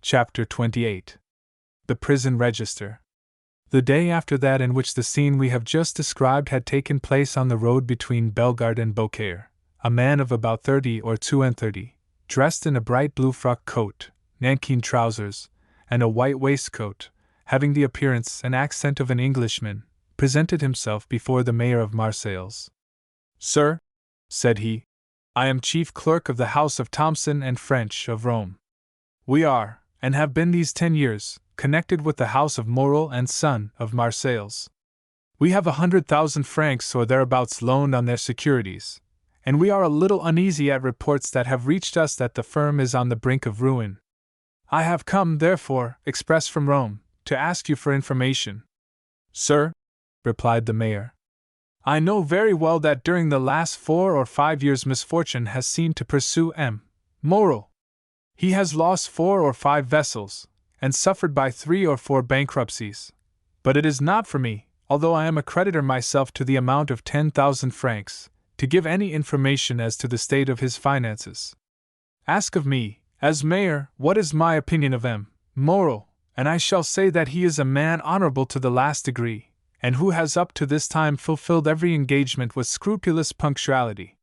Chapter 28. The Prison Register. The day after that in which the scene we have just described had taken place on the road between Bellegarde and Beaucaire, a man of about 30 or 32, dressed in a bright blue frock coat, nankeen trousers, and a white waistcoat, having the appearance and accent of an Englishman, presented himself before the mayor of Marseilles. "Sir," said he, "I am chief clerk of the house of Thomson and French of Rome. We are, and have been these 10 years, connected with the house of Morel and Son of Marseilles. We have 100,000 francs or thereabouts loaned on their securities, and we are a little uneasy at reports that have reached us that the firm is on the brink of ruin. I have come, therefore, express from Rome, to ask you for information." "Sir," replied the mayor, "I know very well that during the last 4 or 5 years misfortune has seemed to pursue M. Morel. He has lost 4 or 5 vessels, and suffered by 3 or 4 bankruptcies. But it is not for me, although I am a creditor myself to the amount of 10,000 francs, to give any information as to the state of his finances. Ask of me, as mayor, what is my opinion of M. Morel, and I shall say that he is a man honorable to the last degree, and who has up to this time fulfilled every engagement with scrupulous punctuality.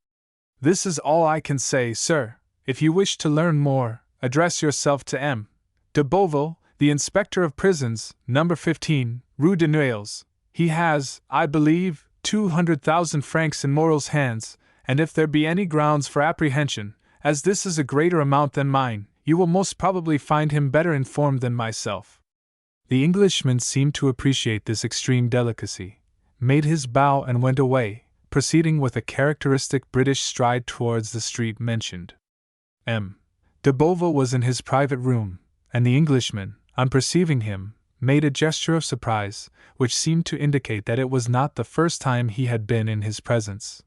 This is all I can say, sir. If you wish to learn more, address yourself to M. de Beauville, the inspector of prisons, number 15, Rue de Neuilly. He has, I believe, 200,000 francs in Morel's hands, and if there be any grounds for apprehension, as this is a greater amount than mine, you will most probably find him better informed than myself." The Englishman seemed to appreciate this extreme delicacy, made his bow and went away, proceeding with a characteristic British stride towards the street mentioned. M. de Beauville was in his private room, and the Englishman, on perceiving him, made a gesture of surprise, which seemed to indicate that it was not the first time he had been in his presence.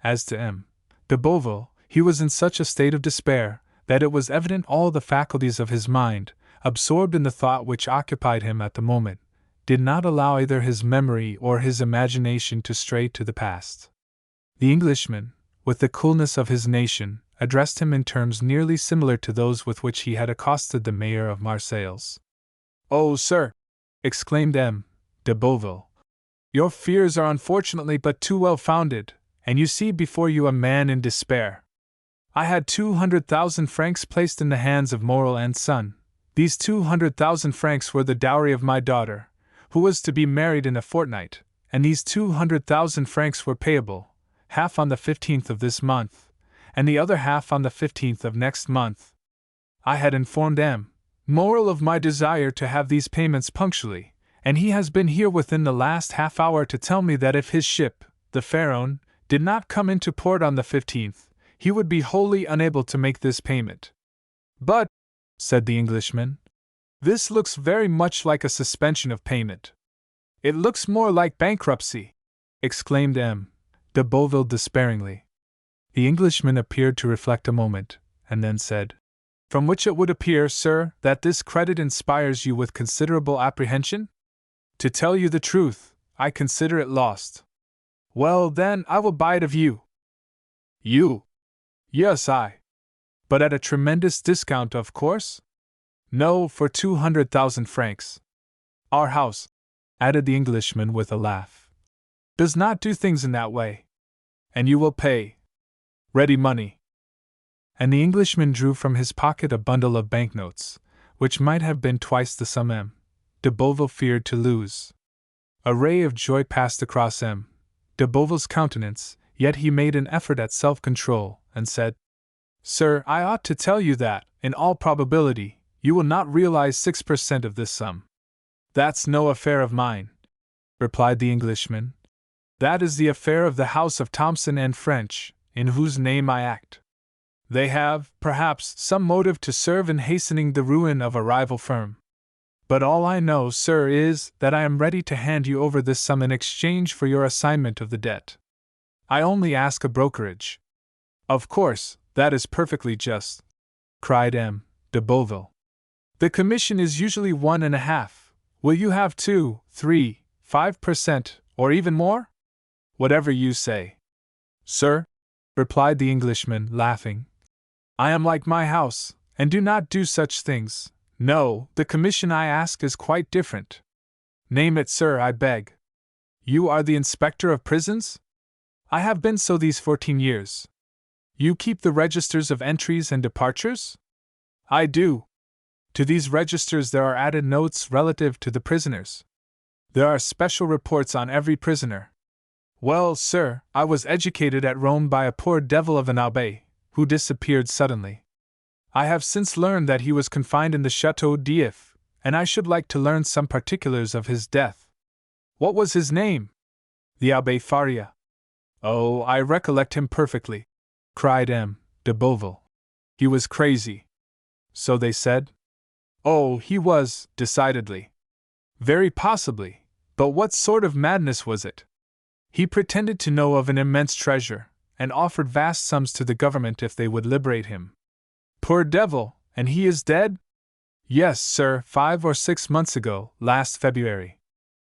As to M. de Beauville, he was in such a state of despair, that it was evident all the faculties of his mind, absorbed in the thought which occupied him at the moment, did not allow either his memory or his imagination to stray to the past. The Englishman, with the coolness of his nation, addressed him in terms nearly similar to those with which he had accosted the mayor of Marseilles. "Oh, sir!" exclaimed M. de Beauville, "your fears are unfortunately but too well founded, and you see before you a man in despair. I had 200,000 francs placed in the hands of Morel and Son. These 200,000 francs were the dowry of my daughter, who was to be married in a fortnight, and these 200,000 francs were payable, half on the 15th of this month, and the other half on the 15th of next month. I had informed M. Morel of my desire to have these payments punctually, and he has been here within the last half hour to tell me that if his ship, the Pharaon, did not come into port on the 15th, he would be wholly unable to make this payment." "But," said the Englishman, "this looks very much like a suspension of payment." "It looks more like bankruptcy," exclaimed M. de Beauville despairingly. The Englishman appeared to reflect a moment, and then said, "From which it would appear, sir, that this credit inspires you with considerable apprehension? To tell you the truth, I consider it lost." "Well, then, I will buy it of you." "You?" "Yes, I." "But at a tremendous discount, of course?" "No, for 200,000 francs. Our house," added the Englishman with a laugh, "does not do things in that way. And you will pay ready money." And the Englishman drew from his pocket a bundle of banknotes, which might have been twice the sum M. de Beauville feared to lose. A ray of joy passed across M. de Beauville's countenance, yet he made an effort at self-control, and said, "Sir, I ought to tell you that, in all probability, you will not realize 6% of this sum." "That's no affair of mine," replied the Englishman. "That is the affair of the house of Thomson and French, in whose name I act. They have, perhaps, some motive to serve in hastening the ruin of a rival firm. But all I know, sir, is that I am ready to hand you over this sum in exchange for your assignment of the debt. I only ask a brokerage." "Of course, that is perfectly just," cried M. de Beauville. "The commission is usually 1.5. Will you have 2, 3, 5%, or even more?" "Whatever you say." "Sir," replied the Englishman, laughing, "I am like my house, and do not do such things, No, the commission I ask is quite different. Name it, sir, I beg. You are the inspector of prisons? I have been so these 14 years. You keep the registers of entries and departures? I do. To these registers there are added notes relative to the prisoners. There are special reports on every prisoner. Well, sir, I was educated at Rome by a poor devil of an abbé, who disappeared suddenly. I have since learned that he was confined in the Château d'If, and I should like to learn some particulars of his death. What was his name? The Abbé Faria. Oh, I recollect him perfectly, cried M. de Beauville. He was crazy. So they said? Oh, he was, decidedly. Very possibly, but what sort of madness was it? He pretended to know of an immense treasure, and offered vast sums to the government if they would liberate him. Poor devil, and he is dead? Yes, sir, 5 or 6 months ago, last February.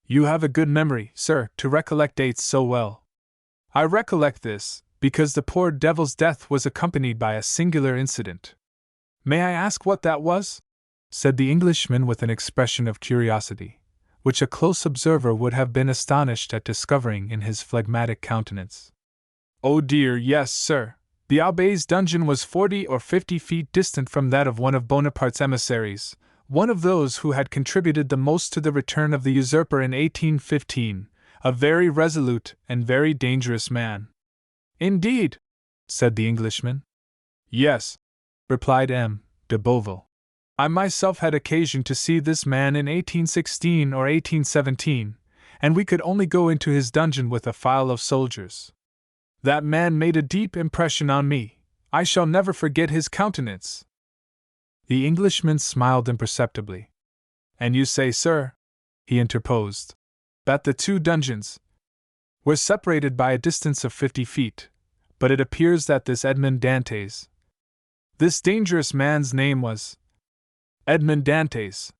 You have a good memory, sir, to recollect dates so well. I recollect this, because the poor devil's death was accompanied by a singular incident. May I ask what that was? Said the Englishman with an expression of curiosity, which a close observer would have been astonished at discovering in his phlegmatic countenance. Oh dear, yes, sir. The Abbé's dungeon was 40 or 50 feet distant from that of one of Bonaparte's emissaries, one of those who had contributed the most to the return of the usurper in 1815, a very resolute and very dangerous man. Indeed, said the Englishman. Yes, replied M. de Beauville. I myself had occasion to see this man in 1816 or 1817, and we could only go into his dungeon with a file of soldiers. That man made a deep impression on me. I shall never forget his countenance. The Englishman smiled imperceptibly. And you say, sir, he interposed, that the two dungeons were separated by a distance of 50 feet, but it appears that this Edmond Dantès, this dangerous man's name was Edmond Dantès.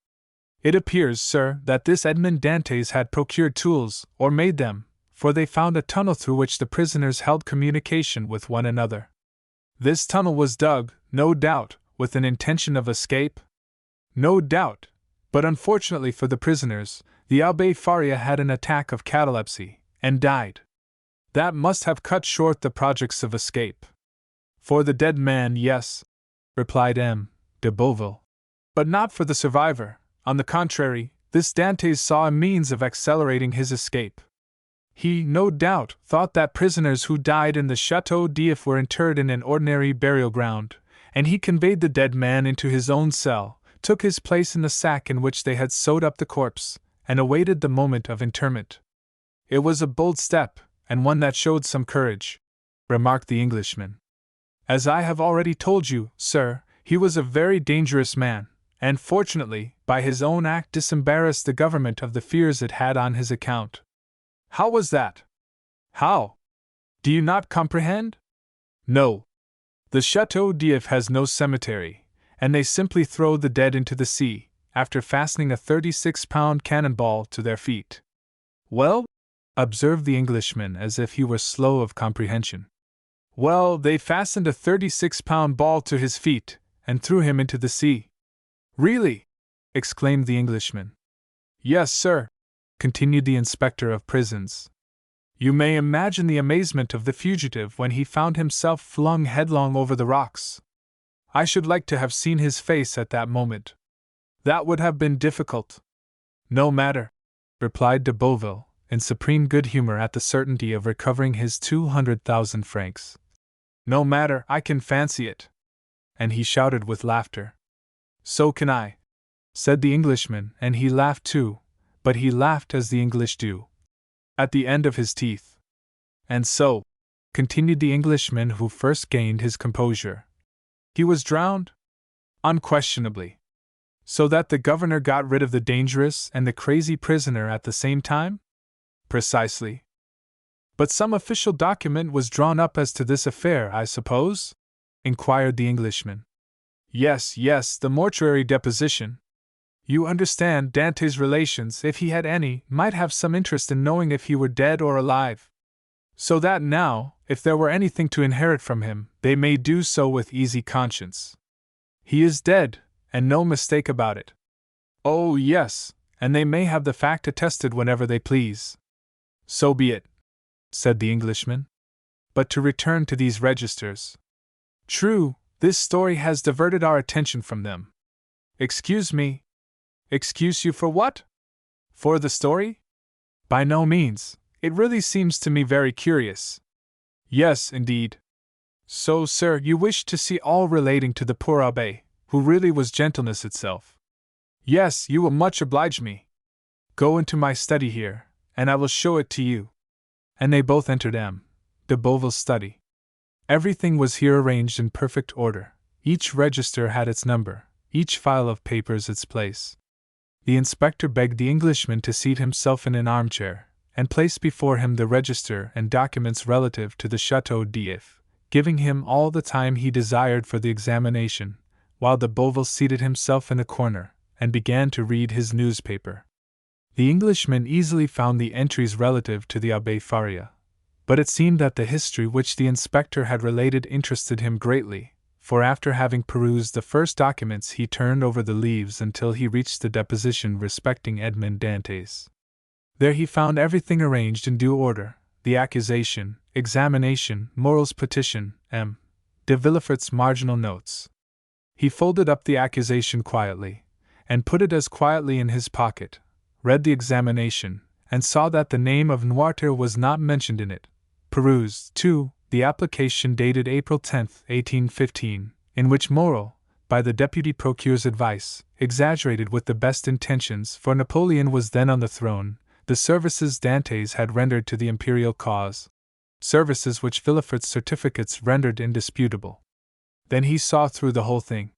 It appears, sir, that this Edmond Dantès had procured tools, or made them, for they found a tunnel through which the prisoners held communication with one another. This tunnel was dug, no doubt, with an intention of escape? No doubt, but unfortunately for the prisoners, the Abbé Faria had an attack of catalepsy, and died. That must have cut short the projects of escape. For the dead man, yes, replied M. de Beauville. But not for the survivor. On the contrary, this Dantès saw a means of accelerating his escape. He, no doubt, thought that prisoners who died in the Château d'If were interred in an ordinary burial ground, and he conveyed the dead man into his own cell, took his place in the sack in which they had sewed up the corpse, and awaited the moment of interment. It was a bold step, and one that showed some courage, remarked the Englishman. As I have already told you, sir, he was a very dangerous man, and fortunately, by his own act disembarrassed the government of the fears it had on his account. How was that? How? Do you not comprehend? No. The Château d'If has no cemetery, and they simply throw the dead into the sea, after fastening a 36-pound cannonball to their feet. Well? Observed the Englishman as if he were slow of comprehension. Well, they fastened a 36-pound ball to his feet, and threw him into the sea. Really? Exclaimed the Englishman. Yes, sir, continued the inspector of prisons. You may imagine the amazement of the fugitive when he found himself flung headlong over the rocks. I should like to have seen his face at that moment. That would have been difficult. No matter, replied de Beauville, in supreme good humor at the certainty of recovering his 200,000 francs. No matter, I can fancy it. And he shouted with laughter. So can I, said the Englishman, and he laughed too, but he laughed as the English do, at the end of his teeth. And so, continued the Englishman who first gained his composure, he was drowned? Unquestionably. So that the governor got rid of the dangerous and the crazy prisoner at the same time? Precisely. But some official document was drawn up as to this affair, I suppose? Inquired the Englishman. Yes, the mortuary deposition. You understand, Dante's relations, if he had any, might have some interest in knowing if he were dead or alive. So that now, if there were anything to inherit from him, they may do so with easy conscience. He is dead, and no mistake about it. Oh, yes, and they may have the fact attested whenever they please. So be it, said the Englishman. But to return to these registers. True, this story has diverted our attention from them. Excuse me. Excuse you for what? For the story? By no means. It really seems to me very curious. Yes, indeed. So, sir, you wish to see all relating to the poor abbé, who really was gentleness itself. Yes, you will much oblige me. Go into my study here, and I will show it to you. And they both entered M. de Boville's study. Everything was here arranged in perfect order. Each register had its number, each file of papers its place. The inspector begged the Englishman to seat himself in an armchair, and placed before him the register and documents relative to the Château d'If, giving him all the time he desired for the examination, while de Boville seated himself in a corner, and began to read his newspaper. The Englishman easily found the entries relative to the Abbé Faria, but it seemed that the history which the inspector had related interested him greatly, for after having perused the first documents he turned over the leaves until he reached the deposition respecting Edmond Dantès. There he found everything arranged in due order, the accusation, examination, Morel's petition, M. de Villefort's marginal notes. He folded up the accusation quietly, and put it as quietly in his pocket, read the examination, and saw that the name of Noirtier was not mentioned in it. Perused, too, the application dated April 10, 1815, in which Morel, by the deputy procureur's advice, exaggerated with the best intentions, for Napoleon was then on the throne, the services Dantès had rendered to the imperial cause, services which Villefort's certificates rendered indisputable. Then he saw through the whole thing.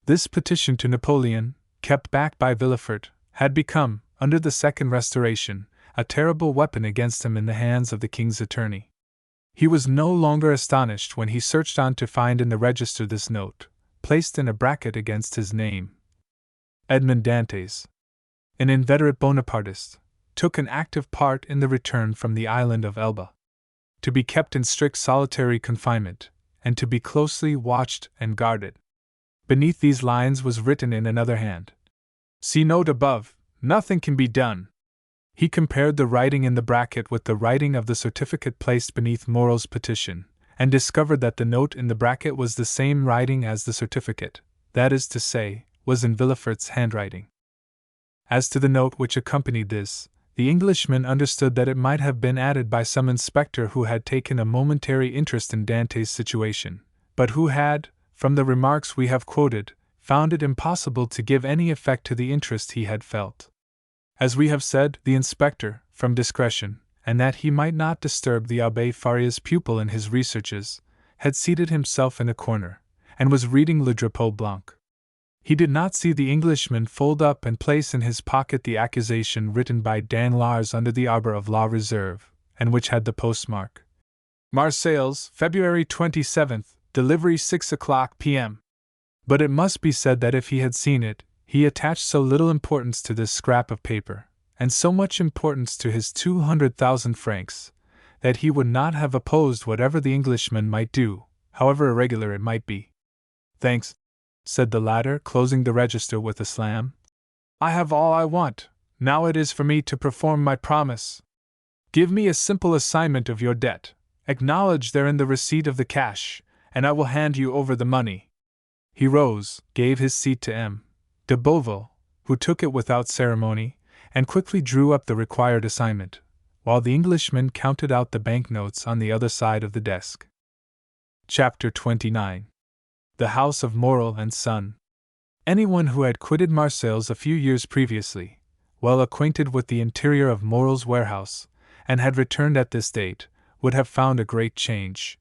This petition to Napoleon, kept back by Villefort, had become, under the Second Restoration, a terrible weapon against him in the hands of the king's attorney. He was no longer astonished when he searched on to find in the register this note, placed in a bracket against his name. Edmond Dantès, an inveterate Bonapartist, took an active part in the return from the island of Elba, to be kept in strict solitary confinement, and to be closely watched and guarded. Beneath these lines was written in another hand, "See note above, nothing can be done." He compared the writing in the bracket with the writing of the certificate placed beneath Morel's petition, and discovered that the note in the bracket was the same writing as the certificate, that is to say, was in Villefort's handwriting. As to the note which accompanied this, the Englishman understood that it might have been added by some inspector who had taken a momentary interest in Dantès' situation, but who had, from the remarks we have quoted, found it impossible to give any effect to the interest he had felt. As we have said, the inspector, from discretion, and that he might not disturb the Abbé Faria's pupil in his researches, had seated himself in a corner, and was reading Le Drapeau Blanc. He did not see the Englishman fold up and place in his pocket the accusation written by Danglars under the arbor of La Reserve, and which had the postmark Marseilles, February 27th, delivery 6 o'clock p.m. But it must be said that if he had seen it, he attached so little importance to this scrap of paper, and so much importance to his 200,000 francs, that he would not have opposed whatever the Englishman might do, however irregular it might be. "Thanks," said the latter, closing the register with a slam. "I have all I want. Now it is for me to perform my promise. Give me a simple assignment of your debt, acknowledge therein the receipt of the cash, and I will hand you over the money." He rose, gave his seat to M. de Boville, who took it without ceremony, and quickly drew up the required assignment, while the Englishman counted out the banknotes on the other side of the desk. Chapter 29. The House of Morel and Son. Anyone who had quitted Marseilles a few years previously, well acquainted with the interior of Morel's warehouse, and had returned at this date, would have found a great change.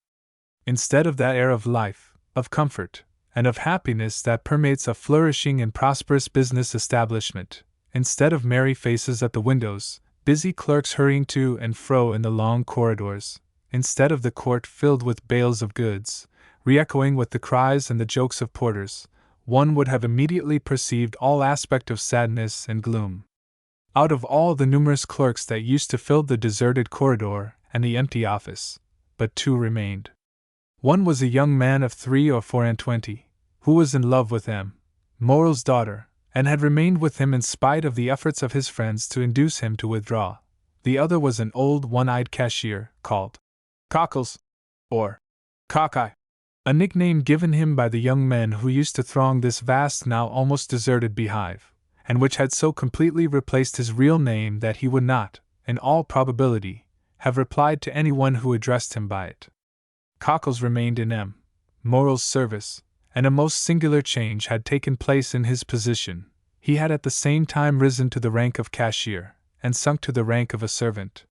Instead of that air of life, of comfort, and of happiness that permeates a flourishing and prosperous business establishment, instead of merry faces at the windows, busy clerks hurrying to and fro in the long corridors, instead of the court filled with bales of goods, re-echoing with the cries and the jokes of porters, one would have immediately perceived all aspect of sadness and gloom. Out of all the numerous clerks that used to fill the deserted corridor and the empty office, but two remained. One was a young man of 3 or 4 and 20, who was in love with M. Morrel's daughter, and had remained with him in spite of the efforts of his friends to induce him to withdraw. The other was an old one-eyed cashier, called Cockles, or Cockeye, a nickname given him by the young men who used to throng this vast, now almost deserted beehive, and which had so completely replaced his real name that he would not, in all probability, have replied to anyone who addressed him by it. Cockles remained in M. Morrel's service, and a most singular change had taken place in his position. He had at the same time risen to the rank of cashier, and sunk to the rank of a servant.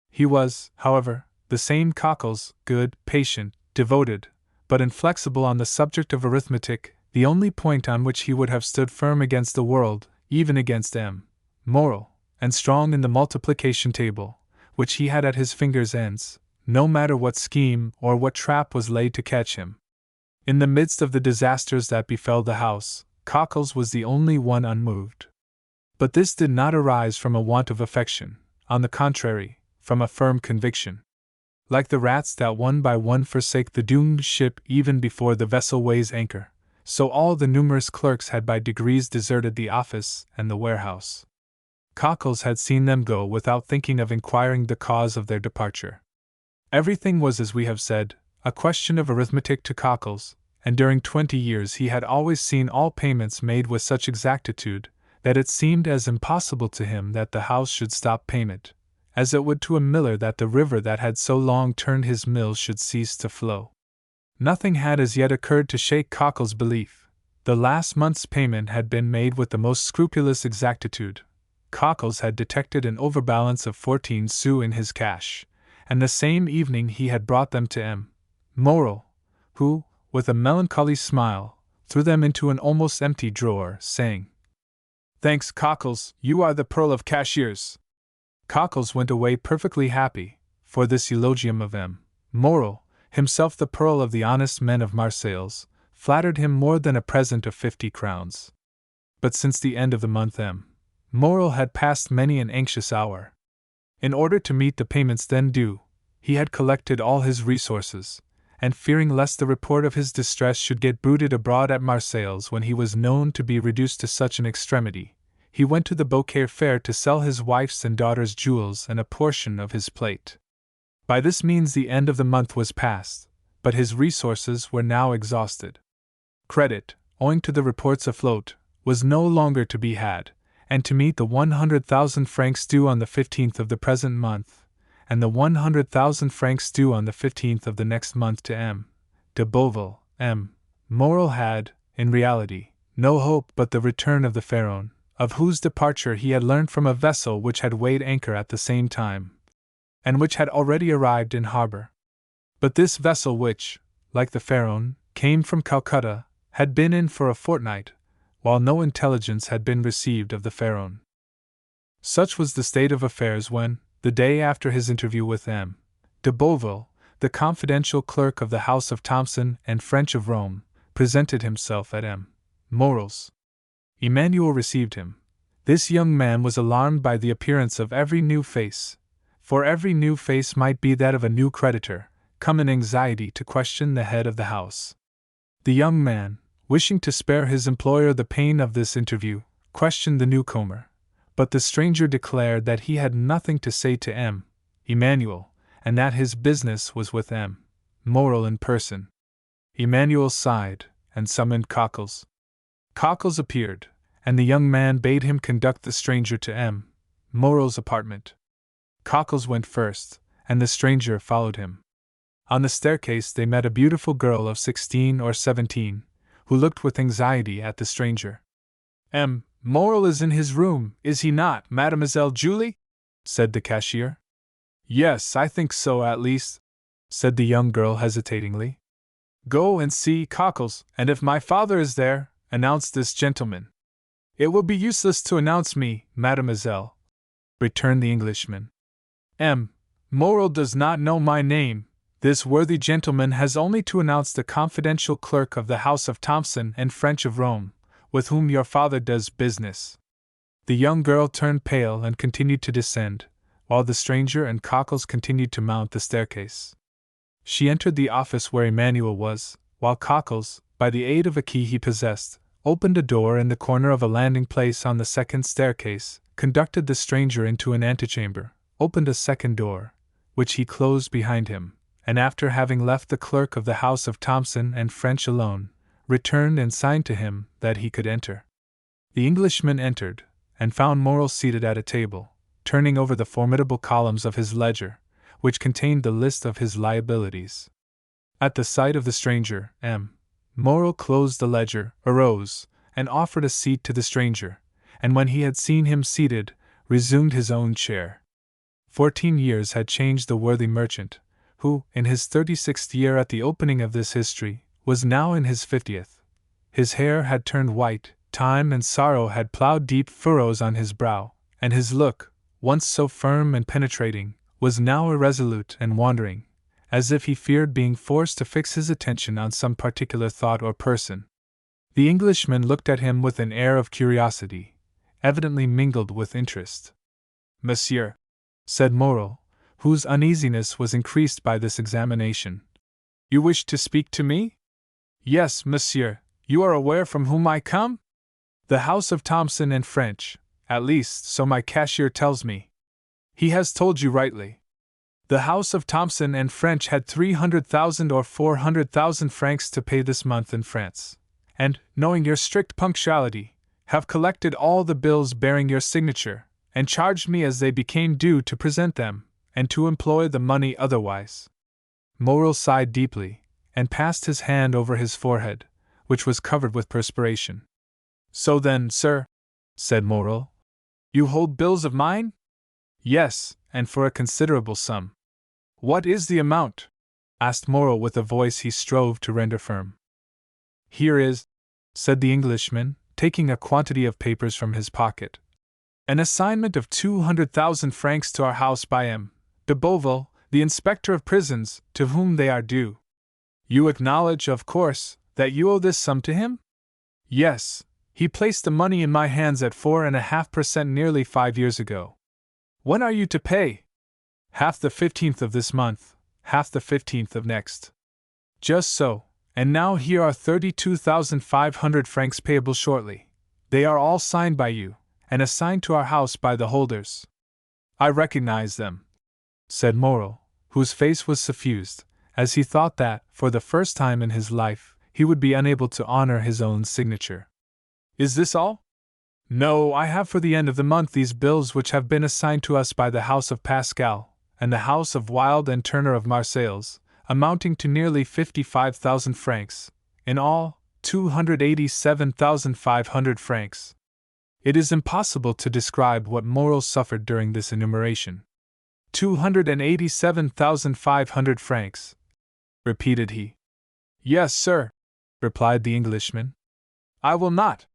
He was, however, the same Cockles, good, patient, devoted, but inflexible on the subject of arithmetic, the only point on which he would have stood firm against the world, even against M. Morrel, and strong in the multiplication table, which he had at his fingers' ends, no matter what scheme or what trap was laid to catch him. In the midst of the disasters that befell the house, Cockles was the only one unmoved. But this did not arise from a want of affection, on the contrary, from a firm conviction. Like the rats that one by one forsake the doomed ship even before the vessel weighs anchor, so all the numerous clerks had by degrees deserted the office and the warehouse. Cockles had seen them go without thinking of inquiring the cause of their departure. Everything was, as we have said, a question of arithmetic to Cockles, and during 20 years he had always seen all payments made with such exactitude that it seemed as impossible to him that the house should stop payment, as it would to a miller that the river that had so long turned his mills should cease to flow. Nothing had as yet occurred to shake Cockles' belief. The last month's payment had been made with the most scrupulous exactitude. Cockles had detected an overbalance of 14 sous in his cash, and the same evening he had brought them to M. Morrel, who, with a melancholy smile, threw them into an almost empty drawer, saying, "Thanks, Cockles, you are the pearl of cashiers." Cockles went away perfectly happy, for this eulogium of M. Morrel, himself the pearl of the honest men of Marseilles, flattered him more than a present of 50 crowns. But since the end of the month M. Morrel had passed many an anxious hour. In order to meet the payments then due, he had collected all his resources, and fearing lest the report of his distress should get bruited abroad at Marseilles when he was known to be reduced to such an extremity, he went to the Beaucaire fair to sell his wife's and daughter's jewels and a portion of his plate. By this means the end of the month was past, but his resources were now exhausted. Credit, owing to the reports afloat, was no longer to be had, and to meet the 100,000 francs due on the 15th of the present month, and the 100,000 francs due on the 15th of the next month to M. de Beauville, M. Morrel had, in reality, no hope but the return of the Pharaon, of whose departure he had learned from a vessel which had weighed anchor at the same time, and which had already arrived in harbor. But this vessel which, like the Pharaon, came from Calcutta, had been in for a fortnight, while no intelligence had been received of the Pharaon. Such was the state of affairs when, the day after his interview with M. de Beauville, the confidential clerk of the house of Thomson and French of Rome, presented himself at M. Morrel's. Emmanuel received him. This young man was alarmed by the appearance of every new face, for every new face might be that of a new creditor, come in anxiety to question the head of the house. The young man, wishing to spare his employer the pain of this interview, questioned the newcomer, but the stranger declared that he had nothing to say to M. Emmanuel, and that his business was with M. Morrel in person. Emmanuel sighed, and summoned Cockles. Cockles appeared, and the young man bade him conduct the stranger to M. Morrel's apartment. Cockles went first, and the stranger followed him. On the staircase they met a beautiful girl of 16 or 17, who looked with anxiety at the stranger. "M. Morrel is in his room, is he not, Mademoiselle Julie?" said the cashier. "Yes, I think so at least," said the young girl hesitatingly. "Go and see, Cockles, and if my father is there, announce this gentleman." "It will be useless to announce me, mademoiselle," returned the Englishman. "M. Morrel does not know my name. This worthy gentleman has only to announce the confidential clerk of the house of Thomson and French of Rome, with whom your father does business." The young girl turned pale and continued to descend, while the stranger and Cockles continued to mount the staircase. She entered the office where Emmanuel was, while Cockles, by the aid of a key he possessed, opened a door in the corner of a landing place on the second staircase, conducted the stranger into an antechamber, opened a second door, which he closed behind him, and after having left the clerk of the house of Thomson and French alone, returned and signed to him that he could enter. The Englishman entered, and found Morel seated at a table, turning over the formidable columns of his ledger, which contained the list of his liabilities. At the sight of the stranger, Morel closed the ledger, arose, and offered a seat to the stranger, and when he had seen him seated, resumed his own chair. 14 years had changed the worthy merchant, who, in his 36th year at the opening of this history, was now in his 50th. His hair had turned white, time and sorrow had ploughed deep furrows on his brow, and his look, once so firm and penetrating, was now irresolute and wandering, as if he feared being forced to fix his attention on some particular thought or person. The Englishman looked at him with an air of curiosity, evidently mingled with interest. "Monsieur," said Morel, whose uneasiness was increased by this examination, "you wish to speak to me?" "Yes, monsieur. You are aware from whom I come?" "The house of Thomson and French, at least, so my cashier tells me." "He has told you rightly. The house of Thomson and French had 300,000 or 400,000 francs to pay this month in France, and, knowing your strict punctuality, have collected all the bills bearing your signature, and charged me as they became due to present them, and to employ the money otherwise." Morel sighed deeply, and passed his hand over his forehead, which was covered with perspiration. "So then, sir," said Morel, "you hold bills of mine?" "Yes, and for a considerable sum." "What is the amount?" asked Morel with a voice he strove to render firm. "Here is," said the Englishman, taking a quantity of papers from his pocket, "an assignment of 200,000 francs to our house by M. de Beauville, the inspector of prisons, to whom they are due." "You acknowledge, of course, that you owe this sum to him?" "Yes, he placed the money in my hands at 4.5% nearly 5 years ago." "When are you to pay?" "Half the 15th of this month, half the 15th of next." "Just so, and now here are 32,500 francs payable shortly. They are all signed by you, and assigned to our house by the holders." "I recognize them," said Morel, whose face was suffused, as he thought that, for the first time in his life, he would be unable to honor his own signature. "Is this all?" "No, I have for the end of the month these bills which have been assigned to us by the house of Pascal, and the house of Wilde and Turner of Marseilles, amounting to nearly 55,000 francs, in all, 287,500 francs. It is impossible to describe what Morel suffered during this enumeration. 287,500 francs, repeated he. "Yes, sir," replied the Englishman. "I will not,"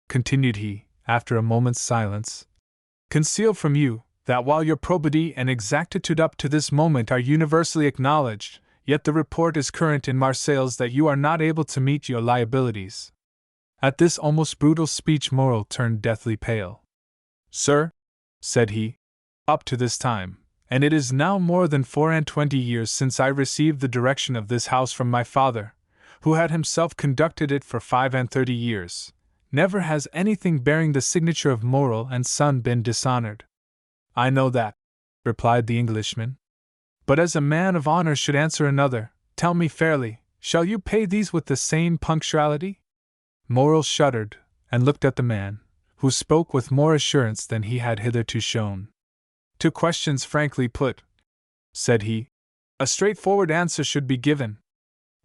continued he, after a moment's silence, "conceal from you that while your probity and exactitude up to this moment are universally acknowledged, yet the report is current in Marseilles that you are not able to meet your liabilities." At this almost brutal speech Morel turned deathly pale. "Sir," said he, "up to this time, and it is now more than 24 years since I received the direction of this house from my father, who had himself conducted it for 35 years, never has anything bearing the signature of Morel and Son been dishonored." "I know that," replied the Englishman. "But as a man of honor should answer another, tell me fairly, shall you pay these with the same punctuality?" Morel shuddered, and looked at the man, who spoke with more assurance than he had hitherto shown. "To questions frankly put," said he, "a straightforward answer should be given.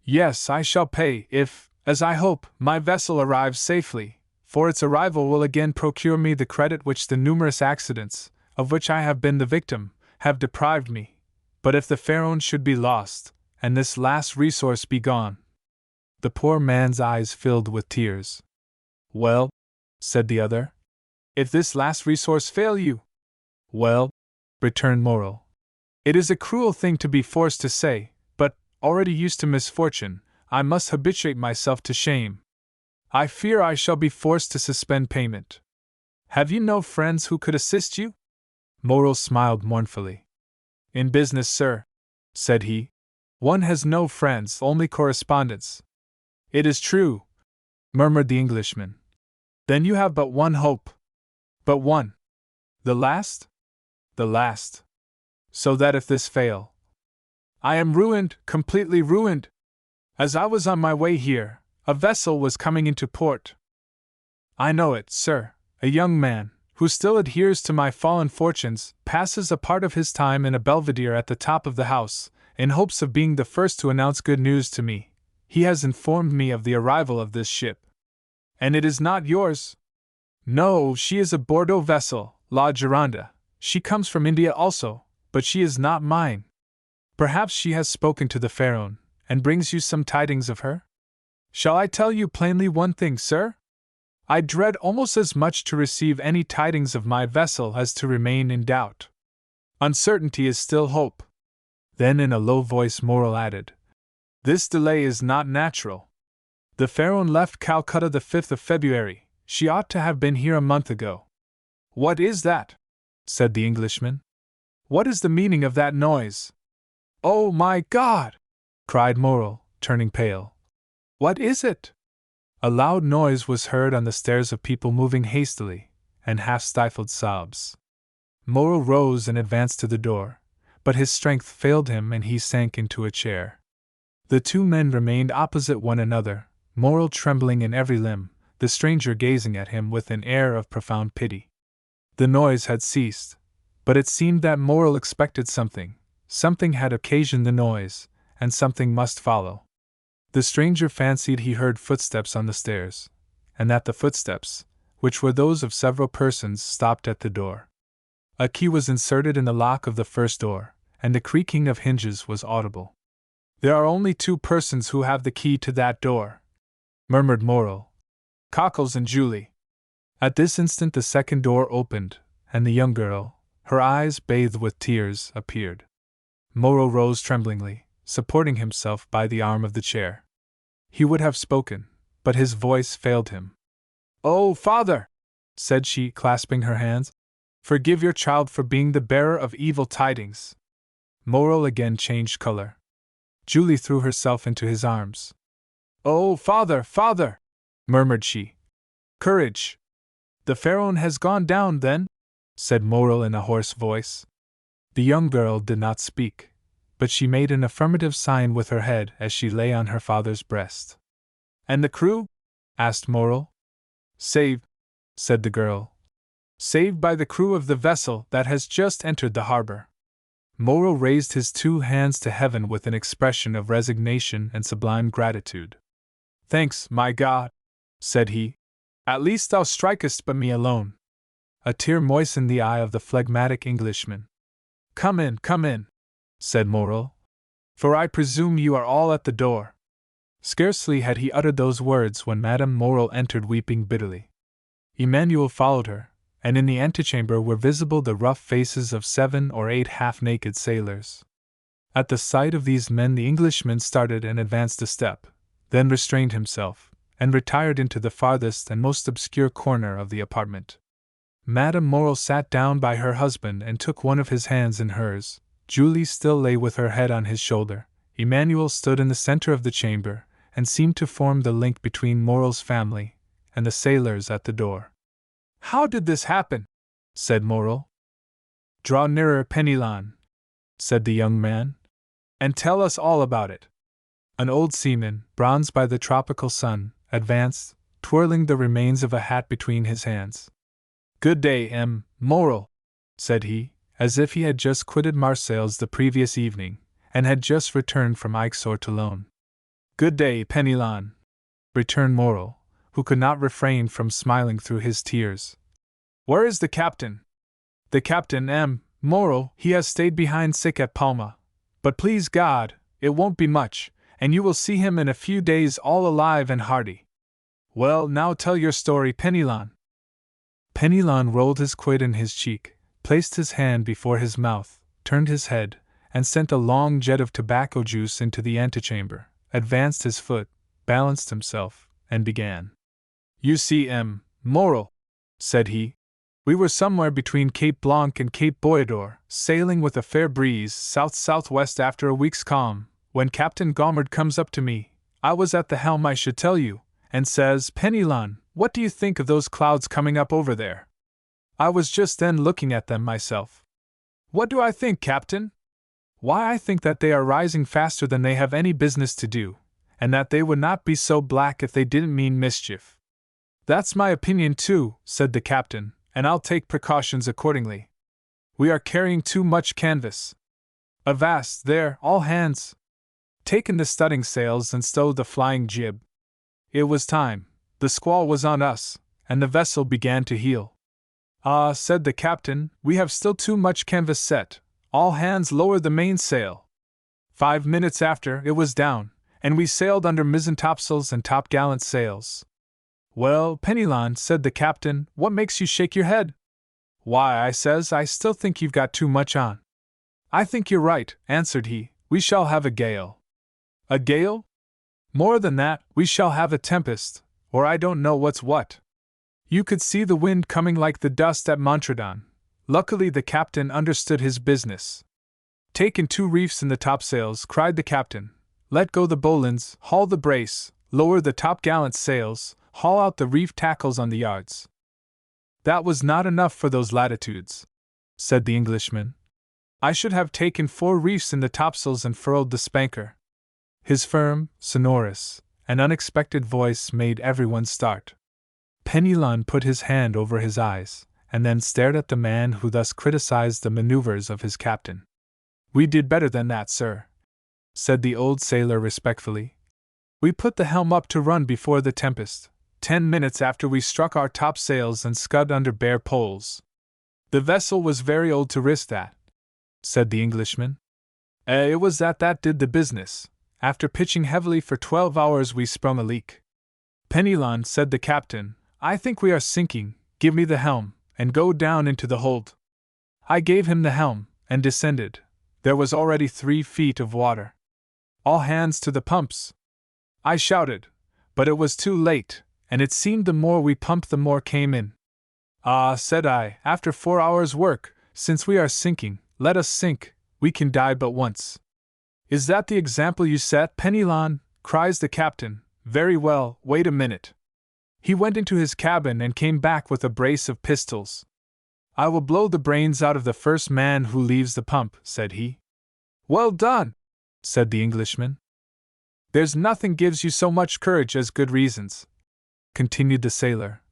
Yes, I shall pay if, as I hope, my vessel arrives safely, for its arrival will again procure me the credit which the numerous accidents, of which I have been the victim, have deprived me. But if the Pharaon should be lost, and this last resource be gone—" The poor man's eyes filled with tears. "Well," said the other, "if this last resource fail you?" "Well," returned Morel, "it is a cruel thing to be forced to say, but, already used to misfortune, I must habituate myself to shame. I fear I shall be forced to suspend payment. Have you no friends who could assist you?" Morel smiled mournfully. "In business, sir," said he, "one has no friends, only correspondents." "It is true," murmured the Englishman, Then you have but one hope. But one. The last? The last. So that if this fail, I am ruined, completely ruined. As I was on my way here, a vessel was coming into port. I know it, sir. A young man, who still adheres to my fallen fortunes, passes a part of his time in a belvedere at the top of the house, in hopes of being the first to announce good news to me. He has informed me of the arrival of this ship. And it is not yours? No, she is a Bordeaux vessel, La Gironde. She comes from India also, but she is not mine. Perhaps she has spoken to the Pharaoh, and brings you some tidings of her? Shall I tell you plainly one thing, sir? I dread almost as much to receive any tidings of my vessel as to remain in doubt. Uncertainty is still hope. Then in a low voice Morel added, This delay is not natural. The Pharaoh left Calcutta the 5th of February. She ought to have been here a month ago. What is that? Said the Englishman. What is the meaning of that noise? Oh my God! Cried Morel, turning pale. What is it? A loud noise was heard on the stairs of people moving hastily, and half-stifled sobs. Morel rose and advanced to the door, but his strength failed him and he sank into a chair. The two men remained opposite one another, Morel trembling in every limb, the stranger gazing at him with an air of profound pity. The noise had ceased, but it seemed that Morel expected something. Something had occasioned the noise, and something must follow. The stranger fancied he heard footsteps on the stairs, and that the footsteps, which were those of several persons, stopped at the door. A key was inserted in the lock of the first door, and the creaking of hinges was audible. There are only two persons who have the key to that door, murmured Morel. Cockles and Julie. At this instant the second door opened, and the young girl, her eyes bathed with tears, appeared. Morel rose tremblingly, supporting himself by the arm of the chair. He would have spoken, but his voice failed him. "Oh, father!" said she, clasping her hands. "Forgive your child for being the bearer of evil tidings." Morel again changed color. Julie threw herself into his arms. "Oh, father, father!" murmured she. "Courage! The Pharaoh has gone down, then?" said Morel in a hoarse voice. The young girl did not speak, but she made an affirmative sign with her head as she lay on her father's breast. "And the crew?" asked Morel. "Saved," said the girl. "Saved by the crew of the vessel that has just entered the harbor." Morel raised his two hands to heaven with an expression of resignation and sublime gratitude. "Thanks, my God," said he. "At least thou strikest but me alone." A tear moistened the eye of the phlegmatic Englishman. Come in, said Morel. "For I presume you are all at the door." Scarcely had he uttered those words when Madame Morel entered weeping bitterly. Emmanuel followed her, and in the antechamber were visible the rough faces of 7 or 8 half-naked sailors. At the sight of these men the Englishman started and advanced a step, then restrained himself, and retired into the farthest and most obscure corner of the apartment. Madame Morel sat down by her husband and took one of his hands in hers. Julie still lay with her head on his shoulder. Emmanuel stood in the center of the chamber, and seemed to form the link between Morel's family and the sailors at the door. "How did this happen?" said Morel. "Draw nearer, Penelon," said the young man, "and tell us all about it." An old seaman, bronzed by the tropical sun, advanced, twirling the remains of a hat between his hands. "Good day, M. Morel," said he, as if he had just quitted Marseilles the previous evening, and had just returned from Aix or Toulon. "Good day, Penelon," returned Morel, who could not refrain from smiling through his tears. "Where is the captain?" "The captain, M. Morel, he has stayed behind sick at Palma. But please God, it won't be much, and you will see him in a few days all alive and hearty." "Well, now tell your story, Penelon." Penelon rolled his quid in his cheek, placed his hand before his mouth, turned his head, and sent a long jet of tobacco juice into the antechamber, advanced his foot, balanced himself, and began. "You see, M. Morel," said he, "we were somewhere between Cape Blanc and Cape Boyador, sailing with a fair breeze south-southwest after a week's calm, when Captain Gaumard comes up to me, I was at the helm I should tell you, and says, 'Penelon, what do you think of those clouds coming up over there? I was just then looking at them myself. What do I think, Captain? Why, I think that they are rising faster than they have any business to do, and that they would not be so black if they didn't mean mischief. That's my opinion too, said the captain, and I'll take precautions accordingly. We are carrying too much canvas. Avast there, all hands! Take in the studding sails and stow the flying jib. It was time. The squall was on us, and the vessel began to heel. Ah, said the captain, we have still too much canvas set. All hands lower the mainsail. 5 minutes after, it was down, and we sailed under mizzen topsails and topgallant sails. Well, Penelon, said the captain, what makes you shake your head? Why, I says, I still think you've got too much on. I think you're right, answered he, we shall have a gale. A gale? More than that, we shall have a tempest, or I don't know what's what. You could see the wind coming like the dust at Montredon. Luckily the captain understood his business. Take in 2 reefs in the topsails, cried the captain. Let go the bowlines, haul the brace, lower the topgallant sails, haul out the reef tackles on the yards. That was not enough for those latitudes, said the Englishman. I should have taken 4 reefs in the topsails and furled the spanker. His firm, sonorous, and unexpected voice made everyone start. Penelon put his hand over his eyes, and then stared at the man who thus criticized the maneuvers of his captain. We did better than that, sir, said the old sailor respectfully. We put the helm up to run before the tempest. 10 minutes after we struck our topsails and scud under bare poles. The vessel was very old to risk that, said the Englishman. It was that did the business. After pitching heavily for 12 hours we sprung a leak. Penelon, said the captain, I think we are sinking, give me the helm, and go down into the hold. I gave him the helm, and descended. There was already 3 feet of water. All hands to the pumps! I shouted, but it was too late, and it seemed the more we pumped the more came in. Ah, said I, after 4 hours' work, since we are sinking, let us sink, we can die but once. Is that the example you set, Penelon? Cries the captain. Very well, wait a minute. He went into his cabin and came back with a brace of pistols. I will blow the brains out of the first man who leaves the pump, said he. Well done, said the Englishman. There's nothing gives you so much courage as good reasons, continued the sailor.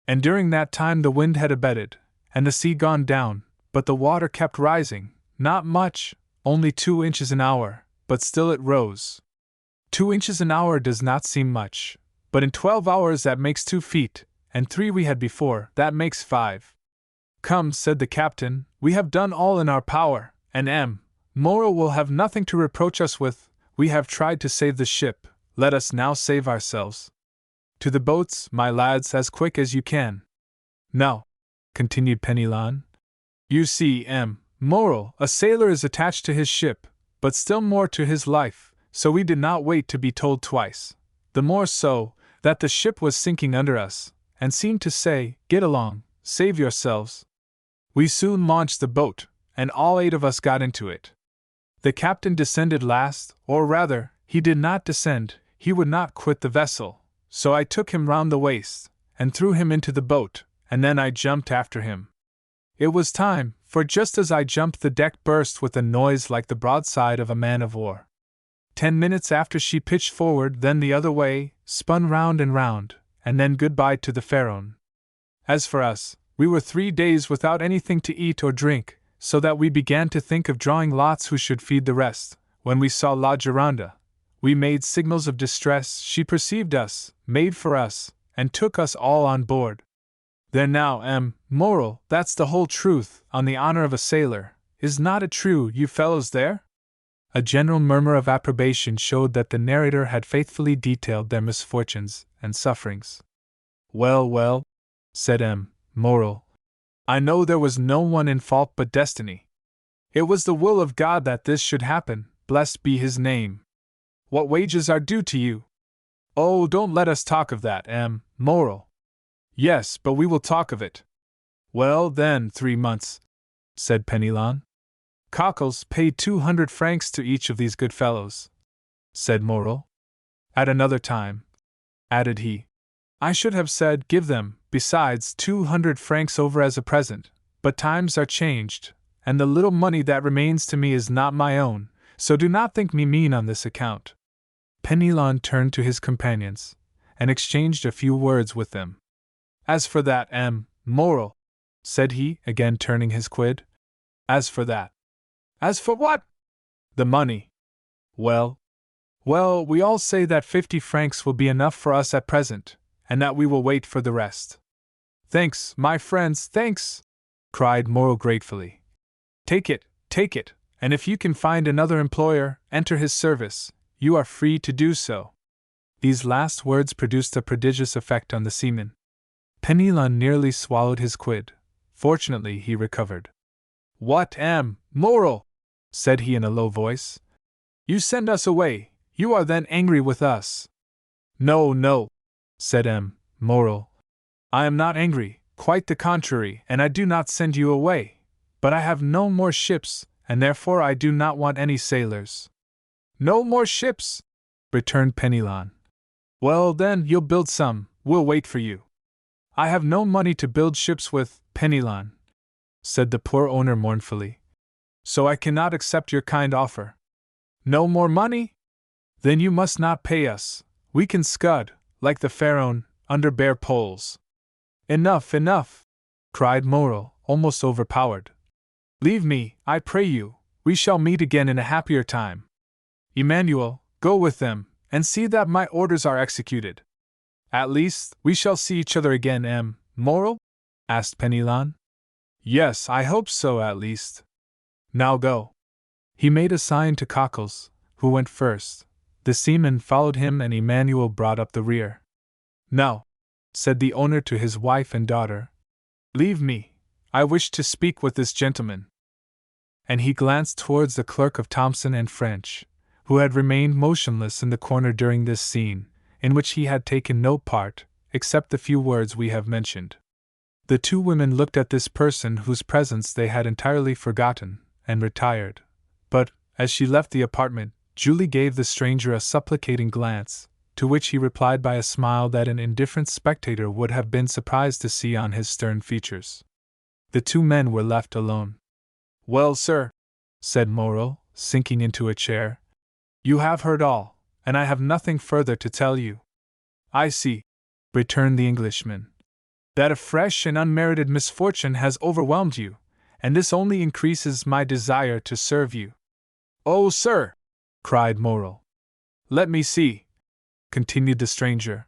And during that time the wind had abated, and the sea gone down, but the water kept rising, not much, only 2 inches an hour, but still it rose. 2 inches an hour does not seem much, but in 12 hours that makes 2 feet, and 3 we had before, that makes 5. Come, said the captain, we have done all in our power, and Morrow will have nothing to reproach us with. We have tried to save the ship, let us now save ourselves. To the boats, my lads, as quick as you can. Now, continued Penelon, you see, Morrow, a sailor is attached to his ship, but still more to his life, so we did not wait to be told twice. The more so, that the ship was sinking under us, and seemed to say, get along, save yourselves. We soon launched the boat, and all 8 of us got into it. The captain descended last, or rather, he did not descend, he would not quit the vessel, so I took him round the waist, and threw him into the boat, and then I jumped after him. It was time, for just as I jumped the deck burst with a noise like the broadside of a man-of-war. 10 minutes after she pitched forward, then the other way, spun round, and then goodbye to the Pharaon. As for us, we were 3 days without anything to eat or drink, so that we began to think of drawing lots who should feed the rest. When we saw La Gironda, we made signals of distress, she perceived us, made for us, and took us all on board. There now, Morrow, that's the whole truth, on the honor of a sailor, is not it true, you fellows there? A general murmur of approbation showed that the narrator had faithfully detailed their misfortunes and sufferings. Well, said Morrow, I know there was no one in fault but destiny. It was the will of God that this should happen, blessed be his name. What wages are due to you? Oh, don't let us talk of that, Morrow. Yes, but we will talk of it. Well, then, 3 months, said Penelon. Cockles, pay 200 francs to each of these good fellows, said Morrow. At another time, added he, I should have said, give them, besides, 200 francs over as a present, but times are changed, and the little money that remains to me is not my own, so do not think me mean on this account. Penelon turned to his companions, and exchanged a few words with them. As for that, Moral, said he, again turning his quid. As for that. As for what? The money. Well, we all say that 50 francs will be enough for us at present, and that we will wait for the rest. Thanks, my friends, thanks, cried Moral gratefully. Take it, and if you can find another employer, enter his service, you are free to do so. These last words produced a prodigious effect on the seaman. Penelon nearly swallowed his quid. Fortunately, he recovered. What, Moral, said he in a low voice. You send us away, you are then angry with us. No, said Moral. I am not angry, quite the contrary, and I do not send you away. But I have no more ships, and therefore I do not want any sailors. No more ships? Returned Penelon. Well, then, you'll build some, we'll wait for you. I have no money to build ships with, Penelon, said the poor owner mournfully. So I cannot accept your kind offer. No more money? Then you must not pay us. We can scud, like the Pharaoh, under bare poles. Enough, cried Moral, almost overpowered. Leave me, I pray you, we shall meet again in a happier time. Emmanuel, go with them, and see that my orders are executed. At least, we shall see each other again, Moral? Asked Penelon. Yes, I hope so, at least. Now go. He made a sign to Cockles, who went first. The seaman followed him, and Emmanuel brought up the rear. Now, said the owner to his wife and daughter, leave me. I wish to speak with this gentleman. And he glanced towards the clerk of Thomson and French, who had remained motionless in the corner during this scene, in which he had taken no part, except the few words we have mentioned. The two women looked at this person whose presence they had entirely forgotten, and retired. But, as she left the apartment, Julie gave the stranger a supplicating glance, to which he replied by a smile that an indifferent spectator would have been surprised to see on his stern features. The two men were left alone. Well, sir, said Moral, sinking into a chair, you have heard all, and I have nothing further to tell you. I see, returned the Englishman, that a fresh and unmerited misfortune has overwhelmed you, and this only increases my desire to serve you. Oh, sir, cried Moral. Let me see, continued the stranger.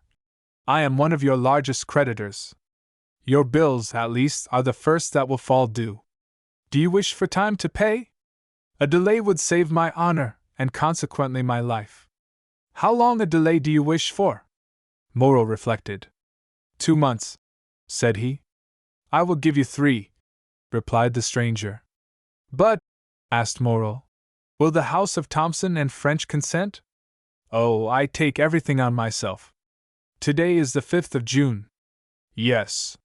I am one of your largest creditors. Your bills, at least, are the first that will fall due. Do you wish for time to pay? A delay would save my honor, and consequently my life. How long a delay do you wish for? Moral reflected. 2 months, said he. I will give you 3, replied the stranger. But, asked Moral, will the house of Thomson and French consent? Oh, I take everything on myself. Today is the 5th of June. Yes.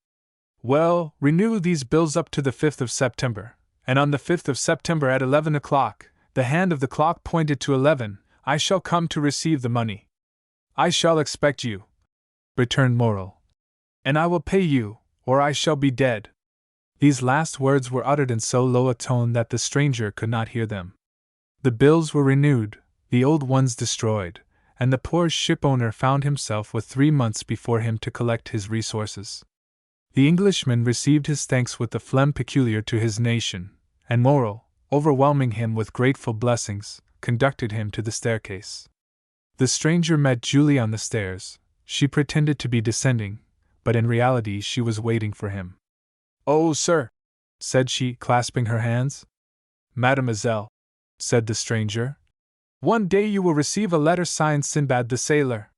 Well, renew these bills up to the 5th of September, and on the 5th of September at 11 o'clock, the hand of the clock pointed to 11, I shall come to receive the money. I shall expect you, returned Moral. And I will pay you, or I shall be dead. These last words were uttered in so low a tone that the stranger could not hear them. The bills were renewed, the old ones destroyed, and the poor shipowner found himself with 3 months before him to collect his resources. The Englishman received his thanks with the phlegm peculiar to his nation, and Moral, overwhelming him with grateful blessings, conducted him to the staircase. The stranger met Julie on the stairs. She pretended to be descending, but in reality she was waiting for him. Oh, sir, said she, clasping her hands. Mademoiselle, said the stranger, one day you will receive a letter signed Sinbad the Sailor.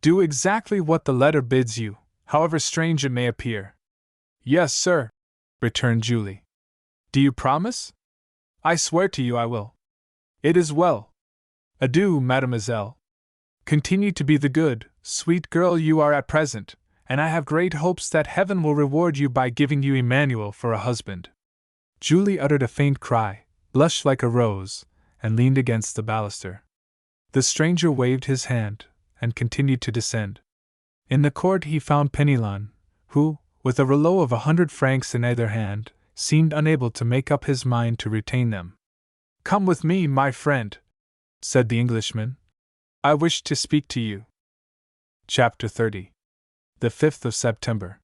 Do exactly what the letter bids you, however strange it may appear. Yes, sir, returned Julie. Do you promise? I swear to you I will. It is well. Adieu, mademoiselle. Continue to be the good, sweet girl you are at present, and I have great hopes that heaven will reward you by giving you Emmanuel for a husband. Julie uttered a faint cry, blushed like a rose, and leaned against the baluster. The stranger waved his hand, and continued to descend. In the court he found Penelon, who, with a rouleau of 100 francs in either hand, seemed unable to make up his mind to retain them. "Come with me, my friend," said the Englishman. "I wish to speak to you." Chapter 30. The 5th of September.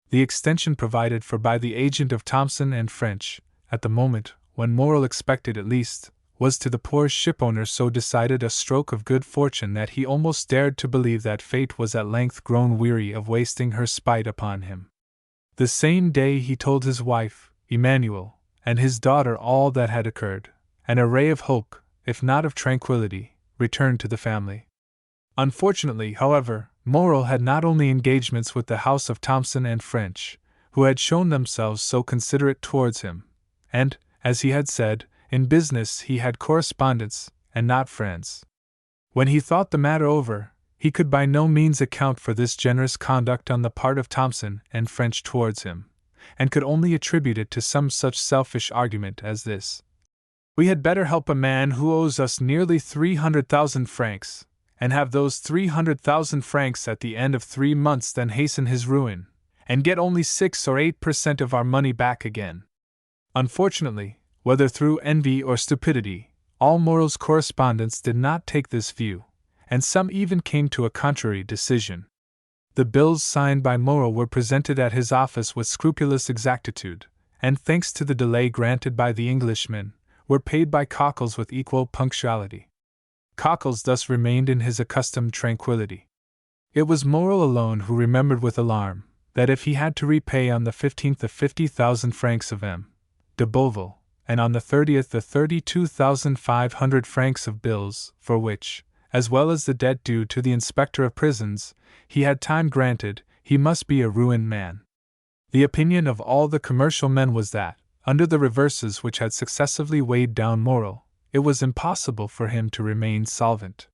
The extension provided for by the agent of Thomson and French, at the moment when Morel expected at least, was to the poor shipowner so decided a stroke of good fortune that he almost dared to believe that fate was at length grown weary of wasting her spite upon him. The same day he told his wife, Emmanuel, and his daughter all that had occurred, and a ray of hope, if not of tranquillity, returned to the family. Unfortunately, however, Morel had not only engagements with the house of Thomson and French, who had shown themselves so considerate towards him, and, as he had said, in business he had correspondents, and not friends. When he thought the matter over, he could by no means account for this generous conduct on the part of Thomson and French towards him, and could only attribute it to some such selfish argument as this: "We had better help a man who owes us nearly 300,000 francs, and have those 300,000 francs at the end of 3 months than hasten his ruin, and get only 6 or 8% of our money back again." Unfortunately, whether through envy or stupidity, all Morel's correspondents did not take this view, and some even came to a contrary decision. The bills signed by Morel were presented at his office with scrupulous exactitude, and thanks to the delay granted by the Englishman, were paid by Cockles with equal punctuality. Cockles thus remained in his accustomed tranquillity. It was Morel alone who remembered with alarm that if he had to repay on the 15th the 50,000 francs of M. de Beauville, and on the 30th the 32,500 francs of bills, for which, as well as the debt due to the inspector of prisons, he had time granted, he must be a ruined man. The opinion of all the commercial men was that, under the reverses which had successively weighed down Morel, it was impossible for him to remain solvent.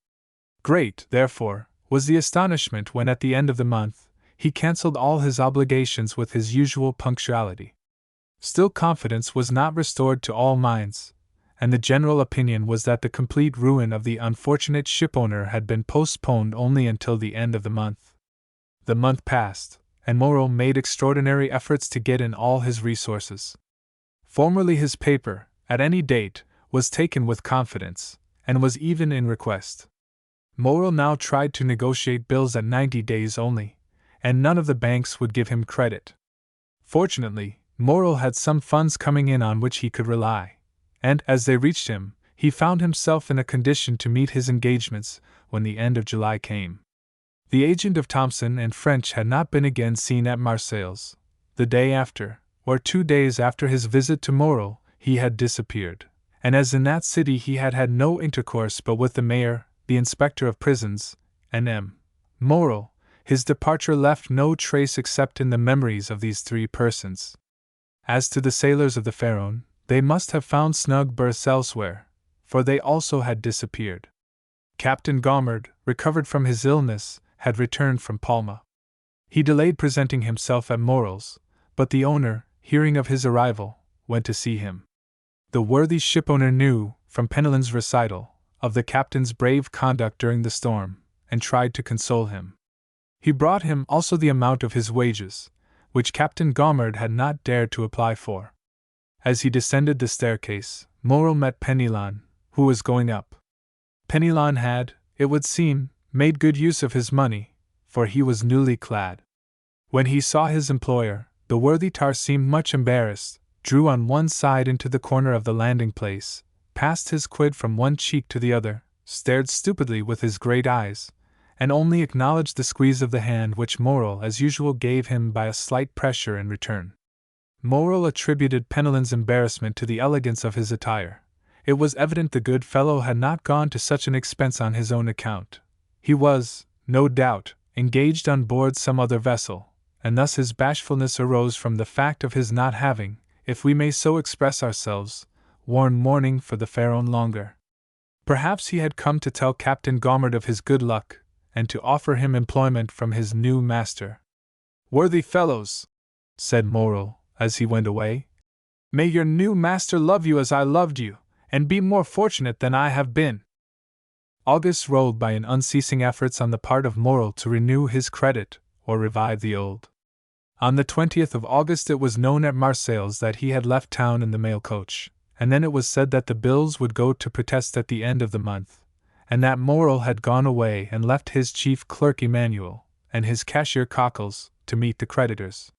Great, therefore, was the astonishment when at the end of the month, he cancelled all his obligations with his usual punctuality. Still confidence was not restored to all minds, and the general opinion was that the complete ruin of the unfortunate shipowner had been postponed only until the end of the month. The month passed, and Morel made extraordinary efforts to get in all his resources. Formerly his paper, at any date, was taken with confidence, and was even in request. Morel now tried to negotiate bills at 90 days only, and none of the banks would give him credit. Fortunately, Morel had some funds coming in on which he could rely, and, as they reached him, he found himself in a condition to meet his engagements when the end of July came. The agent of Thomson and French had not been again seen at Marseilles. The day after, or 2 days after his visit to Morel, he had disappeared, and as in that city he had had no intercourse but with the mayor, the inspector of prisons, and M. Morel, his departure left no trace except in the memories of these 3 persons. As to the sailors of the Pharaon, they must have found snug berths elsewhere, for they also had disappeared. Captain Gommard, recovered from his illness, had returned from Palma. He delayed presenting himself at Morel's, but the owner, hearing of his arrival, went to see him. The worthy shipowner knew, from Penelon's recital, of the captain's brave conduct during the storm, and tried to console him. He brought him also the amount of his wages, which Captain Gommard had not dared to apply for. As he descended the staircase, Morel met Penelon, who was going up. Penelon had, it would seem, made good use of his money, for he was newly clad. When he saw his employer, the worthy tar seemed much embarrassed, drew on one side into the corner of the landing-place, passed his quid from one cheek to the other, stared stupidly with his great eyes, and only acknowledged the squeeze of the hand which Morel as usual gave him by a slight pressure in return. Morel attributed Penelon's embarrassment to the elegance of his attire. It was evident the good fellow had not gone to such an expense on his own account. He was, no doubt, engaged on board some other vessel, and thus his bashfulness arose from the fact of his not having, if we may so express ourselves, worn mourning for the Pharaon longer. Perhaps he had come to tell Captain Gommard of his good luck, and to offer him employment from his new master. "Worthy fellows," said Morel, as he went away, "may your new master love you as I loved you, and be more fortunate than I have been." August rolled by in unceasing efforts on the part of Morel to renew his credit, or revive the old. On the 20th of August it was known at Marseilles that he had left town in the mail coach, and then it was said that the bills would go to protest at the end of the month, and that Morel had gone away and left his chief clerk Emmanuel, and his cashier Cockles, to meet the creditors.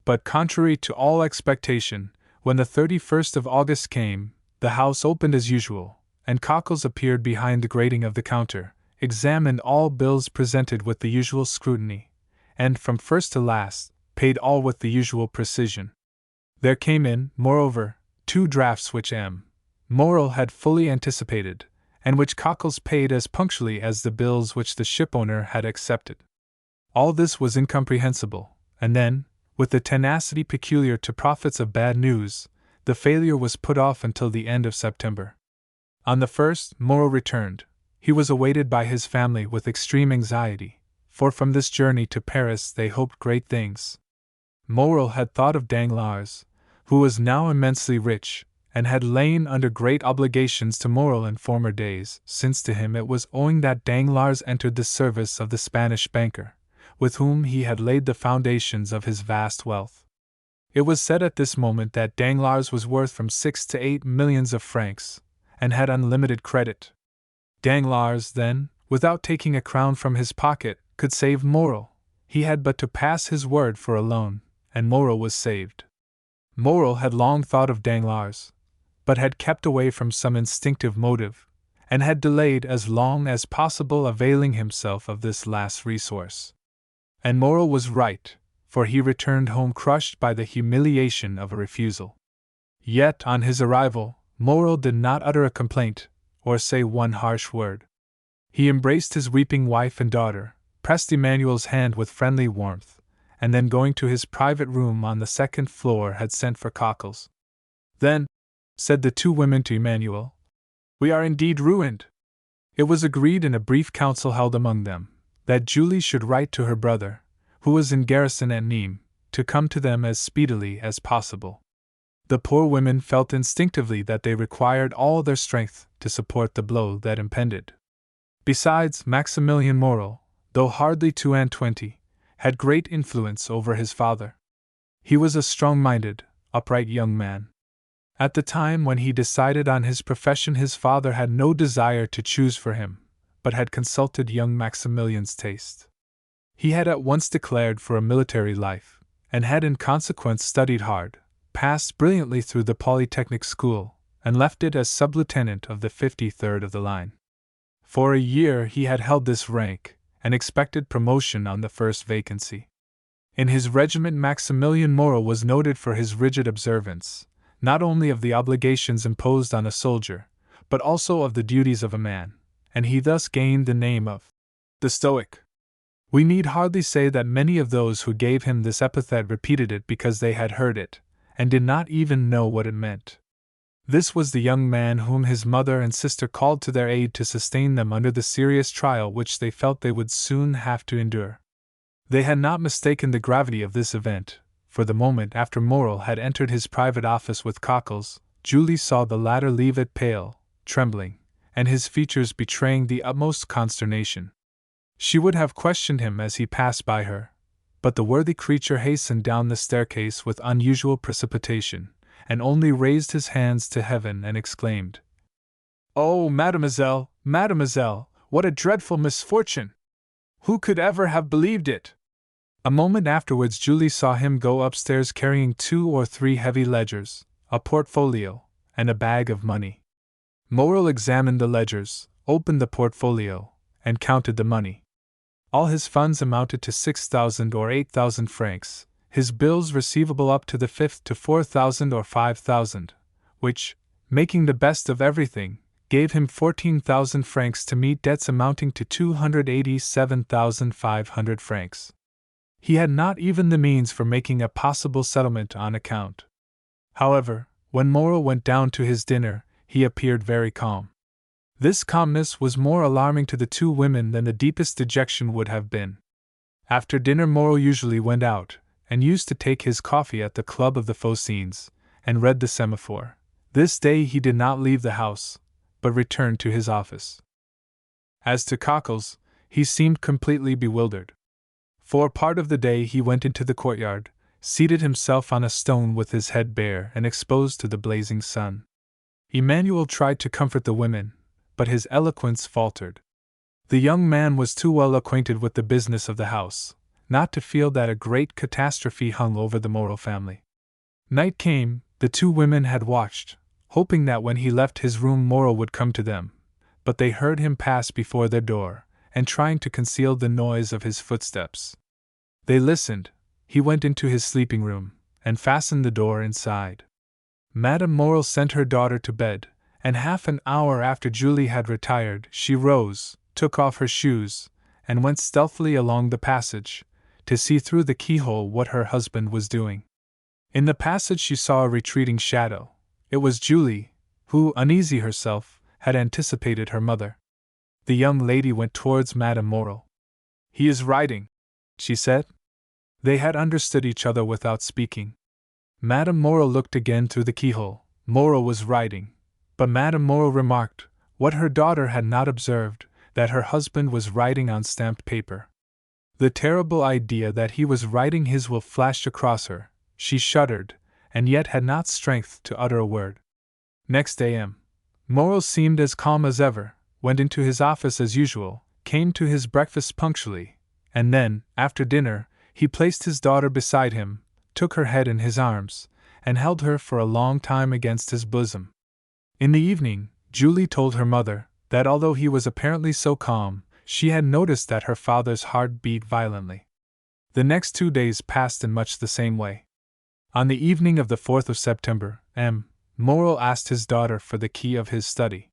But contrary to all expectation, when the 31st of August came, the house opened as usual, and Cockles appeared behind the grating of the counter, examined all bills presented with the usual scrutiny, and from first to last, paid all with the usual precision. There came in, moreover, 2 drafts which Morel had fully anticipated, and which Cockles paid as punctually as the bills which the shipowner had accepted. All this was incomprehensible, and then, with the tenacity peculiar to prophets of bad news, the failure was put off until the end of September. On the 1st, Morel returned. He was awaited by his family with extreme anxiety, for from this journey to Paris they hoped great things. Morel had thought of Danglars, who was now immensely rich, and had lain under great obligations to Morel in former days, since to him it was owing that Danglars entered the service of the Spanish banker, with whom he had laid the foundations of his vast wealth. It was said at this moment that Danglars was worth from 6 to 8 millions of francs, and had unlimited credit. Danglars, then, without taking a crown from his pocket, could save Morel. He had but to pass his word for a loan, and Morel was saved. Morel had long thought of Danglars, but had kept away from some instinctive motive, and had delayed as long as possible availing himself of this last resource. And Morel was right, for he returned home crushed by the humiliation of a refusal. Yet, on his arrival, Morel did not utter a complaint, or say one harsh word. He embraced his weeping wife and daughter, pressed Emmanuel's hand with friendly warmth, and then going to his private room on the 2nd floor had sent for Cockles. Then, said the 2 women to Emmanuel, we are indeed ruined. It was agreed in a brief council held among them, that Julie should write to her brother, who was in garrison at Nîmes, to come to them as speedily as possible. The poor women felt instinctively that they required all their strength to support the blow that impended. Besides, Maximilien Morel, though hardly 22, had great influence over his father. He was a strong-minded, upright young man. At the time when he decided on his profession his father had no desire to choose for him, but had consulted young Maximilien's taste. He had at once declared for a military life, and had in consequence studied hard, passed brilliantly through the Polytechnic School, and left it as sub-lieutenant of the 53rd of the line. For a year he had held this rank, and expected promotion on the first vacancy. In his regiment Maximilien Morel was noted for his rigid observance, not only of the obligations imposed on a soldier, but also of the duties of a man, and he thus gained the name of the Stoic. We need hardly say that many of those who gave him this epithet repeated it because they had heard it, and did not even know what it meant. This was the young man whom his mother and sister called to their aid to sustain them under the serious trial which they felt they would soon have to endure. They had not mistaken the gravity of this event, for the moment after Morel had entered his private office with Cockles, Julie saw the latter leave it pale, trembling, and his features betraying the utmost consternation. She would have questioned him as he passed by her, but the worthy creature hastened down the staircase with unusual precipitation, and only raised his hands to heaven and exclaimed, "Oh, mademoiselle, mademoiselle, what a dreadful misfortune! Who could ever have believed it?" A moment afterwards Julie saw him go upstairs carrying 2 or 3 heavy ledgers, a portfolio, and a bag of money. Morel examined the ledgers, opened the portfolio, and counted the money. All his funds amounted to 6,000 or 8,000 francs, his bills receivable up to the 5th to 4,000 or 5,000, which, making the best of everything, gave him 14,000 francs to meet debts amounting to 287,500 francs. He had not even the means for making a possible settlement on account. However, when Morel went down to his dinner, he appeared very calm. This calmness was more alarming to the 2 women than the deepest dejection would have been. After dinner Morel usually went out, and used to take his coffee at the Club of the Phocéens, and read the Semaphore. This day he did not leave the house, but returned to his office. As to Cockles, he seemed completely bewildered. For part of the day he went into the courtyard, seated himself on a stone with his head bare and exposed to the blazing sun. Emmanuel tried to comfort the women, but his eloquence faltered. The young man was too well acquainted with the business of the house not to feel that a great catastrophe hung over the Morel family. Night came, the two women had watched, hoping that when he left his room Morel would come to them, but they heard him pass before their door, and trying to conceal the noise of his footsteps. They listened. He went into his sleeping room, and fastened the door inside. Madame Morel sent her daughter to bed, and half an hour after Julie had retired, she rose, took off her shoes, and went stealthily along the passage, to see through the keyhole what her husband was doing. In the passage she saw a retreating shadow. It was Julie, who, uneasy herself, had anticipated her mother. The young lady went towards Madame Morel. "He is writing," she said. They had understood each other without speaking. Madame Morel looked again through the keyhole. Morel was writing, but Madame Morel remarked, what her daughter had not observed, that her husband was writing on stamped paper. The terrible idea that he was writing his will flashed across her. She shuddered, and yet had not strength to utter a word. Next day Morel seemed as calm as ever, went into his office as usual, came to his breakfast punctually, and then, after dinner, he placed his daughter beside him, took her head in his arms, and held her for a long time against his bosom. In the evening, Julie told her mother that although he was apparently so calm, she had noticed that her father's heart beat violently. The next 2 days passed in much the same way. On the evening of the 4th of September, Morel asked his daughter for the key of his study.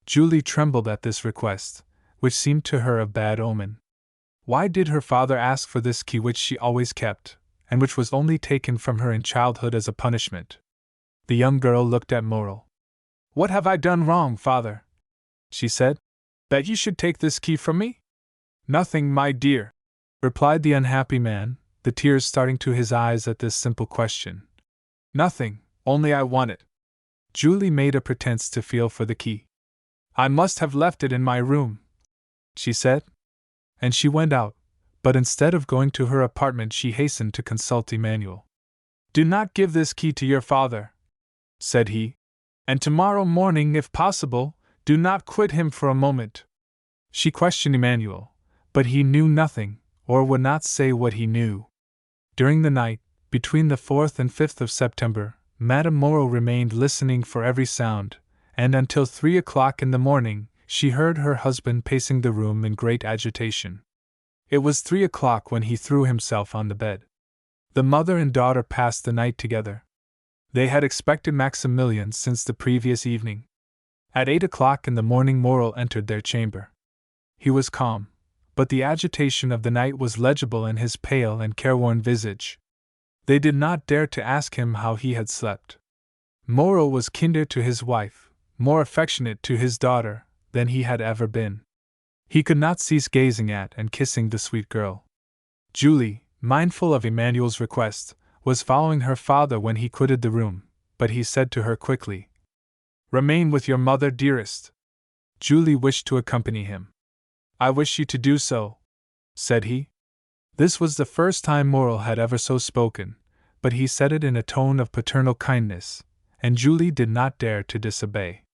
Julie trembled at this request, which seemed to her of bad omen. Why did her father ask for this key which she always kept, and which was only taken from her in childhood as a punishment? The young girl looked at Morel. "What have I done wrong, father?" she said, "that you should take this key from me?" "Nothing, my dear," replied the unhappy man, the tears starting to his eyes at this simple question. "Nothing, only I want it." Julie made a pretense to feel for the key. "I must have left it in my room," she said. And she went out, but instead of going to her apartment she hastened to consult Emmanuel. "Do not give this key to your father," said he, "and tomorrow morning, if possible, do not quit him for a moment." She questioned Emmanuel, but he knew nothing, or would not say what he knew. During the night, between the 4th and 5th of September, Madame Morel remained listening for every sound, and until 3 o'clock in the morning, she heard her husband pacing the room in great agitation. It was 3 o'clock when he threw himself on the bed. The mother and daughter passed the night together. They had expected Maximilian since the previous evening. At 8 o'clock in the morning Morel entered their chamber. He was calm, but the agitation of the night was legible in his pale and careworn visage. They did not dare to ask him how he had slept. Morel was kinder to his wife, more affectionate to his daughter, than he had ever been. He could not cease gazing at and kissing the sweet girl. Julie, mindful of Emmanuel's request, was following her father when he quitted the room, but he said to her quickly, "Remain with your mother, dearest." Julie wished to accompany him. "I wish you to do so," said he. This was the first time Morel had ever so spoken, but he said it in a tone of paternal kindness, and Julie did not dare to disobey.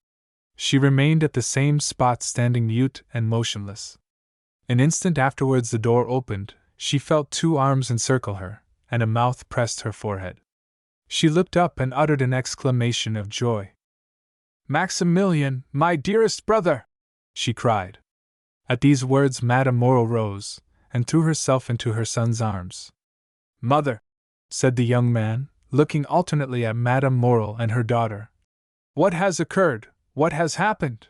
She remained at the same spot, standing mute and motionless. An instant afterwards the door opened, she felt 2 arms encircle her, and a mouth pressed her forehead. She looked up and uttered an exclamation of joy. "Maximilian, my dearest brother!" she cried. At these words Madame Morel rose, and threw herself into her son's arms. "Mother," said the young man, looking alternately at Madame Morel and her daughter, "what has occurred? What has happened?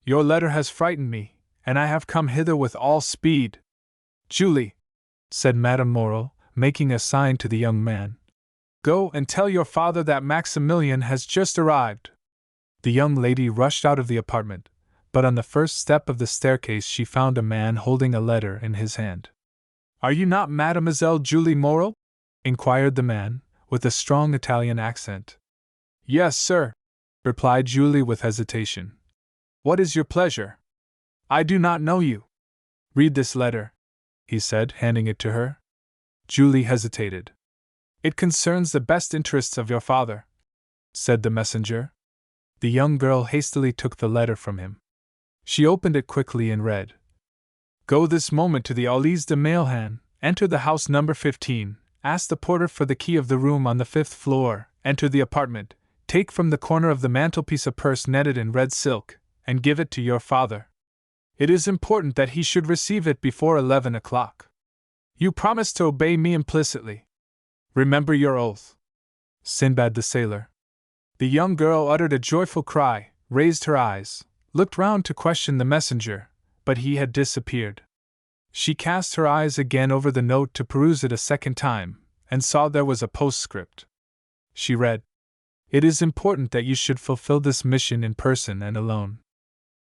Your letter has frightened me, and I have come hither with all speed." "Julie," said Madame Morel, making a sign to the young man, "go and tell your father that Maximilian has just arrived." The young lady rushed out of the apartment, but on the first step of the staircase she found a man holding a letter in his hand. "Are you not Mademoiselle Julie Morel?" inquired the man, with a strong Italian accent. "Yes, sir," replied Julie with hesitation. "What is your pleasure?" I do not know you. Read this letter, he said, handing it to her. Julie hesitated. It concerns the best interests of your father, said the messenger. The young girl hastily took the letter from him. She opened it quickly and read. Go this moment to the Aulies de Mailhan, enter the house number 15, ask the porter for the key of the room on the 5th floor, enter the apartment, take from the corner of the mantelpiece a purse netted in red silk, and give it to your father. It is important that he should receive it before 11 o'clock. You promise to obey me implicitly. Remember your oath. Sinbad the Sailor. The young girl uttered a joyful cry, raised her eyes, looked round to question the messenger, but he had disappeared. She cast her eyes again over the note to peruse it a second time, and saw there was a postscript. She read, It is important that you should fulfill this mission in person and alone.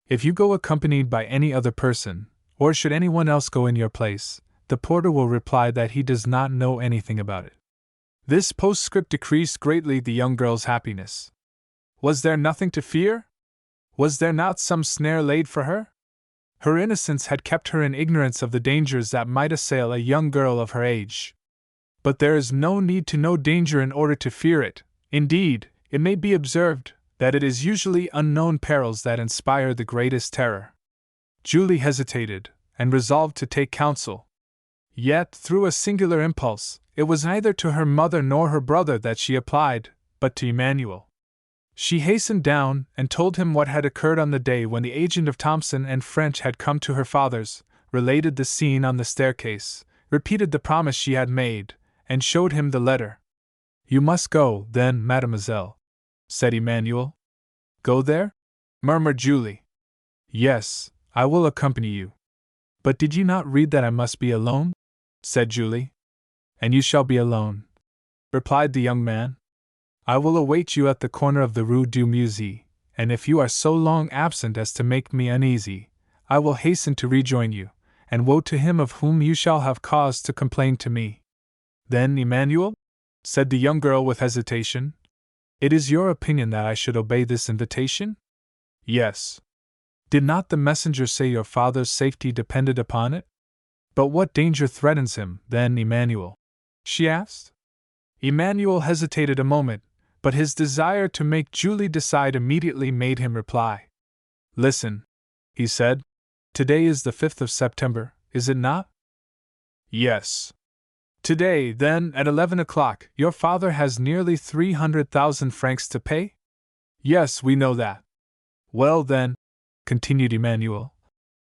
If you go accompanied by any other person, or should anyone else go in your place, the porter will reply that he does not know anything about it. This postscript decreased greatly the young girl's happiness. Was there nothing to fear? Was there not some snare laid for her? Her innocence had kept her in ignorance of the dangers that might assail a young girl of her age. But there is no need to know danger in order to fear it. Indeed, it may be observed that it is usually unknown perils that inspire the greatest terror. Julie hesitated, and resolved to take counsel. Yet, through a singular impulse, it was neither to her mother nor her brother that she applied, but to Emmanuel. She hastened down and told him what had occurred on the day when the agent of Thomson and French had come to her father's, related the scene on the staircase, repeated the promise she had made, and showed him the letter. You must go, then, mademoiselle, said Emmanuel. Go there? Murmured Julie. Yes, I will accompany you. But did you not read that I must be alone? Said Julie. And you shall be alone, replied the young man. I will await you at the corner of the Rue du Musée, and if you are so long absent as to make me uneasy, I will hasten to rejoin you, and woe to him of whom you shall have cause to complain to me. Then, Emmanuel? Said the young girl with hesitation. It is your opinion that I should obey this invitation? Yes. Did not the messenger say your father's safety depended upon it? But what danger threatens him, then, Emmanuel? She asked. Emmanuel hesitated a moment, but his desire to make Julie decide immediately made him reply. Listen, he said. Today is the 5th of September, is it not? Yes. Today, then, at 11 o'clock, your father has nearly 300,000 francs to pay? Yes, we know that. Well, then, continued Emmanuel,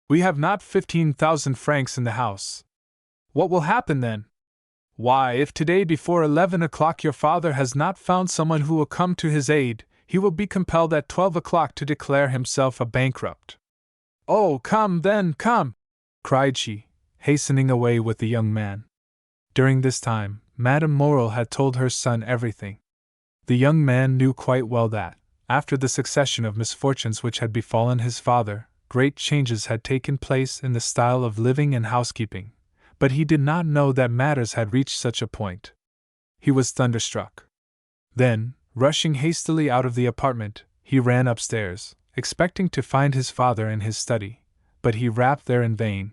we have not 15,000 francs in the house. What will happen then? Why, if today before 11 o'clock your father has not found someone who will come to his aid, he will be compelled at 12 o'clock to declare himself a bankrupt. Oh, come then, come, cried she, hastening away with the young man. During this time, Madame Moreau had told her son everything. The young man knew quite well that, after the succession of misfortunes which had befallen his father, great changes had taken place in the style of living and housekeeping, but he did not know that matters had reached such a point. He was thunderstruck. Then, rushing hastily out of the apartment, he ran upstairs, expecting to find his father in his study, but he rapped there in vain.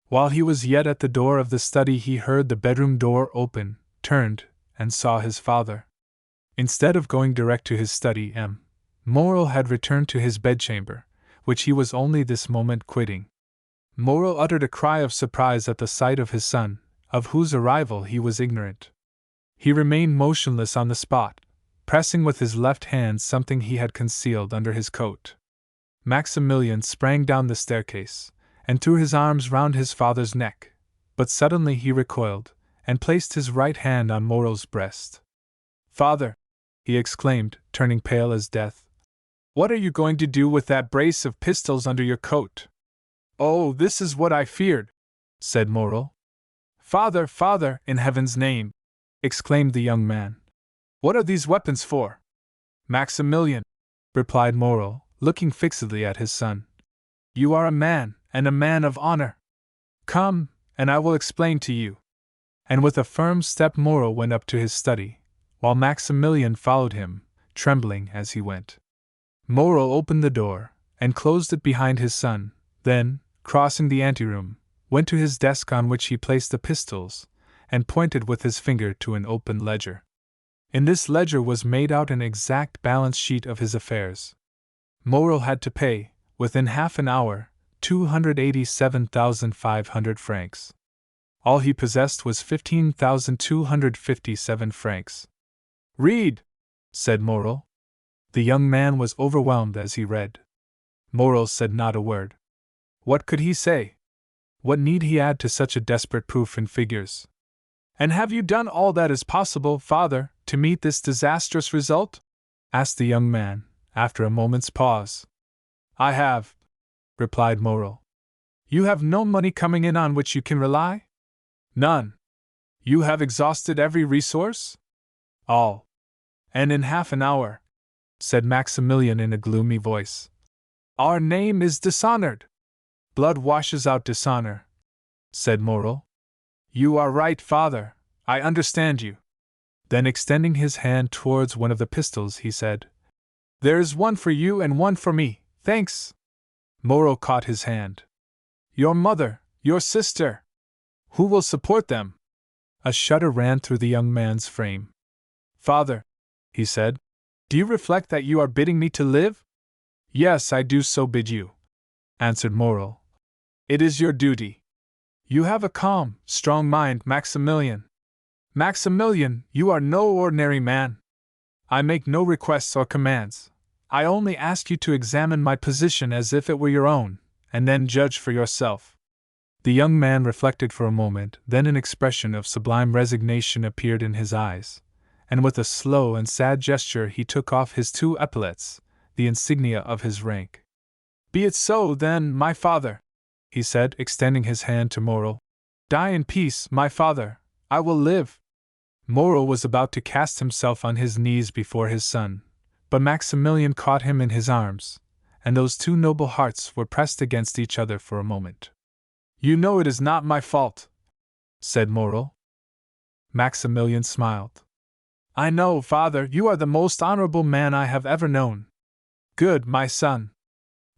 While he was yet at the door of the study, he heard the bedroom door open, turned, and saw his father. Instead of going direct to his study, Moreau had returned to his bedchamber, which he was only this moment quitting. Moreau uttered a cry of surprise at the sight of his son, of whose arrival he was ignorant. He remained motionless on the spot, pressing with his left hand something he had concealed under his coat. Maximilian sprang down the staircase, and threw his arms round his father's neck, but suddenly he recoiled, and placed his right hand on Moreau's breast. "Father," he exclaimed, turning pale as death, "what are you going to do with that brace of pistols under your coat?" "Oh, this is what I feared," said Moreau. "Father, father, in heaven's name!" exclaimed the young man. "What are these weapons for?" "Maximilian," replied Moreau, looking fixedly at his son, "you are a man, and a man of honor. Come, and I will explain to you." And with a firm step Moreau went up to his study, while Maximilian followed him, trembling as he went. Moreau opened the door, and closed it behind his son, Then, crossing the anteroom, went to his desk on which he placed the pistols, and pointed with his finger to an open ledger. In this ledger was made out an exact balance sheet of his affairs. Morel had to pay, within half an hour, 287,500 francs. All he possessed was 15,257 francs. "Read," said Morel. The young man was overwhelmed as he read. Morel said not a word. What could he say? What need he add to such a desperate proof in figures? "And have you done all that is possible, father, to meet this disastrous result?" asked the young man, after a moment's pause. "I have," replied Morel. "You have no money coming in on which you can rely?" "None." "You have exhausted every resource?" "All." "And in half an hour," said Maximilian in a gloomy voice, "our name is dishonored." "Blood washes out dishonor," said Morel. "You are right, father, I understand you." Then extending his hand towards one of the pistols, he said, "There is one for you and one for me, thanks." Morel caught his hand. "Your mother, your sister. Who will support them?" A shudder ran through the young man's frame. "Father," he said, "do you reflect that you are bidding me to live?" "Yes, I do so bid you," answered Morel. "It is your duty. You have a calm, strong mind, Maximilian. Maximilian, you are no ordinary man. I make no requests or commands. I only ask you to examine my position as if it were your own, and then judge for yourself." The young man reflected for a moment, then an expression of sublime resignation appeared in his eyes, and with a slow and sad gesture he took off his 2 epaulets, the insignia of his rank. "Be it so, then, my father," he said, extending his hand to Morel. "Die in peace, my father, I will live." Morel was about to cast himself on his knees before his son, but Maximilian caught him in his arms, and those 2 noble hearts were pressed against each other for a moment. "You know it is not my fault," said Morel. Maximilian smiled. "I know, father, you are the most honorable man I have ever known." "Good, my son.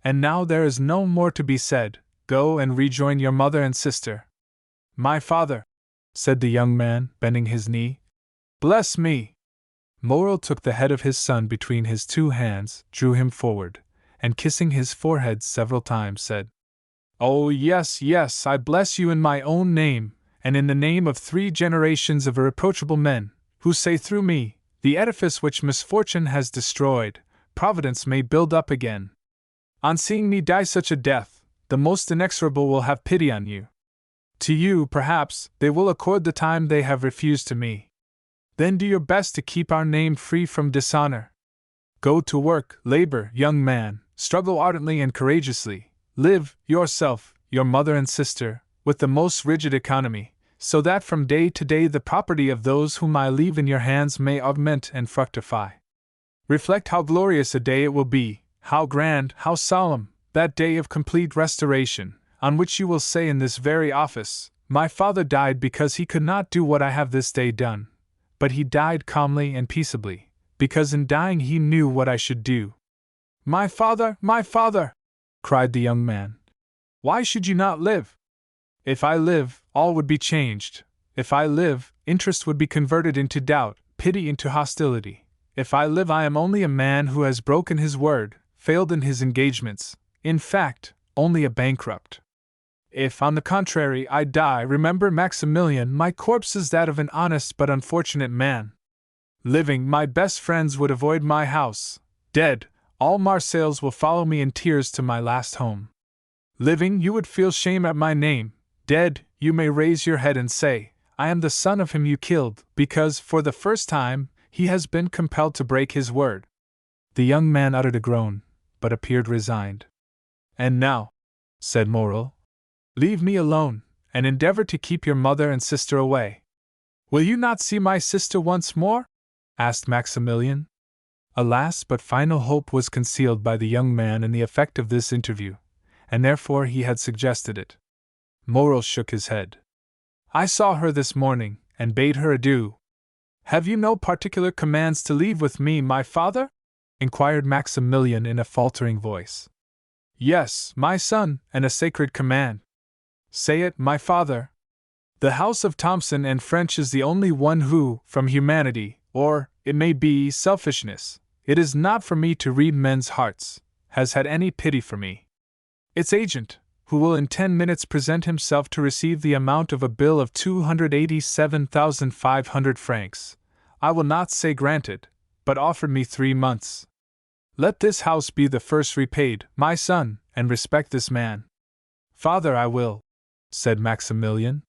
And now there is no more to be said. Go and rejoin your mother and sister." "My father," said the young man, bending his knee. "Bless me." Morel took the head of his son between his 2 hands, drew him forward, and kissing his forehead several times, said, "Oh, yes, yes, I bless you in my own name, and in the name of 3 generations of irreproachable men, who say through me, the edifice which misfortune has destroyed, Providence may build up again. On seeing me die such a death, the most inexorable will have pity on you. To you, perhaps, they will accord the time they have refused to me. Then do your best to keep our name free from dishonor. Go to work, labor, young man, struggle ardently and courageously, live, yourself, your mother and sister, with the most rigid economy, so that from day to day the property of those whom I leave in your hands may augment and fructify. Reflect how glorious a day it will be, how grand, how solemn, that day of complete restoration, on which you will say in this very office, my father died because he could not do what I have this day done, but he died calmly and peaceably, because in dying he knew what I should do." My father, cried the young man. "Why should you not live?" "If I live, all would be changed. If I live, interest would be converted into doubt, pity into hostility. If I live, I am only a man who has broken his word, failed in his engagements, in fact, only a bankrupt. If, on the contrary, I die, remember, Maximilian, my corpse is that of an honest but unfortunate man. Living, my best friends would avoid my house. Dead, all Marseilles will follow me in tears to my last home. Living, you would feel shame at my name. Dead, you may raise your head and say, I am the son of him you killed, because, for the first time, he has been compelled to break his word." The young man uttered a groan, but appeared resigned. "And now," said Morel, "leave me alone, and endeavor to keep your mother and sister away." "Will you not see my sister once more?" asked Maximilian. A last but final hope was concealed by the young man in the effect of this interview, and therefore he had suggested it. Morel shook his head. "I saw her this morning, and bade her adieu." "Have you no particular commands to leave with me, my father?" inquired Maximilian in a faltering voice. Yes, my son, and a sacred command. Say it, my father. The house of Thomson and French is the only one who, from humanity, or, it may be, selfishness, it is not for me to read men's hearts, has had any pity for me. Its agent, who will in 10 minutes present himself to receive the amount of a bill of 287,500 francs, I will not say granted, but offered me 3 months. Let this house be the first repaid, my son, and respect this man. Father, I will, said Maximilian.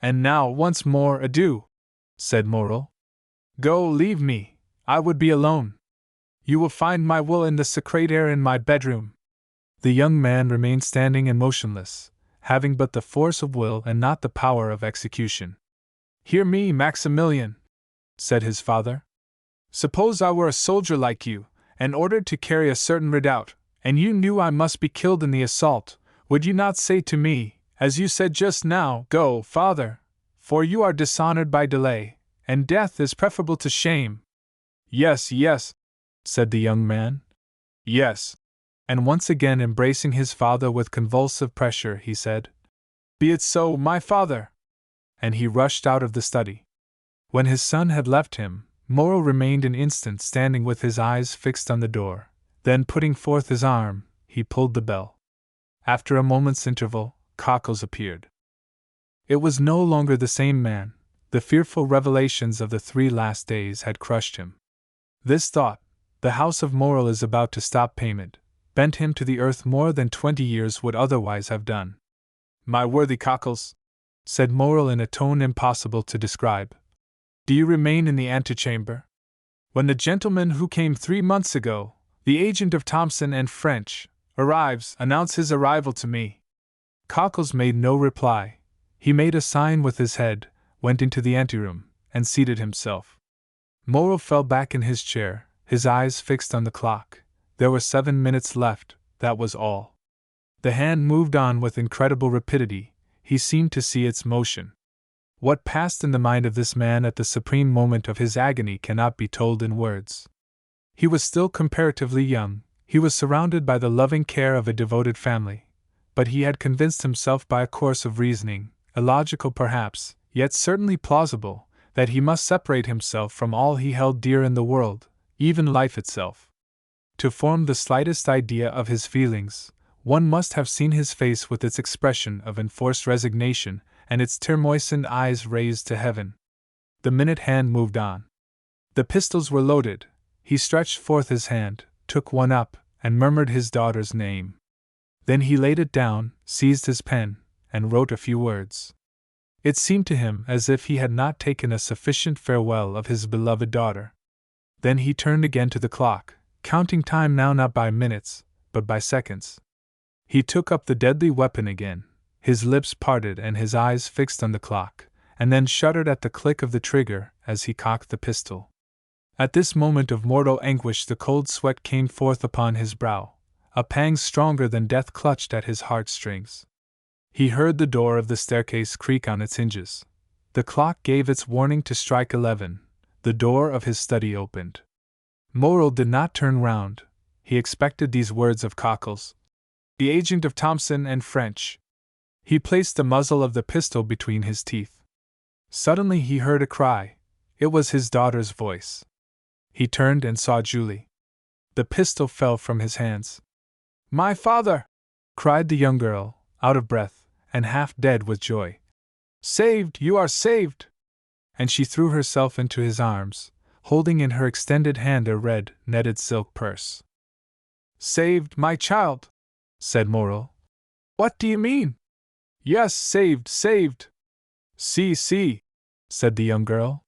And now, once more, adieu, said Morel. Go, leave me, I would be alone. You will find my will in the secretaire in my bedroom. The young man remained standing and motionless, having but the force of will and not the power of execution. Hear me, Maximilian, said his father. Suppose I were a soldier like you, and ordered to carry a certain redoubt, and you knew I must be killed in the assault, would you not say to me, as you said just now, Go, father, for you are dishonored by delay, and death is preferable to shame? Yes, yes, said the young man. Yes. And once again embracing his father with convulsive pressure, he said, Be it so, my father! And he rushed out of the study. When his son had left him, Morel remained an instant standing with his eyes fixed on the door. Then, putting forth his arm, he pulled the bell. After a moment's interval, Cockles appeared. It was no longer the same man. The fearful revelations of the 3 last days had crushed him. This thought, the house of Morel is about to stop payment, bent him to the earth more than 20 years would otherwise have done. My worthy Cockles, said Morel in a tone impossible to describe, do you remain in the antechamber? When the gentleman who came 3 months ago, the agent of Thomson and French, arrives, announce his arrival to me. Cockles made no reply. He made a sign with his head, went into the anteroom, and seated himself. Morel fell back in his chair, his eyes fixed on the clock. There were 7 minutes left, that was all. The hand moved on with incredible rapidity, he seemed to see its motion. What passed in the mind of this man at the supreme moment of his agony cannot be told in words. He was still comparatively young, he was surrounded by the loving care of a devoted family, but he had convinced himself by a course of reasoning, illogical perhaps, yet certainly plausible, that he must separate himself from all he held dear in the world, even life itself. To form the slightest idea of his feelings, one must have seen his face with its expression of enforced resignation and its tear-moistened eyes raised to heaven. The minute hand moved on. The pistols were loaded. He stretched forth his hand, took one up, and murmured his daughter's name. Then he laid it down, seized his pen, and wrote a few words. It seemed to him as if he had not taken a sufficient farewell of his beloved daughter. Then he turned again to the clock, counting time now not by minutes, but by seconds. He took up the deadly weapon again, his lips parted and his eyes fixed on the clock, and then shuddered at the click of the trigger as he cocked the pistol. At this moment of mortal anguish the cold sweat came forth upon his brow, a pang stronger than death clutched at his heartstrings. He heard the door of the staircase creak on its hinges. The clock gave its warning to strike 11. The door of his study opened. Morel did not turn round. He expected these words of Cockles, the agent of Thomson and French. He placed the muzzle of the pistol between his teeth. Suddenly he heard a cry. It was his daughter's voice. He turned and saw Julie. The pistol fell from his hands. "My father!" cried the young girl, out of breath, and half dead with joy. "Saved! You are saved!" And she threw herself into his arms, holding in her extended hand a red, netted silk purse. "Saved, my child!" said Morel. "What do you mean?" "Yes, saved, saved!" See, said the young girl.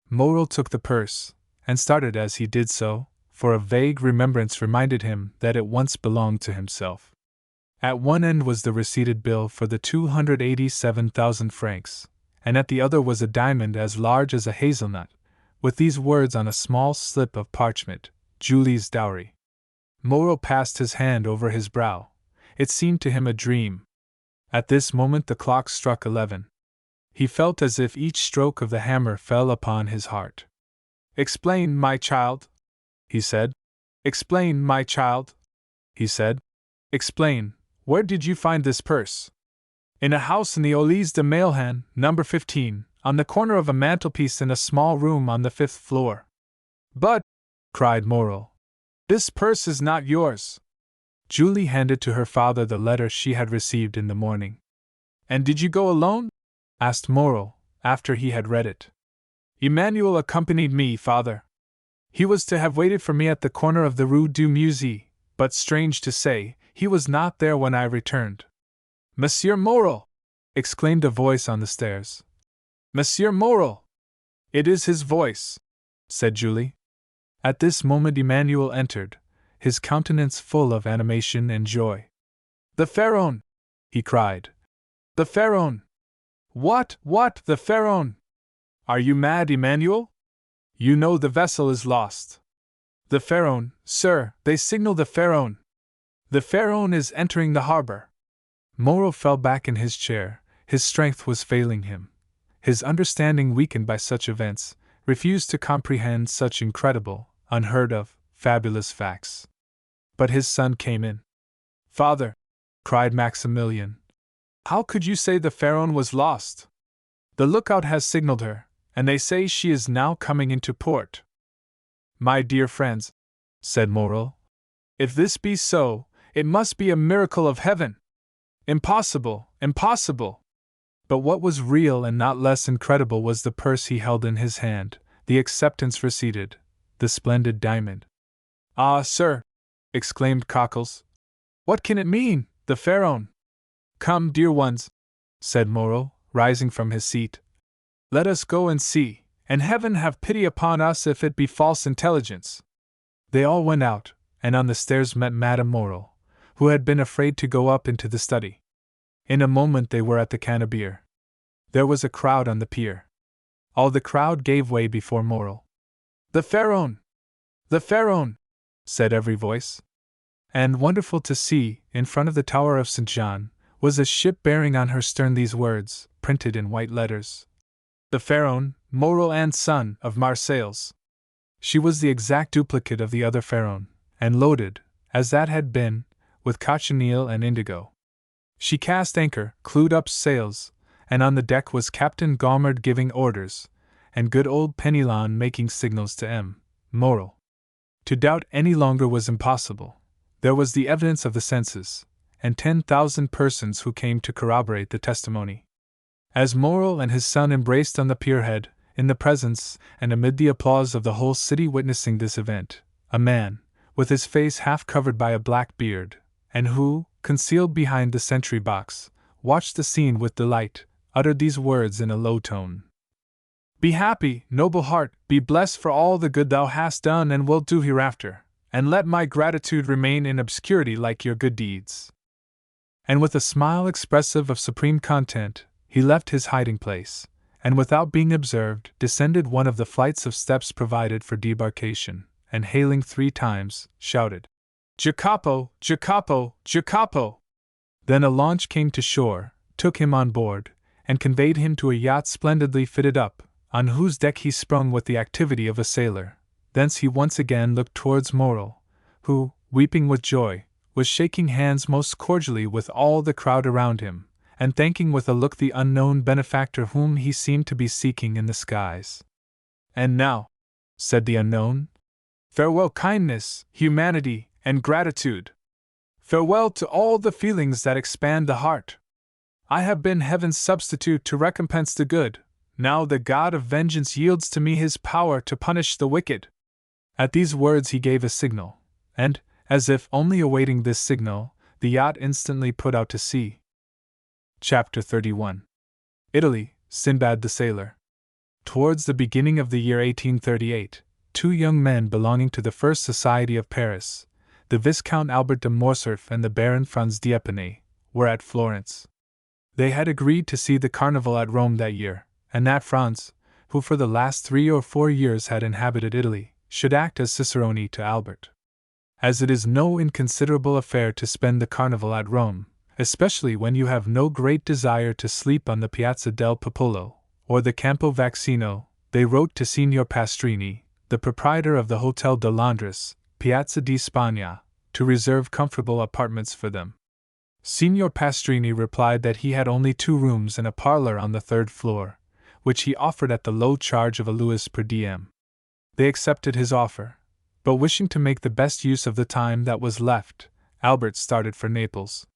Morel took the purse, and started as he did so, for a vague remembrance reminded him that it once belonged to himself. At one end was the receipted bill for the 287,000 francs, and at the other was a diamond as large as a hazelnut, with these words on a small slip of parchment: Julie's dowry. Morel passed his hand over his brow. It seemed to him a dream. At this moment the clock struck 11. He felt as if each stroke of the hammer fell upon his heart. "Explain, my child," he said. "Explain, my child," he said. Explain, where did you find this purse? In a house in the Olys de Mailhan, number 15, on the corner of a mantelpiece in a small room on the 5th floor. But, cried Morel, this purse is not yours. Julie handed to her father the letter she had received in the morning. And did you go alone? Asked Morel, after he had read it. Emmanuel accompanied me, father. He was to have waited for me at the corner of the Rue du Musée, but strange to say, he was not there when I returned. Monsieur Morel! Exclaimed a voice on the stairs. Monsieur Morel! It is his voice, said Julie. At this moment Emmanuel entered, his countenance full of animation and joy. The Pharaon! He cried. The Pharaon! What, the Pharaon? Are you mad, Emmanuel? You know the vessel is lost. The Pharaon, sir, they signal the Pharaon. The Pharaon is entering the harbor. Morel fell back in his chair, his strength was failing him. His understanding, weakened by such events, refused to comprehend such incredible, unheard of, fabulous facts. But his son came in. Father, cried Maximilian, how could you say the Pharaon was lost? The lookout has signaled her, and they say she is now coming into port. My dear friends, said Morel, if this be so, it must be a miracle of heaven. Impossible, impossible! But what was real and not less incredible was the purse he held in his hand, the acceptance receipted, the splendid diamond. Ah, sir, exclaimed Cockles, what can it mean, the Pharaon? Come, dear ones, said Morel, rising from his seat. Let us go and see, and heaven have pity upon us if it be false intelligence. They all went out, and on the stairs met Madame Morel, who had been afraid to go up into the study. In a moment they were at the Cannebiere. There was a crowd on the pier. All the crowd gave way before Morel. The Pharaon! The Pharaon! Said every voice. And, wonderful to see, in front of the Tower of St. John, was a ship bearing on her stern these words, printed in white letters. The Pharaon, Morel and son of Marseilles. She was the exact duplicate of the other Pharaon, and loaded, as that had been, with cochineal and indigo. She cast anchor, clewed up sails, and on the deck was Captain Gaumard giving orders, and good old Penelon making signals to M. Morel. To doubt any longer was impossible. There was the evidence of the senses, and 10,000 persons who came to corroborate the testimony. As Morel and his son embraced on the pierhead, in the presence and amid the applause of the whole city witnessing this event, a man, with his face half covered by a black beard, and who, concealed behind the sentry box, watched the scene with delight, uttered these words in a low tone. Be happy, noble heart, be blessed for all the good thou hast done and wilt do hereafter, and let my gratitude remain in obscurity like your good deeds. And with a smile expressive of supreme content, he left his hiding-place, and without being observed, descended one of the flights of steps provided for debarkation, and hailing 3 times, shouted, Jacopo, Jacopo, Jacopo! Then a launch came to shore, took him on board, and conveyed him to a yacht splendidly fitted up, on whose deck he sprung with the activity of a sailor. Thence he once again looked towards Morel, who, weeping with joy, was shaking hands most cordially with all the crowd around him, and thanking with a look the unknown benefactor whom he seemed to be seeking in the skies. And now, said the unknown, farewell kindness, humanity, and gratitude. Farewell to all the feelings that expand the heart. I have been heaven's substitute to recompense the good, now the God of vengeance yields to me his power to punish the wicked. At these words he gave a signal, and, as if only awaiting this signal, the yacht instantly put out to sea. Chapter 31. Italy, Sinbad the Sailor. Towards the beginning of the year 1838, 2 young men belonging to the First Society of Paris, the Viscount Albert de Morcerf and the Baron Franz d'Épinay, were at Florence. They had agreed to see the carnival at Rome that year, and that Franz, who for the last 3 or 4 years had inhabited Italy, should act as cicerone to Albert. As it is no inconsiderable affair to spend the carnival at Rome, especially when you have no great desire to sleep on the Piazza del Popolo, or the Campo Vaccino, they wrote to Signor Pastrini, the proprietor of the Hotel de Londres, Piazza di Spagna, to reserve comfortable apartments for them. Signor Pastrini replied that he had only 2 rooms and a parlor on the 3rd floor, which he offered at the low charge of a louis per diem. They accepted his offer, but wishing to make the best use of the time that was left, Albert started for Naples.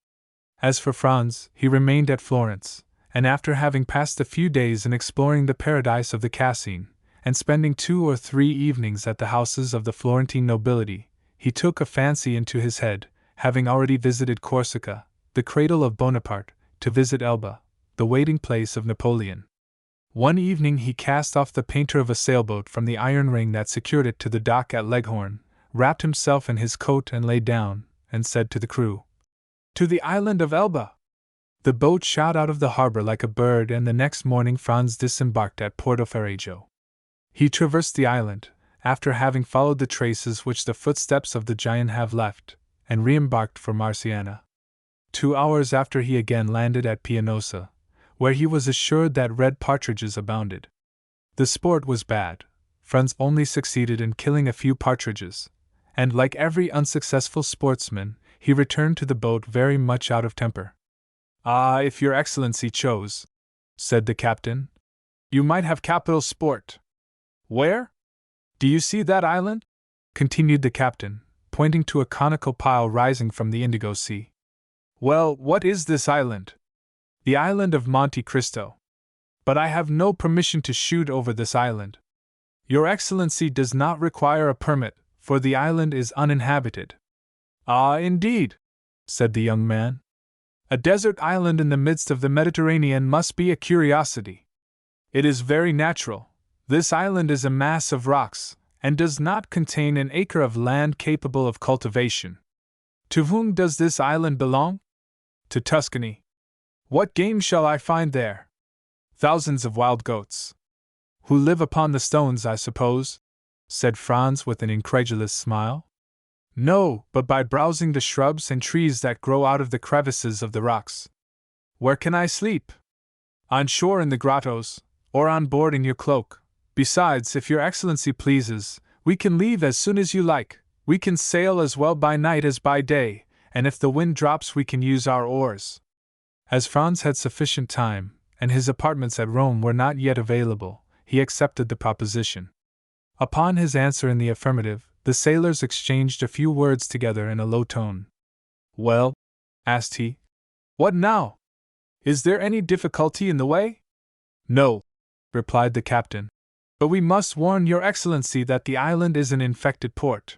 As for Franz, he remained at Florence, and after having passed a few days in exploring the paradise of the Cascine, and spending 2 or 3 evenings at the houses of the Florentine nobility, he took a fancy into his head, having already visited Corsica, the cradle of Bonaparte, to visit Elba, the waiting place of Napoleon. One evening he cast off the painter of a sailboat from the iron ring that secured it to the dock at Leghorn, wrapped himself in his coat and lay down, and said to the crew, "To the island of Elba!" The boat shot out of the harbor like a bird, and the next morning Franz disembarked at Portoferraggio. He traversed the island, after having followed the traces which the footsteps of the giant have left, and re-embarked for Marciana. 2 hours after he again landed at Pianosa, where he was assured that red partridges abounded. The sport was bad. Franz only succeeded in killing a few partridges, and like every unsuccessful sportsman, he returned to the boat very much out of temper. "Ah, if your Excellency chose," said the captain, "you might have capital sport." "Where? Do you see that island?" continued the captain, pointing to a conical pile rising from the Indigo Sea. "Well, what is this island?" "The island of Monte Cristo. But I have no permission to shoot over this island." "Your Excellency does not require a permit, for the island is uninhabited." "Ah, indeed," said the young man. "A desert island in the midst of the Mediterranean must be a curiosity." "It is very natural. This island is a mass of rocks, and does not contain an acre of land capable of cultivation." "To whom does this island belong?" "To Tuscany." "What game shall I find there?" "Thousands of wild goats." "Who live upon the stones, I suppose?" said Franz with an incredulous smile. "No, but by browsing the shrubs and trees that grow out of the crevices of the rocks." "Where can I sleep?" "On shore in the grottos, or on board in your cloak. Besides, if your Excellency pleases, we can leave as soon as you like. We can sail as well by night as by day, and if the wind drops we can use our oars." As Franz had sufficient time, and his apartments at Rome were not yet available, he accepted the proposition. Upon his answer in the affirmative, the sailors exchanged a few words together in a low tone. "Well?" asked he. "What now? Is there any difficulty in the way?" "No," replied the captain. "But we must warn your Excellency that the island is an infected port."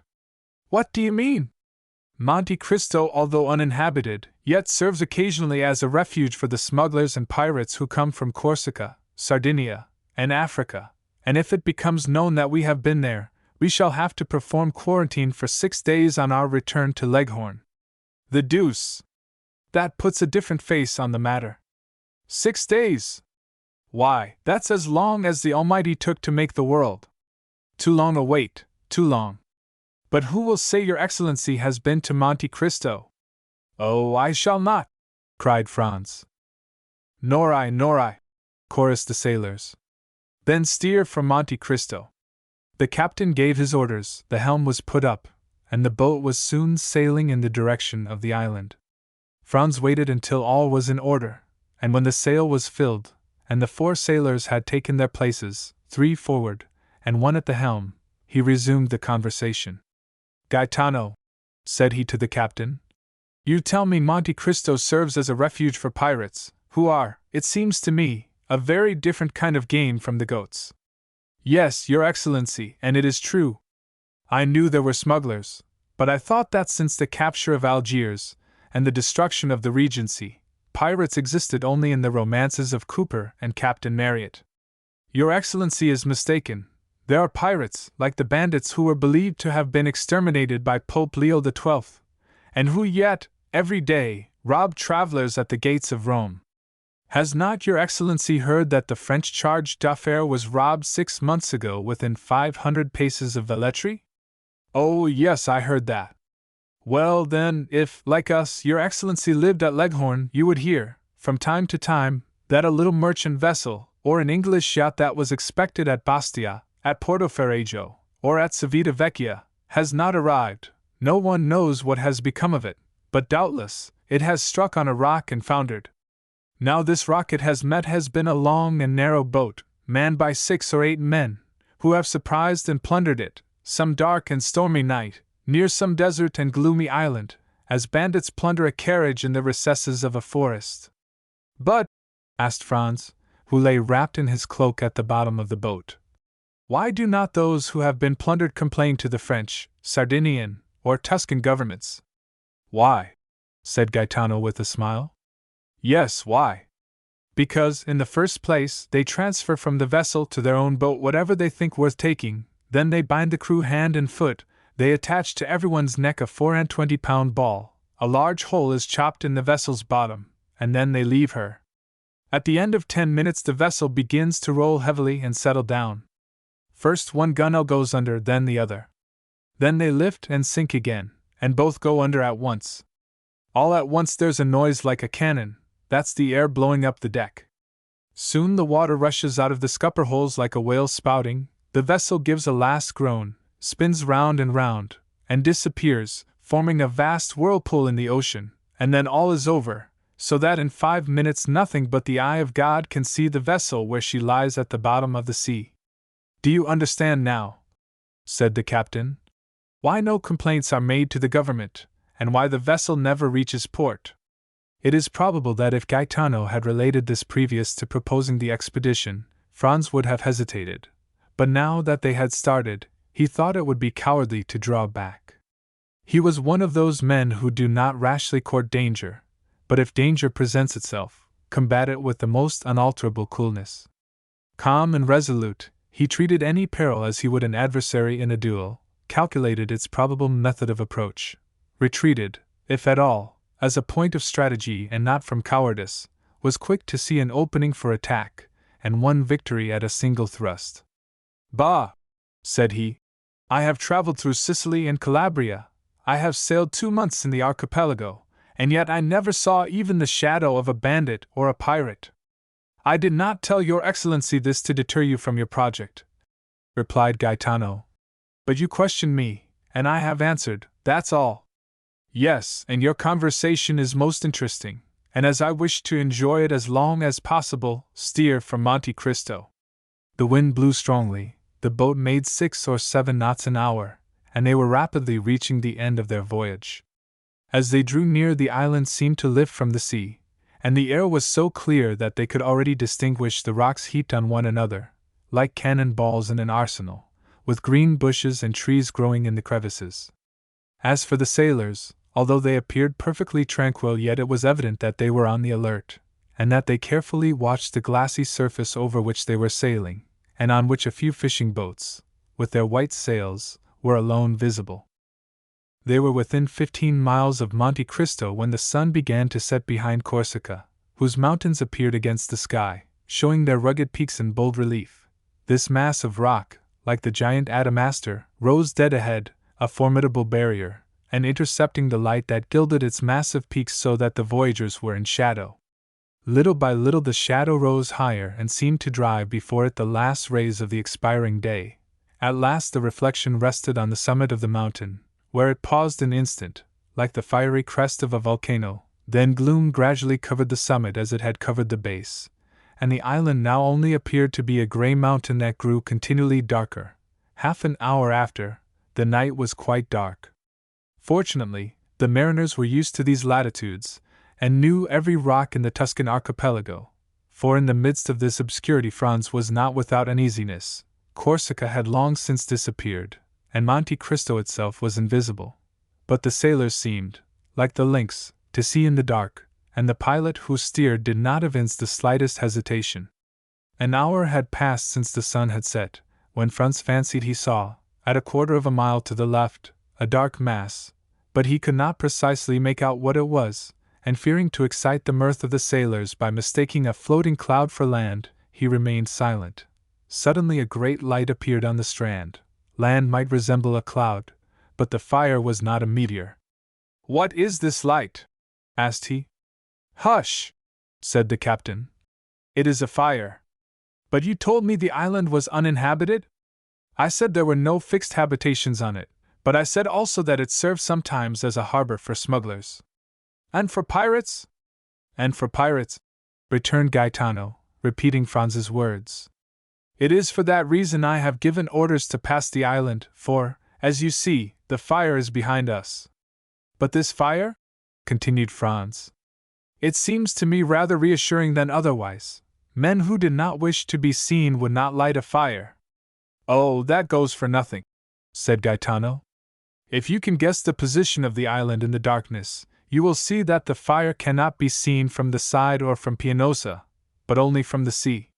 "What do you mean?" "Monte Cristo, although uninhabited, yet serves occasionally as a refuge for the smugglers and pirates who come from Corsica, Sardinia, and Africa, and if it becomes known that we have been there, we shall have to perform quarantine for 6 days on our return to Leghorn." "The deuce! That puts a different face on the matter." 6 days! Why, that's as long as the Almighty took to make the world. Too long a wait, too long. But who will say your Excellency has been to Monte Cristo? "Oh, I shall not!" cried Franz. "Nor I," chorused the sailors. "Then steer for Monte Cristo." The captain gave his orders, the helm was put up, and the boat was soon sailing in the direction of the island. Franz waited until all was in order, and when the sail was filled, and the 4 sailors had taken their places, 3 forward, and 1 at the helm, he resumed the conversation. "Gaetano," said he to the captain, "you tell me Monte Cristo serves as a refuge for pirates, who are, it seems to me, a very different kind of game from the goats." "Yes, your Excellency, and it is true. I knew there were smugglers, but I thought that since the capture of Algiers, and the destruction of the Regency, pirates existed only in the romances of Cooper and Captain Marryat." "Your Excellency is mistaken. There are pirates, like the bandits who were believed to have been exterminated by Pope Leo XII, and who yet, every day, rob travelers at the gates of Rome. Has not your Excellency heard that the French charge d'affaires was robbed 6 months ago within 500 paces of Velletri?" "Oh, yes, I heard that." "Well, then, if, like us, your Excellency lived at Leghorn, you would hear, from time to time, that a little merchant vessel, or an English yacht that was expected at Bastia, at Portoferraggio, or at Civita Vecchia, has not arrived, No one knows what has become of it, but doubtless it has struck on a rock and foundered. Now this rock it has met has been a long and narrow boat, manned by 6 or 8 men, who have surprised and plundered it, some dark and stormy night, near some desert and gloomy island, as bandits plunder a carriage in the recesses of a forest. But, asked Franz, who lay wrapped in his cloak at the bottom of the boat, why do not those who have been plundered complain to the French, Sardinian, or Tuscan governments? Why? Said Gaetano with a smile. Yes, why? Because, in the first place, they transfer from the vessel to their own boat whatever they think worth taking, then they bind the crew hand and foot, they attach to everyone's neck a 24-pound ball, a large hole is chopped in the vessel's bottom, and then they leave her. At the end of 10 minutes the vessel begins to roll heavily and settle down. First one gunwale goes under, then the other. Then they lift and sink again, and both go under at once. All at once there's a noise like a cannon, that's the air blowing up the deck. Soon the water rushes out of the scupper holes like a whale spouting, the vessel gives a last groan, spins round and round, and disappears, forming a vast whirlpool in the ocean, and then all is over, so that in 5 minutes nothing but the eye of God can see the vessel where she lies at the bottom of the sea. Do you understand now? Said the captain. Why no complaints are made to the government, and why the vessel never reaches port? It is probable that if Gaetano had related this previous to proposing the expedition, Franz would have hesitated, but now that they had started, he thought it would be cowardly to draw back. He was one of those men who do not rashly court danger, but if danger presents itself, combat it with the most unalterable coolness. Calm and resolute, he treated any peril as he would an adversary in a duel, calculated its probable method of approach, retreated, if at all, as a point of strategy and not from cowardice, was quick to see an opening for attack, and won victory at a single thrust. Bah! Said he. I have traveled through Sicily and Calabria, I have sailed 2 months in the archipelago, and yet I never saw even the shadow of a bandit or a pirate. I did not tell your excellency this to deter you from your project, replied Gaetano. But you questioned me, and I have answered, that's all. Yes, and your conversation is most interesting, and as I wish to enjoy it as long as possible, steer for Monte Cristo. The wind blew strongly, the boat made 6 or 7 knots an hour, and they were rapidly reaching the end of their voyage. As they drew near, the island seemed to lift from the sea, and the air was so clear that they could already distinguish the rocks heaped on one another, like cannon balls in an arsenal, with green bushes and trees growing in the crevices. As for the sailors, although they appeared perfectly tranquil, yet it was evident that they were on the alert, and that they carefully watched the glassy surface over which they were sailing, and on which a few fishing boats, with their white sails, were alone visible. They were within 15 miles of Monte Cristo when the sun began to set behind Corsica, whose mountains appeared against the sky, showing their rugged peaks in bold relief. This mass of rock, like the giant Adamastor, rose dead ahead, a formidable barrier, and intercepting the light that gilded its massive peaks so that the voyagers were in shadow. Little by little the shadow rose higher and seemed to drive before it the last rays of the expiring day. At last the reflection rested on the summit of the mountain, where it paused an instant, like the fiery crest of a volcano, then gloom gradually covered the summit as it had covered the base, and the island now only appeared to be a grey mountain that grew continually darker. Half an hour after, the night was quite dark. Fortunately, the mariners were used to these latitudes, and knew every rock in the Tuscan archipelago, for in the midst of this obscurity Franz was not without uneasiness. Corsica had long since disappeared, and Monte Cristo itself was invisible. But the sailors seemed, like the lynx, to see in the dark, and the pilot who steered did not evince the slightest hesitation. An hour had passed since the sun had set, when Franz fancied he saw, at a quarter of a mile to the left, a dark mass, but he could not precisely make out what it was, and fearing to excite the mirth of the sailors by mistaking a floating cloud for land, he remained silent. Suddenly a great light appeared on the strand. Land might resemble a cloud, but the fire was not a meteor. "What is this light?" asked he. "Hush!" said the captain. "It is a fire." "But you told me the island was uninhabited?" "I said there were no fixed habitations on it, but I said also that it serves sometimes as a harbor for smugglers. And for pirates? And for pirates, returned Gaetano, repeating Franz's words. It is for that reason I have given orders to pass the island, for, as you see, the fire is behind us. But this fire? Continued Franz. It seems to me rather reassuring than otherwise. Men who did not wish to be seen would not light a fire. Oh, that goes for nothing, said Gaetano. If you can guess the position of the island in the darkness, you will see that the fire cannot be seen from the side or from Pianosa, but only from the sea.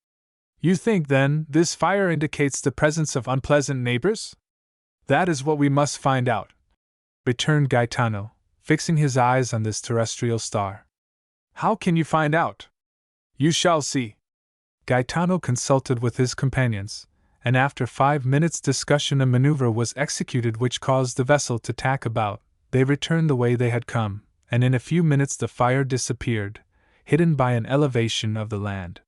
You think, then, this fire indicates the presence of unpleasant neighbors? That is what we must find out, returned Gaetano, fixing his eyes on this terrestrial star. How can you find out? You shall see. Gaetano consulted with his companions, and after 5 minutes' discussion a maneuver was executed which caused the vessel to tack about. They returned the way they had come, and in a few minutes the fire disappeared, hidden by an elevation of the land.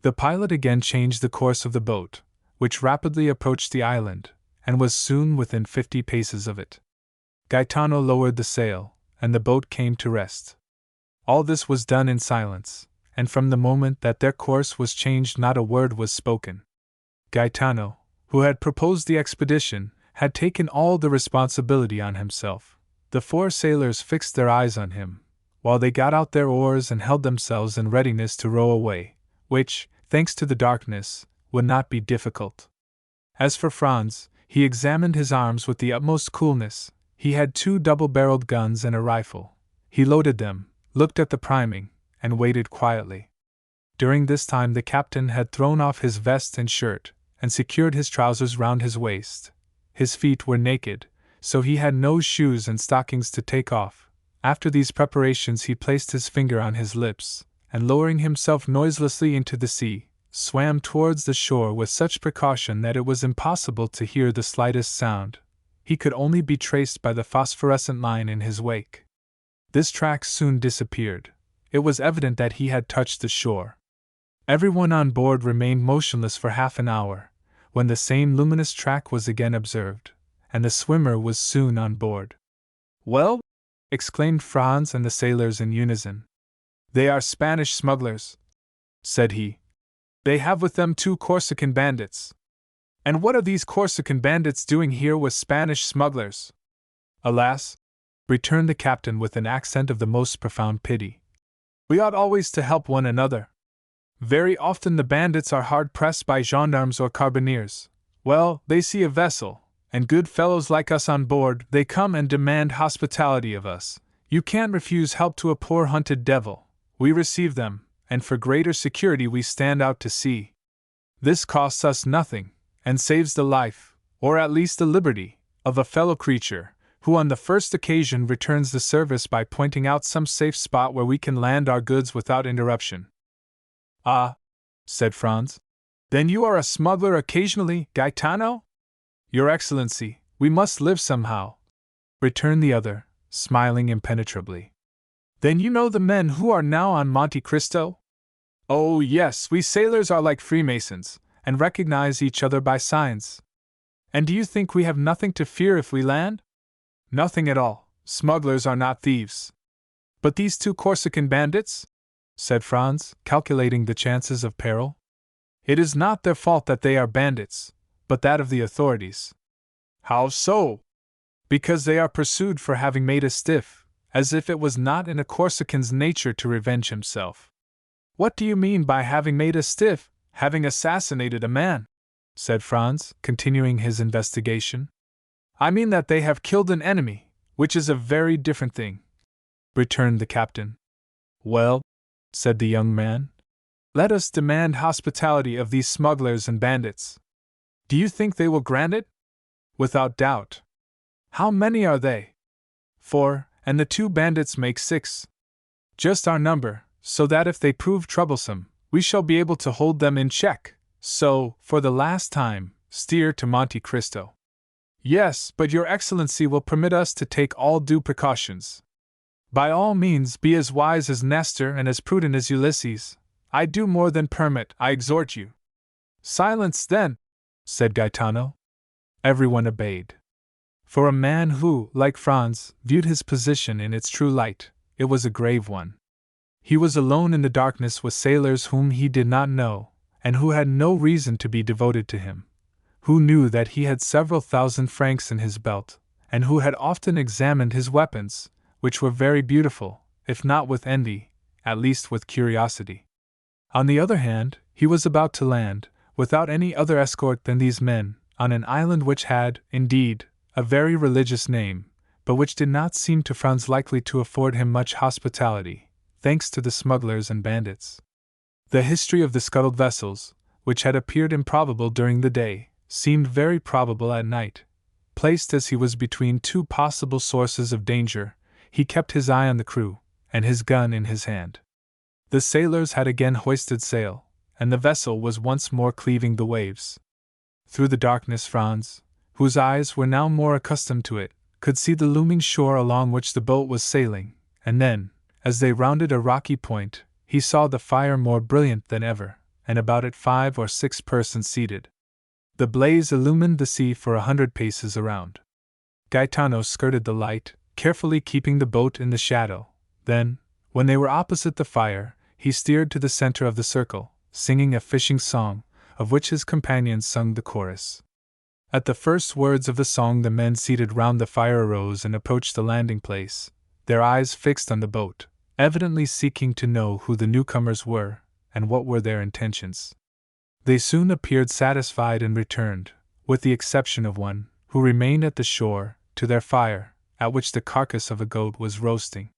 The pilot again changed the course of the boat, which rapidly approached the island, and was soon within 50 paces of it. Gaetano lowered the sail, and the boat came to rest. All this was done in silence, and from the moment that their course was changed not a word was spoken. Gaetano, who had proposed the expedition, had taken all the responsibility on himself. The 4 sailors fixed their eyes on him, while they got out their oars and held themselves in readiness to row away, which, thanks to the darkness, would not be difficult. As for Franz, he examined his arms with the utmost coolness. He had 2 double-barreled guns and a rifle. He loaded them, looked at the priming, and waited quietly. During this time the captain had thrown off his vest and shirt, and secured his trousers round his waist. His feet were naked, so he had no shoes and stockings to take off. After these preparations he placed his finger on his lips, and lowering himself noiselessly into the sea, swam towards the shore with such precaution that it was impossible to hear the slightest sound. He could only be traced by the phosphorescent line in his wake. This track soon disappeared. It was evident that he had touched the shore. Everyone on board remained motionless for half an hour, when the same luminous track was again observed, and the swimmer was soon on board. Well? Exclaimed Franz and the sailors in unison. They are Spanish smugglers, said he. They have with them 2 Corsican bandits. And what are these Corsican bandits doing here with Spanish smugglers? Alas, returned the captain with an accent of the most profound pity. We ought always to help one another. Very often the bandits are hard pressed by gendarmes or carbineers. Well, they see a vessel, and good fellows like us on board, they come and demand hospitality of us. You can't refuse help to a poor hunted devil. We receive them, and for greater security we stand out to sea. This costs us nothing, and saves the life, or at least the liberty, of a fellow creature, who on the first occasion returns the service by pointing out some safe spot where we can land our goods without interruption. Ah, said Franz. Then you are a smuggler occasionally, Gaetano? Your Excellency, we must live somehow, returned the other, smiling impenetrably. Then you know the men who are now on Monte Cristo? Oh, yes, we sailors are like Freemasons, and recognize each other by signs. And do you think we have nothing to fear if we land? Nothing at all. Smugglers are not thieves. But these 2 Corsican bandits? Said Franz, calculating the chances of peril. It is not their fault that they are bandits, but that of the authorities. How so? Because they are pursued for having made a stiff, as if it was not in a Corsican's nature to revenge himself. What do you mean by having made a stiff, having assassinated a man? Said Franz, continuing his investigation. I mean that they have killed an enemy, which is a very different thing, returned the captain. Well, said the young man, let us demand hospitality of these smugglers and bandits. Do you think they will grant it? Without doubt. How many are they? 4, and the 2 bandits make 6. Just our number, so that if they prove troublesome, we shall be able to hold them in check. So, for the last time, steer to Monte Cristo. Yes, but your Excellency will permit us to take all due precautions. By all means be as wise as Nestor and as prudent as Ulysses. I do more than permit, I exhort you. Silence then, said Gaetano. Everyone obeyed. For a man who, like Franz, viewed his position in its true light, it was a grave one. He was alone in the darkness with sailors whom he did not know, and who had no reason to be devoted to him, who knew that he had several thousand francs in his belt, and who had often examined his weapons, which were very beautiful, if not with envy, at least with curiosity. On the other hand, he was about to land, without any other escort than these men, on an island which had, indeed, a very religious name, but which did not seem to Franz likely to afford him much hospitality, thanks to the smugglers and bandits. The history of the scuttled vessels, which had appeared improbable during the day, seemed very probable at night. Placed as he was between two possible sources of danger, he kept his eye on the crew, and his gun in his hand. The sailors had again hoisted sail, and the vessel was once more cleaving the waves. Through the darkness Franz, whose eyes were now more accustomed to it, could see the looming shore along which the boat was sailing, and then, as they rounded a rocky point, he saw the fire more brilliant than ever, and about it 5 or 6 persons seated. The blaze illumined the sea for 100 paces around. Gaetano skirted the light, carefully keeping the boat in the shadow. Then, when they were opposite the fire, he steered to the center of the circle, singing a fishing song, of which his companions sung the chorus. At the first words of the song the men seated round the fire arose and approached the landing place, their eyes fixed on the boat, evidently seeking to know who the newcomers were, and what were their intentions. They soon appeared satisfied and returned, with the exception of one, who remained at the shore, to their fire, at which the carcass of a goat was roasting.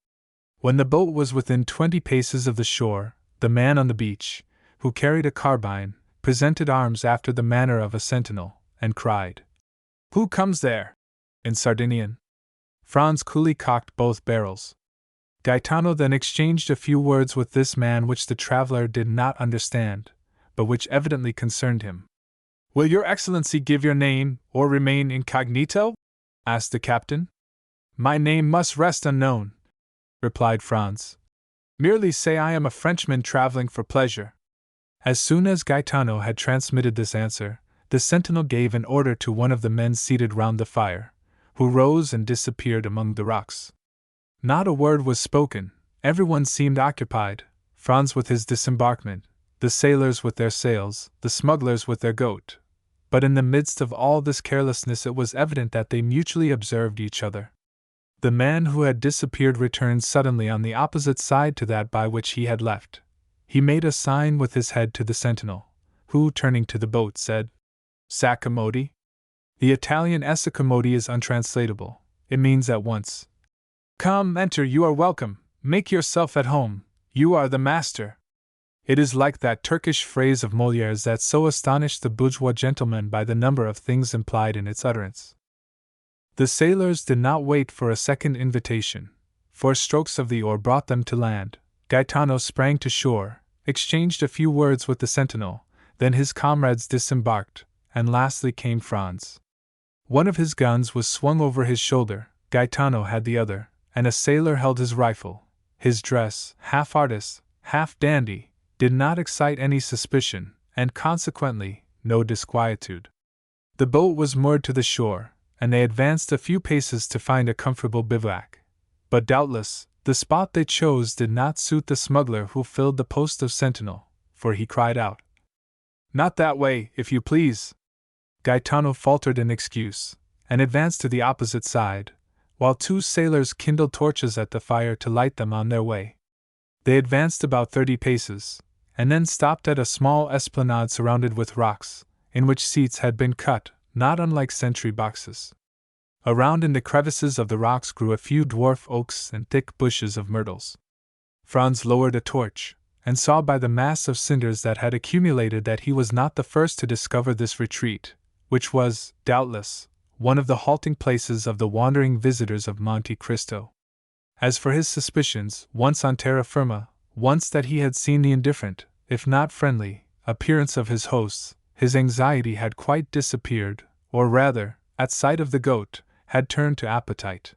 When the boat was within 20 paces of the shore, the man on the beach, who carried a carbine, presented arms after the manner of a sentinel, and cried, "Who comes there?" in Sardinian. Franz coolly cocked both barrels. Gaetano then exchanged a few words with this man which the traveler did not understand, but which evidently concerned him. "Will your Excellency give your name, or remain incognito?" asked the captain. "My name must rest unknown," replied Franz. "Merely say I am a Frenchman traveling for pleasure." As soon as Gaetano had transmitted this answer, the sentinel gave an order to one of the men seated round the fire, who rose and disappeared among the rocks. Not a word was spoken, everyone seemed occupied, Franz with his disembarkment, the sailors with their sails, the smugglers with their goat. But in the midst of all this carelessness it was evident that they mutually observed each other. The man who had disappeared returned suddenly on the opposite side to that by which he had left. He made a sign with his head to the sentinel, who, turning to the boat, said, "S'accommodi?" The Italian "s'accommodi" is untranslatable. It means at once. "Come, enter, you are welcome, make yourself at home, you are the master." It is like that Turkish phrase of Molière's that so astonished the bourgeois gentleman by the number of things implied in its utterance. The sailors did not wait for a second invitation. 4 strokes of the oar brought them to land. Gaetano sprang to shore, exchanged a few words with the sentinel, then his comrades disembarked, and lastly came Franz. One of his guns was swung over his shoulder, Gaetano had the other, and a sailor held his rifle. His dress, half artist, half dandy, did not excite any suspicion, and consequently, no disquietude. The boat was moored to the shore, and they advanced a few paces to find a comfortable bivouac. But doubtless, the spot they chose did not suit the smuggler who filled the post of sentinel, for he cried out, "Not that way, if you please." Gaetano faltered an excuse, and advanced to the opposite side, while 2 sailors kindled torches at the fire to light them on their way. They advanced about 30 paces, and then stopped at a small esplanade surrounded with rocks, in which seats had been cut, not unlike sentry boxes. Around in the crevices of the rocks grew a few dwarf oaks and thick bushes of myrtles. Franz lowered a torch, and saw by the mass of cinders that had accumulated that he was not the first to discover this retreat, which was, doubtless, one of the halting places of the wandering visitors of Monte Cristo. As for his suspicions, once on terra firma, once that he had seen the indifferent, if not friendly, appearance of his hosts, his anxiety had quite disappeared, or rather, at sight of the goat, had turned to appetite.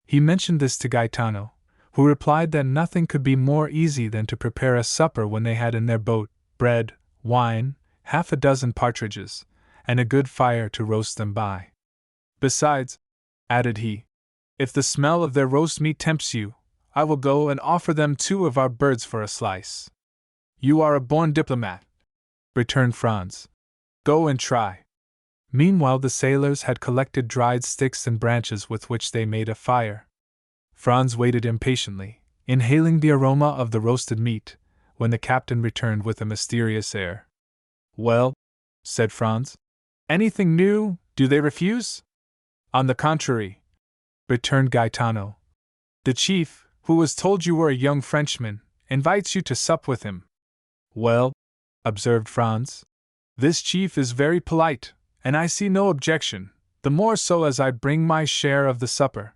He mentioned this to Gaetano, who replied that nothing could be more easy than to prepare a supper when they had in their boat bread, wine, 6 partridges, and a good fire to roast them by. Besides, added he. If the smell of their roast meat tempts you, I will go and offer them 2 of our birds for a slice. You are a born diplomat, returned Franz. Go and try. Meanwhile, the sailors had collected dried sticks and branches with which they made a fire. Franz waited impatiently, inhaling the aroma of the roasted meat, when the captain returned with a mysterious air. Well, said Franz, anything new? Do they refuse? On the contrary, returned Gaetano. The chief, who was told you were a young Frenchman, invites you to sup with him. Well, observed Franz, this chief is very polite, and I see no objection, the more so as I bring my share of the supper.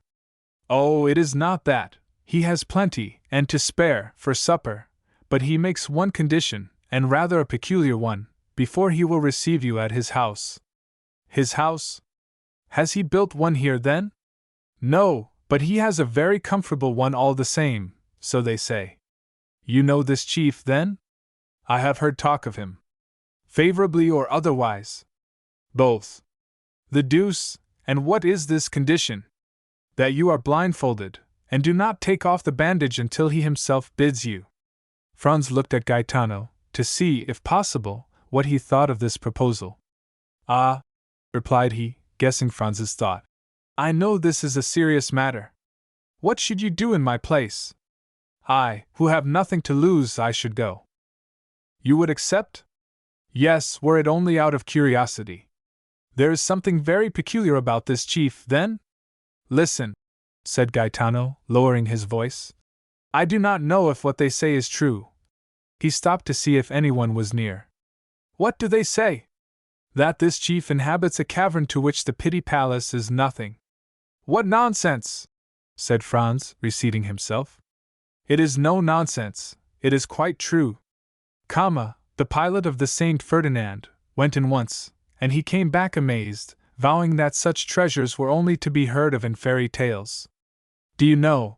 Oh, it is not that. He has plenty, and to spare, for supper, but he makes one condition, and rather a peculiar one, before he will receive you at his house. His house? Has he built one here, then? No, but he has a very comfortable one all the same, so they say. You know this chief, then? I have heard talk of him. Favorably or otherwise? Both. The deuce, and what is this condition? That you are blindfolded, and do not take off the bandage until he himself bids you. Franz looked at Gaetano, to see, if possible, what he thought of this proposal. Ah, replied he, guessing Franz's thought. I know this is a serious matter. What should you do in my place? I, who have nothing to lose, I should go. You would accept? Yes, were it only out of curiosity. There is something very peculiar about this chief, then? Listen, said Gaetano, lowering his voice. I do not know if what they say is true. He stopped to see if anyone was near. What do they say? That this chief inhabits a cavern to which the Pity Palace is nothing. What nonsense! Said Franz, reseating himself. It is no nonsense, it is quite true. The pilot of the Saint Ferdinand went in once, and he came back amazed, vowing that such treasures were only to be heard of in fairy tales. Do you know,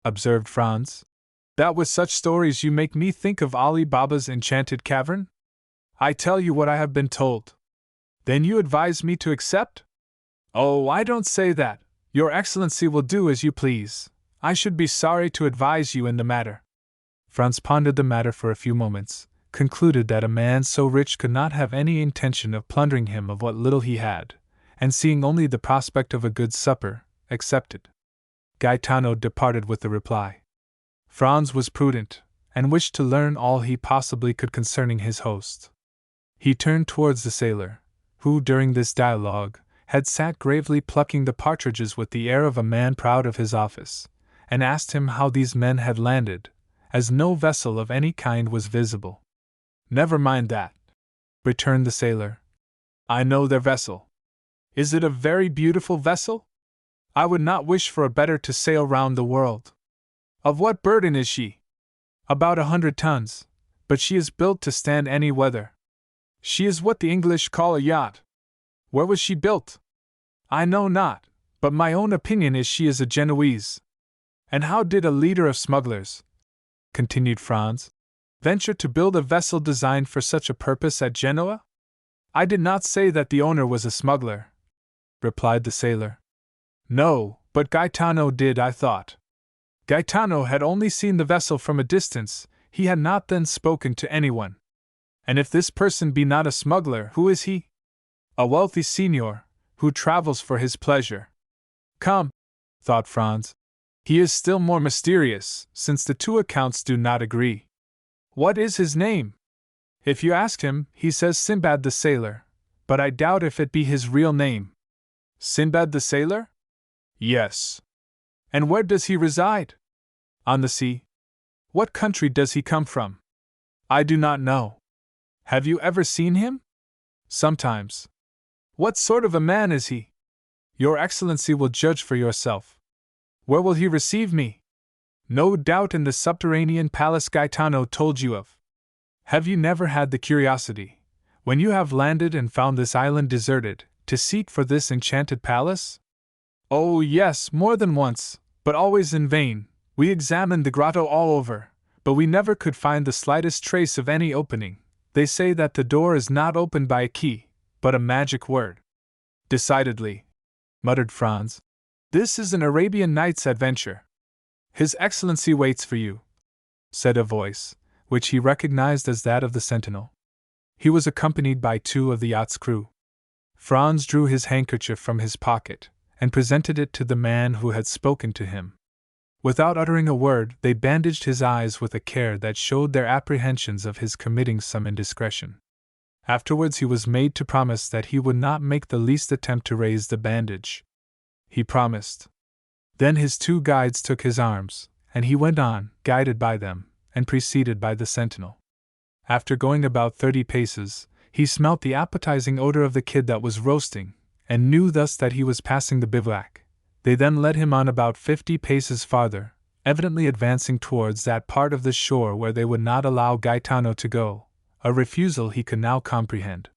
observed Franz, that with such stories you make me think of Ali Baba's enchanted cavern? I tell you what I have been told. Then you advise me to accept? Oh, I don't say that. Your Excellency will do as you please. I should be sorry to advise you in the matter. Franz pondered the matter for a few moments, concluded that a man so rich could not have any intention of plundering him of what little he had, and seeing only the prospect of a good supper, accepted. Gaetano departed with the reply. Franz was prudent, and wished to learn all he possibly could concerning his host. He turned towards the sailor, who, during this dialogue, had sat gravely plucking the partridges with the air of a man proud of his office, and asked him how these men had landed, as no vessel of any kind was visible. Never mind that, returned the sailor. I know their vessel. Is it a very beautiful vessel? I would not wish for a better to sail round the world. Of what burden is she? About 100 tons, but she is built to stand any weather. She is what the English call a yacht. Where was she built? I know not, but my own opinion is she is a Genoese. And how did a leader of smugglers, continued Franz, venture to build a vessel designed for such a purpose at Genoa? I did not say that the owner was a smuggler, replied the sailor. No, but Gaetano did, I thought. Gaetano had only seen the vessel from a distance, he had not then spoken to anyone. And if this person be not a smuggler, who is he? A wealthy senior, who travels for his pleasure. Come, thought Franz. He is still more mysterious, since the two accounts do not agree. What is his name? If you asked him, he says Sinbad the Sailor, but I doubt if it be his real name. Sinbad the Sailor? Yes. And where does he reside? On the sea. What country does he come from? I do not know. Have you ever seen him? Sometimes. What sort of a man is he? Your Excellency will judge for yourself. Where will he receive me? No doubt in the subterranean palace Gaetano told you of. Have you never had the curiosity, when you have landed and found this island deserted, to seek for this enchanted palace? Oh yes, more than once, but always in vain. We examined the grotto all over, but we never could find the slightest trace of any opening. They say that the door is not opened by a key, but a magic word. Decidedly, muttered Franz. "This is an Arabian Nights adventure. His Excellency waits for you," said a voice, which he recognized as that of the sentinel. He was accompanied by 2 of the yacht's crew. Franz drew his handkerchief from his pocket and presented it to the man who had spoken to him. Without uttering a word, they bandaged his eyes with a care that showed their apprehensions of his committing some indiscretion. Afterwards he was made to promise that he would not make the least attempt to raise the bandage. He promised. Then his 2 guides took his arms, and he went on, guided by them, and preceded by the sentinel. After going about 30 paces, he smelt the appetizing odor of the kid that was roasting, and knew thus that he was passing the bivouac. They then led him on about 50 paces farther, evidently advancing towards that part of the shore where they would not allow Gaetano to go, a refusal he could now comprehend.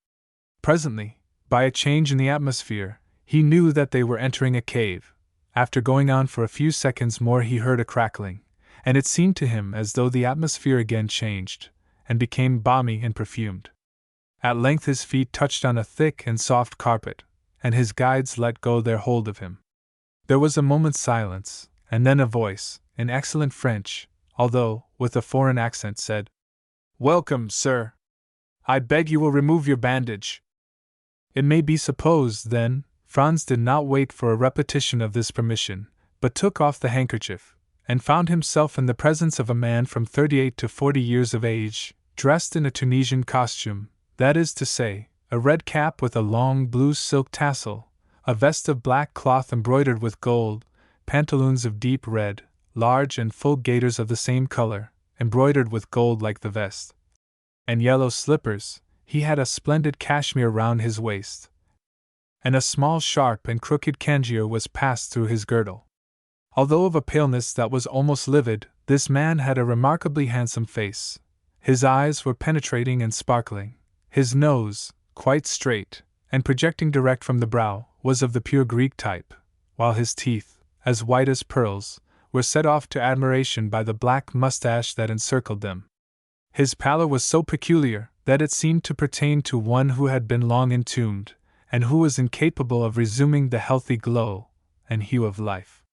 Presently, by a change in the atmosphere, he knew that they were entering a cave. After going on for a few seconds more he heard a crackling, and it seemed to him as though the atmosphere again changed, and became balmy and perfumed. At length his feet touched on a thick and soft carpet, and his guides let go their hold of him. There was a moment's silence, and then a voice, in excellent French, although with a foreign accent, said, "Welcome, sir. I beg you will remove your bandage." It may be supposed, then, Franz did not wait for a repetition of this permission, but took off the handkerchief, and found himself in the presence of a man from 38 to 40 years of age, dressed in a Tunisian costume, that is to say, a red cap with a long blue silk tassel, a vest of black cloth embroidered with gold, pantaloons of deep red, large and full gaiters of the same color, embroidered with gold like the vest, and yellow slippers. He had a splendid cashmere round his waist, and a small sharp and crooked cangier was passed through his girdle. Although of a paleness that was almost livid, this man had a remarkably handsome face. His eyes were penetrating and sparkling. His nose, quite straight, and projecting direct from the brow, was of the pure Greek type, while his teeth, as white as pearls, were set off to admiration by the black mustache that encircled them. His pallor was so peculiar that it seemed to pertain to one who had been long entombed, and who was incapable of resuming the healthy glow and hue of life.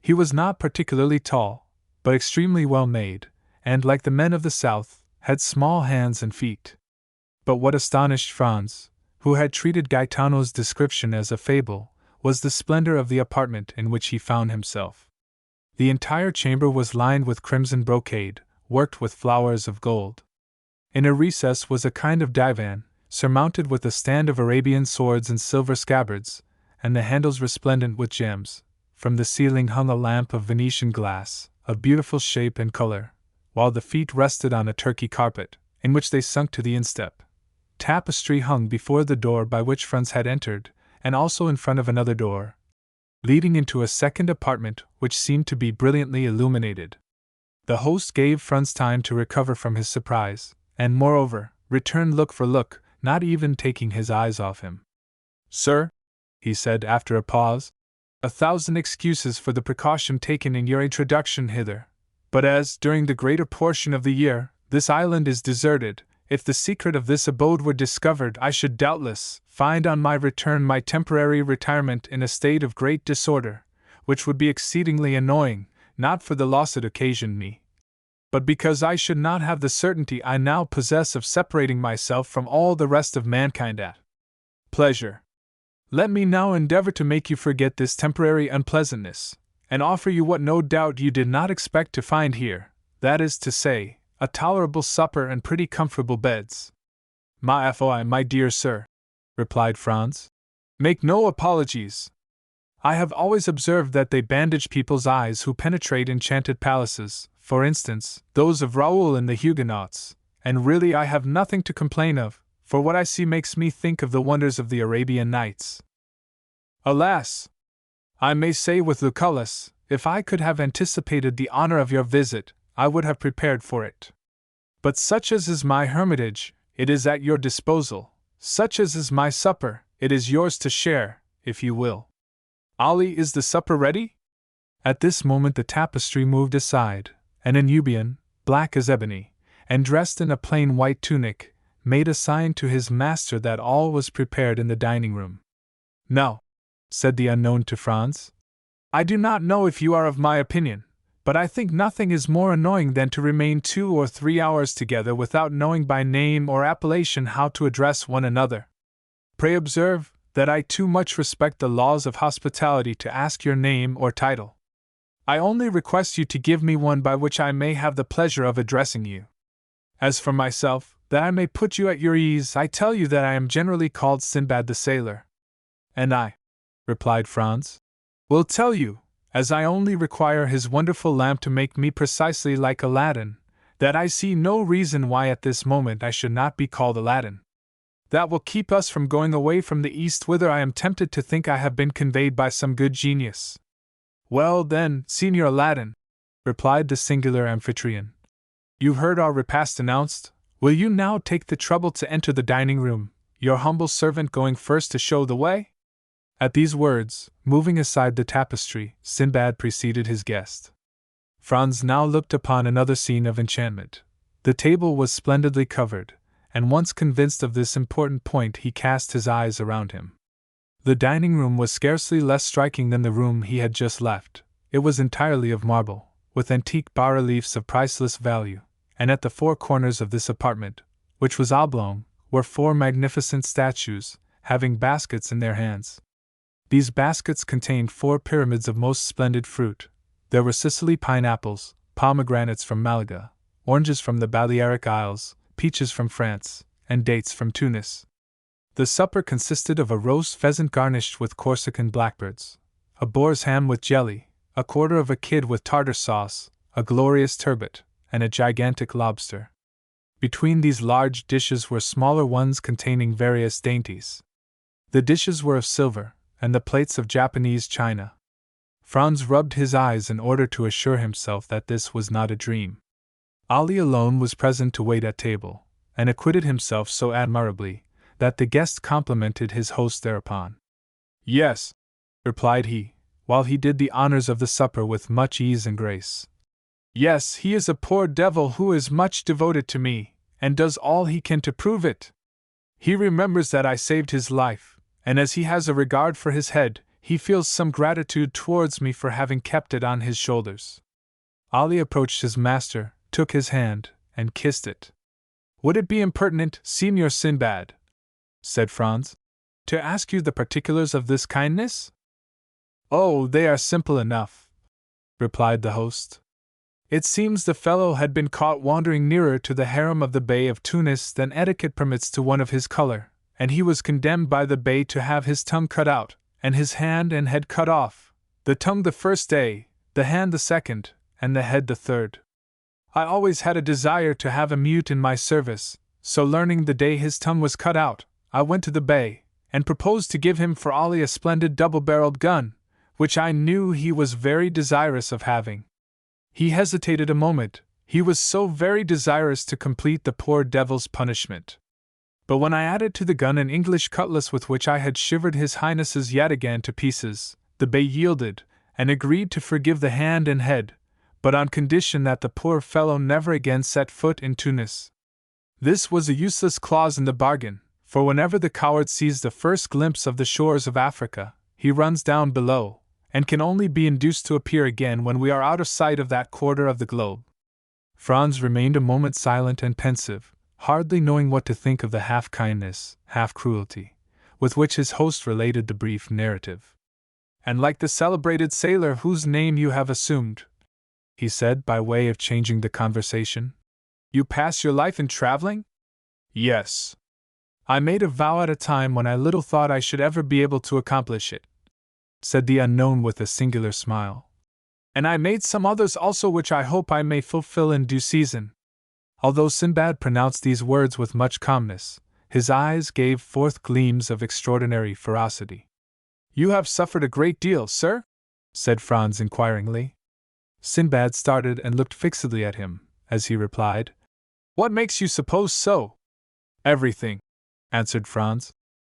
He was not particularly tall, but extremely well made, and, like the men of the South, had small hands and feet. But what astonished Franz, who had treated Gaetano's description as a fable, was the splendor of the apartment in which he found himself. The entire chamber was lined with crimson brocade, worked with flowers of gold. In a recess was a kind of divan, surmounted with a stand of Arabian swords and silver scabbards, and the handles resplendent with gems. From the ceiling hung a lamp of Venetian glass, of beautiful shape and color, while the feet rested on a Turkey carpet, in which they sunk to the instep. Tapestry hung before the door by which Franz had entered, and also in front of another door, leading into a second apartment which seemed to be brilliantly illuminated. The host gave Franz time to recover from his surprise, and moreover, returned look for look, not even taking his eyes off him. "Sir," he said after a pause, "1,000 excuses for the precaution taken in your introduction hither, but as, during the greater portion of the year, this island is deserted, if the secret of this abode were discovered, I should doubtless find on my return my temporary retirement in a state of great disorder, which would be exceedingly annoying, not for the loss it occasioned me, but because I should not have the certainty I now possess of separating myself from all the rest of mankind at pleasure. Let me now endeavor to make you forget this temporary unpleasantness, and offer you what no doubt you did not expect to find here, that is to say, a tolerable supper and pretty comfortable beds." My dear sir," replied Franz, "make no apologies. I have always observed that they bandage people's eyes who penetrate enchanted palaces, for instance, those of Raoul and the Huguenots, and really I have nothing to complain of, for what I see makes me think of the wonders of the Arabian Nights. Alas! I may say with Lucullus, if I could have anticipated the honor of your visit, I would have prepared for it. But such as is my hermitage, it is at your disposal, such as is my supper, it is yours to share, if you will. Ali, is the supper ready?" At this moment the tapestry moved aside, and a Nubian, black as ebony, and dressed in a plain white tunic, made a sign to his master that all was prepared in the dining room. "Now," said the unknown to Franz, I do not know if you are of my opinion, but I think nothing is more annoying than to remain 2 or 3 hours together without knowing by name or appellation how to address one another. Pray observe that I too much respect the laws of hospitality to ask your name or title. I only request you to give me one by which I may have the pleasure of addressing you. As for myself, that I may put you at your ease, I tell you that I am generally called Sinbad the Sailor. And I, replied Franz, will tell you, as I only require his wonderful lamp to make me precisely like Aladdin, that I see no reason why at this moment I should not be called Aladdin. That will keep us from going away from the East, whither I am tempted to think I have been conveyed by some good genius. Well then, Signor Aladdin, replied the singular amphitryon, you've heard our repast announced. Will you now take the trouble to enter the dining room, your humble servant going first to show the way? At these words, moving aside the tapestry, Sinbad preceded his guest. Franz now looked upon another scene of enchantment. The table was splendidly covered, and once convinced of this important point, he cast his eyes around him. The dining room was scarcely less striking than the room he had just left. It was entirely of marble, with antique bas-reliefs of priceless value, and at the 4 corners of this apartment, which was oblong, were 4 magnificent statues, having baskets in their hands. These baskets contained 4 pyramids of most splendid fruit. There were Sicily pineapples, pomegranates from Malaga, oranges from the Balearic Isles, peaches from France, and dates from Tunis. The supper consisted of a roast pheasant garnished with Corsican blackbirds, a boar's ham with jelly, a quarter of a kid with tartar sauce, a glorious turbot, and a gigantic lobster. Between these large dishes were smaller ones containing various dainties. The dishes were of silver, and the plates of Japanese china. Franz rubbed his eyes in order to assure himself that this was not a dream. Ali alone was present to wait at table, and acquitted himself so admirably that the guest complimented his host thereupon. Yes, replied he, while he did the honors of the supper with much ease and grace. Yes, he is a poor devil who is much devoted to me, and does all he can to prove it. He remembers that I saved his life, and as he has a regard for his head, he feels some gratitude towards me for having kept it on his shoulders. Ali approached his master, took his hand, and kissed it. Would it be impertinent, Signor Sinbad, said Franz, to ask you the particulars of this kindness? Oh, they are simple enough, replied the host. It seems the fellow had been caught wandering nearer to the harem of the Bey of Tunis than etiquette permits to one of his color, and he was condemned by the Bey to have his tongue cut out, and his hand and head cut off, the tongue the first day, the hand the second, and the head the third. I always had a desire to have a mute in my service, so learning the day his tongue was cut out, I went to the Bey, and proposed to give him for Ali a splendid double-barreled gun, which I knew he was very desirous of having. He hesitated a moment, he was so very desirous to complete the poor devil's punishment. But when I added to the gun an English cutlass with which I had shivered his Highness's yataghan to pieces, the Bey yielded, and agreed to forgive the hand and head, but on condition that the poor fellow never again set foot in Tunis. This was a useless clause in the bargain, for whenever the coward sees the first glimpse of the shores of Africa, he runs down below, and can only be induced to appear again when we are out of sight of that quarter of the globe. Franz remained a moment silent and pensive, hardly knowing what to think of the half-kindness, half-cruelty, with which his host related the brief narrative. And like the celebrated sailor whose name you have assumed, he said by way of changing the conversation, you pass your life in traveling? Yes. I made a vow at a time when I little thought I should ever be able to accomplish it, said the unknown with a singular smile. And I made some others also which I hope I may fulfill in due season. Although Sinbad pronounced these words with much calmness, his eyes gave forth gleams of extraordinary ferocity. You have suffered a great deal, sir? Said Franz inquiringly. Sinbad started and looked fixedly at him, as he replied, What makes you suppose so? Everything, answered Franz.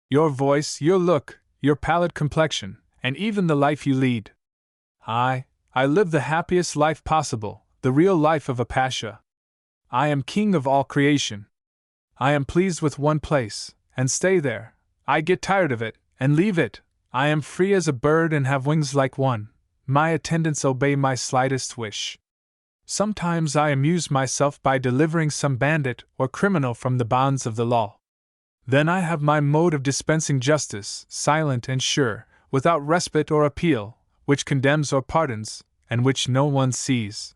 Your voice, your look, your pallid complexion, and even the life you lead. I live the happiest life possible, the real life of a pasha. I am king of all creation. I am pleased with one place, and stay there. I get tired of it, and leave it. I am free as a bird and have wings like one. my attendants obey my slightest wish. Sometimes I amuse myself by delivering some bandit or criminal from the bonds of the law. Then I have my mode of dispensing justice, silent and sure, without respite or appeal, which condemns or pardons, and which no one sees.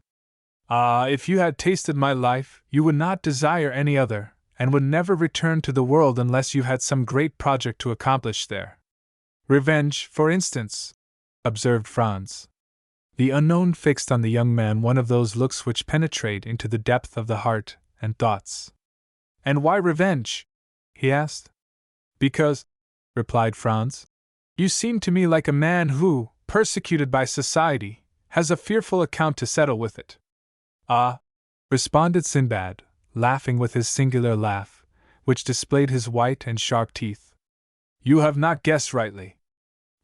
Ah, if you had tasted my life, you would not desire any other, and would never return to the world unless you had some great project to accomplish there. Revenge, for instance, observed Franz. The unknown fixed on the young man one of those looks which penetrate into the depth of the heart and thoughts. And why revenge? He asked. Because, replied Franz, you seem to me like a man who, persecuted by society, has a fearful account to settle with it. Ah, responded Sinbad, laughing with his singular laugh, which displayed his white and sharp teeth. You have not guessed rightly.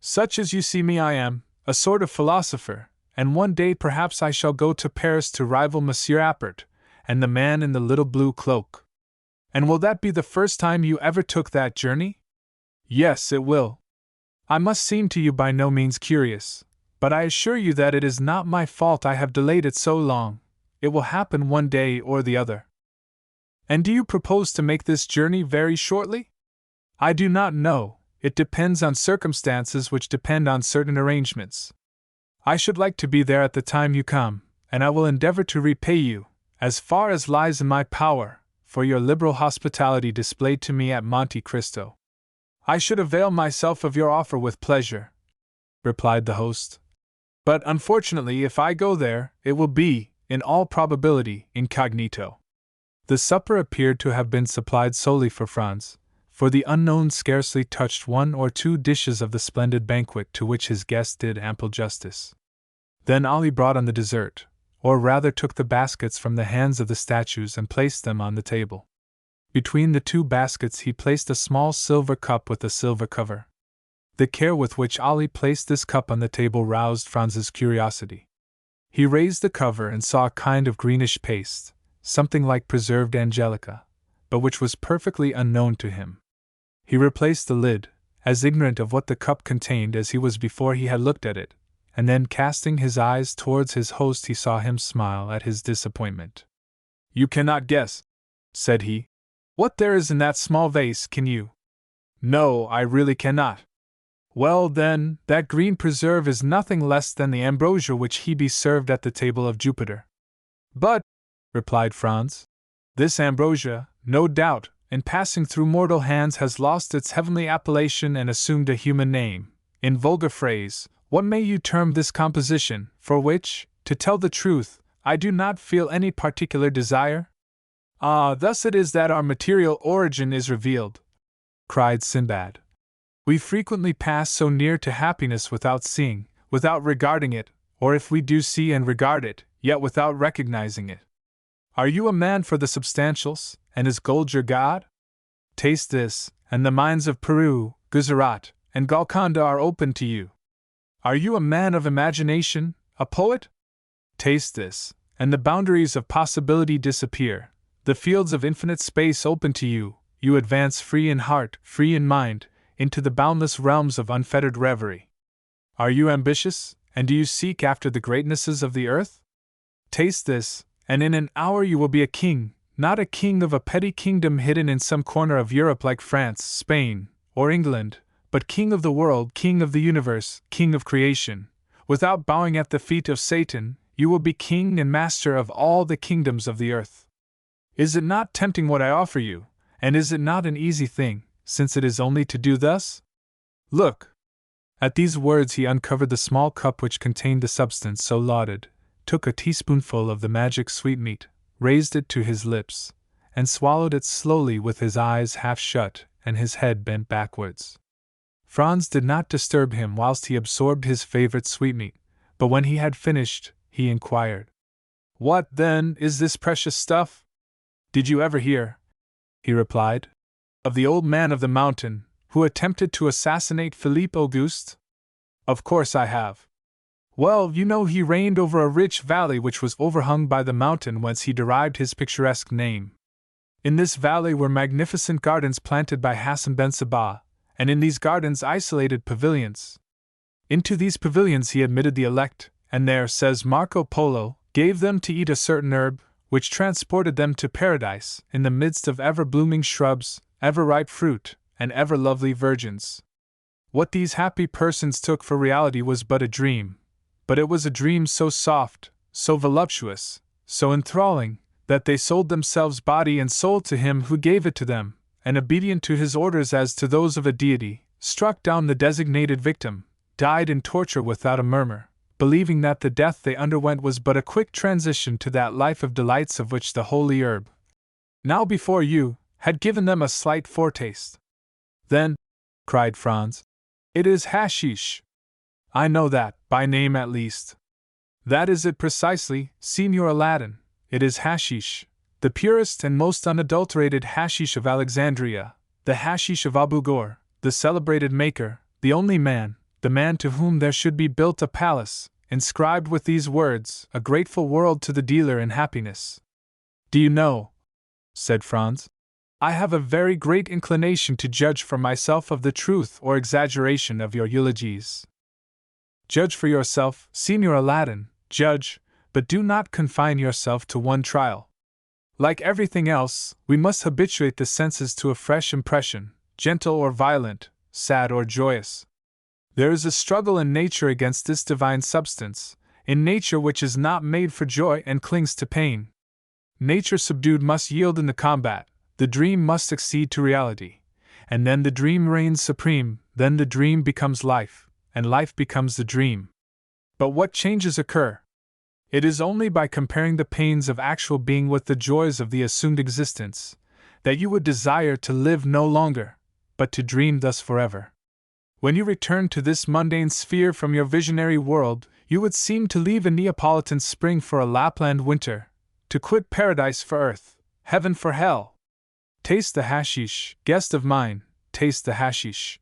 Such as you see me I am, a sort of philosopher, and one day perhaps I shall go to Paris to rival Monsieur Appert, and the man in the little blue cloak. And will that be the first time you ever took that journey? Yes, it will. I must seem to you by no means curious, but I assure you that it is not my fault I have delayed it so long. It will happen one day or the other. And do you propose to make this journey very shortly? I do not know, it depends on circumstances which depend on certain arrangements. I should like to be there at the time you come, and I will endeavor to repay you, as far as lies in my power, for your liberal hospitality displayed to me at Monte Cristo. I should avail myself of your offer with pleasure, replied the host. But unfortunately, if I go there, it will be, in all probability, incognito. The supper appeared to have been supplied solely for Franz, for the unknown scarcely touched one or two dishes of the splendid banquet to which his guest did ample justice. Then Ali brought on the dessert, or rather took the baskets from the hands of the statues and placed them on the table. Between the two baskets he placed a small silver cup with a silver cover. The care with which Ali placed this cup on the table roused Franz's curiosity. He raised the cover and saw a kind of greenish paste, something like preserved angelica, but which was perfectly unknown to him. He replaced the lid, as ignorant of what the cup contained as he was before he had looked at it, and then casting his eyes towards his host he saw him smile at his disappointment. You cannot guess, said he, what there is in that small vase, can you? No, I really cannot. Well, then, that green preserve is nothing less than the ambrosia which Hebe served at the table of Jupiter. But, replied Franz, this ambrosia, no doubt, in passing through mortal hands has lost its heavenly appellation and assumed a human name. In vulgar phrase, what may you term this composition, for which, to tell the truth, I do not feel any particular desire? Ah, thus it is that our material origin is revealed, cried Sinbad. We frequently pass so near to happiness without seeing, without regarding it, or if we do see and regard it, yet without recognizing it. Are you a man for the substantials, and is gold your god? Taste this, and the mines of Peru, Gujarat, and Golconda are open to you. Are you a man of imagination, a poet? Taste this, and the boundaries of possibility disappear, the fields of infinite space open to you, you advance free in heart, free in mind, into the boundless realms of unfettered reverie. Are you ambitious, and do you seek after the greatnesses of the earth? Taste this, and in an hour you will be a king, not a king of a petty kingdom hidden in some corner of Europe like France, Spain, or England, but king of the world, king of the universe, king of creation. Without bowing at the feet of Satan, you will be king and master of all the kingdoms of the earth. Is it not tempting what I offer you, and is it not an easy thing, since it is only to do thus? Look! At these words he uncovered the small cup which contained the substance so lauded, took a teaspoonful of the magic sweetmeat, raised it to his lips, and swallowed it slowly with his eyes half shut and his head bent backwards. Franz did not disturb him whilst he absorbed his favorite sweetmeat, but when he had finished, he inquired, "What, then, is this precious stuff?" "Did you ever hear," he replied, "of the old man of the mountain, who attempted to assassinate Philippe Auguste?" "Of course I have." "Well, you know he reigned over a rich valley which was overhung by the mountain whence he derived his picturesque name. In this valley were magnificent gardens planted by Hassan ben Sabah, and in these gardens isolated pavilions. Into these pavilions he admitted the elect, and there, says Marco Polo, gave them to eat a certain herb, which transported them to paradise, in the midst of ever-blooming shrubs, ever-ripe fruit, and ever-lovely virgins. What these happy persons took for reality was but a dream, but it was a dream so soft, so voluptuous, so enthralling, that they sold themselves body and soul to him who gave it to them, and obedient to his orders as to those of a deity, struck down the designated victim, died in torture without a murmur, believing that the death they underwent was but a quick transition to that life of delights of which the holy herb, now before you, had given them a slight foretaste. Then, cried Franz, it is hashish. I know that, by name at least. That is it precisely, Signor Aladdin, it is hashish, the purest and most unadulterated hashish of Alexandria, the hashish of Abu Ghor, the celebrated maker, the only man, the man to whom there should be built a palace, inscribed with these words, a grateful world to the dealer in happiness. Do you know, said Franz, I have a very great inclination to judge for myself of the truth or exaggeration of your eulogies. Judge for yourself, Signor Aladdin, judge, but do not confine yourself to one trial. Like everything else, we must habituate the senses to a fresh impression, gentle or violent, sad or joyous. There is a struggle in nature against this divine substance, in nature which is not made for joy and clings to pain. Nature subdued must yield in the combat, the dream must succeed to reality, and then the dream reigns supreme, then the dream becomes life, and life becomes the dream. But what changes occur? It is only by comparing the pains of actual being with the joys of the assumed existence, that you would desire to live no longer, but to dream thus forever. When you return to this mundane sphere from your visionary world, you would seem to leave a Neapolitan spring for a Lapland winter, to quit paradise for earth, heaven for hell. Taste the hashish, guest of mine, taste the hashish.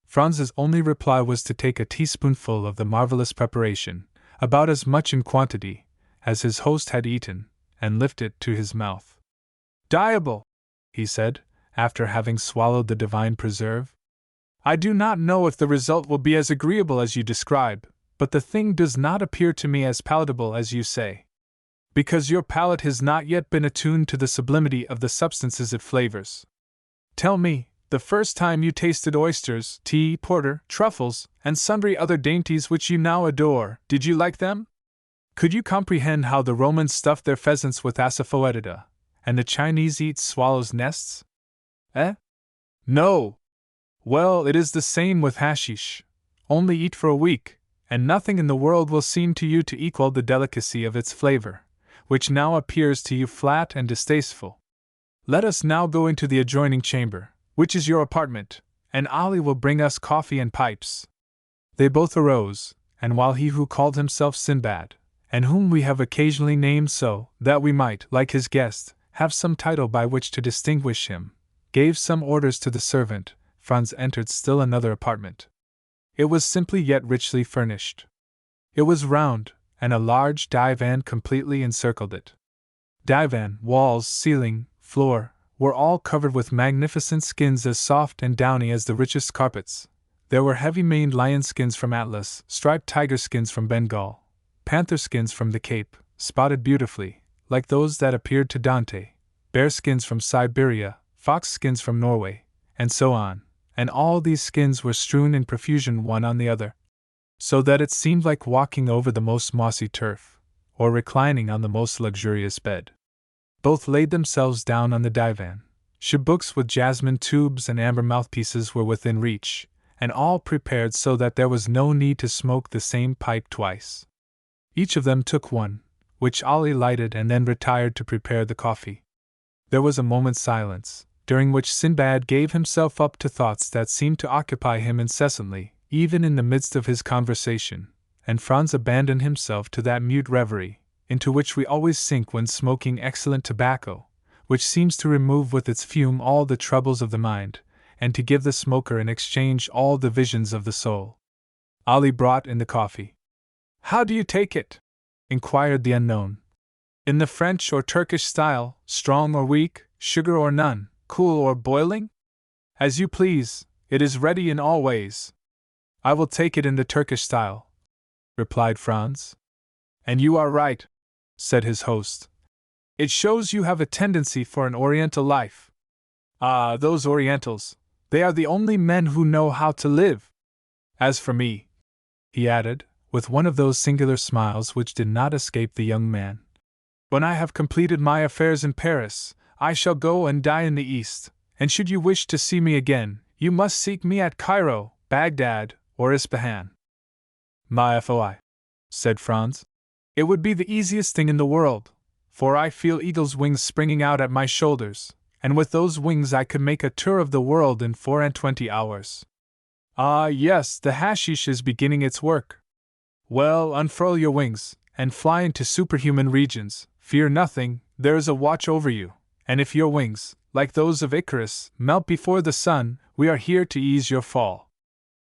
Franz's only reply was to take a teaspoonful of the marvelous preparation, about as much in quantity as his host had eaten, and lift it to his mouth. Diable, he said, after having swallowed the divine preserve. I do not know if the result will be as agreeable as you describe, but the thing does not appear to me as palatable as you say. Because your palate has not yet been attuned to the sublimity of the substances it flavors. Tell me, the first time you tasted oysters, tea, porter, truffles, and sundry other dainties which you now adore, did you like them? Could you comprehend how the Romans stuffed their pheasants with asafoetida, and the Chinese eat swallows' nests? No! Well, it is the same with hashish. Only eat for a week, and nothing in the world will seem to you to equal the delicacy of its flavor, which now appears to you flat and distasteful. Let us now go into the adjoining chamber, which is your apartment, and Ali will bring us coffee and pipes. They both arose, and while he who called himself Sinbad, and whom we have occasionally named so, that we might, like his guest, have some title by which to distinguish him, gave some orders to the servant, Franz entered still another apartment. It was simply yet richly furnished. It was round, and a large divan completely encircled it. Divan, walls, ceiling, floor, were all covered with magnificent skins as soft and downy as the richest carpets. There were heavy-maned lion skins from Atlas, striped tiger skins from Bengal, panther skins from the Cape, spotted beautifully, like those that appeared to Dante, bear skins from Siberia, fox skins from Norway, and so on, and all these skins were strewn in profusion one on the other, so that it seemed like walking over the most mossy turf, or reclining on the most luxurious bed. Both laid themselves down on the divan. Chibuks with jasmine tubes and amber mouthpieces were within reach, and all prepared so that there was no need to smoke the same pipe twice. Each of them took one, which Ali lighted and then retired to prepare the coffee. There was a moment's silence, during which Sinbad gave himself up to thoughts that seemed to occupy him incessantly, even in the midst of his conversation, and Franz abandoned himself to that mute reverie, into which we always sink when smoking excellent tobacco, which seems to remove with its fume all the troubles of the mind, and to give the smoker in exchange all the visions of the soul. Ali brought in the coffee. How do you take it? Inquired the unknown. In the French or Turkish style, strong or weak, sugar or none, cool or boiling? As you please, it is ready in all ways. I will take it in the Turkish style, replied Franz. And you are right, said his host. It shows you have a tendency for an Oriental life. Ah, those Orientals, they are the only men who know how to live. As for me, he added, with one of those singular smiles which did not escape the young man, when I have completed my affairs in Paris, I shall go and die in the East, and should you wish to see me again, you must seek me at Cairo, Baghdad, or Ispahan. My foi, said Franz, it would be the easiest thing in the world, for I feel eagle's wings springing out at my shoulders, and with those wings I could make a tour of the world in 24 hours. Ah, yes, the hashish is beginning its work. Well, unfurl your wings, and fly into superhuman regions. Fear nothing, there is a watch over you, and if your wings, like those of Icarus, melt before the sun, we are here to ease your fall.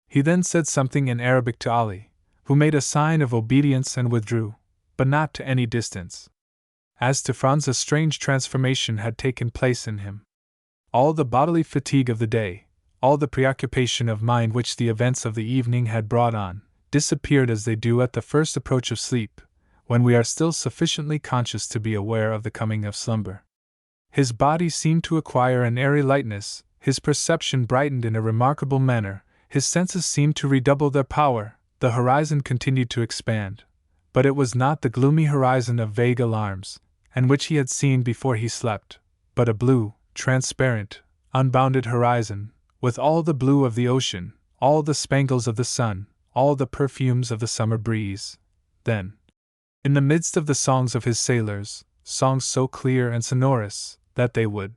He then said something in Arabic to Ali, who made a sign of obedience and withdrew, but not to any distance. As to Franz, a strange transformation had taken place in him. All the bodily fatigue of the day, all the preoccupation of mind which the events of the evening had brought on, disappeared as they do at the first approach of sleep, when we are still sufficiently conscious to be aware of the coming of slumber. His body seemed to acquire an airy lightness, his perception brightened in a remarkable manner, his senses seemed to redouble their power, the horizon continued to expand, but it was not the gloomy horizon of vague alarms, and which he had seen before he slept, but a blue, transparent, unbounded horizon, with all the blue of the ocean, all the spangles of the sun, all the perfumes of the summer breeze. Then, in the midst of the songs of his sailors, songs so clear and sonorous that they would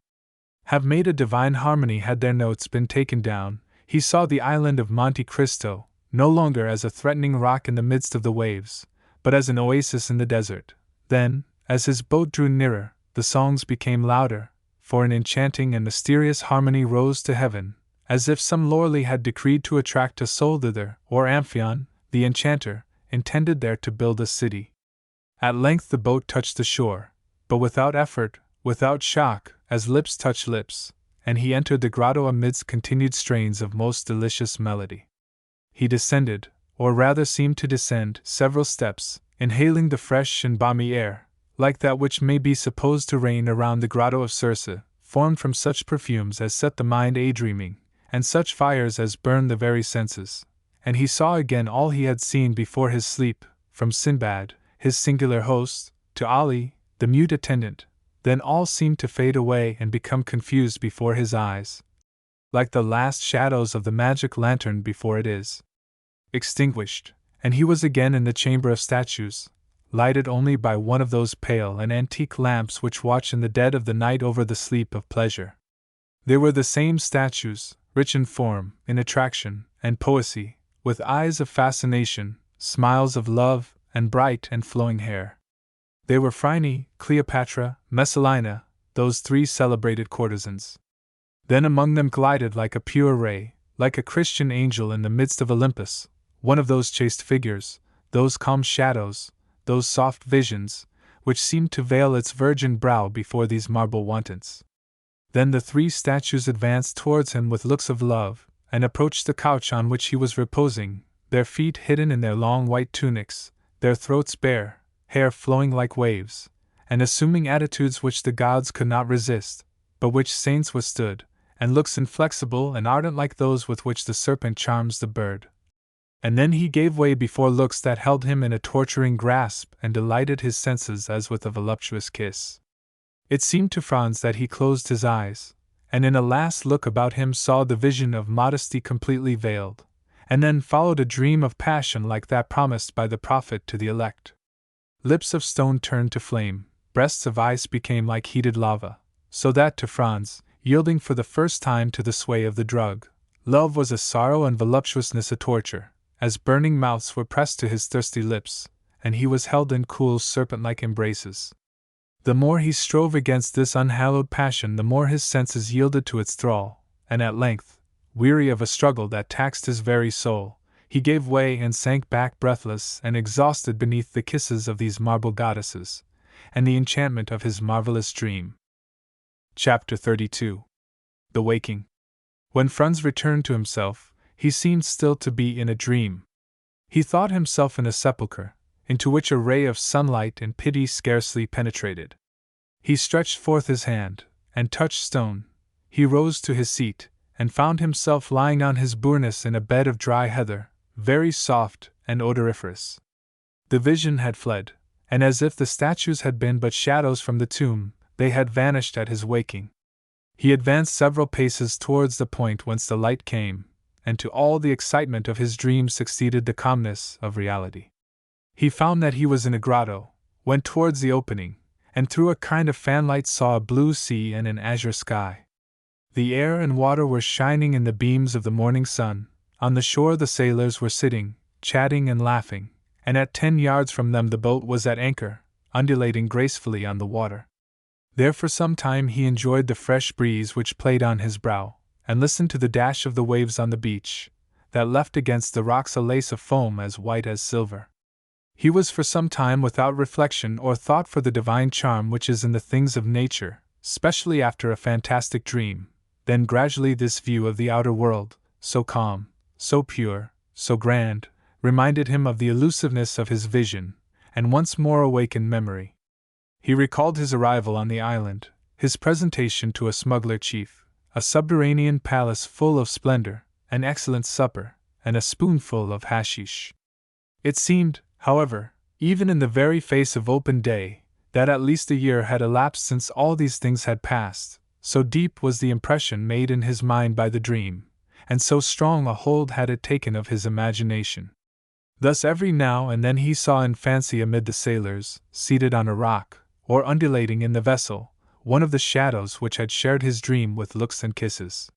have made a divine harmony had their notes been taken down, he saw the island of Monte Cristo, no longer as a threatening rock in the midst of the waves, but as an oasis in the desert. Then, as his boat drew nearer, the songs became louder, for an enchanting and mysterious harmony rose to heaven, as if some lordly had decreed to attract a soul thither, or Amphion, the enchanter, intended there to build a city. At length the boat touched the shore, but without effort, without shock, as lips touch lips, and he entered the grotto amidst continued strains of most delicious melody. He descended, or rather seemed to descend, several steps, inhaling the fresh and balmy air, like that which may be supposed to reign around the grotto of Circe, formed from such perfumes as set the mind a-dreaming, and such fires as burn the very senses, and he saw again all he had seen before his sleep, from Sinbad, his singular host, to Ali, the mute attendant. Then all seemed to fade away and become confused before his eyes, like the last shadows of the magic lantern before it is extinguished, and he was again in the chamber of statues, lighted only by one of those pale and antique lamps which watch in the dead of the night over the sleep of pleasure. They were the same statues, rich in form, in attraction, and poesy, with eyes of fascination, smiles of love, and bright and flowing hair. They were Phryne, Cleopatra, Messalina, those three celebrated courtesans. Then among them glided like a pure ray, like a Christian angel in the midst of Olympus, one of those chaste figures, those calm shadows, those soft visions, which seemed to veil its virgin brow before these marble wantons. Then the three statues advanced towards him with looks of love, and approached the couch on which he was reposing, their feet hidden in their long white tunics, their throats bare, hair flowing like waves, and assuming attitudes which the gods could not resist, but which saints withstood, and looks inflexible and ardent like those with which the serpent charms the bird. And then he gave way before looks that held him in a torturing grasp and delighted his senses as with a voluptuous kiss. It seemed to Franz that he closed his eyes, and in a last look about him saw the vision of modesty completely veiled, and then followed a dream of passion like that promised by the prophet to the elect. Lips of stone turned to flame, breasts of ice became like heated lava, so that to Franz, yielding for the first time to the sway of the drug, love was a sorrow and voluptuousness a torture, as burning mouths were pressed to his thirsty lips, and he was held in cool serpent-like embraces. The more he strove against this unhallowed passion, the more his senses yielded to its thrall, and at length, weary of a struggle that taxed his very soul, he gave way and sank back breathless and exhausted beneath the kisses of these marble goddesses, and the enchantment of his marvelous dream. Chapter 32. The Waking. When Franz returned to himself, he seemed still to be in a dream. He thought himself in a sepulchre, into which a ray of sunlight and pity scarcely penetrated. He stretched forth his hand, and touched stone. He rose to his seat, and found himself lying on his burnous in a bed of dry heather, very soft and odoriferous. The vision had fled, and as if the statues had been but shadows from the tomb, they had vanished at his waking. He advanced several paces towards the point whence the light came, and to all the excitement of his dream succeeded the calmness of reality. He found that he was in a grotto, went towards the opening, and through a kind of fanlight saw a blue sea and an azure sky. The air and water were shining in the beams of the morning sun. On the shore the sailors were sitting, chatting and laughing, and at 10 yards from them the boat was at anchor, undulating gracefully on the water. There for some time he enjoyed the fresh breeze which played on his brow, and listened to the dash of the waves on the beach, that left against the rocks a lace of foam as white as silver. He was for some time without reflection or thought for the divine charm which is in the things of nature, specially after a fantastic dream. Then gradually this view of the outer world, so calm, so pure, so grand, reminded him of the elusiveness of his vision, and once more awakened memory. He recalled his arrival on the island, his presentation to a smuggler chief, a subterranean palace full of splendor, an excellent supper, and a spoonful of hashish. It seemed, however, even in the very face of open day, that at least a year had elapsed since all these things had passed, so deep was the impression made in his mind by the dream, and so strong a hold had it taken of his imagination. Thus every now and then he saw in fancy amid the sailors, seated on a rock, or undulating in the vessel, one of the shadows which had shared his dream with looks and kisses.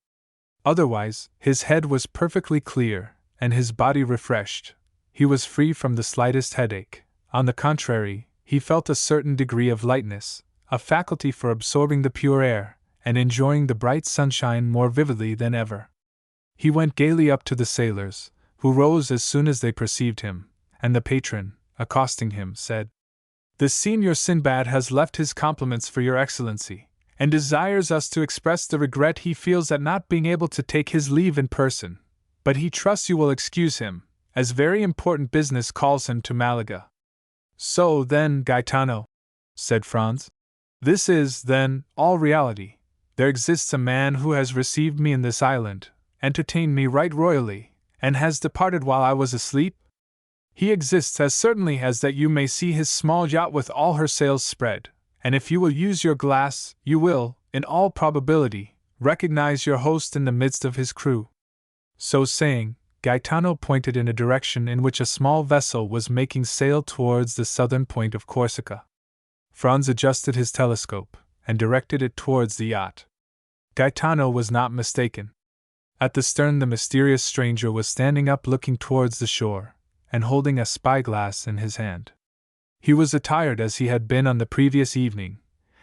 Otherwise, his head was perfectly clear, and his body refreshed. He was free from the slightest headache. On the contrary, he felt a certain degree of lightness, a faculty for absorbing the pure air, and enjoying the bright sunshine more vividly than ever. He went gaily up to the sailors, who rose as soon as they perceived him, and the patron, accosting him, said, "The Signor Sinbad has left his compliments for your Excellency, and desires us to express the regret he feels at not being able to take his leave in person, but he trusts you will excuse him, as very important business calls him to Malaga." "So, then, Gaetano," said Franz, "this is, then, all reality. There exists a man who has received me in this island, entertained me right royally, and has departed while I was asleep? He exists as certainly as that you may see his small yacht with all her sails spread, and if you will use your glass, you will, in all probability, recognize your host in the midst of his crew." So saying, Gaetano pointed in a direction in which a small vessel was making sail towards the southern point of Corsica. Franz adjusted his telescope, and directed it towards the yacht. Gaetano was not mistaken. At the stern the mysterious stranger was standing up looking towards the shore, and holding a spyglass in his hand. He was attired as he had been on the previous evening,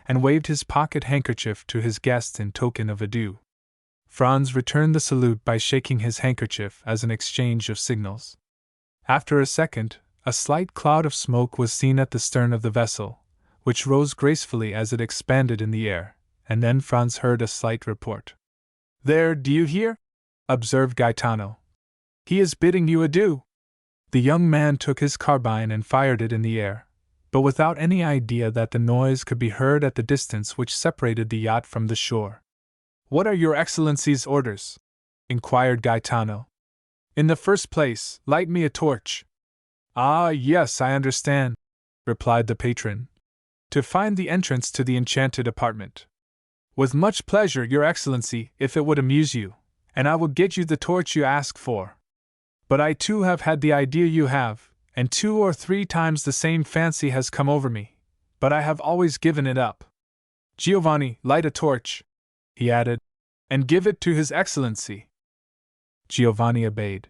and waved his pocket handkerchief to his guest in token of adieu. Franz returned the salute by shaking his handkerchief as an exchange of signals. After a second, a slight cloud of smoke was seen at the stern of the vessel, which rose gracefully as it expanded in the air, and then Franz heard a slight report. "There, do you hear?" observed Gaetano. "He is bidding you adieu." The young man took his carbine and fired it in the air, but without any idea that the noise could be heard at the distance which separated the yacht from the shore. "What are your Excellency's orders?" inquired Gaetano. "In the first place, light me a torch." "Ah, yes, I understand," replied the patron. "To find the entrance to the enchanted apartment." "With much pleasure, Your Excellency, if it would amuse you, and I will get you the torch you ask for. But I too have had the idea you have, and 2 or 3 times the same fancy has come over me, but I have always given it up. Giovanni, light a torch," he added, "and give it to His Excellency." Giovanni obeyed.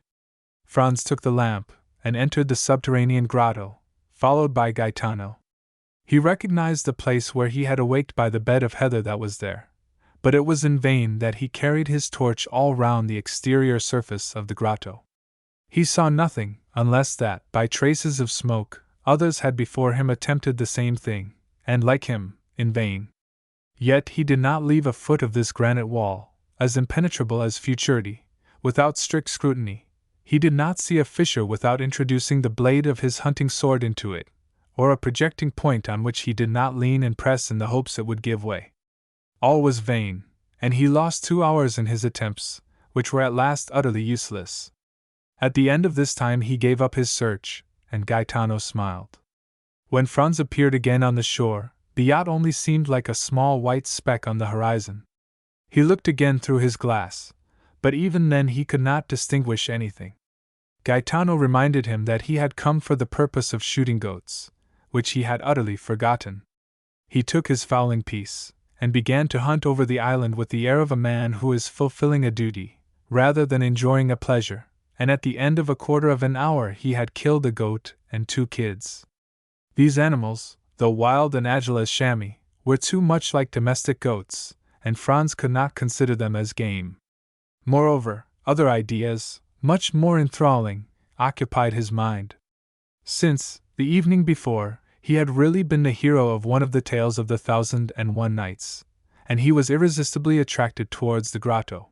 Franz took the lamp, and entered the subterranean grotto, followed by Gaetano. He recognized the place where he had awaked by the bed of heather that was there, but it was in vain that he carried his torch all round the exterior surface of the grotto. He saw nothing, unless that, by traces of smoke, others had before him attempted the same thing, and like him, in vain. Yet he did not leave a foot of this granite wall, as impenetrable as futurity, without strict scrutiny. He did not see a fissure without introducing the blade of his hunting sword into it, or a projecting point on which he did not lean and press in the hopes it would give way. All was vain, and he lost 2 hours in his attempts, which were at last utterly useless. At the end of this time he gave up his search, and Gaetano smiled. When Franz appeared again on the shore, the yacht only seemed like a small white speck on the horizon. He looked again through his glass, but even then he could not distinguish anything. Gaetano reminded him that he had come for the purpose of shooting goats, which he had utterly forgotten. He took his fowling piece, and began to hunt over the island with the air of a man who is fulfilling a duty, rather than enjoying a pleasure, and at the end of a quarter of an hour he had killed a goat and 2 kids. These animals, though wild and agile as chamois, were too much like domestic goats, and Franz could not consider them as game. Moreover, other ideas, much more enthralling, occupied his mind. Since, the evening before, he had really been the hero of one of the tales of the 1001 Nights, and he was irresistibly attracted towards the grotto.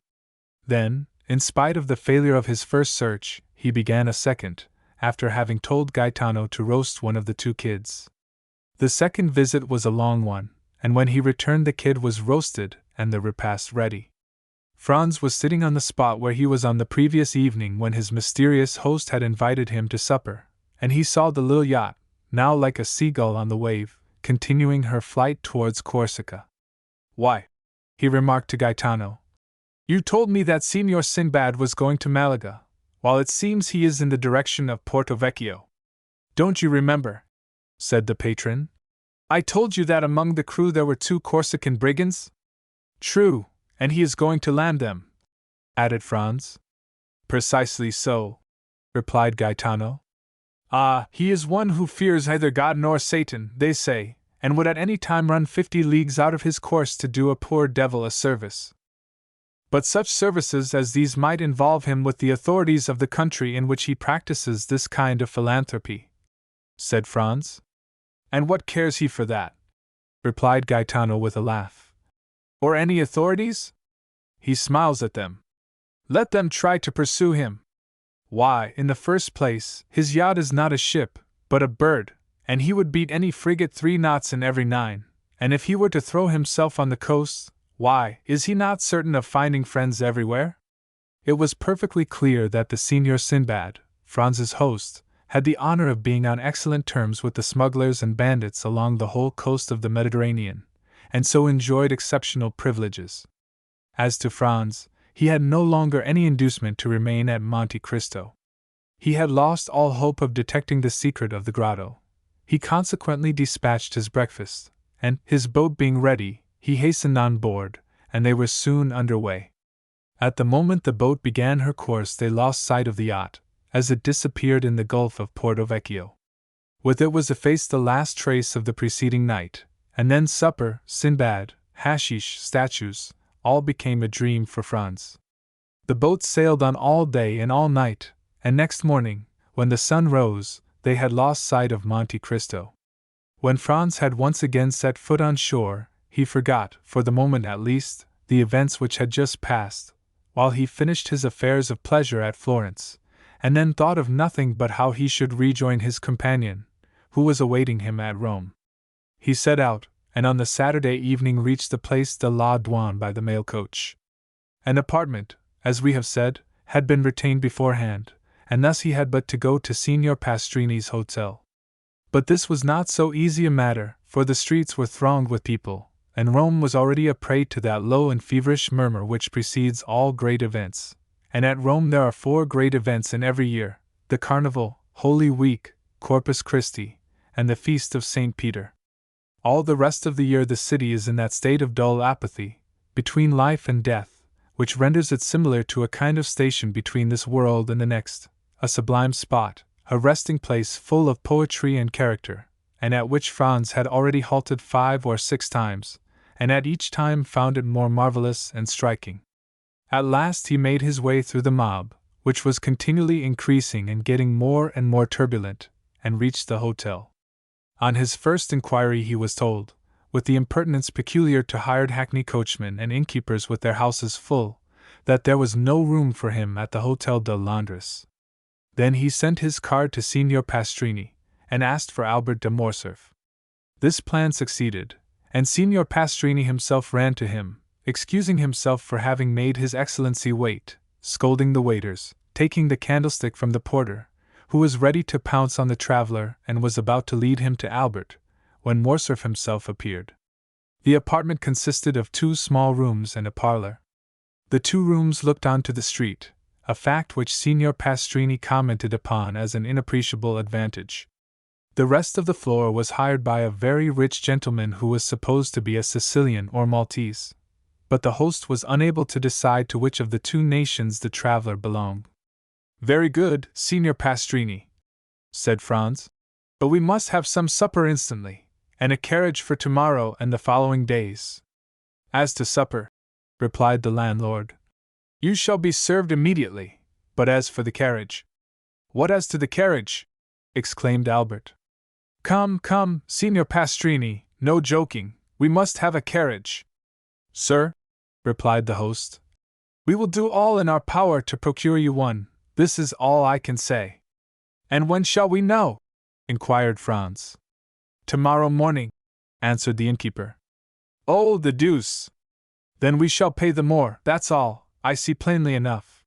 Then, in spite of the failure of his first search, he began a second, after having told Gaetano to roast one of the 2 kids. The second visit was a long one, and when he returned the kid was roasted and the repast ready. Franz was sitting on the spot where he was on the previous evening when his mysterious host had invited him to supper, and he saw the little yacht, now like a seagull on the wave, continuing her flight towards Corsica. "Why," he remarked to Gaetano, "you told me that Signor Sinbad was going to Malaga, while it seems he is in the direction of Porto Vecchio." "Don't you remember?" said the patron. "I told you that among the crew there were 2 Corsican brigands?" "True, and he is going to land them," added Franz. "Precisely so," replied Gaetano. "Ah, he is one who fears neither God nor Satan, they say, and would at any time run 50 leagues out of his course to do a poor devil a service. But such services as these might involve him with the authorities of the country in which he practices this kind of philanthropy," said Franz. "And what cares he for that?" replied Gaetano with a laugh. "Or any authorities? He smiles at them. Let them try to pursue him. Why, in the first place, his yacht is not a ship, but a bird, and he would beat any frigate 3 knots in every 9, and if he were to throw himself on the coast, why, is he not certain of finding friends everywhere?" It was perfectly clear that the Signor Sinbad, Franz's host, had the honor of being on excellent terms with the smugglers and bandits along the whole coast of the Mediterranean, and so enjoyed exceptional privileges. As to Franz, he had no longer any inducement to remain at Monte Cristo. He had lost all hope of detecting the secret of the grotto. He consequently dispatched his breakfast, and, his boat being ready, he hastened on board, and they were soon under way. At the moment the boat began her course they lost sight of the yacht, as it disappeared in the Gulf of Porto Vecchio. With it was effaced the last trace of the preceding night, and then supper, Sinbad, hashish, statues, all became a dream for Franz. The boat sailed on all day and all night, and next morning, when the sun rose, they had lost sight of Monte Cristo. When Franz had once again set foot on shore, he forgot, for the moment at least, the events which had just passed, while he finished his affairs of pleasure at Florence, and then thought of nothing but how he should rejoin his companion, who was awaiting him at Rome. He set out, and on the Saturday evening reached the Place de la Douane by the mail coach. An apartment, as we have said, had been retained beforehand, and thus he had but to go to Signor Pastrini's hotel. But this was not so easy a matter, for the streets were thronged with people, and Rome was already a prey to that low and feverish murmur which precedes all great events. And at Rome there are 4 great events in every year: the Carnival, Holy Week, Corpus Christi, and the Feast of St. Peter. All the rest of the year the city is in that state of dull apathy, between life and death, which renders it similar to a kind of station between this world and the next, a sublime spot, a resting place full of poetry and character, and at which Franz had already halted 5 or 6 times, and at each time found it more marvelous and striking. At last he made his way through the mob, which was continually increasing and getting more and more turbulent, and reached the hotel. On his first inquiry he was told, with the impertinence peculiar to hired hackney coachmen and innkeepers with their houses full, that there was no room for him at the Hotel de Londres. Then he sent his card to Signor Pastrini, and asked for Albert de Morcerf. This plan succeeded, and Signor Pastrini himself ran to him, excusing himself for having made His Excellency wait, scolding the waiters, taking the candlestick from the porter, who was ready to pounce on the traveler and was about to lead him to Albert, when Morcerf himself appeared. The apartment consisted of 2 small rooms and a parlor. The 2 rooms looked onto the street, a fact which Signor Pastrini commented upon as an inappreciable advantage. The rest of the floor was hired by a very rich gentleman who was supposed to be a Sicilian or Maltese, but the host was unable to decide to which of the 2 nations the traveler belonged. "Very good, Signor Pastrini," said Franz, "but we must have some supper instantly, and a carriage for tomorrow and the following days." "As to supper," replied the landlord, "you shall be served immediately, but as for the carriage—" "What as to the carriage?" exclaimed Albert. "Come, come, Signor Pastrini, no joking, we must have a carriage." "Sir," replied the host, "we will do all in our power to procure you one, this is all I can say." "And when shall we know?" inquired Franz. "Tomorrow morning," answered the innkeeper. "Oh, the deuce! Then we shall pay the more, that's all, I see plainly enough.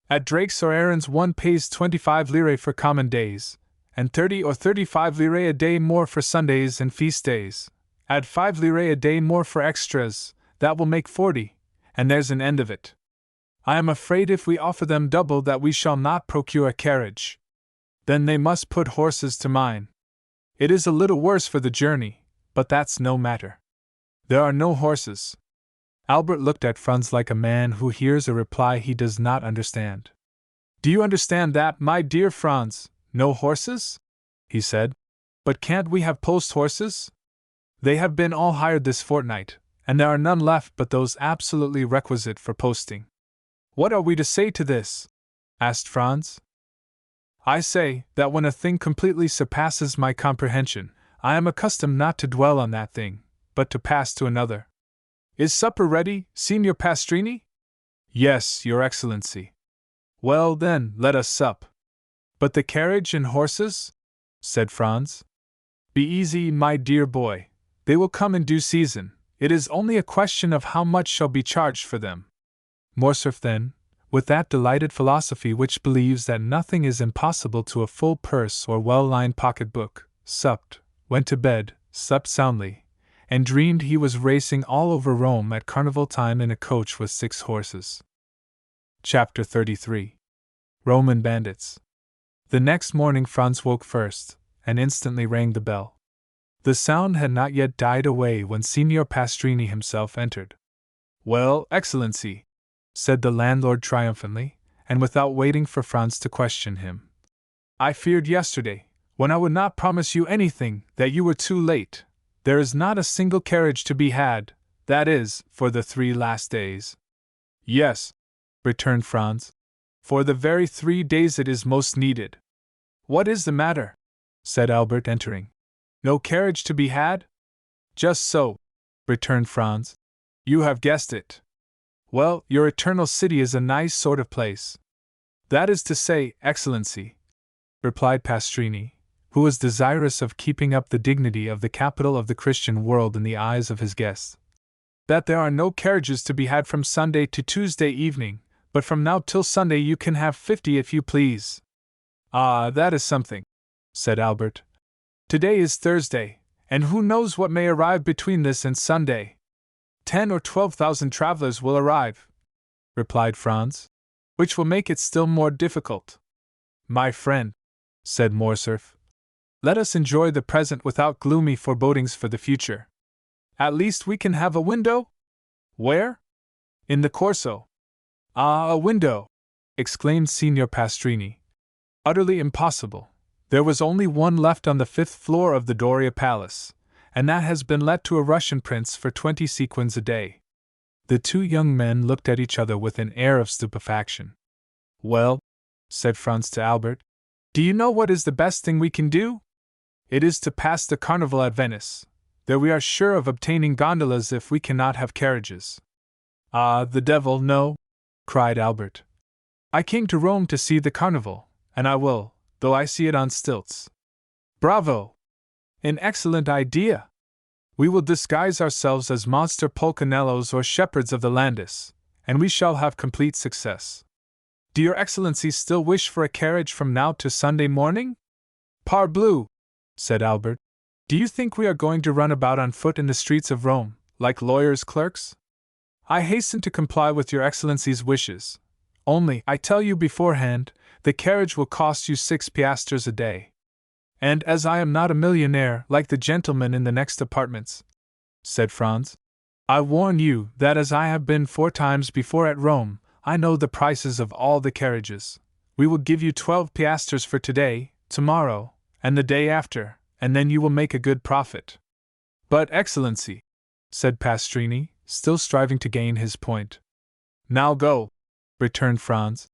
At Drake's or Aaron's one pays 25 lire for common days, and 30 or 35 lire a day more for Sundays and feast days. Add 5 lire a day more for extras, that will make 40, and there's an end of it. I am afraid if we offer them double that we shall not procure a carriage. Then they must put horses to mine. It is a little worse for the journey, but that's no matter. There are no horses." Albert looked at Franz like a man who hears a reply he does not understand. "Do you understand that, my dear Franz? No horses?" he said. "But can't we have post horses? They have been all hired this fortnight, and there are none left but those absolutely requisite for posting." "What are we to say to this?" asked Franz. "I say, that when a thing completely surpasses my comprehension, I am accustomed not to dwell on that thing, but to pass to another. Is supper ready, Signor Pastrini?" "Yes, Your Excellency." "Well, then, let us sup." "But the carriage and horses?" said Franz. "Be easy, my dear boy, they will come in due season, it is only a question of how much shall be charged for them." Morcerf then, with that delighted philosophy which believes that nothing is impossible to a full purse or well-lined pocket-book, supped, went to bed, slept soundly, and dreamed he was racing all over Rome at carnival time in a coach with 6 horses. Chapter 33. Roman Bandits. The next morning Franz woke first, and instantly rang the bell. The sound had not yet died away when Signor Pastrini himself entered. "Well, Excellency," said the landlord triumphantly, and without waiting for Franz to question him. "I feared yesterday, when I would not promise you anything, that you were too late. There is not a single carriage to be had, that is, for the 3 last days." "Yes," returned Franz, "for the very 3 days it is most needed." "What is the matter?" said Albert, entering. "No carriage to be had?" "Just so," returned Franz. "You have guessed it. Well, your eternal city is a nice sort of place." "That is to say, Excellency," replied Pastrini, who was desirous of keeping up the dignity of the capital of the Christian world in the eyes of his guests, "that there are no carriages to be had from Sunday to Tuesday evening, but from now till Sunday you can have 50 if you please." "Ah, that is something," said Albert. "Today is Thursday, and who knows what may arrive between this and Sunday?" 10 or 12,000 travelers will arrive," replied Franz, "which will make it still more difficult." "My friend," said Morcerf, "let us enjoy the present without gloomy forebodings for the future. At least we can have a window?" "Where?" "In the Corso." "Ah, a window!" exclaimed Signor Pastrini. "Utterly impossible. There was only one left on the 5th floor of the Doria Palace, and that has been let to a Russian prince for 20 sequins a day." The 2 young men looked at each other with an air of stupefaction. "Well," said Franz to Albert, "do you know what is the best thing we can do? It is to pass the carnival at Venice. There we are sure of obtaining gondolas if we cannot have carriages." "Ah, the devil, no!" cried Albert. "I came to Rome to see the carnival, and I will, though I see it on stilts." "Bravo! An excellent idea! We will disguise ourselves as monster Pulcinellos or shepherds of the Landis, and we shall have complete success. Do your Excellencies still wish for a carriage from now to Sunday morning?" "Parbleu!" said Albert. "Do you think we are going to run about on foot in the streets of Rome, like lawyers' clerks? I hasten to comply with your Excellencies' wishes. Only, I tell you beforehand, the carriage will cost you 6 piastres a day. And as I am not a millionaire like the gentleman in the next apartments," said Franz, "I warn you that as I have been 4 times before at Rome, I know the prices of all the carriages. We will give you 12 piastres for today, tomorrow, and the day after, and then you will make a good profit." "But, Excellency," said Pastrini, still striving to gain his point. "Now go," returned Franz,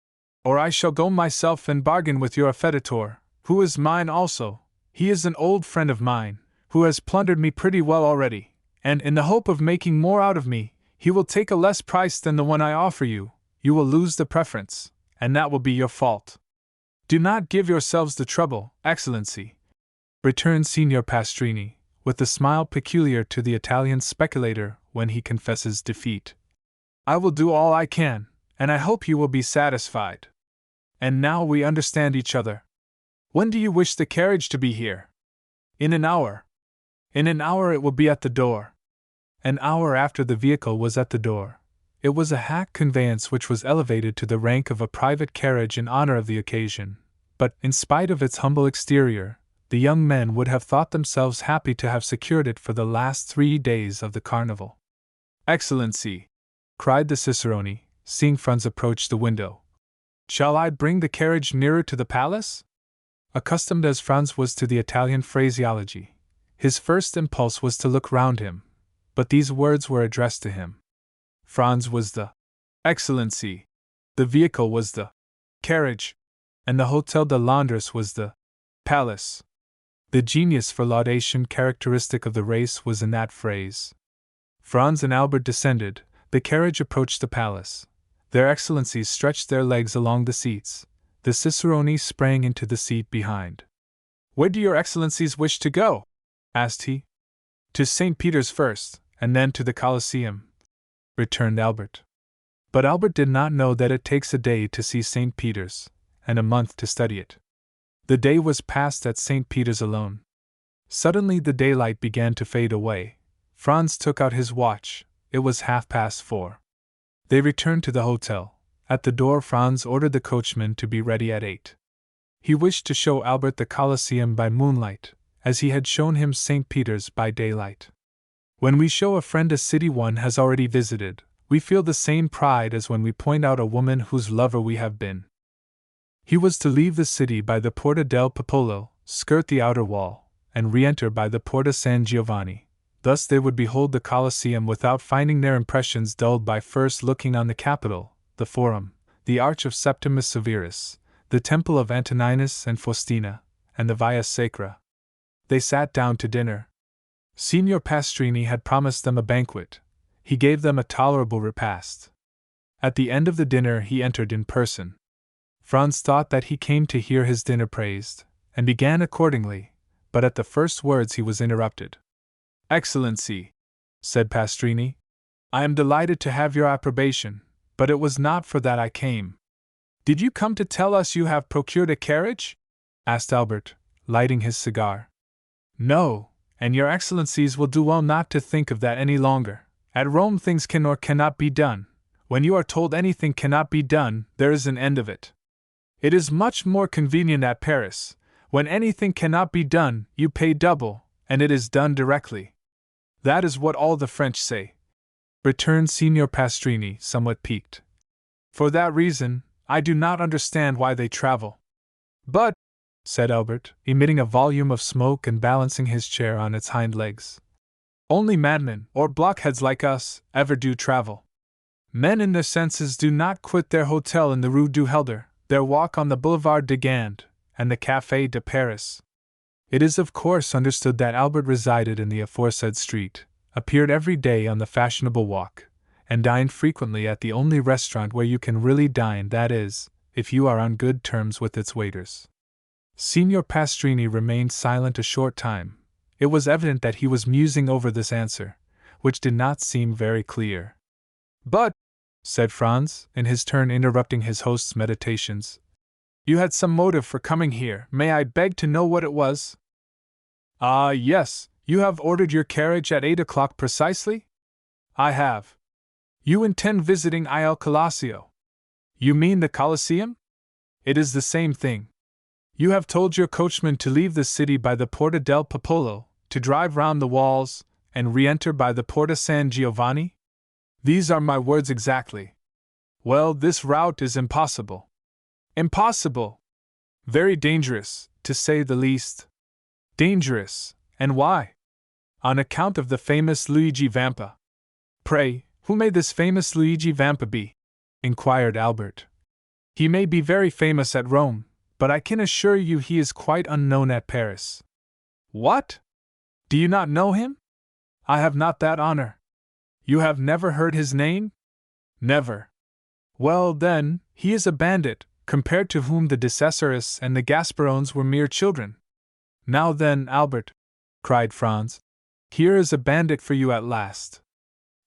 "or I shall go myself and bargain with your affeditor, who is mine also. He is an old friend of mine, who has plundered me pretty well already, and in the hope of making more out of me, he will take a less price than the one I offer you. You will lose the preference, and that will be your fault." "Do not give yourselves the trouble, Excellency," returned Signor Pastrini, with the smile peculiar to the Italian speculator when he confesses defeat. "I will do all I can, and I hope you will be satisfied. And now we understand each other. When do you wish the carriage to be here?" "In an hour." "In an hour it will be at the door." An hour after the vehicle was at the door. It was a hack conveyance which was elevated to the rank of a private carriage in honor of the occasion, but, in spite of its humble exterior, the young men would have thought themselves happy to have secured it for the last 3 days of the carnival. "Excellency," cried the cicerone, seeing Franz approach the window, "shall I bring the carriage nearer to the palace?" Accustomed as Franz was to the Italian phraseology, his first impulse was to look round him, but these words were addressed to him. Franz was the Excellency, the vehicle was the carriage, and the Hotel de Londres was the palace. The genius for laudation characteristic of the race was in that phrase. Franz and Albert descended, the carriage approached the palace. Their Excellencies stretched their legs along the seats. The cicerone sprang into the seat behind. "Where do your Excellencies wish to go?" asked he. "To St. Peter's first, and then to the Colosseum," returned Albert. But Albert did not know that it takes a day to see St. Peter's, and a month to study it. The day was passed at St. Peter's alone. Suddenly the daylight began to fade away. Franz took out his watch. It was 4:30. They returned to the hotel. At the door Franz ordered the coachman to be ready at 8. He wished to show Albert the Colosseum by moonlight, as he had shown him St. Peter's by daylight. When we show a friend a city one has already visited, we feel the same pride as when we point out a woman whose lover we have been. He was to leave the city by the Porta del Popolo, skirt the outer wall, and re-enter by the Porta San Giovanni. Thus they would behold the Colosseum without finding their impressions dulled by first looking on the Capitol, the Forum, the Arch of Septimus Severus, the Temple of Antoninus and Faustina, and the Via Sacra. They sat down to dinner. Signor Pastrini had promised them a banquet. He gave them a tolerable repast. At the end of the dinner he entered in person. Franz thought that he came to hear his dinner praised, and began accordingly, but at the first words he was interrupted. "Excellency," said Pastrini, "I am delighted to have your approbation, but it was not for that I came." "Did you come to tell us you have procured a carriage?" asked Albert, lighting his cigar. "No, and your Excellencies will do well not to think of that any longer. At Rome things can or cannot be done. When you are told anything cannot be done, there is an end of it. It is much more convenient at Paris. When anything cannot be done, you pay double, and it is done directly. That is what all the French say," returned Signor Pastrini, somewhat piqued. "For that reason, I do not understand why they travel." "But," said Albert, emitting a volume of smoke and balancing his chair on its hind legs, "only madmen, or blockheads like us, ever do travel. Men in their senses do not quit their hotel in the Rue du Helder, their walk on the Boulevard de Gand, and the Café de Paris." It is of course understood that Albert resided in the aforesaid street, appeared every day on the fashionable walk, and dine frequently at the only restaurant where you can really dine, that is, if you are on good terms with its waiters. Signor Pastrini remained silent a short time. It was evident that he was musing over this answer, which did not seem very clear. But, said Franz, in his turn interrupting his host's meditations, you had some motive for coming here. May I beg to know what it was? Ah, yes, you have ordered your carriage at 8 o'clock precisely? I have. You intend visiting Il Colosseo? You mean the Colosseum? It is the same thing. You have told your coachman to leave the city by the Porta del Popolo, to drive round the walls, and re-enter by the Porta San Giovanni? These are my words exactly. Well, this route is impossible. Impossible! Very dangerous, to say the least. Dangerous, and why? On account of the famous Luigi Vampa. Pray, who may this famous Luigi Vampa be? Inquired Albert. He may be very famous at Rome, but I can assure you he is quite unknown at Paris. What? Do you not know him? I have not that honor. You have never heard his name? Never. Well, then, he is a bandit, compared to whom the De Cesaris and the Gasperones were mere children. Now then, Albert, cried Franz, here is a bandit for you at last.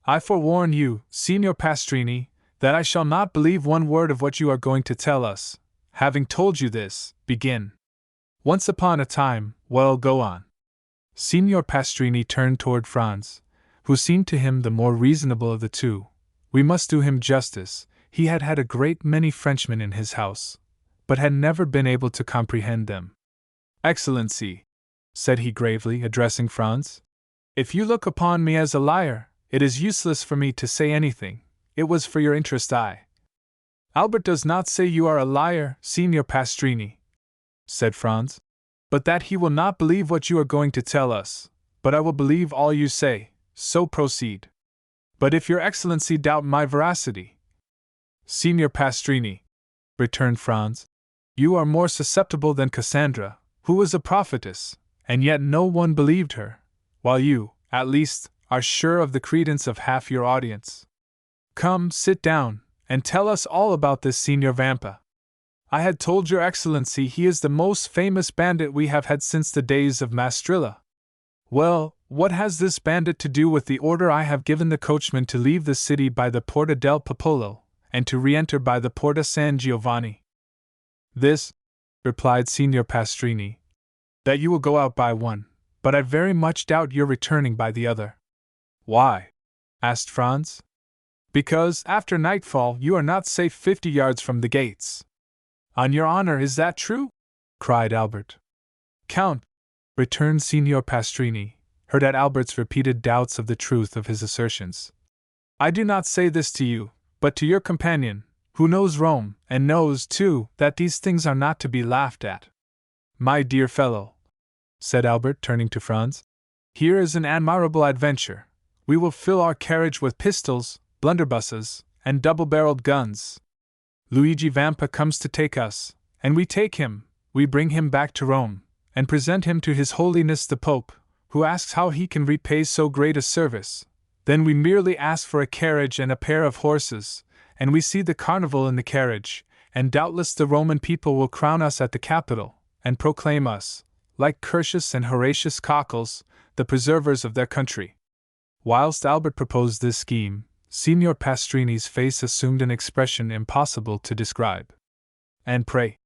I forewarn you, Signor Pastrini, that I shall not believe one word of what you are going to tell us. Having told you this, begin. Once upon a time, well, go on. Signor Pastrini turned toward Franz, who seemed to him the more reasonable of the two. We must do him justice, he had had a great many Frenchmen in his house, but had never been able to comprehend them. Excellency, said he gravely, addressing Franz, if you look upon me as a liar, it is useless for me to say anything. It was for your interest Albert does not say you are a liar, Signor Pastrini, said Franz, but that he will not believe what you are going to tell us, but I will believe all you say, so proceed. But if your Excellency doubt my veracity, Signor Pastrini, returned Franz, you are more susceptible than Cassandra, who was a prophetess, and yet no one believed her, while you, at least, are sure of the credence of half your audience. Come, sit down, and tell us all about this Signor Vampa. I had told your Excellency he is the most famous bandit we have had since the days of Mastrilla. Well, what has this bandit to do with the order I have given the coachman to leave the city by the Porta del Popolo, and to re-enter by the Porta San Giovanni? This, replied Signor Pastrini, that you will go out by one, but I very much doubt your returning by the other. Why? asked Franz. Because, after nightfall, you are not safe 50 yards from the gates. On your honor, is that true? cried Albert. Count, returned Signor Pastrini, hurt at Albert's repeated doubts of the truth of his assertions. I do not say this to you, but to your companion, who knows Rome, and knows, too, that these things are not to be laughed at. My dear fellow, said Albert, turning to Franz, here is an admirable adventure. We will fill our carriage with pistols, blunderbusses, and double-barreled guns. Luigi Vampa comes to take us, and we take him, we bring him back to Rome, and present him to His Holiness the Pope, who asks how he can repay so great a service. Then we merely ask for a carriage and a pair of horses, and we see the carnival in the carriage, and doubtless the Roman people will crown us at the Capitol, and proclaim us, like Curtius and Horatius Cockles, the preservers of their country. Whilst Albert proposed this scheme, Signor Pastrini's face assumed an expression impossible to describe. And pray,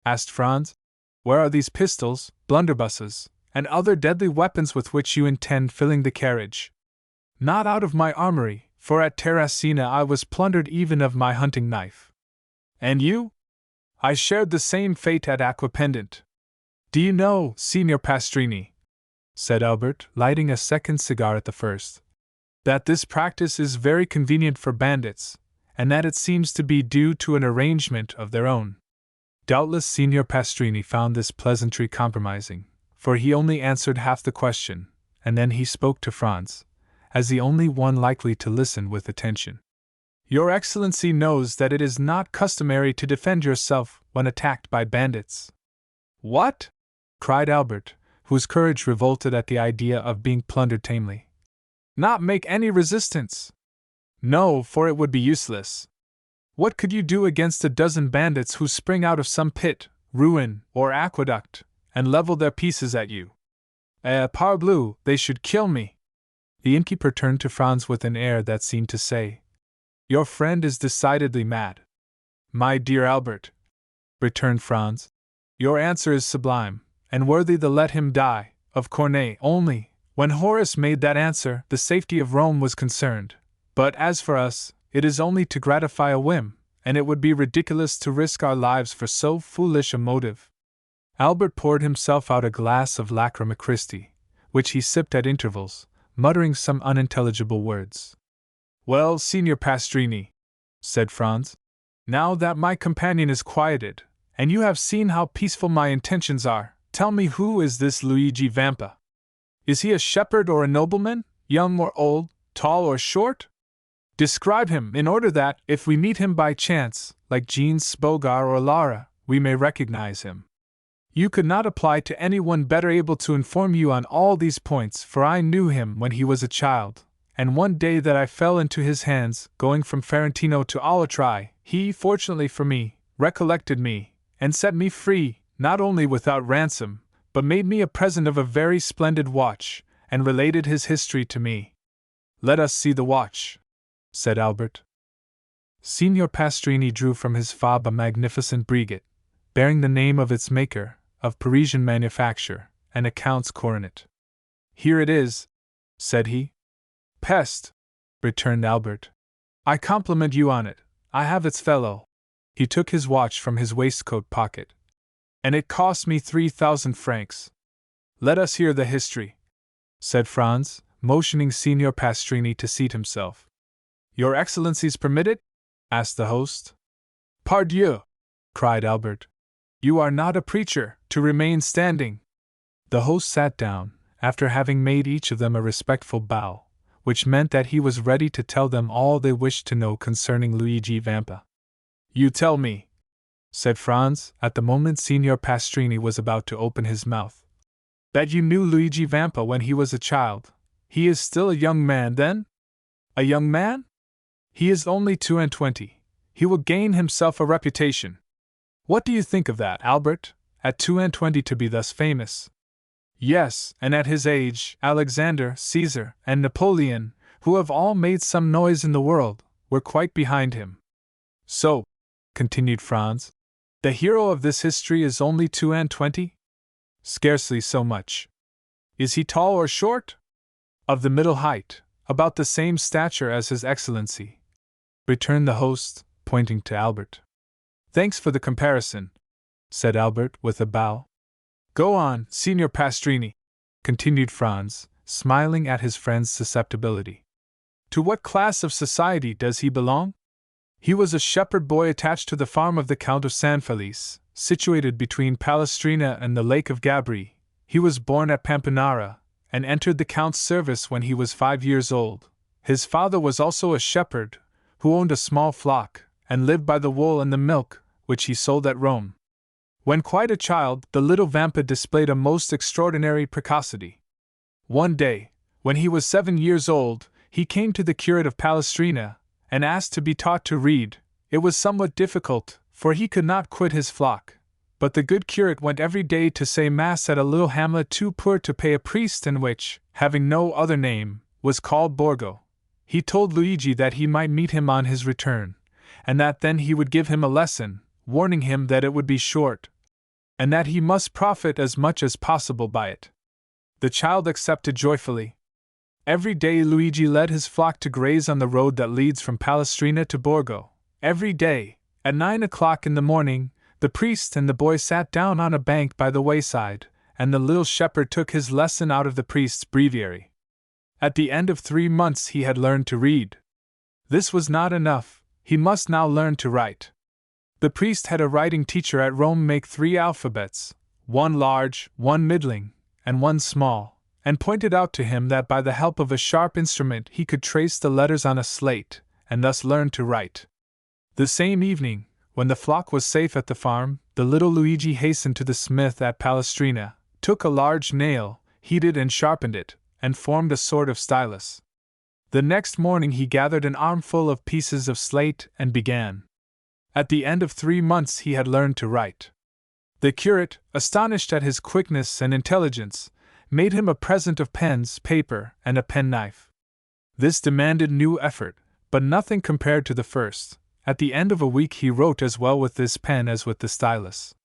asked Franz, where are these pistols, blunderbusses, and other deadly weapons with which you intend filling the carriage? Not out of my armory, for at Terracina I was plundered even of my hunting knife. And you? I shared the same fate at Aquapendent. Do you know, Signor Pastrini, said Albert, lighting a second cigar at the first, that this practice is very convenient for bandits, and that it seems to be due to an arrangement of their own. Doubtless Signor Pastrini found this pleasantry compromising, for he only answered half the question, and then he spoke to Franz, as the only one likely to listen with attention. Your Excellency knows that it is not customary to defend yourself when attacked by bandits. What? Cried Albert, whose courage revolted at the idea of being plundered tamely. Not make any resistance? No, for it would be useless. What could you do against a dozen bandits who spring out of some pit, ruin, or aqueduct, and level their pieces at you? Parbleu, they should kill me. The innkeeper turned to Franz with an air that seemed to say, Your friend is decidedly mad. My dear Albert, returned Franz, your answer is sublime, and worthy the let him die of Corneille. Only, when Horace made that answer, the safety of Rome was concerned. But as for us, it is only to gratify a whim, and it would be ridiculous to risk our lives for so foolish a motive. Albert poured himself out a glass of Lacrima Christi, which he sipped at intervals, muttering some unintelligible words. Well, Signor Pastrini, said Franz, now that my companion is quieted, and you have seen how peaceful my intentions are, tell me, who is this Luigi Vampa? Is he a shepherd or a nobleman, young or old, tall or short? Describe him, in order that, if we meet him by chance, like Jean Spogar or Lara, we may recognize him. You could not apply to anyone better able to inform you on all these points, for I knew him when he was a child, and one day that I fell into his hands, going from Ferentino to Alatri, he, fortunately for me, recollected me, and set me free, not only without ransom, but made me a present of a very splendid watch, and related his history to me. Let us see the watch, said Albert. Signor Pastrini drew from his fob a magnificent brigand, bearing the name of its maker, of Parisian manufacture, and a count's coronet. Here it is, said he. Peste, returned Albert. I compliment you on it. I have its fellow. He took his watch from his waistcoat pocket. And it cost me 3,000 francs. Let us hear the history, said Franz, motioning Signor Pastrini to seat himself. Your Excellencies permit it? asked the host. Pardieu, cried Albert. You are not a preacher, to remain standing. The host sat down, after having made each of them a respectful bow, which meant that he was ready to tell them all they wished to know concerning Luigi Vampa. You tell me, said Franz, at the moment Signor Pastrini was about to open his mouth, that you knew Luigi Vampa when he was a child. He is still a young man, then? A young man? He is only 22. He will gain himself a reputation. What do you think of that, Albert, at 22 to be thus famous? Yes, and at his age, Alexander, Caesar, and Napoleon, who have all made some noise in the world, were quite behind him. So, continued Franz, the hero of this history is only 22? Scarcely so much. Is he tall or short? Of the middle height, about the same stature as His Excellency, returned the host, pointing to Albert. Thanks for the comparison, said Albert with a bow. Go on, Signor Pastrini, continued Franz, smiling at his friend's susceptibility. To what class of society does he belong? He was a shepherd boy attached to the farm of the Count of San Felice, situated between Palestrina and the Lake of Gabri. He was born at Pampinara, and entered the Count's service when he was 5 years old. His father was also a shepherd, who owned a small flock, and lived by the wool and the milk, which he sold at Rome. When quite a child, the little Vampa displayed a most extraordinary precocity. One day, when he was 7 years old, he came to the curate of Palestrina, and asked to be taught to read. It was somewhat difficult, for he could not quit his flock, but the good curate went every day to say Mass at a little hamlet too poor to pay a priest and which, having no other name, was called Borgo. He told Luigi that he might meet him on his return, and that then he would give him a lesson, warning him that it would be short, and that he must profit as much as possible by it. The child accepted joyfully. Every day Luigi led his flock to graze on the road that leads from Palestrina to Borgo. Every day, at 9 o'clock in the morning, the priest and the boy sat down on a bank by the wayside, and the little shepherd took his lesson out of the priest's breviary. At the end of 3 months he had learned to read. This was not enough, he must now learn to write. The priest had a writing teacher at Rome make 3 alphabets, one large, one middling, and one small, and pointed out to him that by the help of a sharp instrument he could trace the letters on a slate, and thus learn to write. The same evening, when the flock was safe at the farm, the little Luigi hastened to the smith at Palestrina, took a large nail, heated and sharpened it, and formed a sort of stylus. The next morning he gathered an armful of pieces of slate and began. At the end of 3 months he had learned to write. The curate, astonished at his quickness and intelligence, made him a present of pens, paper, and a penknife. This demanded new effort, but nothing compared to the first. At the end of a week he wrote as well with this pen as with the stylus.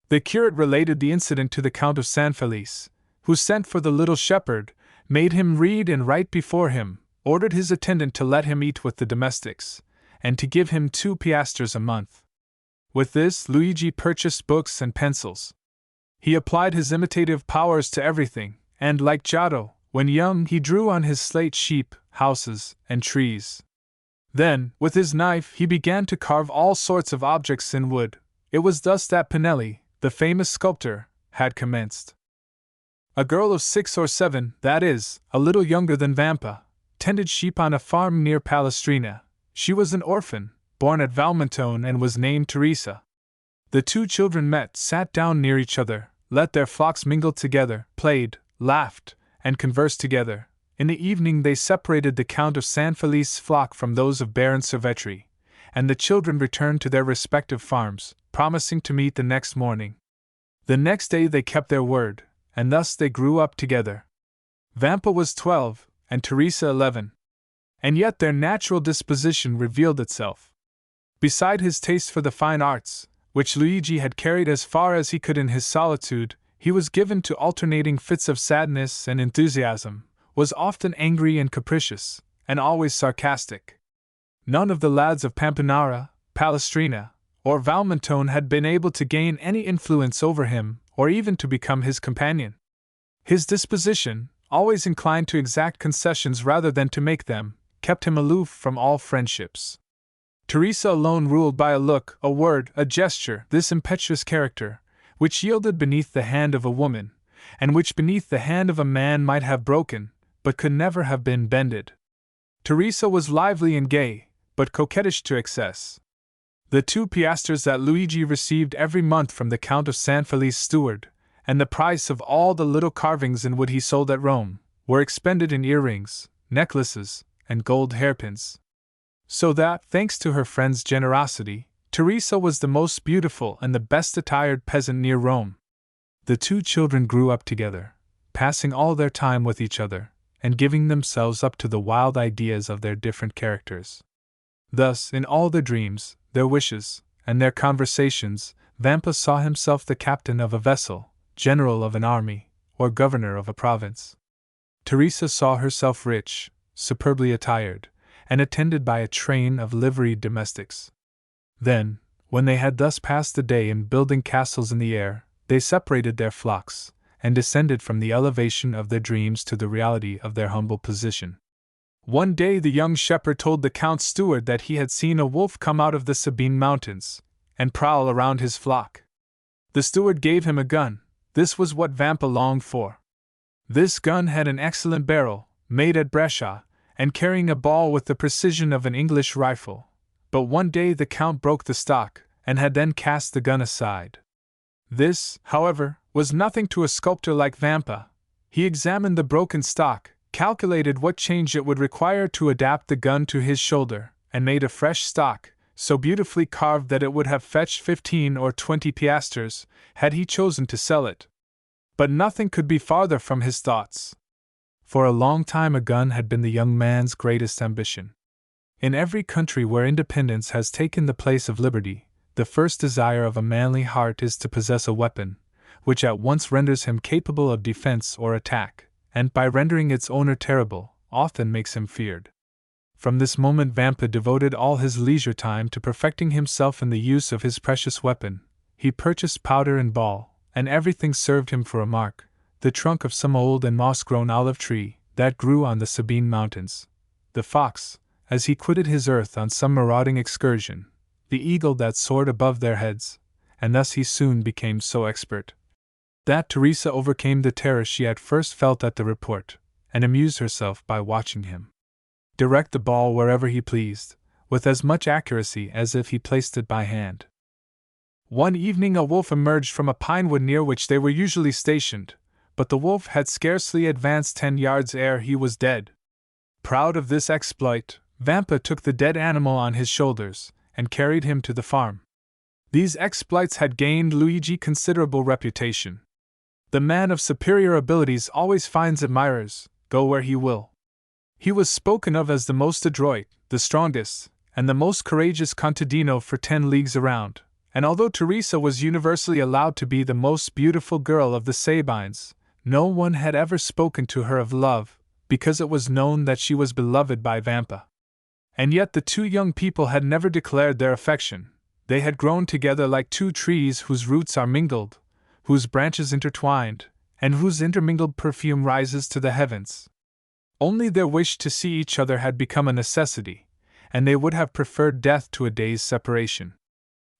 The curate related the incident to the Count of San Felice, who sent for the little shepherd, made him read and write before him, ordered his attendant to let him eat with the domestics, and to give him 2 piastres a month. With this, Luigi purchased books and pencils. He applied his imitative powers to everything, and, like Giotto, when young, he drew on his slate sheep, houses, and trees. Then, with his knife, he began to carve all sorts of objects in wood. It was thus that Pinelli, the famous sculptor, had commenced. A girl of 6 or 7, that is, a little younger than Vampa, tended sheep on a farm near Palestrina. She was an orphan, born at Valmontone, and was named Teresa. The 2 children met, sat down near each other, let their flocks mingle together, played, laughed, and conversed together. In the evening they separated the Count of San Felice's flock from those of Baron Cervetri, and the children returned to their respective farms, promising to meet the next morning. The next day they kept their word, and thus they grew up together. Vampa was 12, and Teresa 11. And yet their natural disposition revealed itself. Beside his taste for the fine arts, which Luigi had carried as far as he could in his solitude, he was given to alternating fits of sadness and enthusiasm, was often angry and capricious, and always sarcastic. None of the lads of Pampinara, Palestrina, or Valmontone had been able to gain any influence over him, or even to become his companion. His disposition, always inclined to exact concessions rather than to make them, kept him aloof from all friendships. Teresa alone ruled by a look, a word, a gesture, this impetuous character, which yielded beneath the hand of a woman, and which beneath the hand of a man might have broken, but could never have been bended. Teresa was lively and gay, but coquettish to excess. The 2 piastres that Luigi received every month from the Count of San Felice's steward, and the price of all the little carvings in wood he sold at Rome, were expended in earrings, necklaces, and gold hairpins. So that, thanks to her friend's generosity, Teresa was the most beautiful and the best attired peasant near Rome. The 2 children grew up together, passing all their time with each other, and giving themselves up to the wild ideas of their different characters. Thus, in all their dreams, their wishes, and their conversations, Vampa saw himself the captain of a vessel, general of an army, or governor of a province. Teresa saw herself rich, superbly attired, and attended by a train of liveried domestics. Then, when they had thus passed the day in building castles in the air, they separated their flocks, and descended from the elevation of their dreams to the reality of their humble position. One day the young shepherd told the Count's steward that he had seen a wolf come out of the Sabine mountains, and prowl around his flock. The steward gave him a gun. This was what Vampa longed for. This gun had an excellent barrel, made at Brescia, and carrying a ball with the precision of an English rifle. But one day the Count broke the stock, and had then cast the gun aside. This, however, was nothing to a sculptor like Vampa. He examined the broken stock, calculated what change it would require to adapt the gun to his shoulder, and made a fresh stock, so beautifully carved that it would have fetched 15 or 20 piastres, had he chosen to sell it. But nothing could be farther from his thoughts. For a long time a gun had been the young man's greatest ambition. In every country where independence has taken the place of liberty, the first desire of a manly heart is to possess a weapon, which at once renders him capable of defense or attack, and by rendering its owner terrible, often makes him feared. From this moment Vampa devoted all his leisure time to perfecting himself in the use of his precious weapon. He purchased powder and ball, and everything served him for a mark, the trunk of some old and moss-grown olive tree that grew on the Sabine mountains, the fox, as he quitted his earth on some marauding excursion, the eagle that soared above their heads, and thus he soon became so expert that Teresa overcame the terror she had first felt at the report, and amused herself by watching him direct the ball wherever he pleased, with as much accuracy as if he placed it by hand. One evening a wolf emerged from a pine wood near which they were usually stationed, but the wolf had scarcely advanced 10 yards ere he was dead. Proud of this exploit, Vampa took the dead animal on his shoulders and carried him to the farm. These exploits had gained Luigi considerable reputation. The man of superior abilities always finds admirers, go where he will. He was spoken of as the most adroit, the strongest, and the most courageous contadino for 10 leagues around, and although Teresa was universally allowed to be the most beautiful girl of the Sabines, no one had ever spoken to her of love, because it was known that she was beloved by Vampa. And yet the two young people had never declared their affection. They had grown together like two trees whose roots are mingled, whose branches intertwined, and whose intermingled perfume rises to the heavens. Only their wish to see each other had become a necessity, and they would have preferred death to a day's separation.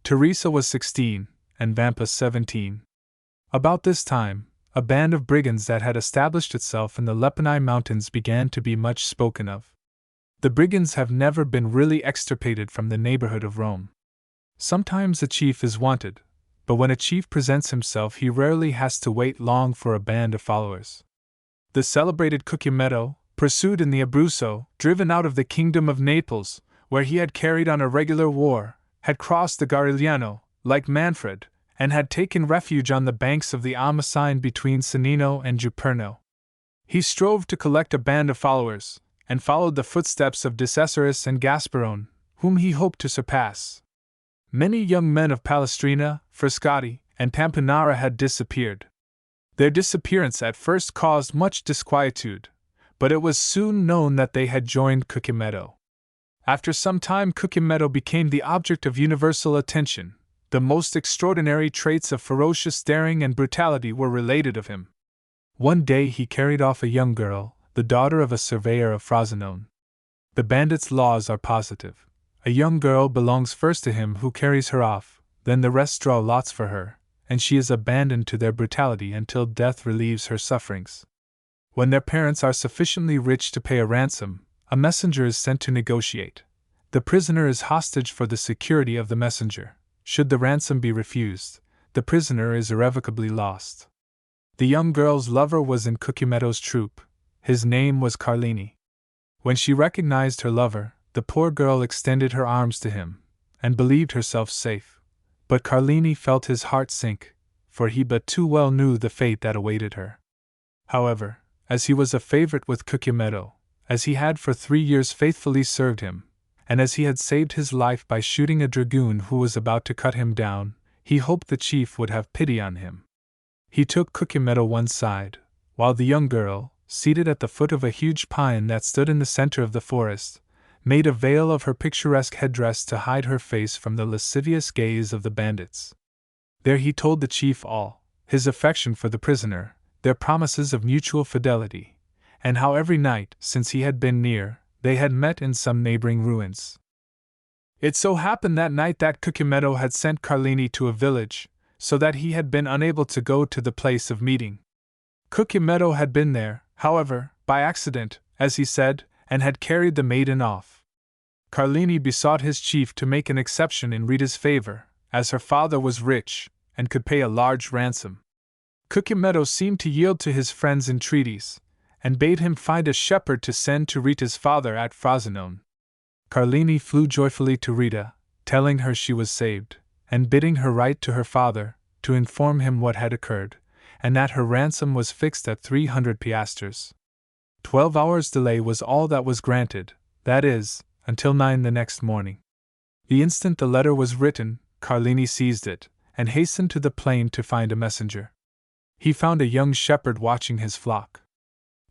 Teresa was 16, and Vampa 17. About this time, a band of brigands that had established itself in the Lepini Mountains began to be much spoken of. The brigands have never been really extirpated from the neighborhood of Rome. Sometimes a chief is wanted, but when a chief presents himself he rarely has to wait long for a band of followers. The celebrated Cucumetto, pursued in the Abruzzo, driven out of the kingdom of Naples, where he had carried on a regular war, had crossed the Garigliano, like Manfred, and had taken refuge on the banks of the Amasine between Sannino and Juperno. He strove to collect a band of followers, and followed the footsteps of Decesarus and Gasparone, whom he hoped to surpass. Many young men of Palestrina, Frascati, and Pampanara had disappeared. Their disappearance at first caused much disquietude, but it was soon known that they had joined Cucumetto. After some time Cucumetto became the object of universal attention. The most extraordinary traits of ferocious daring and brutality were related of him. One day he carried off a young girl, the daughter of a surveyor of Frosinone. The bandit's laws are positive. A young girl belongs first to him who carries her off, then the rest draw lots for her, and she is abandoned to their brutality until death relieves her sufferings. When their parents are sufficiently rich to pay a ransom, a messenger is sent to negotiate. The prisoner is hostage for the security of the messenger. Should the ransom be refused, the prisoner is irrevocably lost. The young girl's lover was in Cucumetto's troop. His name was Carlini. When she recognized her lover, the poor girl extended her arms to him, and believed herself safe. But Carlini felt his heart sink, for he but too well knew the fate that awaited her. However, as he was a favorite with Cucumetto, as he had for 3 years faithfully served him, and as he had saved his life by shooting a dragoon who was about to cut him down, he hoped the chief would have pity on him. He took Cucumetto one side, while the young girl, seated at the foot of a huge pine that stood in the center of the forest, made a veil of her picturesque headdress to hide her face from the lascivious gaze of the bandits. There he told the chief all, his affection for the prisoner, their promises of mutual fidelity, and how every night, since he had been near, they had met in some neighboring ruins. It so happened that night that Cucumetto had sent Carlini to a village, so that he had been unable to go to the place of meeting. Cucumetto had been there, however, by accident, as he said, and had carried the maiden off. Carlini besought his chief to make an exception in Rita's favor, as her father was rich, and could pay a large ransom. Cucumetto seemed to yield to his friend's entreaties, and bade him find a shepherd to send to Rita's father at Frosinone. Carlini flew joyfully to Rita, telling her she was saved, and bidding her write to her father, to inform him what had occurred, and that her ransom was fixed at 300 piastres. 12 hours' delay was all that was granted, that is, until 9 the next morning. The instant the letter was written, Carlini seized it, and hastened to the plain to find a messenger. He found a young shepherd watching his flock.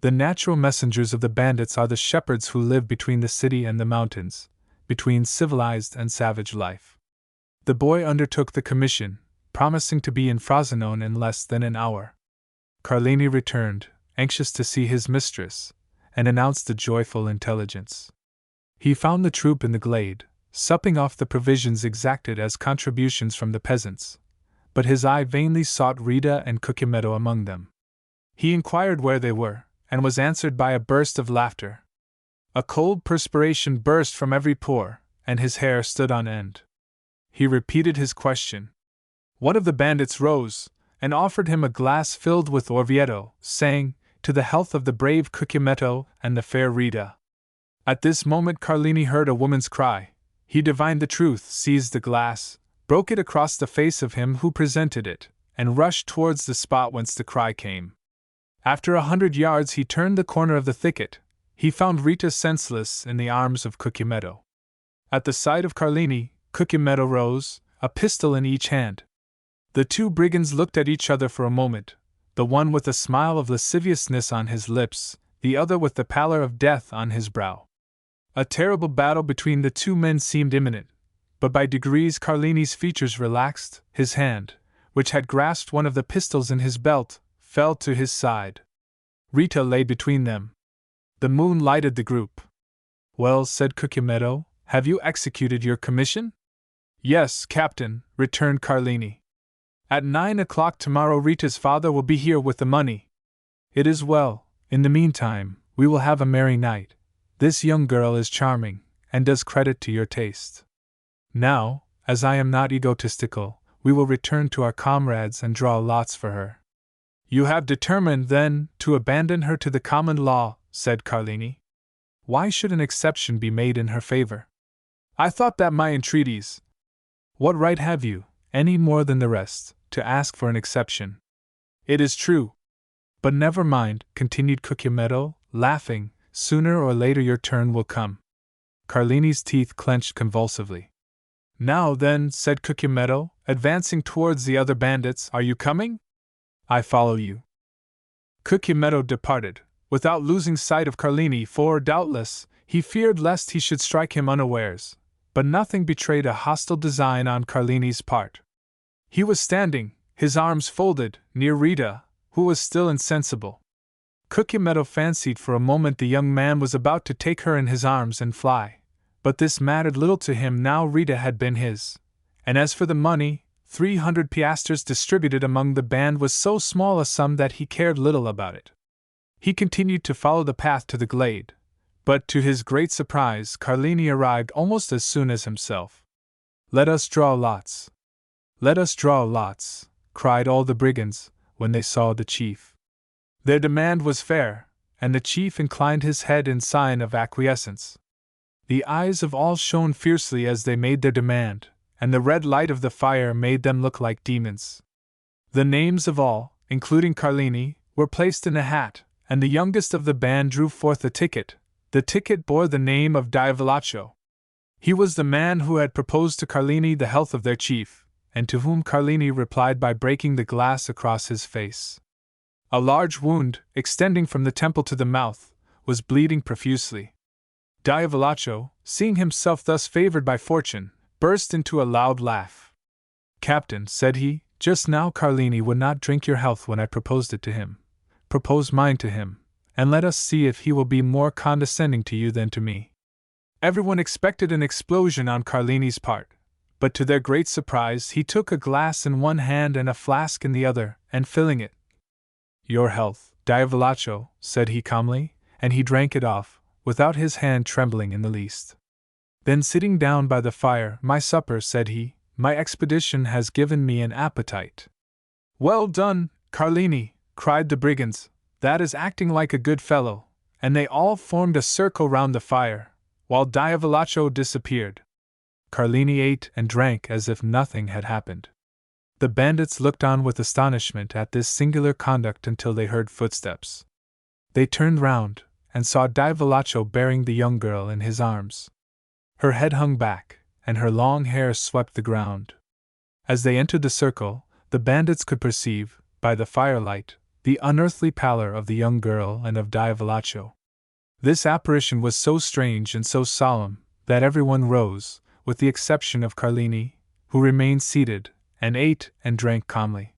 The natural messengers of the bandits are the shepherds who live between the city and the mountains, between civilized and savage life. The boy undertook the commission, promising to be in Frosinone in less than an hour. Carlini returned, anxious to see his mistress, and announced the joyful intelligence. He found the troop in the glade, supping off the provisions exacted as contributions from the peasants, but his eye vainly sought Rita and Cucumetto among them. He inquired where they were, and was answered by a burst of laughter. A cold perspiration burst from every pore, and his hair stood on end. He repeated his question. One of the bandits rose, and offered him a glass filled with Orvieto, saying, "To the health of the brave Cucumetto and the fair Rita." At this moment Carlini heard a woman's cry. He divined the truth, seized the glass, broke it across the face of him who presented it, and rushed towards the spot whence the cry came. After 100 yards he turned the corner of the thicket. He found Rita senseless in the arms of Cucumetto. At the sight of Carlini, Cucumetto rose, a pistol in each hand. The two brigands looked at each other for a moment, the one with a smile of lasciviousness on his lips, the other with the pallor of death on his brow. A terrible battle between the two men seemed imminent, but by degrees Carlini's features relaxed, his hand, which had grasped one of the pistols in his belt, fell to his side. Rita lay between them. The moon lighted the group. "Well," said Cucumetto, "have you executed your commission?" "Yes, Captain," returned Carlini. "At 9 o'clock tomorrow Rita's father will be here with the money." "It is well. In the meantime, we will have a merry night. This young girl is charming, and does credit to your taste. Now, as I am not egotistical, we will return to our comrades and draw lots for her." "You have determined, then, to abandon her to the common law," said Carlini. "Why should an exception be made in her favor? I thought that my entreaties— What right have you, any more than the rest, to ask for an exception?" "It is true. But never mind," continued Cucumetto, laughing, "sooner or later your turn will come." Carlini's teeth clenched convulsively. "Now then," said Cucumetto, advancing towards the other bandits, "are you coming? I follow you." Cucumetto departed, without losing sight of Carlini, for, doubtless, he feared lest he should strike him unawares, but nothing betrayed a hostile design on Carlini's part. He was standing, his arms folded, near Rita, who was still insensible. Cucumetto fancied for a moment the young man was about to take her in his arms and fly, but this mattered little to him now Rita had been his, and as for the money, 300 piastres distributed among the band was so small a sum that he cared little about it. He continued to follow the path to the glade, but to his great surprise Carlini arrived almost as soon as himself. "Let us draw lots. Let us draw lots," cried all the brigands, when they saw the chief. Their demand was fair, and the chief inclined his head in sign of acquiescence. The eyes of all shone fiercely as they made their demand, and the red light of the fire made them look like demons. The names of all, including Carlini, were placed in a hat, and the youngest of the band drew forth a ticket. The ticket bore the name of Diavolaccio. He was the man who had proposed to Carlini the health of their chief, and to whom Carlini replied by breaking the glass across his face. A large wound, extending from the temple to the mouth, was bleeding profusely. Diavolaccio, seeing himself thus favored by fortune, burst into a loud laugh. "Captain," said he, "just now Carlini would not drink your health when I proposed it to him. Propose mine to him, and let us see if he will be more condescending to you than to me." Everyone expected an explosion on Carlini's part, but to their great surprise he took a glass in one hand and a flask in the other, and filling it, "Your health, Diavolaccio," said he calmly, and he drank it off, without his hand trembling in the least. Then sitting down by the fire, "My supper," said he, "my expedition has given me an appetite." "Well done, Carlini," cried the brigands, "that is acting like a good fellow," and they all formed a circle round the fire, while Diavolaccio disappeared. Carlini ate and drank as if nothing had happened. The bandits looked on with astonishment at this singular conduct until they heard footsteps. They turned round, and saw Diavolaccio bearing the young girl in his arms. Her head hung back, and her long hair swept the ground. As they entered the circle, the bandits could perceive, by the firelight, the unearthly pallor of the young girl and of Diavolaccio. This apparition was so strange and so solemn, that everyone rose, with the exception of Carlini, who remained seated, and ate and drank calmly.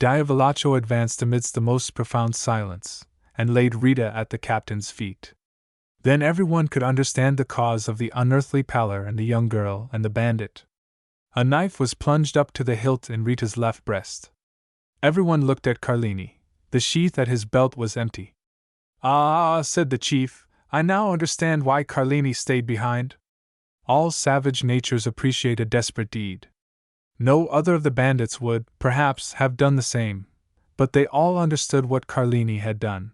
Diavolaccio advanced amidst the most profound silence, and laid Rita at the captain's feet. Then everyone could understand the cause of the unearthly pallor in the young girl and the bandit. A knife was plunged up to the hilt in Rita's left breast. Everyone looked at Carlini. The sheath at his belt was empty. "Ah," said the chief, "I now understand why Carlini stayed behind." All savage natures appreciate a desperate deed. No other of the bandits would, perhaps, have done the same, but they all understood what Carlini had done.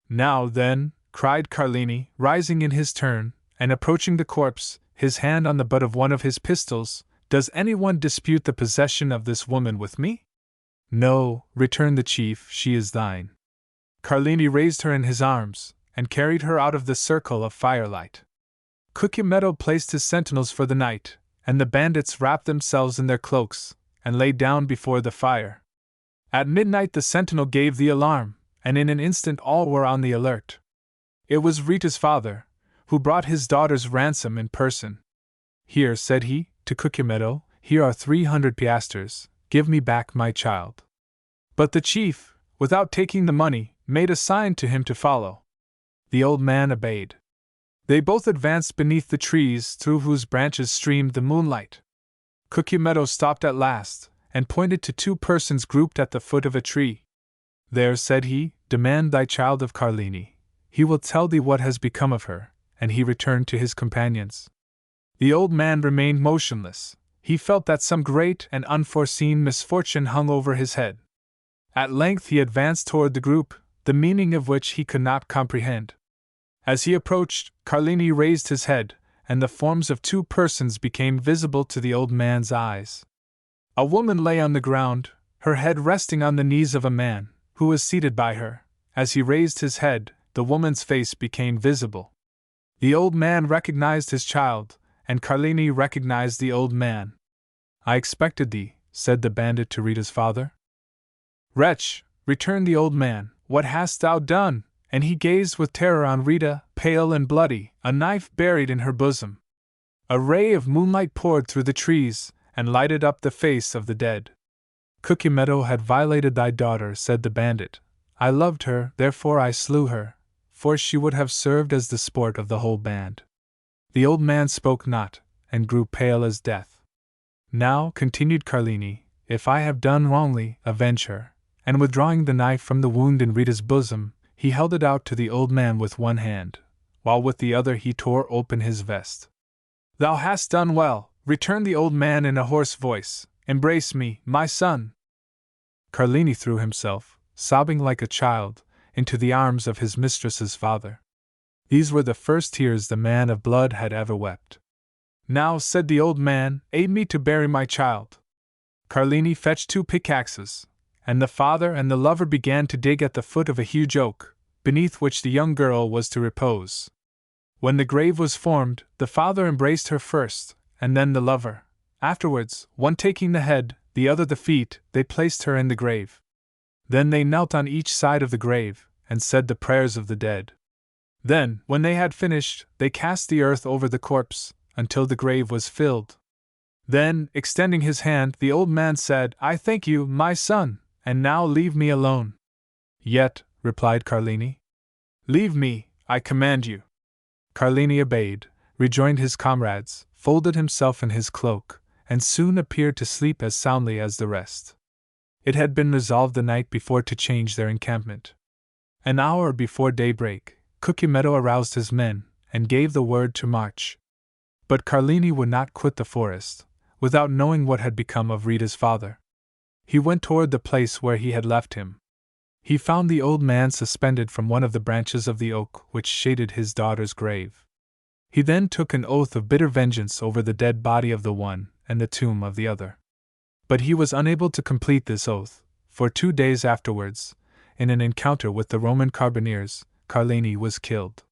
"Now, then," cried Carlini, rising in his turn, and approaching the corpse, his hand on the butt of one of his pistols. "Does anyone dispute the possession of this woman with me?" "No," returned the chief, "she is thine." Carlini raised her in his arms, and carried her out of the circle of firelight. Cucumetto placed his sentinels for the night, and the bandits wrapped themselves in their cloaks, and lay down before the fire. At midnight the sentinel gave the alarm, and in an instant all were on the alert. It was Rita's father, who brought his daughter's ransom in person. "Here," said he, to Cucumetto, "here are 300 piastres, give me back my child." But the chief, without taking the money, made a sign to him to follow. The old man obeyed. They both advanced beneath the trees through whose branches streamed the moonlight. Cucumetto stopped at last, and pointed to two persons grouped at the foot of a tree. "There," said he, "demand thy child of Carlini. He will tell thee what has become of her," and he returned to his companions. The old man remained motionless. He felt that some great and unforeseen misfortune hung over his head. At length he advanced toward the group, the meaning of which he could not comprehend. As he approached, Carlini raised his head, and the forms of two persons became visible to the old man's eyes. A woman lay on the ground, her head resting on the knees of a man, who was seated by her. As he raised his head, the woman's face became visible. The old man recognized his child, and Carlini recognized the old man. "I expected thee," said the bandit to Rita's father. "Wretch," returned the old man, "what hast thou done?" And he gazed with terror on Rita, pale and bloody, a knife buried in her bosom. A ray of moonlight poured through the trees, and lighted up the face of the dead. "Cucumetto had violated thy daughter," said the bandit. "I loved her, therefore I slew her, for she would have served as the sport of the whole band." The old man spoke not, and grew pale as death. "Now," continued Carlini, "if I have done wrongly, avenge her." And withdrawing the knife from the wound in Rita's bosom, he held it out to the old man with one hand, while with the other he tore open his vest. "Thou hast done well," returned the old man in a hoarse voice. "Embrace me, my son." Carlini threw himself, sobbing like a child, into the arms of his mistress's father. These were the first tears the man of blood had ever wept. "Now," said the old man, "aid me to bury my child." Carlini fetched 2 pickaxes, and the father and the lover began to dig at the foot of a huge oak, beneath which the young girl was to repose. When the grave was formed, the father embraced her first, and then the lover. Afterwards, one taking the head, the other the feet, they placed her in the grave. Then they knelt on each side of the grave, and said the prayers of the dead. Then, when they had finished, they cast the earth over the corpse, until the grave was filled. Then, extending his hand, the old man said, "I thank you, my son, and now leave me alone." "Yet," replied Carlini. "Leave me, I command you." Carlini obeyed, rejoined his comrades, folded himself in his cloak, and soon appeared to sleep as soundly as the rest. It had been resolved the night before to change their encampment. An hour before daybreak, Cucumetto aroused his men, and gave the word to march. But Carlini would not quit the forest, without knowing what had become of Rita's father. He went toward the place where he had left him. He found the old man suspended from one of the branches of the oak which shaded his daughter's grave. He then took an oath of bitter vengeance over the dead body of the one and the tomb of the other. But he was unable to complete this oath, for 2 days afterwards, in an encounter with the Roman carbineers, Carlini was killed.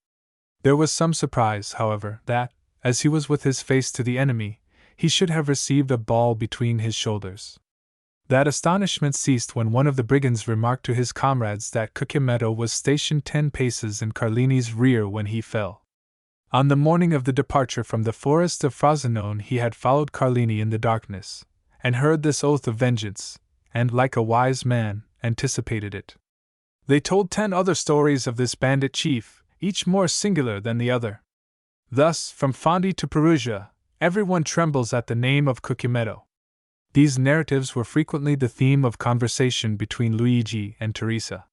There was some surprise, however, that, as he was with his face to the enemy, he should have received a ball between his shoulders. That astonishment ceased when one of the brigands remarked to his comrades that Cucumetto was stationed 10 paces in Carlini's rear when he fell. On the morning of the departure from the forest of Frosinone he had followed Carlini in the darkness, and heard this oath of vengeance, and, like a wise man, anticipated it. They told 10 other stories of this bandit chief, each more singular than the other. Thus, from Fondi to Perugia, everyone trembles at the name of Cucumetto. These narratives were frequently the theme of conversation between Luigi and Teresa.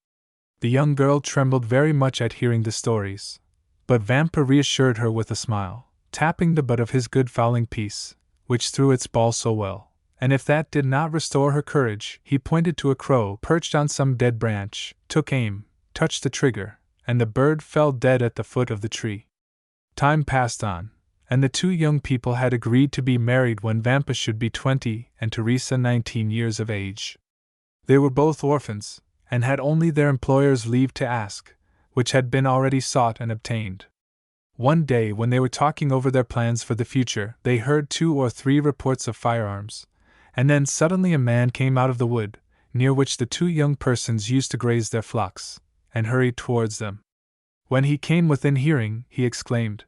The young girl trembled very much at hearing the stories, but Vampa reassured her with a smile, tapping the butt of his good fowling piece, which threw its ball so well, and if that did not restore her courage, he pointed to a crow perched on some dead branch, took aim, touched the trigger, and the bird fell dead at the foot of the tree. Time passed on, and the two young people had agreed to be married when Vampa should be 20 and Teresa 19 years of age. They were both orphans, and had only their employer's leave to ask, which had been already sought and obtained. One day, when they were talking over their plans for the future, they heard 2 or 3 reports of firearms, and then suddenly a man came out of the wood, near which the two young persons used to graze their flocks, and hurried towards them. When he came within hearing, he exclaimed,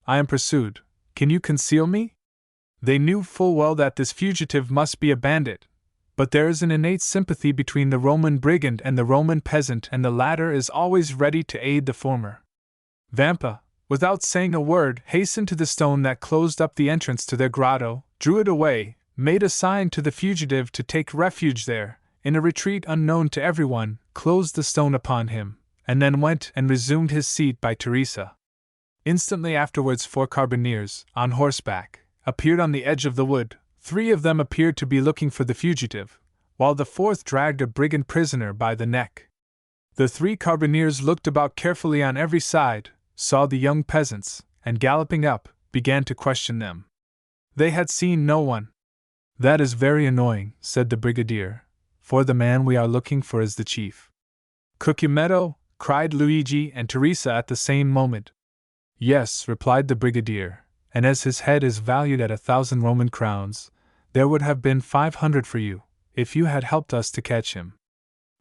"I am pursued. Can you conceal me?" They knew full well that this fugitive must be a bandit, but there is an innate sympathy between the Roman brigand and the Roman peasant, and the latter is always ready to aid the former. Vampa, without saying a word, hastened to the stone that closed up the entrance to their grotto, drew it away, made a sign to the fugitive to take refuge there, in a retreat unknown to everyone, closed the stone upon him, and then went and resumed his seat by Teresa. Instantly afterwards 4 carbineers, on horseback, appeared on the edge of the wood. 3 of them appeared to be looking for the fugitive, while the 4th dragged a brigand prisoner by the neck. The 3 carbineers looked about carefully on every side, saw the young peasants, and galloping up, began to question them. They had seen no one. "That is very annoying," said the brigadier, "for the man we are looking for is the chief." "Cucumetto!" cried Luigi and Teresa at the same moment. "Yes," replied the brigadier, "and as his head is valued at 1,000 Roman crowns, there would have been 500 for you, if you had helped us to catch him."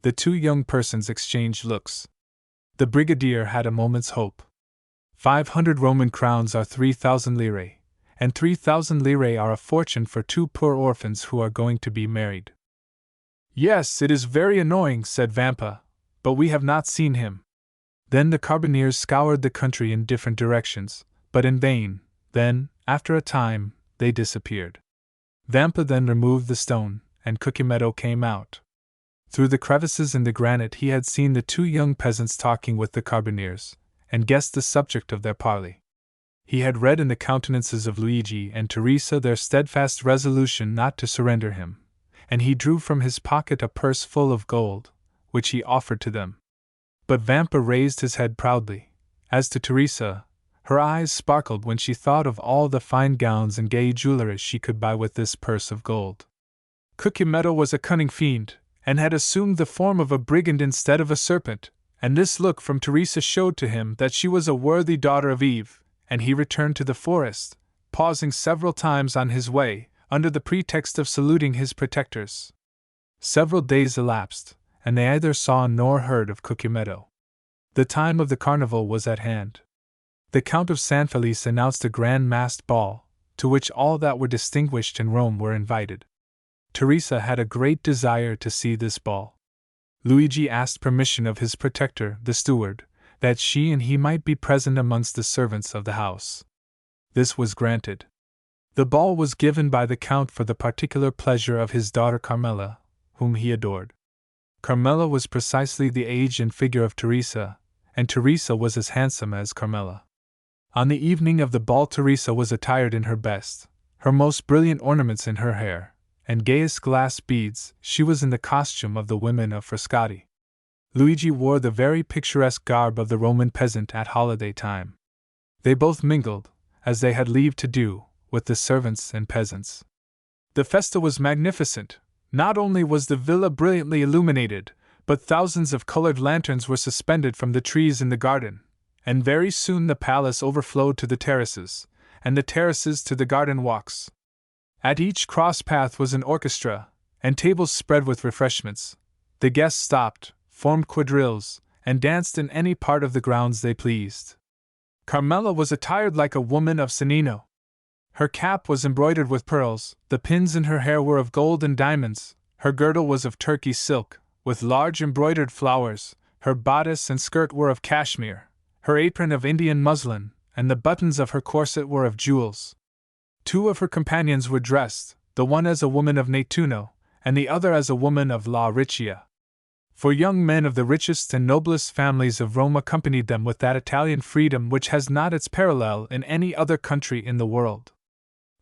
The 2 young persons exchanged looks. The brigadier had a moment's hope. 500 Roman crowns are 3,000 lire, and 3,000 lire are a fortune for 2 poor orphans who are going to be married. "Yes, it is very annoying," said Vampa, "but we have not seen him." Then the carbineers scoured the country in different directions, but in vain. Then, after a time, they disappeared. Vampa then removed the stone, and Cucumetto came out. Through the crevices in the granite he had seen the 2 young peasants talking with the carbineers, and guessed the subject of their parley. He had read in the countenances of Luigi and Teresa their steadfast resolution not to surrender him, and he drew from his pocket a purse full of gold, which he offered to them. But Vampa raised his head proudly. As to Teresa, her eyes sparkled when she thought of all the fine gowns and gay jewelry she could buy with this purse of gold. Cucumetto was a cunning fiend, and had assumed the form of a brigand instead of a serpent, and this look from Teresa showed to him that she was a worthy daughter of Eve, and he returned to the forest, pausing several times on his way, under the pretext of saluting his protectors. Several days elapsed, and they neither saw nor heard of Cucumetto. The time of the carnival was at hand. The Count of San Felice announced a grand masked ball, to which all that were distinguished in Rome were invited. Teresa had a great desire to see this ball. Luigi asked permission of his protector, the steward, that she and he might be present amongst the servants of the house. This was granted. The ball was given by the Count for the particular pleasure of his daughter Carmela, whom he adored. Carmela was precisely the age and figure of Teresa, and Teresa was as handsome as Carmela. On the evening of the ball Teresa was attired in her best, her most brilliant ornaments in her hair, and gayest glass beads. She was in the costume of the women of Frascati. Luigi wore the very picturesque garb of the Roman peasant at holiday time. They both mingled, as they had leave to do, with the servants and peasants. The festa was magnificent. Not only was the villa brilliantly illuminated, but thousands of colored lanterns were suspended from the trees in the garden, and very soon the palace overflowed to the terraces, and the terraces to the garden walks. At each cross path was an orchestra, and tables spread with refreshments. The guests stopped, formed quadrilles, and danced in any part of the grounds they pleased. Carmela was attired like a woman of Cennino. Her cap was embroidered with pearls, the pins in her hair were of gold and diamonds, her girdle was of Turkey silk, with large embroidered flowers, her bodice and skirt were of cashmere, her apron of Indian muslin, and the buttons of her corset were of jewels. 2 of her companions were dressed, the one as a woman of Nettuno, and the other as a woman of La Riccia. For young men of the richest and noblest families of Rome accompanied them with that Italian freedom which has not its parallel in any other country in the world.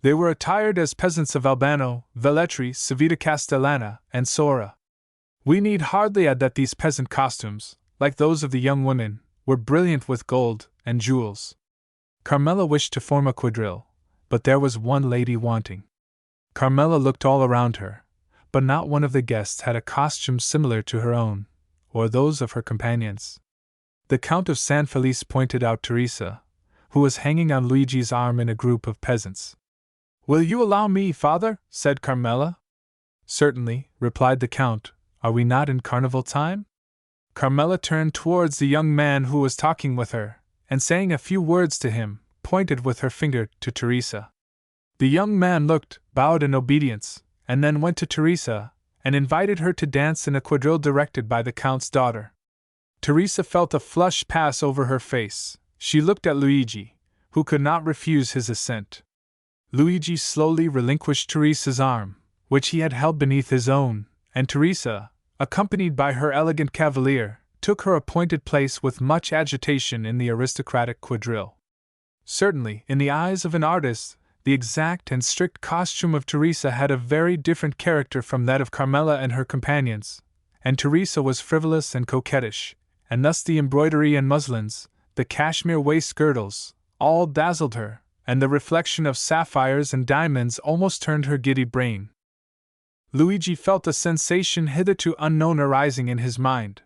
They were attired as peasants of Albano, Velletri, Civita Castellana, and Sora. We need hardly add that these peasant costumes, like those of the young women, were brilliant with gold and jewels. Carmela wished to form a quadrille, but there was one lady wanting. Carmela looked all around her, but not one of the guests had a costume similar to her own, or those of her companions. The Count of San Felice pointed out Teresa, who was hanging on Luigi's arm in a group of peasants. "Will you allow me, father?" said Carmela. "Certainly," replied the Count. "Are we not in carnival time?" Carmela turned towards the young man who was talking with her, and saying a few words to him, pointed with her finger to Teresa. The young man looked, bowed in obedience, and then went to Teresa, and invited her to dance in a quadrille directed by the Count's daughter. Teresa felt a flush pass over her face. She looked at Luigi, who could not refuse his assent. Luigi slowly relinquished Teresa's arm, which he had held beneath his own, and Teresa, accompanied by her elegant cavalier, took her appointed place with much agitation in the aristocratic quadrille. Certainly, in the eyes of an artist, the exact and strict costume of Teresa had a very different character from that of Carmela and her companions, and Teresa was frivolous and coquettish, and thus the embroidery and muslins, the cashmere waist-girdles, all dazzled her, and the reflection of sapphires and diamonds almost turned her giddy brain. Luigi felt a sensation hitherto unknown arising in his mind.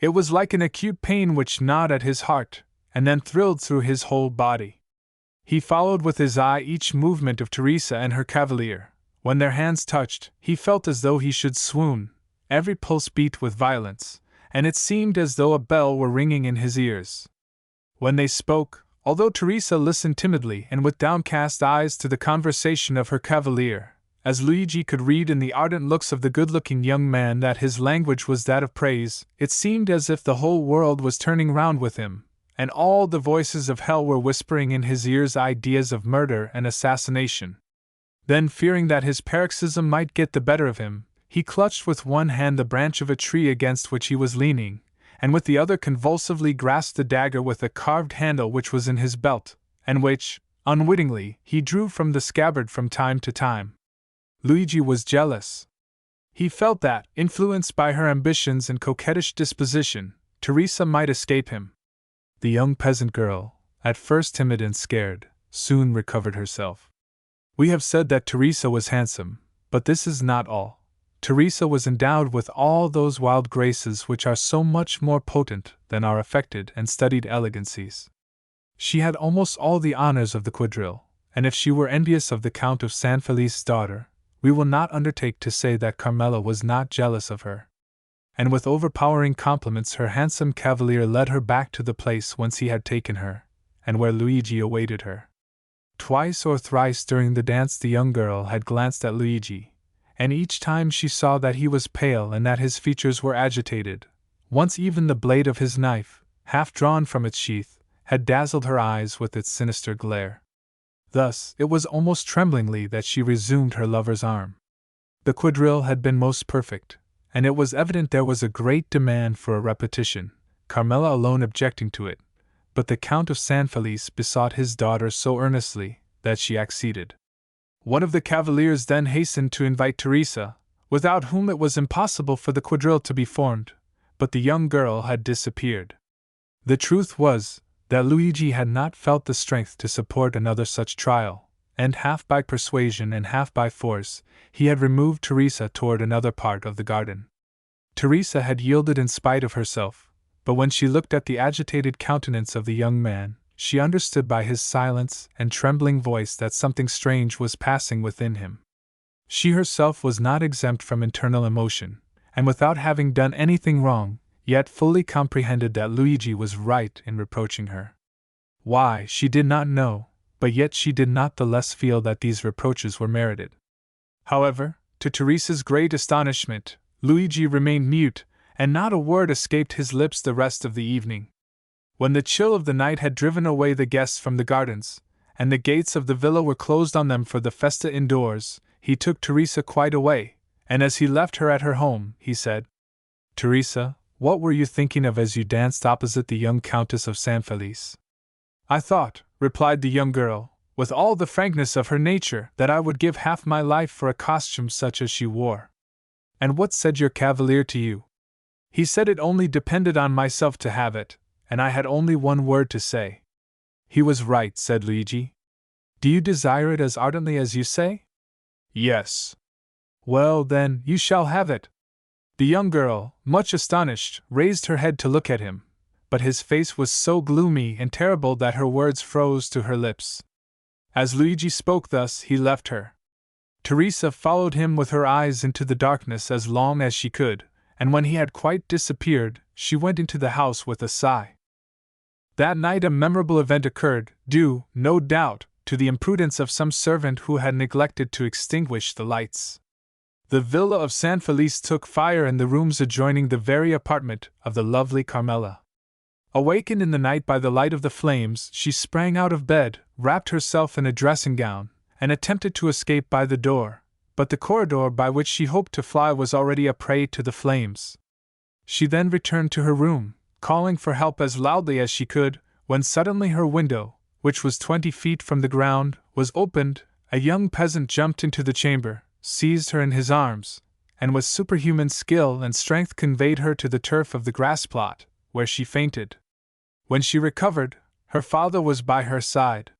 It was like an acute pain which gnawed at his heart, and then thrilled through his whole body. He followed with his eye each movement of Teresa and her cavalier. When their hands touched, he felt as though he should swoon. Every pulse beat with violence, and it seemed as though a bell were ringing in his ears. When they spoke, although Teresa listened timidly and with downcast eyes to the conversation of her cavalier, as Luigi could read in the ardent looks of the good-looking young man that his language was that of praise, it seemed as if the whole world was turning round with him, and all the voices of hell were whispering in his ears ideas of murder and assassination. Then, fearing that his paroxysm might get the better of him, he clutched with one hand the branch of a tree against which he was leaning, and with the other convulsively grasped the dagger with a carved handle which was in his belt, and which, unwittingly, he drew from the scabbard from time to time. Luigi was jealous. He felt that, influenced by her ambitions and coquettish disposition, Teresa might escape him. The young peasant girl, at first timid and scared, soon recovered herself. We have said that Teresa was handsome, but this is not all. Teresa was endowed with all those wild graces which are so much more potent than our affected and studied elegancies. She had almost all the honors of the quadrille, and if she were envious of the Count of San Felice's daughter, we will not undertake to say that Carmela was not jealous of her. And with overpowering compliments her handsome cavalier led her back to the place whence he had taken her, and where Luigi awaited her. Twice or thrice during the dance the young girl had glanced at Luigi, and each time she saw that he was pale and that his features were agitated. Once even the blade of his knife, half drawn from its sheath, had dazzled her eyes with its sinister glare. Thus, it was almost tremblingly that she resumed her lover's arm. The quadrille had been most perfect, and it was evident there was a great demand for a repetition, Carmela alone objecting to it, but the Count of San Felice besought his daughter so earnestly that she acceded. One of the cavaliers then hastened to invite Teresa, without whom it was impossible for the quadrille to be formed, but the young girl had disappeared. The truth was that Luigi had not felt the strength to support another such trial, and half by persuasion and half by force, he had removed Teresa toward another part of the garden. Teresa had yielded in spite of herself, but when she looked at the agitated countenance of the young man, she understood by his silence and trembling voice that something strange was passing within him. She herself was not exempt from internal emotion, and without having done anything wrong, yet fully comprehended that Luigi was right in reproaching her. Why, she did not know, but yet she did not the less feel that these reproaches were merited. However, to Teresa's great astonishment, Luigi remained mute, and not a word escaped his lips the rest of the evening. When the chill of the night had driven away the guests from the gardens, and the gates of the villa were closed on them for the festa indoors, he took Teresa quite away, and as he left her at her home, he said, "Teresa, what were you thinking of as you danced opposite the young Countess of San Felice?" "I thought," replied the young girl, with all the frankness of her nature, "that I would give half my life for a costume such as she wore." "And what said your cavalier to you?" He said it only depended on myself to have it, and I had only one word to say. He was right, said Luigi. Do you desire it as ardently as you say? Yes. Well, then, you shall have it. The young girl, much astonished, raised her head to look at him, but his face was so gloomy and terrible that her words froze to her lips. As Luigi spoke thus, he left her. Teresa followed him with her eyes into the darkness as long as she could, and when he had quite disappeared, she went into the house with a sigh. That night a memorable event occurred, due, no doubt, to the imprudence of some servant who had neglected to extinguish the lights. The villa of San Felice took fire in the rooms adjoining the very apartment of the lovely Carmela. Awakened in the night by the light of the flames, she sprang out of bed, wrapped herself in a dressing gown, and attempted to escape by the door, but the corridor by which she hoped to fly was already a prey to the flames. She then returned to her room, calling for help as loudly as she could, when suddenly her window, which was 20 feet from the ground, was opened. A young peasant jumped into the chamber, seized her in his arms, and with superhuman skill and strength conveyed her to the turf of the grass plot, where she fainted. When she recovered, her father was by her side.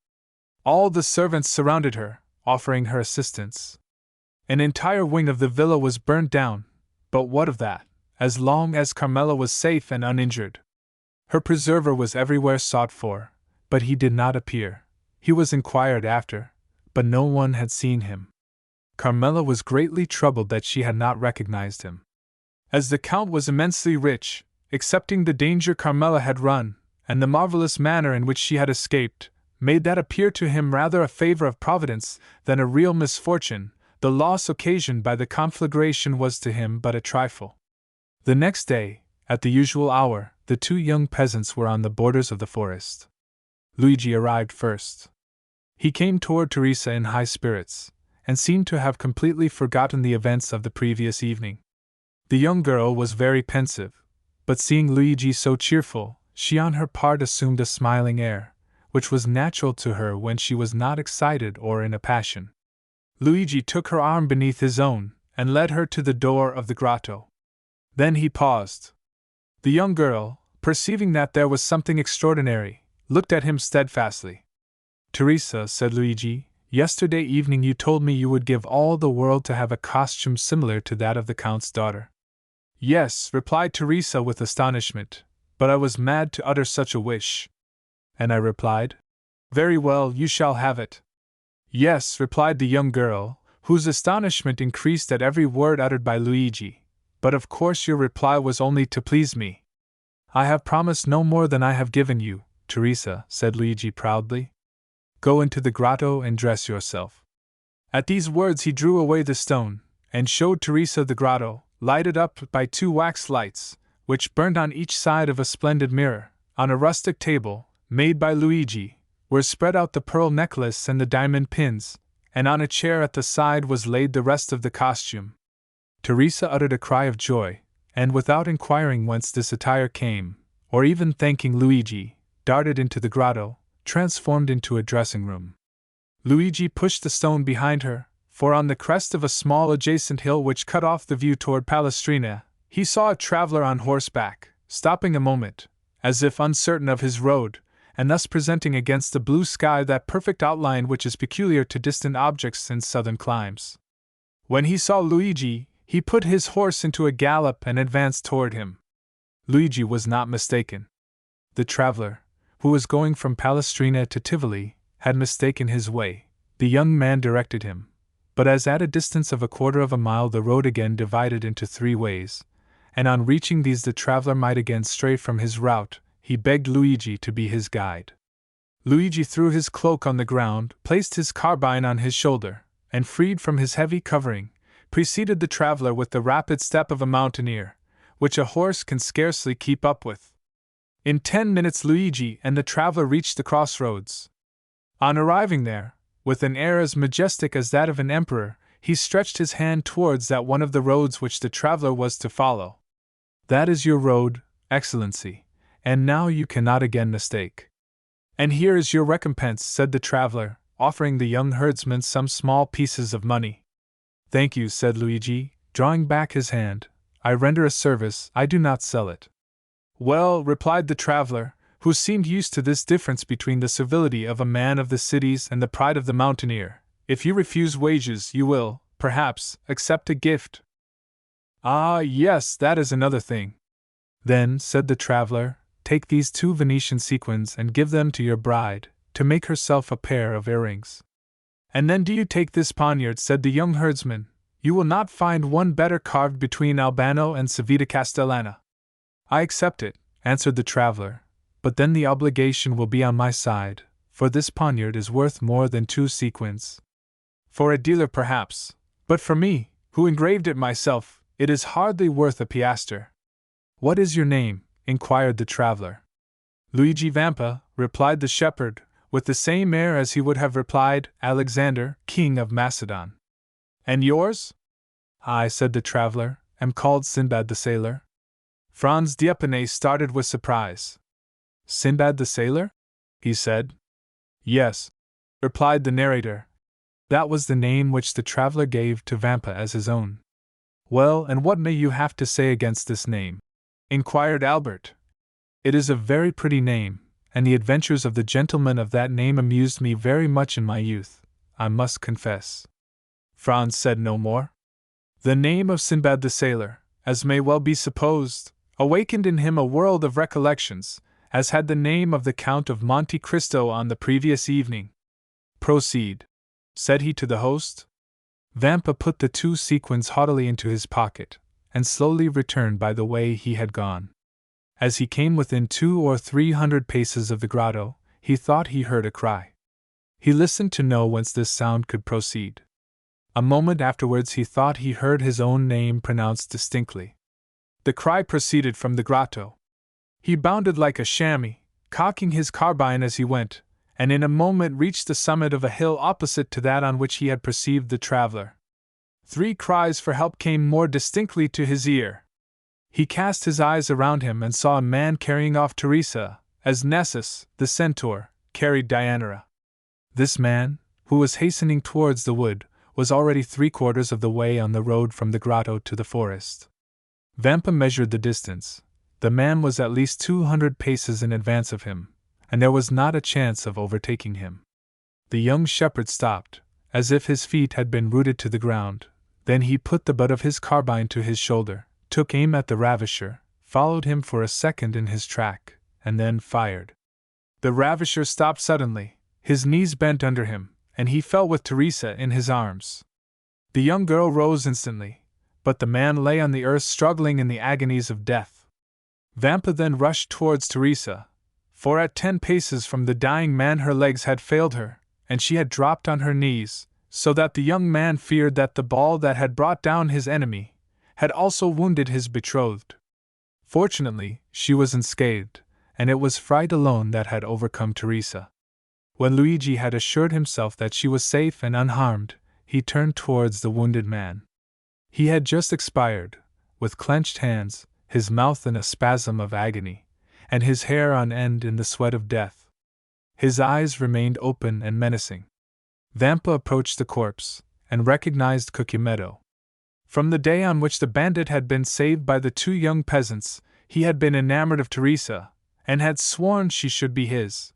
All the servants surrounded her, offering her assistance. An entire wing of the villa was burnt down, but what of that, as long as Carmela was safe and uninjured? Her preserver was everywhere sought for, but he did not appear. He was inquired after, but no one had seen him. Carmela was greatly troubled that she had not recognized him. As the Count was immensely rich, accepting the danger Carmela had run, and the marvelous manner in which she had escaped, made that appear to him rather a favor of Providence than a real misfortune. The loss occasioned by the conflagration was to him but a trifle. The next day, at the usual hour, the two young peasants were on the borders of the forest. Luigi arrived first. He came toward Teresa in high spirits, and seemed to have completely forgotten the events of the previous evening. The young girl was very pensive, but seeing Luigi so cheerful, she on her part assumed a smiling air, which was natural to her when she was not excited or in a passion. Luigi took her arm beneath his own, and led her to the door of the grotto. Then he paused. The young girl, perceiving that there was something extraordinary, looked at him steadfastly. Teresa, said Luigi, yesterday evening you told me you would give all the world to have a costume similar to that of the Count's daughter. Yes, replied Teresa with astonishment, but I was mad to utter such a wish. And I replied, very well, you shall have it. Yes, replied the young girl, whose astonishment increased at every word uttered by Luigi, but of course your reply was only to please me. I have promised no more than I have given you, Teresa, said Luigi proudly. Go into the grotto and dress yourself. At these words he drew away the stone, and showed Teresa the grotto, lighted up by 2 wax lights, which burned on each side of a splendid mirror. On a rustic table, made by Luigi, were spread out the pearl necklace and the diamond pins, and on a chair at the side was laid the rest of the costume. Teresa uttered a cry of joy, and without inquiring whence this attire came, or even thanking Luigi, darted into the grotto, transformed into a dressing-room. Luigi pushed the stone behind her, for on the crest of a small adjacent hill which cut off the view toward Palestrina, he saw a traveler on horseback, stopping a moment, as if uncertain of his road, and thus presenting against the blue sky that perfect outline which is peculiar to distant objects in southern climes. When he saw Luigi, he put his horse into a gallop and advanced toward him. Luigi was not mistaken. The traveler, who was going from Palestrina to Tivoli, had mistaken his way. The young man directed him, but as at a distance of 1/4 of a mile the road again divided into 3 ways, and on reaching these the traveler might again stray from his route, he begged Luigi to be his guide. Luigi threw his cloak on the ground, placed his carbine on his shoulder, and freed from his heavy covering, preceded the traveler with the rapid step of a mountaineer, which a horse can scarcely keep up with. In 10 minutes Luigi and the traveler reached the crossroads. On arriving there, with an air as majestic as that of an emperor, he stretched his hand towards that one of the roads which the traveler was to follow. That is your road, Excellency, and now you cannot again mistake. And here is your recompense, said the traveler, offering the young herdsman some small pieces of money. Thank you, said Luigi, drawing back his hand. I render a service, I do not sell it. Well, replied the traveler, who seemed used to this difference between the civility of a man of the cities and the pride of the mountaineer, if you refuse wages, you will, perhaps, accept a gift. Ah, yes, that is another thing. Then, said the traveler, take these 2 Venetian sequins and give them to your bride, to make herself a pair of earrings. And then do you take this poniard, said the young herdsman. You will not find one better carved between Albano and Civita Castellana. I accept it, answered the traveler, but then the obligation will be on my side, for this poniard is worth more than 2 sequins. For a dealer perhaps, but for me, who engraved it myself, it is hardly worth a piastre. What is your name? Inquired the traveler. Luigi Vampa, replied the shepherd, with the same air as he would have replied, Alexander, king of Macedon. And yours? I, said the traveler, am called Sinbad the sailor. Franz D'Epinay started with surprise. Sinbad the sailor? He said. Yes, replied the narrator. That was the name which the traveler gave to Vampa as his own. Well, and what may you have to say against this name? Inquired Albert. It is a very pretty name, and the adventures of the gentleman of that name amused me very much in my youth, I must confess. Franz said no more. The name of Sinbad the sailor, as may well be supposed, awakened in him a world of recollections, as had the name of the Count of Monte Cristo on the previous evening. Proceed, said he to the host. Vampa put the 2 sequins haughtily into his pocket, and slowly returned by the way he had gone. As he came within 200 or 300 paces of the grotto, he thought he heard a cry. He listened to know whence this sound could proceed. A moment afterwards he thought he heard his own name pronounced distinctly. The cry proceeded from the grotto. He bounded like a chamois, cocking his carbine as he went, and in a moment reached the summit of a hill opposite to that on which he had perceived the traveler. 3 cries for help came more distinctly to his ear. He cast his eyes around him and saw a man carrying off Teresa, as Nessus, the centaur, carried Deianira. This man, who was hastening towards the wood, was already 3/4 of the way on the road from the grotto to the forest. Vampa measured the distance. The man was at least 200 paces in advance of him, and there was not a chance of overtaking him. The young shepherd stopped, as if his feet had been rooted to the ground. Then he put the butt of his carbine to his shoulder, took aim at the ravisher, followed him for a second in his track, and then fired. The ravisher stopped suddenly, his knees bent under him, and he fell with Teresa in his arms. The young girl rose instantly, but the man lay on the earth struggling in the agonies of death. Vampa then rushed towards Teresa, for at 10 paces from the dying man her legs had failed her, and she had dropped on her knees, so that the young man feared that the ball that had brought down his enemy had also wounded his betrothed. Fortunately, she was unscathed, and it was fright alone that had overcome Teresa. When Luigi had assured himself that she was safe and unharmed, he turned towards the wounded man. He had just expired, with clenched hands, his mouth in a spasm of agony, and his hair on end in the sweat of death. His eyes remained open and menacing. Vampa approached the corpse, and recognized Cucumetto. From the day on which the bandit had been saved by the 2 young peasants, he had been enamored of Teresa, and had sworn she should be his.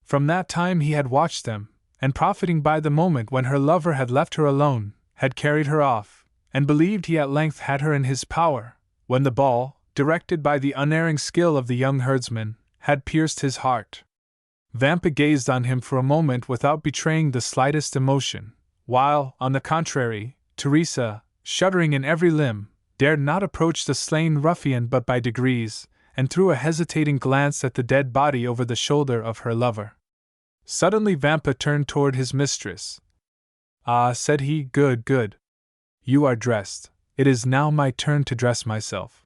From that time he had watched them, and profiting by the moment when her lover had left her alone, had carried her off, and believed he at length had her in his power, when the ball, directed by the unerring skill of the young herdsman, had pierced his heart. Vampa gazed on him for a moment without betraying the slightest emotion, while, on the contrary, Teresa, shuddering in every limb, dared not approach the slain ruffian but by degrees, and threw a hesitating glance at the dead body over the shoulder of her lover. Suddenly Vampa turned toward his mistress. "Ah," said he, "good, good. You are dressed. It is now my turn to dress myself."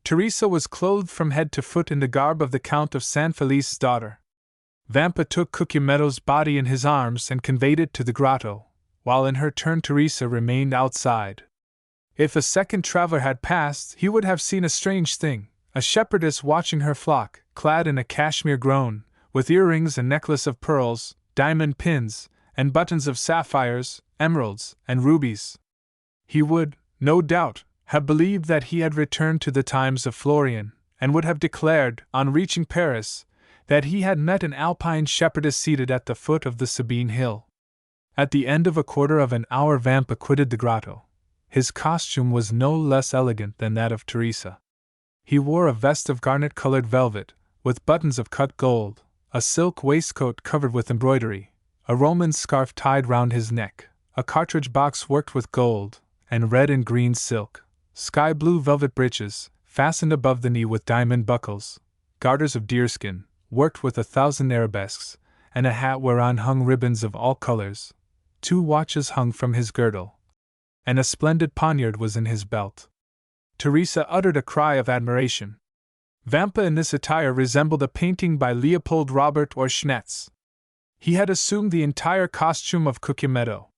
Teresa was clothed from head to foot in the garb of the Count of San Felice's daughter. Vampa took Cucumetto's body in his arms and conveyed it to the grotto, while in her turn Teresa remained outside. If a second traveler had passed, he would have seen a strange thing, a shepherdess watching her flock, clad in a cashmere gown, with earrings and necklace of pearls, diamond pins, and buttons of sapphires, emeralds, and rubies. He would, no doubt, had believed that he had returned to the times of Florian, and would have declared, on reaching Paris, that he had met an alpine shepherdess seated at the foot of the Sabine hill. At the end of a quarter of an hour Vampa quitted the grotto. His costume was no less elegant than that of Teresa. He wore a vest of garnet-colored velvet, with buttons of cut gold, a silk waistcoat covered with embroidery, a Roman scarf tied round his neck, a cartridge box worked with gold, and red and green silk, sky-blue velvet breeches, fastened above the knee with diamond buckles, garters of deerskin, worked with 1,000 arabesques, and a hat whereon hung ribbons of all colors. 2 watches hung from his girdle, and a splendid poniard was in his belt. Teresa uttered a cry of admiration. Vampa in this attire resembled a painting by Leopold Robert or Schnetz. He had assumed the entire costume of Cucumetto.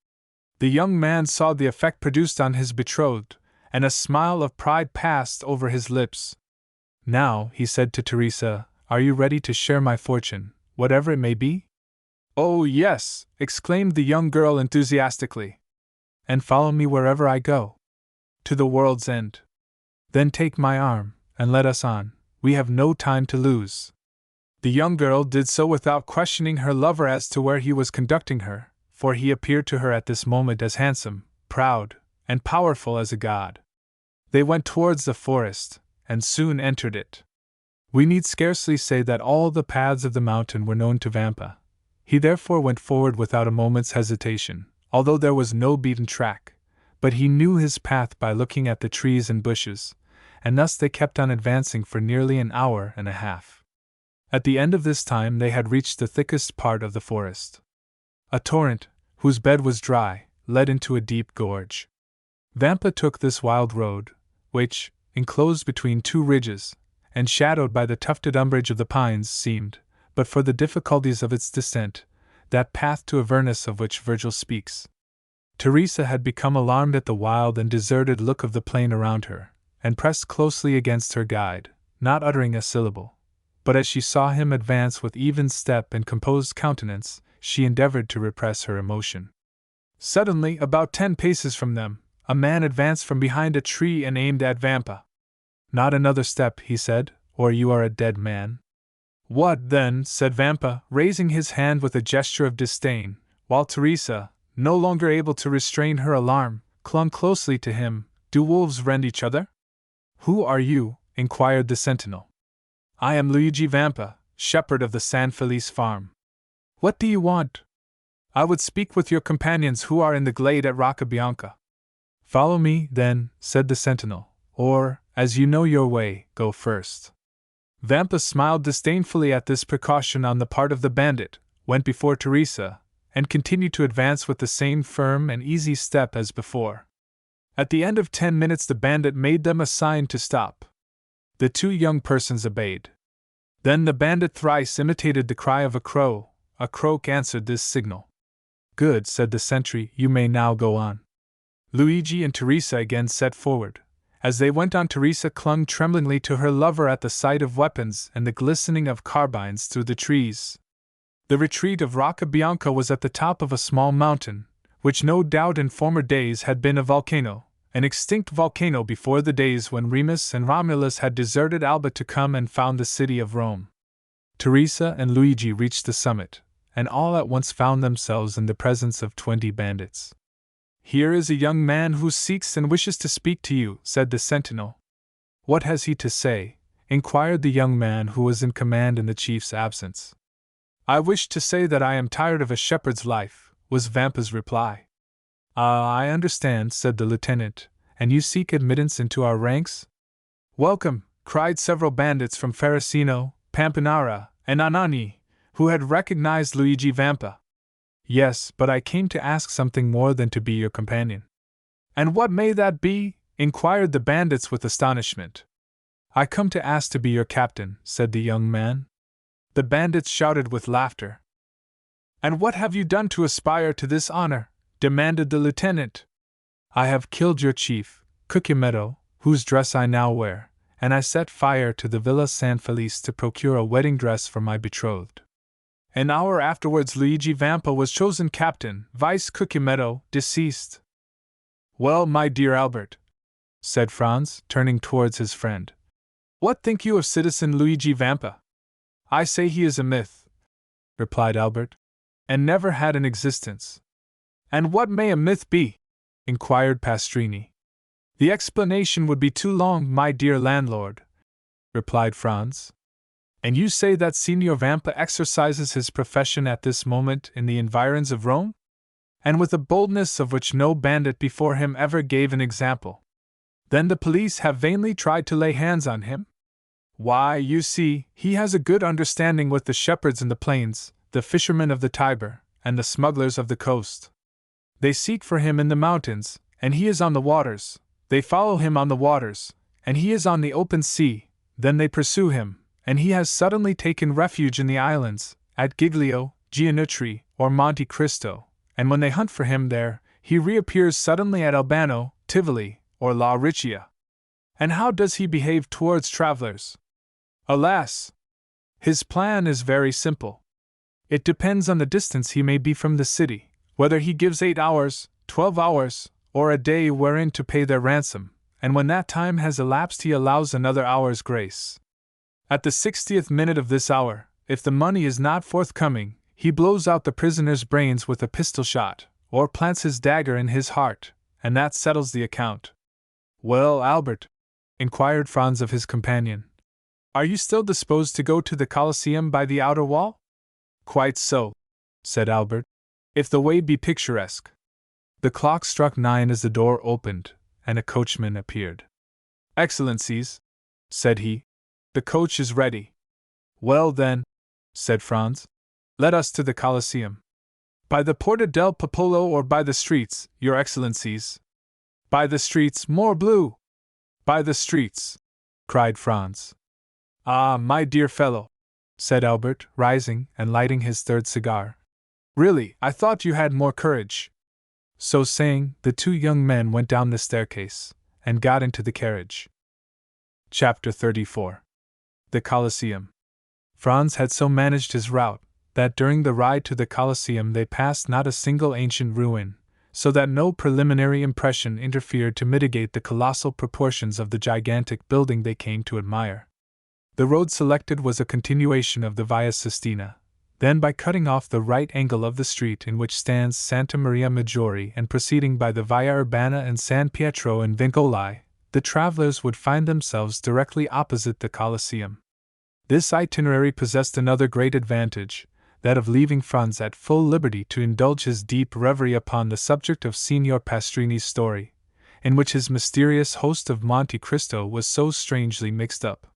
The young man saw the effect produced on his betrothed, and a smile of pride passed over his lips. "Now," he said to Teresa, "are you ready to share my fortune, whatever it may be?" "Oh, yes!" exclaimed the young girl enthusiastically. "And follow me wherever I go?" "To the world's end." "Then take my arm, and let us on. We have no time to lose." The young girl did so without questioning her lover as to where he was conducting her, for he appeared to her at this moment as handsome, proud, and powerful as a god. They went towards the forest, and soon entered it. We need scarcely say that all the paths of the mountain were known to Vampa. He therefore went forward without a moment's hesitation, although there was no beaten track, but he knew his path by looking at the trees and bushes, and thus they kept on advancing for nearly an hour and a half. At the end of this time they had reached the thickest part of the forest. A torrent, whose bed was dry, led into a deep gorge. Vampa took this wild road, which, enclosed between 2 ridges, and shadowed by the tufted umbrage of the pines, seemed, but for the difficulties of its descent, that path to Avernus of which Virgil speaks. Teresa had become alarmed at the wild and deserted look of the plain around her, and pressed closely against her guide, not uttering a syllable. But as she saw him advance with even step and composed countenance, she endeavored to repress her emotion. Suddenly, about 10 paces from them, a man advanced from behind a tree and aimed at Vampa. "Not another step," he said, "or you are a dead man." "What, then?" said Vampa, raising his hand with a gesture of disdain, while Teresa, no longer able to restrain her alarm, clung closely to him. "Do wolves rend each other?" "Who are you?" inquired the sentinel. "I am Luigi Vampa, shepherd of the San Felice farm." "What do you want?" "I would speak with your companions who are in the glade at Roccabianca." "Follow me, then," said the sentinel, "or, as you know your way, go first." Vampa smiled disdainfully at this precaution on the part of the bandit, went before Teresa, and continued to advance with the same firm and easy step as before. At the end of 10 minutes the bandit made them a sign to stop. The 2 young persons obeyed. Then the bandit thrice imitated the cry of a crow. A croak answered this signal. "Good," said the sentry, "you may now go on." Luigi and Teresa again set forward. As they went on, Teresa clung tremblingly to her lover at the sight of weapons and the glistening of carbines through the trees. The retreat of Roccabianca was at the top of a small mountain, which no doubt in former days had been a volcano, an extinct volcano before the days when Remus and Romulus had deserted Alba to come and found the city of Rome. Teresa and Luigi reached the summit, and all at once found themselves in the presence of 20 bandits. "Here is a young man who seeks and wishes to speak to you," said the sentinel. "What has he to say?" inquired the young man who was in command in the chief's absence. "I wish to say that I am tired of a shepherd's life," was Vampa's reply. "Ah, I understand," said the lieutenant, "and you seek admittance into our ranks?" "Welcome!" cried several bandits from Ferracino, Pampinara, and Anagni, who had recognized Luigi Vampa. "Yes, but I came to ask something more than to be your companion." "And what may that be?" inquired the bandits with astonishment. "I come to ask to be your captain," said the young man. The bandits shouted with laughter. "And what have you done to aspire to this honor?" demanded the lieutenant. "I have killed your chief, Cucumetto, whose dress I now wear, and I set fire to the Villa San Felice to procure a wedding dress for my betrothed." An hour afterwards Luigi Vampa was chosen captain, vice Cucumetto, deceased. "Well, my dear Albert," said Franz, turning towards his friend. What think you of citizen Luigi Vampa? I say he is a myth, replied Albert, and never had an existence. And what may a myth be? Inquired Pastrini. The explanation would be too long, my dear landlord, replied Franz. And you say that Signor Vampa exercises his profession at this moment in the environs of Rome? And with a boldness of which no bandit before him ever gave an example. Then the police have vainly tried to lay hands on him? Why, you see, he has a good understanding with the shepherds in the plains, the fishermen of the Tiber, and the smugglers of the coast. They seek for him in the mountains, and he is on the waters. They follow him on the waters, and he is on the open sea. Then they pursue him, and he has suddenly taken refuge in the islands, at Giglio, Gianutri, or Monte Cristo, and when they hunt for him there, he reappears suddenly at Albano, Tivoli, or La Riccia. And how does he behave towards travelers? Alas! His plan is very simple. It depends on the distance he may be from the city, whether he gives 8 hours, 12 hours, or a day wherein to pay their ransom, and when that time has elapsed he allows another hour's grace. At the 60th minute of this hour, if the money is not forthcoming, he blows out the prisoner's brains with a pistol shot, or plants his dagger in his heart, and that settles the account. Well, Albert, inquired Franz of his companion, are you still disposed to go to the Colosseum by the outer wall? Quite so, said Albert, if the way be picturesque. The clock struck 9 as the door opened, and a coachman appeared. Excellencies, said he, the coach is ready. Well then, said Franz, let us to the Colosseum. By the Porta del Popolo or by the streets, your excellencies? By the streets, morbleu! By the streets, cried Franz. Ah, my dear fellow, said Albert, rising and lighting his third cigar. Really, I thought you had more courage. So saying, the two young men went down the staircase, and got into the carriage. Chapter 34. The Colosseum. Franz had so managed his route, that during the ride to the Colosseum they passed not a single ancient ruin, so that no preliminary impression interfered to mitigate the colossal proportions of the gigantic building they came to admire. The road selected was a continuation of the Via Sistina. Then, by cutting off the right angle of the street in which stands Santa Maria Maggiore and proceeding by the Via Urbana and San Pietro and Vincoli, the travelers would find themselves directly opposite the Colosseum. This itinerary possessed another great advantage, that of leaving Franz at full liberty to indulge his deep reverie upon the subject of Signor Pastrini's story, in which his mysterious host of Monte Cristo was so strangely mixed up.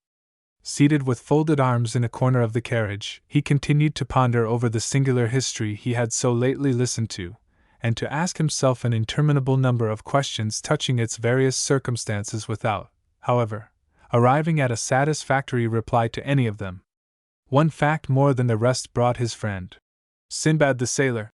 Seated with folded arms in a corner of the carriage, he continued to ponder over the singular history he had so lately listened to, and to ask himself an interminable number of questions touching its various circumstances without, however, arriving at a satisfactory reply to any of them. One fact more than the rest brought his friend, Sinbad the sailor,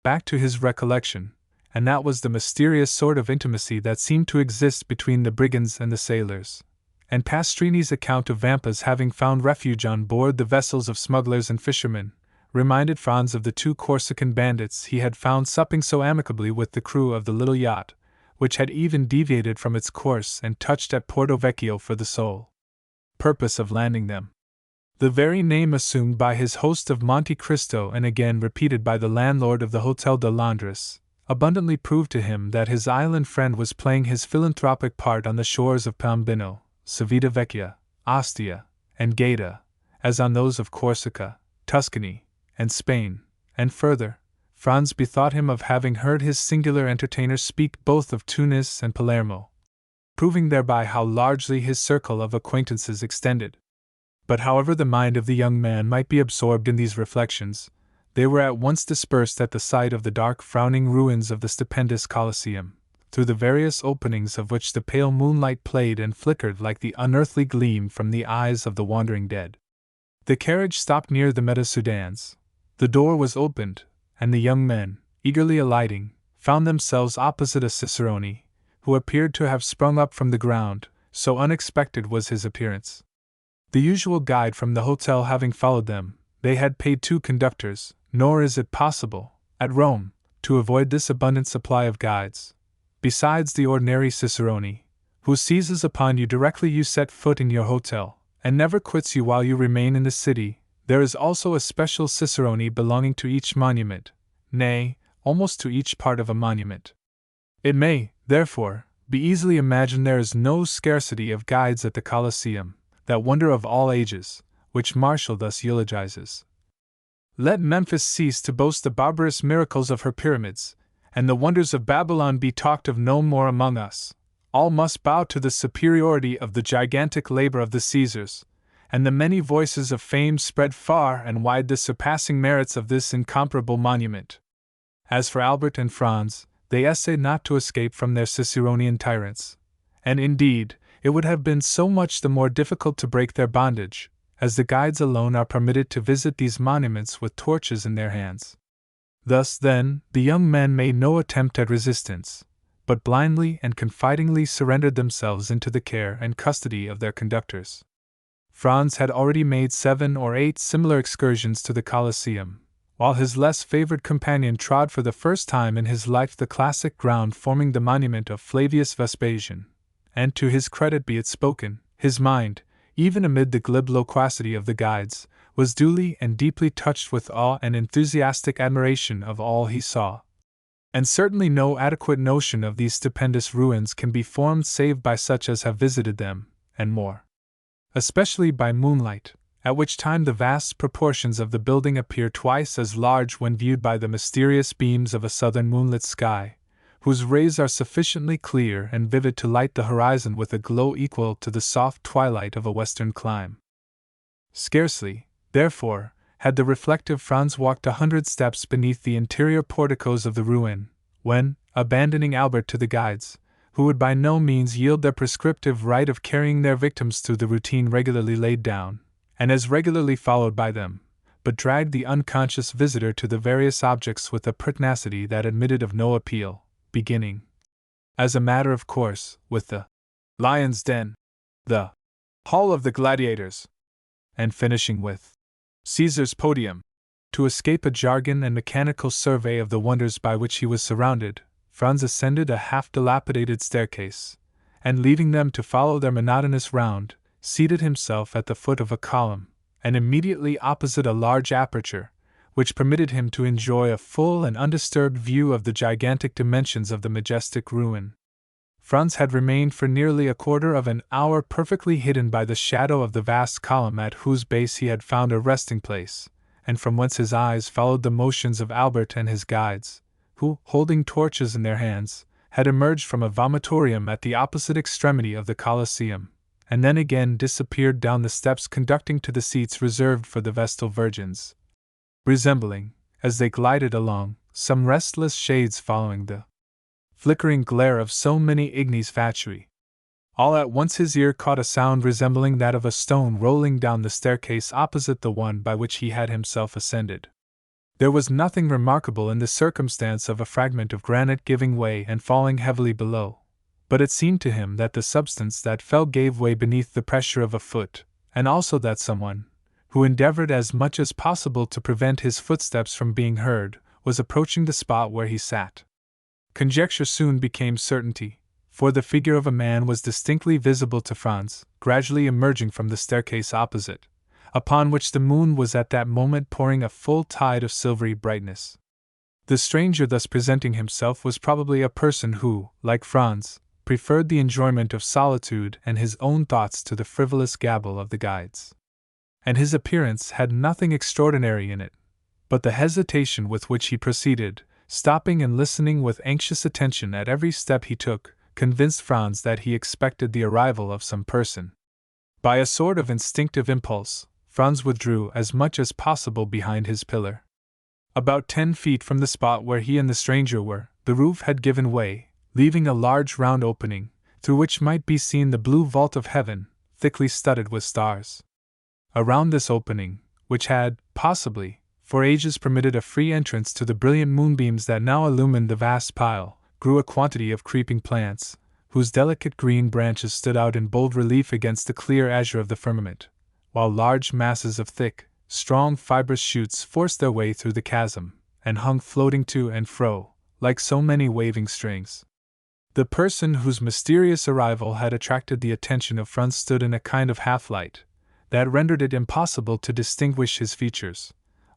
back to his recollection, and that was the mysterious sort of intimacy that seemed to exist between the brigands and the sailors. And Pastrini's account of Vampa's having found refuge on board the vessels of smugglers and fishermen reminded Franz of the 2 Corsican bandits he had found supping so amicably with the crew of the little yacht, which had even deviated from its course and touched at Porto Vecchio for the sole purpose of landing them. The very name assumed by his host of Monte Cristo and again repeated by the landlord of the Hotel de Londres abundantly proved to him that his island friend was playing his philanthropic part on the shores of Piombino, Civita Vecchia, Ostia, and Gaeta, as on those of Corsica, Tuscany, and Spain, and further, Franz bethought him of having heard his singular entertainer speak both of Tunis and Palermo, proving thereby how largely his circle of acquaintances extended. But however the mind of the young man might be absorbed in these reflections, they were at once dispersed at the sight of the dark frowning ruins of the stupendous Colosseum, through the various openings of which the pale moonlight played and flickered like the unearthly gleam from the eyes of the wandering dead. The carriage stopped near the Meta-Sudans. The door was opened, and the young men, eagerly alighting, found themselves opposite a cicerone, who appeared to have sprung up from the ground, so unexpected was his appearance. The usual guide from the hotel having followed them, they had paid 2 conductors, nor is it possible, at Rome, to avoid this abundant supply of guides. Besides the ordinary cicerone, who seizes upon you directly you set foot in your hotel, and never quits you while you remain in the city. There is also a special cicerone belonging to each monument, nay, almost to each part of a monument. It may, therefore, be easily imagined there is no scarcity of guides at the Colosseum, that wonder of all ages, which Martial thus eulogizes. Let Memphis cease to boast the barbarous miracles of her pyramids, and the wonders of Babylon be talked of no more among us. All must bow to the superiority of the gigantic labor of the Caesars, and the many voices of fame spread far and wide the surpassing merits of this incomparable monument. As for Albert and Franz, they essay not to escape from their Ciceronian tyrants, and indeed, it would have been so much the more difficult to break their bondage, as the guides alone are permitted to visit these monuments with torches in their hands. Thus, then, the young men made no attempt at resistance, but blindly and confidingly surrendered themselves into the care and custody of their conductors. Franz had already made 7 or 8 similar excursions to the Colosseum, while his less favored companion trod for the first time in his life the classic ground forming the monument of Flavius Vespasian, and to his credit be it spoken, his mind, even amid the glib loquacity of the guides, was duly and deeply touched with awe and enthusiastic admiration of all he saw. And certainly no adequate notion of these stupendous ruins can be formed save by such as have visited them, and more especially by moonlight, at which time the vast proportions of the building appear twice as large when viewed by the mysterious beams of a southern moonlit sky, whose rays are sufficiently clear and vivid to light the horizon with a glow equal to the soft twilight of a western clime. Scarcely, therefore, had the reflective Franz walked 100 steps beneath the interior porticos of the ruin, when, abandoning Albert to the guides, who would by no means yield their prescriptive right of carrying their victims through the routine regularly laid down, and as regularly followed by them, but dragged the unconscious visitor to the various objects with a pertinacity that admitted of no appeal, beginning, as a matter of course, with the Lion's Den, the Hall of the Gladiators, and finishing with Caesar's Podium. To escape a jargon and mechanical survey of the wonders by which he was surrounded, Franz ascended a half-dilapidated staircase, and leaving them to follow their monotonous round, seated himself at the foot of a column, and immediately opposite a large aperture, which permitted him to enjoy a full and undisturbed view of the gigantic dimensions of the majestic ruin. Franz had remained for nearly a quarter of an hour perfectly hidden by the shadow of the vast column at whose base he had found a resting place, and from whence his eyes followed the motions of Albert and his guides, who, holding torches in their hands, had emerged from a vomitorium at the opposite extremity of the Colosseum, and then again disappeared down the steps conducting to the seats reserved for the Vestal Virgins, resembling, as they glided along, some restless shades following the flickering glare of so many ignes fatui. All at once his ear caught a sound resembling that of a stone rolling down the staircase opposite the one by which he had himself ascended. There was nothing remarkable in the circumstance of a fragment of granite giving way and falling heavily below, but it seemed to him that the substance that fell gave way beneath the pressure of a foot, and also that someone, who endeavored as much as possible to prevent his footsteps from being heard, was approaching the spot where he sat. Conjecture soon became certainty, for the figure of a man was distinctly visible to Franz, gradually emerging from the staircase opposite, upon which the moon was at that moment pouring a full tide of silvery brightness. The stranger thus presenting himself was probably a person who, like Franz, preferred the enjoyment of solitude and his own thoughts to the frivolous gabble of the guides. And his appearance had nothing extraordinary in it, but the hesitation with which he proceeded, stopping and listening with anxious attention at every step he took, convinced Franz that he expected the arrival of some person. By a sort of instinctive impulse, Franz withdrew as much as possible behind his pillar. About 10 feet from the spot where he and the stranger were, the roof had given way, leaving a large round opening, through which might be seen the blue vault of heaven, thickly studded with stars. Around this opening, which had, possibly, for ages permitted a free entrance to the brilliant moonbeams that now illumined the vast pile, grew a quantity of creeping plants, whose delicate green branches stood out in bold relief against the clear azure of the firmament, while large masses of thick, strong fibrous shoots forced their way through the chasm, and hung floating to and fro, like so many waving strings. The person whose mysterious arrival had attracted the attention of Franz stood in a kind of half-light that rendered it impossible to distinguish his features,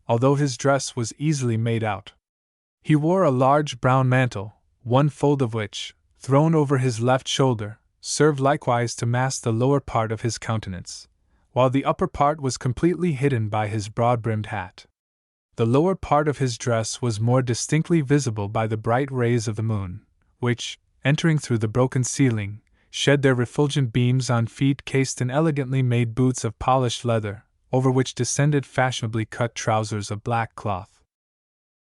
although his dress was easily made out. He wore a large brown mantle, one fold of which, thrown over his left shoulder, served likewise to mask the lower part of his countenance, while the upper part was completely hidden by his broad-brimmed hat. The lower part of his dress was more distinctly visible by the bright rays of the moon, which, entering through the broken ceiling, shed their refulgent beams on feet cased in elegantly made boots of polished leather, over which descended fashionably cut trousers of black cloth.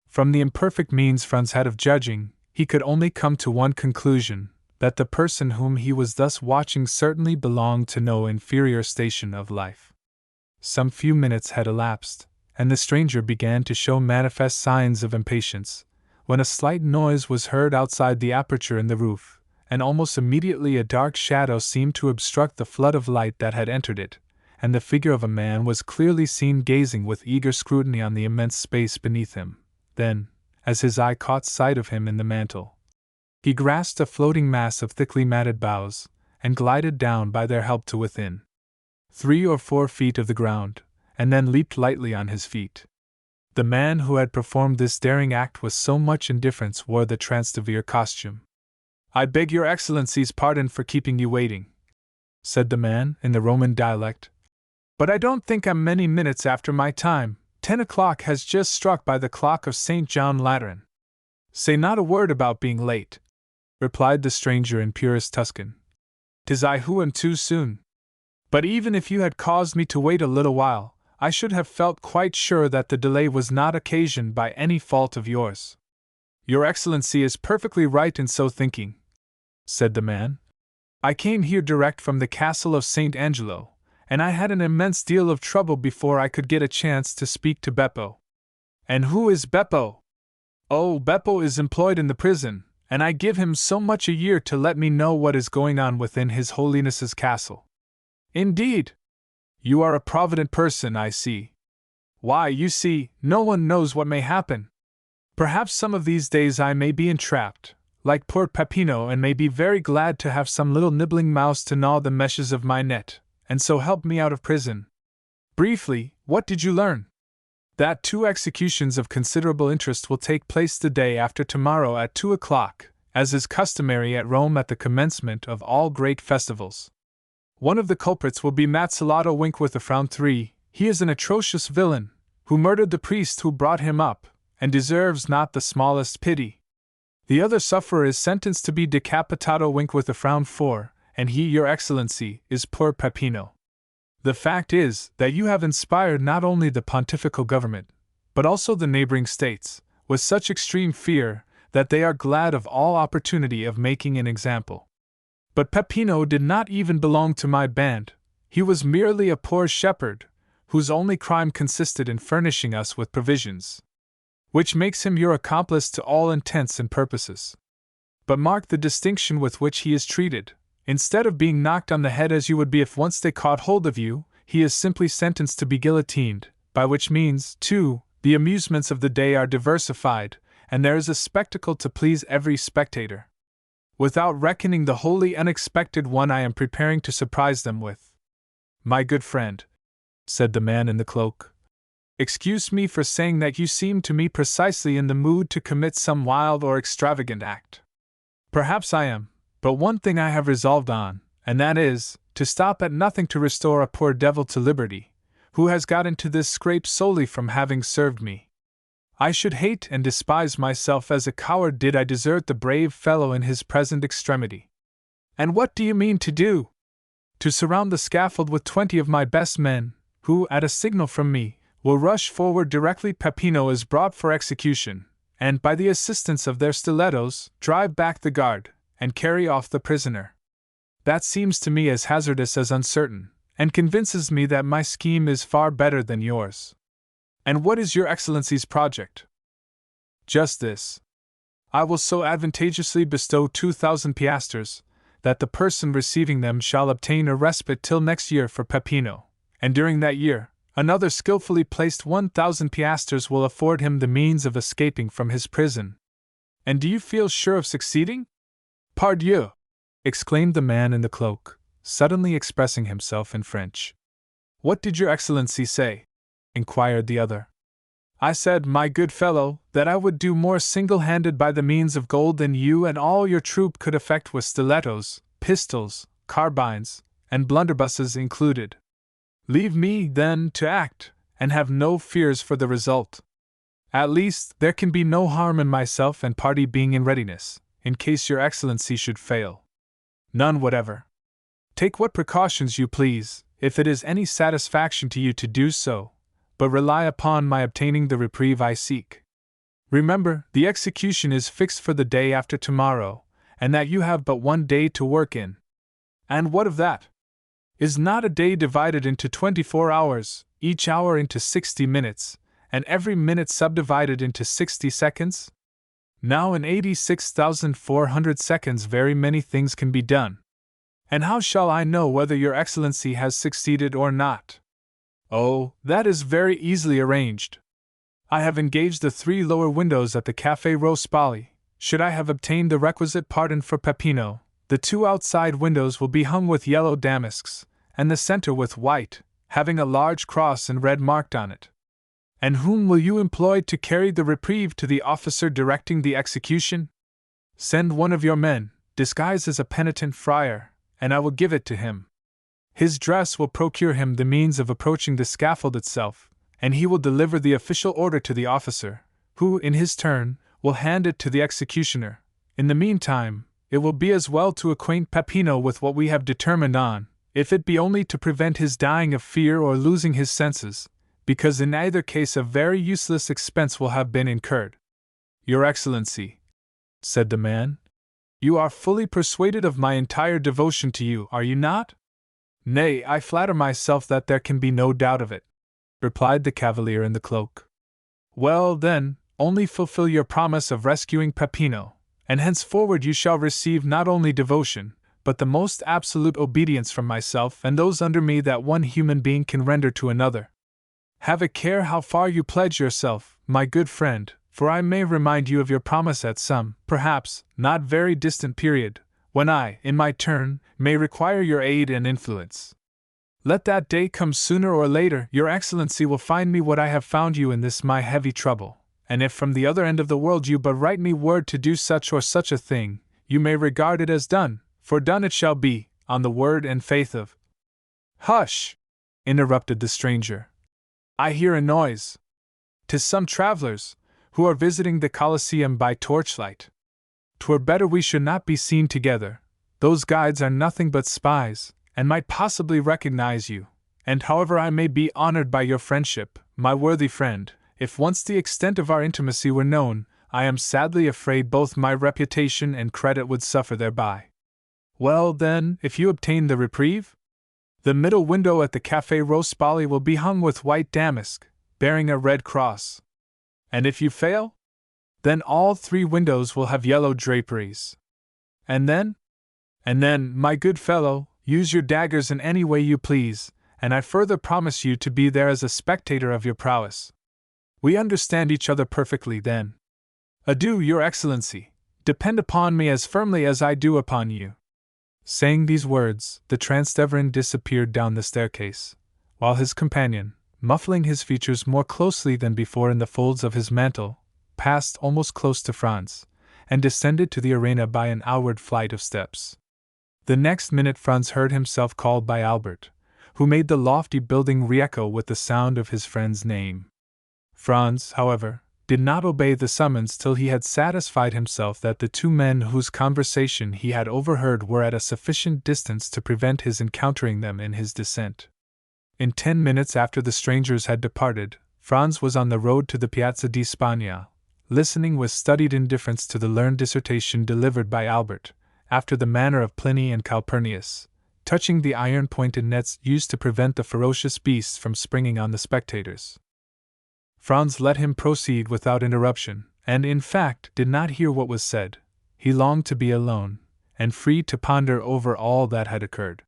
From the imperfect means Franz had of judging, he could only come to one conclusion, that the person whom he was thus watching certainly belonged to no inferior station of life. Some few minutes had elapsed, and the stranger began to show manifest signs of impatience, when a slight noise was heard outside the aperture in the roof, and almost immediately a dark shadow seemed to obstruct the flood of light that had entered it, and the figure of a man was clearly seen gazing with eager scrutiny on the immense space beneath him. Then, as his eye caught sight of him in the mantle, he grasped a floating mass of thickly matted boughs, and glided down by their help to within 3 or 4 feet of the ground, and then leaped lightly on his feet. The man who had performed this daring act with so much indifference wore the Transtabere costume. "I beg your Excellency's pardon for keeping you waiting," said the man, in the Roman dialect, "but I don't think I'm many minutes after my time. 10 o'clock has just struck by the clock of St. John Lateran." "Say not a word about being late," replied the stranger in purest Tuscan. "'Tis I who am too soon. But even if you had caused me to wait a little while, I should have felt quite sure that the delay was not occasioned by any fault of yours." "Your Excellency is perfectly right in so thinking," said the man. "I came here direct from the castle of St. Angelo, and I had an immense deal of trouble before I could get a chance to speak to Beppo." "And who is Beppo?" "Oh, Beppo is employed in the prison, and I give him so much a year to let me know what is going on within His Holiness's castle." "Indeed? You are a provident person, I see." "Why, you see, no one knows what may happen. Perhaps some of these days I may be entrapped, like poor Peppino, and may be very glad to have some little nibbling mouse to gnaw the meshes of my net, and so help me out of prison." "Briefly, what did you learn?" "That 2 executions of considerable interest will take place the day after tomorrow at 2 o'clock, as is customary at Rome at the commencement of all great festivals. One of the culprits will be Mazzolato Winkwitherfrown III. He is an atrocious villain, who murdered the priest who brought him up, and deserves not the smallest pity. The other sufferer is sentenced to be Decapitato Winkwitherfrown IV, and he, your Excellency, is poor Peppino. The fact is that you have inspired not only the pontifical government, but also the neighboring states, with such extreme fear that they are glad of all opportunity of making an example. But Peppino did not even belong to my band. He was merely a poor shepherd, whose only crime consisted in furnishing us with provisions, which makes him your accomplice to all intents and purposes. But mark the distinction with which he is treated. Instead of being knocked on the head as you would be if once they caught hold of you, he is simply sentenced to be guillotined, by which means, too, the amusements of the day are diversified, and there is a spectacle to please every spectator, without reckoning the wholly unexpected one I am preparing to surprise them with." "My good friend," said the man in the cloak, "excuse me for saying that you seem to me precisely in the mood to commit some wild or extravagant act. Perhaps I am, but one thing I have resolved on, and that is, to stop at nothing to restore a poor devil to liberty, who has got into this scrape solely from having served me. I should hate and despise myself as a coward did I desert the brave fellow in his present extremity." "And what do you mean to do?" "To surround the scaffold with 20 of my best men, who, at a signal from me, will rush forward directly Peppino is brought for execution, and, by the assistance of their stilettos, drive back the guard, and carry off the prisoner. That seems to me as hazardous as uncertain, and convinces me that my scheme is far better than yours." "And what is your Excellency's project?" "Just this. I will so advantageously bestow 2,000 piastres, that the person receiving them shall obtain a respite till next year for Peppino, and during that year, another skillfully placed 1,000 piastres will afford him the means of escaping from his prison." "And do you feel sure of succeeding?" Pardieu! Exclaimed the man in the cloak, suddenly expressing himself in French. What did your Excellency say? Inquired the other. I said, my good fellow, that I would do more single-handed by the means of gold than you and all your troop could effect with stilettos, pistols, carbines, and blunderbusses included. Leave me, then, to act, and have no fears for the result. At least, there can be no harm in myself and party being in readiness, in case your Excellency should fail. None whatever. Take what precautions you please, if it is any satisfaction to you to do so, but rely upon my obtaining the reprieve I seek. Remember, the execution is fixed for the day after tomorrow, and that you have but 1 day to work in. And what of that? Is not a day divided into 24 hours, each hour into 60 minutes, and every minute subdivided into 60 seconds? Now in 86,400 seconds very many things can be done. And how shall I know whether your Excellency has succeeded or not? Oh, that is very easily arranged. I have engaged the 3 lower windows at the Café Rospoli. Should I have obtained the requisite pardon for Peppino, the 2 outside windows will be hung with yellow damasks, and the center with white, having a large cross and red marked on it. And whom will you employ to carry the reprieve to the officer directing the execution? Send one of your men, disguised as a penitent friar, and I will give it to him. His dress will procure him the means of approaching the scaffold itself, and he will deliver the official order to the officer, who, in his turn, will hand it to the executioner. In the meantime, it will be as well to acquaint Peppino with what we have determined on, if it be only to prevent his dying of fear or losing his senses, because in either case a very useless expense will have been incurred. Your Excellency, said the man, you are fully persuaded of my entire devotion to you, are you not? Nay, I flatter myself that there can be no doubt of it, replied the cavalier in the cloak. Well, then, only fulfill your promise of rescuing Peppino, and henceforward you shall receive not only devotion, but the most absolute obedience from myself and those under me that one human being can render to another. Have a care how far you pledge yourself, my good friend, for I may remind you of your promise at some, perhaps, not very distant period, when I, in my turn, may require your aid and influence. Let that day come sooner or later, your Excellency will find me what I have found you in this my heavy trouble, and if from the other end of the world you but write me word to do such or such a thing, you may regard it as done, for done it shall be, on the word and faith of— Hush! Interrupted the stranger. I hear a noise. 'Tis some travelers, who are visiting the Colosseum by torchlight. 'Twere better we should not be seen together. Those guides are nothing but spies, and might possibly recognize you, and however I may be honored by your friendship, my worthy friend, if once the extent of our intimacy were known, I am sadly afraid both my reputation and credit would suffer thereby. Well, then, if you obtain the reprieve? The middle window at the Café Rospoli will be hung with white damask, bearing a red cross. And if you fail? Then all 3 windows will have yellow draperies. And then? And then, my good fellow, use your daggers in any way you please, and I further promise you to be there as a spectator of your prowess. We understand each other perfectly, then. Adieu, your Excellency. Depend upon me as firmly as I do upon you. Saying these words, the Transteverin disappeared down the staircase, while his companion, muffling his features more closely than before in the folds of his mantle, passed almost close to Franz, and descended to the arena by an outward flight of steps. The next minute Franz heard himself called by Albert, who made the lofty building re-echo with the sound of his friend's name. Franz, however, did not obey the summons till he had satisfied himself that the 2 men whose conversation he had overheard were at a sufficient distance to prevent his encountering them in his descent. In 10 minutes after the strangers had departed, Franz was on the road to the Piazza di Spagna, listening with studied indifference to the learned dissertation delivered by Albert, after the manner of Pliny and Calpurnius, touching the iron-pointed nets used to prevent the ferocious beasts from springing on the spectators. Franz let him proceed without interruption, and in fact did not hear what was said. He longed to be alone, and free to ponder over all that had occurred.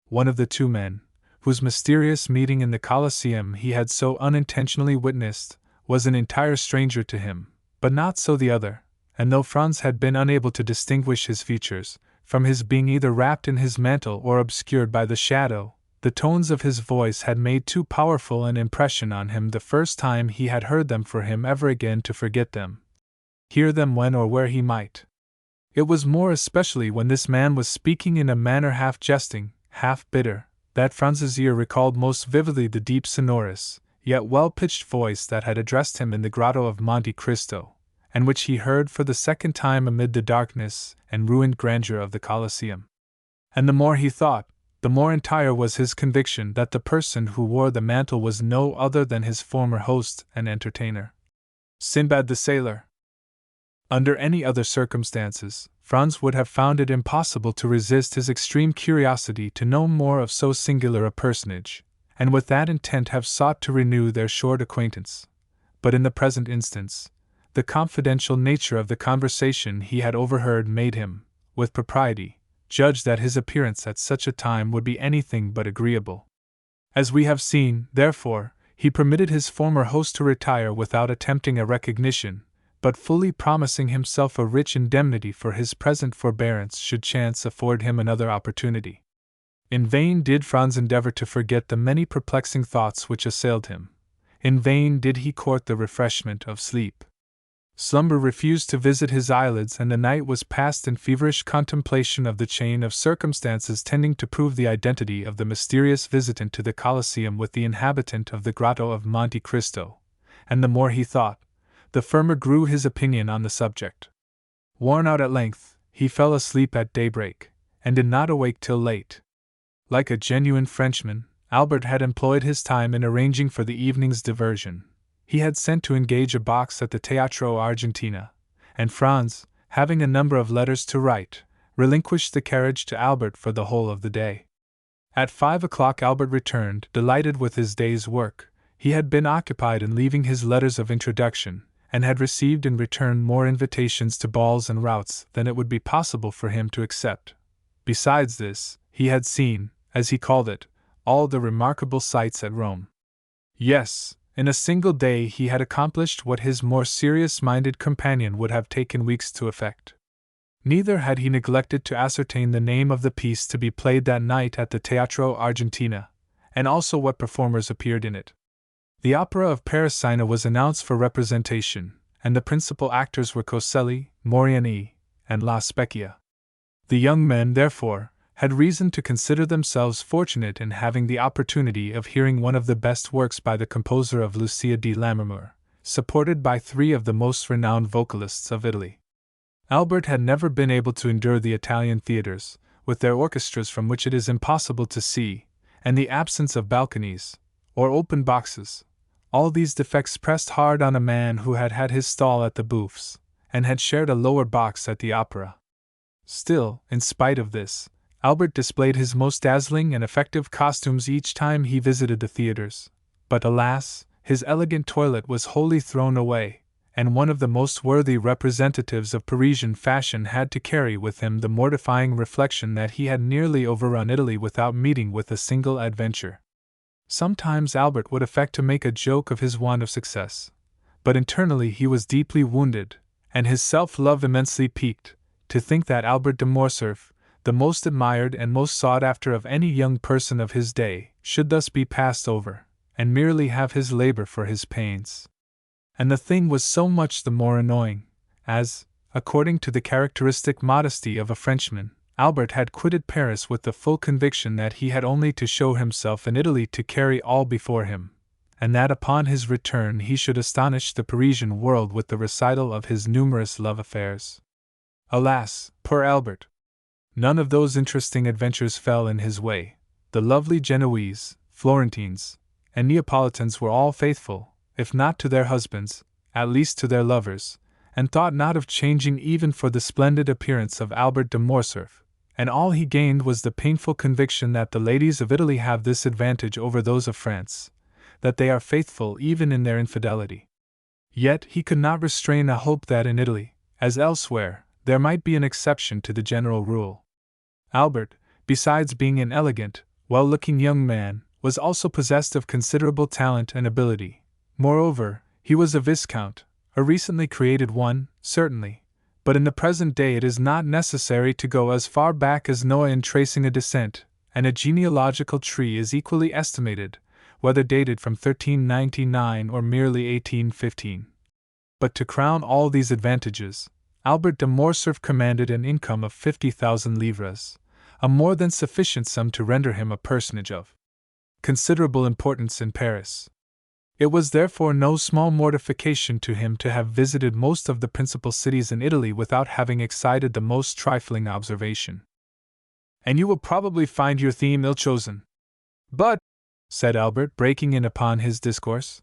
One of the 2 men, whose mysterious meeting in the Colosseum he had so unintentionally witnessed, was an entire stranger to him, but not so the other, and though Franz had been unable to distinguish his features, from his being either wrapped in his mantle or obscured by the shadow, the tones of his voice had made too powerful an impression on him the first time he had heard them for him ever again to forget them, hear them when or where he might. It was more especially when this man was speaking in a manner half jesting, half bitter, that Franz's ear recalled most vividly the deep sonorous, yet well-pitched voice that had addressed him in the Grotto of Monte Cristo, and which he heard for the second time amid the darkness and ruined grandeur of the Colosseum. And the more he thought, the more entire was his conviction that the person who wore the mantle was no other than his former host and entertainer, Sinbad the Sailor. Under any other circumstances, Franz would have found it impossible to resist his extreme curiosity to know more of so singular a personage, and with that intent have sought to renew their short acquaintance. But in the present instance, the confidential nature of the conversation he had overheard made him, with propriety, judge that his appearance at such a time would be anything but agreeable. As we have seen, therefore, he permitted his former host to retire without attempting a recognition, but fully promising himself a rich indemnity for his present forbearance should chance afford him another opportunity. In vain did Franz endeavor to forget the many perplexing thoughts which assailed him. In vain did he court the refreshment of sleep. Slumber refused to visit his eyelids, and the night was passed in feverish contemplation of the chain of circumstances tending to prove the identity of the mysterious visitant to the Colosseum with the inhabitant of the Grotto of Monte Cristo, and the more he thought, the firmer grew his opinion on the subject. Worn out at length, he fell asleep at daybreak, and did not awake till late. Like a genuine Frenchman, Albert had employed his time in arranging for the evening's diversion. He had sent to engage a box at the Teatro Argentina, and Franz, having a number of letters to write, relinquished the carriage to Albert for the whole of the day. At 5 o'clock Albert returned, delighted with his day's work. He had been occupied in leaving his letters of introduction, and had received in return more invitations to balls and routs than it would be possible for him to accept. Besides this, he had seen, as he called it, all the remarkable sights at Rome. Yes, in a single day he had accomplished what his more serious-minded companion would have taken weeks to effect. Neither had he neglected to ascertain the name of the piece to be played that night at the Teatro Argentina, and also what performers appeared in it. The opera of Parisina was announced for representation, and the principal actors were Coselli, Moriani, and La Specchia. The young men, therefore, had reason to consider themselves fortunate in having the opportunity of hearing one of the best works by the composer of Lucia di Lammermoor, supported by three of the most renowned vocalists of Italy. Albert had never been able to endure the Italian theaters, with their orchestras from which it is impossible to see, and the absence of balconies, or open boxes. All these defects pressed hard on a man who had had his stall at the Bouffes, and had shared a lower box at the opera. Still, in spite of this, Albert displayed his most dazzling and effective costumes each time he visited the theaters, but alas, his elegant toilet was wholly thrown away, and one of the most worthy representatives of Parisian fashion had to carry with him the mortifying reflection that he had nearly overrun Italy without meeting with a single adventure. Sometimes Albert would affect to make a joke of his want of success, but internally he was deeply wounded, and his self-love immensely piqued, to think that Albert de Morcerf, the most admired and most sought after of any young person of his day, should thus be passed over, and merely have his labor for his pains. And the thing was so much the more annoying, as, according to the characteristic modesty of a Frenchman, Albert had quitted Paris with the full conviction that he had only to show himself in Italy to carry all before him, and that upon his return he should astonish the Parisian world with the recital of his numerous love affairs. Alas, poor Albert! None of those interesting adventures fell in his way. The lovely Genoese, Florentines, and Neapolitans were all faithful, if not to their husbands, at least to their lovers, and thought not of changing even for the splendid appearance of Albert de Morcerf, and all he gained was the painful conviction that the ladies of Italy have this advantage over those of France, that they are faithful even in their infidelity. Yet he could not restrain a hope that in Italy, as elsewhere, there might be an exception to the general rule. Albert, besides being an elegant, well-looking young man, was also possessed of considerable talent and ability. Moreover, he was a viscount, a recently created one, certainly, but in the present day it is not necessary to go as far back as Noah in tracing a descent, and a genealogical tree is equally estimated, whether dated from 1399 or merely 1815. But to crown all these advantages, Albert de Morcerf commanded an income of 50,000 livres, a more than sufficient sum to render him a personage of considerable importance in Paris. It was therefore no small mortification to him to have visited most of the principal cities in Italy without having excited the most trifling observation. "And you will probably find your theme ill-chosen. But," said Albert, breaking in upon his discourse,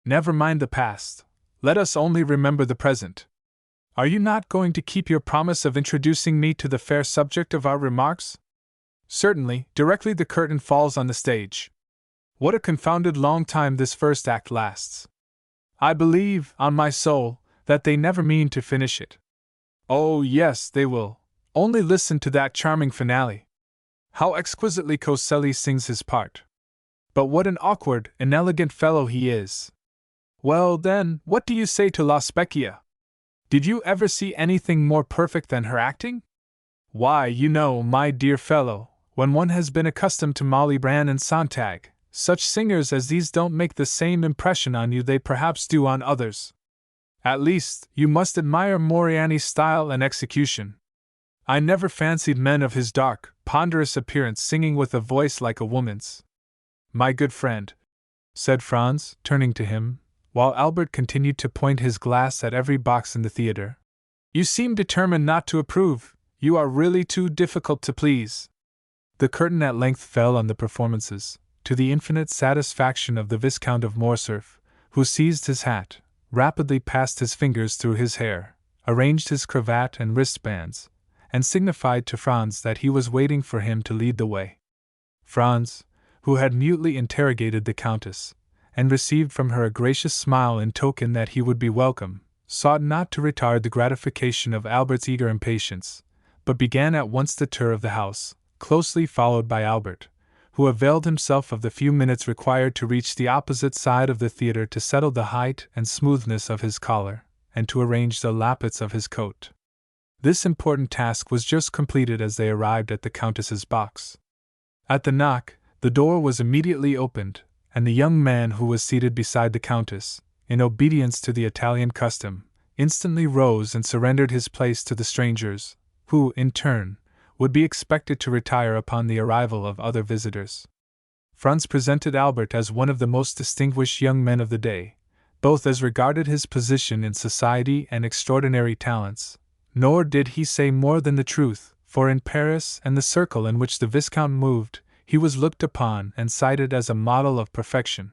"never mind the past. Let us only remember the present. Are you not going to keep your promise of introducing me to the fair subject of our remarks?" "Certainly, directly the curtain falls on the stage. What a confounded long time this first act lasts! I believe, on my soul, that they never mean to finish it." "Oh, yes, they will. Only listen to that charming finale. How exquisitely Coselli sings his part. But what an awkward, inelegant fellow he is. Well, then, what do you say to La Specchia? Did you ever see anything more perfect than her acting? Why, you know, my dear fellow, when one has been accustomed to Malibran and Sontag, such singers as these don't make the same impression on you they perhaps do on others. At least, you must admire Moriani's style and execution. I never fancied men of his dark, ponderous appearance singing with a voice like a woman's." "My good friend," said Franz, turning to him, while Albert continued to point his glass at every box in the theater, "you seem determined not to approve. You are really too difficult to please." The curtain at length fell on the performances, to the infinite satisfaction of the Viscount of Morcerf, who seized his hat, rapidly passed his fingers through his hair, arranged his cravat and wristbands, and signified to Franz that he was waiting for him to lead the way. Franz, who had mutely interrogated the Countess, and received from her a gracious smile in token that he would be welcome, sought not to retard the gratification of Albert's eager impatience, but began at once the tour of the house, closely followed by Albert, who availed himself of the few minutes required to reach the opposite side of the theater to settle the height and smoothness of his collar, and to arrange the lappets of his coat. This important task was just completed as they arrived at the Countess's box. At the knock, the door was immediately opened, and the young man who was seated beside the Countess, in obedience to the Italian custom, instantly rose and surrendered his place to the strangers, who, in turn, would be expected to retire upon the arrival of other visitors. Franz presented Albert as one of the most distinguished young men of the day, both as regarded his position in society and extraordinary talents, nor did he say more than the truth, for in Paris and the circle in which the Viscount moved, he was looked upon and cited as a model of perfection.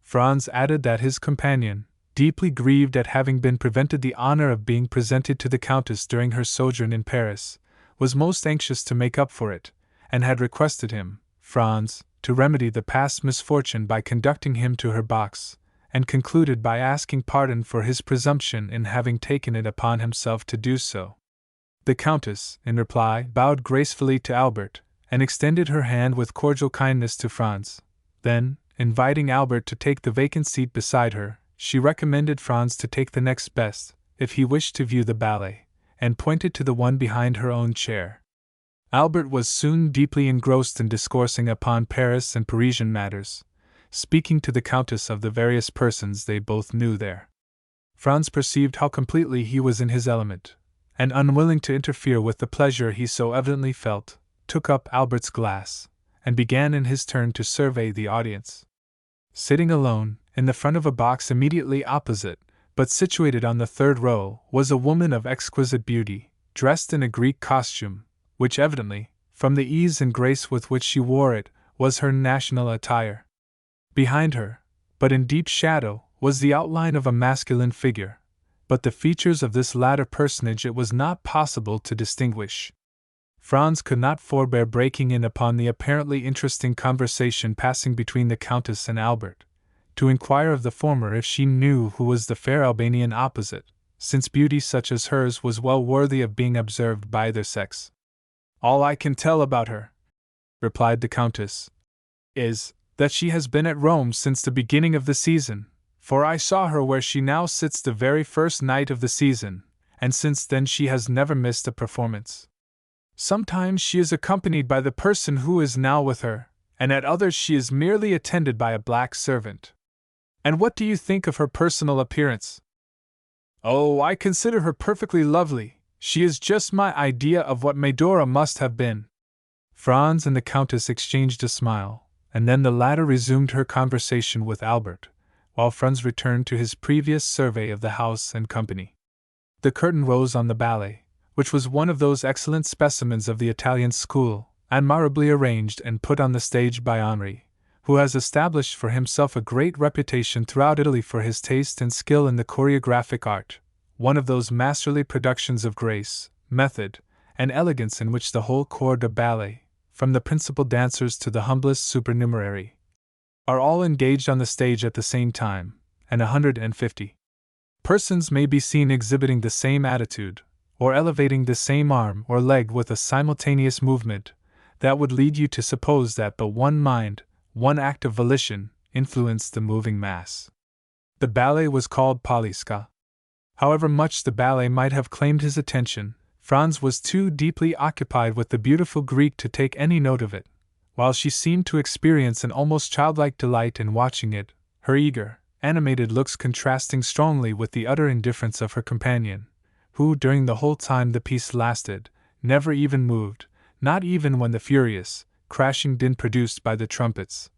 Franz added that his companion, deeply grieved at having been prevented the honor of being presented to the Countess during her sojourn in Paris, was most anxious to make up for it, and had requested him, Franz, to remedy the past misfortune by conducting him to her box, and concluded by asking pardon for his presumption in having taken it upon himself to do so. The Countess, in reply, bowed gracefully to Albert, and extended her hand with cordial kindness to Franz. Then, inviting Albert to take the vacant seat beside her, she recommended Franz to take the next best, if he wished to view the ballet, and pointed to the one behind her own chair. Albert was soon deeply engrossed in discoursing upon Paris and Parisian matters, speaking to the Countess of the various persons they both knew there. Franz perceived how completely he was in his element, and unwilling to interfere with the pleasure he so evidently felt, took up Albert's glass, and began in his turn to survey the audience. Sitting alone, in the front of a box immediately opposite, but situated on the third row, was a woman of exquisite beauty, dressed in a Greek costume, which evidently, from the ease and grace with which she wore it, was her national attire. Behind her, but in deep shadow, was the outline of a masculine figure, but the features of this latter personage it was not possible to distinguish. Franz could not forbear breaking in upon the apparently interesting conversation passing between the Countess and Albert, to inquire of the former if she knew who was the fair Albanian opposite, since beauty such as hers was well worthy of being observed by either sex. "All I can tell about her," replied the Countess, "is that she has been at Rome since the beginning of the season, for I saw her where she now sits the very first night of the season, and since then she has never missed a performance. Sometimes she is accompanied by the person who is now with her, and at others she is merely attended by a black servant. And what do you think of her personal appearance? Oh, I consider her perfectly lovely. She is just my idea of what Medora must have been. Franz and the Countess exchanged a smile, and then the latter resumed her conversation with Albert, while Franz returned to his previous survey of the house and company. The curtain rose on the ballet, which was one of those excellent specimens of the Italian school, admirably arranged and put on the stage by Henri, who has established for himself a great reputation throughout Italy for his taste and skill in the choreographic art, one of those masterly productions of grace, method, and elegance in which the whole corps de ballet, from the principal dancers to the humblest supernumerary, are all engaged on the stage at the same time, and 150 persons may be seen exhibiting the same attitude, or elevating the same arm or leg with a simultaneous movement that would lead you to suppose that but one mind, one act of volition, influenced the moving mass. The ballet was called Poliska. However much the ballet might have claimed his attention, Franz was too deeply occupied with the beautiful Greek to take any note of it, while she seemed to experience an almost childlike delight in watching it, her eager, animated looks contrasting strongly with the utter indifference of her companion, who, during the whole time the piece lasted, never even moved, not even when the furious, crashing din produced by the trumpets,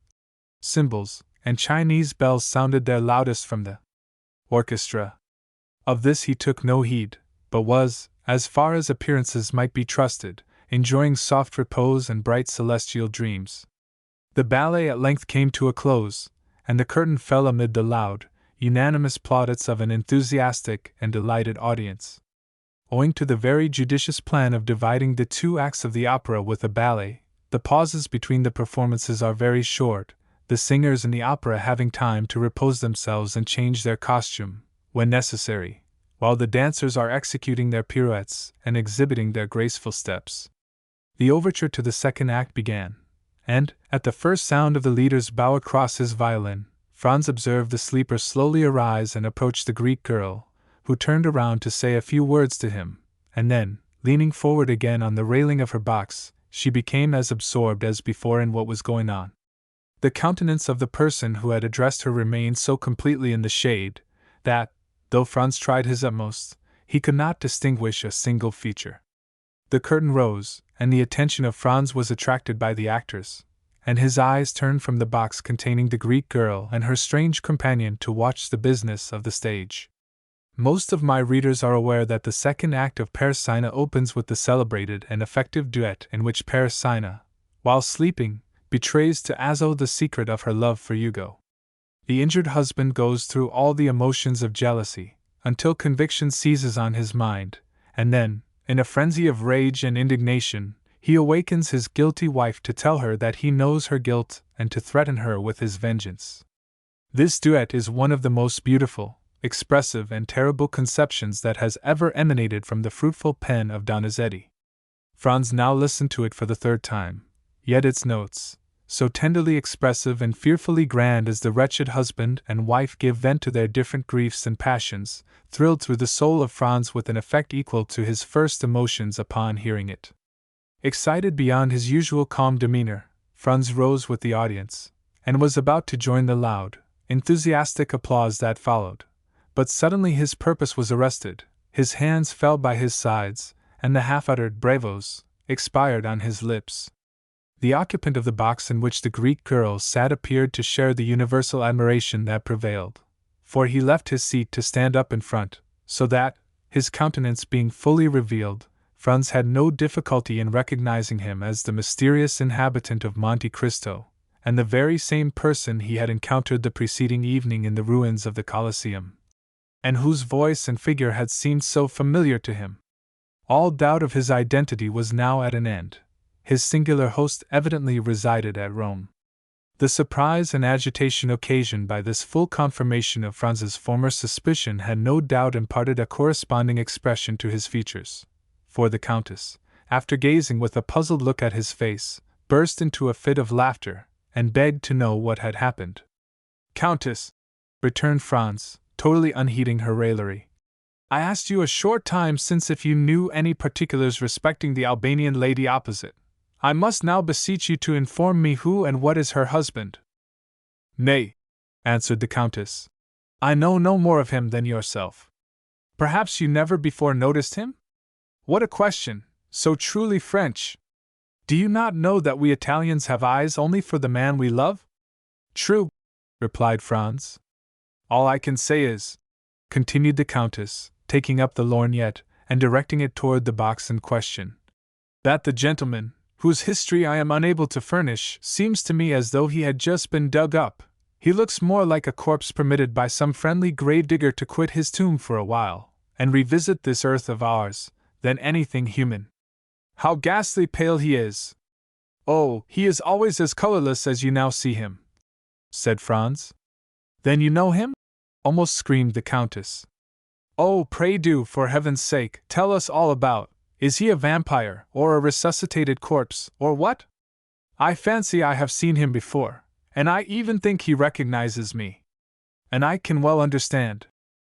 cymbals, and Chinese bells sounded their loudest from the orchestra. Of this he took no heed, but was, as far as appearances might be trusted, enjoying soft repose and bright celestial dreams. The ballet at length came to a close, and the curtain fell amid the loud, unanimous plaudits of an enthusiastic and delighted audience. Owing to the very judicious plan of dividing the two acts of the opera with a ballet, the pauses between the performances are very short, the singers in the opera having time to repose themselves and change their costume, when necessary, while the dancers are executing their pirouettes and exhibiting their graceful steps. The overture to the second act began, and, at the first sound of the leader's bow across his violin, Franz observed the sleeper slowly arise and approach the Greek girl, who turned around to say a few words to him, and then, leaning forward again on the railing of her box, she became as absorbed as before in what was going on. The countenance of the person who had addressed her remained so completely in the shade, that, though Franz tried his utmost, he could not distinguish a single feature. The curtain rose, and the attention of Franz was attracted by the actors, and his eyes turned from the box containing the Greek girl and her strange companion to watch the business of the stage. Most of my readers are aware that the second act of Parisina opens with the celebrated and effective duet in which Parisina, while sleeping, betrays to Azo the secret of her love for Hugo. The injured husband goes through all the emotions of jealousy, until conviction seizes on his mind, and then, in a frenzy of rage and indignation, he awakens his guilty wife to tell her that he knows her guilt and to threaten her with his vengeance. This duet is one of the most beautiful, expressive, and terrible conceptions that has ever emanated from the fruitful pen of Donizetti. Franz now listened to it for the third time, yet its notes, so tenderly expressive and fearfully grand as the wretched husband and wife give vent to their different griefs and passions, thrilled through the soul of Franz with an effect equal to his first emotions upon hearing it. Excited beyond his usual calm demeanor, Franz rose with the audience, and was about to join the loud, enthusiastic applause that followed. But suddenly his purpose was arrested, his hands fell by his sides, and the half-uttered bravos expired on his lips. The occupant of the box in which the Greek girl sat appeared to share the universal admiration that prevailed, for he left his seat to stand up in front, so that, his countenance being fully revealed, Franz had no difficulty in recognizing him as the mysterious inhabitant of Monte Cristo, and the very same person he had encountered the preceding evening in the ruins of the Colosseum, and whose voice and figure had seemed so familiar to him. All doubt of his identity was now at an end. His singular host evidently resided at Rome. The surprise and agitation occasioned by this full confirmation of Franz's former suspicion had no doubt imparted a corresponding expression to his features, for the Countess, after gazing with a puzzled look at his face, burst into a fit of laughter, and begged to know what had happened. "Countess," returned Franz, totally unheeding her raillery, I asked you a short time since if you knew any particulars respecting the Albanian lady opposite. I must now beseech you to inform me who and what is her husband. Nay, answered the Countess. I know no more of him than yourself. Perhaps you never before noticed him? What a question, so truly French! Do you not know that we Italians have eyes only for the man we love? True, replied Franz. All I can say is, continued the Countess, taking up the lorgnette and directing it toward the box in question, that the gentleman, whose history I am unable to furnish, seems to me as though he had just been dug up. He looks more like a corpse permitted by some friendly grave-digger to quit his tomb for a while, and revisit this earth of ours, than anything human. How ghastly pale he is! Oh, he is always as colorless as you now see him, said Franz. Then you know him? Almost screamed the Countess. Oh, pray do, for heaven's sake, tell us all about. Is he a vampire, or a resuscitated corpse, or what? I fancy I have seen him before, and I even think he recognizes me. And I can well understand,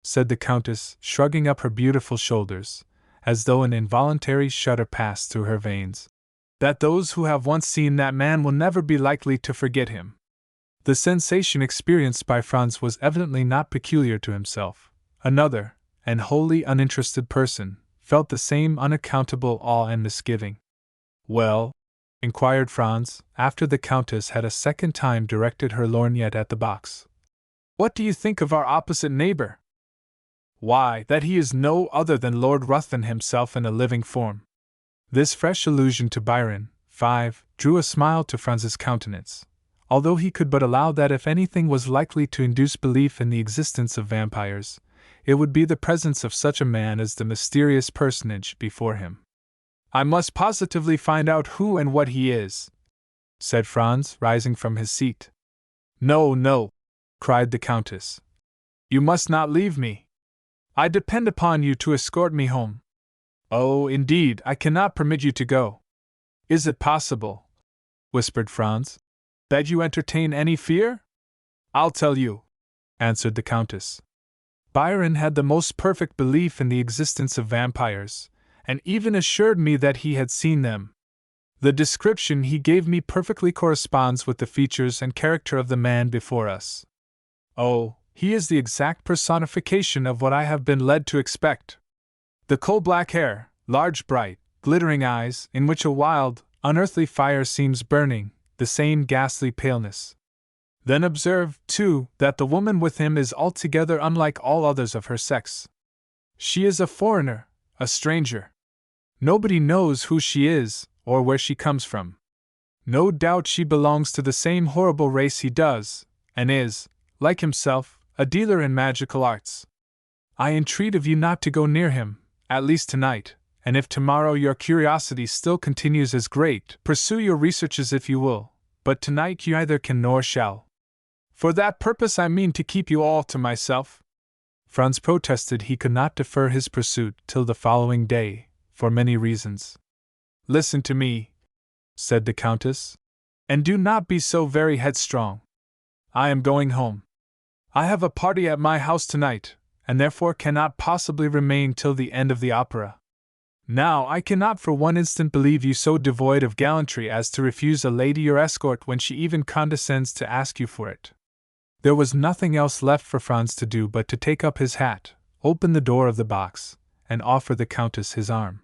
said the Countess, shrugging up her beautiful shoulders, as though an involuntary shudder passed through her veins, that those who have once seen that man will never be likely to forget him. The sensation experienced by Franz was evidently not peculiar to himself. Another, and wholly uninterested person, felt the same unaccountable awe and misgiving. Well? Inquired Franz, after the Countess had a second time directed her lorgnette at the box. What do you think of our opposite neighbor? Why, that he is no other than Lord Ruthven himself in a living form. This fresh allusion to Byron, 5, drew a smile to Franz's countenance, although he could but allow that if anything was likely to induce belief in the existence of vampires, it would be the presence of such a man as the mysterious personage before him. I must positively find out who and what he is, said Franz, rising from his seat. No, no, cried the Countess. You must not leave me. I depend upon you to escort me home. Oh, indeed, I cannot permit you to go. Is it possible, whispered Franz, that you entertain any fear? I'll tell you, answered the Countess. Byron had the most perfect belief in the existence of vampires, and even assured me that he had seen them. The description he gave me perfectly corresponds with the features and character of the man before us. Oh, he is the exact personification of what I have been led to expect. The coal-black hair, large bright, glittering eyes, in which a wild, unearthly fire seems burning, the same ghastly paleness. Then observe, too, that the woman with him is altogether unlike all others of her sex. She is a foreigner, a stranger. Nobody knows who she is, or where she comes from. No doubt she belongs to the same horrible race he does, and is, like himself, a dealer in magical arts. I entreat of you not to go near him, at least tonight, and if tomorrow your curiosity still continues as great, pursue your researches if you will, but tonight you neither can nor shall. For that purpose I mean to keep you all to myself. Franz protested he could not defer his pursuit till the following day, for many reasons. Listen to me, said the Countess, and do not be so very headstrong. I am going home. I have a party at my house tonight, and therefore cannot possibly remain till the end of the opera. Now I cannot for one instant believe you so devoid of gallantry as to refuse a lady your escort when she even condescends to ask you for it. There was nothing else left for Franz to do but to take up his hat, open the door of the box, and offer the Countess his arm.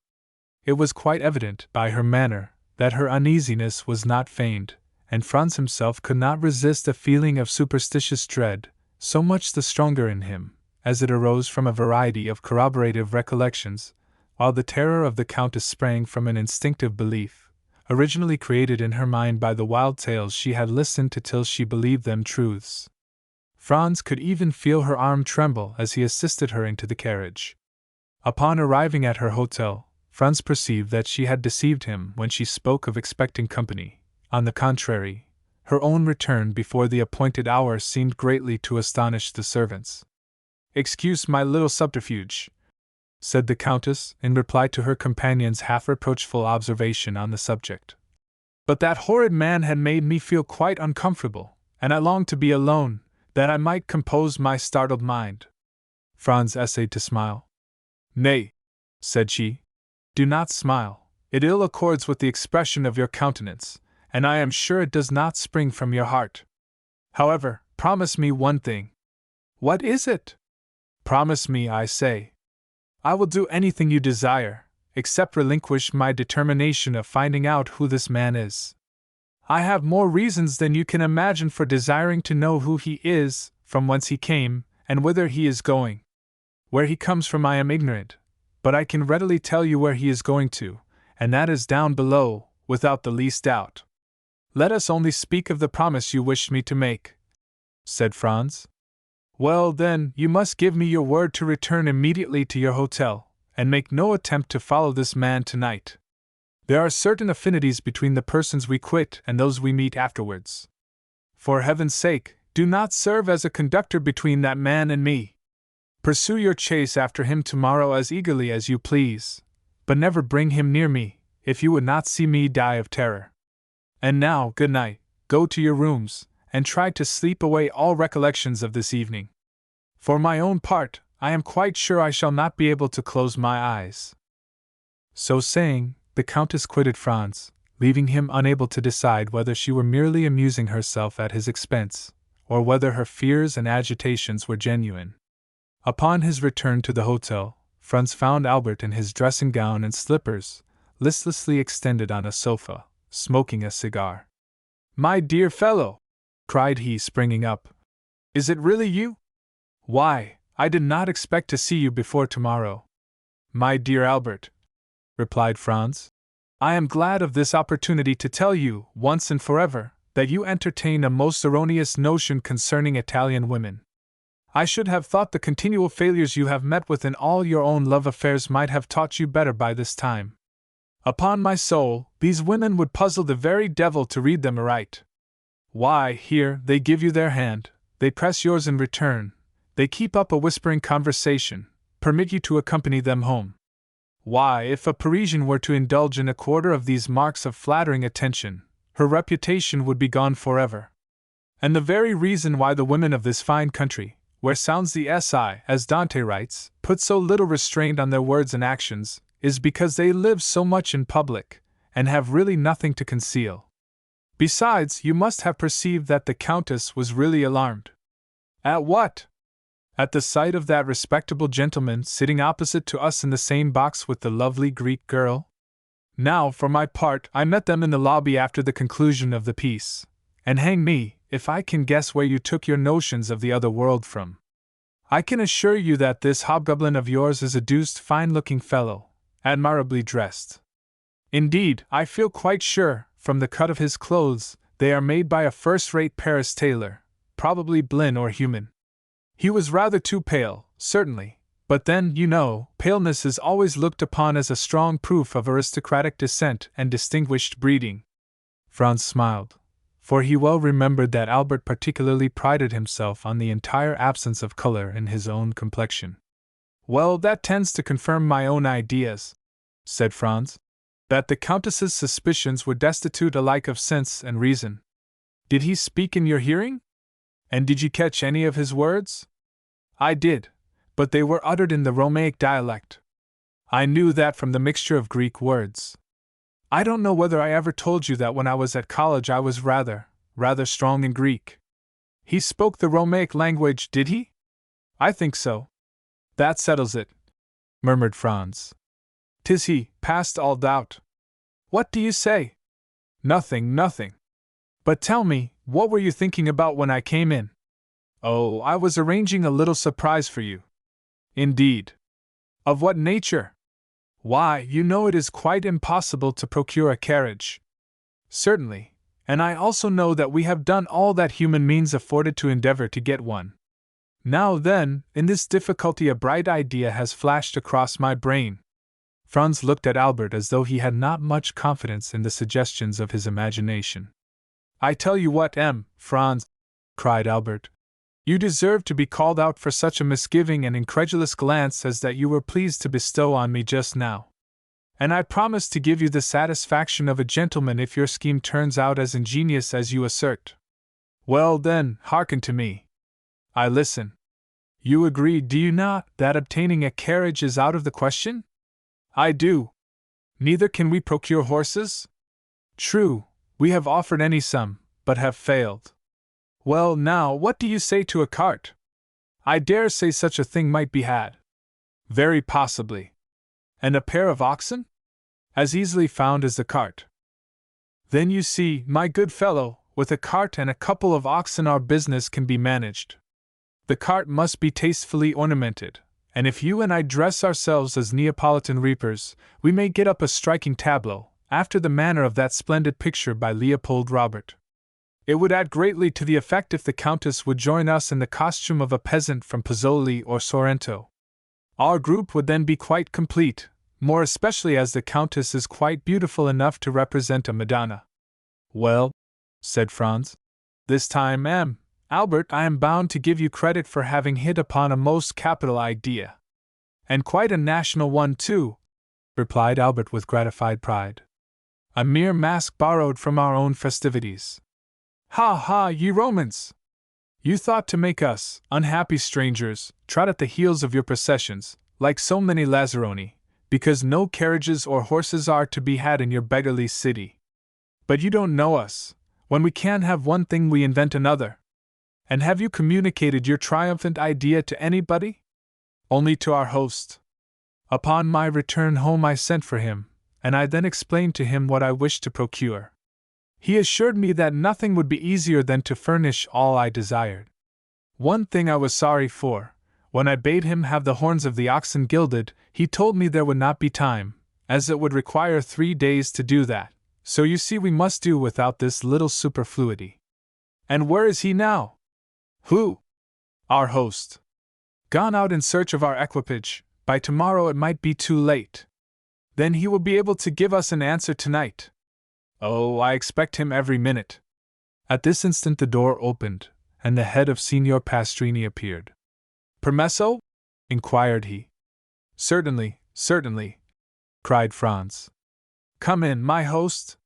It was quite evident, by her manner, that her uneasiness was not feigned, and Franz himself could not resist a feeling of superstitious dread, so much the stronger in him, as it arose from a variety of corroborative recollections, while the terror of the Countess sprang from an instinctive belief, originally created in her mind by the wild tales she had listened to till she believed them truths. Franz could even feel her arm tremble as he assisted her into the carriage. Upon arriving at her hotel, Franz perceived that she had deceived him when she spoke of expecting company. On the contrary, her own return before the appointed hour seemed greatly to astonish the servants. Excuse my little subterfuge, said the Countess, in reply to her companion's half-reproachful observation on the subject. But that horrid man had made me feel quite uncomfortable, and I longed to be alone, that I might compose my startled mind. Franz essayed to smile. Nay, said she, do not smile, it ill accords with the expression of your countenance, and I am sure it does not spring from your heart. However, promise me one thing. What is it? Promise me, I say. I will do anything you desire, except relinquish my determination of finding out who this man is. I have more reasons than you can imagine for desiring to know who he is, from whence he came, and whither he is going. Where he comes from I am ignorant, but I can readily tell you where he is going to, and that is down below, without the least doubt. Let us only speak of the promise you wished me to make, said Franz. Well, then, you must give me your word to return immediately to your hotel, and make no attempt to follow this man tonight. There are certain affinities between the persons we quit and those we meet afterwards. For heaven's sake, do not serve as a conductor between that man and me. Pursue your chase after him tomorrow as eagerly as you please, but never bring him near me, if you would not see me die of terror. And now, good night, go to your rooms, and try to sleep away all recollections of this evening. For my own part, I am quite sure I shall not be able to close my eyes. So saying, the Countess quitted Franz, leaving him unable to decide whether she were merely amusing herself at his expense, or whether her fears and agitations were genuine. Upon his return to the hotel, Franz found Albert in his dressing gown and slippers, listlessly extended on a sofa, smoking a cigar. "My dear fellow!" cried he, springing up. "Is it really you? Why, I did not expect to see you before tomorrow." "My dear Albert," replied Franz, "I am glad of this opportunity to tell you, once and forever, that you entertain a most erroneous notion concerning Italian women. I should have thought the continual failures you have met with in all your own love affairs might have taught you better by this time. Upon my soul, these women would puzzle the very devil to read them aright. Why, here, they give you their hand, they press yours in return, they keep up a whispering conversation, permit you to accompany them home. Why, if a Parisian were to indulge in a quarter of these marks of flattering attention, her reputation would be gone forever. And the very reason why the women of this fine country, where sounds the si, as Dante writes, put so little restraint on their words and actions, is because they live so much in public, and have really nothing to conceal. Besides, you must have perceived that the Countess was really alarmed." "At what?" "At the sight of that respectable gentleman sitting opposite to us in the same box with the lovely Greek girl. Now, for my part, I met them in the lobby after the conclusion of the piece, and hang me, if I can guess where you took your notions of the other world from. I can assure you that this hobgoblin of yours is a deuced fine-looking fellow, admirably dressed. Indeed, I feel quite sure, from the cut of his clothes, they are made by a first-rate Paris tailor, probably Blin or Human. He was rather too pale, certainly, but then, you know, paleness is always looked upon as a strong proof of aristocratic descent and distinguished breeding." Franz smiled, for he well remembered that Albert particularly prided himself on the entire absence of color in his own complexion. "Well, that tends to confirm my own ideas," said Franz, "that the Countess's suspicions were destitute alike of sense and reason. Did he speak in your hearing? And did you catch any of his words?" "I did, but they were uttered in the Romaic dialect. I knew that from the mixture of Greek words. I don't know whether I ever told you that when I was at college I was rather strong in Greek." "He spoke the Romaic language, did he?" "I think so." "That settles it," murmured Franz. "'Tis he, past all doubt." "What do you say?" "Nothing. But tell me, what were you thinking about when I came in?" "Oh, I was arranging a little surprise for you." "Indeed? Of what nature?" "Why, you know it is quite impossible to procure a carriage." "Certainly, and I also know that we have done all that human means afforded to endeavor to get one. Now then, in this difficulty a bright idea has flashed across my brain." Franz looked at Albert as though he had not much confidence in the suggestions of his imagination. "I tell you what, Franz," cried Albert, "you deserve to be called out for such a misgiving and incredulous glance as that you were pleased to bestow on me just now. And I promise to give you the satisfaction of a gentleman if your scheme turns out as ingenious as you assert. Well then, hearken to me." "I listen." You agree, do you not, that obtaining a carriage is out of the question? I do. Neither can we procure horses? True, we have offered any sum, but have failed. Well, now, what do you say to a cart? I dare say such a thing might be had. Very possibly. And a pair of oxen? As easily found as the cart. Then you see, my good fellow, with a cart and a couple of oxen our business can be managed. The cart must be tastefully ornamented, and if you and I dress ourselves as Neapolitan reapers, we may get up a striking tableau, after the manner of that splendid picture by Leopold Robert. It would add greatly to the effect if the Countess would join us in the costume of a peasant from Pozzoli or Sorrento. Our group would then be quite complete, more especially as the Countess is quite beautiful enough to represent a Madonna. Well, said Franz, this time, Albert, I am bound to give you credit for having hit upon a most capital idea. And quite a national one, too, replied Albert with gratified pride. A mere mask borrowed from our own festivities. Ha ha, ye Romans! You thought to make us, unhappy strangers, trot at the heels of your processions, like so many Lazzaroni, because no carriages or horses are to be had in your beggarly city. But you don't know us. When we can't have one thing, we invent another. And have you communicated your triumphant idea to anybody? Only to our host. Upon my return home I sent for him, and I then explained to him what I wished to procure. He assured me that nothing would be easier than to furnish all I desired. One thing I was sorry for. When I bade him have the horns of the oxen gilded, he told me there would not be time, as it would require 3 days to do that, so you see we must do without this little superfluity. And where is he now? Who? Our host. Gone out in search of our equipage. By tomorrow it might be too late. Then he will be able to give us an answer tonight. Oh, I expect him every minute. At this instant the door opened, and the head of Signor Pastrini appeared. Permesso? Inquired he. Certainly, certainly, cried Franz. Come in, my host.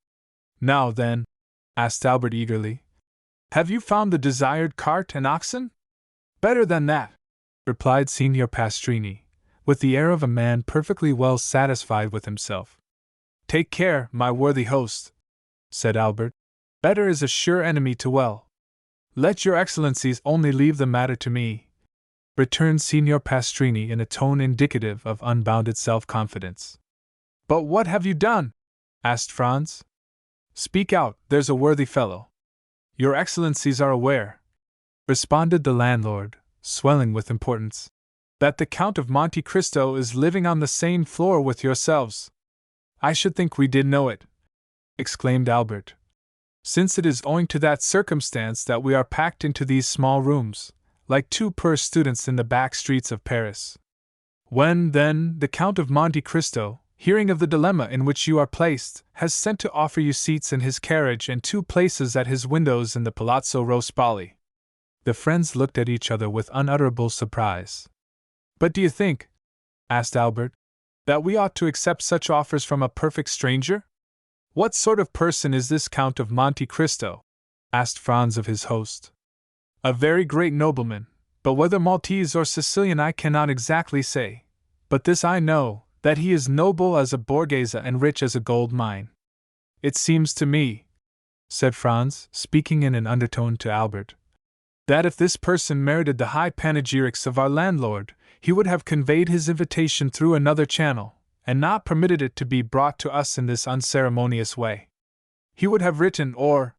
Now then, asked Albert eagerly, have you found the desired cart and oxen? Better than that, replied Signor Pastrini, with the air of a man perfectly well satisfied with himself. Take care, my worthy host, said Albert. Better is a sure enemy to well. Let your excellencies only leave the matter to me, returned Signor Pastrini in a tone indicative of unbounded self-confidence. But what have you done? Asked Franz. Speak out, there's a worthy fellow. Your excellencies are aware, responded the landlord, swelling with importance, that the Count of Monte Cristo is living on the same floor with yourselves. I should think we did know it, exclaimed Albert, since it is owing to that circumstance that we are packed into these small rooms, like two poor students in the back streets of Paris. When, then, the Count of Monte Cristo, hearing of the dilemma in which you are placed, has sent to offer you seats in his carriage and 2 places at his windows in the Palazzo Rospoli. The friends looked at each other with unutterable surprise. But do you think, asked Albert, that we ought to accept such offers from a perfect stranger? What sort of person is this Count of Monte Cristo? Asked Franz of his host. A very great nobleman, but whether Maltese or Sicilian I cannot exactly say. But this I know, that he is noble as a Borghese and rich as a gold mine. It seems to me, said Franz, speaking in an undertone to Albert, that if this person merited the high panegyrics of our landlord, he would have conveyed his invitation through another channel, and not permitted it to be brought to us in this unceremonious way. He would have written or...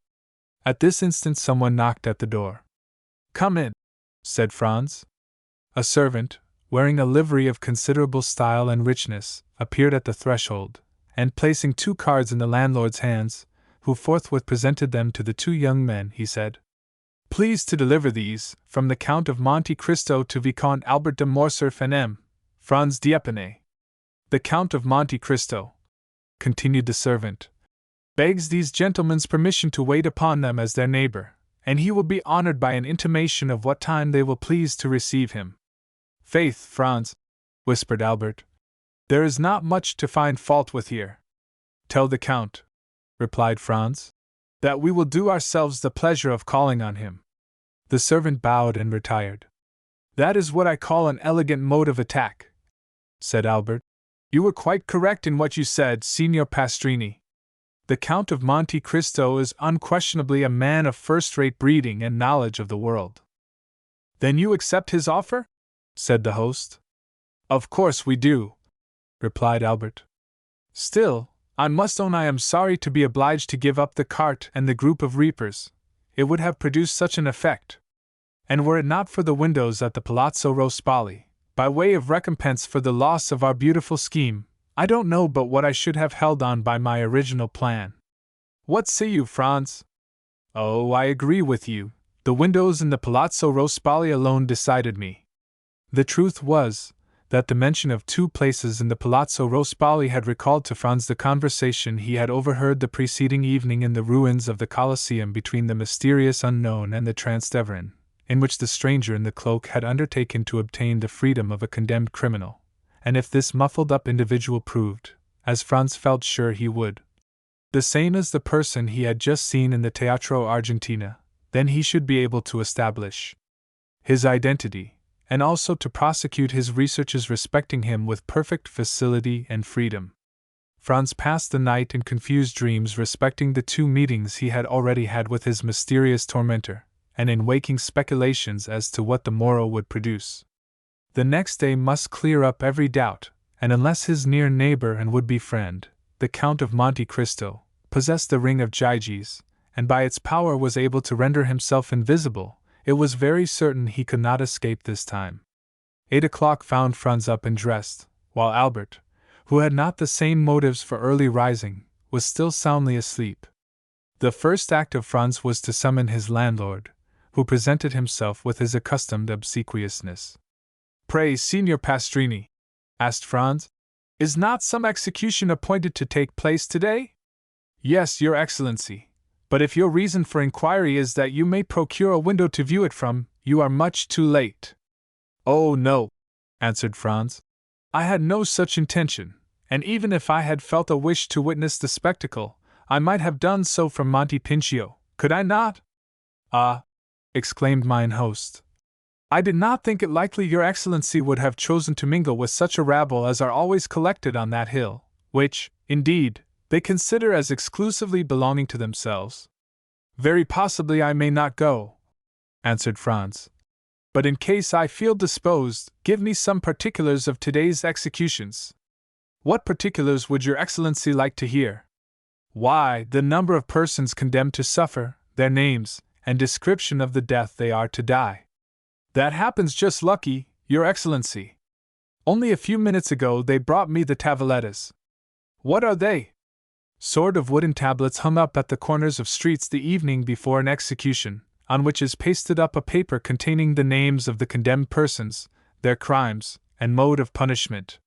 At this instant someone knocked at the door. Come in, said Franz. A servant, wearing a livery of considerable style and richness, appeared at the threshold, and placing 2 cards in the landlord's hands, who forthwith presented them to the 2 young men, he said, Please to deliver these, from the Count of Monte Cristo to Vicomte Albert de Morcerf and M. Franz d'Épinay. The Count of Monte Cristo, continued the servant, begs these gentlemen's permission to wait upon them as their neighbor, and he will be honored by an intimation of what time they will please to receive him. Faith, Franz, whispered Albert, there is not much to find fault with here. Tell the Count, replied Franz, that we will do ourselves the pleasure of calling on him. The servant bowed and retired. "That is what I call an elegant mode of attack," said Albert. "You were quite correct in what you said, Signor Pastrini. The Count of Monte Cristo is unquestionably a man of first-rate breeding and knowledge of the world." "Then you accept his offer?" said the host. "Of course we do," replied Albert. "Still, I must own I am sorry to be obliged to give up the cart and the group of reapers. It would have produced such an effect. And were it not for the windows at the Palazzo Rospoli, by way of recompense for the loss of our beautiful scheme, I don't know but what I should have held on by my original plan. What say you, Franz?" "Oh, I agree with you. The windows in the Palazzo Rospoli alone decided me." The truth was that the mention of two places in the Palazzo Rospoli had recalled to Franz the conversation he had overheard the preceding evening in the ruins of the Colosseum between the mysterious unknown and the Transteverin, in which the stranger in the cloak had undertaken to obtain the freedom of a condemned criminal. And if this muffled-up individual proved, as Franz felt sure he would, the same as the person he had just seen in the Teatro Argentina, then he should be able to establish his identity, and also to prosecute his researches respecting him with perfect facility and freedom. Franz passed the night in confused dreams respecting the two meetings he had already had with his mysterious tormentor, and in waking speculations as to what the morrow would produce. The next day must clear up every doubt, and unless his near neighbor and would-be friend, the Count of Monte Cristo, possessed the ring of Gyges, and by its power was able to render himself invisible, it was very certain he could not escape this time. 8 o'clock found Franz up and dressed, while Albert, who had not the same motives for early rising, was still soundly asleep. The first act of Franz was to summon his landlord, who presented himself with his accustomed obsequiousness. "Pray, Signor Pastrini," asked Franz, "is not some execution appointed to take place today?" "Yes, Your Excellency. But if your reason for inquiry is that you may procure a window to view it from, you are much too late." "Oh, no," answered Franz. "I had no such intention, and even if I had felt a wish to witness the spectacle, I might have done so from Monte Pincio, could I not?" "Ah!" exclaimed mine host. "I did not think it likely Your Excellency would have chosen to mingle with such a rabble as are always collected on that hill, which, indeed, they consider as exclusively belonging to themselves." "Very possibly I may not go," answered Franz. "But in case I feel disposed, give me some particulars of today's executions." "What particulars would Your Excellency like to hear?" "Why, the number of persons condemned to suffer, their names, and description of the death they are to die." "That happens just lucky, Your Excellency. Only a few minutes ago they brought me the tavelettas." "What are they?" "Sort of wooden tablets hung up at the corners of streets the evening before an execution, on which is pasted up a paper containing the names of the condemned persons, their crimes, and mode of punishment.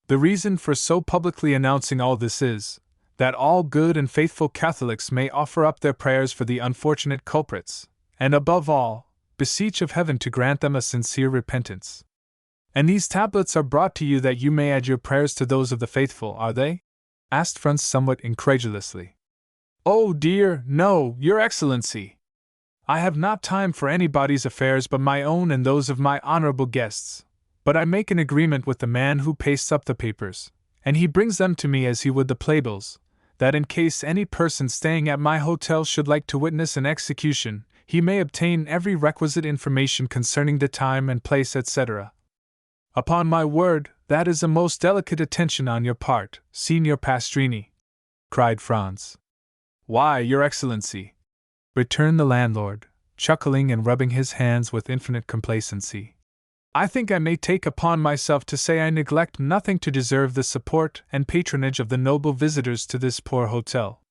The reason for so publicly announcing all this is, that all good and faithful Catholics may offer up their prayers for the unfortunate culprits, and above all, beseech of heaven to grant them a sincere repentance." "And these tablets are brought to you that you may add your prayers to those of the faithful, are they?" asked Franz somewhat incredulously. "Oh dear, no, Your Excellency! I have not time for anybody's affairs but my own and those of my honorable guests, but I make an agreement with the man who pastes up the papers, and he brings them to me as he would the playbills, that in case any person staying at my hotel should like to witness an execution, he may obtain every requisite information concerning the time and place, etc. "Upon my word, that is a most delicate attention on your part, Signor Pastrini," cried Franz. "Why, Your Excellency," returned the landlord, chuckling and rubbing his hands with infinite complacency, "I think I may take upon myself to say I neglect nothing to deserve the support and patronage of the noble visitors to this poor hotel.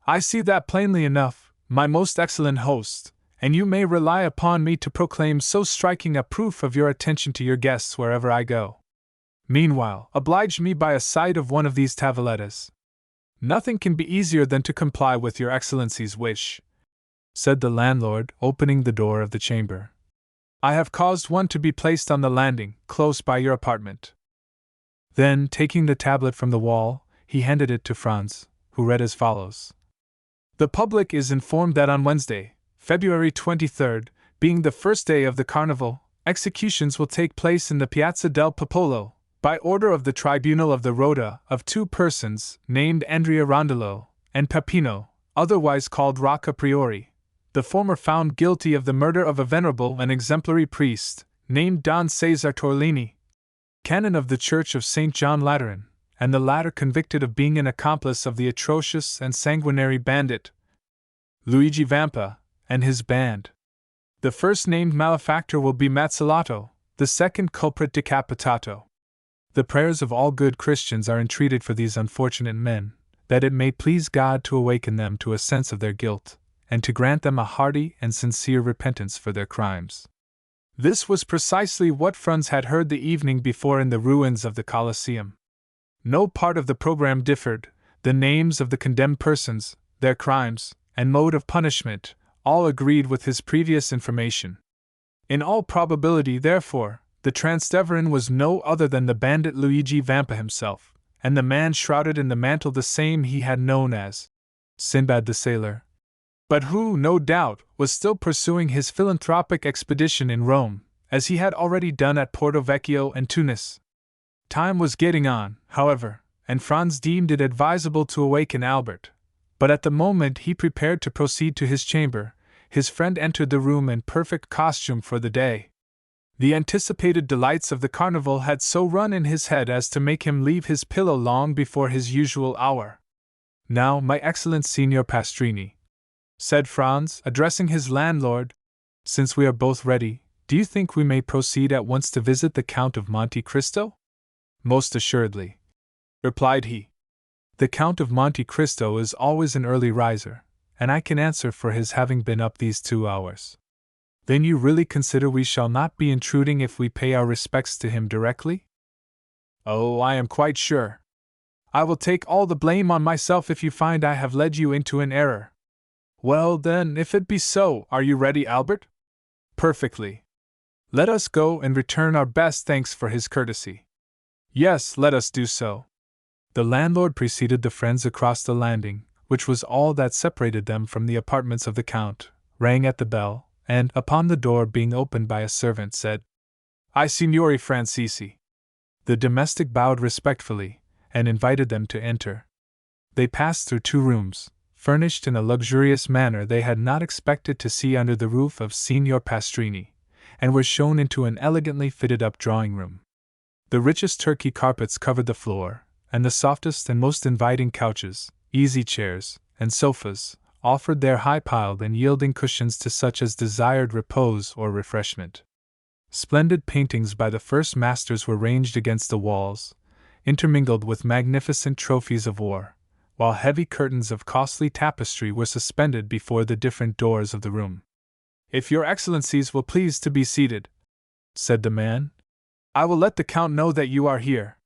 I see that plainly enough, my most excellent host, and you may rely upon me to proclaim so striking a proof of your attention to your guests wherever I go. Meanwhile, oblige me by a sight of one of these tavelettas." "Nothing can be easier than to comply with Your Excellency's wish," said the landlord, opening the door of the chamber. "I have caused one to be placed on the landing, close by your apartment." Then, taking the tablet from the wall, he handed it to Franz, who read as follows: "The public is informed that on Wednesday, February 23rd, being the first day of the Carnival, Executions will take place in the Piazza del Popolo, by order of the Tribunal of the Rota, of two persons, named Andrea Rondello and Peppino, otherwise called Rocca Priori, the former found guilty of the murder of a venerable and exemplary priest, named Don Cesar Torlini, canon of the Church of St. John Lateran, and the latter convicted of being an accomplice of the atrocious and sanguinary bandit, Luigi Vampa, and his band. The first named malefactor will be Mazzilato, the second culprit decapitato. The prayers of all good Christians are entreated for these unfortunate men, that it may please God to awaken them to a sense of their guilt, and to grant them a hearty and sincere repentance for their crimes. This was precisely what Franz had heard the evening before in the ruins of the Colosseum. No part of the program differed. The names of the condemned persons, their crimes, and mode of punishment, all agreed with his previous information. In all probability, therefore, the Transteverin was no other than the bandit Luigi Vampa himself, and the man shrouded in the mantle the same he had known as Sinbad the Sailor, but who, no doubt, was still pursuing his philanthropic expedition in Rome, as he had already done at Porto Vecchio and Tunis. Time was getting on, however, and Franz deemed it advisable to awaken Albert. But at the moment he prepared to proceed to his chamber, his friend entered the room in perfect costume for the day. The anticipated delights of the carnival had so run in his head as to make him leave his pillow long before his usual hour. "Now, my excellent Signor Pastrini," said Franz, addressing his landlord, "since we are both ready, do you think we may proceed at once to visit the Count of Monte Cristo?" "Most assuredly," replied he. "The Count of Monte Cristo is always an early riser, and I can answer for his having been up these 2 hours." "Then you really consider we shall not be intruding if we pay our respects to him directly?" "Oh, I am quite sure. I will take all the blame on myself if you find I have led you into an error." "Well, then, if it be so, are you ready, Albert?" "Perfectly. Let us go and return our best thanks for his courtesy." "Yes, let us do so." The landlord preceded the friends across the landing, which was all that separated them from the apartments of the Count, rang at the bell, and, upon the door being opened by a servant, said, "I Signori Francisci." The domestic bowed respectfully, and invited them to enter. They passed through 2 rooms, furnished in a luxurious manner they had not expected to see under the roof of Signor Pastrini, and were shown into an elegantly fitted-up drawing-room. The richest Turkey carpets covered the floor, and the softest and most inviting couches, easy-chairs, and sofas, offered their high-piled and yielding cushions to such as desired repose or refreshment. Splendid paintings by the first masters were ranged against the walls, intermingled with magnificent trophies of war, while heavy curtains of costly tapestry were suspended before the different doors of the room. "If your excellencies will please to be seated," said the man, "I will let the Count know that you are here."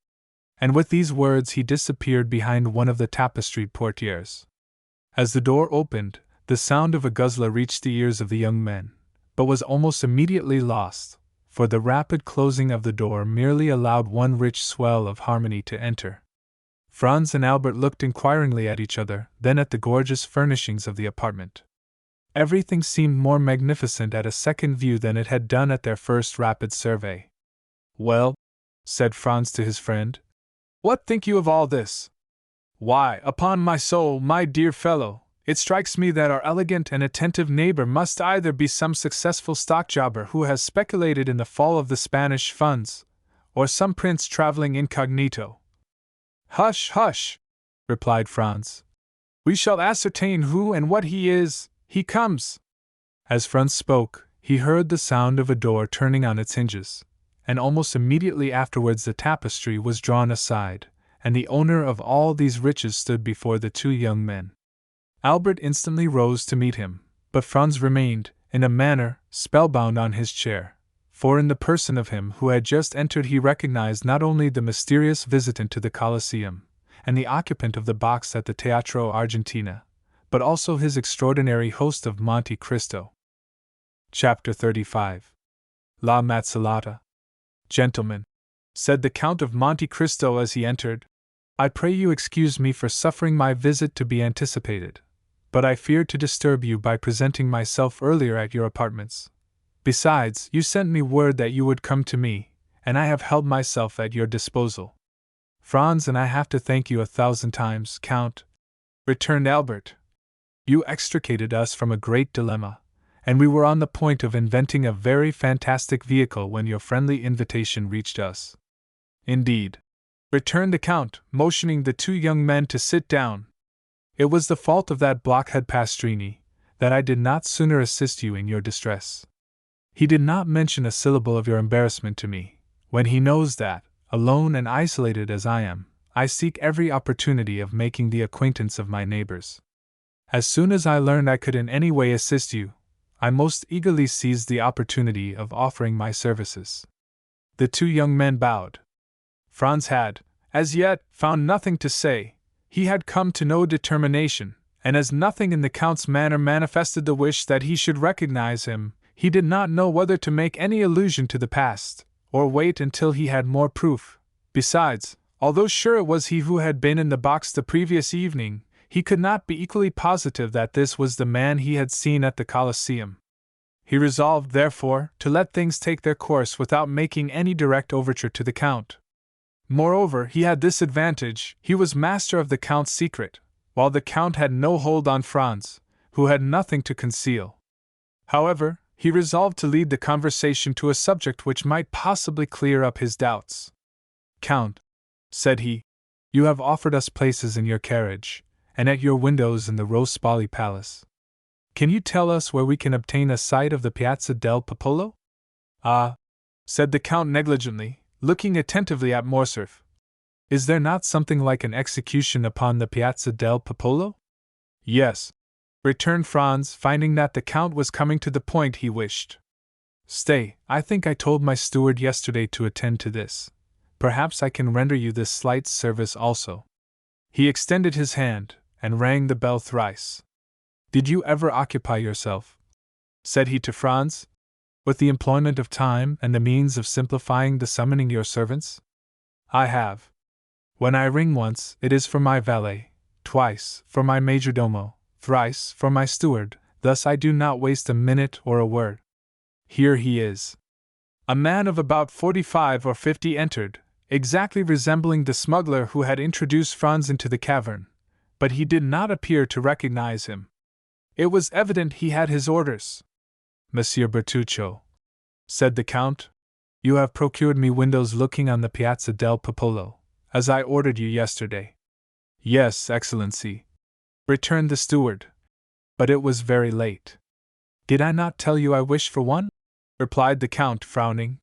And with these words he disappeared behind one of the tapestried portieres. As the door opened, the sound of a guzzler reached the ears of the young men, but was almost immediately lost, for the rapid closing of the door merely allowed one rich swell of harmony to enter. Franz and Albert looked inquiringly at each other, then at the gorgeous furnishings of the apartment. Everything seemed more magnificent at a second view than it had done at their first rapid survey. "Well," said Franz to his friend, "what think you of all this?" "Why, upon my soul, my dear fellow, it strikes me that our elegant and attentive neighbor must either be some successful stockjobber who has speculated in the fall of the Spanish funds, or some prince traveling incognito." "Hush, hush!" replied Franz. "We shall ascertain who and what he is. He comes!" As Franz spoke, he heard the sound of a door turning on its hinges, and almost immediately afterwards the tapestry was drawn aside, and the owner of all these riches stood before the 2 young men. Albert instantly rose to meet him, but Franz remained, in a manner, spellbound on his chair, for in the person of him who had just entered he recognized not only the mysterious visitant to the Colosseum, and the occupant of the box at the Teatro Argentina, but also his extraordinary host of Monte Cristo. Chapter 35. La Mazzolata. "Gentlemen," said the Count of Monte Cristo as he entered, "I pray you excuse me for suffering my visit to be anticipated, but I feared to disturb you by presenting myself earlier at your apartments. Besides, you sent me word that you would come to me, and I have held myself at your disposal. Franz and I have to thank you 1,000 times, Count," returned Albert. "You extricated us from a great dilemma, and we were on the point of inventing a very fantastic vehicle when your friendly invitation reached us." "Indeed," returned the Count, motioning the two young men to sit down. "It was the fault of that blockhead Pastrini, that I did not sooner assist you in your distress. He did not mention a syllable of your embarrassment to me, when he knows that, alone and isolated as I am, I seek every opportunity of making the acquaintance of my neighbors. As soon as I learned I could in any way assist you, I most eagerly seized the opportunity of offering my services." The two young men bowed. Franz had, as yet, found nothing to say. He had come to no determination, and as nothing in the Count's manner manifested the wish that he should recognize him, he did not know whether to make any allusion to the past, or wait until he had more proof. Besides, although sure it was he who had been in the box the previous evening, he could not be equally positive that this was the man he had seen at the Colosseum. He resolved, therefore, to let things take their course without making any direct overture to the Count. Moreover, he had this advantage: he was master of the Count's secret, while the Count had no hold on Franz, who had nothing to conceal. However, he resolved to lead the conversation to a subject which might possibly clear up his doubts. "Count," said he, "you have offered us places in your carriage, and at your windows in the Rospoli Palace. Can you tell us where we can obtain a sight of the Piazza del Popolo?" "Ah," said the Count negligently, looking attentively at Morcerf. "Is there not something like an execution upon the Piazza del Popolo?" "Yes," returned Franz, finding that the Count was coming to the point he wished. "Stay, I think I told my steward yesterday to attend to this. Perhaps I can render you this slight service also." He extended his hand, and rang the bell thrice. "Did you ever occupy yourself," said he to Franz, "with the employment of time and the means of simplifying the summoning your servants?" "I have. When I ring once, it is for my valet, twice for my majordomo, thrice for my steward, thus I do not waste a minute or a word. Here he is." A man of about 45 or 50 entered, exactly resembling the smuggler who had introduced Franz into the cavern, but he did not appear to recognize him. It was evident he had his orders. "Monsieur Bertuccio," said the Count, "you have procured me windows looking on the Piazza del Popolo, as I ordered you yesterday." "Yes, Excellency," returned the steward, "but it was very late." "Did I not tell you I wished for one?" replied the Count, frowning.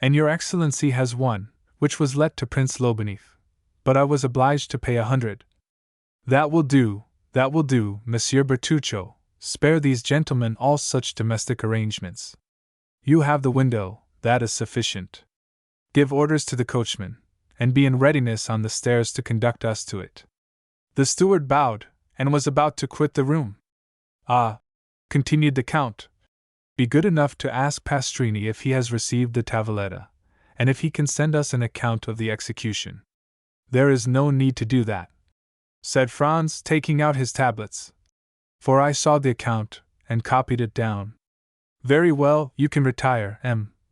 "And your Excellency has one, which was let to Prince Lobaneff, but I was obliged to pay 100. That will do, Monsieur Bertuccio, spare these gentlemen all such domestic arrangements. You have the window, that is sufficient. Give orders to the coachman, and be in readiness on the stairs to conduct us to it." The steward bowed, and was about to quit the room. "Ah," continued the Count, "be good enough to ask Pastrini if he has received the tavoletta, and if he can send us an account of the execution." "There is no need to do that," said Franz, taking out his tablets, "for I saw the account, and copied it down." "Very well, you can retire,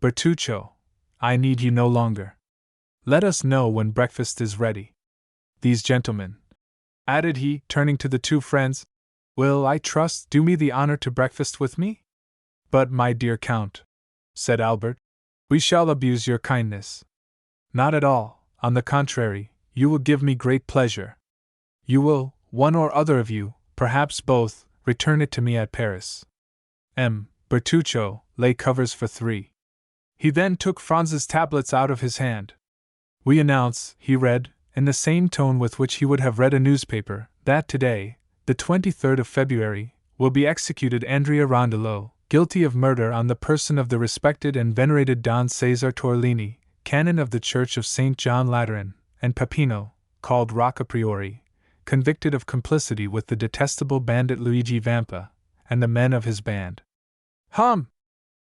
Bertuccio. I need you no longer. Let us know when breakfast is ready. These gentlemen," added he, turning to the two friends, "will, I trust, do me the honor to breakfast with me?" "But, my dear Count," said Albert, "we shall abuse your kindness." "Not at all, on the contrary, you will give me great pleasure. You will, one or other of you, perhaps both, return it to me at Paris. Bertuccio, lay covers for 3. He then took Franz's tablets out of his hand. "We announce," he read, in the same tone with which he would have read a newspaper, "that today, the 23rd of February, will be executed Andrea Rondello, guilty of murder on the person of the respected and venerated Don Cesar Torlini, canon of the Church of St. John Lateran, and Peppino, called Roccapriori, convicted of complicity with the detestable bandit Luigi Vampa, and the men of his band."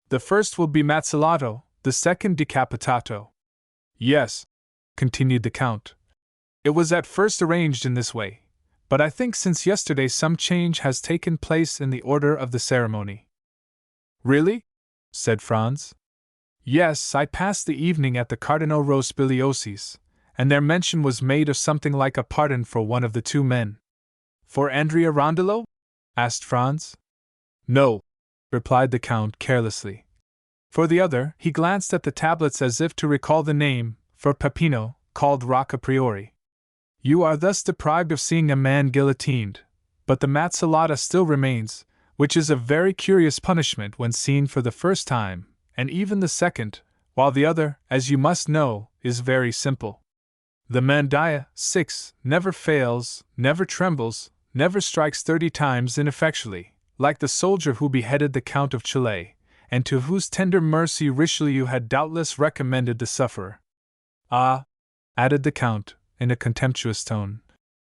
The first will be mazzillato, the second decapitato." "Yes," continued the Count. "It was at first arranged in this way, but I think since yesterday some change has taken place in the order of the ceremony." "Really?" said Franz. Yes, I passed the evening at the Cardinal Rospigliosi's, and their mention was made of something like a pardon for one of the two men. For Andrea Rondello? Asked Franz. No, replied the Count carelessly. For the other, he glanced at the tablets as if to recall the name, for Peppino, called Rocca Priori. You are thus deprived of seeing a man guillotined, but the mazzolata still remains, which is a very curious punishment when seen for the first time, and even the second, while the other, as you must know, is very simple. The mandaia, 6, never fails, never trembles, never strikes 30 times ineffectually, like the soldier who beheaded the Count of Chile, and to whose tender mercy Richelieu had doubtless recommended the sufferer. Ah, added the Count, in a contemptuous tone,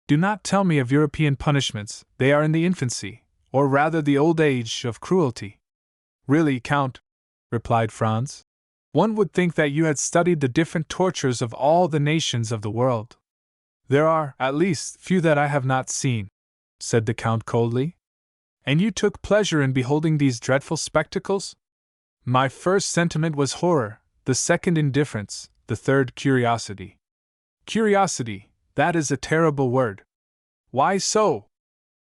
do not tell me of European punishments, they are in the infancy, or rather the old age, of cruelty. Really, Count, replied Franz, one would think that you had studied the different tortures of all the nations of the world. There are, at least, few that I have not seen, said the Count coldly. And you took pleasure in beholding these dreadful spectacles? My first sentiment was horror, the second indifference, the third curiosity. Curiosity, that is a terrible word. Why so?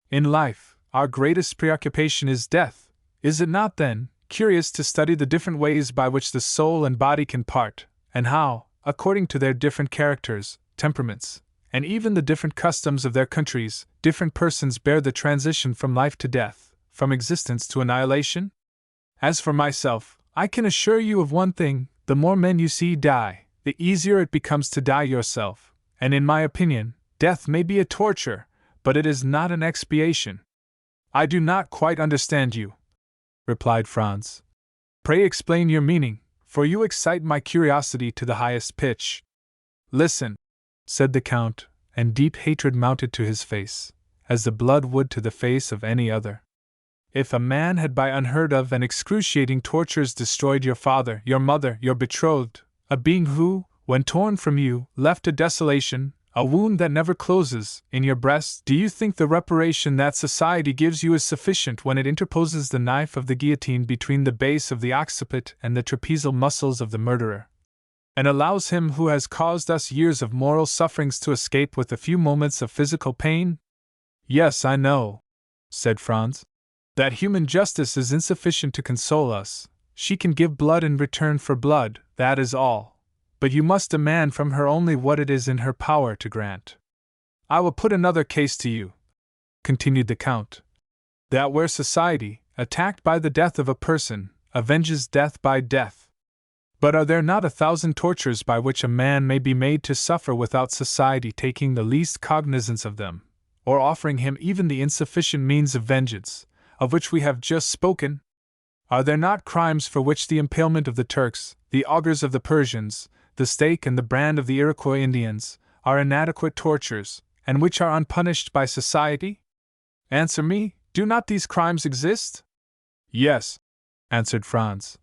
In life, our greatest preoccupation is death. Is it not, then, curious to study the different ways by which the soul and body can part, and how, according to their different characters, temperaments, and even the different customs of their countries, different persons bear the transition from life to death, from existence to annihilation? As for myself, I can assure you of one thing: the more men you see die, the easier it becomes to die yourself, and in my opinion, death may be a torture, but it is not an expiation. I do not quite understand you, replied Franz. Pray explain your meaning, for you excite my curiosity to the highest pitch. Listen, said the Count, and deep hatred mounted to his face, as the blood would to the face of any other. If a man had by unheard of and excruciating tortures destroyed your father, your mother, your betrothed, a being who, when torn from you, left a desolation, a wound that never closes, in your breast, do you think the reparation that society gives you is sufficient when it interposes the knife of the guillotine between the base of the occiput and the trapezial muscles of the murderer, and allows him who has caused us years of moral sufferings to escape with a few moments of physical pain? Yes, I know, said Franz, that human justice is insufficient to console us. She can give blood in return for blood, that is all. But you must demand from her only what it is in her power to grant. I will put another case to you, continued the Count, that where society, attacked by the death of a person, avenges death by death. But are there not 1,000 tortures by which a man may be made to suffer without society taking the least cognizance of them, or offering him even the insufficient means of vengeance, of which we have just spoken? Are there not crimes for which the impalement of the Turks, the augurs of the Persians, the stake and the brand of the Iroquois Indians, are inadequate tortures, and which are unpunished by society? Answer me, do not these crimes exist? Yes, answered Franz.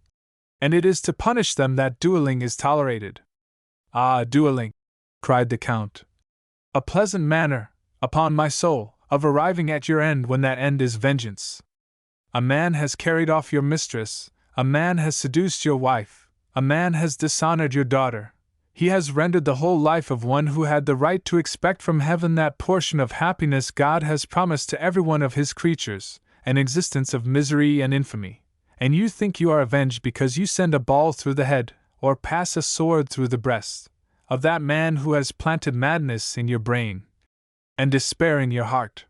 And it is to punish them that dueling is tolerated. Ah, dueling, cried the Count. A pleasant manner, upon my soul, of arriving at your end when that end is vengeance. A man has carried off your mistress, a man has seduced your wife, a man has dishonored your daughter. He has rendered the whole life of one who had the right to expect from heaven that portion of happiness God has promised to every one of his creatures, an existence of misery and infamy. And you think you are avenged because you send a ball through the head, or pass a sword through the breast, of that man who has planted madness in your brain, and despair in your heart.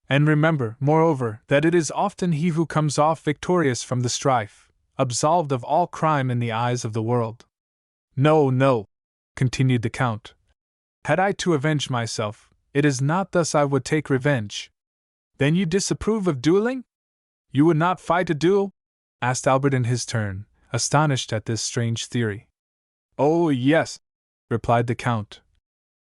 And remember, moreover, that it is often he who comes off victorious from the strife, absolved of all crime in the eyes of the world. No, no, continued the Count. Had I to avenge myself, it is not thus I would take revenge. Then you disapprove of dueling? You would not fight a duel? Asked Albert in his turn, astonished at this strange theory. Oh, yes, replied the Count.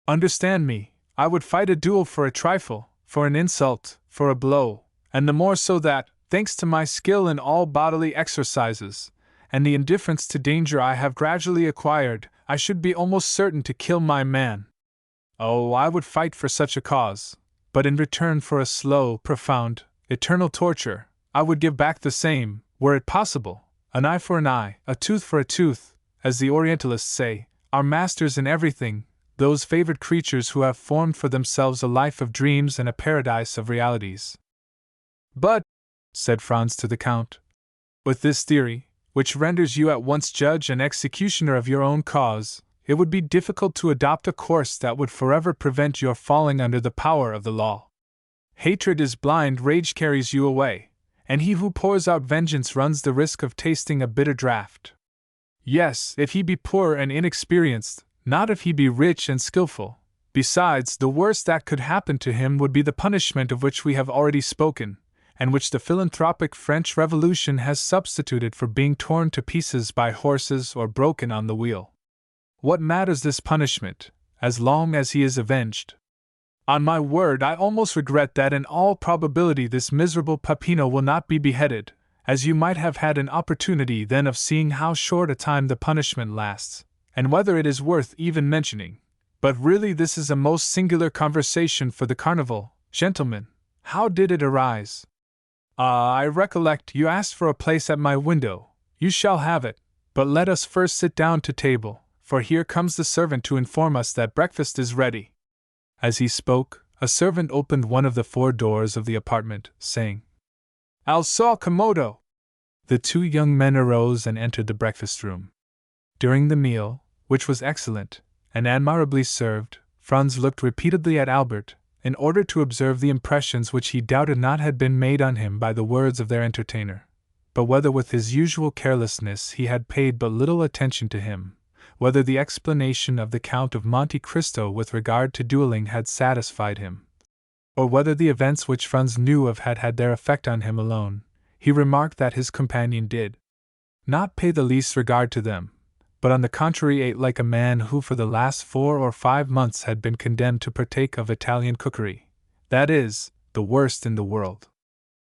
Understand me, I would fight a duel for a trifle, for an insult, for a blow, and the more so that, thanks to my skill in all bodily exercises, and the indifference to danger I have gradually acquired, I should be almost certain to kill my man. Oh, I would fight for such a cause, but in return for a slow, profound, eternal torture, I would give back the same, were it possible, An eye for an eye, a tooth for a tooth, as the Orientalists say, are masters in everything, those favored creatures who have formed for themselves a life of dreams and a paradise of realities. But, said Franz to the Count, with this theory, which renders you at once judge and executioner of your own cause, it would be difficult to adopt a course that would forever prevent your falling under the power of the law. Hatred is blind, rage carries you away, and he who pours out vengeance runs the risk of tasting a bitter draught. Yes, if he be poor and inexperienced, not if he be rich and skillful. Besides, the worst that could happen to him would be the punishment of which we have already spoken, and which the philanthropic French Revolution has substituted for being torn to pieces by horses or broken on the wheel. What matters this punishment, as long as he is avenged? On my word, I almost regret that in all probability this miserable Peppino will not be beheaded, as you might have had an opportunity then of seeing how short a time the punishment lasts, and whether it is worth even mentioning. But really this is a most singular conversation for the carnival, gentlemen. How did it arise? I recollect you asked for a place at my window. You shall have it, but let us first sit down to table, for here comes the servant to inform us that breakfast is ready. As he spoke, a servant opened one of the 4 doors of the apartment, saying, Al sol comodo. The 2 young men arose and entered the breakfast room. During the meal, which was excellent, and admirably served, Franz looked repeatedly at Albert, in order to observe the impressions which he doubted not had been made on him by the words of their entertainer. But whether with his usual carelessness he had paid but little attention to him, whether the explanation of the Count of Monte Cristo with regard to dueling had satisfied him, or whether the events which Franz knew of had had their effect on him alone, he remarked that his companion did not pay the least regard to them, but on the contrary ate like a man who for the last 4 or 5 months had been condemned to partake of Italian cookery, that is, the worst in the world.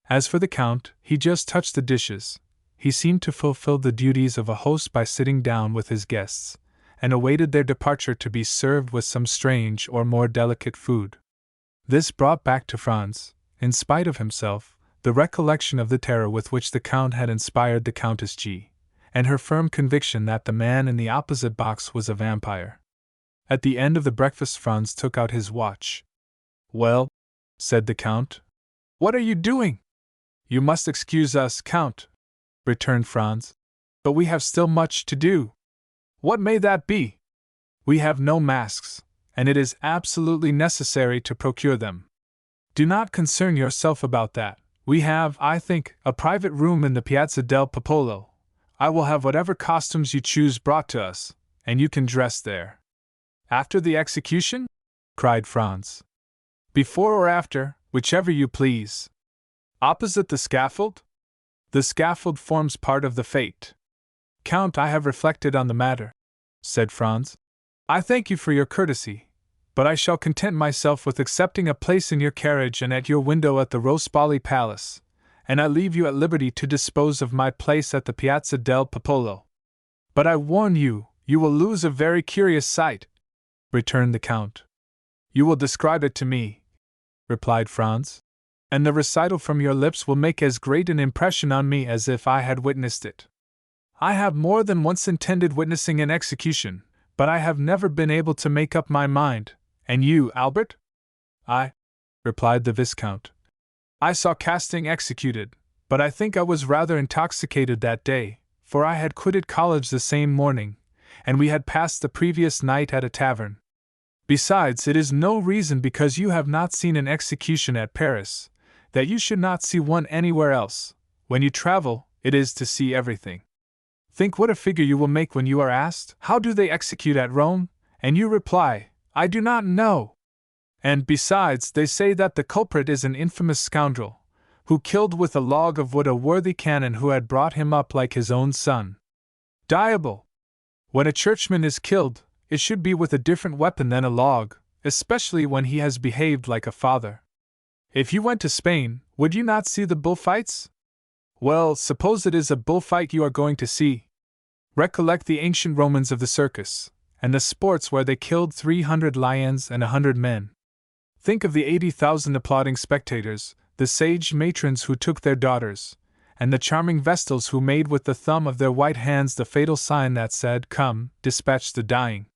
As for the Count, he just touched the dishes. He seemed to fulfill the duties of a host by sitting down with his guests, and awaited their departure to be served with some strange or more delicate food. This brought back to Franz, in spite of himself, the recollection of the terror with which the Count had inspired the Countess G, and her firm conviction that the man in the opposite box was a vampire. At the end of the breakfast Franz took out his watch. Well, said the Count, what are you doing? You must excuse us, Count, returned Franz, but we have still much to do. What may that be? We have no masks, and it is absolutely necessary to procure them. Do not concern yourself about that. We have, I think, a private room in the Piazza del Popolo. I will have whatever costumes you choose brought to us, and you can dress there. After the execution? Cried Franz. Before or after, whichever you please. Opposite the scaffold? The scaffold forms part of the fate. Count, I have reflected on the matter, said Franz. I thank you for your courtesy, but I shall content myself with accepting a place in your carriage and at your window at the Rospoli Palace, and I leave you at liberty to dispose of my place at the Piazza del Popolo. But I warn you, you will lose a very curious sight, returned the Count. You will describe it to me, replied Franz, and the recital from your lips will make as great an impression on me as if I had witnessed it. I have more than once intended witnessing an execution, but I have never been able to make up my mind. And you, Albert? I, replied the Viscount. I saw casting executed, but I think I was rather intoxicated that day, for I had quitted college the same morning, and we had passed the previous night at a tavern. Besides, it is no reason because you have not seen an execution at Paris, that you should not see one anywhere else. When you travel, it is to see everything. Think what a figure you will make when you are asked, how do they execute at Rome? And you reply, I do not know. And besides, they say that the culprit is an infamous scoundrel, who killed with a log of wood a worthy canon who had brought him up like his own son. Diable! When a churchman is killed, it should be with a different weapon than a log, especially when he has behaved like a father. If you went to Spain, would you not see the bullfights? Well, suppose it is a bullfight you are going to see. Recollect the ancient Romans of the circus, and the sports where they killed 300 lions and 100 men. Think of the 80,000 applauding spectators, the sage matrons who took their daughters, and the charming Vestals who made with the thumb of their white hands the fatal sign that said, "Come, dispatch the dying."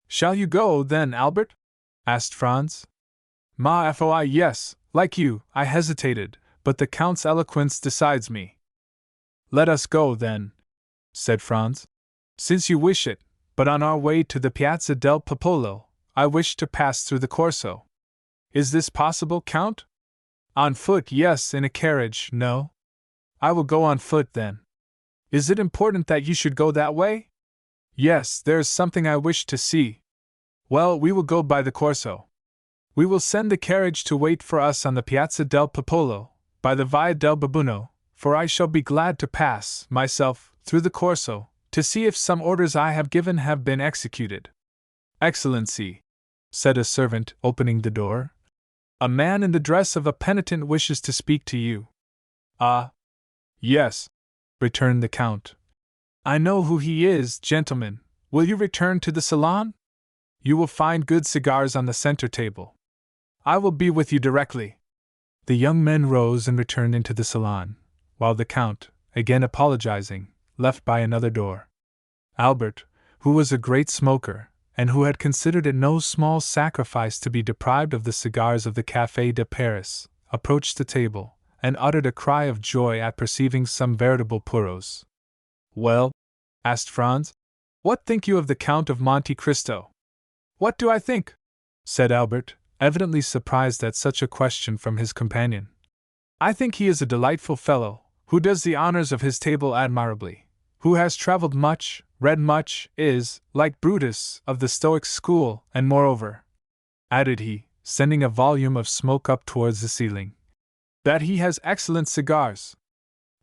"Shall you go, then, Albert?" asked Franz. "Ma foi, yes, like you, I hesitated, but the Count's eloquence decides me." "Let us go, then," said Franz, "since you wish it, but on our way to the Piazza del Popolo, I wish to pass through the Corso." "Is this possible, Count?" "On foot, yes, in a carriage, no." "I will go on foot, then." "Is it important that you should go that way?" "Yes, there is something I wish to see." "Well, we will go by the Corso. We will send the carriage to wait for us on the Piazza del Popolo, by the Via del Babuino, for I shall be glad to pass, myself, through the Corso, to see if some orders I have given have been executed." "Excellency," said a servant, opening the door, "a man in the dress of a penitent wishes to speak to you." "Ah, yes," returned the Count. "I know who he is, gentlemen. Will you return to the salon? You will find good cigars on the center table. I will be with you directly." The young men rose and returned into the salon, while the Count, again apologizing, left by another door. Albert, who was a great smoker, and who had considered it no small sacrifice to be deprived of the cigars of the Café de Paris, approached the table, and uttered a cry of joy at perceiving some veritable puros. "Well," asked Franz, "what think you of the Count of Monte Cristo?" "What do I think?" said Albert, evidently surprised at such a question from his companion. "I think he is a delightful fellow, who does the honors of his table admirably, who has traveled much, read much, is, like Brutus, of the Stoic school, and moreover," added he, sending a volume of smoke up towards the ceiling, "that he has excellent cigars."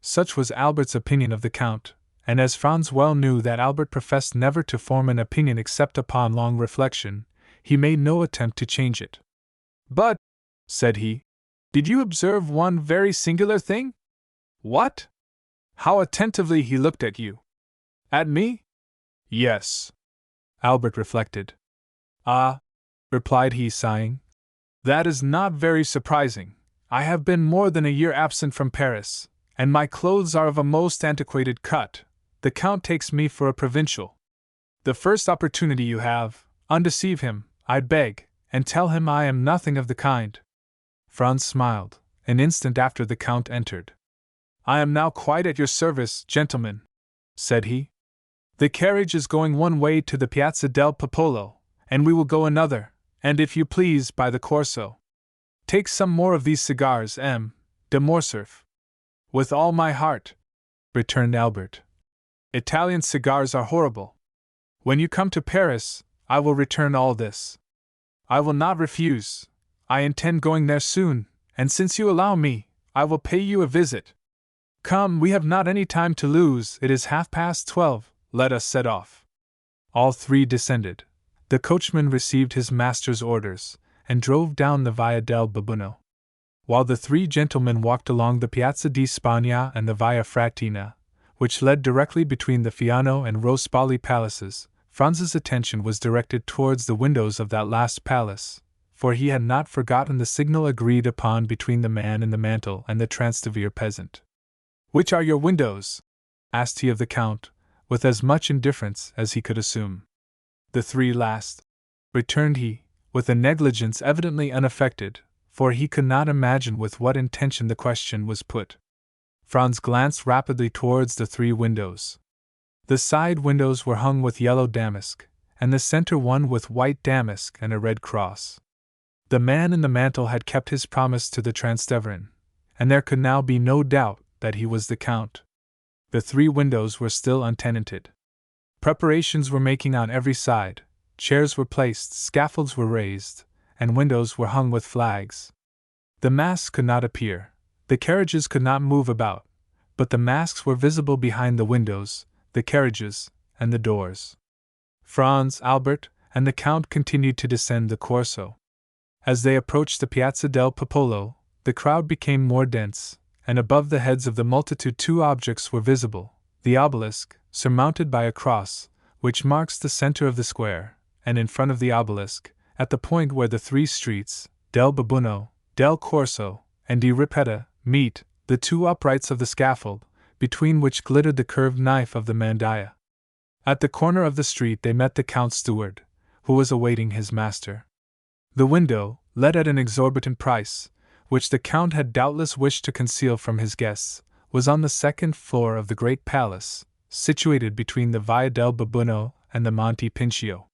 Such was Albert's opinion of the Count, and as Franz well knew that Albert professed never to form an opinion except upon long reflection, he made no attempt to change it. "But," said he, "did you observe one very singular thing?" "What?" "How attentively he looked at you." "At me?" "Yes." Albert reflected. "Ah," replied he, sighing, "that is not very surprising. I have been more than a year absent from Paris, and my clothes are of a most antiquated cut. The Count takes me for a provincial. The first opportunity you have, undeceive him, I beg, and tell him I am nothing of the kind." Franz smiled. An instant after the Count entered. "I am now quite at your service, gentlemen," said he. "The carriage is going one way to the Piazza del Popolo, and we will go another, and if you please, by the Corso. Take some more of these cigars, M. de Morcerf." "With all my heart," returned Albert. "Italian cigars are horrible. When you come to Paris, I will return all this. I will not refuse. I intend going there soon, and since you allow me, I will pay you a visit. Come, we have not any time to lose, it is 12:30, let us set off." All three descended. The coachman received his master's orders, and drove down the Via del Babuino. While the three gentlemen walked along the Piazza di Spagna and the Via Fratina, which led directly between the Fiano and Rospoli palaces, Franz's attention was directed towards the windows of that last palace, for he had not forgotten the signal agreed upon between the man in the mantle and the Transtever peasant. "Which are your windows?" asked he of the Count, with as much indifference as he could assume. "The three last," returned he, with a negligence evidently unaffected, for he could not imagine with what intention the question was put. Franz glanced rapidly towards the three windows. The side windows were hung with yellow damask, and the center one with white damask and a red cross. The man in the mantle had kept his promise to the Transteverin, and there could now be no doubt that he was the Count. The three windows were still untenanted. Preparations were making on every side, chairs were placed, scaffolds were raised, and windows were hung with flags. The masks could not appear, the carriages could not move about, but the masks were visible behind the windows, the carriages, and the doors. Franz, Albert, and the Count continued to descend the Corso. As they approached the Piazza del Popolo, the crowd became more dense, and above the heads of the multitude two objects were visible: the obelisk, surmounted by a cross, which marks the center of the square, and in front of the obelisk, at the point where the three streets, del Babuino, del Corso, and di Ripetta, meet, the two uprights of the scaffold, between which glittered the curved knife of the mandaya. At the corner of the street they met the Count's steward, who was awaiting his master. The window, let at an exorbitant price, which the Count had doubtless wished to conceal from his guests, was on the second floor of the great palace, situated between the Via del Babuino and the Monte Pincio.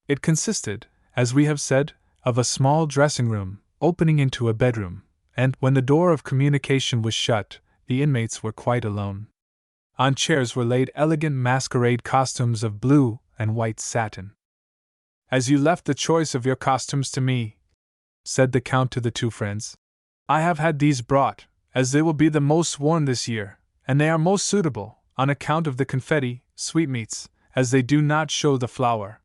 It consisted, as we have said, of a small dressing room, opening into a bedroom, and, when the door of communication was shut, the inmates were quite alone. On chairs were laid elegant masquerade costumes of blue and white satin. "As you left the choice of your costumes to me," said the Count to the two friends, "I have had these brought, as they will be the most worn this year, and they are most suitable, on account of the confetti, sweetmeats, as they do not show the flour."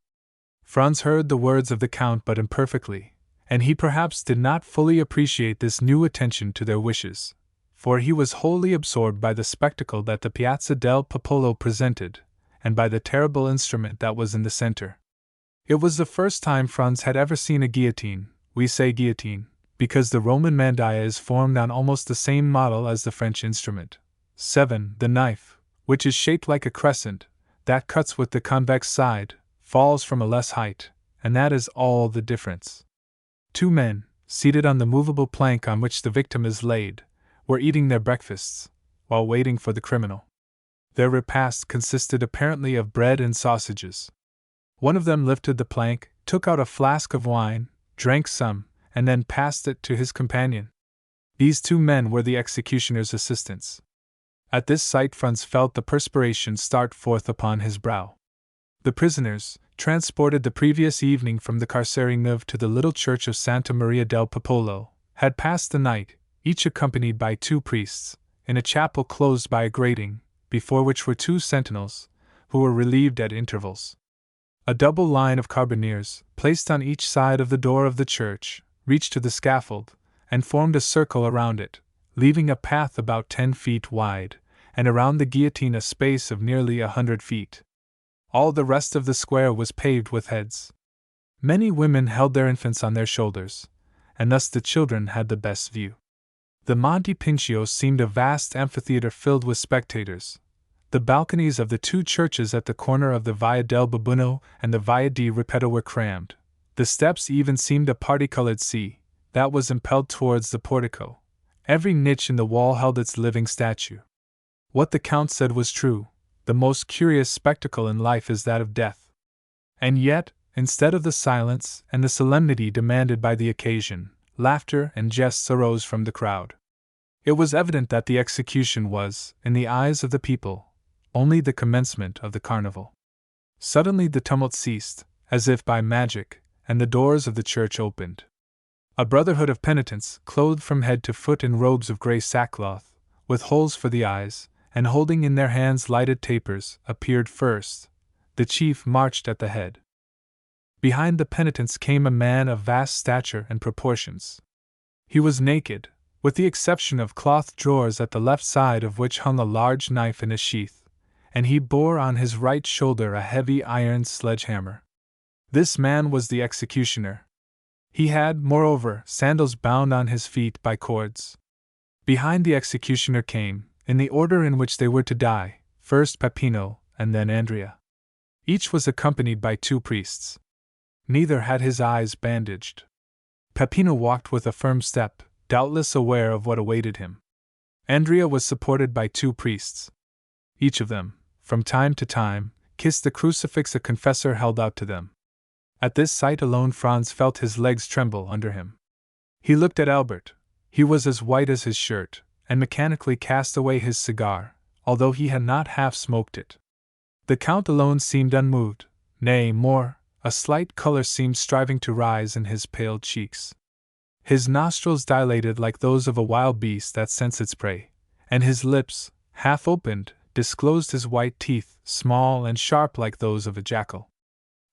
Franz heard the words of the Count but imperfectly, and he perhaps did not fully appreciate this new attention to their wishes, for he was wholly absorbed by the spectacle that the Piazza del Popolo presented, and by the terrible instrument that was in the center. It was the first time Franz had ever seen a guillotine. We say guillotine, because the Roman mandaya is formed on almost the same model as the French instrument. 7. The knife, which is shaped like a crescent, that cuts with the convex side, falls from a less height, and that is all the difference. Two men, seated on the movable plank on which the victim is laid, were eating their breakfasts, while waiting for the criminal. Their repast consisted apparently of bread and sausages. One of them lifted the plank, took out a flask of wine, drank some, and then passed it to his companion. These two men were the executioner's assistants. At this sight Franz felt the perspiration start forth upon his brow. The prisoners, transported the previous evening from the Carceri Neuve to the little church of Santa Maria del Popolo, had passed the night, each accompanied by two priests, in a chapel closed by a grating, before which were two sentinels, who were relieved at intervals. A double line of carbineers, placed on each side of the door of the church, reached to the scaffold, and formed a circle around it, leaving a path about 10 feet wide, and around the guillotine a space of nearly 100 feet. All the rest of the square was paved with heads. Many women held their infants on their shoulders, and thus the children had the best view. The Monte Pincio seemed a vast amphitheater filled with spectators. The balconies of the two churches at the corner of the Via del Babuino and the Via di Ripeto were crammed. The steps even seemed a parti-colored sea, that was impelled towards the portico. Every niche in the wall held its living statue. What the Count said was true: the most curious spectacle in life is that of death. And yet, instead of the silence and the solemnity demanded by the occasion, laughter and jests arose from the crowd. It was evident that the execution was, in the eyes of the people, only the commencement of the carnival. Suddenly the tumult ceased, as if by magic, and the doors of the church opened. A brotherhood of penitents, clothed from head to foot in robes of grey sackcloth, with holes for the eyes, and holding in their hands lighted tapers, appeared first. The chief marched at the head. Behind the penitents came a man of vast stature and proportions. He was naked, with the exception of cloth drawers at the left side of which hung a large knife in a sheath, and he bore on his right shoulder a heavy iron sledgehammer. This man was the executioner. He had, moreover, sandals bound on his feet by cords. Behind the executioner came, in the order in which they were to die, first Peppino, and then Andrea. Each was accompanied by two priests. Neither had his eyes bandaged. Peppino walked with a firm step, doubtless aware of what awaited him. Andrea was supported by two priests. Each of them, from time to time, kissed the crucifix a confessor held out to them. At this sight alone Franz felt his legs tremble under him. He looked at Albert. He was as white as his shirt, and mechanically cast away his cigar, although he had not half smoked it. The Count alone seemed unmoved, nay, more, a slight color seemed striving to rise in his pale cheeks. His nostrils dilated like those of a wild beast that scents its prey, and his lips, half opened, disclosed his white teeth, small and sharp like those of a jackal.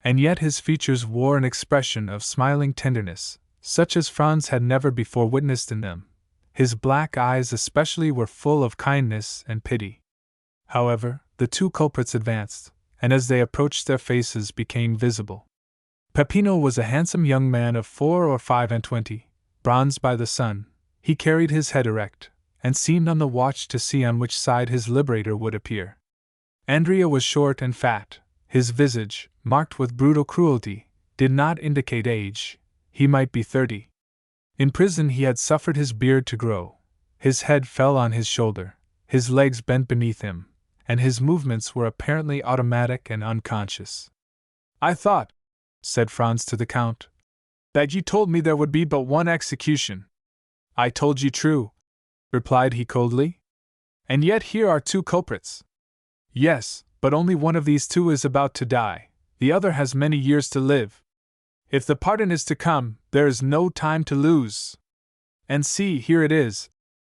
And yet his features wore an expression of smiling tenderness, such as Franz had never before witnessed in them. His black eyes especially were full of kindness and pity. However, the two culprits advanced, and as they approached their faces became visible. Peppino was a handsome young man of 4 or 25, bronzed by the sun. He carried his head erect, and seemed on the watch to see on which side his liberator would appear. Andrea was short and fat. His visage, marked with brutal cruelty, did not indicate age. He might be 30. In prison he had suffered his beard to grow. His head fell on his shoulder, his legs bent beneath him, and his movements were apparently automatic and unconscious. "I thought," said Franz to the Count, "that you told me there would be but one execution." "I told you true," replied he coldly. "And yet here are two culprits." "Yes, but only one of these two is about to die, the other has many years to live. If the pardon is to come, there is no time to lose." "And see, here it is,"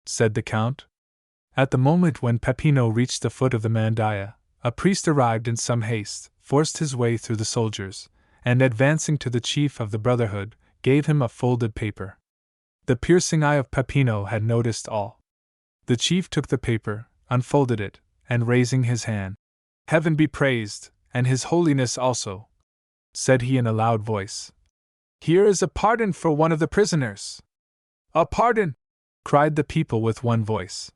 said the Count. At the moment when Peppino reached the foot of the mandaia, a priest arrived in some haste, forced his way through the soldiers, and advancing to the chief of the Brotherhood, gave him a folded paper. The piercing eye of Peppino had noticed all. The chief took the paper, unfolded it, and raising his hand, "Heaven be praised, and His Holiness also," said he in a loud voice. "Here is a pardon for one of the prisoners." "A pardon!" cried the people with one voice.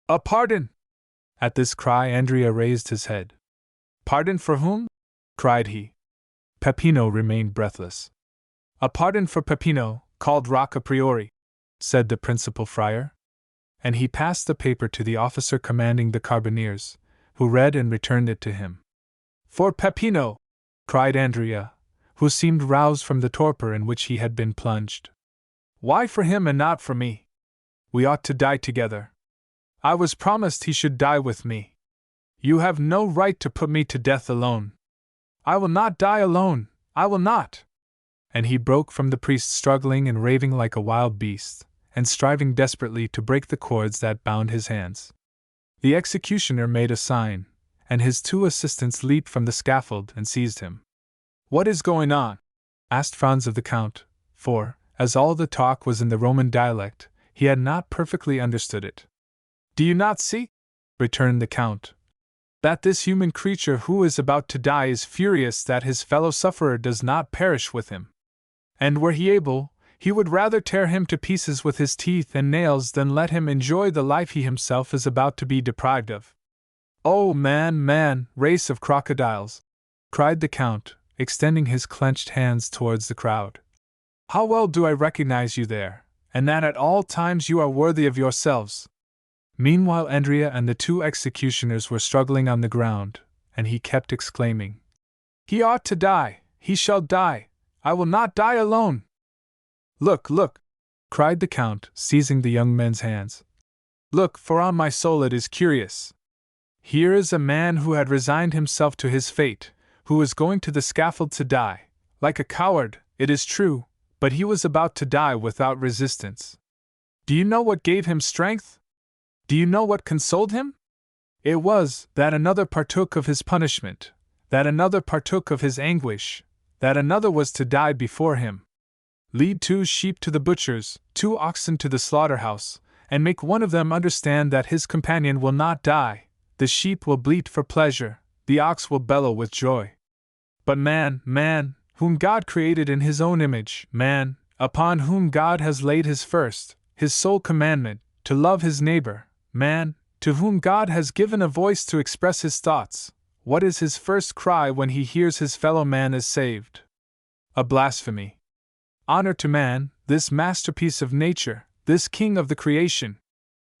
"A pardon!" At this cry Andrea raised his head. "Pardon for whom?" cried he. Peppino remained breathless. "A pardon for Peppino, called Rocca Priori," said the principal friar. And he passed the paper to the officer commanding the carbineers, who read and returned it to him. "For Peppino!" cried Andrea, who seemed roused from the torpor in which he had been plunged. "Why for him and not for me? We ought to die together. I was promised he should die with me. You have no right to put me to death alone. I will not die alone, I will not!" And he broke from the priest, struggling and raving like a wild beast, and striving desperately to break the cords that bound his hands. The executioner made a sign, and his two assistants leaped from the scaffold and seized him. "What is going on?" asked Franz of the Count, for, as all the talk was in the Roman dialect, he had not perfectly understood it. "Do you not see," returned the Count, "that this human creature who is about to die is furious that his fellow sufferer does not perish with him? And were he able, he would rather tear him to pieces with his teeth and nails than let him enjoy the life he himself is about to be deprived of. Oh man, race of crocodiles!" cried the Count, extending his clenched hands towards the crowd. "How well do I recognize you there, and that at all times you are worthy of yourselves." Meanwhile Andrea and the two executioners were struggling on the ground, and he kept exclaiming, "He ought to die, he shall die, I will not die alone!" Look, cried the Count, seizing the young men's hands. "Look, for on my soul it is curious. Here is a man who had resigned himself to his fate, who is going to the scaffold to die, like a coward, it is true, but he was about to die without resistance. Do you know what gave him strength? Do you know what consoled him? It was that another partook of his punishment, that another partook of his anguish, that another was to die before him. Lead 2 sheep to the butcher's, 2 oxen to the slaughterhouse, and make one of them understand that his companion will not die. The sheep will bleat for pleasure, the ox will bellow with joy. But man, whom God created in His own image, man, upon whom God has laid His first, His sole commandment, to love his neighbor, man, to whom God has given a voice to express his thoughts, what is his first cry when he hears his fellow man is saved? A blasphemy. Honor to man, this masterpiece of nature, this king of the creation!"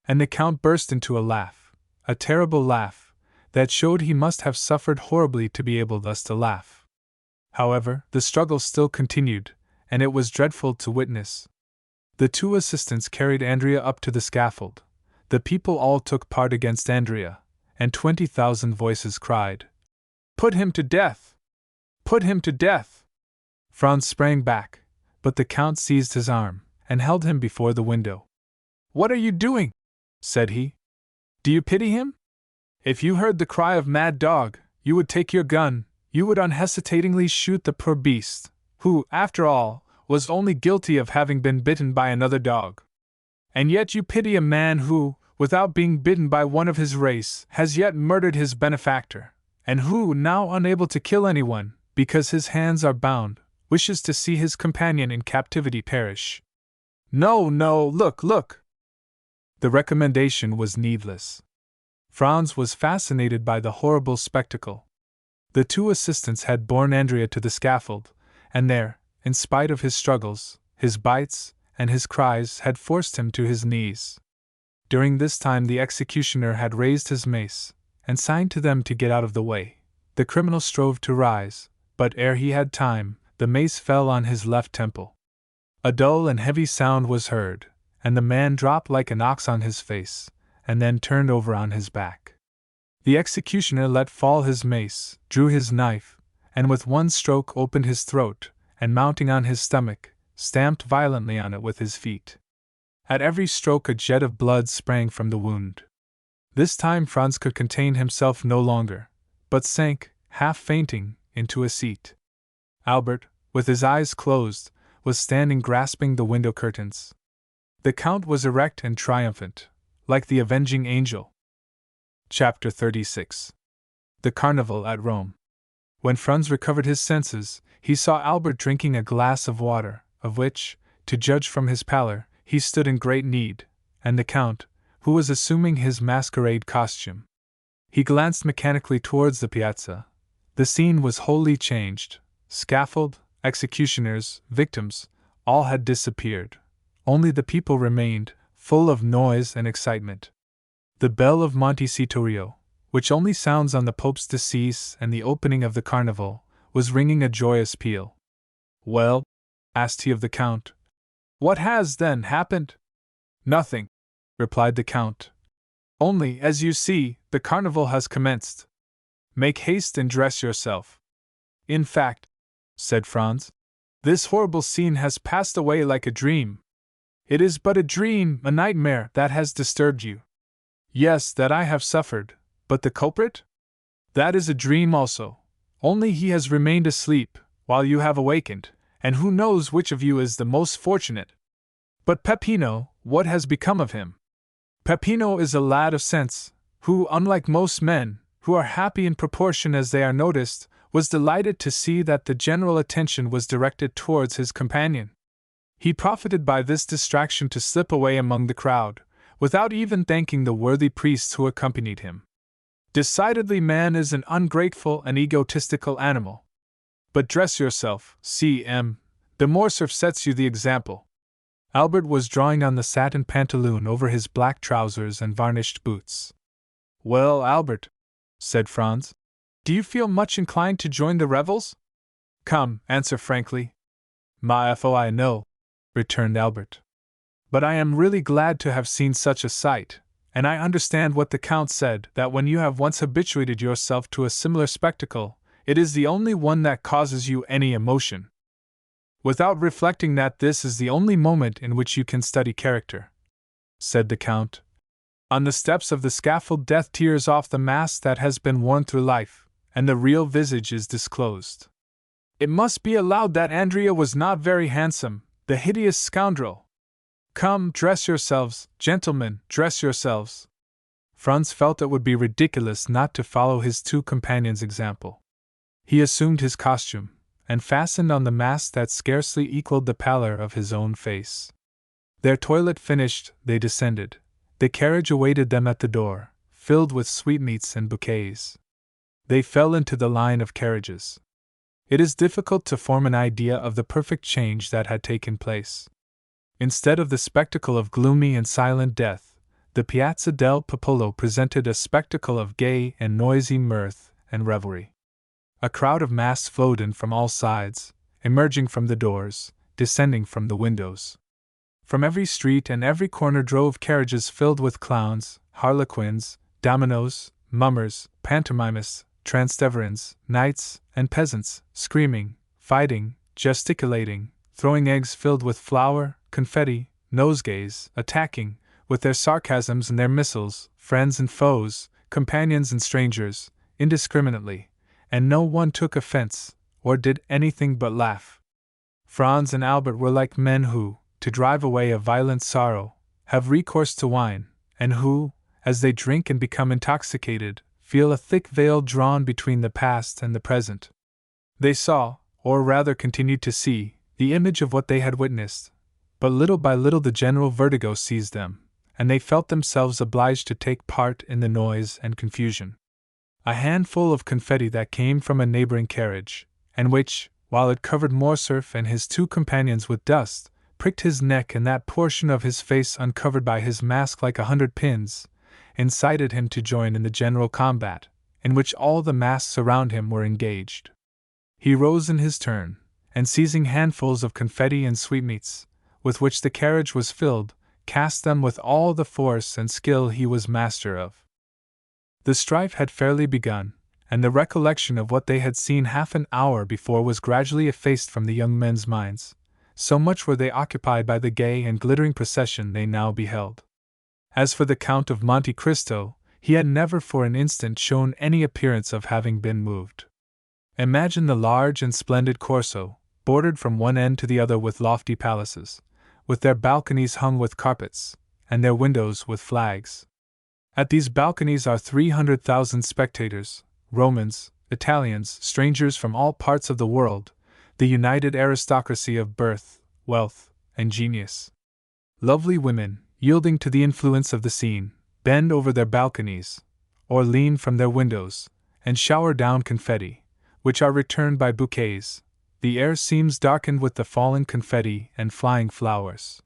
And the Count burst into a laugh, a terrible laugh, that showed he must have suffered horribly to be able thus to laugh. However, the struggle still continued, and it was dreadful to witness. The two assistants carried Andrea up to the scaffold. The people all took part against Andrea, and 20,000 voices cried, "Put him to death! Put him to death!" Franz sprang back, but the Count seized his arm, and held him before the window. "What are you doing?" said he. "Do you pity him? If you heard the cry of mad dog, you would take your gun, you would unhesitatingly shoot the poor beast, who, after all, was only guilty of having been bitten by another dog. And yet you pity a man who, without being bitten by one of his race, has yet murdered his benefactor, and who, now unable to kill anyone, because his hands are bound, wishes to see his companion in captivity perish. No, look! The recommendation was needless. Franz was fascinated by the horrible spectacle. The two assistants had borne Andrea to the scaffold, and there, in spite of his struggles, his bites, and his cries, had forced him to his knees. During this time the executioner had raised his mace, and signed to them to get out of the way. The criminal strove to rise, but ere he had time, the mace fell on his left temple. A dull and heavy sound was heard, and the man dropped like an ox on his face, and then turned over on his back. The executioner let fall his mace, drew his knife, and with one stroke opened his throat, and mounting on his stomach, stamped violently on it with his feet. At every stroke a jet of blood sprang from the wound. This time Franz could contain himself no longer, but sank, half fainting, into a seat. Albert, with his eyes closed, was standing grasping the window curtains. The Count was erect and triumphant, like the avenging angel. Chapter 36. The Carnival at Rome. When Franz recovered his senses, he saw Albert drinking a glass of water, of which, to judge from his pallor, he stood in great need, and the Count, who was assuming his masquerade costume. He glanced mechanically towards the piazza. The scene was wholly changed. Scaffold, executioners, victims, all had disappeared. Only the people remained, full of noise and excitement. The bell of Montecitorio, which only sounds on the Pope's decease and the opening of the Carnival, was ringing a joyous peal. "Well?" asked he of the Count. "What has, then, happened?" "Nothing," replied the Count. "Only, as you see, the Carnival has commenced. Make haste and dress yourself." "In fact," said Franz, "this horrible scene has passed away like a dream." "It is but a dream, a nightmare, that has disturbed you." "Yes, that I have suffered, but the culprit? That is a dream also, only he has remained asleep, while you have awakened, and who knows which of you is the most fortunate? But Peppino, what has become of him?" "Peppino is a lad of sense, who, unlike most men, who are happy in proportion as they are noticed, was delighted to see that the general attention was directed towards his companion. He profited by this distraction to slip away among the crowd, without even thanking the worthy priests who accompanied him. Decidedly, man is an ungrateful and egotistical animal. But dress yourself, C.M. The Morcerf sets you the example." Albert was drawing on the satin pantaloon over his black trousers and varnished boots. "Well, Albert," said Franz, "do you feel much inclined to join the revels? Come, answer frankly." "Ma foi, no," returned Albert. "But I am really glad to have seen such a sight, and I understand what the Count said, that when you have once habituated yourself to a similar spectacle, it is the only one that causes you any emotion. Without reflecting that this is the only moment in which you can study character," said the Count. "On the steps of the scaffold death tears off the mask that has been worn through life, and the real visage is disclosed. It must be allowed that Andrea was not very handsome, the hideous scoundrel. Come, dress yourselves, gentlemen, dress yourselves." Franz felt it would be ridiculous not to follow his two companions' example. He assumed his costume, and fastened on the mask that scarcely equaled the pallor of his own face. Their toilet finished, they descended. The carriage awaited them at the door, filled with sweetmeats and bouquets. They fell into the line of carriages. It is difficult to form an idea of the perfect change that had taken place. Instead of the spectacle of gloomy and silent death, the Piazza del Popolo presented a spectacle of gay and noisy mirth and revelry. A crowd of masks flowed in from all sides, emerging from the doors, descending from the windows. From every street and every corner drove carriages filled with clowns, harlequins, dominos, mummers, pantomimists, Transteverins, knights, and peasants, screaming, fighting, gesticulating, throwing eggs filled with flour, confetti, nosegays, attacking, with their sarcasms and their missiles, friends and foes, companions and strangers, indiscriminately, and no one took offense, or did anything but laugh. Franz and Albert were like men who, to drive away a violent sorrow, have recourse to wine, and who, as they drink and become intoxicated, feel a thick veil drawn between the past and the present. They saw, or rather continued to see, the image of what they had witnessed, but little by little the general vertigo seized them, and they felt themselves obliged to take part in the noise and confusion. A handful of confetti that came from a neighboring carriage, and which, while it covered Morcerf and his two companions with dust, pricked his neck and that portion of his face uncovered by his mask like 100 pins, incited him to join in the general combat, in which all the masks around him were engaged. He rose in his turn, and seizing handfuls of confetti and sweetmeats, with which the carriage was filled, cast them with all the force and skill he was master of. The strife had fairly begun, and the recollection of what they had seen half an hour before was gradually effaced from the young men's minds, so much were they occupied by the gay and glittering procession they now beheld. As for the Count of Monte Cristo, he had never for an instant shown any appearance of having been moved. Imagine the large and splendid Corso, bordered from one end to the other with lofty palaces, with their balconies hung with carpets, and their windows with flags. At these balconies are 300,000 spectators, Romans, Italians, strangers from all parts of the world, the united aristocracy of birth, wealth, and genius. Lovely women, yielding to the influence of the scene, bend over their balconies, or lean from their windows, and shower down confetti, which are returned by bouquets. The air seems darkened with the falling confetti and flying flowers.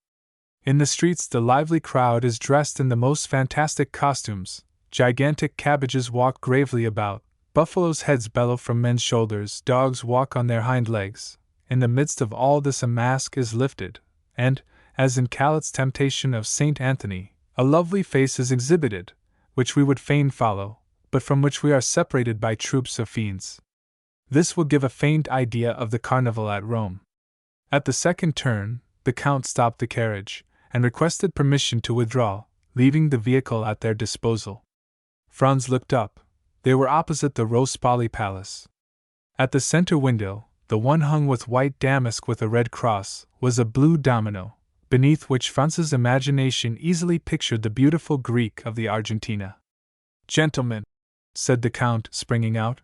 In the streets the lively crowd is dressed in the most fantastic costumes, gigantic cabbages walk gravely about, buffaloes' heads bellow from men's shoulders, dogs walk on their hind legs. In the midst of all this a mask is lifted, and, as in Calit's Temptation of St. Anthony, a lovely face is exhibited, which we would fain follow, but from which we are separated by troops of fiends. This will give a faint idea of the carnival at Rome. At the second turn, the Count stopped the carriage, and requested permission to withdraw, leaving the vehicle at their disposal. Franz looked up. They were opposite the Rospoli Palace. At the center window, the one hung with white damask with a red cross, was a blue domino, beneath which Franz's imagination easily pictured the beautiful Greek of the Argentina. "Gentlemen," said the Count, springing out,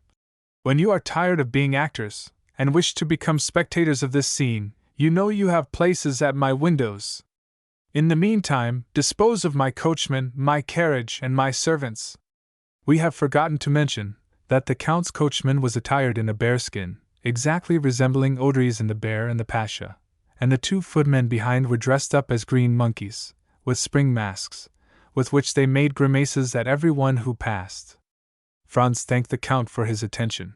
"when you are tired of being actors, and wish to become spectators of this scene, you know you have places at my windows. In the meantime, dispose of my coachman, my carriage, and my servants." We have forgotten to mention that the Count's coachman was attired in a bearskin, exactly resembling Audrey's in The Bear and the Pasha, and the two footmen behind were dressed up as green monkeys, with spring masks, with which they made grimaces at every one who passed. Franz thanked the Count for his attention.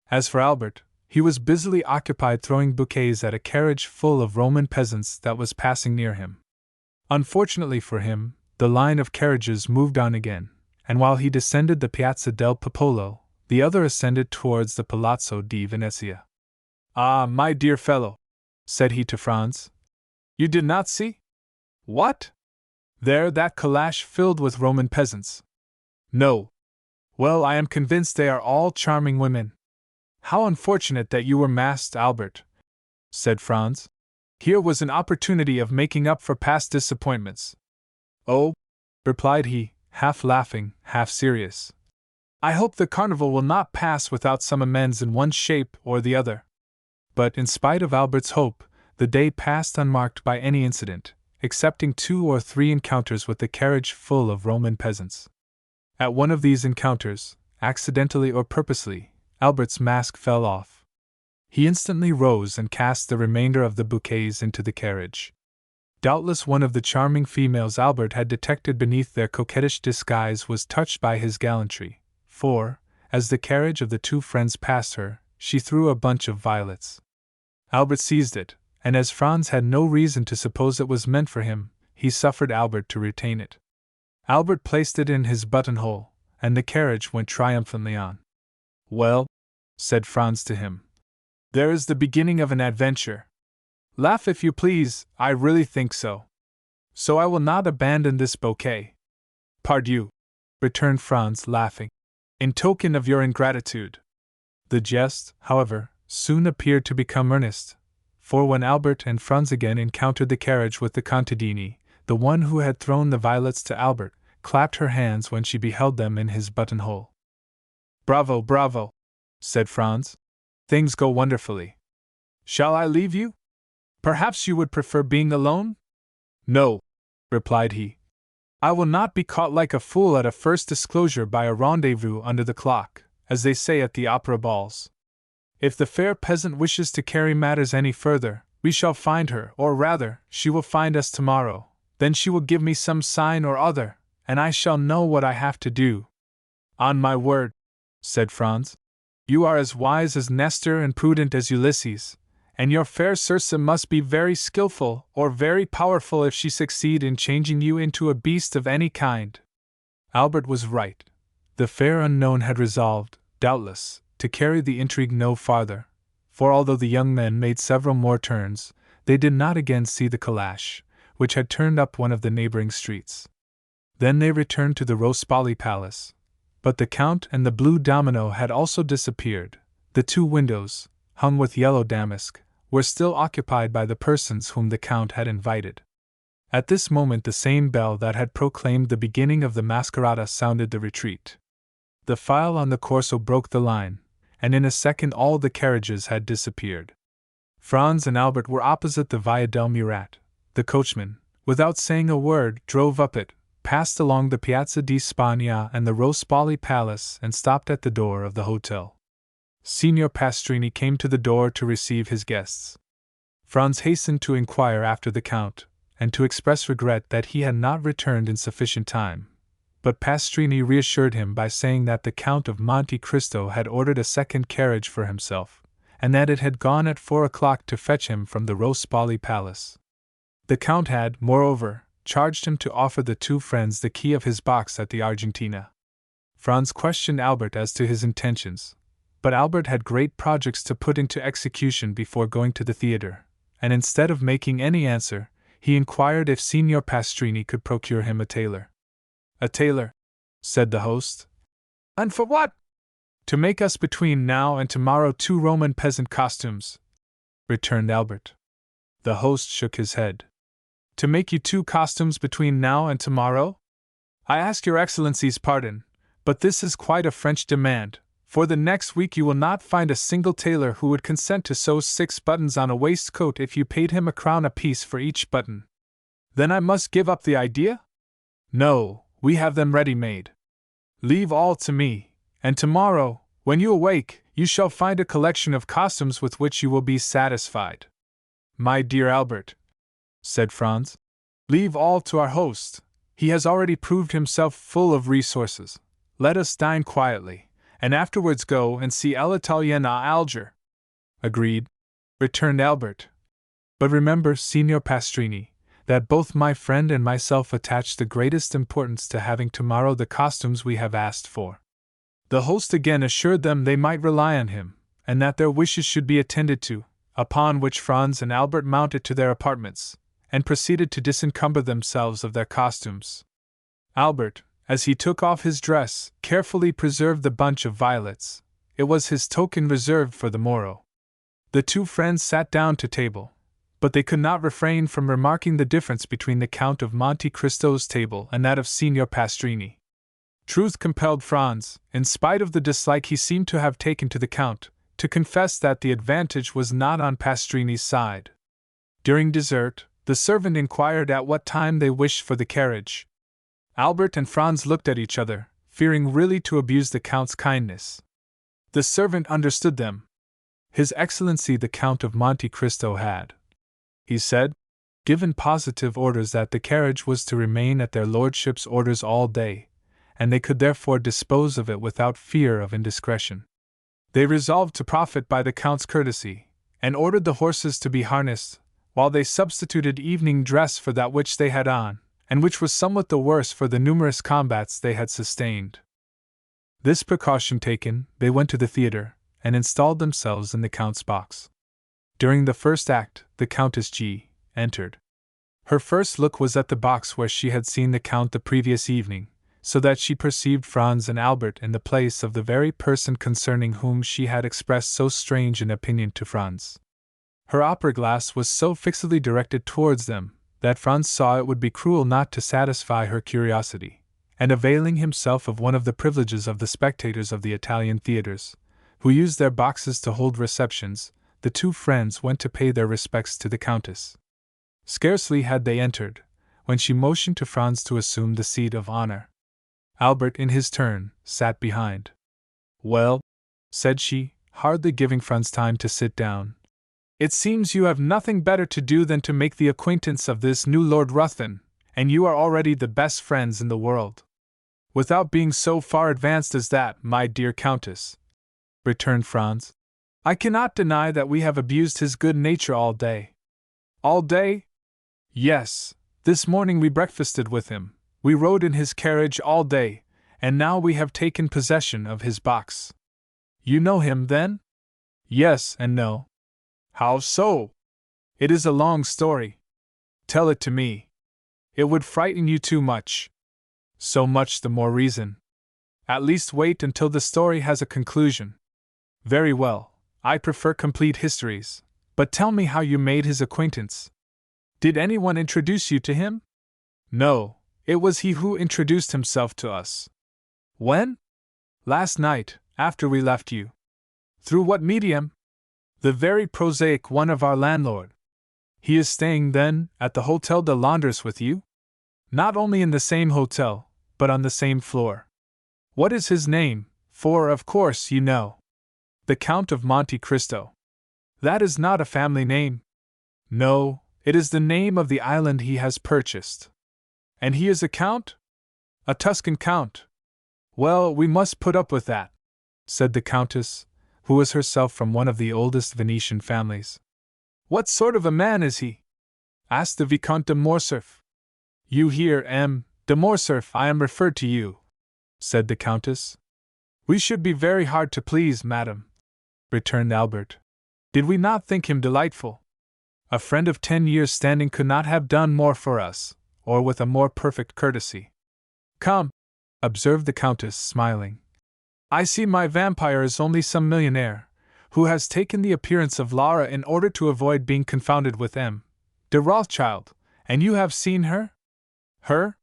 As for Albert, he was busily occupied throwing bouquets at a carriage full of Roman peasants that was passing near him. Unfortunately for him, the line of carriages moved on again, and while he descended the Piazza del Popolo, the other ascended towards the Palazzo di Venezia. "Ah, my dear fellow," said he to Franz, "you did not see?" "What?" "There, that calash filled with Roman peasants." "No." "Well, I am convinced they are all charming women." "How unfortunate that you were masked, Albert," said Franz. "Here was an opportunity of making up for past disappointments." "Oh," replied he, half laughing, half serious, "I hope the carnival will not pass without some amends in one shape or the other." But in spite of Albert's hope, the day passed unmarked by any incident, excepting 2 or 3 encounters with the carriage full of Roman peasants. At one of these encounters, accidentally or purposely, Albert's mask fell off. He instantly rose and cast the remainder of the bouquets into the carriage. Doubtless one of the charming females Albert had detected beneath their coquettish disguise was touched by his gallantry, for, as the carriage of the two friends passed her, she threw a bunch of violets. Albert seized it, and as Franz had no reason to suppose it was meant for him, he suffered Albert to retain it. Albert placed it in his buttonhole, and the carriage went triumphantly on. "Well," said Franz to him, "there is the beginning of an adventure. Laugh if you please, I really think so. So I will not abandon this bouquet." "Pardieu," returned Franz, laughing, "in token of your ingratitude." The jest, however, soon appeared to become earnest, for when Albert and Franz again encountered the carriage with the contadini, the one who had thrown the violets to Albert clapped her hands when she beheld them in his buttonhole. "Bravo, bravo," said Franz. "Things go wonderfully. Shall I leave you? Perhaps you would prefer being alone?" "No," replied he. I will not be caught like a fool at a first disclosure by a rendezvous under the clock, as they say at the opera balls. If the fair peasant wishes to carry matters any further, we shall find her, or rather, she will find us tomorrow. Then she will give me some sign or other, and I shall know what I have to do. On my word, said Franz, you are as wise as Nestor and prudent as Ulysses, and your fair Circe must be very skillful or very powerful if she succeed in changing you into a beast of any kind. Albert was right. The fair unknown had resolved, doubtless, to carry the intrigue no farther, for although the young men made several more turns, they did not again see the calash, which had turned up one of the neighboring streets. Then they returned to the Rospoli Palace. But the Count and the blue domino had also disappeared. The two windows, hung with yellow damask, were still occupied by the persons whom the Count had invited. At this moment the same bell that had proclaimed the beginning of the masquerada sounded the retreat. The file on the Corso broke the line, and in a second all the carriages had disappeared. Franz and Albert were opposite the Via del Murat. The coachman, without saying a word, drove up it, passed along the Piazza di Spagna and the Rospoli Palace, and stopped at the door of the hotel. Signor Pastrini came to the door to receive his guests. Franz hastened to inquire after the Count, and to express regret that he had not returned in sufficient time. But Pastrini reassured him by saying that the Count of Monte Cristo had ordered a second carriage for himself, and that it had gone at 4 o'clock to fetch him from the Rospoli Palace. The Count had, moreover, charged him to offer the two friends the key of his box at the Argentina. Franz questioned Albert as to his intentions, but Albert had great projects to put into execution before going to the theatre, and instead of making any answer, he inquired if Signor Pastrini could procure him a tailor. A tailor, said the host. And for what? To make us between now and tomorrow 2 Roman peasant costumes, returned Albert. The host shook his head. To make you 2 costumes between now and tomorrow? I ask your Excellency's pardon, but this is quite a French demand. For the next week you will not find a single tailor who would consent to sew 6 buttons on a waistcoat if you paid him a crown apiece for each button. Then I must give up the idea? No, we have them ready-made. Leave all to me, and tomorrow, when you awake, you shall find a collection of costumes with which you will be satisfied. My dear Albert, said Franz, leave all to our host. He has already proved himself full of resources. Let us dine quietly, and afterwards go and see l'Italienne à Alger. Agreed, returned Albert. But remember, Signor Pastrini, that both my friend and myself attach the greatest importance to having tomorrow the costumes we have asked for. The host again assured them they might rely on him, and that their wishes should be attended to, upon which Franz and Albert mounted to their apartments, and proceeded to disencumber themselves of their costumes. Albert, as he took off his dress, carefully preserved the bunch of violets. It was his token reserved for the morrow. The two friends sat down to table, but they could not refrain from remarking the difference between the Count of Monte Cristo's table and that of Signor Pastrini. Truth compelled Franz, in spite of the dislike he seemed to have taken to the Count, to confess that the advantage was not on Pastrini's side. During dessert, the servant inquired at what time they wished for the carriage. Albert and Franz looked at each other, fearing really to abuse the Count's kindness. The servant understood them. His Excellency the Count of Monte Cristo had, he said, given positive orders that the carriage was to remain at their lordships' orders all day, and they could therefore dispose of it without fear of indiscretion. They resolved to profit by the Count's courtesy, and ordered the horses to be harnessed, while they substituted evening dress for that which they had on, and which was somewhat the worse for the numerous combats they had sustained. This precaution taken, they went to the theatre, and installed themselves in the Count's box. During the first act, the Countess G. entered. Her first look was at the box where she had seen the Count the previous evening, so that she perceived Franz and Albert in the place of the very person concerning whom she had expressed so strange an opinion to Franz. Her opera-glass was so fixedly directed towards them, that Franz saw it would be cruel not to satisfy her curiosity, and availing himself of one of the privileges of the spectators of the Italian theatres, who used their boxes to hold receptions, the two friends went to pay their respects to the Countess. Scarcely had they entered, when she motioned to Franz to assume the seat of honor. Albert, in his turn, sat behind. "Well," said she, hardly giving Franz time to sit down, "it seems you have nothing better to do than to make the acquaintance of this new Lord Ruthven, and you are already the best friends in the world." "Without being so far advanced as that, my dear Countess," returned Franz, "I cannot deny that we have abused his good nature all day." "All day?" "Yes. This morning we breakfasted with him, we rode in his carriage all day, and now we have taken possession of his box." "You know him, then?" "Yes and no." "How so?" "It is a long story." "Tell it to me." "It would frighten you too much." "So much the more reason." "At least wait until the story has a conclusion." "Very well, I prefer complete histories, but tell me how you made his acquaintance. Did anyone introduce you to him?" "No, it was he who introduced himself to us." "When?" "Last night, after we left you." "Through what medium?" "The very prosaic one of our landlord." "He is staying, then, at the Hotel de Londres with you?" "Not only in the same hotel, but on the same floor." "What is his name? For, of course, you know." "The Count of Monte Cristo." "That is not a family name." "No, it is the name of the island he has purchased." "And he is a count?" "A Tuscan count." "Well, we must put up with that," said the Countess, who was herself from one of the oldest Venetian families. "What sort of a man is he?" asked the Vicomte de Morcerf. "You hear, M. de Morcerf, I am referred to you," said the Countess. "We should be very hard to please, madam," returned Albert. "Did we not think him delightful? A friend of 10 years' standing could not have done more for us, or with a more perfect courtesy." "Come," observed the Countess, smiling, "I see my vampire is only some millionaire, who has taken the appearance of Lara in order to avoid being confounded with M. de Rothschild, and you have seen her?" "Her?"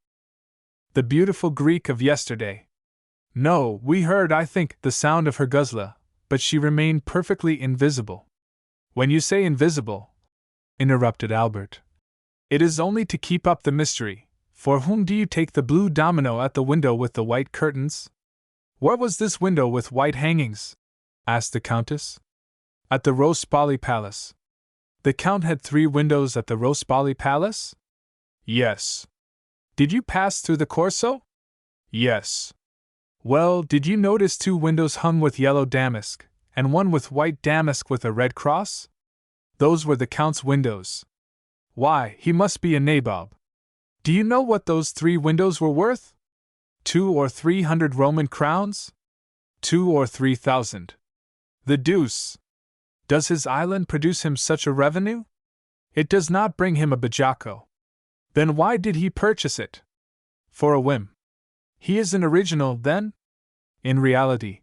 "The beautiful Greek of yesterday." "No, we heard, I think, the sound of her guzla, but she remained perfectly invisible." "When you say invisible," interrupted Albert, "it is only to keep up the mystery. For whom do you take the blue domino at the window with the white curtains?" "Where was this window with white hangings?" asked the Countess. "At the Rospoli Palace." "The Count had 3 windows at the Rospoli Palace?" "Yes." "Did you pass through the Corso?" "Yes." "Well, did you notice 2 windows hung with yellow damask, and one with white damask with a red cross?" "Those were the Count's windows." "Why, he must be a nabob. Do you know what those 3 windows were worth? 200 or 300 Roman crowns? 2,000 or 3,000. The deuce! Does his island produce him such a revenue? It does not bring him a bajocco. Then why did he purchase it? For a whim. He is an original, then?" "In reality,"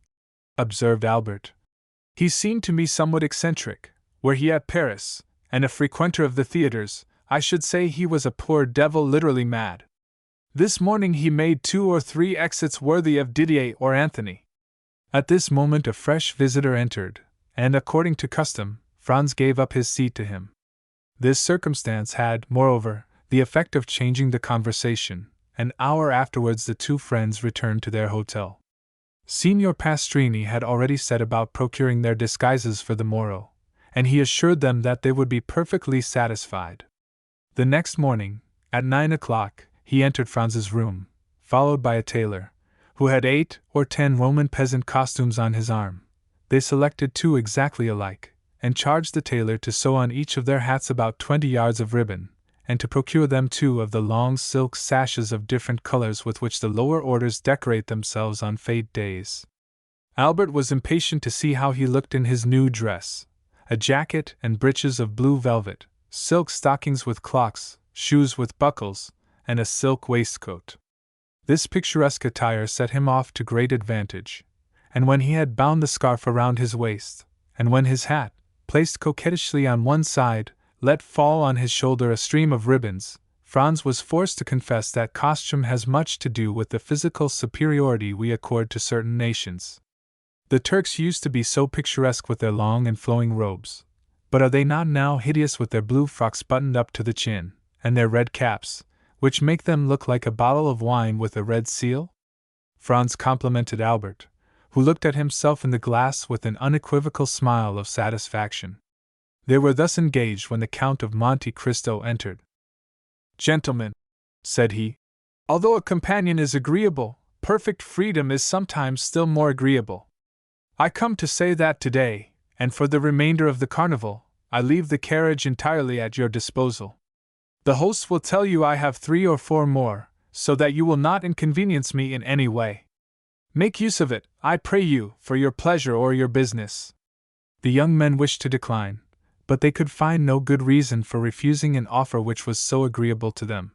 observed Albert, "he seemed to me somewhat eccentric. Were he at Paris, and a frequenter of the theaters, I should say he was a poor devil literally mad. This morning he made 2 or 3 exits worthy of Didier or Anthony." At this moment a fresh visitor entered, and according to custom, Franz gave up his seat to him. This circumstance had, moreover, the effect of changing the conversation. An hour afterwards the 2 friends returned to their hotel. Signor Pastrini had already set about procuring their disguises for the morrow, and he assured them that they would be perfectly satisfied. The next morning, at 9 o'clock, he entered Franz's room, followed by a tailor, who had 8 or 10 Roman peasant costumes on his arm. They selected 2 exactly alike, and charged the tailor to sew on each of their hats about 20 yards of ribbon, and to procure them 2 of the long silk sashes of different colors with which the lower orders decorate themselves on fete days. Albert was impatient to see how he looked in his new dress: a jacket and breeches of blue velvet, silk stockings with clocks, shoes with buckles, and a silk waistcoat. This picturesque attire set him off to great advantage, and when he had bound the scarf around his waist, and when his hat, placed coquettishly on one side, let fall on his shoulder a stream of ribbons, Franz was forced to confess that costume has much to do with the physical superiority we accord to certain nations. The Turks used to be so picturesque with their long and flowing robes, but are they not now hideous with their blue frocks buttoned up to the chin, and their red caps, which make them look like a bottle of wine with a red seal?" Franz complimented Albert, who looked at himself in the glass with an unequivocal smile of satisfaction. They were thus engaged when the Count of Monte Cristo entered. "Gentlemen," said he, "although a companion is agreeable, perfect freedom is sometimes still more agreeable. I come to say that today, and for the remainder of the carnival, I leave the carriage entirely at your disposal. The hosts will tell you I have 3 or 4 more, so that you will not inconvenience me in any way. Make use of it, I pray you, for your pleasure or your business." The young men wished to decline, but they could find no good reason for refusing an offer which was so agreeable to them.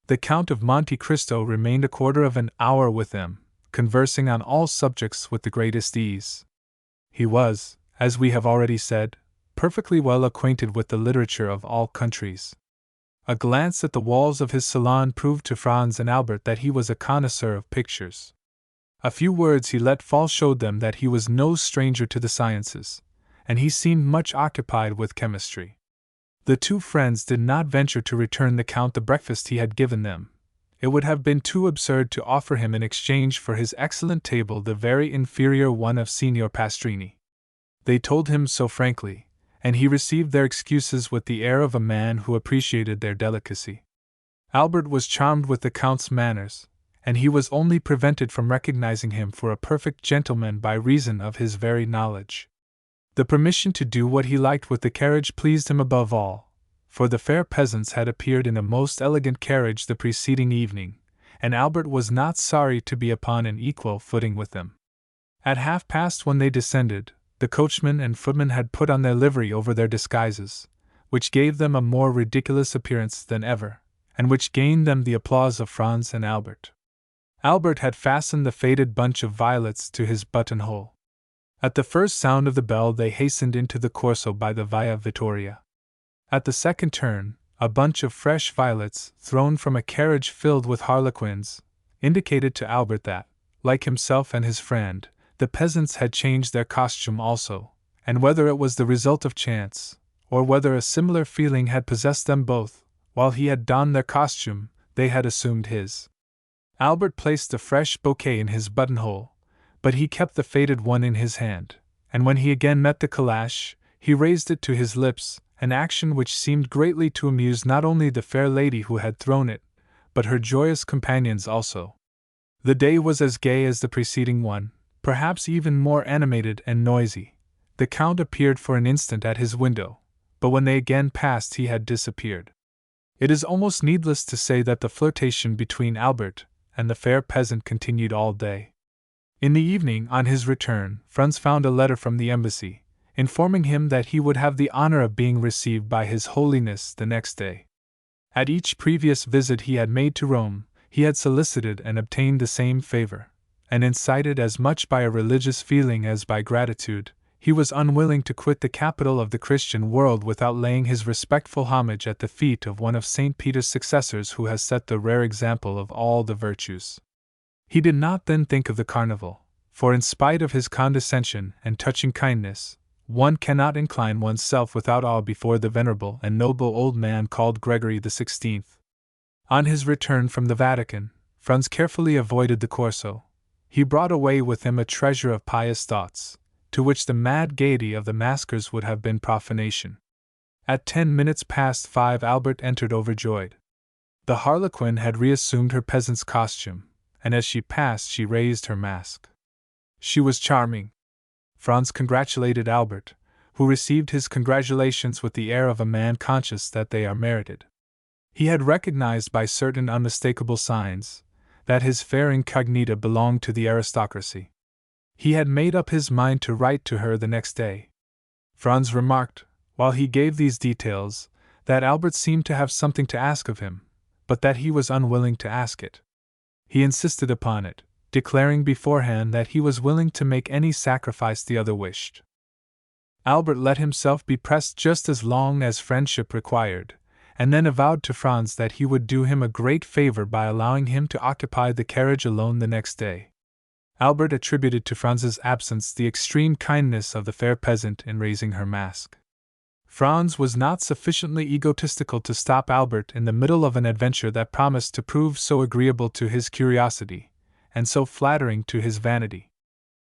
The Count of Monte Cristo remained a quarter of an hour with them, conversing on all subjects with the greatest ease. He was, as we have already said, perfectly well acquainted with the literature of all countries. A glance at the walls of his salon proved to Franz and Albert that he was a connoisseur of pictures. A few words he let fall showed them that he was no stranger to the sciences, and he seemed much occupied with chemistry. The two friends did not venture to return the Count the breakfast he had given them. It would have been too absurd to offer him in exchange for his excellent table the very inferior one of Signor Pastrini. They told him so frankly, and he received their excuses with the air of a man who appreciated their delicacy. Albert was charmed with the Count's manners, and he was only prevented from recognizing him for a perfect gentleman by reason of his very knowledge. The permission to do what he liked with the carriage pleased him above all, for the fair peasants had appeared in a most elegant carriage the preceding evening, and Albert was not sorry to be upon an equal footing with them. At 1:30 when they descended, the coachman and footman had put on their livery over their disguises, which gave them a more ridiculous appearance than ever, and which gained them the applause of Franz and Albert. Albert had fastened the faded bunch of violets to his buttonhole. At the first sound of the bell they hastened into the Corso by the Via Vittoria. At the second turn, a bunch of fresh violets, thrown from a carriage filled with harlequins, indicated to Albert that, like himself and his friend, the peasants had changed their costume also, and whether it was the result of chance, or whether a similar feeling had possessed them both, while he had donned their costume, they had assumed his. Albert placed the fresh bouquet in his buttonhole, but he kept the faded one in his hand, and when he again met the calash, he raised it to his lips, an action which seemed greatly to amuse not only the fair lady who had thrown it, but her joyous companions also. The day was as gay as the preceding one, perhaps even more animated and noisy. The Count appeared for an instant at his window, but when they again passed he had disappeared. It is almost needless to say that the flirtation between Albert and the fair peasant continued all day. In the evening, on his return, Franz found a letter from the embassy, informing him that he would have the honor of being received by His Holiness the next day. At each previous visit he had made to Rome, he had solicited and obtained the same favor, and incited as much by a religious feeling as by gratitude, he was unwilling to quit the capital of the Christian world without laying his respectful homage at the feet of one of St. Peter's successors who has set the rare example of all the virtues. He did not then think of the carnival, for in spite of his condescension and touching kindness, one cannot incline oneself without awe before the venerable and noble old man called Gregory XVI. On his return from the Vatican, Franz carefully avoided the Corso. He brought away with him a treasure of pious thoughts, to which the mad gaiety of the maskers would have been profanation. At 5 Albert entered overjoyed. The harlequin had reassumed her peasant's costume, and as she passed she raised her mask. She was charming. Franz congratulated Albert, who received his congratulations with the air of a man conscious that they are merited. He had recognized by certain unmistakable signs that his fair incognita belonged to the aristocracy. He had made up his mind to write to her the next day. Franz remarked, while he gave these details, that Albert seemed to have something to ask of him, but that he was unwilling to ask it. He insisted upon it, declaring beforehand that he was willing to make any sacrifice the other wished. Albert let himself be pressed just as long as friendship required, and then avowed to Franz that he would do him a great favor by allowing him to occupy the carriage alone the next day. Albert attributed to Franz's absence the extreme kindness of the fair peasant in raising her mask. Franz was not sufficiently egotistical to stop Albert in the middle of an adventure that promised to prove so agreeable to his curiosity, and so flattering to his vanity.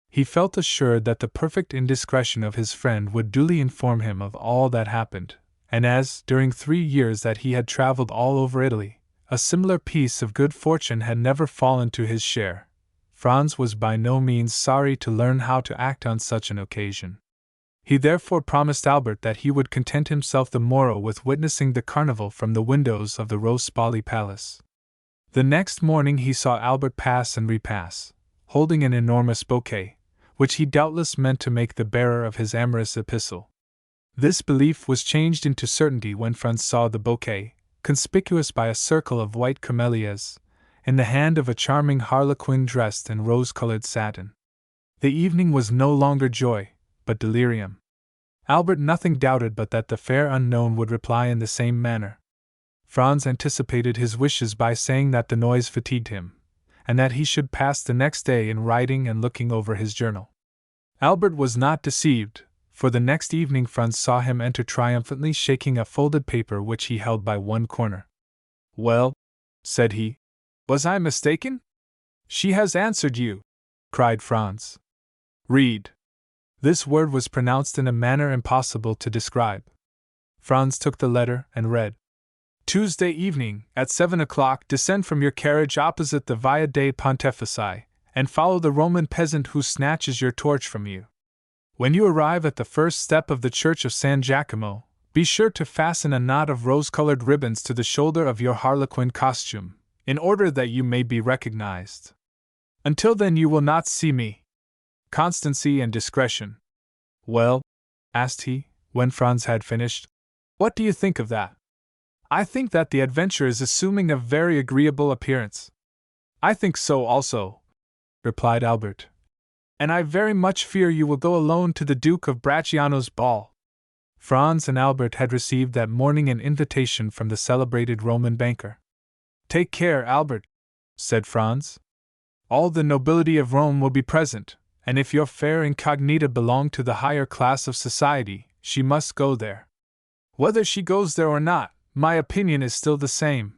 He felt assured that the perfect indiscretion of his friend would duly inform him of all that happened, and as, during 3 years that he had traveled all over Italy, a similar piece of good fortune had never fallen to his share, Franz was by no means sorry to learn how to act on such an occasion. He therefore promised Albert that he would content himself the morrow with witnessing the carnival from the windows of the Rospoli Palace. The next morning he saw Albert pass and repass, holding an enormous bouquet, which he doubtless meant to make the bearer of his amorous epistle. This belief was changed into certainty when Franz saw the bouquet, conspicuous by a circle of white camellias, in the hand of a charming harlequin dressed in rose-colored satin. The evening was no longer joy, but delirium. Albert nothing doubted but that the fair unknown would reply in the same manner. Franz anticipated his wishes by saying that the noise fatigued him, and that he should pass the next day in writing and looking over his journal. Albert was not deceived, for the next evening Franz saw him enter triumphantly shaking a folded paper which he held by one corner. "Well," said he, "was I mistaken? She has answered you," cried Franz. "Read." This word was pronounced in a manner impossible to describe. Franz took the letter and read. "Tuesday evening, at 7 o'clock, descend from your carriage opposite the Via dei Pontefici, and follow the Roman peasant who snatches your torch from you. When you arrive at the first step of the Church of San Giacomo, be sure to fasten a knot of rose-colored ribbons to the shoulder of your harlequin costume, in order that you may be recognized. Until then you will not see me. Constancy and discretion." "Well," asked he, when Franz had finished, "what do you think of that?" "I think that the adventure is assuming a very agreeable appearance." "I think so also," replied Albert. "And I very much fear you will go alone to the Duke of Bracciano's ball." Franz and Albert had received that morning an invitation from the celebrated Roman banker. "Take care, Albert," said Franz. "All the nobility of Rome will be present, and if your fair incognita belong to the higher class of society, she must go there." "Whether she goes there or not, my opinion is still the same,"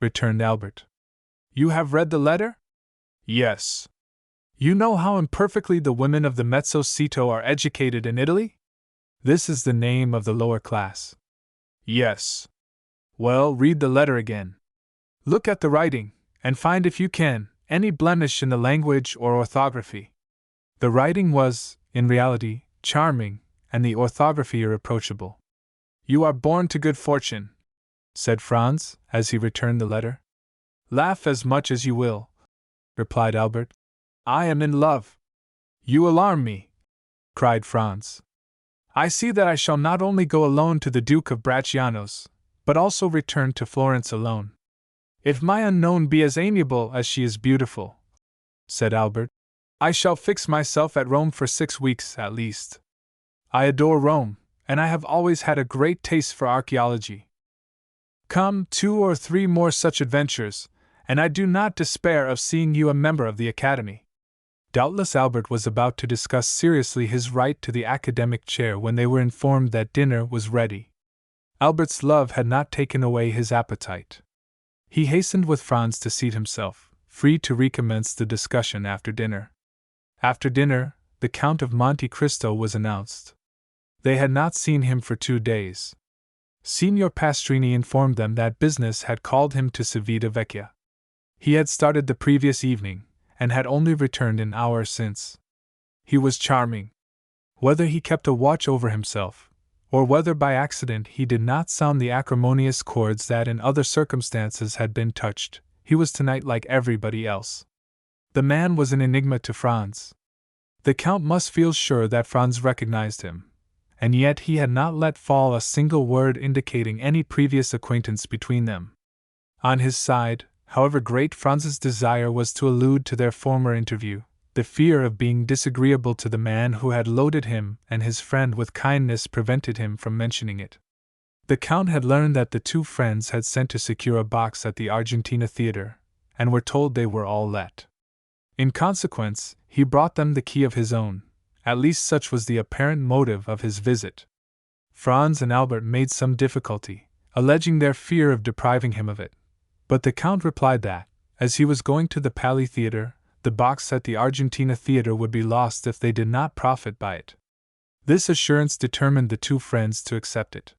returned Albert. "You have read the letter?" "Yes." "You know how imperfectly the women of the mezzo sito are educated in Italy? This is the name of the lower class." "Yes." "Well, read the letter again. Look at the writing, and find if you can any blemish in the language or orthography." The writing was, in reality, charming, and the orthography irreproachable. "You are born to good fortune," said Franz, as he returned the letter. "Laugh as much as you will," replied Albert. "I am in love." "You alarm me," cried Franz. "I see that I shall not only go alone to the Duke of Bracciano's, but also return to Florence alone." "If my unknown be as amiable as she is beautiful," said Albert, "I shall fix myself at Rome for 6 weeks at least. I adore Rome, and I have always had a great taste for archaeology. Come, 2 or 3 more such adventures, and I do not despair of seeing you a member of the Academy." Doubtless Albert was about to discuss seriously his right to the academic chair when they were informed that dinner was ready. Albert's love had not taken away his appetite. He hastened with Franz to seat himself, free to recommence the discussion after dinner. After dinner, the Count of Monte Cristo was announced. They had not seen him for 2 days. Signor Pastrini informed them that business had called him to Civita Vecchia. He had started the previous evening, and had only returned an hour since. He was charming. Whether he kept a watch over himself, or whether by accident he did not sound the acrimonious chords that in other circumstances had been touched, he was tonight like everybody else. The man was an enigma to Franz. The Count must feel sure that Franz recognized him, and yet he had not let fall a single word indicating any previous acquaintance between them. On his side, however great Franz's desire was to allude to their former interview, the fear of being disagreeable to the man who had loaded him and his friend with kindness prevented him from mentioning it. The Count had learned that the 2 friends had sent to secure a box at the Argentina Theatre, and were told they were all let. In consequence, he brought them the key of his own, at least such was the apparent motive of his visit. Franz and Albert made some difficulty, alleging their fear of depriving him of it. But the Count replied that, as he was going to the Palais Theatre, the box at the Argentina Theatre would be lost if they did not profit by it. This assurance determined the two friends to accept it.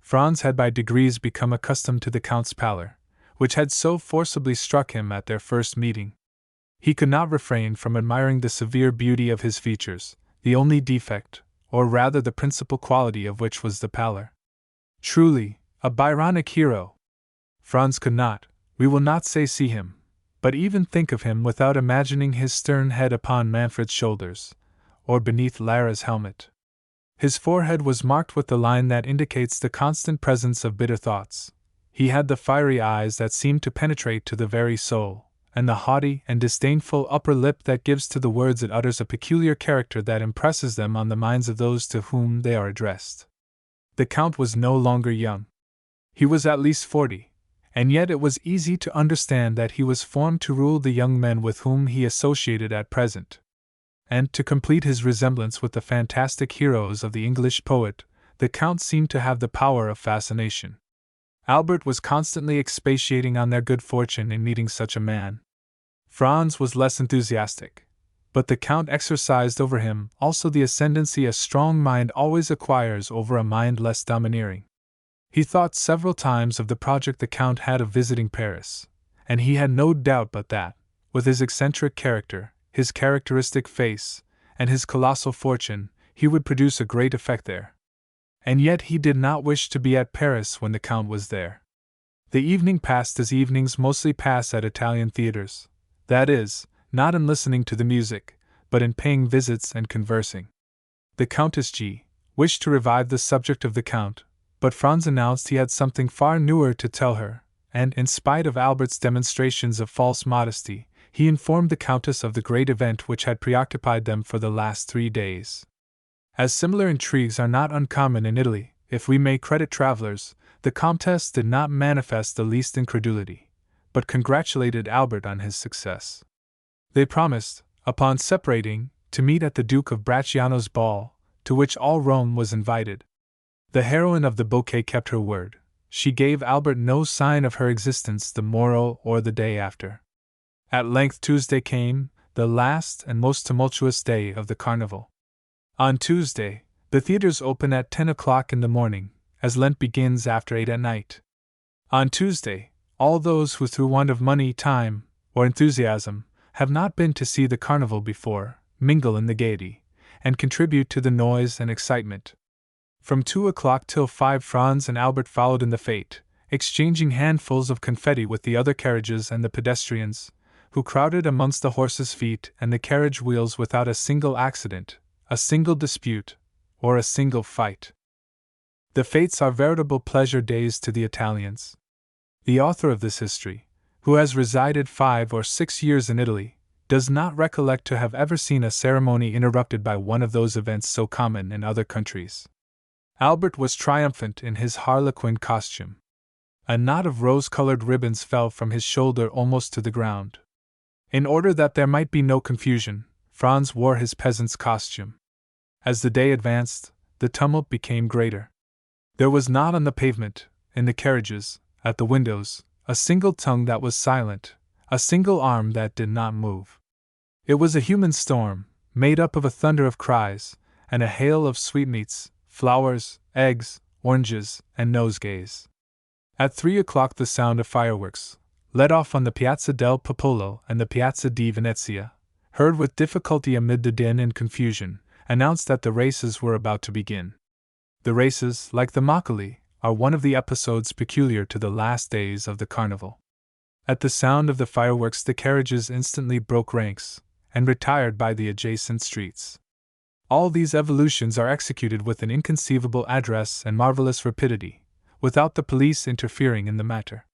Franz had by degrees become accustomed to the Count's pallor, which had so forcibly struck him at their first meeting. He could not refrain from admiring the severe beauty of his features, the only defect, or rather the principal quality of which was the pallor. Truly, a Byronic hero! Franz could not, we will not say see him, but even think of him without imagining his stern head upon Manfred's shoulders, or beneath Lara's helmet. His forehead was marked with the line that indicates the constant presence of bitter thoughts. He had the fiery eyes that seem to penetrate to the very soul, and the haughty and disdainful upper lip that gives to the words it utters a peculiar character that impresses them on the minds of those to whom they are addressed. The Count was no longer young. He was at least 40, and yet it was easy to understand that he was formed to rule the young men with whom he associated at present. And to complete his resemblance with the fantastic heroes of the English poet, the Count seemed to have the power of fascination. Albert was constantly expatiating on their good fortune in meeting such a man. Franz was less enthusiastic, but the Count exercised over him also the ascendancy a strong mind always acquires over a mind less domineering. He thought several times of the project the Count had of visiting Paris, and he had no doubt but that, with his eccentric character, his characteristic face, and his colossal fortune, he would produce a great effect there. And yet he did not wish to be at Paris when the Count was there. The evening passed as evenings mostly pass at Italian theaters, that is, not in listening to the music, but in paying visits and conversing. The Countess G. wished to revive the subject of the Count, but Franz announced he had something far newer to tell her, and, in spite of Albert's demonstrations of false modesty, he informed the Countess of the great event which had preoccupied them for the last 3 days. As similar intrigues are not uncommon in Italy, if we may credit travelers, the Comtesse did not manifest the least incredulity, but congratulated Albert on his success. They promised, upon separating, to meet at the Duke of Bracciano's ball, to which all Rome was invited. The heroine of the bouquet kept her word. She gave Albert no sign of her existence the morrow or the day after. At length Tuesday came, the last and most tumultuous day of the carnival. On Tuesday, the theaters open at 10 o'clock in the morning, as Lent begins after 8 at night. On Tuesday, all those who through want of money, time, or enthusiasm, have not been to see the carnival before, mingle in the gaiety, and contribute to the noise and excitement. From 2 o'clock till 5 Franz and Albert followed in the fete, exchanging handfuls of confetti with the other carriages and the pedestrians, who crowded amongst the horses' feet and the carriage wheels without a single accident, a single dispute, or a single fight. The fetes are veritable pleasure days to the Italians. The author of this history, who has resided 5 or 6 years in Italy, does not recollect to have ever seen a ceremony interrupted by one of those events so common in other countries. Albert was triumphant in his harlequin costume. A knot of rose-colored ribbons fell from his shoulder almost to the ground. In order that there might be no confusion, Franz wore his peasant's costume. As the day advanced, the tumult became greater. There was not on the pavement, in the carriages, at the windows, a single tongue that was silent, a single arm that did not move. It was a human storm, made up of a thunder of cries, and a hail of sweetmeats, flowers, eggs, oranges, and nosegays. At 3 o'clock the sound of fireworks, let off on the Piazza del Popolo and the Piazza di Venezia, heard with difficulty amid the din and confusion, announced that the races were about to begin. The races, like the Maccoli, are one of the episodes peculiar to the last days of the carnival. At the sound of the fireworks the carriages instantly broke ranks, and retired by the adjacent streets. All these evolutions are executed with an inconceivable address and marvelous rapidity, without the police interfering in the matter.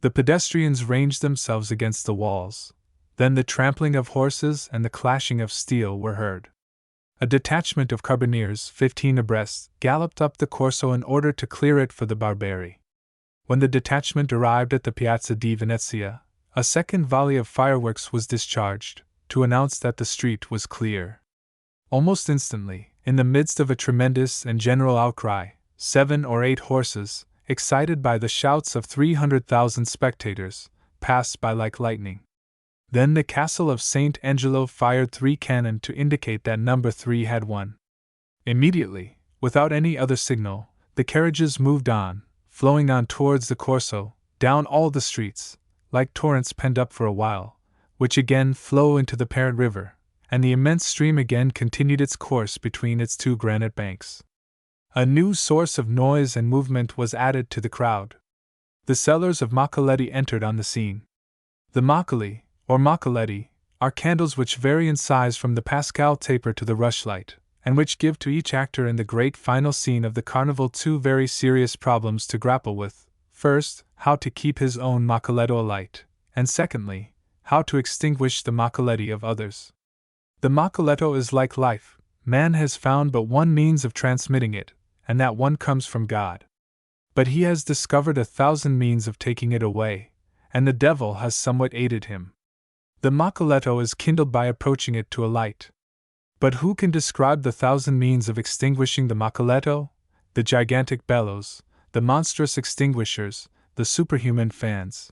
The pedestrians ranged themselves against the walls. Then the trampling of horses and the clashing of steel were heard. A detachment of carbineers, 15 abreast, galloped up the Corso in order to clear it for the Barberi. When the detachment arrived at the Piazza di Venezia, a second volley of fireworks was discharged, to announce that the street was clear. Almost instantly, in the midst of a tremendous and general outcry, 7 or 8 horses, excited by the shouts of 300,000 spectators, passed by like lightning. Then the castle of St. Angelo fired 3 cannon to indicate that number 3 had won. Immediately, without any other signal, the carriages moved on, flowing on towards the Corso, down all the streets, like torrents penned up for a while, which again flow into the parent river, and the immense stream again continued its course between its 2 granite banks. A new source of noise and movement was added to the crowd. The sellers of maccoletti entered on the scene. The maccoli, or maccoletti, are candles which vary in size from the Pascal taper to the rushlight, and which give to each actor in the great final scene of the carnival 2 very serious problems to grapple with: first, how to keep his own maccoletto alight, and secondly, how to extinguish the maccoletti of others. The maccoletto is like life. Man has found but one means of transmitting it, and that one comes from God. But he has discovered 1,000 means of taking it away, and the devil has somewhat aided him. The maccoletto is kindled by approaching it to a light. But who can describe the 1,000 means of extinguishing the maccoletto? The gigantic bellows, the monstrous extinguishers, the superhuman fans.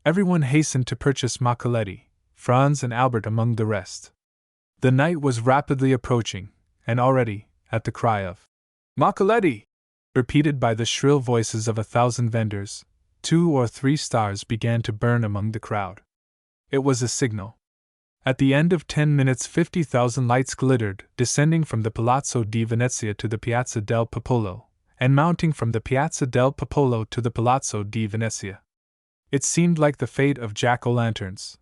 Everyone hastened to purchase maccoletti, Franz and Albert among the rest. The night was rapidly approaching, and already, at the cry of "Maccoletti!" repeated by the shrill voices of 1,000 vendors, 2 or 3 stars began to burn among the crowd. It was a signal. At the end of 10 minutes 50,000 lights glittered, descending from the Palazzo di Venezia to the Piazza del Popolo, and mounting from the Piazza del Popolo to the Palazzo di Venezia. It seemed like the fate of jack-o'-lanterns.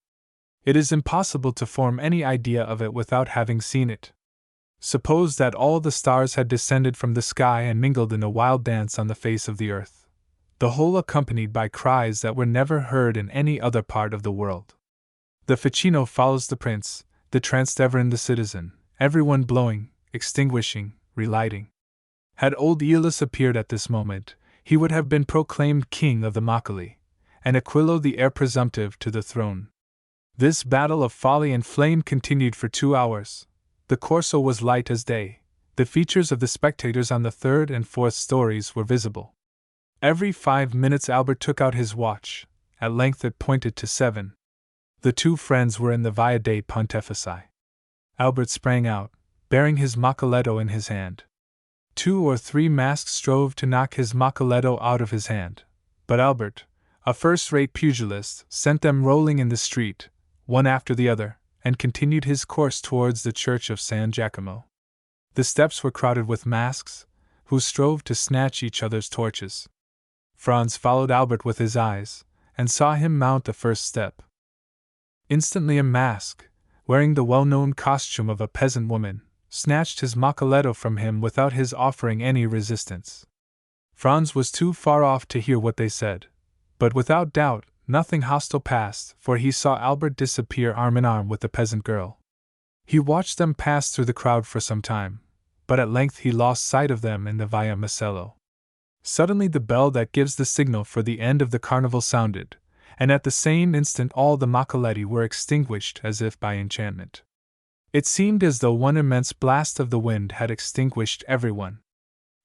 It is impossible to form any idea of it without having seen it. Suppose that all the stars had descended from the sky and mingled in a wild dance on the face of the earth, the whole accompanied by cries that were never heard in any other part of the world. The Ficino follows the prince, the Transteverin the citizen, everyone blowing, extinguishing, relighting. Had old Aeolus appeared at this moment, he would have been proclaimed king of the Maccoli, and Aquilo the heir presumptive to the throne. This battle of folly and flame continued for 2 hours. The Corso was light as day. The features of the spectators on the 3rd and 4th stories were visible. Every 5 minutes Albert took out his watch. At length it pointed to 7. The 2 friends were in the Via dei Pontefici. Albert sprang out, bearing his maccoletto in his hand. 2 or 3 masks strove to knock his maccoletto out of his hand, but Albert, a first-rate pugilist, sent them rolling in the street, one after the other, and continued his course towards the church of San Giacomo. The steps were crowded with masks, who strove to snatch each other's torches. Franz followed Albert with his eyes, and saw him mount the first step. Instantly a mask, wearing the well-known costume of a peasant woman, snatched his maccoletto from him without his offering any resistance. Franz was too far off to hear what they said, but without doubt nothing hostile passed, for he saw Albert disappear arm in arm with the peasant girl. He watched them pass through the crowd for some time, but at length he lost sight of them in the Via Macello. Suddenly the bell that gives the signal for the end of the carnival sounded, and at the same instant all the maccoletti were extinguished as if by enchantment. It seemed as though one immense blast of the wind had extinguished everyone.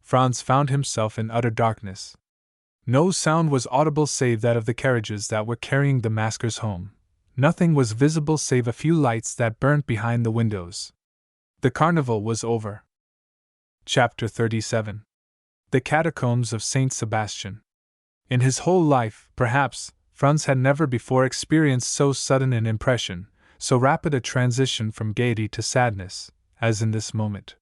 Franz found himself in utter darkness. No sound was audible save that of the carriages that were carrying the maskers home. Nothing was visible save a few lights that burnt behind the windows. The carnival was over. Chapter 37. The Catacombs of Saint Sebastian. In his whole life, perhaps, Franz had never before experienced so sudden an impression, so rapid a transition from gaiety to sadness, as in this moment.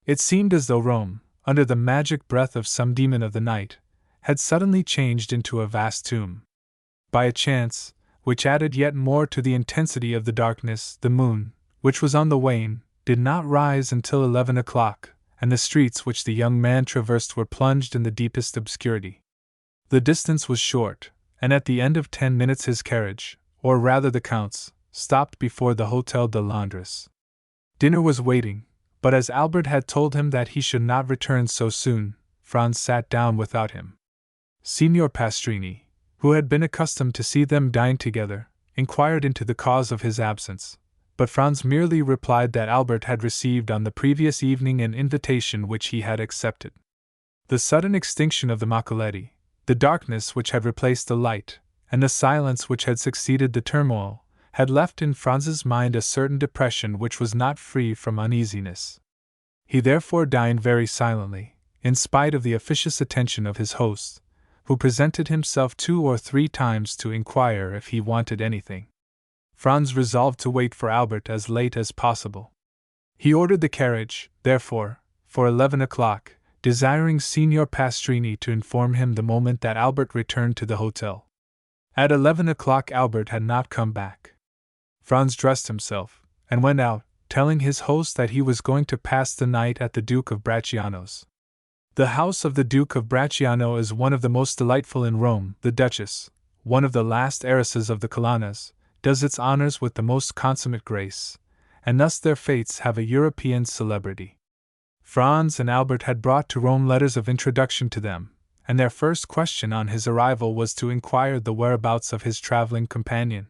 It seemed as though Rome, under the magic breath of some demon of the night, had suddenly changed into a vast tomb. By a chance, which added yet more to the intensity of the darkness, the moon, which was on the wane, did not rise until 11 o'clock, and the streets which the young man traversed were plunged in the deepest obscurity. The distance was short, and at the end of 10 minutes his carriage, or rather the Count's, stopped before the Hotel de Londres. Dinner was waiting, but as Albert had told him that he should not return so soon, Franz sat down without him. Signor Pastrini, who had been accustomed to see them dine together, inquired into the cause of his absence, but Franz merely replied that Albert had received on the previous evening an invitation which he had accepted. The sudden extinction of the Macoletti, the darkness which had replaced the light, and the silence which had succeeded the turmoil, had left in Franz's mind a certain depression which was not free from uneasiness. He therefore dined very silently, in spite of the officious attention of his host, who presented himself 2 or 3 times to inquire if he wanted anything. Franz resolved to wait for Albert as late as possible. He ordered the carriage, therefore, for 11 o'clock, desiring Signor Pastrini to inform him the moment that Albert returned to the hotel. At 11 o'clock Albert had not come back. Franz dressed himself, and went out, telling his host that he was going to pass the night at the Duke of Bracciano's. The house of the Duke of Bracciano is one of the most delightful in Rome. The Duchess, one of the last heiresses of the Colonnas, does its honors with the most consummate grace, and thus their fates have a European celebrity. Franz and Albert had brought to Rome letters of introduction to them, and their first question on his arrival was to inquire the whereabouts of his traveling companion.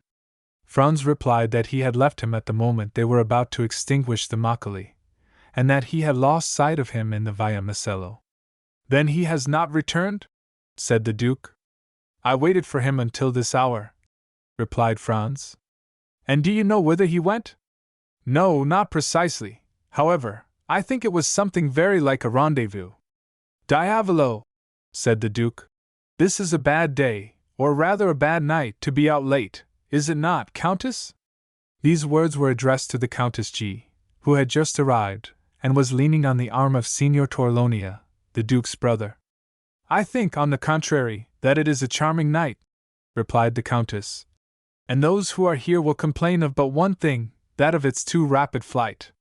Franz replied that he had left him at the moment they were about to extinguish the Macaulay, and that he had lost sight of him in the Via Macello. "Then he has not returned?" said the Duke. "I waited for him until this hour," replied Franz. "And do you know whither he went?" "No, not precisely. However, I think it was something very like a rendezvous." "Diavolo!" said the Duke. "This is a bad day, or rather a bad night, to be out late, is it not, Countess?" These words were addressed to the Countess G., who had just arrived, and was leaning on the arm of Signor Torlonia, the Duke's brother. "I think, on the contrary, that it is a charming night," replied the Countess. "And those who are here will complain of but one thing, that of its too rapid flight."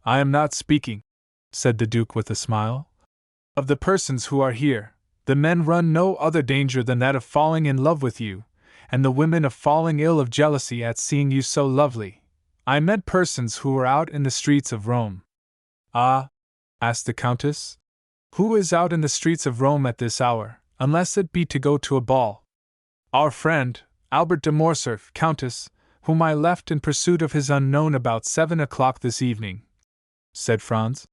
"I am not speaking," said the Duke with a smile, "of the persons who are here. The men run no other danger than that of falling in love with you, and the women of falling ill of jealousy at seeing you so lovely. I meant persons who were out in the streets of Rome." "Ah?" asked the Countess. "Who is out in the streets of Rome at this hour, unless it be to go to a ball?" "Our friend, Albert de Morcerf, Countess, whom I left in pursuit of his unknown about 7 o'clock this evening," said Franz,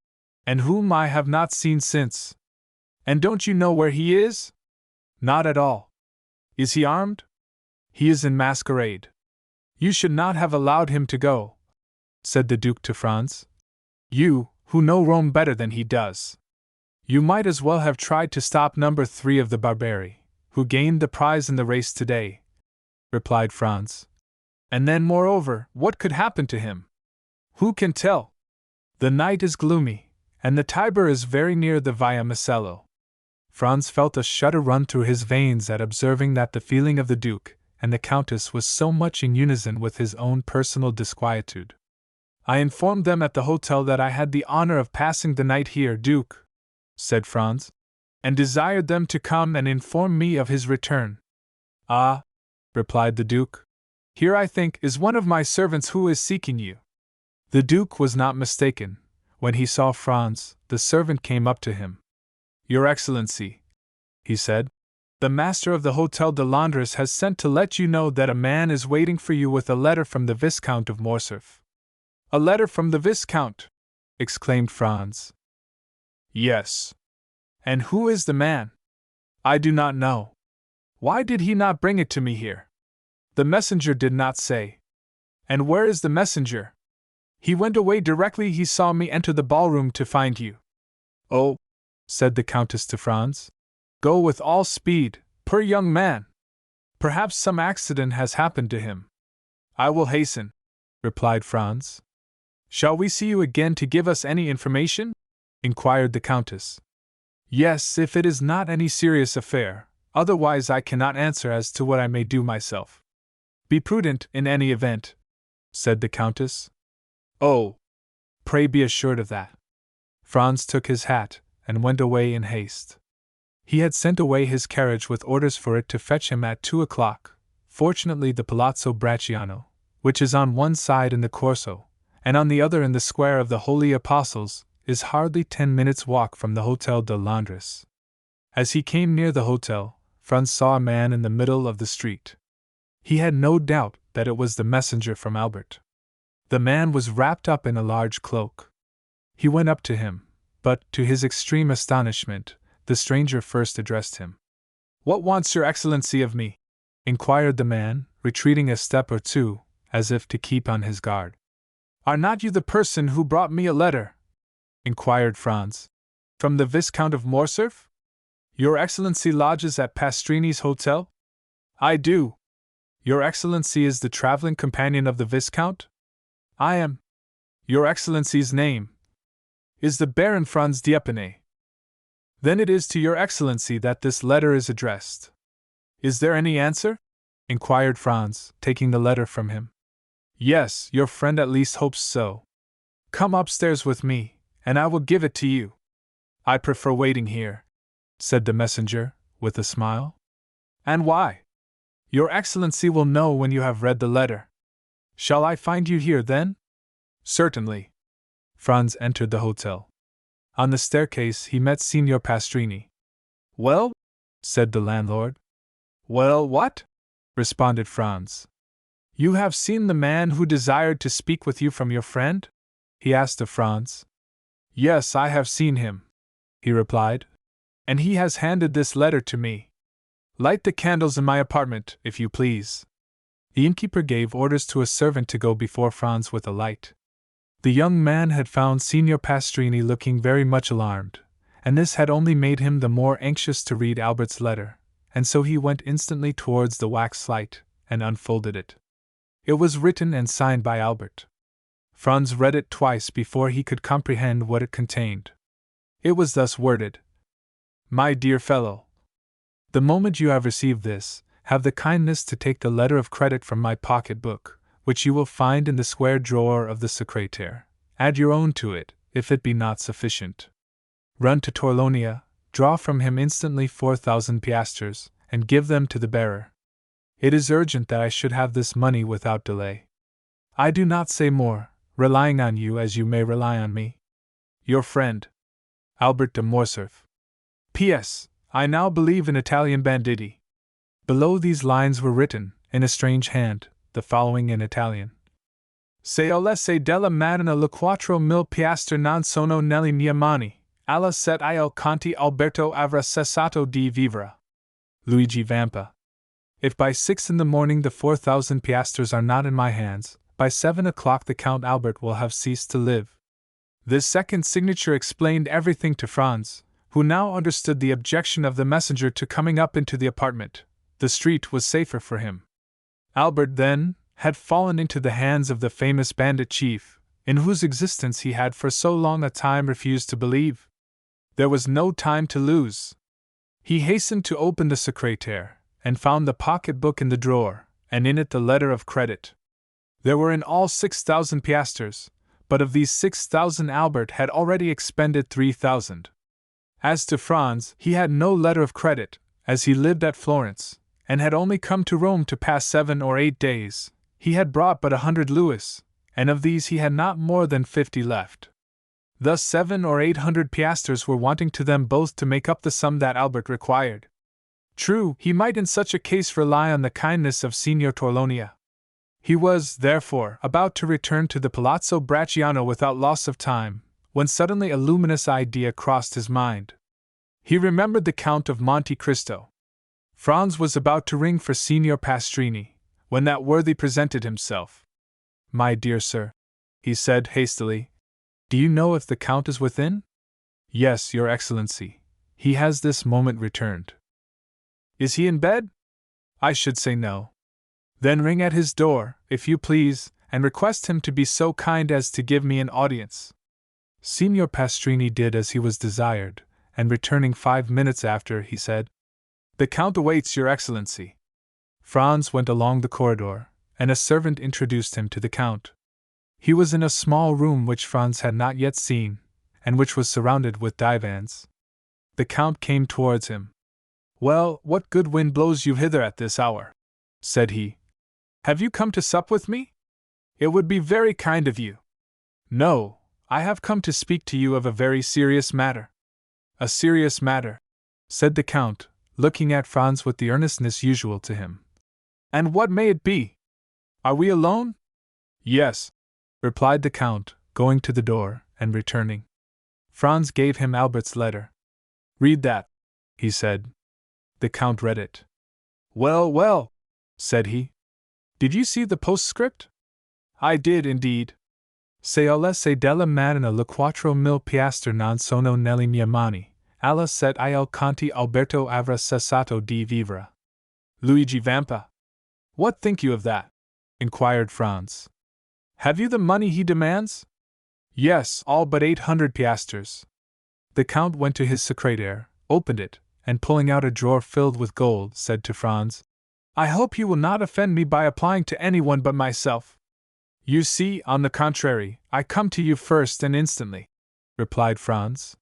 "and whom I have not seen since." "And don't you know where he is?" "Not at all." "Is he armed?" "He is in masquerade." "You should not have allowed him to go," said the Duke to Franz. "You, who know Rome better than he does. You might as well have tried to stop number 3 of the Barbari, who gained the prize in the race today," replied Franz. "And then, moreover, what could happen to him? Who can tell? The night is gloomy, and the Tiber is very near the Via Macello." Franz felt a shudder run through his veins at observing that the feeling of the Duke and the Countess was so much in unison with his own personal disquietude. "I informed them at the hotel that I had the honor of passing the night here, Duke," said Franz, "and desired them to come and inform me of his return." "Ah," replied the Duke, "here I think is one of my servants who is seeking you." The Duke was not mistaken. When he saw Franz, the servant came up to him. "Your Excellency," he said, "the master of the Hotel de Londres has sent to let you know that a man is waiting for you with a letter from the Viscount of Morcerf." "A letter from the Viscount!" exclaimed Franz. "Yes." "And who is the man?" "I do not know." "Why did he not bring it to me here?" "The messenger did not say." "And where is the messenger?" "He went away directly he saw me enter the ballroom to find you." "Oh," said the Countess to Franz, "go with all speed, poor young man! Perhaps some accident has happened to him." "I will hasten," replied Franz. "Shall we see you again to give us any information?" inquired the Countess. "Yes, if it is not any serious affair, otherwise I cannot answer as to what I may do myself." "Be prudent in any event," said the Countess. "Oh, pray be assured of that." Franz took his hat and went away in haste. He had sent away his carriage with orders for it to fetch him at 2 o'clock. Fortunately, the Palazzo Bracciano, which is on one side in the Corso, and on the other in the Square of the Holy Apostles, is hardly 10 minutes' walk from the Hotel de Londres. As he came near the hotel, Franz saw a man in the middle of the street. He had no doubt that it was the messenger from Albert. The man was wrapped up in a large cloak. He went up to him, but, to his extreme astonishment, the stranger first addressed him. "What wants your Excellency of me?" inquired the man, retreating a step or two, as if to keep on his guard. "Are not you the person who brought me a letter?" inquired Franz. "From the Viscount of Morcerf? Your Excellency lodges at Pastrini's hotel?" "I do." "Your Excellency is the traveling companion of the Viscount?" "I am." "Your Excellency's name?" "Is the Baron Franz d'Épinay." "Then it is to your Excellency that this letter is addressed." "Is there any answer?" inquired Franz, taking the letter from him. "Yes, your friend at least hopes so." "Come upstairs with me, and I will give it to you." "I prefer waiting here," said the messenger, with a smile. "And why?" "Your Excellency will know when you have read the letter." "Shall I find you here, then?" "Certainly." Franz entered the hotel. On the staircase he met Signor Pastrini. "Well?" said the landlord. "Well, what?" responded Franz. "You have seen the man who desired to speak with you from your friend?" he asked of Franz. "Yes, I have seen him," he replied. "And he has handed this letter to me. Light the candles in my apartment, if you please." The innkeeper gave orders to a servant to go before Franz with a light. The young man had found Signor Pastrini looking very much alarmed, and this had only made him the more anxious to read Albert's letter, and so he went instantly towards the wax light, and unfolded it. It was written and signed by Albert. Franz read it twice before he could comprehend what it contained. It was thus worded: "My dear fellow, the moment you have received this, have the kindness to take the letter of credit from my pocket-book, which you will find in the square drawer of the secrétaire. Add your own to it, if it be not sufficient. Run to Torlonia, draw from him instantly 4,000 piastres, and give them to the bearer. It is urgent that I should have this money without delay. I do not say more, relying on you as you may rely on me. Your friend, Albert de Morcerf. P.S. I now believe in Italian banditti." Below these lines were written, in a strange hand, the following in Italian: "Se olesse della Madonna le 4.000 piastre non sono nelle mie mani, alla set il Conte Alberto avrà cessato di vivere. Luigi Vampa." If by 6 in the morning the 4,000 piastres are not in my hands, by 7 o'clock the Count Albert will have ceased to live. This second signature explained everything to Franz, who now understood the objection of the messenger to coming up into the apartment. The street was safer for him. Albert, then, had fallen into the hands of the famous bandit chief, in whose existence he had for so long a time refused to believe. There was no time to lose. He hastened to open the secrétaire, and found the pocket-book in the drawer, and in it the letter of credit. There were in all 6,000 piastres, but of these 6,000 Albert had already expended 3,000. As to Franz, he had no letter of credit, as he lived at Florence, and had only come to Rome to pass 7 or 8 days. He had brought but 100 louis, and of these he had not more than 50 left. Thus 700 or 800 piastres were wanting to them both to make up the sum that Albert required. True, he might in such a case rely on the kindness of Signor Torlonia. He was, therefore, about to return to the Palazzo Bracciano without loss of time, when suddenly a luminous idea crossed his mind. He remembered the Count of Monte Cristo. Franz was about to ring for Signor Pastrini, when that worthy presented himself. "My dear sir," he said hastily, "do you know if the Count is within?" "Yes, your Excellency. He has this moment returned." "Is he in bed?" "I should say no." "Then ring at his door, if you please, and request him to be so kind as to give me an audience." Signor Pastrini did as he was desired, and returning 5 minutes after, he said, "The Count awaits your Excellency." Franz went along the corridor, and a servant introduced him to the Count. He was in a small room which Franz had not yet seen, and which was surrounded with divans. The Count came towards him. "Well, what good wind blows you hither at this hour?" said he. "Have you come to sup with me? It would be very kind of you." "No, I have come to speak to you of a very serious matter." "A serious matter," said the Count, looking at Franz with the earnestness usual to him. "And what may it be? Are we alone?" "Yes." replied the Count, going to the door and returning. Franz gave him Albert's letter. Read that, he said. The Count read it. Well, well, said he. Did you see the postscript? I did, indeed. Se olesse della mattina le 4.000 piastre non sono nelle mie mani, alla set il Conte Alberto avrà cessato di vivere. Luigi Vampa. What think you of that? Inquired Franz. Have you the money he demands? Yes, all but 800 piastres. The Count went to his secrétaire, opened it, and pulling out a drawer filled with gold, said to Franz, I hope you will not offend me by applying to anyone but myself. You see, on the contrary, I come to you first and instantly, replied Franz.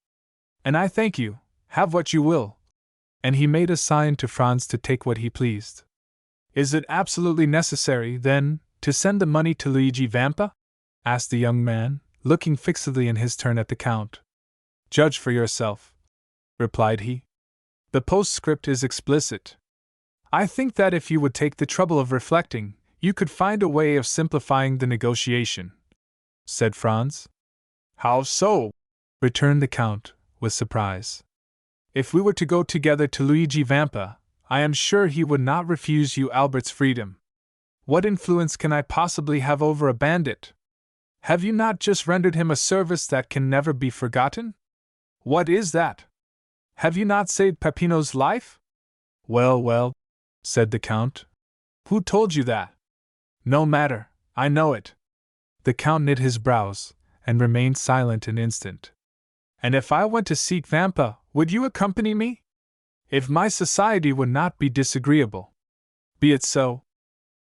And I thank you, have what you will. And he made a sign to Franz to take what he pleased. Is it absolutely necessary, then, to send the money to Luigi Vampa? Asked the young man, looking fixedly in his turn at the Count. Judge for yourself, replied he. The postscript is explicit. I think that if you would take the trouble of reflecting, you could find a way of simplifying the negotiation, said Franz. How so? Returned the Count, with surprise. If we were to go together to Luigi Vampa, I am sure he would not refuse you Albert's freedom. What influence can I possibly have over a bandit? Have you not just rendered him a service that can never be forgotten? What is that? Have you not saved Peppino's life? Well, well, said the Count. Who told you that? No matter, I know it. The Count knit his brows, and remained silent an instant. And if I went to seek Vampa, would you accompany me? If my society would not be disagreeable. Be it so.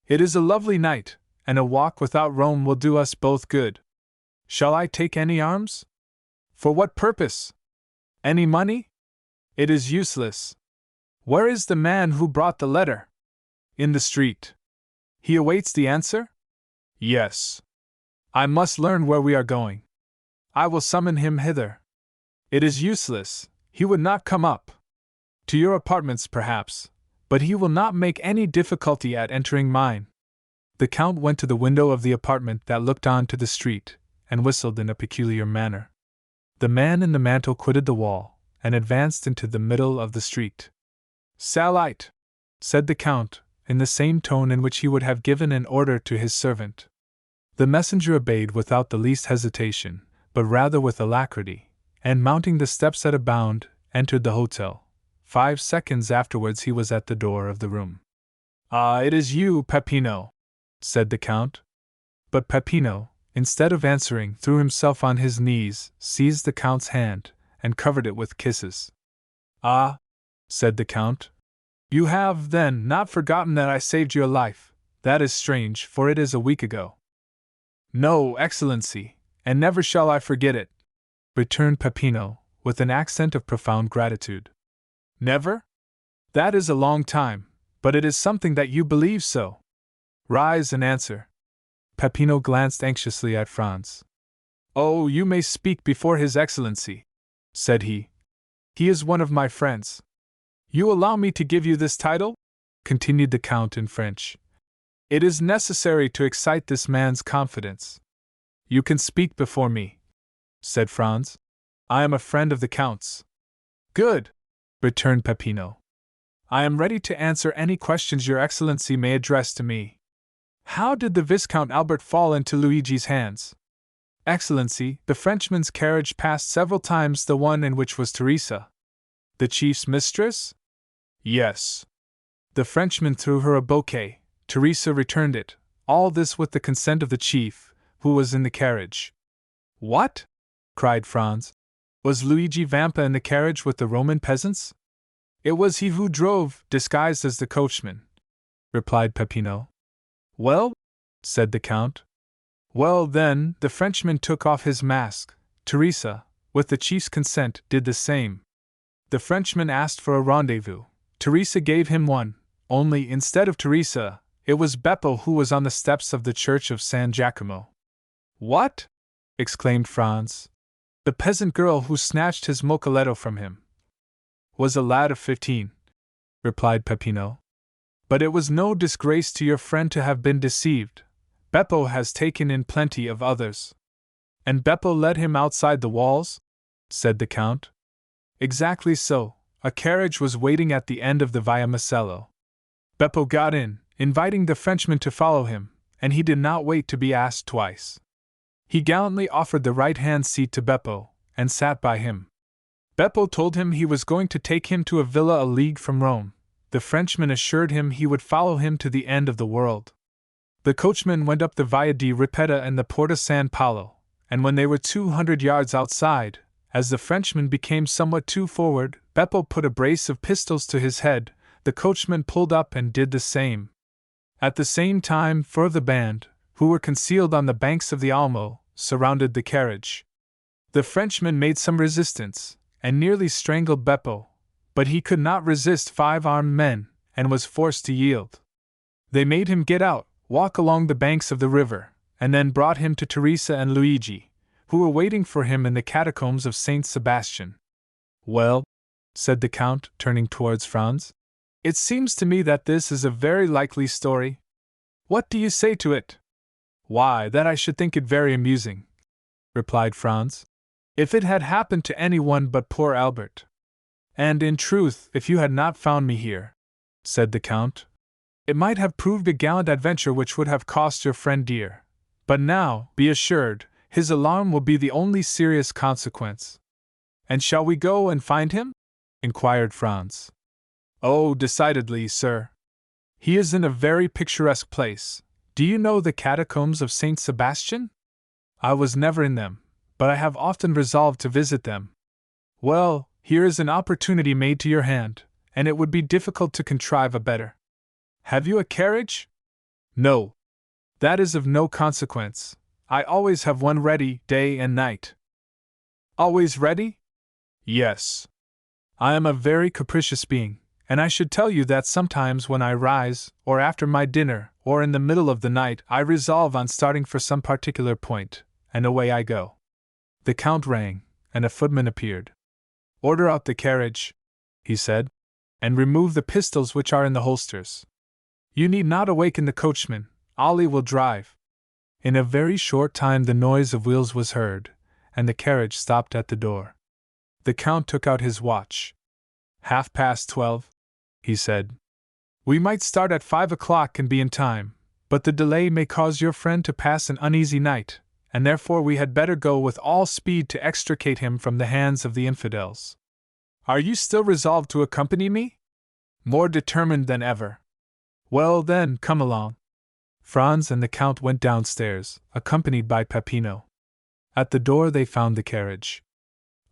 It is a lovely night, and a walk without Rome will do us both good. Shall I take any arms? For what purpose? Any money? It is useless. Where is the man who brought the letter? In the street. He awaits the answer? Yes. I must learn where we are going. I will summon him hither. It is useless, he would not come up. To your apartments, perhaps, but he will not make any difficulty at entering mine. The Count went to the window of the apartment that looked on to the street, and whistled in a peculiar manner. The man in the mantle quitted the wall, and advanced into the middle of the street. Salite, said the Count, in the same tone in which he would have given an order to his servant. The messenger obeyed without the least hesitation, but rather with alacrity, and mounting the steps at a bound, entered the hotel. 5 seconds afterwards he was at the door of the room. Ah, it is you, Peppino, said the Count. But Peppino, instead of answering, threw himself on his knees, seized the Count's hand, and covered it with kisses. Ah, said the Count. You have, then, not forgotten that I saved your life. That is strange, for it is a week ago. No, Excellency, and never shall I forget it, returned Peppino, with an accent of profound gratitude. Never? That is a long time, but it is something that you believe so. Rise and answer. Peppino glanced anxiously at Franz. Oh, you may speak before His Excellency, said he. He is one of my friends. You allow me to give you this title? Continued the Count in French. It is necessary to excite this man's confidence. You can speak before me, said Franz. I am a friend of the Count's. Good, returned Peppino. I am ready to answer any questions your Excellency may address to me. How did the Viscount Albert fall into Luigi's hands? Excellency, the Frenchman's carriage passed several times the one in which was Teresa. The chief's mistress? Yes. The Frenchman threw her a bouquet. Teresa returned it, all this with the consent of the chief, who was in the carriage. What? Cried Franz. Was Luigi Vampa in the carriage with the Roman peasants? It was he who drove, disguised as the coachman, replied Peppino. Well, said the Count. Well, then, the Frenchman took off his mask. Teresa, with the chief's consent, did the same. The Frenchman asked for a rendezvous. Teresa gave him one, only instead of Teresa, it was Beppo who was on the steps of the church of San Giacomo. What? Exclaimed Franz. The peasant girl who snatched his mocoletto from him was a lad of 15, replied Peppino. But it was no disgrace to your friend to have been deceived. Beppo has taken in plenty of others. And Beppo led him outside the walls? Said the Count. Exactly so. A carriage was waiting at the end of the Via Macello. Beppo got in, inviting the Frenchman to follow him, and he did not wait to be asked twice. He gallantly offered the right-hand seat to Beppo, and sat by him. Beppo told him he was going to take him to a villa a league from Rome. The Frenchman assured him he would follow him to the end of the world. The coachman went up the Via di Ripetta and the Porta San Paolo, and when they were 200 yards outside, as the Frenchman became somewhat too forward, Beppo put a brace of pistols to his head. The coachman pulled up and did the same. At the same time, the band, who were concealed on the banks of the Almo, surrounded the carriage. The Frenchman made some resistance, and nearly strangled Beppo, but he could not resist 5 armed men, and was forced to yield. They made him get out, walk along the banks of the river, and then brought him to Teresa and Luigi, who were waiting for him in the catacombs of Saint Sebastian. Well, said the Count, turning towards Franz, it seems to me that this is a very likely story. What do you say to it? Why, that I should think it very amusing, replied Franz, if it had happened to anyone but poor Albert. And in truth, if you had not found me here, said the Count, it might have proved a gallant adventure which would have cost your friend dear. But now, be assured, his alarm will be the only serious consequence. And shall we go and find him? Inquired Franz. Oh, decidedly, sir. He is in a very picturesque place. Do you know the catacombs of Saint Sebastian? I was never in them, but I have often resolved to visit them. Well, here is an opportunity made to your hand, and it would be difficult to contrive a better. Have you a carriage? No. That is of no consequence. I always have one ready, day and night. Always ready? Yes. I am a very capricious being, and I should tell you that sometimes when I rise, or after my dinner, or in the middle of the night, I resolve on starting for some particular point, and away I go. The Count rang, and a footman appeared. Order out the carriage, he said, and remove the pistols which are in the holsters. You need not awaken the coachman, Ali will drive. In a very short time the noise of wheels was heard, and the carriage stopped at the door. The Count took out his watch. 12:30, he said. We might start at 5 o'clock and be in time, but the delay may cause your friend to pass an uneasy night, and therefore we had better go with all speed to extricate him from the hands of the infidels. Are you still resolved to accompany me? More determined than ever. Well then, come along. Franz and the Count went downstairs, accompanied by Peppino. At the door they found the carriage.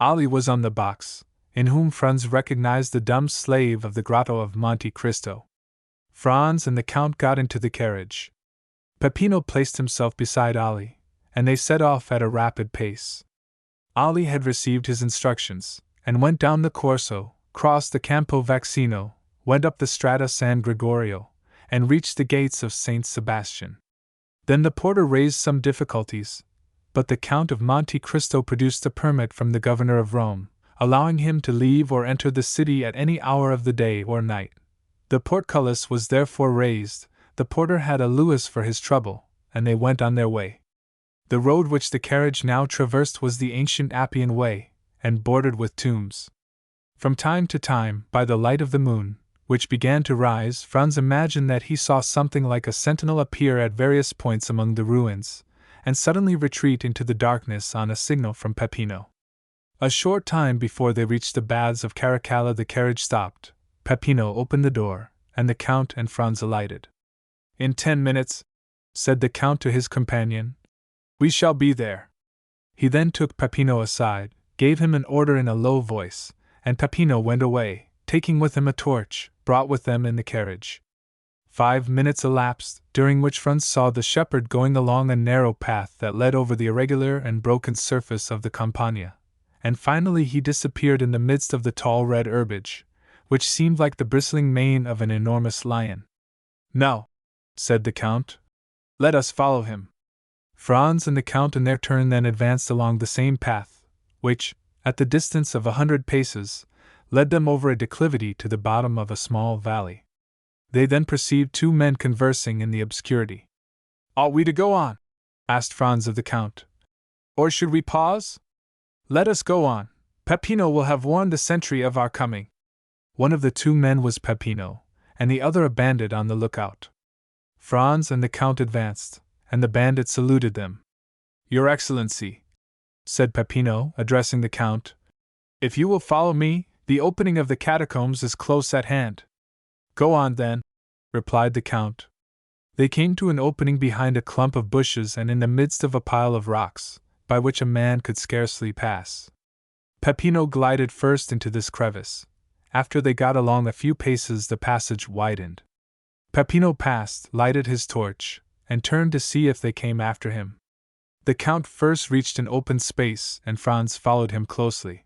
Ali was on the box, in whom Franz recognized the dumb slave of the Grotto of Monte Cristo. Franz and the Count got into the carriage. Peppino placed himself beside Ali, and they set off at a rapid pace. Ali had received his instructions, and went down the Corso, crossed the Campo Vaccino, went up the Strada San Gregorio, and reached the gates of Saint Sebastian. Then the porter raised some difficulties, but the Count of Monte Cristo produced a permit from the governor of Rome, allowing him to leave or enter the city at any hour of the day or night. The portcullis was therefore raised, the porter had a louis for his trouble, and they went on their way. The road which the carriage now traversed was the ancient Appian Way, and bordered with tombs. From time to time, by the light of the moon, which began to rise, Franz imagined that he saw something like a sentinel appear at various points among the ruins, and suddenly retreat into the darkness on a signal from Peppino. A short time before they reached the baths of Caracalla the carriage stopped, Peppino opened the door, and the Count and Franz alighted. In 10 minutes, said the Count to his companion, we shall be there. He then took Peppino aside, gave him an order in a low voice, and Peppino went away, taking with him a torch, brought with them in the carriage. 5 minutes elapsed, during which Franz saw the shepherd going along a narrow path that led over the irregular and broken surface of the Campagna, and finally he disappeared in the midst of the tall red herbage, which seemed like the bristling mane of an enormous lion. Now, said the Count, let us follow him. Franz and the Count in their turn then advanced along the same path, which, at the distance of 100 paces, led them over a declivity to the bottom of a small valley. They then perceived 2 men conversing in the obscurity. "Ought we to go on?" asked Franz of the Count. "Or should we pause?" "Let us go on. Peppino will have warned the sentry of our coming." One of the two men was Peppino, and the other a bandit on the lookout. Franz and the Count advanced, and the bandit saluted them. "Your Excellency," said Peppino, addressing the Count, "if you will follow me, the opening of the catacombs is close at hand." "Go on, then," replied the Count. They came to an opening behind a clump of bushes and in the midst of a pile of rocks, by which a man could scarcely pass. Peppino glided first into this crevice. After they got along a few paces, the passage widened. Peppino passed, lighted his torch, and turned to see if they came after him. The Count first reached an open space, and Franz followed him closely.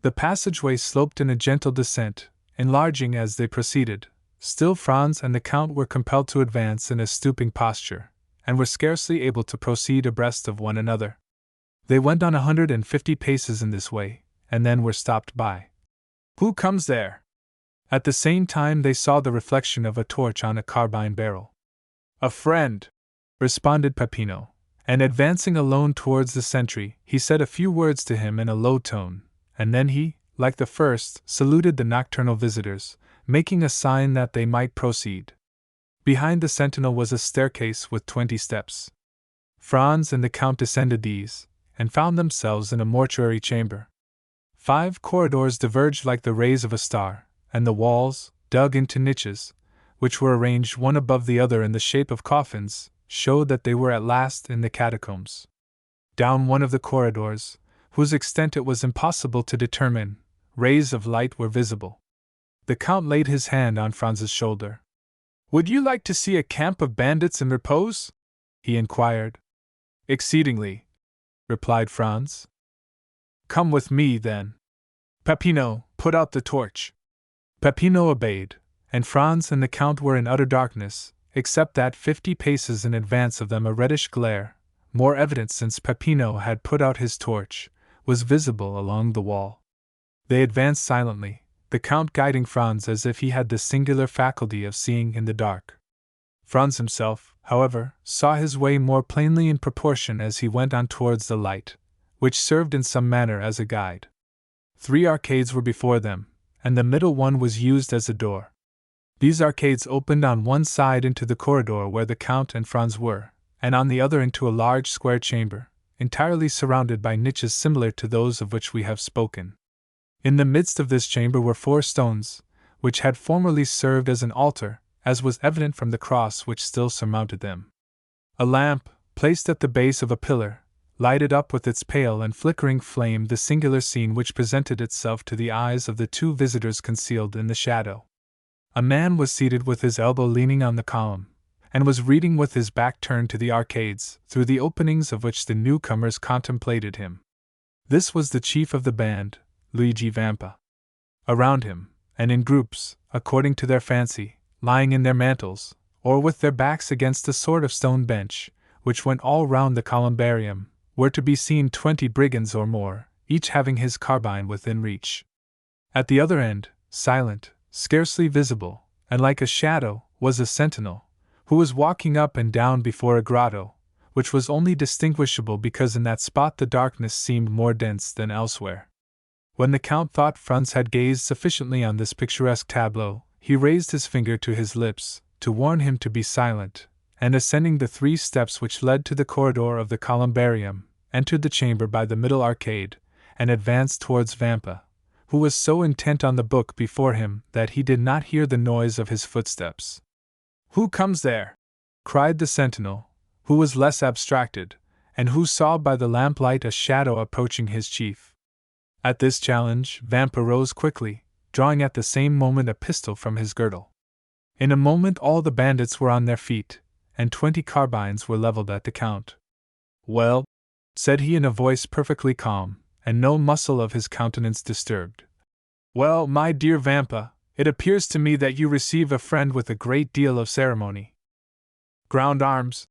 The passageway sloped in a gentle descent, enlarging as they proceeded. Still Franz and the Count were compelled to advance in a stooping posture, and were scarcely able to proceed abreast of one another. They went on 150 paces in this way, and then were stopped by. "Who comes there?" At the same time they saw the reflection of a torch on a carbine barrel. "A friend," responded Peppino, and advancing alone towards the sentry, he said a few words to him in a low tone, and then he, like the first, saluted the nocturnal visitors, making a sign that they might proceed. Behind the sentinel was a staircase with 20 steps. Franz and the Count descended these, and found themselves in a mortuary chamber. 5 corridors diverged like the rays of a star, and the walls, dug into niches, which were arranged one above the other in the shape of coffins, showed that they were at last in the catacombs. Down one of the corridors, whose extent it was impossible to determine, rays of light were visible. The Count laid his hand on Franz's shoulder. "Would you like to see a camp of bandits in repose?" he inquired. "Exceedingly," replied Franz. "Come with me, then. Peppino, put out the torch." Peppino obeyed, and Franz and the Count were in utter darkness, except that 50 paces in advance of them a reddish glare, more evident since Peppino had put out his torch, was visible along the wall. They advanced silently, the Count guiding Franz as if he had the singular faculty of seeing in the dark. Franz himself, however, saw his way more plainly in proportion as he went on towards the light, which served in some manner as a guide. 3 arcades were before them, and the middle one was used as a door. These arcades opened on one side into the corridor where the Count and Franz were, and on the other into a large square chamber, entirely surrounded by niches similar to those of which we have spoken. In the midst of this chamber were 4 stones, which had formerly served as an altar, as was evident from the cross which still surmounted them. A lamp, placed at the base of a pillar, lighted up with its pale and flickering flame the singular scene which presented itself to the eyes of the 2 visitors concealed in the shadow. A man was seated with his elbow leaning on the column, and was reading with his back turned to the arcades, through the openings of which the newcomers contemplated him. This was the chief of the band, Luigi Vampa. Around him, and in groups, according to their fancy, lying in their mantles, or with their backs against a sort of stone bench, which went all round the columbarium, were to be seen 20 brigands or more, each having his carbine within reach. At the other end, silent, scarcely visible, and like a shadow, was a sentinel, who was walking up and down before a grotto, which was only distinguishable because in that spot the darkness seemed more dense than elsewhere. When the Count thought Franz had gazed sufficiently on this picturesque tableau, he raised his finger to his lips, to warn him to be silent, and ascending the 3 steps which led to the corridor of the columbarium, entered the chamber by the middle arcade, and advanced towards Vampa, who was so intent on the book before him that he did not hear the noise of his footsteps. "Who comes there?" cried the sentinel, who was less abstracted, and who saw by the lamplight a shadow approaching his chief. At this challenge, Vampa rose quickly, drawing at the same moment a pistol from his girdle. In a moment all the bandits were on their feet, and 20 carbines were leveled at the Count. "Well," said he in a voice perfectly calm, and no muscle of his countenance disturbed. "Well, my dear Vampa, it appears to me that you receive a friend with a great deal of ceremony." "Ground arms!"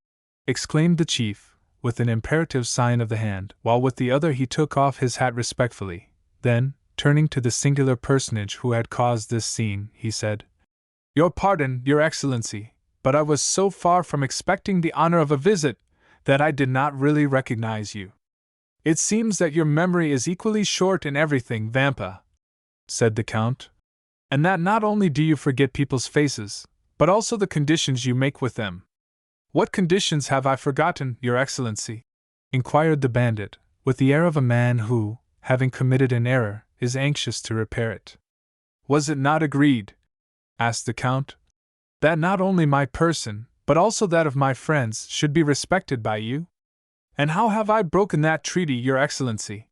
exclaimed the chief, with an imperative sign of the hand, while with the other he took off his hat respectfully. Then, turning to the singular personage who had caused this scene, he said, "Your pardon, Your Excellency, but I was so far from expecting the honor of a visit that I did not really recognize you. It seems that your memory is equally short in everything, Vampa, said the Count, and that not only do you forget people's faces, but also the conditions you make with them. What conditions have I forgotten, Your Excellency? Inquired the bandit, with the air of a man who, having committed an error, is anxious to repair it. Was it not agreed, asked the Count, that not only my person, but also that of my friends, should be respected by you? And how have I broken that treaty, Your Excellency?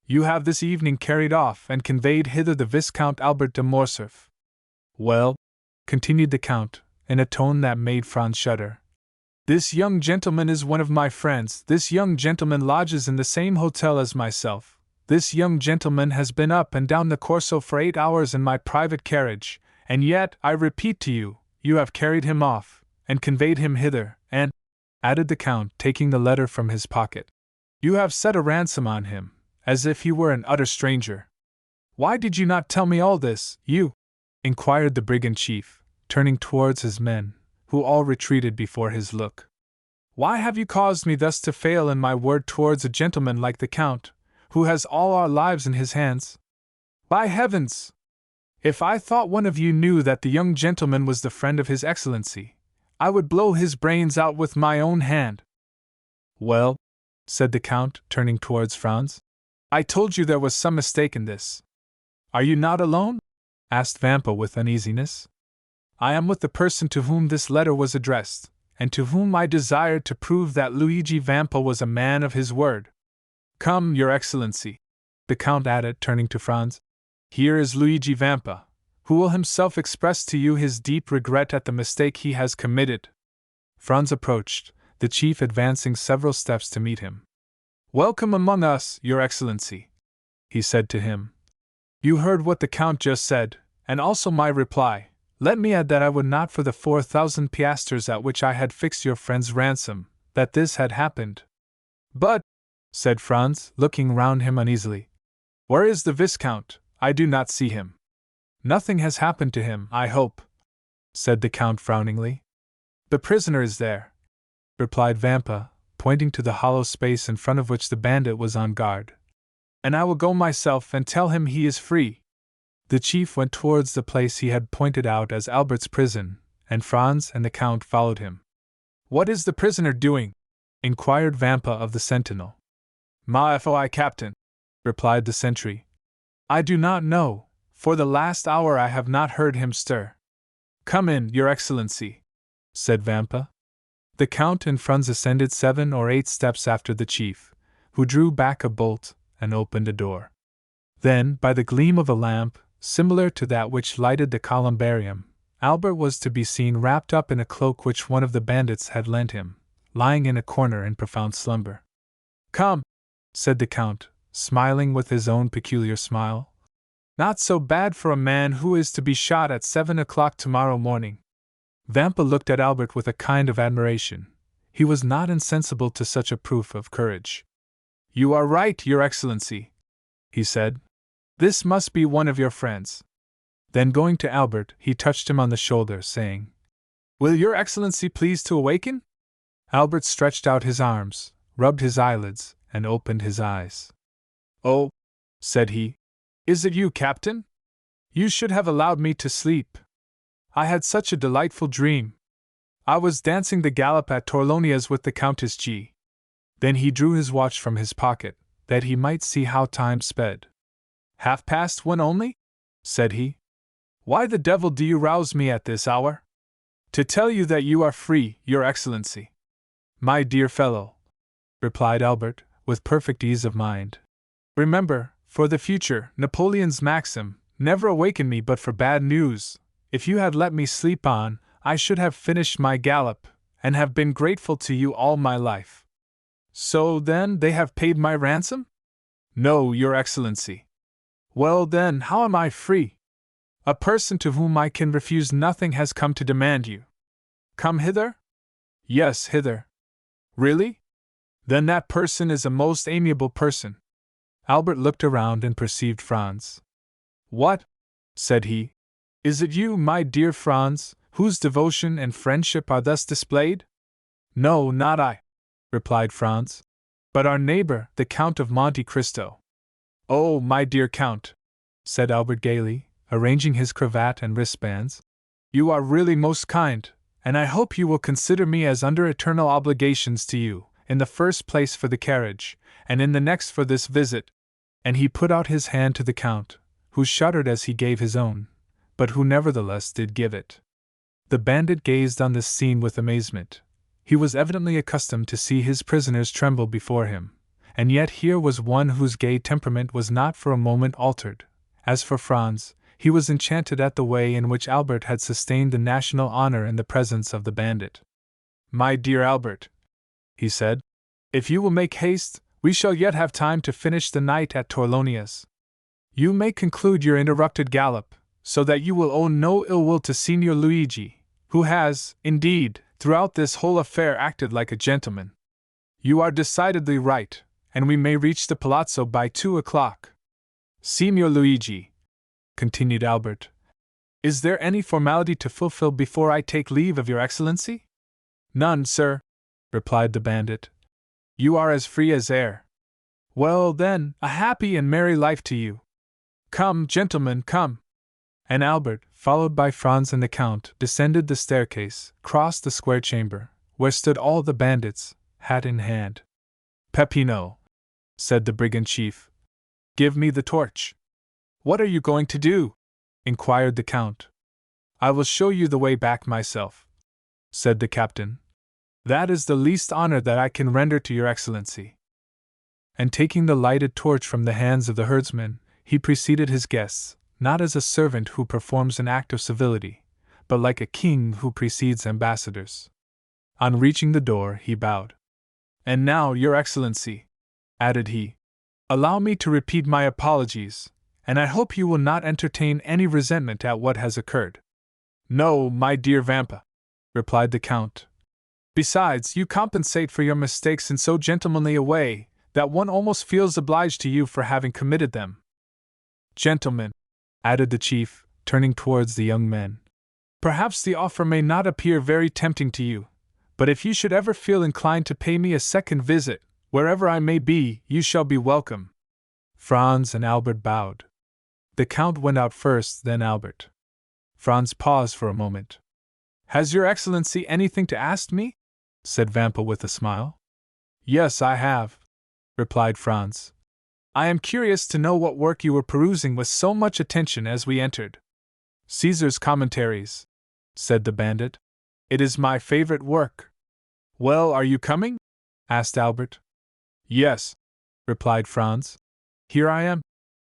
You have this evening carried off and conveyed hither the Viscount Albert de Morcerf. Well, continued the Count, in a tone that made Franz shudder, this young gentleman is one of my friends. This young gentleman lodges in the same hotel as myself. This young gentleman has been up and down the Corso for 8 hours in my private carriage, and yet, I repeat to you, you have carried him off, and conveyed him hither, and, added the Count, taking the letter from his pocket, you have set a ransom on him, as if he were an utter stranger. Why did you not tell me all this, you? Inquired the brigand chief, turning towards his men, who all retreated before his look. Why have you caused me thus to fail in my word towards a gentleman like the Count, who has all our lives in his hands? By heavens! If I thought one of you knew that the young gentleman was the friend of His Excellency, I would blow his brains out with my own hand. Well, said the Count, turning towards Franz, I told you there was some mistake in this. Are you not alone? Asked Vampa with uneasiness. I am with the person to whom this letter was addressed, and to whom I desired to prove that Luigi Vampa was a man of his word. Come, Your Excellency, the Count added, turning to Franz. Here is Luigi Vampa, who will himself express to you his deep regret at the mistake he has committed. Franz approached, the chief advancing several steps to meet him. Welcome among us, Your Excellency, he said to him. You heard what the Count just said, and also my reply. Let me add that I would not for the 4,000 piastres at which I had fixed your friend's ransom, that this had happened. But, said Franz, looking round him uneasily, where is the Viscount? I do not see him. Nothing has happened to him, I hope, said the Count frowningly. The prisoner is there, replied Vampa, pointing to the hollow space in front of which the bandit was on guard. And I will go myself and tell him he is free. The chief went towards the place he had pointed out as Albert's prison, and Franz and the Count followed him. What is the prisoner doing? Inquired Vampa of the sentinel. Ma foi, Captain, replied the sentry. I do not know. For the last hour I have not heard him stir. Come in, Your Excellency, said Vampa. The Count and Franz ascended 7 or 8 steps after the chief, who drew back a bolt and opened a door. Then, by the gleam of a lamp, similar to that which lighted the columbarium, Albert was to be seen wrapped up in a cloak which one of the bandits had lent him, lying in a corner in profound slumber. Come, said the Count, smiling with his own peculiar smile. Not so bad for a man who is to be shot at 7 o'clock tomorrow morning. Vampa looked at Albert with a kind of admiration. He was not insensible to such a proof of courage. You are right, Your Excellency, he said. This must be one of your friends. Then going to Albert, he touched him on the shoulder, saying, Will Your Excellency please to awaken? Albert stretched out his arms, rubbed his eyelids, and opened his eyes. Oh, said he, is it you, Captain? You should have allowed me to sleep. I had such a delightful dream. I was dancing the galop at Torlonia's with the Countess G. Then he drew his watch from his pocket, that he might see how time sped. 1:30 only? Said he. Why the devil do you rouse me at this hour? To tell you that you are free, Your Excellency. My dear fellow, replied Albert, with perfect ease of mind. Remember, for the future, Napoleon's maxim, never awaken me but for bad news. If you had let me sleep on, I should have finished my gallop, and have been grateful to you all my life. So then they have paid my ransom? No, Your Excellency. Well then, how am I free? A person to whom I can refuse nothing has come to demand you. Come hither? Yes, hither. Really? Then that person is a most amiable person. Albert looked around and perceived Franz. What? Said he. Is it you, my dear Franz, whose devotion and friendship are thus displayed? No, not I, replied Franz, but our neighbor, the Count of Monte Cristo. Oh, my dear Count, said Albert gaily, arranging his cravat and wristbands, you are really most kind, and I hope you will consider me as under eternal obligations to you, in the first place for the carriage, and in the next for this visit. And he put out his hand to the Count, who shuddered as he gave his own, but who nevertheless did give it. The bandit gazed on this scene with amazement. He was evidently accustomed to see his prisoners tremble before him, and yet here was one whose gay temperament was not for a moment altered. As for Franz, he was enchanted at the way in which Albert had sustained the national honor in the presence of the bandit. My dear Albert, he said, if you will make haste, we shall yet have time to finish the night at Torlonia's. You may conclude your interrupted gallop, so that you will owe no ill will to Signor Luigi, who has, indeed, throughout this whole affair acted like a gentleman. You are decidedly right, and we may reach the palazzo by 2 o'clock. Signor Luigi, continued Albert, is there any formality to fulfill before I take leave of your Excellency? None, sir, replied the bandit. You are as free as air. Well, then, a happy and merry life to you. Come, gentlemen, come. And Albert, followed by Franz and the Count, descended the staircase, crossed the square chamber, where stood all the bandits, hat in hand. Peppino, said the brigand chief, give me the torch. What are you going to do? Inquired the Count. I will show you the way back myself, said the captain. That is the least honor that I can render to your Excellency. And taking the lighted torch from the hands of the herdsman, he preceded his guests, not as a servant who performs an act of civility, but like a king who precedes ambassadors. On reaching the door, he bowed. And now, your Excellency, added he, allow me to repeat my apologies, and I hope you will not entertain any resentment at what has occurred. No, my dear Vampa, replied the Count. Besides, you compensate for your mistakes in so gentlemanly a way that one almost feels obliged to you for having committed them. Gentlemen, added the chief, turning towards the young men, perhaps the offer may not appear very tempting to you, but if you should ever feel inclined to pay me a second visit, wherever I may be, you shall be welcome. Franz and Albert bowed. The Count went out first, then Albert. Franz paused for a moment. Has your Excellency anything to ask me? Said Vampa with a smile. Yes, I have, replied Franz. I am curious to know what work you were perusing with so much attention as we entered. Caesar's Commentaries, said the bandit. It is my favorite work. Well, are you coming? Asked Albert. Yes, replied Franz. Here I am.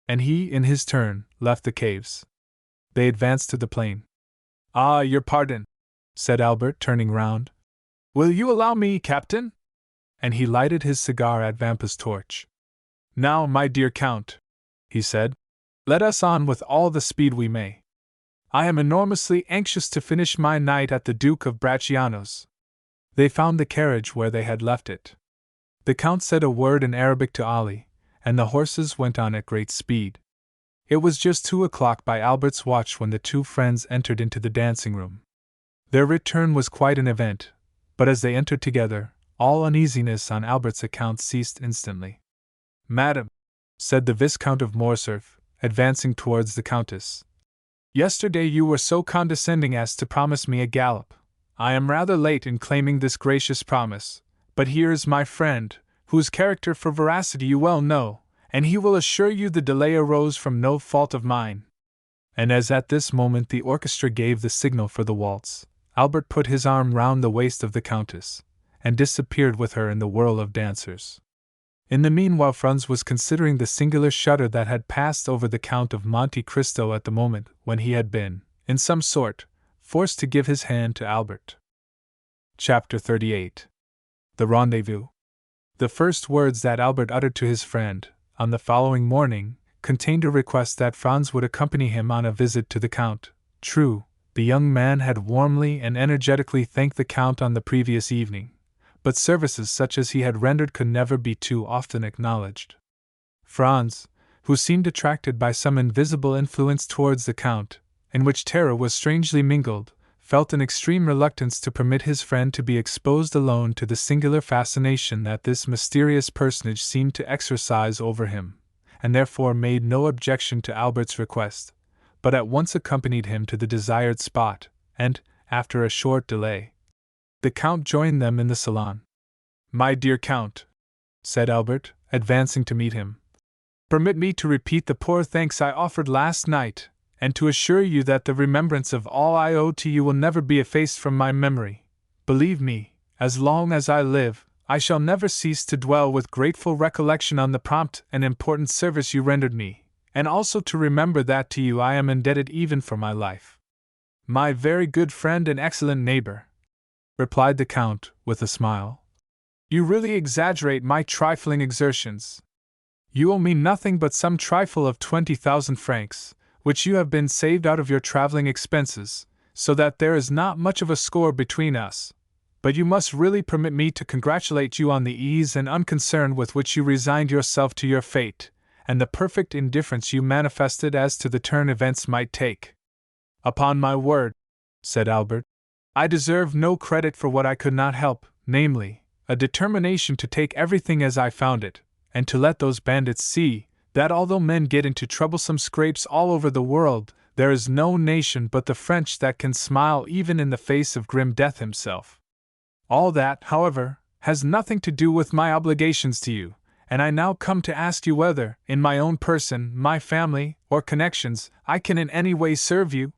And he, in his turn, left the caves. They advanced to the plain. Ah, your pardon, said Albert, turning round. Will you allow me, Captain? And he lighted his cigar at Vampa's torch. Now, my dear Count, he said, let us on with all the speed we may. I am enormously anxious to finish my night at the Duke of Bracciano's. They found the carriage where they had left it. The Count said a word in Arabic to Ali, and the horses went on at great speed. It was just 2 o'clock by Albert's watch when the two friends entered into the dancing room. Their return was quite an event, but as they entered together, all uneasiness on Albert's account ceased instantly. Madam, said the Viscount of Morcerf, advancing towards the Countess, yesterday you were so condescending as to promise me a gallop. I am rather late in claiming this gracious promise, but here is my friend, whose character for veracity you well know, and he will assure you the delay arose from no fault of mine. And as at this moment the orchestra gave the signal for the waltz, Albert put his arm round the waist of the Countess, and disappeared with her in the whirl of dancers. In the meanwhile Franz was considering the singular shudder that had passed over the Count of Monte Cristo at the moment when he had been, in some sort, forced to give his hand to Albert. Chapter 38. The Rendezvous. The first words that Albert uttered to his friend, on the following morning, contained a request that Franz would accompany him on a visit to the Count. True, the young man had warmly and energetically thanked the Count on the previous evening, but services such as he had rendered could never be too often acknowledged. Franz, who seemed attracted by some invisible influence towards the Count, in which terror was strangely mingled, felt an extreme reluctance to permit his friend to be exposed alone to the singular fascination that this mysterious personage seemed to exercise over him, and therefore made no objection to Albert's request, but at once accompanied him to the desired spot, and, after a short delay, the Count joined them in the salon. "My dear Count," said Albert, advancing to meet him, "permit me to repeat the poor thanks I offered last night, and to assure you that the remembrance of all I owe to you will never be effaced from my memory. Believe me, as long as I live, I shall never cease to dwell with grateful recollection on the prompt and important service you rendered me, and also to remember that to you I am indebted even for my life." "My very good friend and excellent neighbor," replied the Count, with a smile, "you really exaggerate my trifling exertions. You owe me nothing but some trifle of 20,000 francs, which you have been saved out of your traveling expenses, so that there is not much of a score between us. But you must really permit me to congratulate you on the ease and unconcern with which you resigned yourself to your fate, and the perfect indifference you manifested as to the turn events might take." "Upon my word," said Albert, "I deserve no credit for what I could not help, namely, a determination to take everything as I found it, and to let those bandits see that although men get into troublesome scrapes all over the world, there is no nation but the French that can smile even in the face of grim death himself. All that, however, has nothing to do with my obligations to you, and I now come to ask you whether, in my own person, my family, or connections, I can in any way serve you.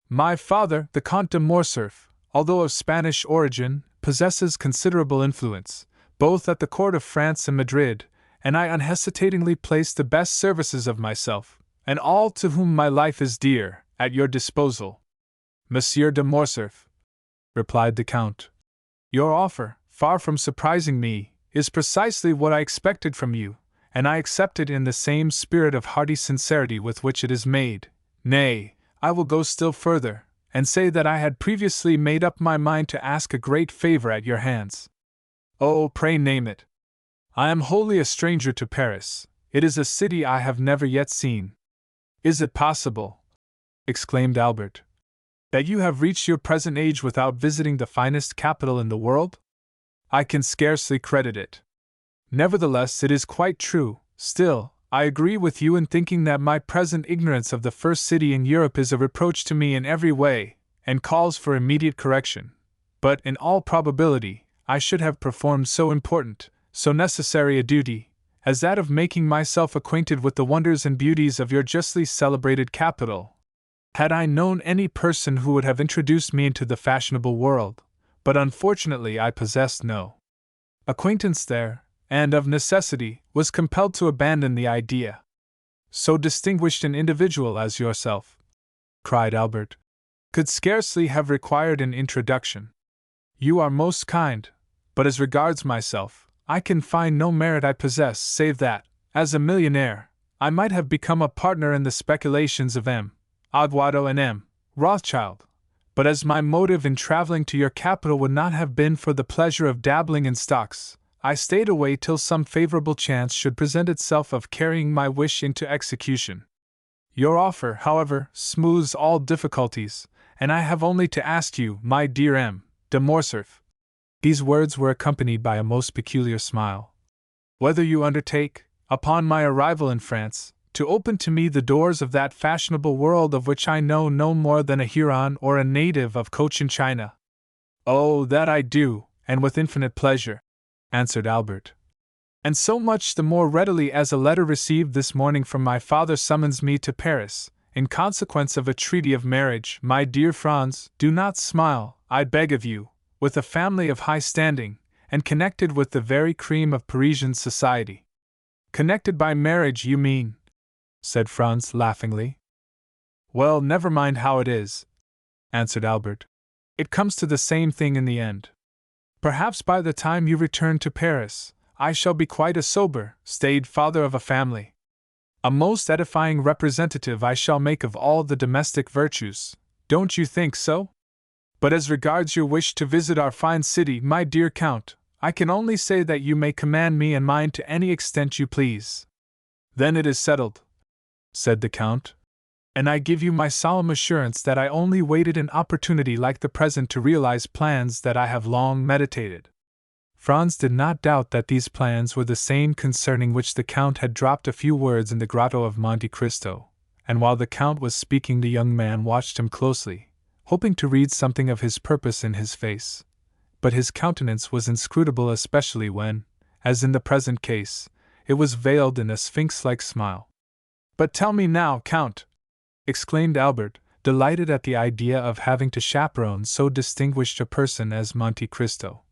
My father, the Count de Morcerf, although of Spanish origin, possesses considerable influence, both at the court of France and Madrid, and I unhesitatingly place the best services of myself, and all to whom my life is dear, at your disposal." "Monsieur de Morcerf," replied the Count, "your offer, far from surprising me, is precisely what I expected from you, and I accept it in the same spirit of hearty sincerity with which it is made. Nay, I will go still further, and say that I had previously made up my mind to ask a great favor at your hands." "Oh, pray name it." "I am wholly a stranger to Paris. It is a city I have never yet seen." "Is it possible," exclaimed Albert, "that you have reached your present age without visiting the finest capital in the world? I can scarcely credit it." "Nevertheless, it is quite true. Still, I agree with you in thinking that my present ignorance of the first city in Europe is a reproach to me in every way, and calls for immediate correction. But, in all probability, I should have performed so important, so necessary a duty, as that of making myself acquainted with the wonders and beauties of your justly celebrated capital, had I known any person who would have introduced me into the fashionable world, but unfortunately I possessed no acquaintance there, and of necessity was compelled to abandon the idea." "So distinguished an individual as yourself," cried Albert, "could scarcely have required an introduction. You are most kind, but as regards myself, I can find no merit I possess save that, as a millionaire, I might have become a partner in the speculations of M. Aguado and M. Rothschild, but as my motive in traveling to your capital would not have been for the pleasure of dabbling in stocks, I stayed away till some favorable chance should present itself of carrying my wish into execution. Your offer, however, smooths all difficulties, and I have only to ask you, my dear M. de Morcerf," these words were accompanied by a most peculiar smile, "whether you undertake, upon my arrival in France, to open to me the doors of that fashionable world of which I know no more than a Huron or a native of Cochin China." "Oh, that I do, and with infinite pleasure," answered Albert. "And so much the more readily as a letter received this morning from my father summons me to Paris, in consequence of a treaty of marriage. My dear Franz, do not smile, I beg of you, with a family of high standing, and connected with the very cream of Parisian society." "Connected by marriage, you mean?" said Franz laughingly. "Well, never mind how it is," answered Albert. "It comes to the same thing in the end. Perhaps by the time you return to Paris, I shall be quite a sober, staid father of a family. A most edifying representative I shall make of all the domestic virtues, don't you think so? But as regards your wish to visit our fine city, my dear Count, I can only say that you may command me and mine to any extent you please." "Then it is settled," said the Count. And I give you my solemn assurance that I only waited an opportunity like the present to realize plans that I have long meditated. Franz did not doubt that these plans were the same concerning which the Count had dropped a few words in the Grotto of Monte Cristo, and while the Count was speaking the young man watched him closely, hoping to read something of his purpose in his face. But his countenance was inscrutable, especially when, as in the present case, it was veiled in a sphinx-like smile. "But tell me now, Count," exclaimed Albert, delighted at the idea of having to chaperone so distinguished a person as Monte Cristo.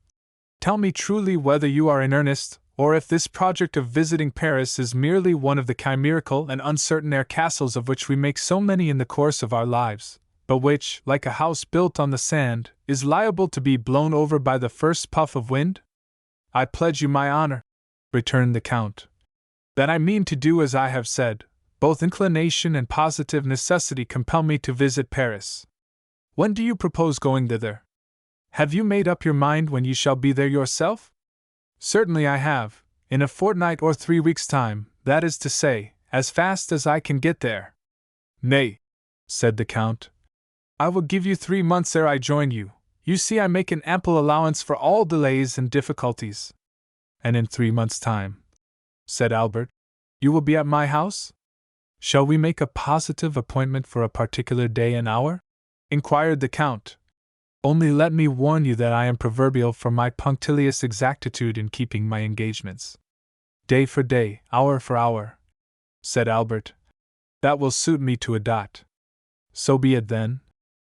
"Tell me truly whether you are in earnest, or if this project of visiting Paris is merely one of the chimerical and uncertain air castles of which we make so many in the course of our lives, but which, like a house built on the sand, is liable to be blown over by the first puff of wind?" "I pledge you my honor," returned the Count, "that I mean to do as I have said. Both inclination and positive necessity compel me to visit Paris. When do you propose going thither? Have you made up your mind when you shall be there yourself?" "Certainly I have, in a fortnight or 3 weeks' time, that is to say, as fast as I can get there." "Nay," said the Count, "I will give you 3 months ere I join you. You see I make an ample allowance for all delays and difficulties." "And in 3 months' time," said Albert, "you will be at my house?" "Shall we make a positive appointment for a particular day and hour?" inquired the Count. "Only let me warn you that I am proverbial for my punctilious exactitude in keeping my engagements." "Day for day, hour for hour," said Albert. "That will suit me to a dot." "So be it then,"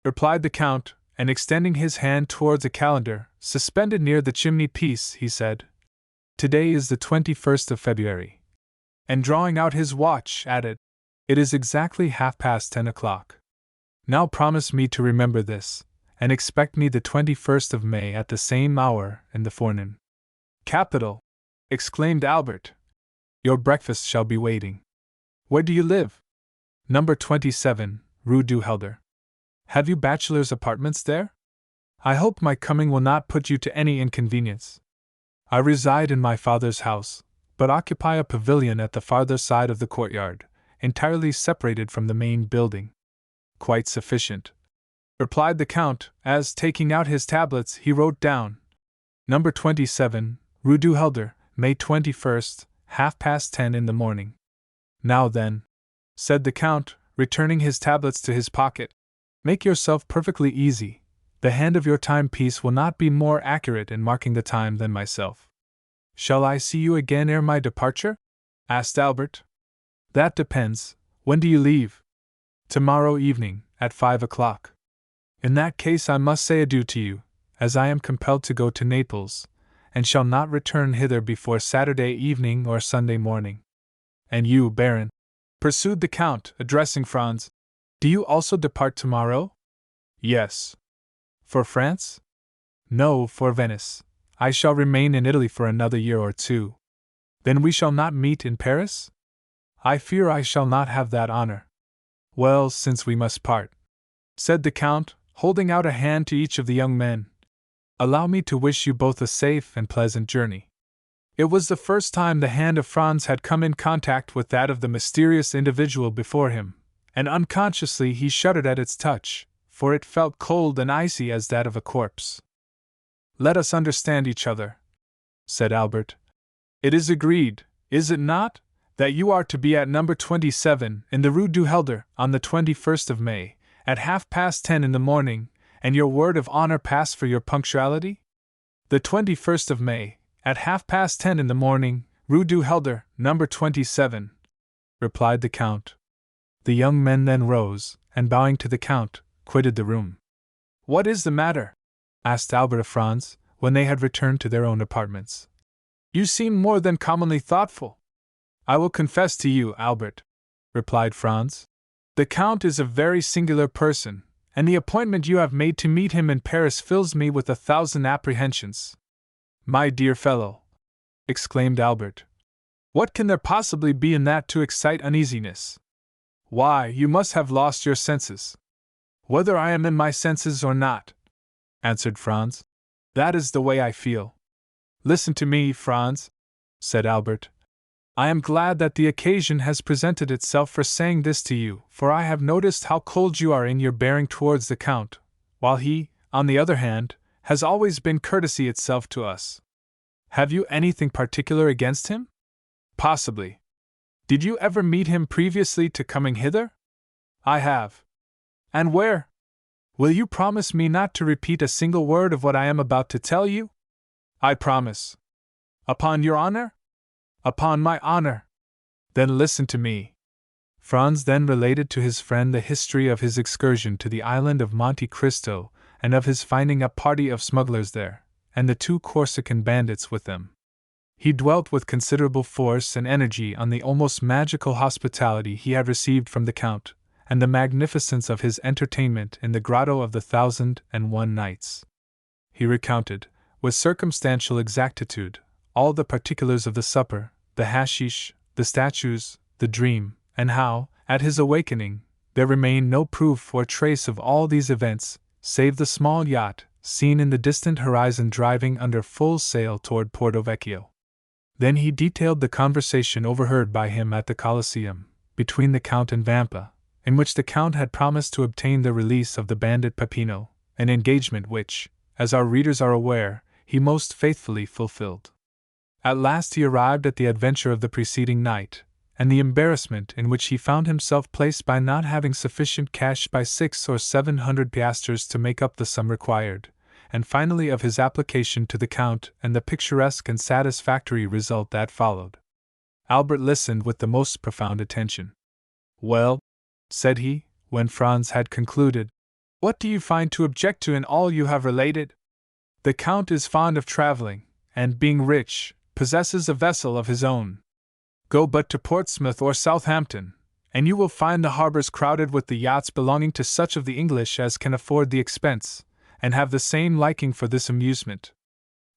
replied the Count, and extending his hand towards a calendar, suspended near the chimney-piece, he said, "Today is the 21st of February." And drawing out his watch, added, "It is exactly 10:30 o'clock. Now promise me to remember this, and expect me the 21st of May at the same hour in the forenoon." "Capital!" exclaimed Albert. "Your breakfast shall be waiting. Where do you live?" "Number 27, Rue du Helder." "Have you bachelor's apartments there? I hope my coming will not put you to any inconvenience." "I reside in my father's house, but occupy a pavilion at the farther side of the courtyard, entirely separated from the main building." "Quite sufficient," replied the Count, as, taking out his tablets, he wrote down, "Number 27, Rue du Helder, May 21st, 10:30 in the morning." "Now then," said the Count, returning his tablets to his pocket, "make yourself perfectly easy. The hand of your timepiece will not be more accurate in marking the time than myself." "Shall I see you again ere my departure?" asked Albert. "That depends. When do you leave?" "Tomorrow evening, at 5 o'clock. In that case I must say adieu to you, as I am compelled to go to Naples, and shall not return hither before Saturday evening or Sunday morning." "And you, Baron," pursued the Count, addressing Franz, "do you also depart tomorrow?" "Yes." "For France?" "No, for Venice. I shall remain in Italy for another year or 2. "Then we shall not meet in Paris?" "I fear I shall not have that honor." "Well, since we must part," said the Count, holding out a hand to each of the young men, "allow me to wish you both a safe and pleasant journey." It was the first time the hand of Franz had come in contact with that of the mysterious individual before him, and unconsciously he shuddered at its touch, for it felt cold and icy as that of a corpse. "Let us understand each other," said Albert. "It is agreed, is it not, that you are to be at number 27 in the Rue du Helder on the 21st of May, at 10:30 in the morning, and your word of honor pass for your punctuality?" "The 21st of May, at 10:30 in the morning, Rue du Helder, number 27, replied the Count. The young men then rose, and bowing to the Count, quitted the room. "What is the matter?" asked Albert of Franz, when they had returned to their own apartments. "You seem more than commonly thoughtful." "I will confess to you, Albert," replied Franz. "The Count is a very singular person, and the appointment you have made to meet him in Paris fills me with 1,000 apprehensions." "My dear fellow," exclaimed Albert, "what can there possibly be in that to excite uneasiness?" "Why, you must have lost your senses." "Whether I am in my senses or not," answered Franz, "that is the way I feel." "Listen to me, Franz," said Albert. I am glad that the occasion has presented itself for saying this to you, for I have noticed how cold you are in your bearing towards the Count, while he, on the other hand, has always been courtesy itself to us. Have you anything particular against him? Possibly. Did you ever meet him previously to coming hither? I have. And where? Will you promise me not to repeat a single word of what I am about to tell you? I promise. Upon your honor? Upon my honor. Then listen to me. Franz then related to his friend the history of his excursion to the island of Monte Cristo, and of his finding a party of smugglers there, and the 2 Corsican bandits with them. He dwelt with considerable force and energy on the almost magical hospitality he had received from the Count, and the magnificence of his entertainment in the Grotto of the 1001 Nights. He recounted, with circumstantial exactitude, all the particulars of the supper, the hashish, the statues, the dream, and how, at his awakening, there remained no proof or trace of all these events, save the small yacht, seen in the distant horizon driving under full sail toward Porto Vecchio. Then he detailed the conversation overheard by him at the Colosseum, between the Count and Vampa, in which the Count had promised to obtain the release of the bandit Peppino, an engagement which, as our readers are aware, he most faithfully fulfilled. At last he arrived at the adventure of the preceding night, and the embarrassment in which he found himself placed by not having sufficient cash by 600 or 700 piastres to make up the sum required, and finally of his application to the Count and the picturesque and satisfactory result that followed. Albert listened with the most profound attention. "Well," said he, when Franz had concluded, "what do you find to object to in all you have related? The Count is fond of traveling, and, being rich, possesses a vessel of his own. Go but to Portsmouth or Southampton, and you will find the harbors crowded with the yachts belonging to such of the English as can afford the expense, and have the same liking for this amusement.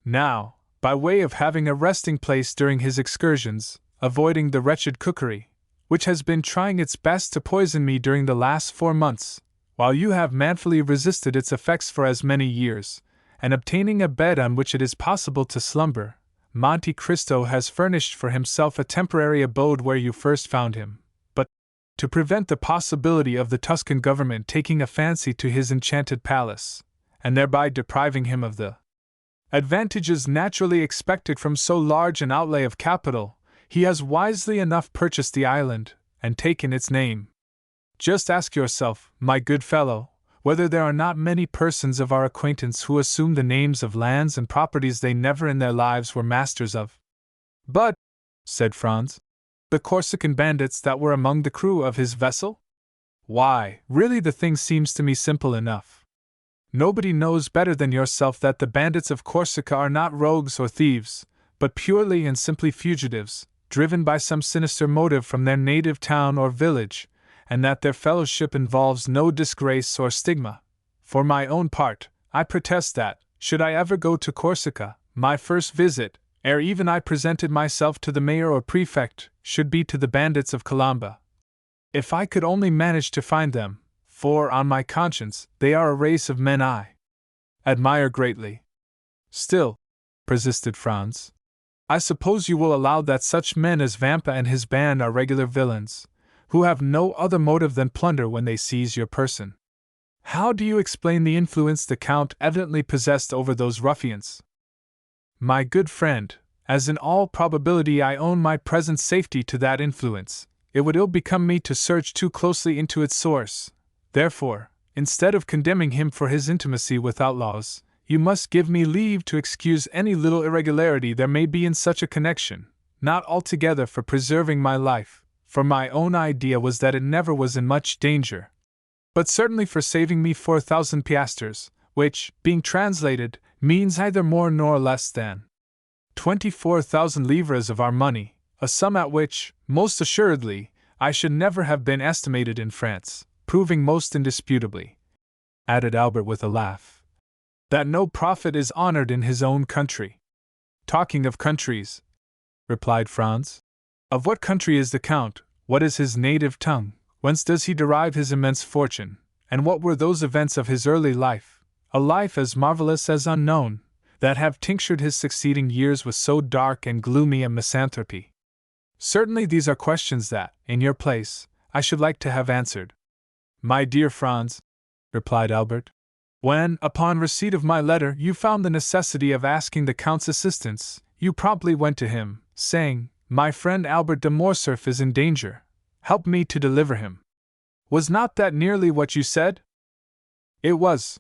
Now, by way of having a resting place during his excursions, avoiding the wretched cookery, which has been trying its best to poison me during the last 4 months, while you have manfully resisted its effects for as many years, and obtaining a bed on which it is possible to slumber, Monte Cristo has furnished for himself a temporary abode where you first found him, but, to prevent the possibility of the Tuscan government taking a fancy to his enchanted palace, and thereby depriving him of the advantages naturally expected from so large an outlay of capital, he has wisely enough purchased the island, and taken its name. Just ask yourself, my good fellow, whether there are not many persons of our acquaintance who assume the names of lands and properties they never in their lives were masters of. But, said Franz, the Corsican bandits that were among the crew of his vessel? Why, really the thing seems to me simple enough. Nobody knows better than yourself that the bandits of Corsica are not rogues or thieves, but purely and simply fugitives, driven by some sinister motive from their native town or village, and that their fellowship involves no disgrace or stigma. For my own part, I protest that, should I ever go to Corsica, my first visit, ere even I presented myself to the mayor or prefect, should be to the bandits of Colomba. If I could only manage to find them, for, on my conscience, they are a race of men I admire greatly. Still, persisted Franz, I suppose you will allow that such men as Vampa and his band are regular villains, who have no other motive than plunder when they seize your person. How do you explain the influence the Count evidently possessed over those ruffians? My good friend, as in all probability I own my present safety to that influence, it would ill become me to search too closely into its source. Therefore, instead of condemning him for his intimacy with outlaws, you must give me leave to excuse any little irregularity there may be in such a connection, not altogether for preserving my life, for my own idea was that it never was in much danger, but certainly for saving me 4,000 piastres, which, being translated, means neither more nor less than 24,000 livres of our money, a sum at which, most assuredly, I should never have been estimated in France, proving most indisputably, added Albert with a laugh, that no prophet is honored in his own country. Talking of countries, replied Franz, of what country is the Count? What is his native tongue? Whence does he derive his immense fortune? And what were those events of his early life, a life as marvelous as unknown, that have tinctured his succeeding years with so dark and gloomy a misanthropy? Certainly these are questions that, in your place, I should like to have answered. My dear Franz, replied Albert, when, upon receipt of my letter, you found the necessity of asking the Count's assistance, you promptly went to him, saying, My friend Albert de Morcerf is in danger. Help me to deliver him. Was not that nearly what you said? It was.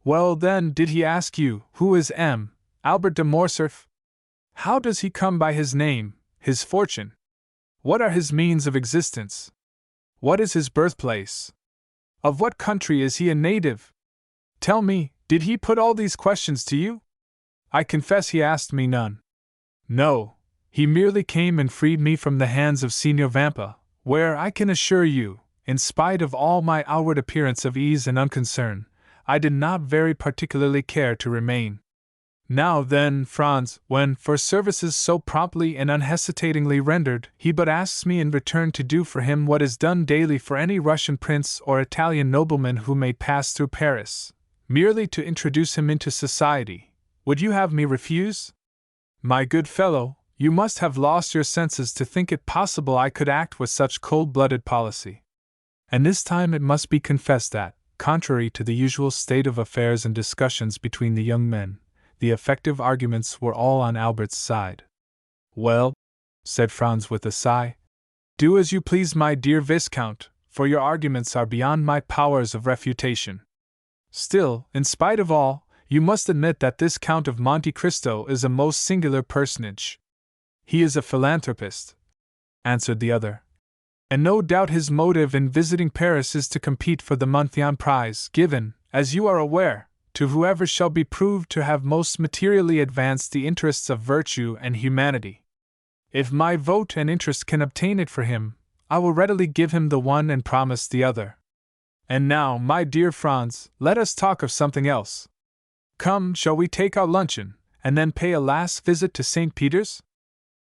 Well, then, did he ask you, who is Albert de Morcerf? How does he come by his name, his fortune? What are his means of existence? What is his birthplace? Of what country is he a native? Tell me, did he put all these questions to you? I confess he asked me none. No, he merely came and freed me from the hands of Signor Vampa, where, I can assure you, in spite of all my outward appearance of ease and unconcern, I did not very particularly care to remain. Now then, Franz, when, for services so promptly and unhesitatingly rendered, he but asks me in return to do for him what is done daily for any Russian prince or Italian nobleman who may pass through Paris, merely to introduce him into society, would you have me refuse? My good fellow, you must have lost your senses to think it possible I could act with such cold-blooded policy. And this time it must be confessed that, contrary to the usual state of affairs and discussions between the young men, the effective arguments were all on Albert's side. Well, said Franz with a sigh, do as you please, my dear Viscount, for your arguments are beyond my powers of refutation. Still, in spite of all, you must admit that this Count of Monte Cristo is a most singular personage. He is a philanthropist, answered the other, and no doubt his motive in visiting Paris is to compete for the Monthyon prize given, as you are aware, to whoever shall be proved to have most materially advanced the interests of virtue and humanity. If my vote and interest can obtain it for him, I will readily give him the one and promise the other. And now, my dear Franz, let us talk of something else. Come, shall we take our luncheon, and then pay a last visit to St. Peter's?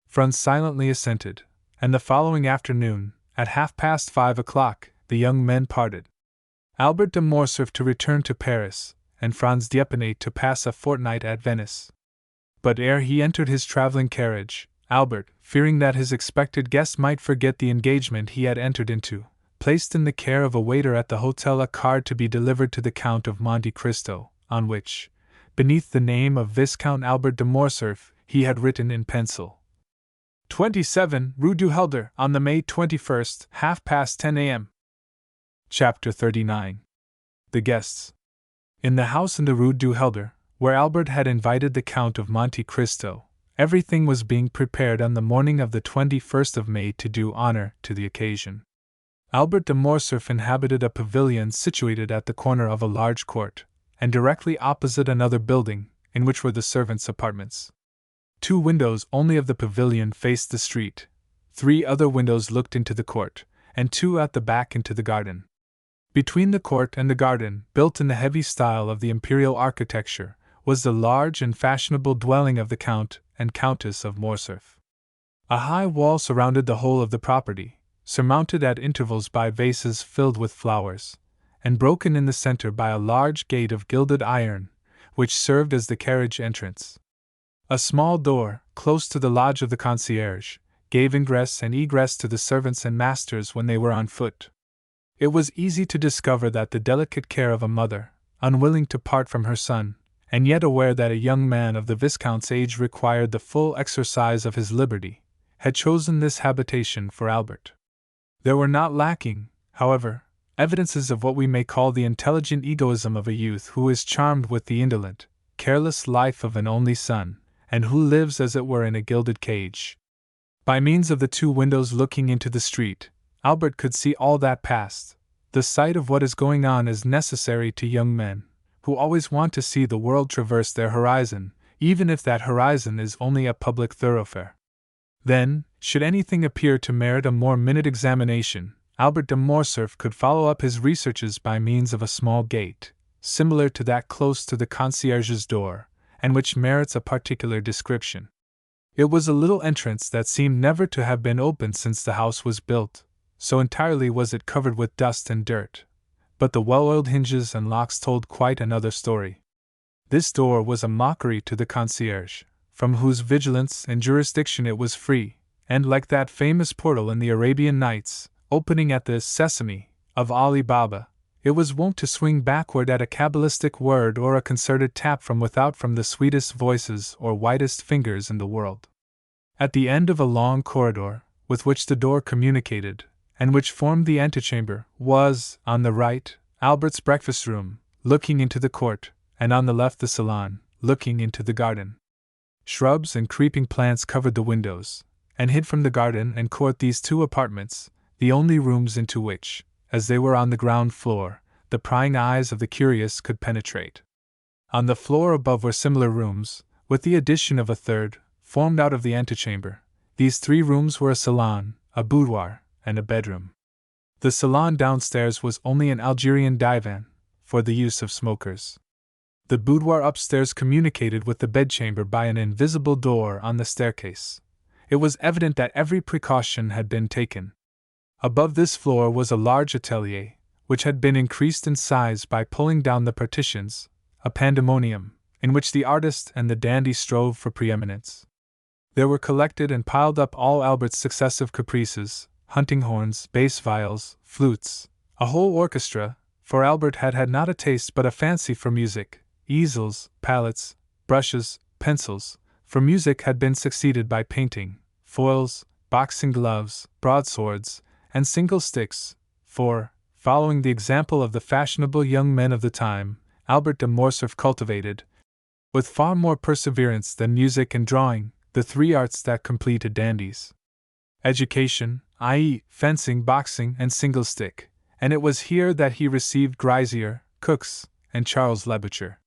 Franz silently assented, and the following afternoon, at 5:30, the young men parted. Albert de Morcerf to return to Paris, and Franz d'Épinay to pass a fortnight at Venice. But ere he entered his traveling carriage, Albert, fearing that his expected guest might forget the engagement he had entered into, placed in the care of a waiter at the hotel a card to be delivered to the Count of Monte Cristo, on which, beneath the name of Viscount Albert de Morcerf, he had written in pencil, 27 Rue du Helder, on the May 21st, 10:30 a.m. Chapter 39. The Guests. In the house in the Rue du Helder, where Albert had invited the Count of Monte Cristo, everything was being prepared on the morning of the 21st of May to do honor to the occasion. Albert de Morcerf inhabited a pavilion situated at the corner of a large court, and directly opposite another building, in which were the servants' apartments. 2 windows only of the pavilion faced the street, 3 other windows looked into the court, and 2 at the back into the garden. Between the court and the garden, built in the heavy style of the imperial architecture, was the large and fashionable dwelling of the Count and Countess of Morcerf. A high wall surrounded the whole of the property, surmounted at intervals by vases filled with flowers, and broken in the center by a large gate of gilded iron, which served as the carriage entrance. A small door, close to the lodge of the concierge, gave ingress and egress to the servants and masters when they were on foot. It was easy to discover that the delicate care of a mother, unwilling to part from her son, and yet aware that a young man of the Viscount's age required the full exercise of his liberty, had chosen this habitation for Albert. There were not lacking, however, evidences of what we may call the intelligent egoism of a youth who is charmed with the indolent, careless life of an only son, and who lives as it were in a gilded cage. By means of the 2 windows looking into the street, Albert could see all that passed. The sight of what is going on is necessary to young men, who always want to see the world traverse their horizon, even if that horizon is only a public thoroughfare. Then, should anything appear to merit a more minute examination, Albert de Morcerf could follow up his researches by means of a small gate, similar to that close to the concierge's door, and which merits a particular description. It was a little entrance that seemed never to have been opened since the house was built, so entirely was it covered with dust and dirt, but the well-oiled hinges and locks told quite another story. This door was a mockery to the concierge, from whose vigilance and jurisdiction it was free, and like that famous portal in the Arabian Nights, opening at the Sesame of Ali Baba, it was wont to swing backward at a cabalistic word or a concerted tap from without from the sweetest voices or whitest fingers in the world. At the end of a long corridor, with which the door communicated, and which formed the antechamber, was, on the right, Albert's breakfast room, looking into the court, and on the left the salon, looking into the garden. Shrubs and creeping plants covered the windows, and hid from the garden and court these two apartments, the only rooms into which, as they were on the ground floor, the prying eyes of the curious could penetrate. On the floor above were similar rooms, with the addition of a third, formed out of the antechamber. These 3 rooms were a salon, a boudoir, and a bedroom. The salon downstairs was only an Algerian divan, for the use of smokers. The boudoir upstairs communicated with the bedchamber by an invisible door on the staircase. It was evident that every precaution had been taken. Above this floor was a large atelier, which had been increased in size by pulling down the partitions, a pandemonium, in which the artist and the dandy strove for preeminence. There were collected and piled up all Albert's successive caprices, hunting horns, bass viols, flutes, a whole orchestra, for Albert had not a taste but a fancy for music, easels, palettes, brushes, pencils, for music had been succeeded by painting, foils, boxing gloves, broadswords, and single sticks, for, following the example of the fashionable young men of the time, Albert de Morcerf cultivated, with far more perseverance than music and drawing, the 3 arts that complete a dandy's education, i.e., fencing, boxing, and single stick, and it was here that he received Grisier, Cooks, and Charles Labouture.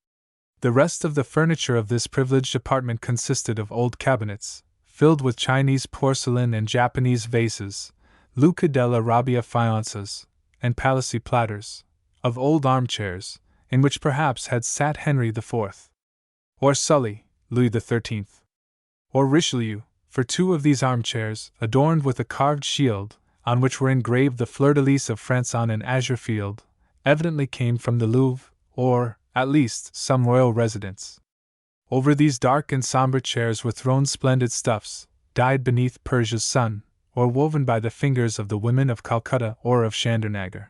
The rest of the furniture of this privileged apartment consisted of old cabinets, filled with Chinese porcelain and Japanese vases, Luca della Rabbia faiences, and Palissy platters, of old armchairs, in which perhaps had sat Henry IV, or Sully, Louis XIII, or Richelieu, for 2 of these armchairs, adorned with a carved shield, on which were engraved the fleur-de-lis of France on an azure field, evidently came from the Louvre, or, at least, some royal residence. Over these dark and sombre chairs were thrown splendid stuffs, dyed beneath Persia's sun, or woven by the fingers of the women of Calcutta or of Chandernagor.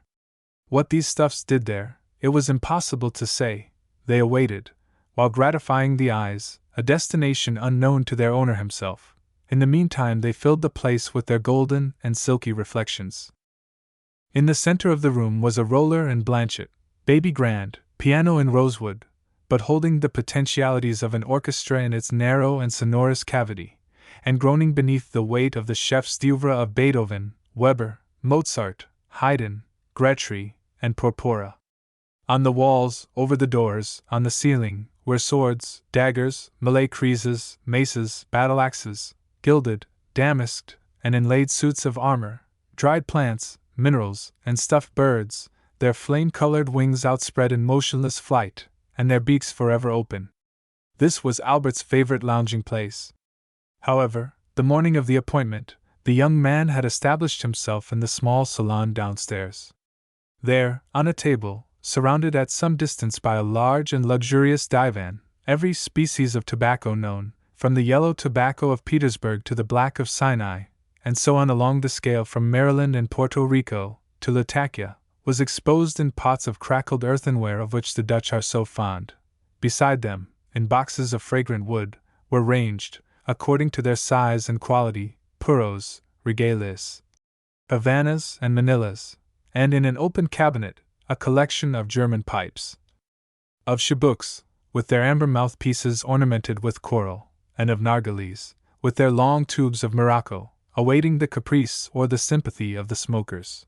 What these stuffs did there, it was impossible to say. They awaited, while gratifying the eyes, a destination unknown to their owner himself. In the meantime they filled the place with their golden and silky reflections. In the center of the room was a roller and blanchet, baby grand, piano in rosewood, but holding the potentialities of an orchestra in its narrow and sonorous cavity, and groaning beneath the weight of the chefs d'oeuvre of Beethoven, Weber, Mozart, Haydn, Grétry, and Porpora. On the walls, over the doors, on the ceiling, were swords, daggers, Malay creeses, maces, battle-axes, gilded, damasked, and inlaid suits of armor, dried plants, minerals, and stuffed birds, their flame-colored wings outspread in motionless flight, and their beaks forever open. This was Albert's favorite lounging place. However, the morning of the appointment, the young man had established himself in the small salon downstairs. There, on a table, surrounded at some distance by a large and luxurious divan, every species of tobacco known, from the yellow tobacco of Petersburg to the black of Sinai, and so on along the scale from Maryland and Puerto Rico to Latakia, was exposed in pots of crackled earthenware of which the Dutch are so fond. Beside them, in boxes of fragrant wood, were ranged, according to their size and quality, puros, regales, Havanas, and Manillas, and in an open cabinet, a collection of German pipes, of chibuks, with their amber mouthpieces ornamented with coral, and of nargilés, with their long tubes of Morocco, awaiting the caprice or the sympathy of the smokers.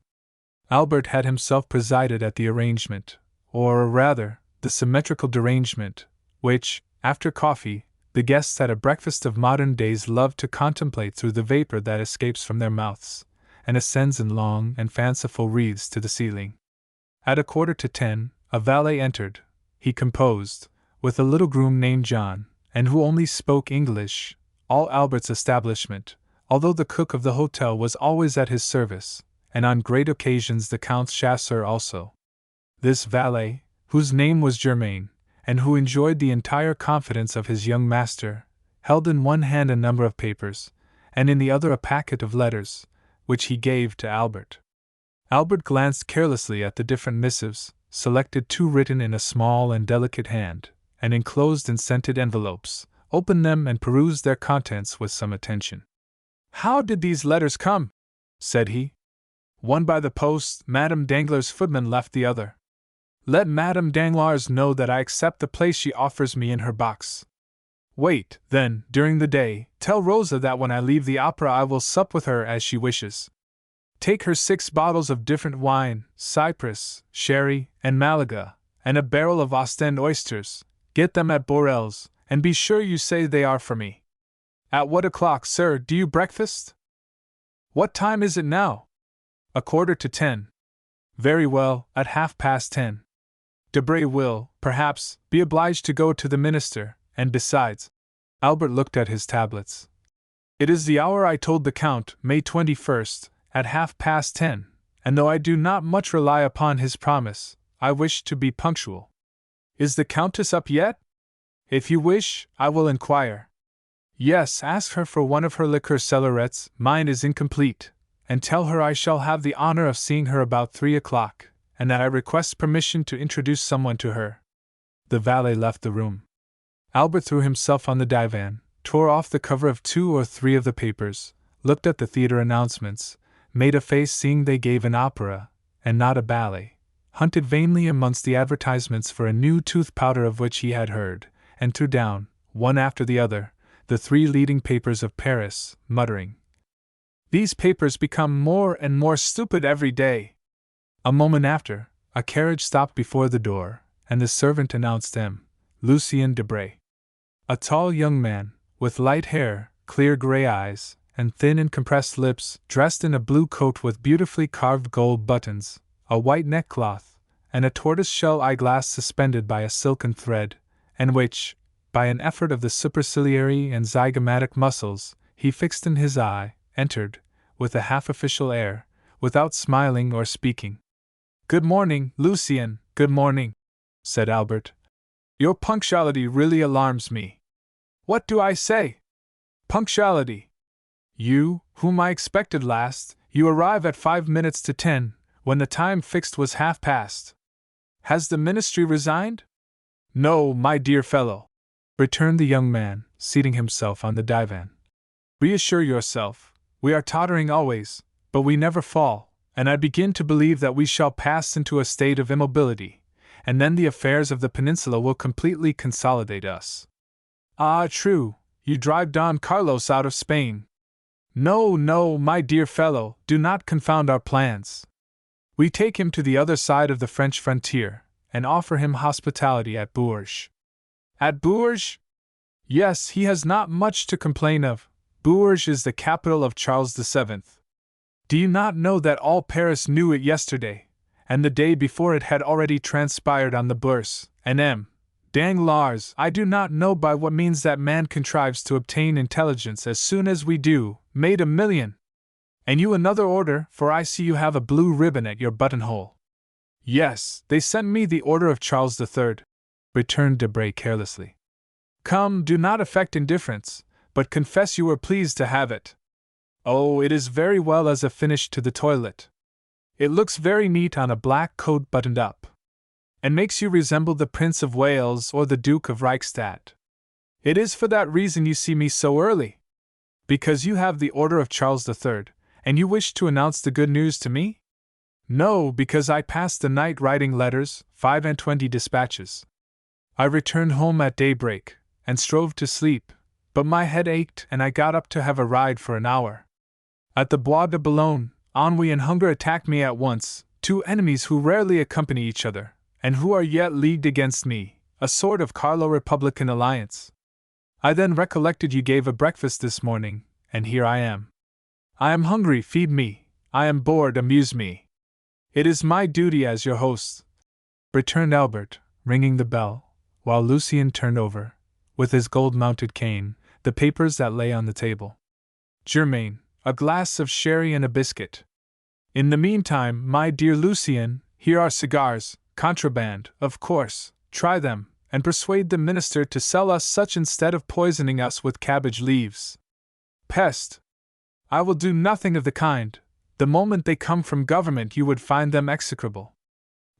Albert had himself presided at the arrangement, or rather, the symmetrical derangement, which, after coffee, the guests at a breakfast of modern days love to contemplate through the vapor that escapes from their mouths, and ascends in long and fanciful wreaths to the ceiling. At 9:45, a valet entered. He composed, with a little groom named John, and who only spoke English, all Albert's establishment, although the cook of the hotel was always at his service, and on great occasions the Count's chasseur also. This valet, whose name was Germain, and who enjoyed the entire confidence of his young master, held in one hand a number of papers, and in the other a packet of letters, which he gave to Albert. Albert glanced carelessly at the different missives, selected 2 written in a small and delicate hand, and enclosed in scented envelopes, opened them and perused their contents with some attention. "How did these letters come?" said he. "One by the post, Madame Danglars' footman left the other. Let Madame Danglars know that I accept the place she offers me in her box. Wait, then, during the day, tell Rosa that when I leave the opera I will sup with her as she wishes. Take her 6 bottles of different wine, Cyprus, sherry, and Malaga, and a barrel of Ostend oysters. Get them at Borel's, and be sure you say they are for me. At what o'clock, sir, do you breakfast? What time is it now? 9:45. Very well, at 10:30. Debray will, perhaps, be obliged to go to the minister, and besides—" Albert looked at his tablets. "It is the hour I told the Count, May 21st, at 10:30, and though I do not much rely upon his promise, I wish to be punctual. Is the Countess up yet? If you wish, I will inquire. Yes, ask her for one of her liqueur cellarettes, mine is incomplete, and tell her I shall have the honor of seeing her about 3 o'clock, and that I request permission to introduce someone to her." The valet left the room. Albert threw himself on the divan, tore off the cover of 2 or 3 of the papers, looked at the theatre announcements, made a face seeing they gave an opera, and not a ballet, hunted vainly amongst the advertisements for a new tooth powder of which he had heard, and threw down, one after the other, the 3 leading papers of Paris, muttering, "These papers become more and more stupid every day." A moment after, a carriage stopped before the door, and the servant announced Lucien Debray. A tall young man, with light hair, clear gray eyes, and thin and compressed lips, dressed in a blue coat with beautifully carved gold buttons, a white neckcloth, and a tortoise-shell eyeglass suspended by a silken thread, and which, by an effort of the superciliary and zygomatic muscles, he fixed in his eye, entered, with a half-official air, without smiling or speaking. "Good morning, Lucien, good morning," said Albert. "Your punctuality really alarms me." "What do I say? Punctuality! You, whom I expected last, you arrive at 5 minutes to 10, when the time fixed was 10:30. Has the ministry resigned?" "No, my dear fellow," returned the young man, seating himself on the divan. "Reassure yourself, we are tottering always, but we never fall, and I begin to believe that we shall pass into a state of immobility, and then the affairs of the peninsula will completely consolidate us." "Ah, true, you drive Don Carlos out of Spain." "No, no, my dear fellow, do not confound our plans. We take him to the other side of the French frontier, and offer him hospitality at Bourges." "At Bourges?" "Yes, he has not much to complain of. Bourges is the capital of Charles VII. Do you not know that all Paris knew it yesterday, and the day before it had already transpired on the Bourse, and Danglars, I do not know by what means that man contrives to obtain intelligence as soon as we do, made $1 million. And you another order, for I see you have a blue ribbon at your buttonhole." "Yes, they sent me the Order of Charles III," returned Debray carelessly. "Come, do not affect indifference, but confess you were pleased to have it." "Oh, it is very well as a finish to the toilet. It looks very neat on a black coat buttoned up, and makes you resemble the Prince of Wales or the Duke of Reichstadt. It is for that reason you see me so early. Because you have the Order of Charles III, and you wish to announce the good news to me?" "No, because I passed the night writing letters, 25 dispatches. I returned home at daybreak, and strove to sleep, but my head ached and I got up to have a ride for an hour. At the Bois de Boulogne, ennui and hunger attacked me at once, 2 enemies who rarely accompany each other, and who are yet leagued against me, a sort of Carlo-Republican alliance. I then recollected you gave a breakfast this morning, and here I am. I am hungry, feed me. I am bored, amuse me. It is my duty as your host," returned Albert, ringing the bell, while Lucien turned over, with his gold-mounted cane, the papers that lay on the table. "Germain, a glass of sherry and a biscuit. In the meantime, my dear Lucien, here are cigars, contraband, of course, try them, and persuade the minister to sell us such instead of poisoning us with cabbage leaves." "Peste! I will do nothing of the kind. The moment they come from government, you would find them execrable.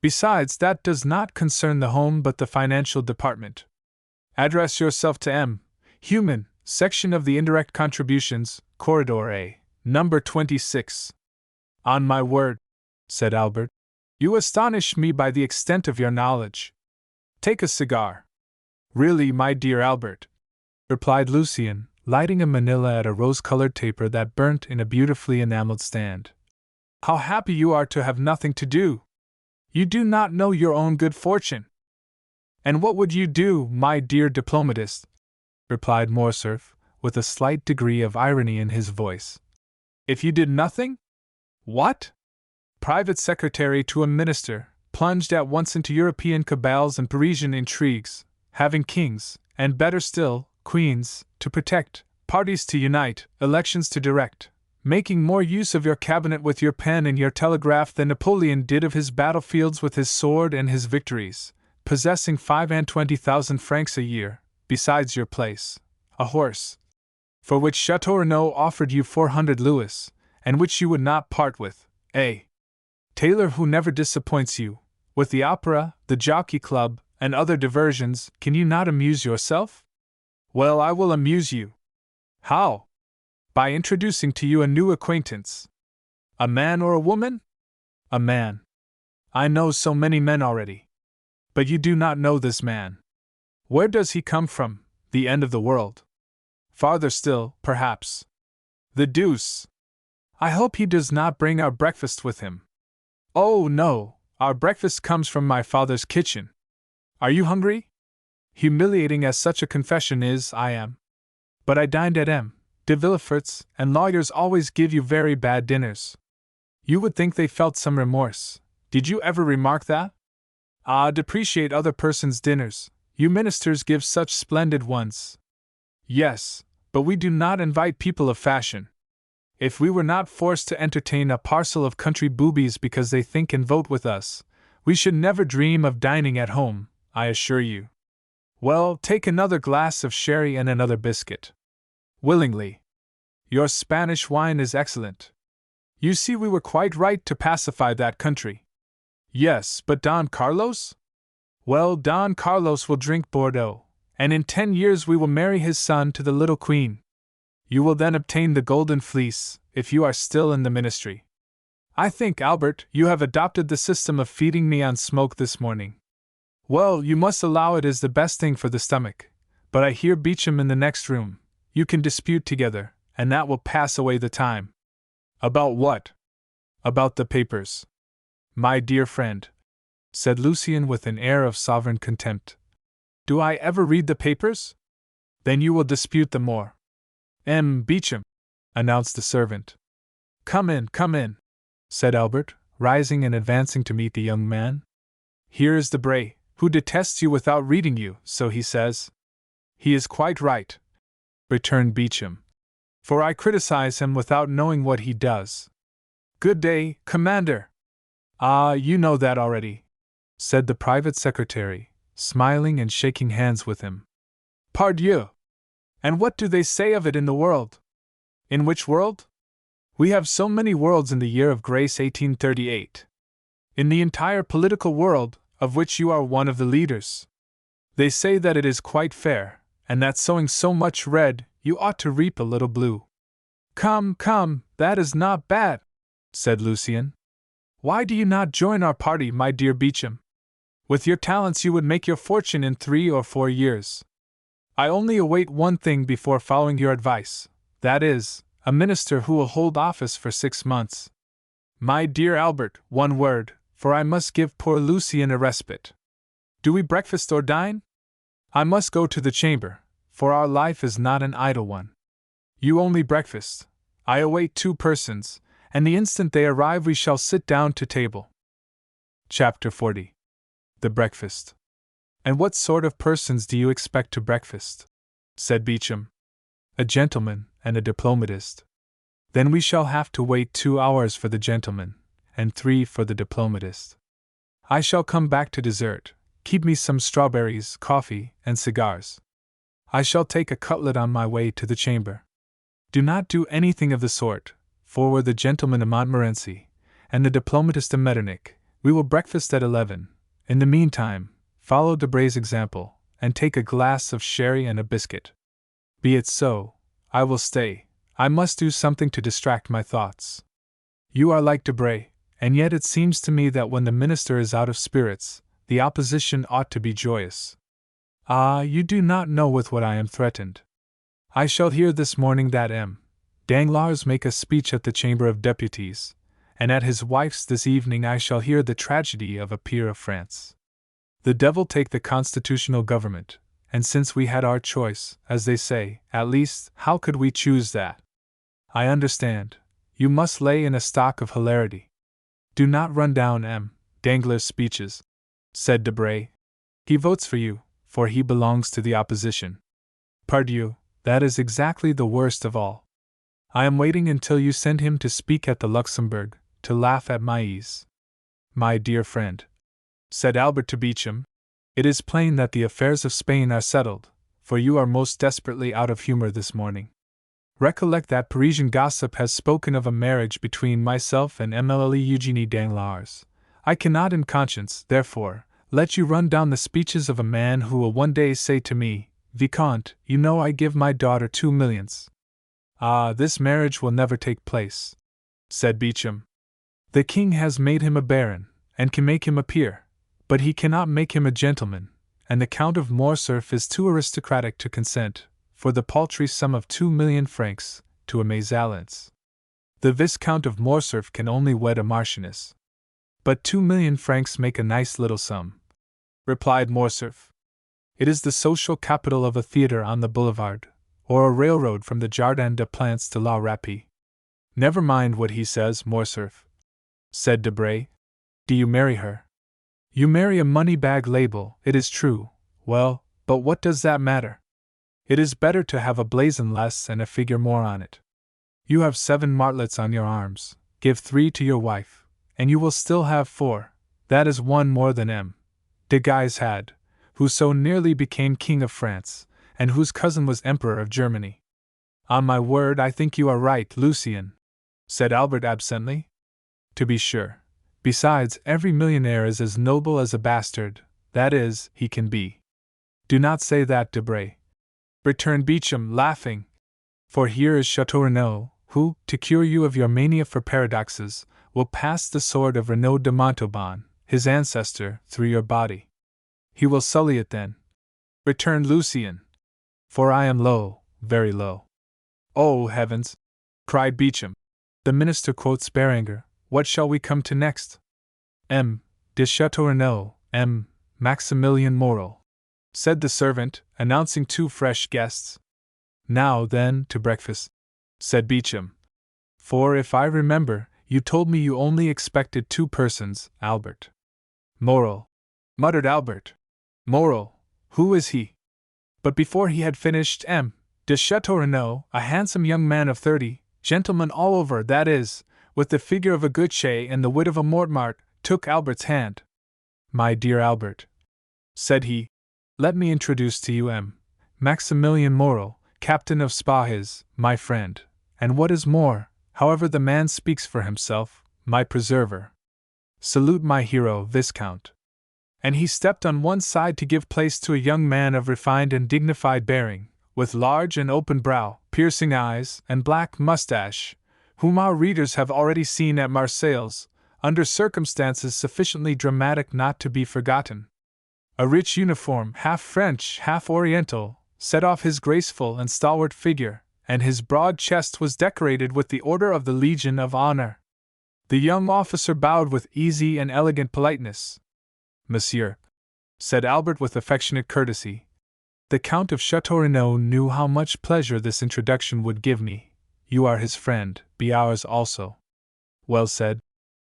Besides, that does not concern the home but the financial department. Address yourself to M. Human, section of the indirect contributions, corridor A, number 26. On my word, said Albert, you astonish me by the extent of your knowledge. Take a cigar. Really, my dear Albert, replied Lucien, lighting a manila at a rose-colored taper that burnt in a beautifully enameled stand. How happy you are to have nothing to do! You do not know your own good fortune. And what would you do, my dear diplomatist? Replied Morcerf, with a slight degree of irony in his voice. If you did nothing? What? Private secretary to a minister, plunged at once into European cabals and Parisian intrigues, having kings, and better still, queens, to protect, parties to unite, elections to direct, making more use of your cabinet with your pen and your telegraph than Napoleon did of his battlefields with his sword and his victories, possessing 25,000 francs a year, besides your place, a horse, for which Chateau Renaud offered you 400 louis, and which you would not part with, a tailor who never disappoints you, with the opera, the jockey club, and other diversions. Can you not amuse yourself? Well, I will amuse you. How? By introducing to you a new acquaintance. A man or a woman? A man. I know so many men already. But you do not know this man. Where does he come from? The end of the world. Farther still, perhaps. The deuce! I hope he does not bring our breakfast with him. Oh, no, our breakfast comes from my father's kitchen. Are you hungry? Humiliating as such a confession is, I am. But I dined at M. de Villefort's, and lawyers always give you very bad dinners. You would think they felt some remorse. Did you ever remark that? Ah, depreciate other persons' dinners. You ministers give such splendid ones. Yes, but we do not invite people of fashion. If we were not forced to entertain a parcel of country boobies because they think and vote with us, we should never dream of dining at home, I assure you. Well, take another glass of sherry and another biscuit. Willingly. Your Spanish wine is excellent. You see, we were quite right to pacify that country. Yes, but Don Carlos? Well, Don Carlos will drink Bordeaux, and in 10 years we will marry his son to the little queen. You will then obtain the golden fleece, if you are still in the ministry. I think, Albert, you have adopted the system of feeding me on smoke this morning. Well, you must allow it is the best thing for the stomach, but I hear Beecham in the next room. You can dispute together, and that will pass away the time. About what? About the papers. My dear friend, said Lucien with an air of sovereign contempt. Do I ever read the papers? Then you will dispute the more. M. Beecham, announced the servant. Come in, said Albert, rising and advancing to meet the young man. Here is Debray, who detests you without reading you, so he says. He is quite right, returned Beecham, for I criticize him without knowing what he does. Good day, Commander. Ah, you know that already, said the private secretary, smiling and shaking hands with him. Pardieu! And what do they say of it in the world? In which world? We have so many worlds in the year of grace 1838. In the entire political world, of which you are one of the leaders. They say that it is quite fair, and that sowing so much red, you ought to reap a little blue. Come, that is not bad, said Lucien. Why do you not join our party, my dear Beecham? With your talents you would make your fortune in 3 or 4 years. I only await one thing before following your advice, that is, a minister who will hold office for 6 months. My dear Albert, one word, for I must give poor Lucien a respite. Do we breakfast or dine? I must go to the chamber, for our life is not an idle one. You only breakfast. I await 2 persons, and the instant they arrive we shall sit down to table. Chapter 40. The Breakfast. And what sort of persons do you expect to breakfast? Said Beecham. A gentleman and a diplomatist. Then we shall have to wait 2 hours for the gentleman, and 3 for the diplomatist. I shall come back to dessert. Keep me some strawberries, coffee, and cigars. I shall take a cutlet on my way to the chamber. Do not do anything of the sort, for were the gentleman de Montmorency and the diplomatist de Metternich, we will breakfast at 11. In the meantime, follow Debray's example, and take a glass of sherry and a biscuit. Be it so. I will stay. I must do something to distract my thoughts. You are like Debray, and yet it seems to me that when the minister is out of spirits, the opposition ought to be joyous. Ah, you do not know with what I am threatened. I shall hear this morning that M. Danglars make a speech at the Chamber of Deputies, and at his wife's this evening I shall hear the tragedy of a peer of France. The devil take the constitutional government, and since we had our choice, as they say, at least, how could we choose that? I understand. You must lay in a stock of hilarity. Do not run down M. Danglars' speeches, said Debray. He votes for you, for he belongs to the opposition. Pardieu, that is exactly the worst of all. I am waiting until you send him to speak at the Luxembourg, to laugh at my ease. My dear friend, said Albert to Beauchamp, it is plain that the affairs of Spain are settled, for you are most desperately out of humor this morning. Recollect that Parisian gossip has spoken of a marriage between myself and Emilie Eugenie Danglars. I cannot in conscience, therefore, let you run down the speeches of a man who will one day say to me, Vicomte, you know I give my daughter 2 millions. Ah, this marriage will never take place, said Beauchamp. The king has made him a baron, and can make him a peer, but he cannot make him a gentleman, and the Count of Morcerf is too aristocratic to consent, for the paltry sum of 2 million francs, to a mésalliance. The Viscount of Morcerf can only wed a marchioness. But 2 million francs make a nice little sum, replied Morcerf. It is the social capital of a theatre on the boulevard, or a railroad from the Jardin des Plantes to La Rapée. Never mind what he says, Morcerf, said Debray. Do you marry her? You marry a money-bag label, it is true. Well, but what does that matter? It is better to have a blazon less and a figure more on it. You have 7 martlets on your arms, give 3 to your wife, and you will still have 4, that is 1 more than M. de Guise had, who so nearly became King of France, and whose cousin was Emperor of Germany. On my word, I think you are right, Lucien, said Albert absently. To be sure. Besides, every millionaire is as noble as a bastard, that is, he can be. Do not say that, Debray, returned Beauchamp, laughing. For here is Chateau Renaud, who, to cure you of your mania for paradoxes, will pass the sword of Renaud de Montauban, his ancestor, through your body. He will sully it then, returned Lucien. For I am low, very low. Oh, heavens! Cried Beauchamp. The minister quotes Béranger. What shall we come to next? M. de Chateau Renaud, M. Maximilien Morel, said the servant, announcing 2 fresh guests. Now, then, to breakfast, said Beauchamp. For if I remember, you told me you only expected 2 persons, Albert. Morel, muttered Albert. Morel, who is he? But before he had finished, M. de Chateau Renaud, a handsome young man of 30, gentleman all over, that is, with the figure of a Gautier and the wit of a Mortemart, took Albert's hand. My dear Albert, said he, let me introduce to you M. Maximilien Morel, captain of Spahis, my friend, and what is more, however the man speaks for himself, my preserver. Salute my hero, Viscount. And he stepped on one side to give place to a young man of refined and dignified bearing, with large and open brow, piercing eyes, and black moustache, whom our readers have already seen at Marseilles, under circumstances sufficiently dramatic not to be forgotten. A rich uniform, half French, half Oriental, set off his graceful and stalwart figure, and his broad chest was decorated with the Order of the Legion of Honor. The young officer bowed with easy and elegant politeness. Monsieur, said Albert with affectionate courtesy, the Count of Chateau Renaud knew how much pleasure this introduction would give me. You are his friend, be ours also. Well said,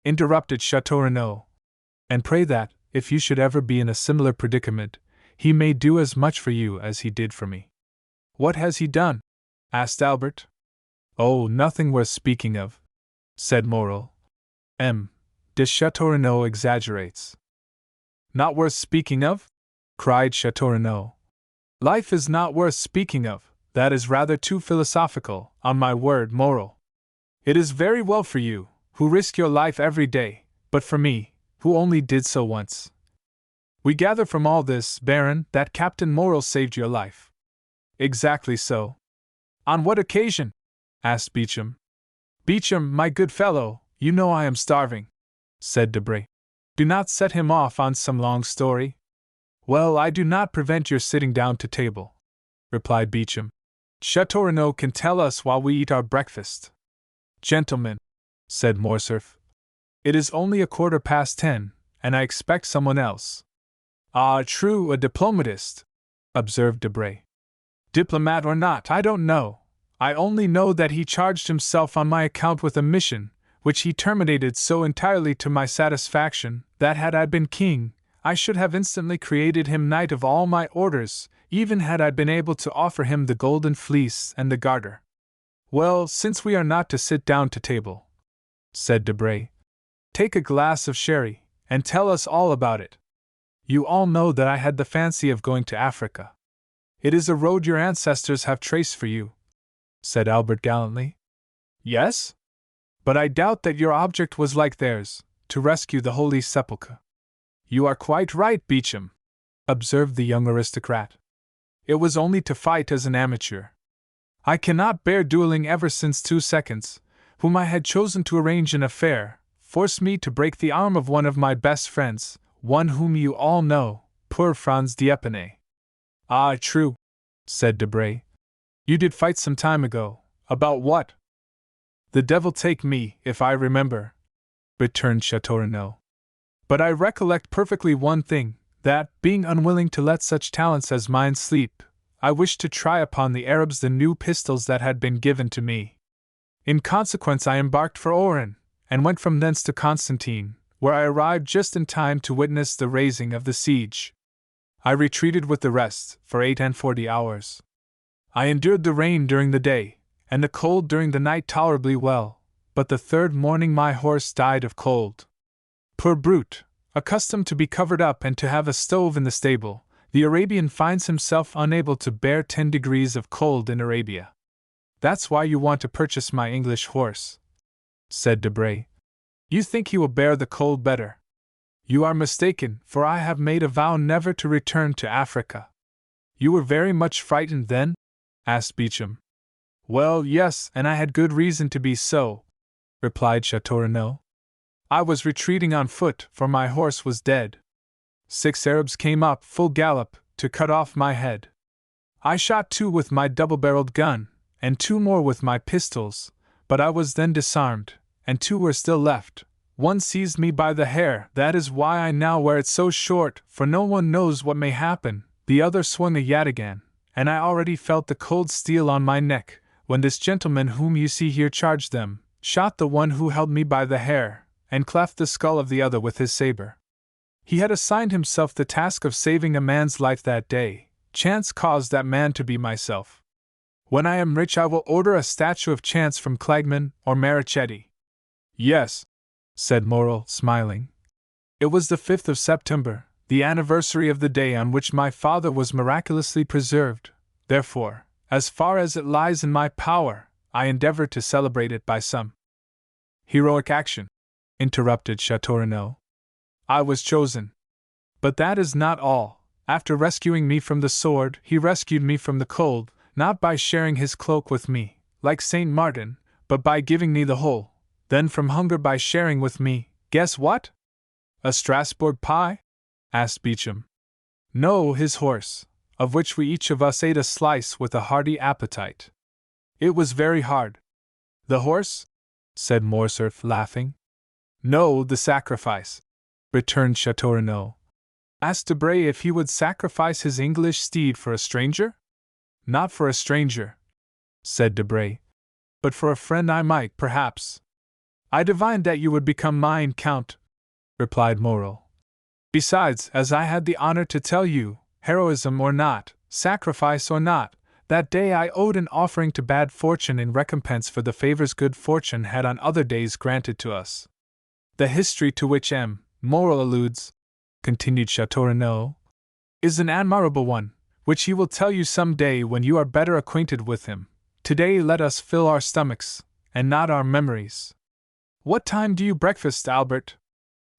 interrupted Chateau Renaud. And pray that, if you should ever be in a similar predicament, he may do as much for you as he did for me. What has he done? Asked Albert. Oh, nothing worth speaking of, said Morel. M. de Chateau Renaud exaggerates. Not worth speaking of? Cried Chateau Renaud. Life is not worth speaking of, that is rather too philosophical, on my word, Moral. It is very well for you, who risk your life every day, but for me, who only did so once. We gather from all this, Baron, that Captain Moral saved your life. Exactly so. On what occasion? Asked Beauchamp. Beauchamp, my good fellow, you know I am starving, said Debray. Do not set him off on some long story. Well, I do not prevent your sitting down to table, replied Beauchamp. Chateau Renaud can tell us while we eat our breakfast. Gentlemen, said Morcerf, it is only 10:15, and I expect someone else. Ah, true, a diplomatist, observed Debray. Diplomat or not, I don't know. I only know that he charged himself on my account with a mission, which he terminated so entirely to my satisfaction, that had I been king, I should have instantly created him knight of all my orders, even had I been able to offer him the golden fleece and the garter. Well, since we are not to sit down to table, said Debray, take a glass of sherry, and tell us all about it. You all know that I had the fancy of going to Africa. It is a road your ancestors have traced for you, said Albert gallantly. Yes? But I doubt that your object was like theirs, to rescue the Holy Sepulchre. You are quite right, Beauchamp, observed the young aristocrat. It was only to fight as an amateur. I cannot bear dueling ever since 2 seconds, whom I had chosen to arrange an affair, forced me to break the arm of one of my best friends, one whom you all know, poor Franz d'Épinay. Ah, true, said Debray. You did fight some time ago. About what? The devil take me, if I remember, returned Chateau Renaud. But I recollect perfectly one thing, that, being unwilling to let such talents as mine sleep, I wished to try upon the Arabs the new pistols that had been given to me. In consequence I embarked for Oran, and went from thence to Constantine, where I arrived just in time to witness the raising of the siege. I retreated with the rest, for 48 hours. I endured the rain during the day, and the cold during the night tolerably well, but the third morning my horse died of cold. Poor brute, accustomed to be covered up and to have a stove in the stable, the Arabian finds himself unable to bear 10 degrees of cold in Arabia. That's why you want to purchase my English horse, said Debray. You think he will bear the cold better. You are mistaken, for I have made a vow never to return to Africa. You were very much frightened then? Asked Beauchamp. Well, yes, and I had good reason to be so, replied Chateau Renaud. I was retreating on foot, for my horse was dead. 6 Arabs came up, full gallop, to cut off my head. I shot 2 with my double-barreled gun, and 2 more with my pistols, but I was then disarmed, and 2 were still left. One seized me by the hair, that is why I now wear it so short, for no one knows what may happen. The other swung a yataghan, and I already felt the cold steel on my neck, when this gentleman whom you see here charged them, shot the one who held me by the hair, and cleft the skull of the other with his saber. He had assigned himself the task of saving a man's life that day. Chance caused that man to be myself. When I am rich I will order a statue of Chance from Clagman or Marichetti. Yes, said Morel, smiling. It was the 5th of September, the anniversary of the day on which my father was miraculously preserved. Therefore, as far as it lies in my power, I endeavor to celebrate it by some heroic action, interrupted Chateau Renaud. I was chosen. But that is not all. After rescuing me from the sword, he rescued me from the cold, not by sharing his cloak with me, like Saint Martin, but by giving me the whole. Then from hunger by sharing with me, guess what? A Strasbourg pie? Asked Beauchamp. No, his horse, of which we each of us ate a slice with a hearty appetite. It was very hard. The horse? Said Morcerf, laughing. No, the sacrifice, returned Chateau Renaud. Asked Debray if he would sacrifice his English steed for a stranger? Not for a stranger, said Debray, but for a friend I might, perhaps. I divined that you would become mine, Count, replied Morel. Besides, as I had the honor to tell you, heroism or not, sacrifice or not, that day I owed an offering to bad fortune in recompense for the favors good fortune had on other days granted to us. The history to which M. Morel alludes, continued Chateau Renaud, is an admirable one, which he will tell you some day when you are better acquainted with him. Today let us fill our stomachs, and not our memories. What time do you breakfast, Albert?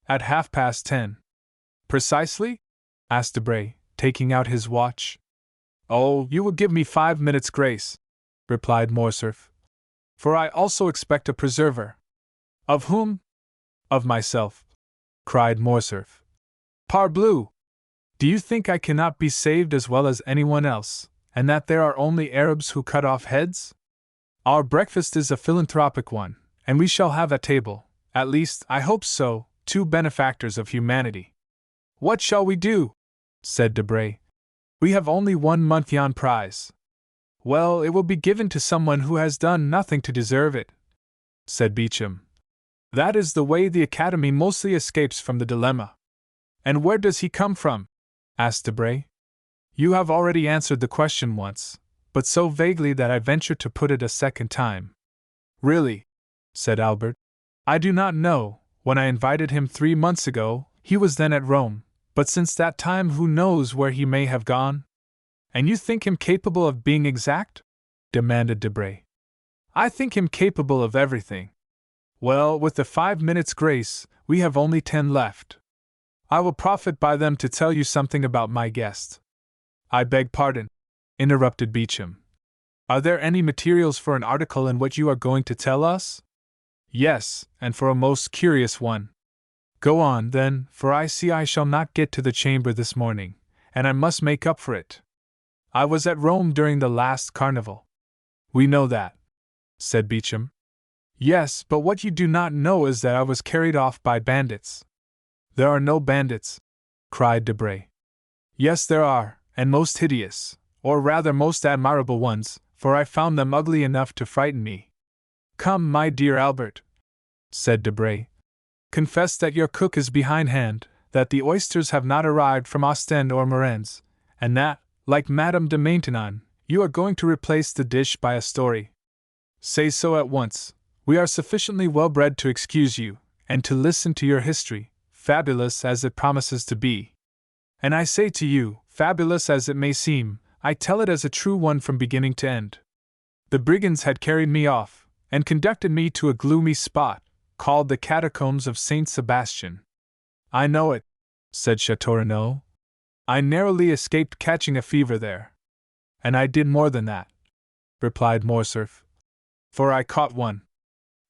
At 10:30. Precisely? Asked Debray, taking out his watch. Oh, you will give me 5 minutes' grace, replied Morcerf. For I also expect a preserver. Of whom? Of myself, cried Morcerf. Parbleu! Do you think I cannot be saved as well as anyone else, and that there are only Arabs who cut off heads? Our breakfast is a philanthropic one, and we shall have at table, at least I hope so, 2 benefactors of humanity. What shall we do? Said Debray. We have only 1 Montyon prize. Well, it will be given to someone who has done nothing to deserve it, said Beauchamp. That is the way the Academy mostly escapes from the dilemma. And where does he come from? Asked Debray. You have already answered the question once, but so vaguely that I venture to put it a second time. Really, said Albert, I do not know. When I invited him 3 months ago, he was then at Rome, but since that time who knows where he may have gone? And you think him capable of being exact? Demanded Debray. I think him capable of everything. Well, with the 5 minutes' grace, we have only 10 left. I will profit by them to tell you something about my guest. I beg pardon, interrupted Beauchamp. Are there any materials for an article in what you are going to tell us? Yes, and for a most curious one. Go on, then, for I see I shall not get to the chamber this morning, and I must make up for it. I was at Rome during the last carnival. We know that, said Beauchamp. Yes, but what you do not know is that I was carried off by bandits. There are no bandits, cried Debray. Yes, there are, and most hideous, or rather most admirable ones, for I found them ugly enough to frighten me. Come, my dear Albert, said Debray. Confess that your cook is behindhand, that the oysters have not arrived from Ostend or Marennes, and that, like Madame de Maintenon, you are going to replace the dish by a story. Say so at once. We are sufficiently well bred to excuse you, and to listen to your history, fabulous as it promises to be. And I say to you, fabulous as it may seem, I tell it as a true one from beginning to end. The brigands had carried me off, and conducted me to a gloomy spot, called the Catacombs of Saint Sebastian. I know it, said Chateau Renaud. I narrowly escaped catching a fever there. And I did more than that, replied Morcerf. For I caught one.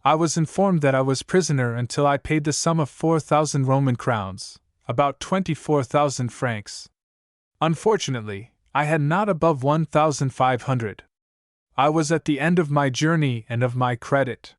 I was informed that I was prisoner until I paid the sum of 4,000 Roman crowns, about 24,000 francs. Unfortunately, I had not above 1,500. I was at the end of my journey and of my credit.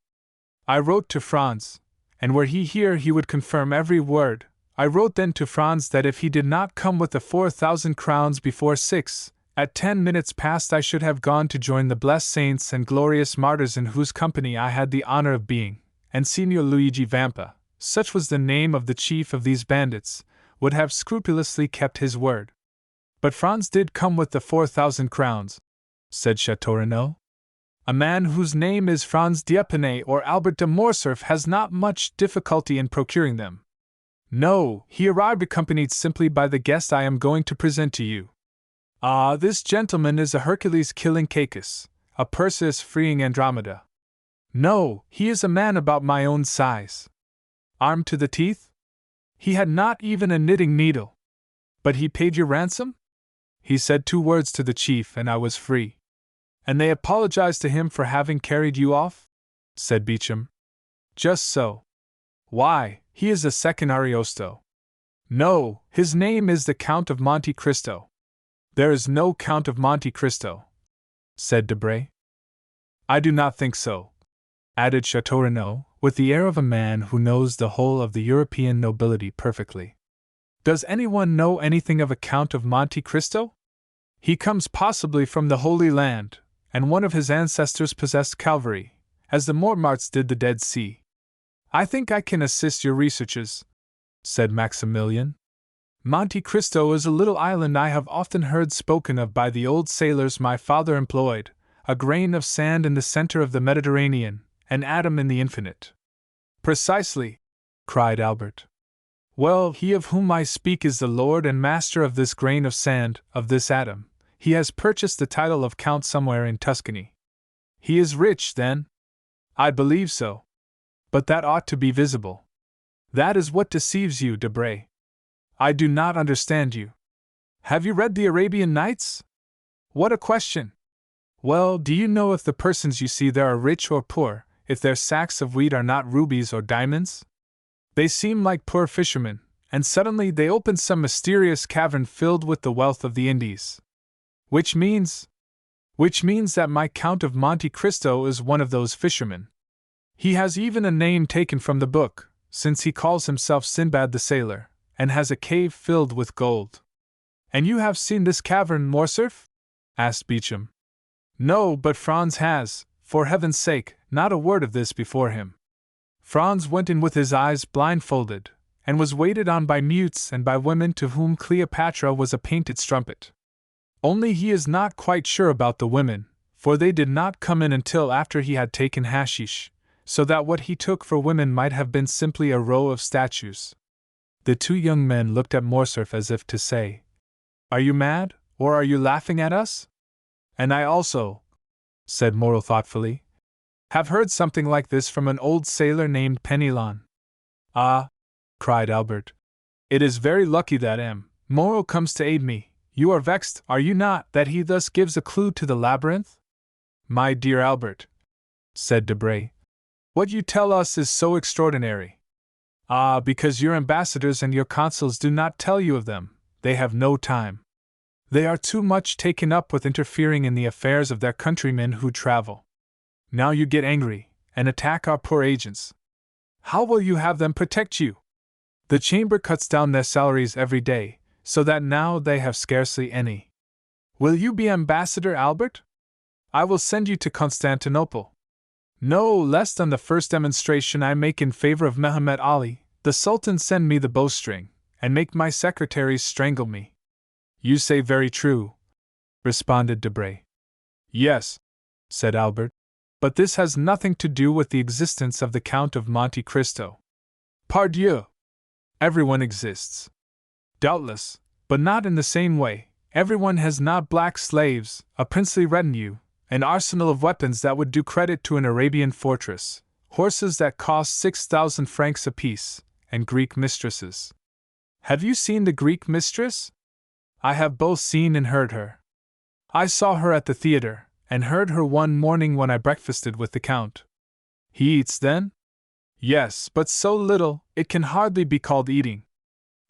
I wrote to Franz, and were he here he would confirm every word. I wrote then to Franz that if he did not come with the 4,000 crowns before 6, at 10 minutes past I should have gone to join the blessed saints and glorious martyrs in whose company I had the honor of being, and Signor Luigi Vampa, such was the name of the chief of these bandits, would have scrupulously kept his word. But Franz did come with the 4,000 crowns, said Chateau Renaud. A man whose name is Franz d'Épinay or Albert de Morcerf has not much difficulty in procuring them. No, he arrived accompanied simply by the guest I am going to present to you. Ah, this gentleman is a Hercules killing Cacus, a Perseus freeing Andromeda. No, he is a man about my own size. Armed to the teeth? He had not even a knitting needle. But he paid your ransom? He said 2 words to the chief and I was free. And they apologized to him for having carried you off? Said Beauchamp. Just so. Why, he is a second Ariosto. No, his name is the Count of Monte Cristo. There is no Count of Monte Cristo, said Debray. I do not think so, added Chateau Renaud, with the air of a man who knows the whole of the European nobility perfectly. Does anyone know anything of a Count of Monte Cristo? He comes possibly from the Holy Land, and one of his ancestors possessed Calvary, as the Montmartres did the Dead Sea. I think I can assist your researches, said Maximilian. Monte Cristo is a little island I have often heard spoken of by the old sailors my father employed, a grain of sand in the center of the Mediterranean, an atom in the infinite. Precisely, cried Albert. Well, he of whom I speak is the lord and master of this grain of sand, of this atom. He has purchased the title of Count somewhere in Tuscany. He is rich, then? I believe so. But that ought to be visible. That is what deceives you, Debray. I do not understand you. Have you read the Arabian Nights? What a question! Well, do you know if the persons you see there are rich or poor, if their sacks of wheat are not rubies or diamonds? They seem like poor fishermen, and suddenly they open some mysterious cavern filled with the wealth of the Indies. Which means that my Count of Monte Cristo is one of those fishermen. He has even a name taken from the book, since he calls himself Sinbad the Sailor, and has a cave filled with gold. And you have seen this cavern, Morcerf? Asked Beauchamp. No, but Franz has, for heaven's sake, not a word of this before him. Franz went in with his eyes blindfolded, and was waited on by mutes and by women to whom Cleopatra was a painted strumpet. Only he is not quite sure about the women, for they did not come in until after he had taken hashish, so that what he took for women might have been simply a row of statues. The two young men looked at Morcerf as if to say, "Are you mad, or are you laughing at us?" "And I also," said Morrel thoughtfully, "have heard something like this from an old sailor named Penelon." "Ah!" cried Albert. "It is very lucky that Morrel comes to aid me. You are vexed, are you not, that he thus gives a clue to the labyrinth?" "My dear Albert," said Debray, "what you tell us is so extraordinary." "Ah, because your ambassadors and your consuls do not tell you of them. They have no time. They are too much taken up with interfering in the affairs of their countrymen who travel. Now you get angry, and attack our poor agents. How will you have them protect you? The Chamber cuts down their salaries every day, so that now they have scarcely any. Will you be ambassador, Albert? I will send you to Constantinople. No, lest on the first demonstration I make in favor of Mehemet Ali, the Sultan send me the bowstring, and make my secretaries strangle me." "You say very true," responded Debray. "Yes," said Albert, "but this has nothing to do with the existence of the Count of Monte Cristo. Pardieu! Everyone exists. Doubtless, but not in the same way. Everyone has not black slaves, a princely retinue, an arsenal of weapons that would do credit to an Arabian fortress, horses that cost 6,000 francs apiece, and Greek mistresses. Have you seen the Greek mistress? I have both seen and heard her. I saw her at the theater, and heard her one morning when I breakfasted with the Count." "He eats, then?" "Yes, but so little, it can hardly be called eating.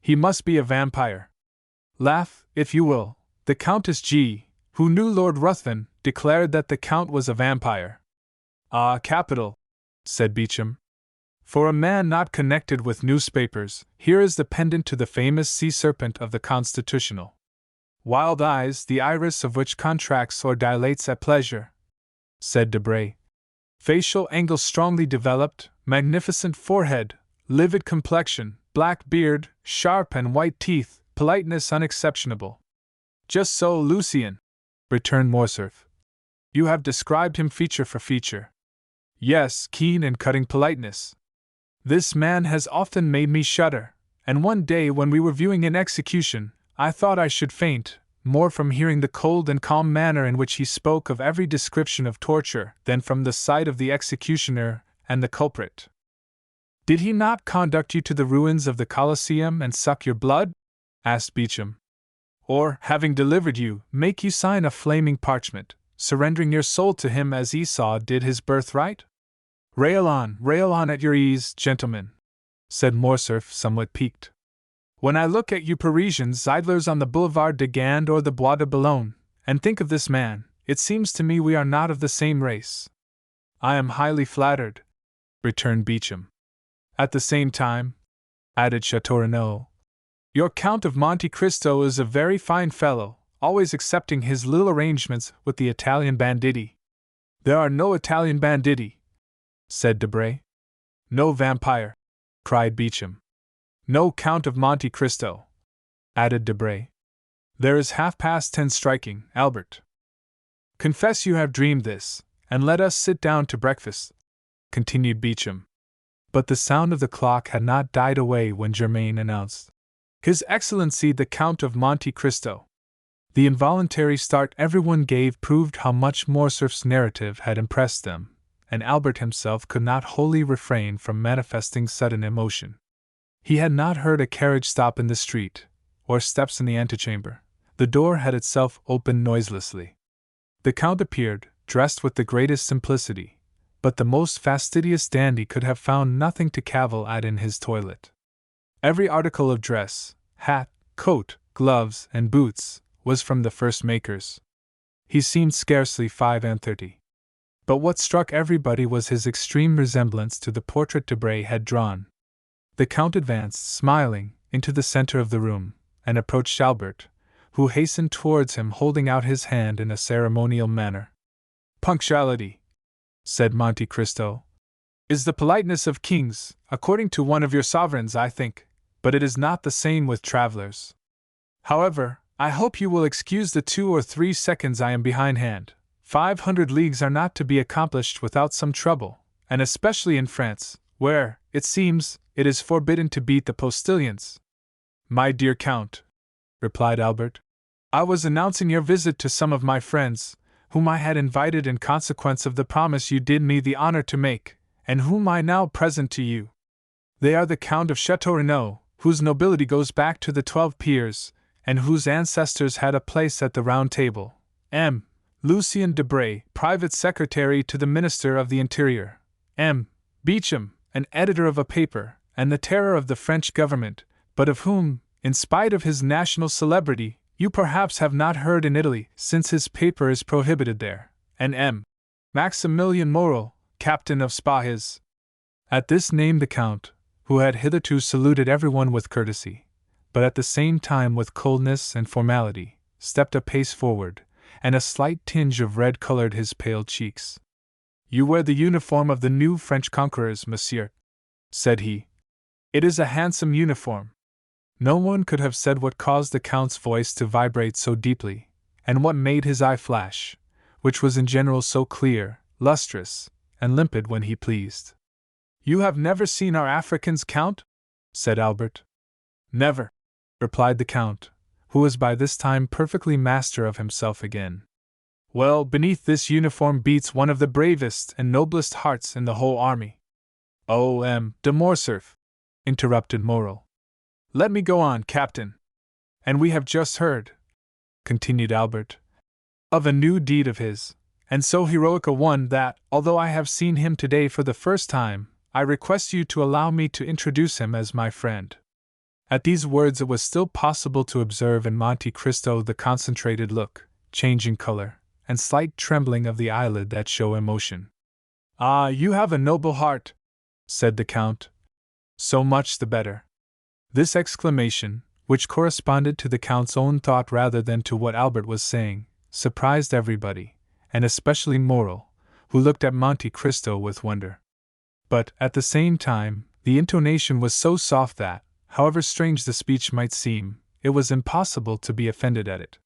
He must be a vampire. Laugh, if you will. The Countess G., who knew Lord Ruthven, declared that the Count was a vampire." "Ah, capital," said Beauchamp. "For a man not connected with newspapers, here is the pendant to the famous sea serpent of the Constitutional. Wild eyes, the iris of which contracts or dilates at pleasure," said Debray. "Facial angles strongly developed, magnificent forehead, livid complexion, black beard, sharp and white teeth, politeness unexceptionable." "Just so, Lucien," returned Morcerf. "You have described him feature for feature." "Yes, keen and cutting politeness. This man has often made me shudder, and one day when we were viewing an execution, I thought I should faint, more from hearing the cold and calm manner in which he spoke of every description of torture than from the sight of the executioner and the culprit." "Did he not conduct you to the ruins of the Colosseum and suck your blood?" asked Beauchamp. "Or, having delivered you, make you sign a flaming parchment, surrendering your soul to him as Esau did his birthright?" Rail on at your ease, gentlemen," said Morcerf, somewhat piqued. "When I look at you Parisians idlers on the Boulevard de Gand or the Bois de Boulogne, and think of this man, it seems to me we are not of the same race." "I am highly flattered," returned Beauchamp. "At the same time," added Châteaurenaud, "your Count of Monte Cristo is a very fine fellow, always accepting his little arrangements with the Italian banditti." "There are no Italian banditti," said Debray. "No vampire," cried Beauchamp. "No Count of Monte Cristo," added Debray. "There is 10:30 striking, Albert. Confess you have dreamed this, and let us sit down to breakfast," continued Beauchamp. But the sound of the clock had not died away when Germain announced, "His Excellency the Count of Monte Cristo." The involuntary start everyone gave proved how much Morcerf's narrative had impressed them, and Albert himself could not wholly refrain from manifesting sudden emotion. He had not heard a carriage stop in the street, or steps in the antechamber. The door had itself opened noiselessly. The Count appeared, dressed with the greatest simplicity, but the most fastidious dandy could have found nothing to cavil at in his toilet. Every article of dress, hat, coat, gloves, and boots, was from the first makers. He seemed scarcely 35. But what struck everybody was his extreme resemblance to the portrait Debray had drawn. The Count advanced, smiling, into the center of the room, and approached Albert, who hastened towards him holding out his hand in a ceremonial manner. "Punctuality," said Monte Cristo, "is the politeness of kings, according to one of your sovereigns, I think, but it is not the same with travelers. However, I hope you will excuse the 2 or 3 seconds I am behindhand. 500 leagues are not to be accomplished without some trouble, and especially in France, where, it seems, it is forbidden to beat the postilions." "My dear Count," replied Albert, "I was announcing your visit to some of my friends, whom I had invited in consequence of the promise you did me the honor to make, and whom I now present to you. They are the Count of Château-Renaud, whose nobility goes back to the 12 peers, and whose ancestors had a place at the Round Table, M. Lucien Debray, private secretary to the Minister of the Interior, M. Beauchamp, an editor of a paper, and the terror of the French government, but of whom, in spite of his national celebrity, you perhaps have not heard in Italy, since his paper is prohibited there, and M. Maximilian Morel, captain of Spahis." At this name the Count, who had hitherto saluted everyone with courtesy, but at the same time with coldness and formality, stepped a pace forward, and a slight tinge of red colored his pale cheeks. "You wear the uniform of the new French conquerors, monsieur," said he. "It is a handsome uniform." No one could have said what caused the Count's voice to vibrate so deeply, and what made his eye flash, which was in general so clear, lustrous, and limpid when he pleased. "You have never seen our Africans, Count?" said Albert. "Never," replied the Count, who was by this time perfectly master of himself again. "Well, beneath this uniform beats one of the bravest and noblest hearts in the whole army." "Oh, M. de Morcerf," interrupted Morel. "Let me go on, Captain. And we have just heard," continued Albert, "of a new deed of his, and so heroic a one that, although I have seen him today for the first time, I request you to allow me to introduce him as my friend." At these words it was still possible to observe in Monte Cristo the concentrated look, changing color, and slight trembling of the eyelid that show emotion. "Ah, you have a noble heart," said the Count. "So much the better." This exclamation, which corresponded to the Count's own thought rather than to what Albert was saying, surprised everybody, and especially Morel, who looked at Monte Cristo with wonder. But, at the same time, the intonation was so soft that, however strange the speech might seem, it was impossible to be offended at it.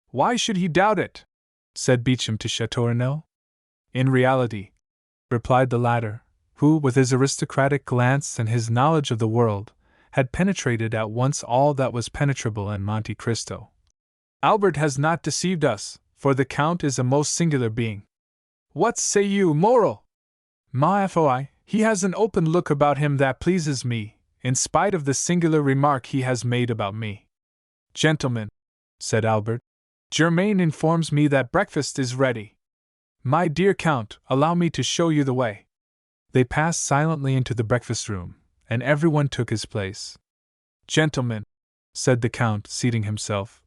"Why should he doubt it?" said Beauchamp to Château-Renaud. "In reality," replied the latter, who, with his aristocratic glance and his knowledge of the world, had penetrated at once all that was penetrable in Monte Cristo, "Albert has not deceived us, for the Count is a most singular being. What say you, Morel?" "Ma foi, he has an open look about him that pleases me, in spite of the singular remark he has made about me." "Gentlemen," said Albert, "Germain informs me that breakfast is ready. My dear Count, allow me to show you the way." They passed silently into the breakfast room, and everyone took his place. "Gentlemen," said the Count, seating himself,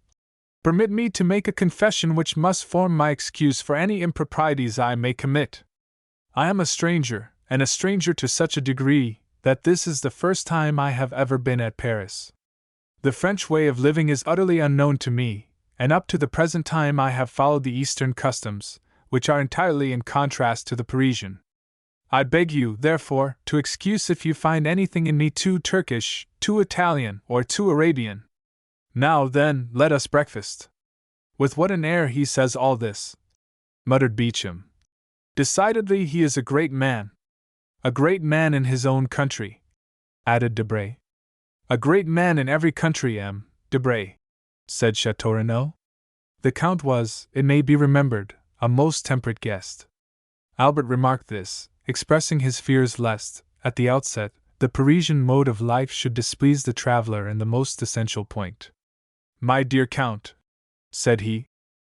"permit me to make a confession which must form my excuse for any improprieties I may commit. I am a stranger, and a stranger to such a degree, that this is the first time I have ever been at Paris. The French way of living is utterly unknown to me, and up to the present time I have followed the Eastern customs, which are entirely in contrast to the Parisian. I beg you, therefore, to excuse if you find anything in me too Turkish, too Italian, or too Arabian. Now then, let us breakfast." "With what an air he says all this," muttered Beauchamp. "Decidedly he is a great man." "A great man in his own country," added Debray. "A great man in every country, M. Debray," said Château-Renaud. The Count was, it may be remembered, a most temperate guest. Albert remarked this, expressing his fears lest, at the outset, the Parisian mode of life should displease the traveler in the most essential point. "My dear Count," said he,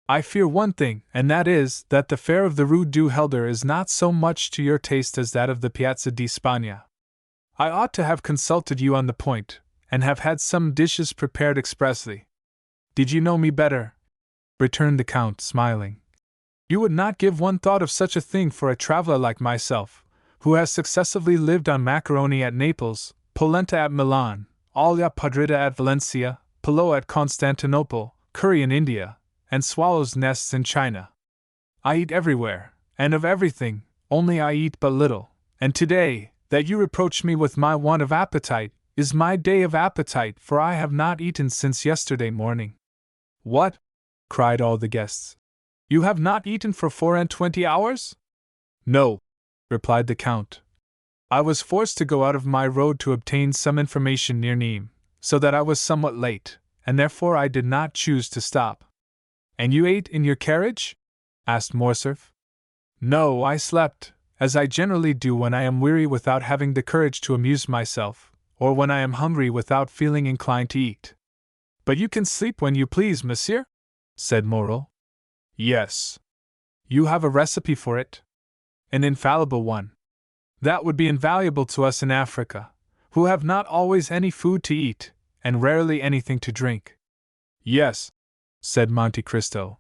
"I fear one thing, and that is, that the fare of the Rue du Helder is not so much to your taste as that of the Piazza di Spagna. I ought to have consulted you on the point, and have had some dishes prepared expressly. Did you know me better?" returned the Count, smiling. "You would not give one thought of such a thing for a traveler like myself, who has successively lived on macaroni at Naples, polenta at Milan, olla podrida at Valencia, pillau at Constantinople, curry in India, and swallows' nests in China. I eat everywhere, and of everything, only I eat but little, and today, that you reproach me with my want of appetite, is my day of appetite, for I have not eaten since yesterday morning." "What?" cried all the guests. "You have not eaten for 24 hours?" "No," replied the Count. "I was forced to go out of my road to obtain some information near Nîmes, so that I was somewhat late, and therefore I did not choose to stop." "And you ate in your carriage?" asked Morcerf. "No, I slept, as I generally do when I am weary without having the courage to amuse myself, or when I am hungry without feeling inclined to eat." "But you can sleep when you please, monsieur?" said Morrel. "Yes." "You have a recipe for it?" "An infallible one." "That would be invaluable to us in Africa, who have not always any food to eat, and rarely anything to drink." "Yes," said Monte Cristo.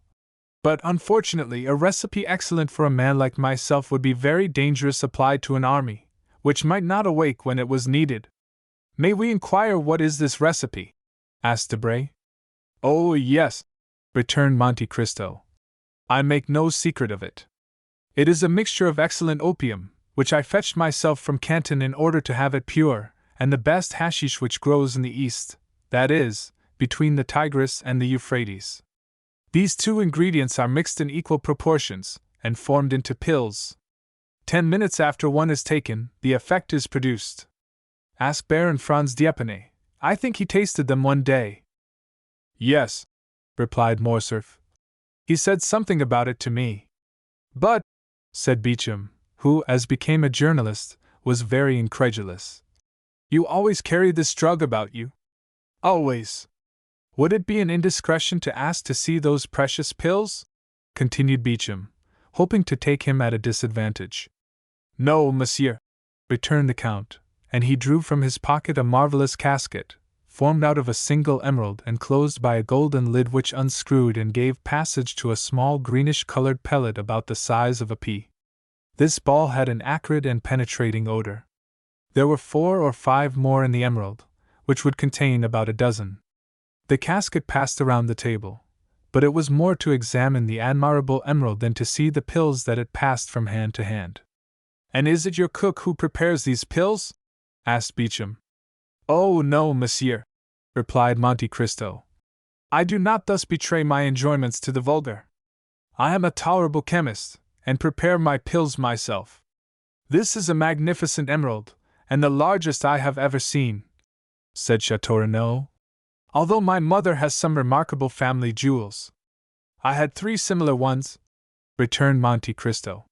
"But unfortunately a recipe excellent for a man like myself would be very dangerous applied to an army, which might not awake when it was needed." "May we inquire what is this recipe?" asked Debray. "Oh, yes," returned Monte Cristo. "I make no secret of it. It is a mixture of excellent opium, which I fetched myself from Canton in order to have it pure, and the best hashish which grows in the East, that is, between the Tigris and the Euphrates. These two ingredients are mixed in equal proportions, and formed into pills. 10 minutes after one is taken, the effect is produced. Ask Baron Franz d'Épinay. I think he tasted them one day." "Yes," replied Morcerf. "He said something about it to me." "But," said Beauchamp, who, as became a journalist, was very incredulous, "you always carry this drug about you?" "Always." "Would it be an indiscretion to ask to see those precious pills?" continued Beauchamp, hoping to take him at a disadvantage. "No, monsieur," returned the Count, and he drew from his pocket a marvelous casket, formed out of a single emerald and closed by a golden lid which unscrewed and gave passage to a small greenish-colored pellet about the size of a pea. This ball had an acrid and penetrating odor. There were 4 or 5 more in the emerald, which would contain about a dozen. The casket passed around the table, but it was more to examine the admirable emerald than to see the pills that it passed from hand to hand. "And is it your cook who prepares these pills?" asked Beauchamp. "Oh, no, monsieur," replied Monte Cristo. "I do not thus betray my enjoyments to the vulgar. I am a tolerable chemist, and prepare my pills myself. This is a magnificent emerald, and the largest I have ever seen," said Chateau Renaud, "although my mother has some remarkable family jewels." "I had 3 similar ones," returned Monte Cristo.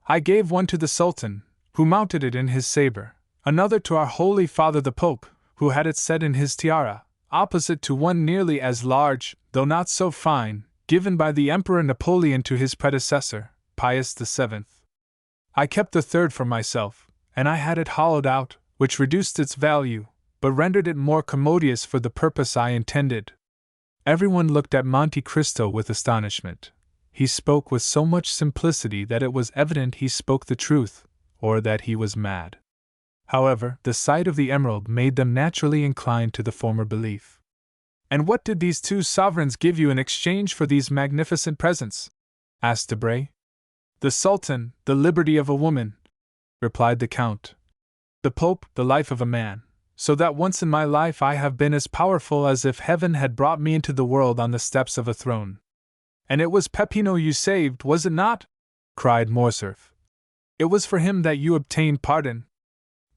"I gave one to the Sultan, who mounted it in his sabre, another to our Holy Father the Pope, who had it set in his tiara, opposite to one nearly as large, though not so fine, given by the Emperor Napoleon to his predecessor, Pius VII. I kept the third for myself, and I had it hollowed out, which reduced its value, but rendered it more commodious for the purpose I intended." Everyone looked at Monte Cristo with astonishment. He spoke with so much simplicity that it was evident he spoke the truth, or that he was mad. However, the sight of the emerald made them naturally inclined to the former belief. "And what did these 2 sovereigns give you in exchange for these magnificent presents?" asked Debray. "The Sultan, the liberty of a woman," replied the Count. "The Pope, the life of a man, so that once in my life I have been as powerful as if heaven had brought me into the world on the steps of a throne." "And it was Peppino you saved, was it not?" cried Morcerf. "It was for him that you obtained pardon?"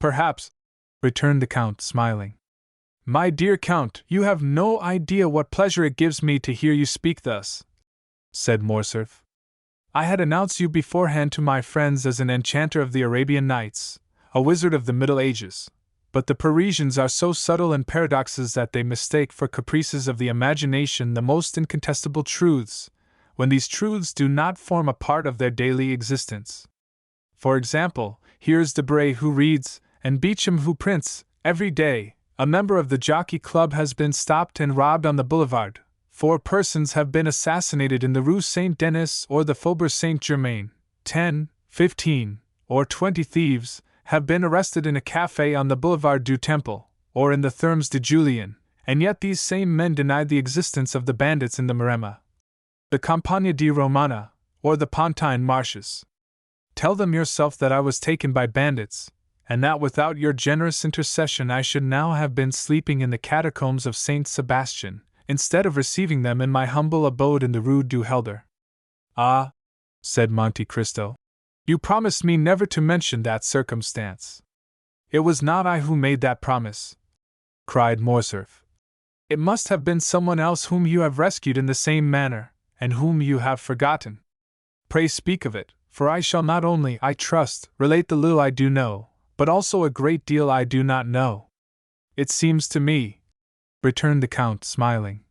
"Perhaps," returned the Count, smiling. "My dear Count, you have no idea what pleasure it gives me to hear you speak thus, said Morcerf. "I had announced you beforehand to my friends as an enchanter of the Arabian Nights, a wizard of the Middle Ages, but the Parisians are so subtle in paradoxes that they mistake for caprices of the imagination the most incontestable truths, when these truths do not form a part of their daily existence. For example, here is Debray who reads, and Beecham who prints, every day. A member of the Jockey Club has been stopped and robbed on the boulevard. 4 persons have been assassinated in the Rue Saint-Denis or the Faubourg Saint-Germain. 10, 15, or 20 thieves have been arrested in a café on the Boulevard du Temple, or in the Thermes de Julien, and yet these same men denied the existence of the bandits in the Maremma, the Campagna di Romana, or the Pontine Marshes. Tell them yourself that I was taken by bandits, and that without your generous intercession I should now have been sleeping in the catacombs of Saint Sebastian, instead of receiving them in my humble abode in the Rue du Helder." "Ah," said Monte Cristo, "you promised me never to mention that circumstance." "It was not I who made that promise," cried Morcerf. "It must have been someone else whom you have rescued in the same manner, and whom you have forgotten. Pray speak of it, for I shall not only, I trust, relate the little I do know, but also a great deal I do not know." "It seems to me," returned the Count, smiling,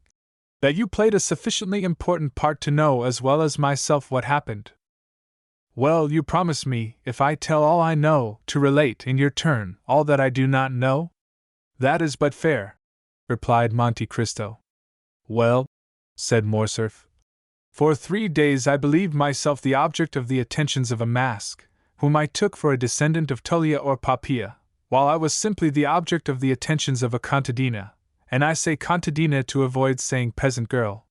"that you played a sufficiently important part to know as well as myself what happened." "Well, you promise me, if I tell all I know, to relate, in your turn, all that I do not know?" "That is but fair," replied Monte Cristo. "Well," said Morcerf, "for 3 days I believed myself the object of the attentions of a mask, whom I took for a descendant of Tullia or Poppaea, while I was simply the object of the attentions of a contadina, and I say contadina to avoid saying peasant girl.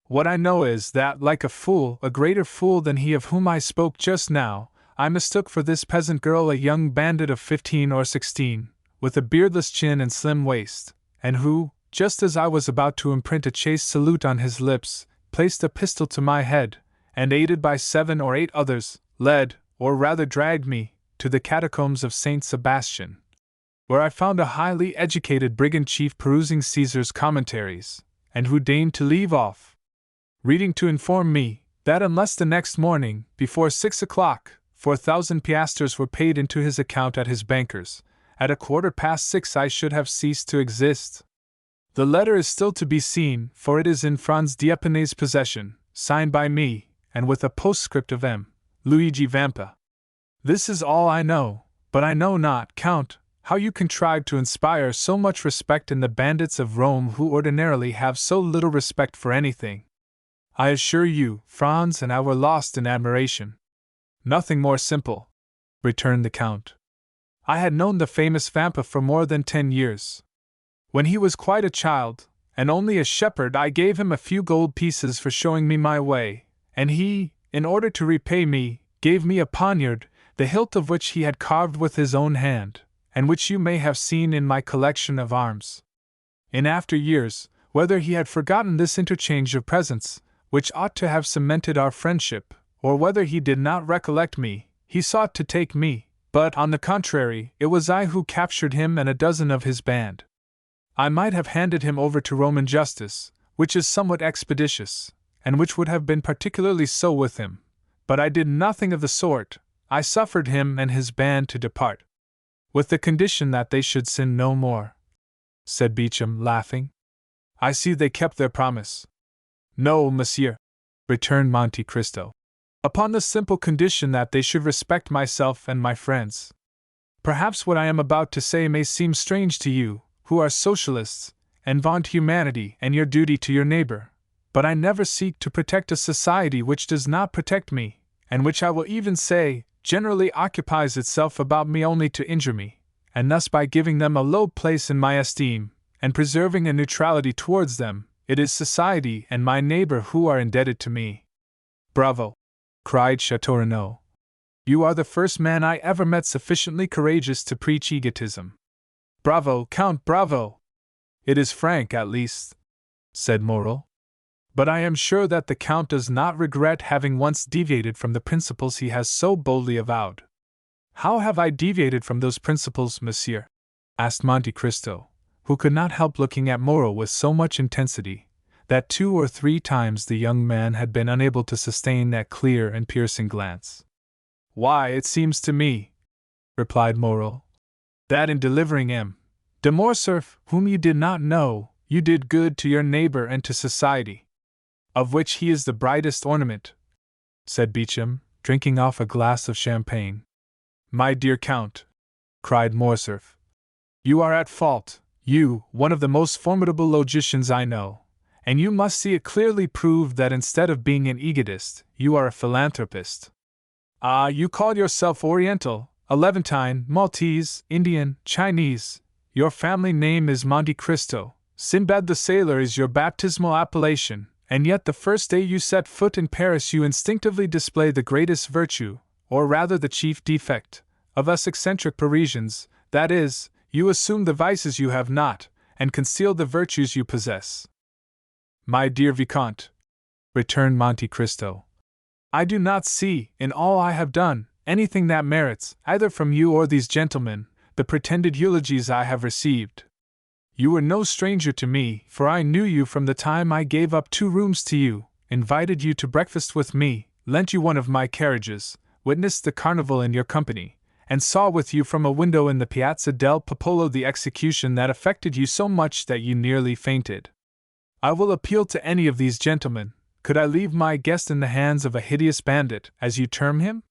What I know is that, like a fool, a greater fool than he of whom I spoke just now, I mistook for this peasant girl a young bandit of 15 or 16, with a beardless chin and slim waist, and who, just as I was about to imprint a chaste salute on his lips, placed a pistol to my head, and aided by 7 or 8 others, led, or rather dragged me, to the catacombs of Saint Sebastian, where I found a highly educated brigand chief perusing Caesar's commentaries, and who deigned to leave off reading to inform me that unless the next morning, before 6 o'clock, 4,000 piastres were paid into his account at his banker's, at 6:15 I should have ceased to exist. The letter is still to be seen, for it is in Franz D'Epinay's possession, signed by me, and with a postscript of M. Luigi Vampa. This is all I know, but I know not, Count, how you contrived to inspire so much respect in the bandits of Rome who ordinarily have so little respect for anything. I assure you, Franz and I were lost in admiration." "Nothing more simple," returned the Count. "I had known the famous Vampa for more than 10 years. When he was quite a child, and only a shepherd, I gave him a few gold pieces for showing me my way, and he, in order to repay me, gave me a poniard, the hilt of which he had carved with his own hand, and which you may have seen in my collection of arms. In after years, whether he had forgotten this interchange of presents, which ought to have cemented our friendship, or whether he did not recollect me, he sought to take me, but, on the contrary, it was I who captured him and a dozen of his band. I might have handed him over to Roman justice, which is somewhat expeditious, and which would have been particularly so with him, but I did nothing of the sort. I suffered him and his band to depart, with the condition that they should sin no more," said Beecham, laughing. "I see they kept their promise." "No, monsieur," returned Monte Cristo, "upon the simple condition that they should respect myself and my friends. Perhaps what I am about to say may seem strange to you, who are socialists, and vaunt humanity and your duty to your neighbor, but I never seek to protect a society which does not protect me, and which I will even say, generally occupies itself about me only to injure me, and thus by giving them a low place in my esteem, and preserving a neutrality towards them, it is society and my neighbor who are indebted to me." "Bravo!" cried Château Renaud. "You are the first man I ever met sufficiently courageous to preach egotism." "Bravo, Count, bravo! It is frank at least," said Morrel. "But I am sure that the Count does not regret having once deviated from the principles he has so boldly avowed." "How have I deviated from those principles, monsieur?" asked Monte Cristo, who could not help looking at Morrel with so much intensity, that 2 or 3 times the young man had been unable to sustain that clear and piercing glance. "Why, it seems to me," replied Morel, "that in delivering M. de Morcerf, whom you did not know, you did good to your neighbor and to society, of which he is the brightest ornament," said Beauchamp, drinking off a glass of champagne. "My dear Count," cried Morcerf, "you are at fault, you, one of the most formidable logicians I know, and you must see it clearly proved that instead of being an egotist, you are a philanthropist. Ah, you call yourself Oriental, a Levantine, Maltese, Indian, Chinese. Your family name is Monte Cristo. Sinbad the Sailor is your baptismal appellation, and yet the first day you set foot in Paris you instinctively display the greatest virtue, or rather the chief defect, of us eccentric Parisians, that is, you assume the vices you have not, and conceal the virtues you possess." "My dear Vicomte," returned Monte Cristo, "I do not see, in all I have done, anything that merits, either from you or these gentlemen, the pretended eulogies I have received. You were no stranger to me, for I knew you from the time I gave up 2 rooms to you, invited you to breakfast with me, lent you one of my carriages, witnessed the carnival in your company, and saw with you from a window in the Piazza del Popolo the execution that affected you so much that you nearly fainted. I will appeal to any of these gentlemen. Could I leave my guest in the hands of a hideous bandit, as you term him?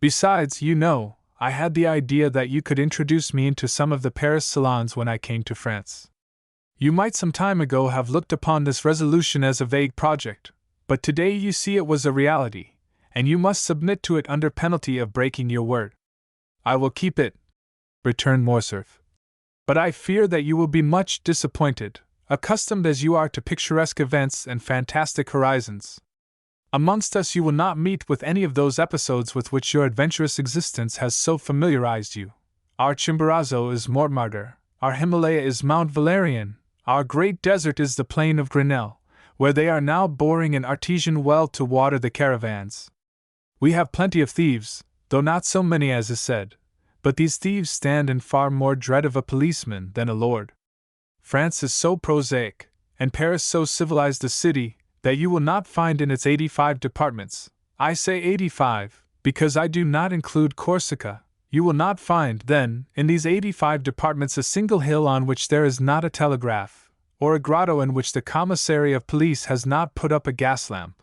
Besides, you know, I had the idea that you could introduce me into some of the Paris salons when I came to France. You might some time ago have looked upon this resolution as a vague project, but today you see it was a reality, and you must submit to it under penalty of breaking your word." "I will keep it," returned Morcerf. "But I fear that you will be much disappointed, accustomed as you are to picturesque events and fantastic horizons. Amongst us you will not meet with any of those episodes with which your adventurous existence has so familiarized you. Our Chimborazo is Montmartre, our Himalaya is Mount Valerian, our great desert is the plain of Grenelle, where they are now boring an artesian well to water the caravans. We have plenty of thieves, though not so many as is said, but these thieves stand in far more dread of a policeman than a lord. France is so prosaic, and Paris so civilized a city, that you will not find in its 85 departments, I say 85, because I do not include Corsica, you will not find, then, in these 85 departments a single hill on which there is not a telegraph, or a grotto in which the commissary of police has not put up a gas lamp.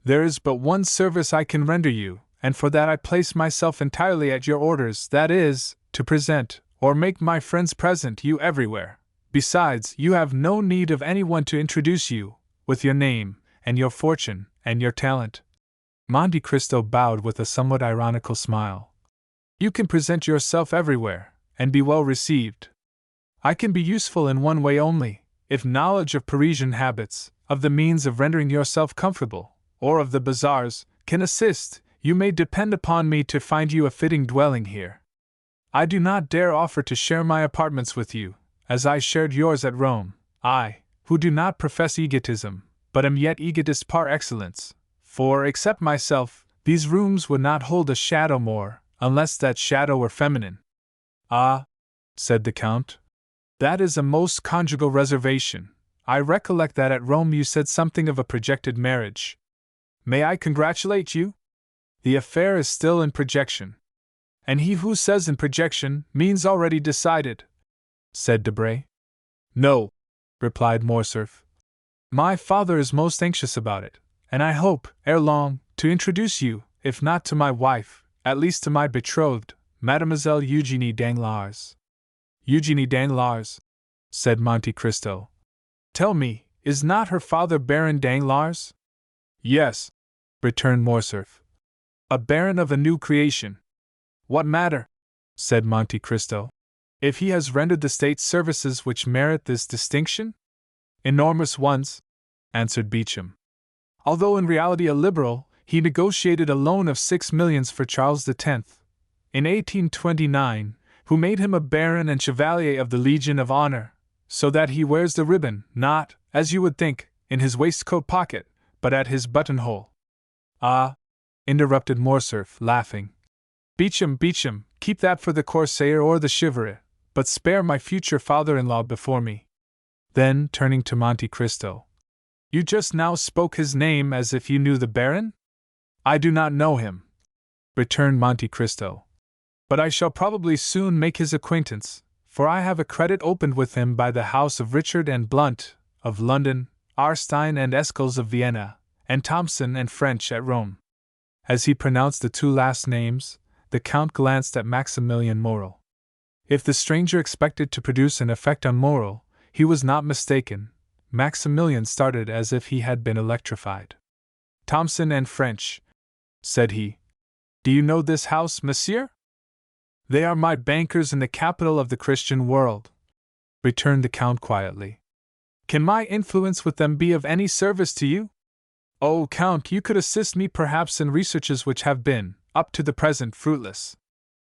There is but one service I can render you, and for that I place myself entirely at your orders, that is, to present, or make my friends present you everywhere. Besides, you have no need of anyone to introduce you, with your name, and your fortune, and your talent." Monte Cristo bowed with a somewhat ironical smile. "You can present yourself everywhere, and be well received. I can be useful in one way only, if knowledge of Parisian habits, of the means of rendering yourself comfortable, or of the bazaars, can assist, you may depend upon me to find you a fitting dwelling here. I do not dare offer to share my apartments with you, as I shared yours at Rome, I, who do not profess egotism, but am yet egotist par excellence, for, except myself, these rooms would not hold a shadow more, unless that shadow were feminine." "Ah," said the Count, "that is a most conjugal reservation. I recollect that at Rome you said something of a projected marriage. May I congratulate you? The affair is still in projection." "And he who says in projection means already decided," said Debray. "No," replied Morcerf. "My father is most anxious about it, and I hope, ere long, to introduce you, if not to my wife, at least to my betrothed, Mademoiselle Eugénie Danglars." "Eugénie Danglars," said Monte Cristo. "Tell me, is not her father Baron Danglars?" "Yes," returned Morcerf. "A baron of a new creation." "What matter?" said Monte Cristo. "If he has rendered the state services which merit this distinction?" "Enormous ones," answered Beauchamp. "Although in reality a liberal, he negotiated a loan of 6 millions for Charles X, in 1829, who made him a baron and chevalier of the Legion of Honor, so that he wears the ribbon, not, as you would think, in his waistcoat pocket, but at his buttonhole." "Ah," interrupted Morcerf, laughing. Beauchamp, keep that for the corsair or the chivalry, but spare my future father-in-law before me." Then, turning to Monte Cristo, You just now spoke his name as if you knew the Baron? I do not know him, returned Monte Cristo. But I shall probably soon make his acquaintance, for I have a credit opened with him by the house of Richard and Blunt, of London, Arstein and Escels of Vienna, and Thomson and French at Rome. As he pronounced the two last names, the Count glanced at Maximilian Morrel. If the stranger expected to produce an effect on Morrel, he was not mistaken. Maximilian started as if he had been electrified. Thomson and French, said he. Do you know this house, monsieur? They are my bankers in the capital of the Christian world, returned the Count quietly. Can my influence with them be of any service to you? Oh, Count, you could assist me perhaps in researches which have been, up to the present, fruitless.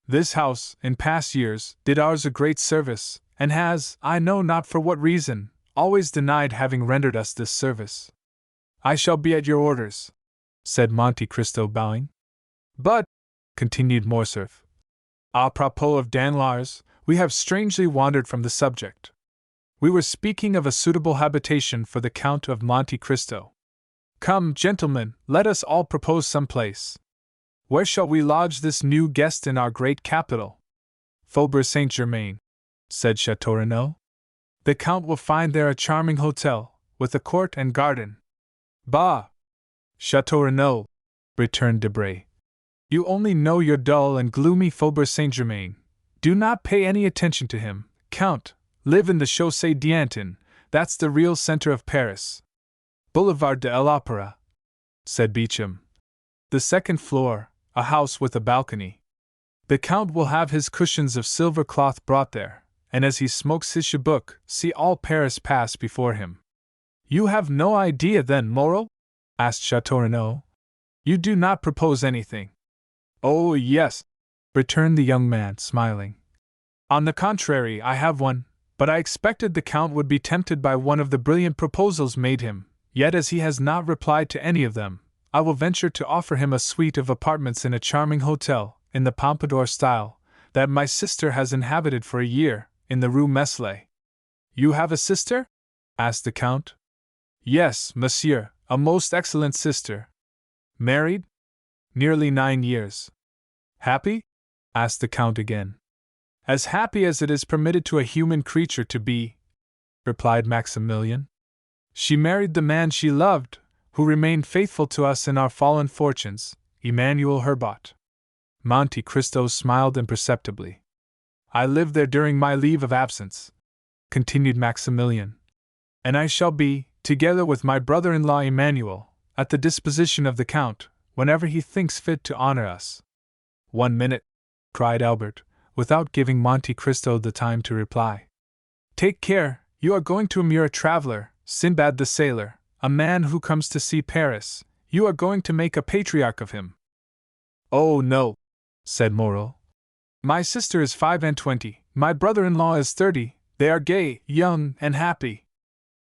This house, in past years, did ours a great service, and has, I know not for what reason, always denied having rendered us this service. I shall be at your orders, said Monte Cristo, bowing. But, continued Morcerf, à propos of Danglars, we have strangely wandered from the subject. We were speaking of a suitable habitation for the Count of Monte Cristo. Come, gentlemen, let us all propose some place. Where shall we lodge this new guest in our great capital? Faubourg Saint-Germain, said Château Renaud. The Count will find there a charming hotel, with a court and garden. Bah! Château Renaud, returned Debray. You only know your dull and gloomy Faubourg Saint-Germain. Do not pay any attention to him, Count. Live in the Chaussée d'Antin, that's the real center of Paris. Boulevard de l'Opéra, said Beauchamp. The second floor, a house with a balcony. The Count will have his cushions of silver cloth brought there, and as he smokes his chibouque, see all Paris pass before him. You have no idea then, Morrel? Asked Château Renaud. You do not propose anything. Oh, yes, returned the young man, smiling. On the contrary, I have one, but I expected the Count would be tempted by one of the brilliant proposals made him, yet as he has not replied to any of them, I will venture to offer him a suite of apartments in a charming hotel, in the Pompadour style, that my sister has inhabited for a year, in the Rue Meslay. You have a sister? Asked the Count. Yes, monsieur, a most excellent sister. Married? Nearly 9 years. Happy? Asked the Count again. As happy as it is permitted to a human creature to be, replied Maximilian. She married the man she loved, who remained faithful to us in our fallen fortunes, Emmanuel Herbot. Monte Cristo smiled imperceptibly. I lived there during my leave of absence, continued Maximilian, and I shall be, together with my brother-in-law Emmanuel, at the disposition of the Count, whenever he thinks fit to honor us. 1 minute, cried Albert, without giving Monte Cristo the time to reply. Take care, you are going to immure a traveler, Sinbad the sailor, a man who comes to see Paris. You are going to make a patriarch of him. Oh no, said Morrel. My sister is 25, my brother-in-law is 30, they are gay, young, and happy.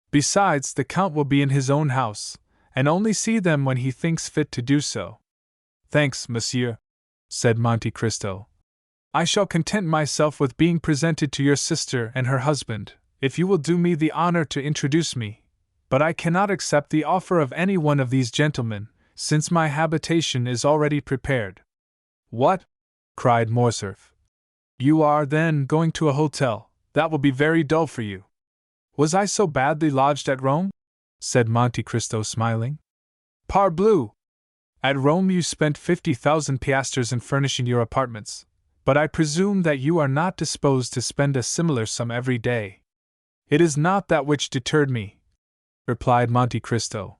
Besides, the Count will be in his own house, and only see them when he thinks fit to do so. Thanks, monsieur, said Monte Cristo. I shall content myself with being presented to your sister and her husband, if you will do me the honor to introduce me, but I cannot accept the offer of any one of these gentlemen, since my habitation is already prepared. What? Cried Morcerf. You are, then, going to a hotel? That will be very dull for you. Was I so badly lodged at Rome? Said Monte Cristo, smiling. Parbleu! At Rome you spent 50,000 piastres in furnishing your apartments, but I presume that you are not disposed to spend a similar sum every day. It is not that which deterred me, replied Monte Cristo.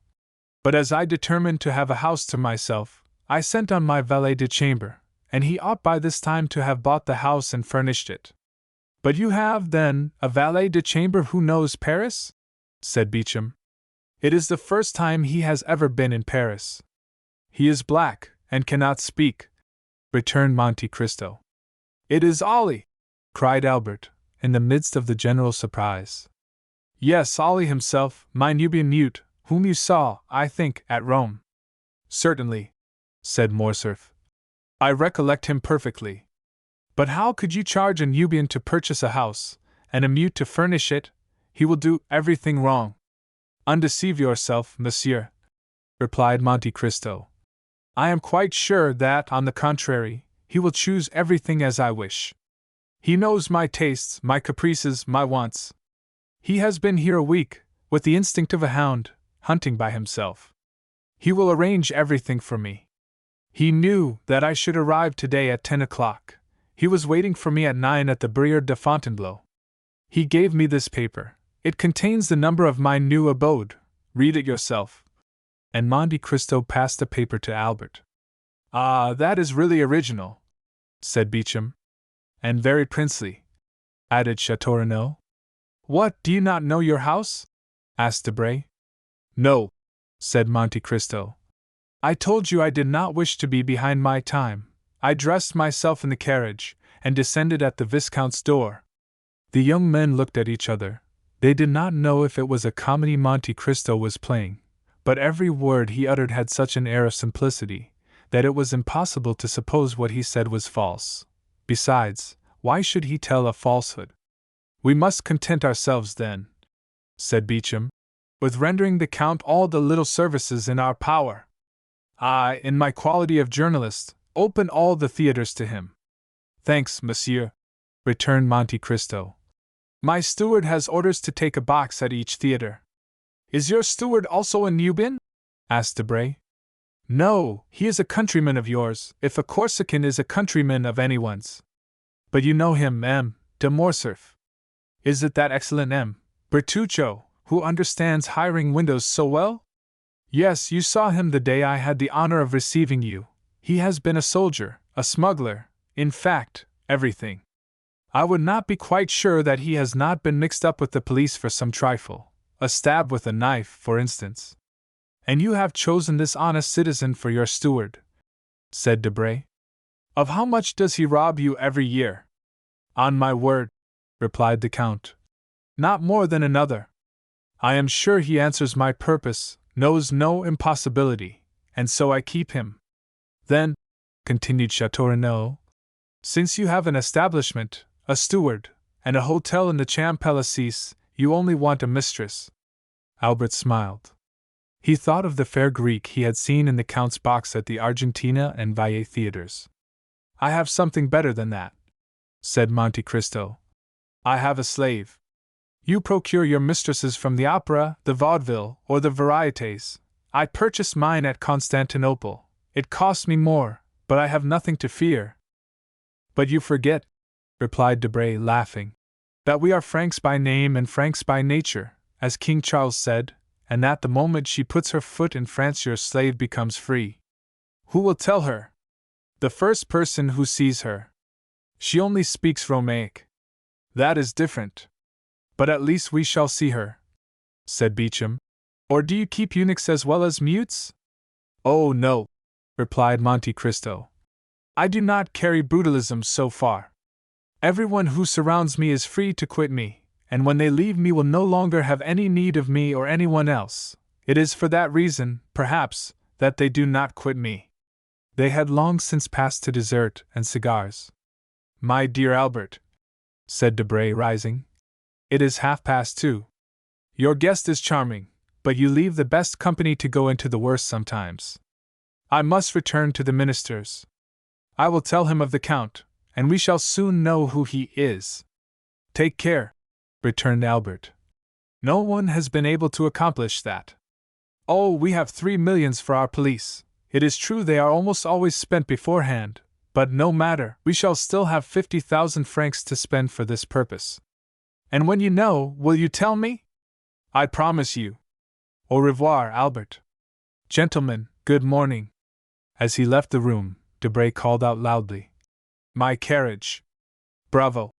But as I determined to have a house to myself, I sent on my valet de chambre, and he ought by this time to have bought the house and furnished it. But you have, then, a valet de chambre who knows Paris? Said Beauchamp. It is the first time he has ever been in Paris. He is black, and cannot speak, returned Monte Cristo. It is Ollie, cried Albert, in the midst of the general surprise. Yes, Ollie himself, my Nubian mute, whom you saw, I think, at Rome. Certainly, said Morcerf. I recollect him perfectly. But how could you charge a Nubian to purchase a house, and a mute to furnish it? He will do everything wrong. Undeceive yourself, monsieur, replied Monte Cristo. I am quite sure that, on the contrary, he will choose everything as I wish. He knows my tastes, my caprices, my wants. He has been here a week, with the instinct of a hound, hunting by himself. He will arrange everything for me. He knew that I should arrive today at 10 o'clock. He was waiting for me at 9 at the Barrière de Fontainebleau. He gave me this paper. It contains the number of my new abode. Read it yourself. And Monte Cristo passed the paper to Albert. Ah, that is really original, said Beauchamp. And very princely, added Chateau Renaud. What, do you not know your house? Asked Debray. No, said Monte Cristo. I told you I did not wish to be behind my time. I dressed myself in the carriage, and descended at the Viscount's door. The young men looked at each other. They did not know if it was a comedy Monte Cristo was playing, but every word he uttered had such an air of simplicity, that it was impossible to suppose what he said was false. Besides, why should he tell a falsehood? We must content ourselves, then, said Beauchamp, with rendering the Count all the little services in our power. I, in my quality of journalist, open all the theatres to him. Thanks, monsieur, returned Monte Cristo. My steward has orders to take a box at each theatre. Is your steward also a Nubian? Asked Debray. No, he is a countryman of yours, if a Corsican is a countryman of anyone's. But you know him, M. de Morcerf. Is it that excellent M. Bertuccio, who understands hiring windows so well? Yes, you saw him the day I had the honor of receiving you. He has been a soldier, a smuggler, in fact, everything. I would not be quite sure that he has not been mixed up with the police for some trifle, a stab with a knife, for instance. And you have chosen this honest citizen for your steward, said Debray. Of how much does he rob you every year? On my word, replied the Count, not more than another. I am sure he answers my purpose, knows no impossibility, and so I keep him. Then, continued Chateau Renaud, since you have an establishment, a steward, and a hotel in the Champs-Élysées, you only want a mistress. Albert smiled. He thought of the fair Greek he had seen in the Count's box at the Argentina and Valle theatres. I have something better than that, said Monte Cristo. I have a slave. You procure your mistresses from the opera, the vaudeville, or the varietés. I purchased mine at Constantinople. It cost me more, but I have nothing to fear. But you forget, replied Debray, laughing, that we are Franks by name and Franks by nature, as King Charles said, and that the moment she puts her foot in France your slave becomes free. Who will tell her? The first person who sees her. She only speaks Romaic. That is different. But at least we shall see her, said Beauchamp. Or do you keep eunuchs as well as mutes? Oh, no, replied Monte Cristo. I do not carry brutalism so far. Everyone who surrounds me is free to quit me, and when they leave me will no longer have any need of me or anyone else. It is for that reason, perhaps, that they do not quit me. They had long since passed to dessert and cigars. My dear Albert, said Debray, rising, it is 2:30. Your guest is charming, but you leave the best company to go into the worst sometimes. I must return to the minister's. I will tell him of the Count, and we shall soon know who he is. Take care, returned Albert. No one has been able to accomplish that. Oh, we have 3 millions for our police. It is true they are almost always spent beforehand, but no matter, we shall still have 50,000 francs to spend for this purpose. And when you know, will you tell me? I promise you. Au revoir, Albert. Gentlemen, good morning. As he left the room, Debray called out loudly, My carriage. Bravo,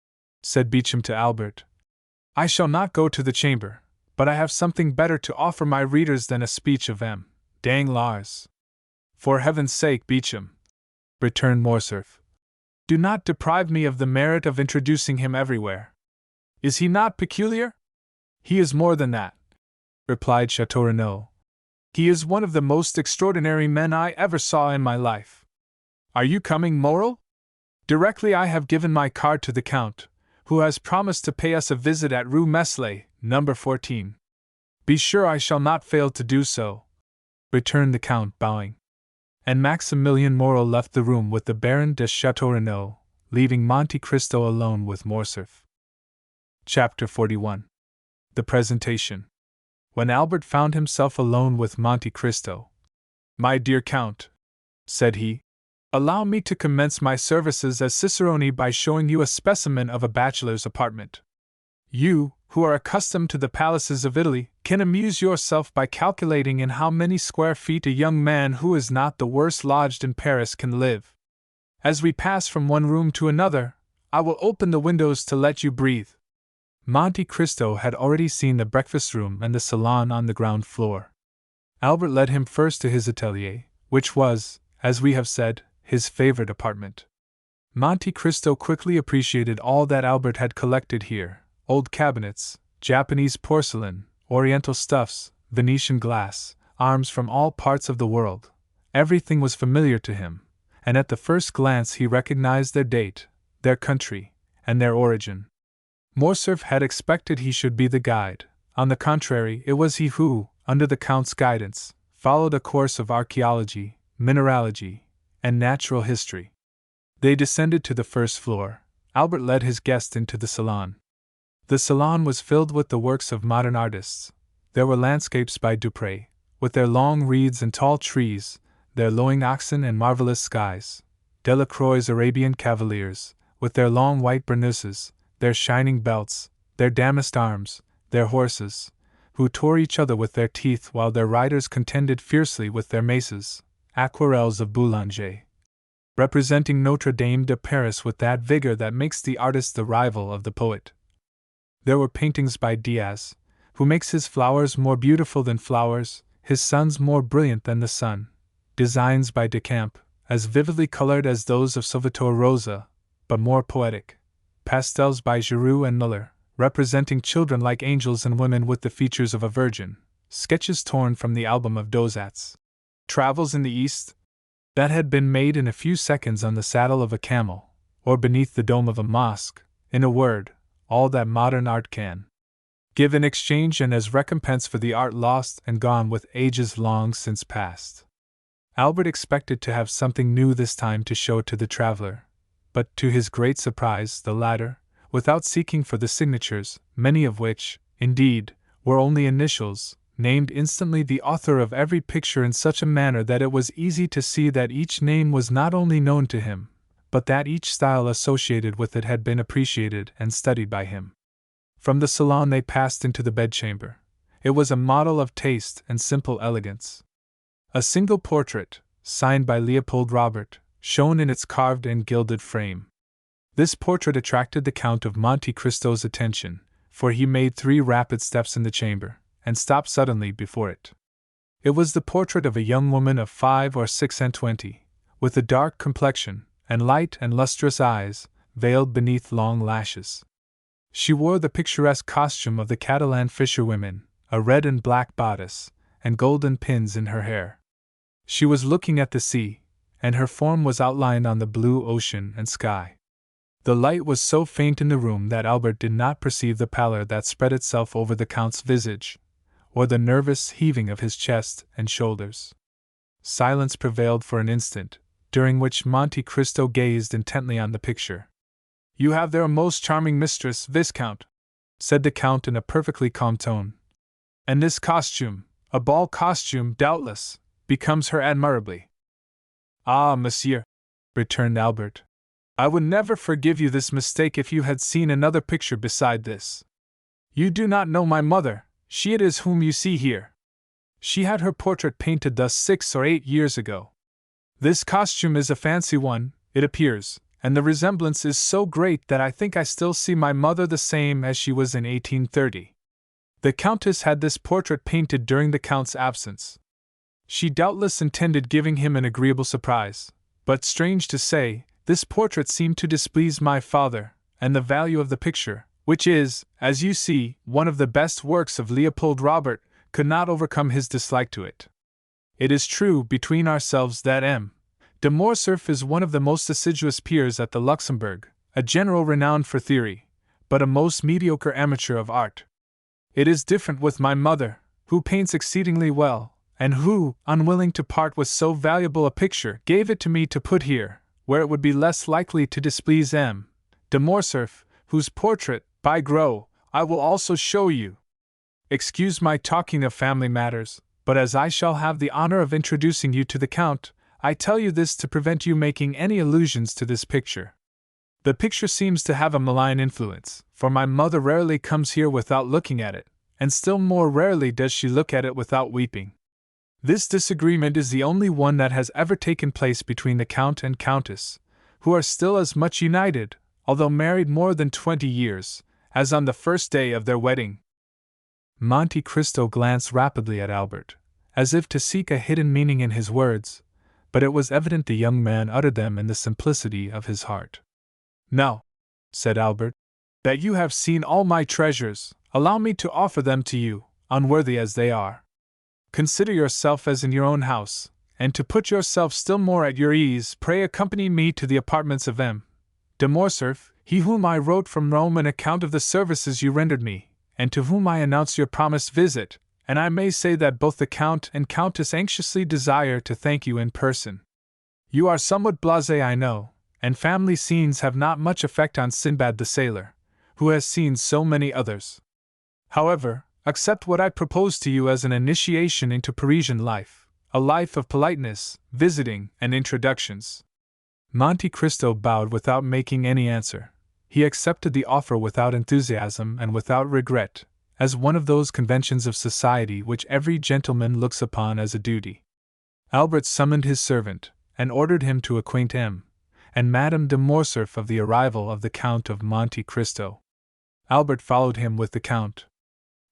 said Beauchamp to Albert. I shall not go to the chamber, but I have something better to offer my readers than a speech of M. Danglars. For heaven's sake, Beauchamp, returned Morcerf, do not deprive me of the merit of introducing him everywhere. Is he not peculiar? He is more than that, replied Chateau Renaud. He is one of the most extraordinary men I ever saw in my life. Are you coming, Morel? Directly I have given my card to the Count, who has promised to pay us a visit at Rue Meslay, number 14. Be sure I shall not fail to do so, returned the Count, bowing. And Maximilien Morrel left the room with the Baron de Château-Renaud, leaving Monte Cristo alone with Morcerf. Chapter 41. The Presentation. When Albert found himself alone with Monte Cristo, "My dear Count," said he, "allow me to commence my services as cicerone by showing you a specimen of a bachelor's apartment. You, who are accustomed to the palaces of Italy, can amuse yourself by calculating in how many square feet a young man who is not the worst lodged in Paris can live. As we pass from one room to another, I will open the windows to let you breathe." Monte Cristo had already seen the breakfast room and the salon on the ground floor. Albert led him first to his atelier, which was, as we have said, his favorite apartment. Monte Cristo quickly appreciated all that Albert had collected here: old cabinets, Japanese porcelain, Oriental stuffs, Venetian glass, arms from all parts of the world. Everything was familiar to him, and at the first glance he recognized their date, their country, and their origin. Morcerf had expected he should be the guide. On the contrary, it was he who, under the Count's guidance, followed a course of archaeology, mineralogy, and natural history. They descended to the first floor. Albert led his guest into the salon. The salon was filled with the works of modern artists. There were landscapes by Dupré, with their long reeds and tall trees, their lowing oxen and marvelous skies; Delacroix's Arabian cavaliers, with their long white burnouses, their shining belts, their damasked arms, their horses, who tore each other with their teeth while their riders contended fiercely with their maces; aquarelles of Boulanger, representing Notre Dame de Paris with that vigor that makes the artist the rival of the poet. There were paintings by Diaz, who makes his flowers more beautiful than flowers, his suns more brilliant than the sun; designs by Decamps, as vividly colored as those of Salvator Rosa, but more poetic; pastels by Giroux and Muller, representing children like angels and women with the features of a virgin; sketches torn from the album of Dosat's Travels in the East, that had been made in a few seconds on the saddle of a camel, or beneath the dome of a mosque; in a word, all that modern art can give in exchange and as recompense for the art lost and gone with ages long since past. Albert expected to have something new this time to show to the traveler, but to his great surprise, the latter, without seeking for the signatures, many of which, indeed, were only initials, named instantly the author of every picture in such a manner that it was easy to see that each name was not only known to him, but that each style associated with it had been appreciated and studied by him. From the salon they passed into the bedchamber. It was a model of taste and simple elegance. A single portrait, signed by Leopold Robert, shone in its carved and gilded frame. This portrait attracted the Count of Monte Cristo's attention, for he made 3 rapid steps in the chamber, and stopped suddenly before it. It was the portrait of a young woman of 5 or 26, with a dark complexion, and light and lustrous eyes, veiled beneath long lashes. She wore the picturesque costume of the Catalan fisherwomen, a red and black bodice, and golden pins in her hair. She was looking at the sea, and her form was outlined on the blue ocean and sky. The light was so faint in the room that Albert did not perceive the pallor that spread itself over the Count's visage, or the nervous heaving of his chest and shoulders. Silence prevailed for an instant, during which Monte Cristo gazed intently on the picture. "You have there a most charming mistress, Viscount," said the Count in a perfectly calm tone. "And this costume, a ball costume, doubtless, becomes her admirably." "Ah, monsieur," returned Albert, "I would never forgive you this mistake if you had seen another picture beside this. You do not know my mother, she it is whom you see here. She had her portrait painted thus 6 or 8 years ago. This costume is a fancy one, it appears, and the resemblance is so great that I think I still see my mother the same as she was in 1830. The Countess had this portrait painted during the Count's absence. She doubtless intended giving him an agreeable surprise, but strange to say, this portrait seemed to displease my father, and the value of the picture, which is, as you see, one of the best works of Leopold Robert, could not overcome his dislike to it. It is true, between ourselves, that M. de Morcerf is one of the most assiduous peers at the Luxembourg, a general renowned for theory, but a most mediocre amateur of art. It is different with my mother, who paints exceedingly well, and who, unwilling to part with so valuable a picture, gave it to me to put here, where it would be less likely to displease M. de Morcerf, whose portrait, by Gros, I will also show you. Excuse my talking of family matters, but as I shall have the honor of introducing you to the Count, I tell you this to prevent you making any allusions to this picture. The picture seems to have a malign influence, for my mother rarely comes here without looking at it, and still more rarely does she look at it without weeping. This disagreement is the only one that has ever taken place between the Count and Countess, who are still as much united, although married more than 20 years, as on the first day of their wedding. Monte Cristo glanced rapidly at Albert, as if to seek a hidden meaning in his words, but it was evident the young man uttered them in the simplicity of his heart. "Now," said Albert, "that you have seen all my treasures, allow me to offer them to you, unworthy as they are. Consider yourself as in your own house, and to put yourself still more at your ease, pray accompany me to the apartments of M. de Morcerf, he whom I wrote from Rome an account of the services you rendered me, and to whom I announced your promised visit, and I may say that both the Count and Countess anxiously desire to thank you in person. You are somewhat blasé, I know, and family scenes have not much effect on Sinbad the sailor, who has seen so many others. However, accept what I propose to you as an initiation into Parisian life, a life of politeness, visiting, and introductions." Monte Cristo bowed without making any answer. He accepted the offer without enthusiasm and without regret, as one of those conventions of society which every gentleman looks upon as a duty. Albert summoned his servant, and ordered him to acquaint M. and Madame de Morcerf of the arrival of the Count of Monte Cristo. Albert followed him with the Count.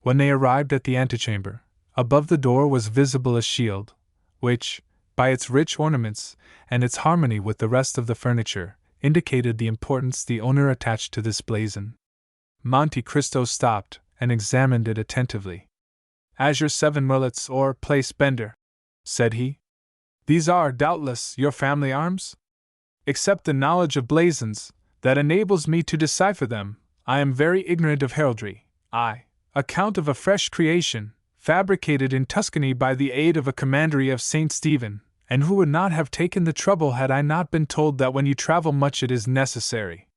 When they arrived at the antechamber, above the door was visible a shield, which, by its rich ornaments and its harmony with the rest of the furniture, indicated the importance the owner attached to this blazon. Monte Cristo stopped and examined it attentively. "Azure 7 merlets or place bender," said he. "These are, doubtless, your family arms? Except the knowledge of blazons, that enables me to decipher them, I am very ignorant of heraldry. I, account of a fresh creation, fabricated in Tuscany by the aid of a commandery of St. Stephen, and who would not have taken the trouble had I not been told that when you travel much it is necessary.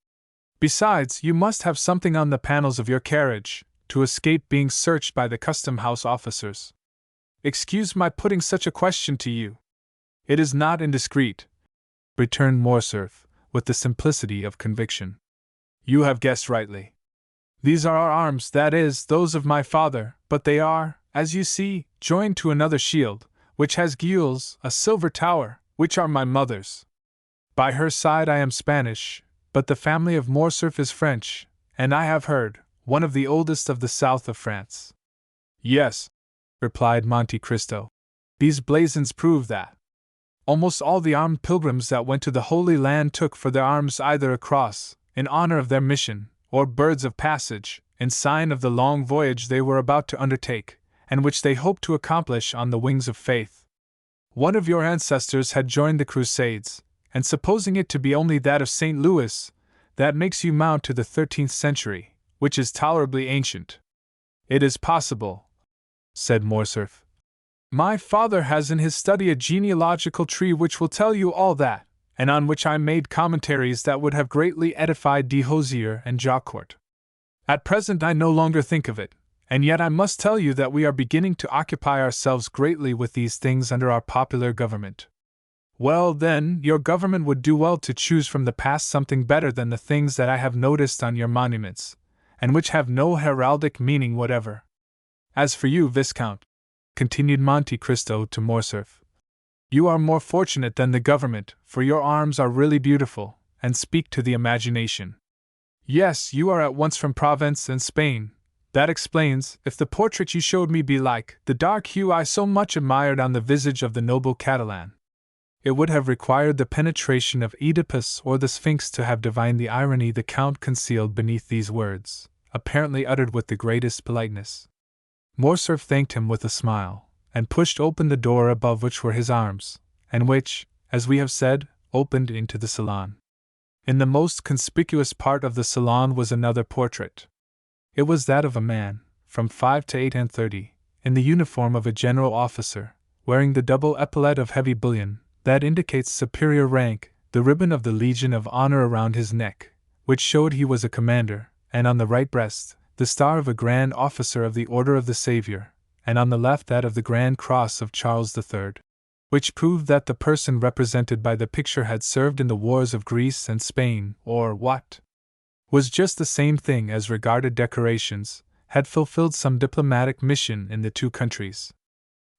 Besides, you must have something on the panels of your carriage, to escape being searched by the custom-house officers. Excuse my putting such a question to you. It is not indiscreet," returned Morcerf, with the simplicity of conviction. "You have guessed rightly. These are our arms, that is, those of my father, but they are, as you see, joined to another shield, which has gules, a silver tower, which are my mother's. By her side I am Spanish, but the family of Morcerf is French, and I have heard, one of the oldest of the south of France." "Yes," replied Monte Cristo. "These blazons prove that. Almost all the armed pilgrims that went to the Holy Land took for their arms either a cross, in honor of their mission, or birds of passage, in sign of the long voyage they were about to undertake, and which they hoped to accomplish on the wings of faith. One of your ancestors had joined the Crusades, and supposing it to be only that of St. Louis, that makes you mount to the 13th century, which is tolerably ancient." "It is possible," said Morcerf. "My father has in his study a genealogical tree which will tell you all that, and on which I made commentaries that would have greatly edified de Hosier and Jaucourt. At present I no longer think of it, and yet I must tell you that we are beginning to occupy ourselves greatly with these things under our popular government." "Well, then, your government would do well to choose from the past something better than the things that I have noticed on your monuments, and which have no heraldic meaning whatever. As for you, Viscount," continued Monte Cristo to Morcerf, "you are more fortunate than the government, for your arms are really beautiful, and speak to the imagination. Yes, you are at once from Provence and Spain. That explains, if the portrait you showed me be like the dark hue I so much admired on the visage of the noble Catalan. It would have required the penetration of Oedipus or the Sphinx to have divined the irony the Count concealed beneath these words, apparently uttered with the greatest politeness. Morcerf thanked him with a smile, and pushed open the door above which were his arms, and which, as we have said, opened into the salon. In the most conspicuous part of the salon was another portrait. It was that of a man, from 5 to 8 and 30, in the uniform of a general officer, wearing the double epaulet of heavy bullion, that indicates superior rank, the ribbon of the Legion of Honor around his neck, which showed he was a commander, and on the right breast, the star of a Grand Officer of the Order of the Savior, and on the left that of the Grand Cross of Charles III, which proved that the person represented by the picture had served in the wars of Greece and Spain, or what was just the same thing as regarded decorations, had fulfilled some diplomatic mission in the two countries.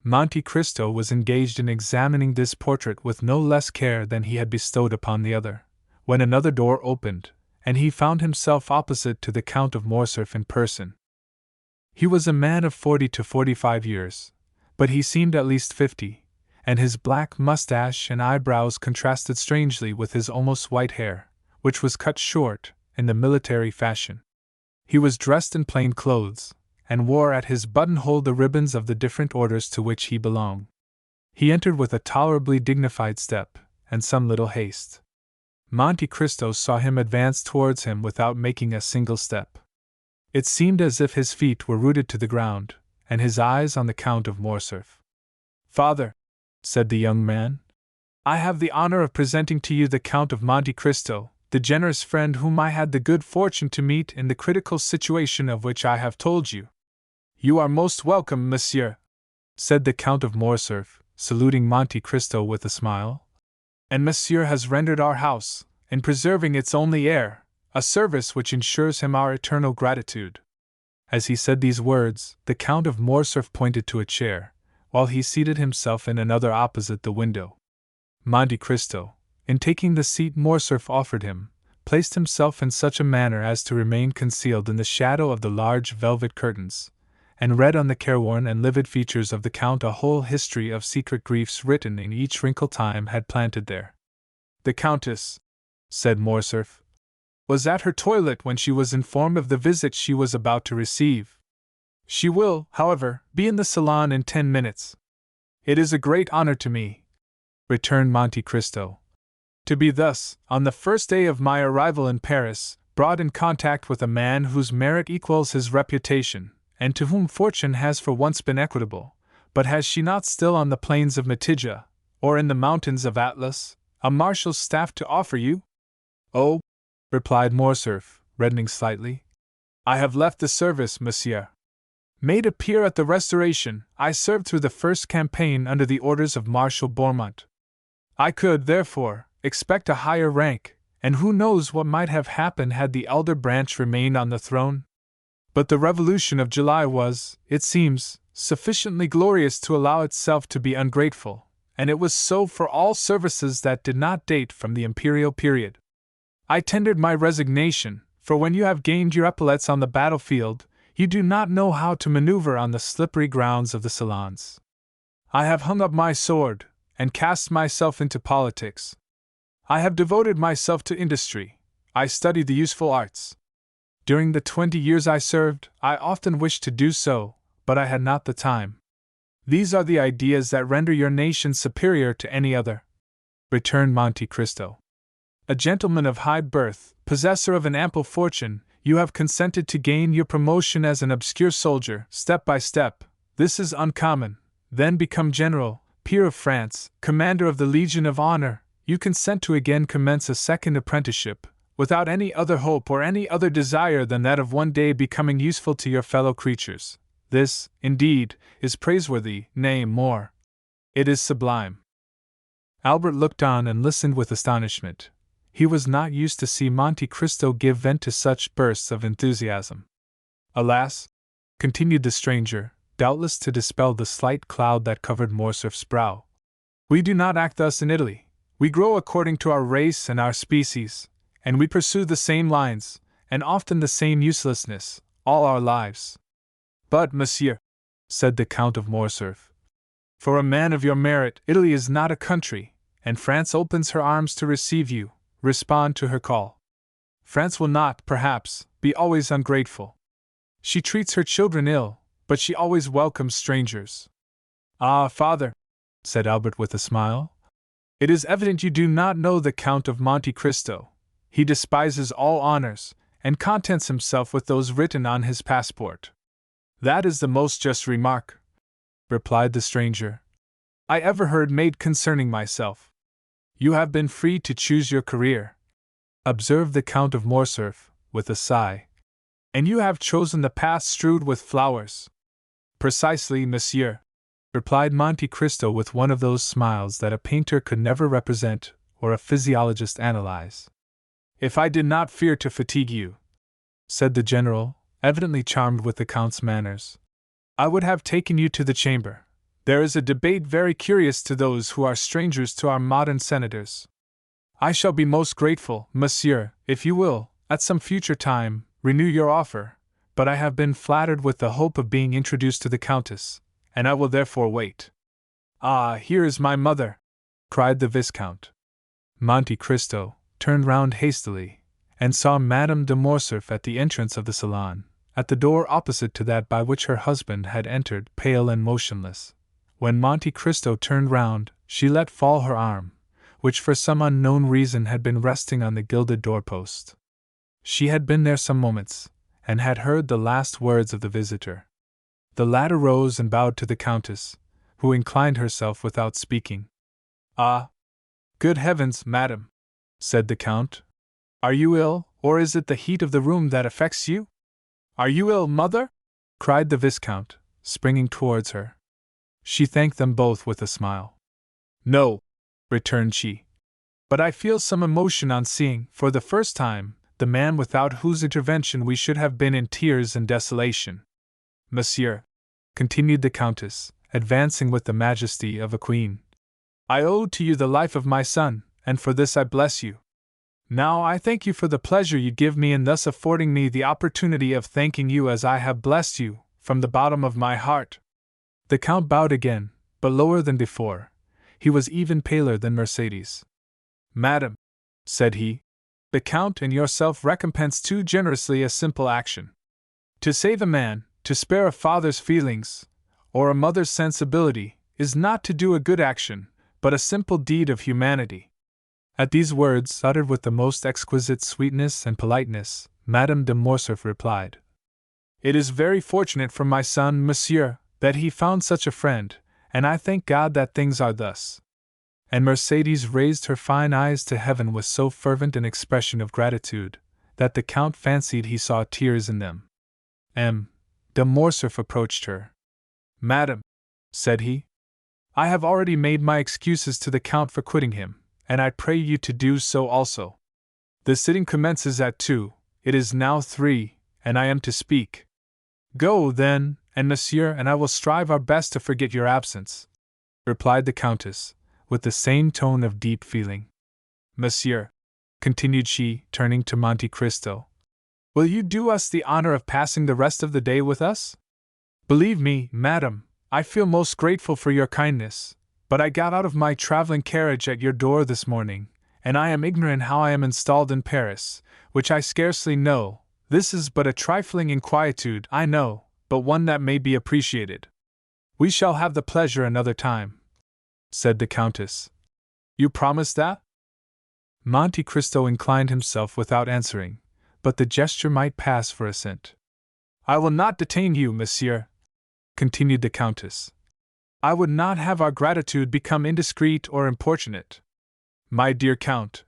Monte Cristo was engaged in examining this portrait with no less care than he had bestowed upon the other, when another door opened, and he found himself opposite to the Count of Morcerf in person. He was a man of 40 to 45 years, but he seemed at least 50, and his black mustache and eyebrows contrasted strangely with his almost white hair, which was cut short, in the military fashion. He was dressed in plain clothes, and wore at his buttonhole the ribbons of the different orders to which he belonged. He entered with a tolerably dignified step, and some little haste. Monte Cristo saw him advance towards him without making a single step. It seemed as if his feet were rooted to the ground, and his eyes on the Count of Morcerf. "Father," said the young man, "I have the honor of presenting to you the Count of Monte Cristo, the generous friend whom I had the good fortune to meet in the critical situation of which I have told you." "You are most welcome, monsieur," said the Count of Morcerf, saluting Monte Cristo with a smile. "And monsieur has rendered our house, in preserving its only heir, a service which ensures him our eternal gratitude." As he said these words, the Count of Morcerf pointed to a chair, while he seated himself in another opposite the window. Monte Cristo, in taking the seat Morcerf offered him, placed himself in such a manner as to remain concealed in the shadow of the large velvet curtains, and read on the careworn and livid features of the Count a whole history of secret griefs written in each wrinkle time had planted there. "The Countess," said Morcerf, "was at her toilette when she was informed of the visit she was about to receive. She will, however, be in the salon in 10 minutes. "It is a great honor to me," returned Monte Cristo, "to be thus, on the first day of my arrival in Paris, brought in contact with a man whose merit equals his reputation, and to whom fortune has for once been equitable. But has she not still on the plains of Mitidja, or in the mountains of Atlas, a marshal's staff to offer you?" "Oh," replied Morcerf, reddening slightly, "I have left the service, monsieur. Made a peer at the Restoration, I served through the first campaign under the orders of Marshal Bourmont. I could, therefore, expect a higher rank, and who knows what might have happened had the elder branch remained on the throne? But the Revolution of July was, it seems, sufficiently glorious to allow itself to be ungrateful, and it was so for all services that did not date from the imperial period. I tendered my resignation, for when you have gained your epaulettes on the battlefield, you do not know how to maneuver on the slippery grounds of the salons. I have hung up my sword, and cast myself into politics. I have devoted myself to industry. I studied the useful arts. During the 20 years I served, I often wished to do so, but I had not the time. These are the ideas that render your nation superior to any other," returned Monte Cristo. "A gentleman of high birth, possessor of an ample fortune, you have consented to gain your promotion as an obscure soldier, step by step. This is uncommon. Then become general, peer of France, commander of the Legion of Honor. You consent to again commence a second apprenticeship, without any other hope or any other desire than that of one day becoming useful to your fellow creatures. This, indeed, is praiseworthy, nay, more. It is sublime." Albert looked on and listened with astonishment. He was not used to see Monte Cristo give vent to such bursts of enthusiasm. "Alas," continued the stranger, doubtless to dispel the slight cloud that covered Morcerf's brow, "we do not act thus in Italy. We grow according to our race and our species, and we pursue the same lines, and often the same uselessness, all our lives." "But, monsieur," said the Count of Morcerf, "for a man of your merit, Italy is not a country, and France opens her arms to receive you. Respond to her call. France will not, perhaps, be always ungrateful. She treats her children ill, but she always welcomes strangers." "Ah, father," said Albert with a smile, "it is evident you do not know the Count of Monte Cristo. He despises all honors, and contents himself with those written on his passport." "That is the most just remark," replied the stranger, I ever heard made concerning myself. You have been free to choose your career, observed the Count of Morcerf, with a sigh. And you have chosen the path strewed with flowers. Precisely, monsieur, replied Monte Cristo with one of those smiles that a painter could never represent or a physiologist analyze. If I did not fear to fatigue you, said the general, evidently charmed with the Count's manners, I would have taken you to the chamber. There is a debate very curious to those who are strangers to our modern senators. I shall be most grateful, monsieur, if you will, at some future time, renew your offer, but I have been flattered with the hope of being introduced to the Countess, and I will therefore wait. Ah, here is my mother, cried the Viscount. Monte Cristo turned round hastily, and saw Madame de Morcerf at the entrance of the salon, at the door opposite to that by which her husband had entered, pale and motionless. When Monte Cristo turned round, she let fall her arm, which for some unknown reason had been resting on the gilded doorpost. She had been there some moments, and had heard the last words of the visitor. The latter rose and bowed to the Countess, who inclined herself without speaking. Ah! Good heavens, madam, said the Count. Are you ill, or is it the heat of the room that affects you? Are you ill, mother? Cried the Viscount, springing towards her. She thanked them both with a smile. No, returned she. But I feel some emotion on seeing, for the first time, the man without whose intervention we should have been in tears and desolation. Monsieur, continued the Countess, advancing with the majesty of a queen, I owe to you the life of my son, and for this I bless you. Now I thank you for the pleasure you give me in thus affording me the opportunity of thanking you as I have blessed you, from the bottom of my heart. The Count bowed again, but lower than before. He was even paler than Mercedes. Madam, said he, the Count and yourself recompense too generously a simple action. To save a man, to spare a father's feelings, or a mother's sensibility, is not to do a good action, but a simple deed of humanity. At these words, uttered with the most exquisite sweetness and politeness, Madame de Morcerf replied, It is very fortunate for my son, monsieur, that he found such a friend, and I thank God that things are thus. And Mercedes raised her fine eyes to heaven with so fervent an expression of gratitude, that the Count fancied he saw tears in them. M. de Morcerf approached her. Madam, said he, I have already made my excuses to the Count for quitting him, and I pray you to do so also. The sitting commences at 2, it is now 3, and I am to speak. Go, then, and monsieur and I will strive our best to forget your absence, replied the Countess, with the same tone of deep feeling. Monsieur, continued she, turning to Monte Cristo, will you do us the honor of passing the rest of the day with us? Believe me, madam, I feel most grateful for your kindness, but I got out of my traveling carriage at your door this morning, and I am ignorant how I am installed in Paris, which I scarcely know. This is but a trifling inquietude, I know, but one that may be appreciated. We shall have the pleasure another time, said the Countess. You promise that? Monte Cristo inclined himself without answering, but the gesture might pass for assent. I will not detain you, monsieur, continued the Countess. I would not have our gratitude become indiscreet or importunate. My dear Count,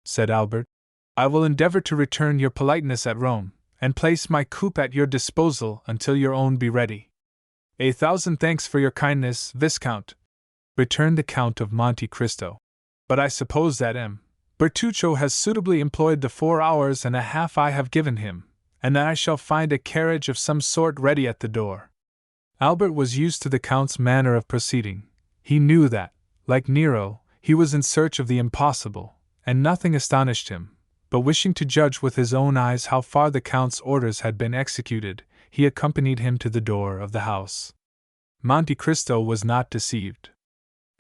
said Albert, I will endeavor to return your politeness at Rome, and place my coupe at your disposal until your own be ready. 1,000 thanks for your kindness, Viscount, returned the Count of Monte Cristo. But I suppose that M. Bertuccio has suitably employed the 4 hours and a half I have given him, and that I shall find a carriage of some sort ready at the door. Albert was used to the Count's manner of proceeding. He knew that, like Nero, he was in search of the impossible, and nothing astonished him, but wishing to judge with his own eyes how far the Count's orders had been executed, he accompanied him to the door of the house. Monte Cristo was not deceived.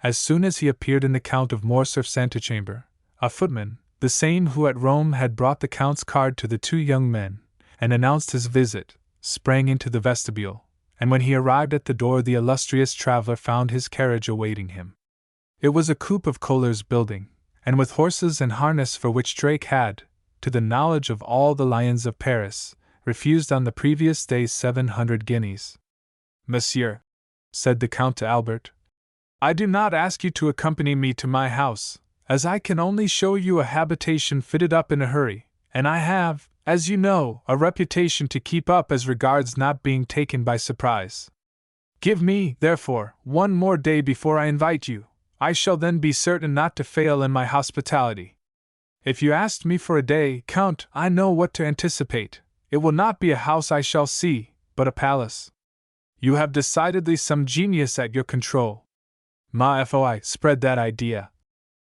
As soon as he appeared in the Count of Morcerf's antechamber, a footman, the same who at Rome had brought the Count's card to the 2 young men, and announced his visit, sprang into the vestibule, and when he arrived at the door the illustrious traveler found his carriage awaiting him. It was a coupe of Kohler's building, and with horses and harness for which Drake had, to the knowledge of all the lions of Paris, refused on the previous day 700 guineas. Monsieur, said the Count to Albert. "I do not ask you to accompany me to my house, as I can only show you a habitation fitted up in a hurry, and I have, as you know, a reputation to keep up as regards not being taken by surprise. Give me, therefore, one more day before I invite you. I shall then be certain not to fail in my hospitality. If you asked me for a day, Count, I know what to anticipate. It will not be a house I shall see, but a palace. You have decidedly some genius at your control." "Ma foi, spread that idea,"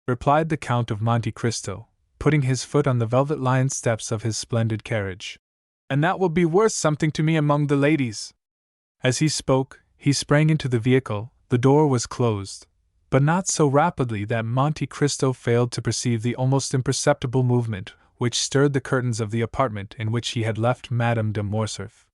replied the Count of Monte Cristo, putting his foot on the velvet-lined steps of his splendid carriage. "And that will be worth something to me among the ladies." As he spoke, he sprang into the vehicle. The door was closed, but not so rapidly that Monte Cristo failed to perceive the almost imperceptible movement which stirred the curtains of the apartment in which he had left Madame de Morcerf.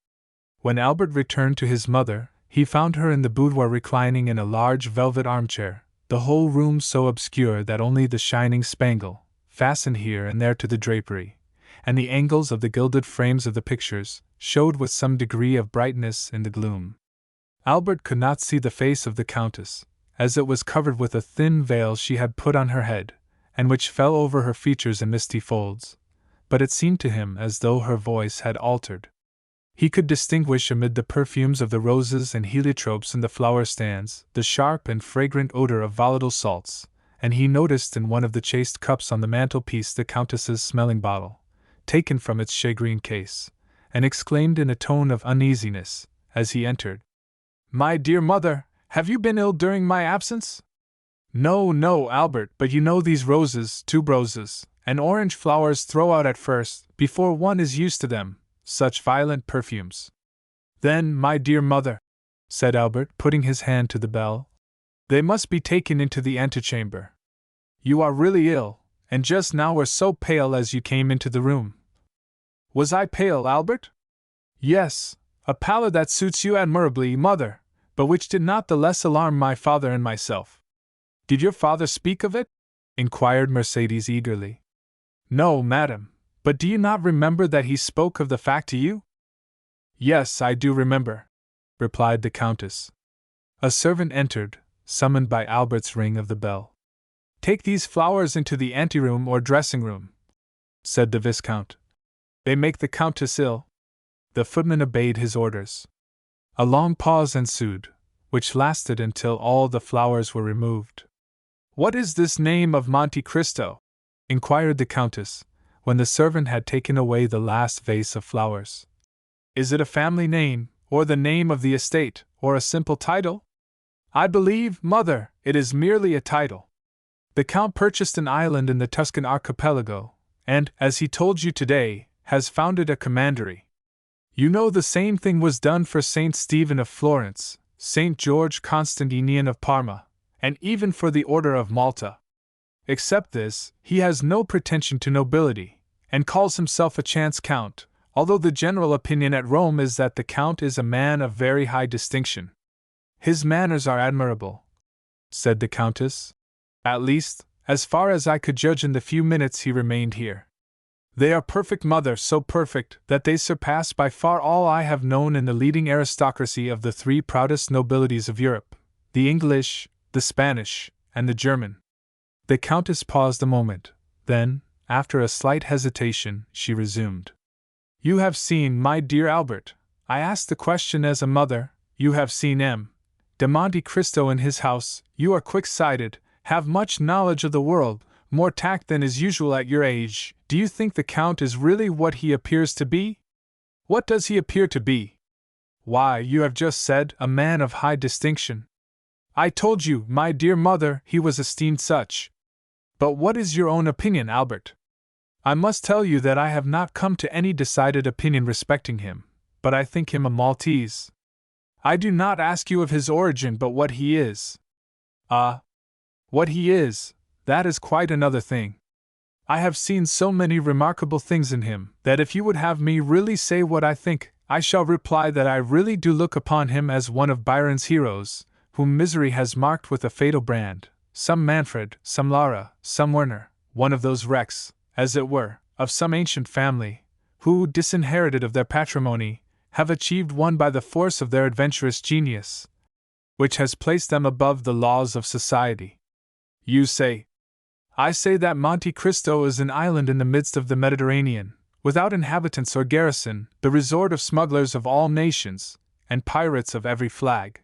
When Albert returned to his mother, he found her in the boudoir reclining in a large velvet armchair, the whole room so obscure that only the shining spangle, fastened here and there to the drapery, and the angles of the gilded frames of the pictures, showed with some degree of brightness in the gloom. Albert could not see the face of the Countess, as it was covered with a thin veil she had put on her head, and which fell over her features in misty folds, but it seemed to him as though her voice had altered. He could distinguish amid the perfumes of the roses and heliotropes in the flower stands the sharp and fragrant odor of volatile salts, and he noticed in one of the chased cups on the mantelpiece the Countess's smelling bottle, taken from its shagreen case, and exclaimed in a tone of uneasiness, as he entered, "My dear mother, have you been ill during my absence?" "No, no, Albert, but you know these roses, tuberoses, and orange flowers throw out at first, before one is used to them, such violent perfumes." "Then, my dear mother," said Albert, putting his hand to the bell, "they must be taken into the antechamber. You are really ill, and just now were so pale as you came into the room." "Was I pale, Albert?" "Yes, a pallor that suits you admirably, mother, but which did not the less alarm my father and myself." "Did your father speak of it?" inquired Mercedes eagerly. "No, madam, but do you not remember that he spoke of the fact to you?" "Yes, I do remember," replied the Countess. A servant entered, summoned by Albert's ring of the bell. "Take these flowers into the anteroom or dressing-room," said the Viscount. "They make the Countess ill." The footman obeyed his orders. A long pause ensued, which lasted until all the flowers were removed. "What is this name of Monte Cristo?" inquired the Countess, when the servant had taken away the last vase of flowers. "Is it a family name, or the name of the estate, or a simple title?" "I believe, mother, it is merely a title. The Count purchased an island in the Tuscan archipelago, and, as he told you today, has founded a commandery. You know the same thing was done for Saint Stephen of Florence, Saint George Constantinian of Parma, and even for the Order of Malta. Except this, he has no pretension to nobility, and calls himself a chance count, although the general opinion at Rome is that the Count is a man of very high distinction." "His manners are admirable," said the Countess. "At least, as far as I could judge in the few minutes he remained here. They are perfect, mother, so perfect that they surpass by far all I have known in the leading aristocracy of the three proudest nobilities of Europe, the English, the Spanish, and the German." The Countess paused a moment, then, after a slight hesitation, she resumed. "You have seen, my dear Albert, I ask the question as a mother, you have seen M. de Monte Cristo in his house, you are quick-sighted, have much knowledge of the world, more tact than is usual at your age. Do you think the Count is really what he appears to be?" "What does he appear to be?" "Why, you have just said, a man of high distinction." "I told you, my dear mother, he was esteemed such. But what is your own opinion, Albert?" "I must tell you that I have not come to any decided opinion respecting him, but I think him a Maltese." "I do not ask you of his origin but what he is." "Ah! What he is, that is quite another thing. I have seen so many remarkable things in him, that if you would have me really say what I think, I shall reply that I really do look upon him as one of Byron's heroes, whom misery has marked with a fatal brand, some Manfred, some Lara, some Werner, one of those wrecks, as it were, of some ancient family, who, disinherited of their patrimony, have achieved one by the force of their adventurous genius. which has placed them above the laws of society. You say. I say that Monte Cristo is an island in the midst of the Mediterranean, without inhabitants or garrison, the resort of smugglers of all nations, and pirates of every flag.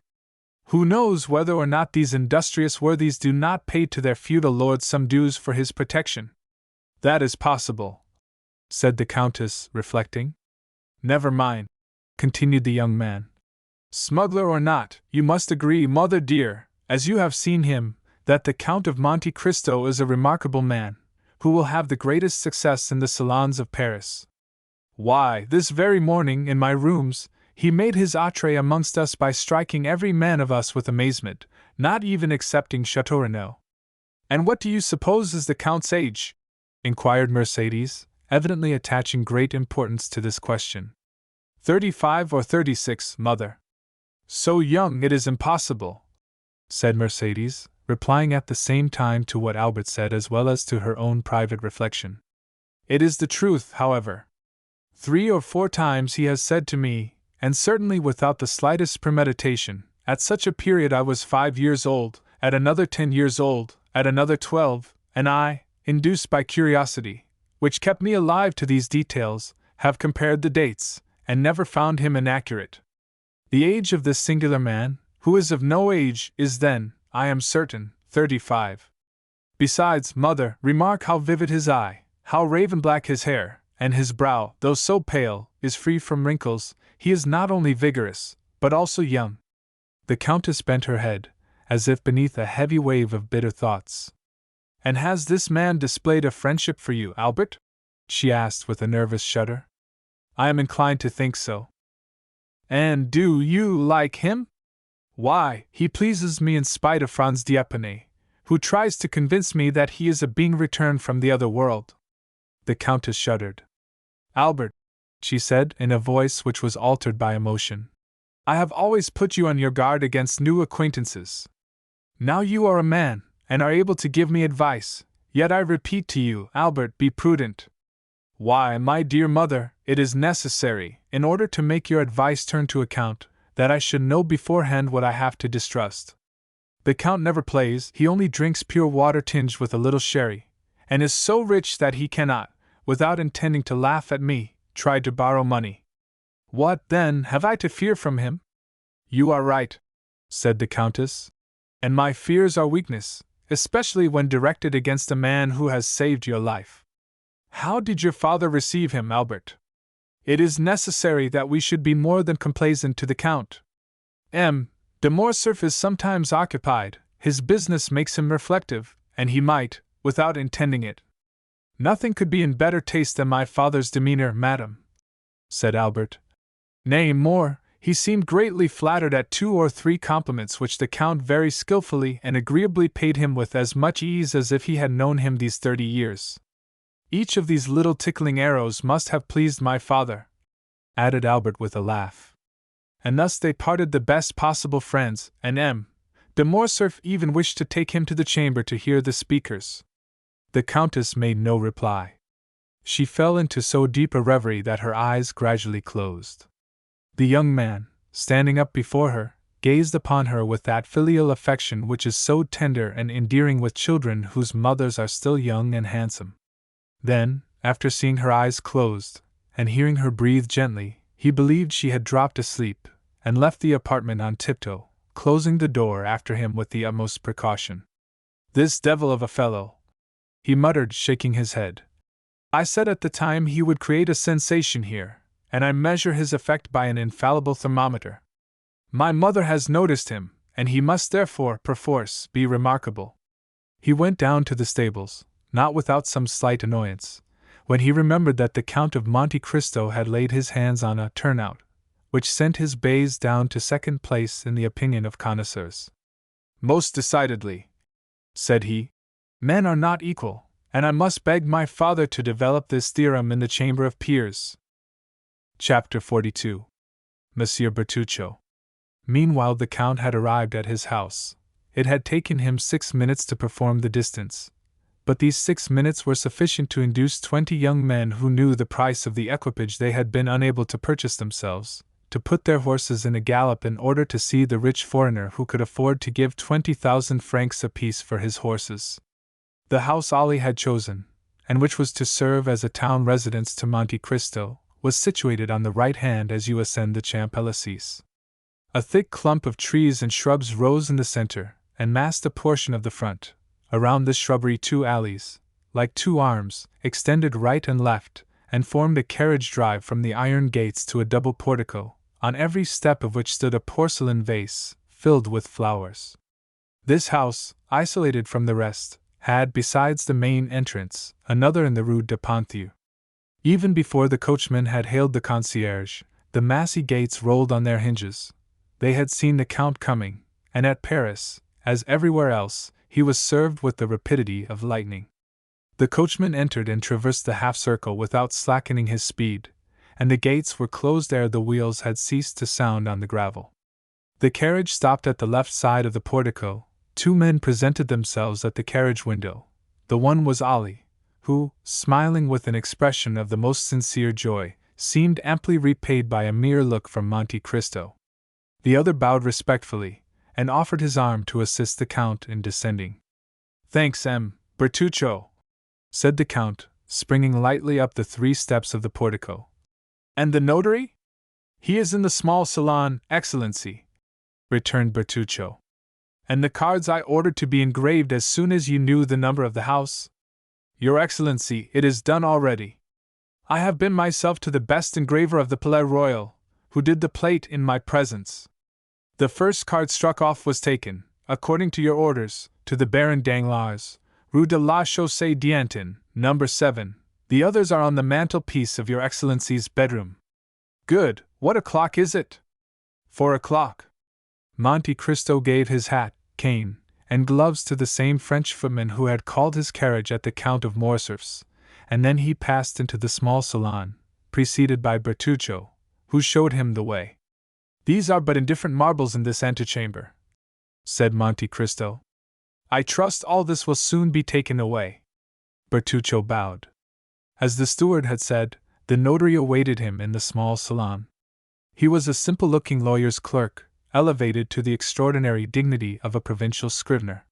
Who knows whether or not these industrious worthies do not pay to their feudal lords some dues for his protection? That is possible, said the Countess, reflecting. Never mind, continued the young man. Smuggler or not, you must agree, mother dear, as you have seen him, that the Count of Monte Cristo is a remarkable man, who will have the greatest success in the salons of Paris. Why, this very morning, in my rooms, he made his entrée amongst us by striking every man of us with amazement, not even excepting Chateau Renaud. And what do you suppose is the Count's age? Inquired Mercedes, evidently attaching great importance to this question. 35 or 36, mother. So young it is impossible, said Mercedes, replying at the same time to what Albert said as well as to her own private reflection. It is the truth, however. 3 or 4 times he has said to me, and certainly without the slightest premeditation, at such a period I was 5 years old, at another 10 years old, at another 12, and I, induced by curiosity, which kept me alive to these details, have compared the dates, and never found him inaccurate. The age of this singular man, who is of no age, is then, I am certain, 35. Besides, mother, remark how vivid his eye, how raven-black his hair, and his brow, though so pale, is free from wrinkles. He is not only vigorous, but also young. The Countess bent her head, as if beneath a heavy wave of bitter thoughts. And has this man displayed a friendship for you, Albert? She asked with a nervous shudder. I am inclined to think so. And do you like him? Why, he pleases me in spite of Franz d'Épinay, who tries to convince me that he is a being returned from the other world. The Countess shuddered. Albert, she said in a voice which was altered by emotion, I have always put you on your guard against new acquaintances. Now you are a man, and are able to give me advice, yet I repeat to you, Albert, be prudent. Why, my dear mother, it is necessary, in order to make your advice turn to account, that I should know beforehand what I have to distrust. The Count never plays, he only drinks pure water tinged with a little sherry, and is so rich that he cannot, without intending to laugh at me, try to borrow money. What, then, have I to fear from him? You are right, said the Countess, and my fears are weakness, especially when directed against a man who has saved your life. How did your father receive him, Albert? It is necessary that we should be more than complaisant to the Count. De Morcerf is sometimes occupied, his business makes him reflective, and he might, without intending it. Nothing could be in better taste than my father's demeanor, madam, said Albert. Nay, more, he seemed greatly flattered at 2 or 3 compliments which the Count very skilfully and agreeably paid him with as much ease as if he had known him these 30 years. Each of these little tickling arrows must have pleased my father, added Albert with a laugh. And thus they parted the best possible friends, and de Morcerf even wished to take him to the chamber to hear the speakers. The Countess made no reply. She fell into so deep a reverie that her eyes gradually closed. The young man, standing up before her, gazed upon her with that filial affection which is so tender and endearing with children whose mothers are still young and handsome. Then, after seeing her eyes closed, and hearing her breathe gently, he believed she had dropped asleep, and left the apartment on tiptoe, closing the door after him with the utmost precaution. This devil of a fellow, he muttered, shaking his head. I said at the time he would create a sensation here, and I measure his effect by an infallible thermometer. My mother has noticed him, and he must therefore, perforce, be remarkable. He went down to the stables, not without some slight annoyance, when he remembered that the Count of Monte Cristo had laid his hands on a turnout, which sent his bays down to second place in the opinion of connoisseurs. Most decidedly, said he, men are not equal, and I must beg my father to develop this theorem in the Chamber of Peers. Chapter 42. Monsieur Bertuccio. Meanwhile the Count had arrived at his house. It had taken him 6 minutes to perform the distance, but these 6 minutes were sufficient to induce 20 young men who knew the price of the equipage they had been unable to purchase themselves, to put their horses in a gallop in order to see the rich foreigner who could afford to give 20,000 francs apiece for his horses. The house Ali had chosen, and which was to serve as a town residence to Monte Cristo, was situated on the right hand as you ascend the Champs-Élysées. A thick clump of trees and shrubs rose in the center, and masked a portion of the front. Around this shrubbery 2 alleys, like 2 arms, extended right and left, and formed a carriage drive from the iron gates to a double portico, on every step of which stood a porcelain vase, filled with flowers. This house, isolated from the rest, had, besides the main entrance, another in the Rue de Ponthieu. Even before the coachman had hailed the concierge, the massy gates rolled on their hinges. They had seen the Count coming, and at Paris, as everywhere else, he was served with the rapidity of lightning. The coachman entered and traversed the half-circle without slackening his speed, and the gates were closed ere the wheels had ceased to sound on the gravel. The carriage stopped at the left side of the portico. 2 men presented themselves at the carriage window. The one was Ali, who, smiling with an expression of the most sincere joy, seemed amply repaid by a mere look from Monte Cristo. The other bowed respectfully, and offered his arm to assist the Count in descending. "Thanks, M. Bertuccio," said the Count, springing lightly up the 3 steps of the portico. "And the notary?" "He is in the small salon, Excellency," returned Bertuccio. "And the cards I ordered to be engraved as soon as you knew the number of the house?" "Your Excellency, it is done already. I have been myself to the best engraver of the Palais Royal, who did the plate in my presence. The first card struck off was taken, according to your orders, to the Baron Danglars, Rue de la Chaussée d'Antin, number 7. The others are on the mantelpiece of your Excellency's bedroom." "Good. What o'clock is it?" 4 o'clock. Monte Cristo gave his hat, cane, and gloves to the same French footman who had called his carriage at the Count of Morcerf's, and then he passed into the small salon, preceded by Bertuccio, who showed him the way. "These are but indifferent marbles in this antechamber," said Monte Cristo. "I trust all this will soon be taken away." Bertuccio bowed. As the steward had said, the notary awaited him in the small salon. He was a simple-looking lawyer's clerk, elevated to the extraordinary dignity of a provincial scrivener.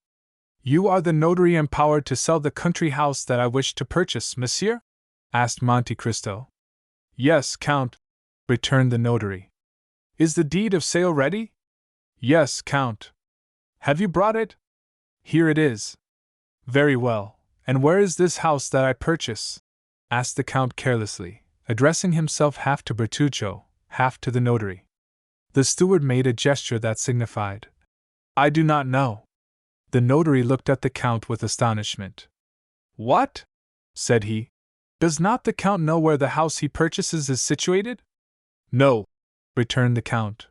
"You are the notary empowered to sell the country house that I wish to purchase, monsieur?" asked Monte Cristo. "Yes, Count," returned the notary. "Is the deed of sale ready?" "Yes, Count." "Have you brought it?" "Here it is." "Very well. And where is this house that I purchase?" asked the Count carelessly, addressing himself half to Bertuccio, half to the notary. The steward made a gesture that signified, "I do not know." The notary looked at the Count with astonishment. "What?" said he. "Does not the Count know where the house he purchases is situated?" "No," returned the Count.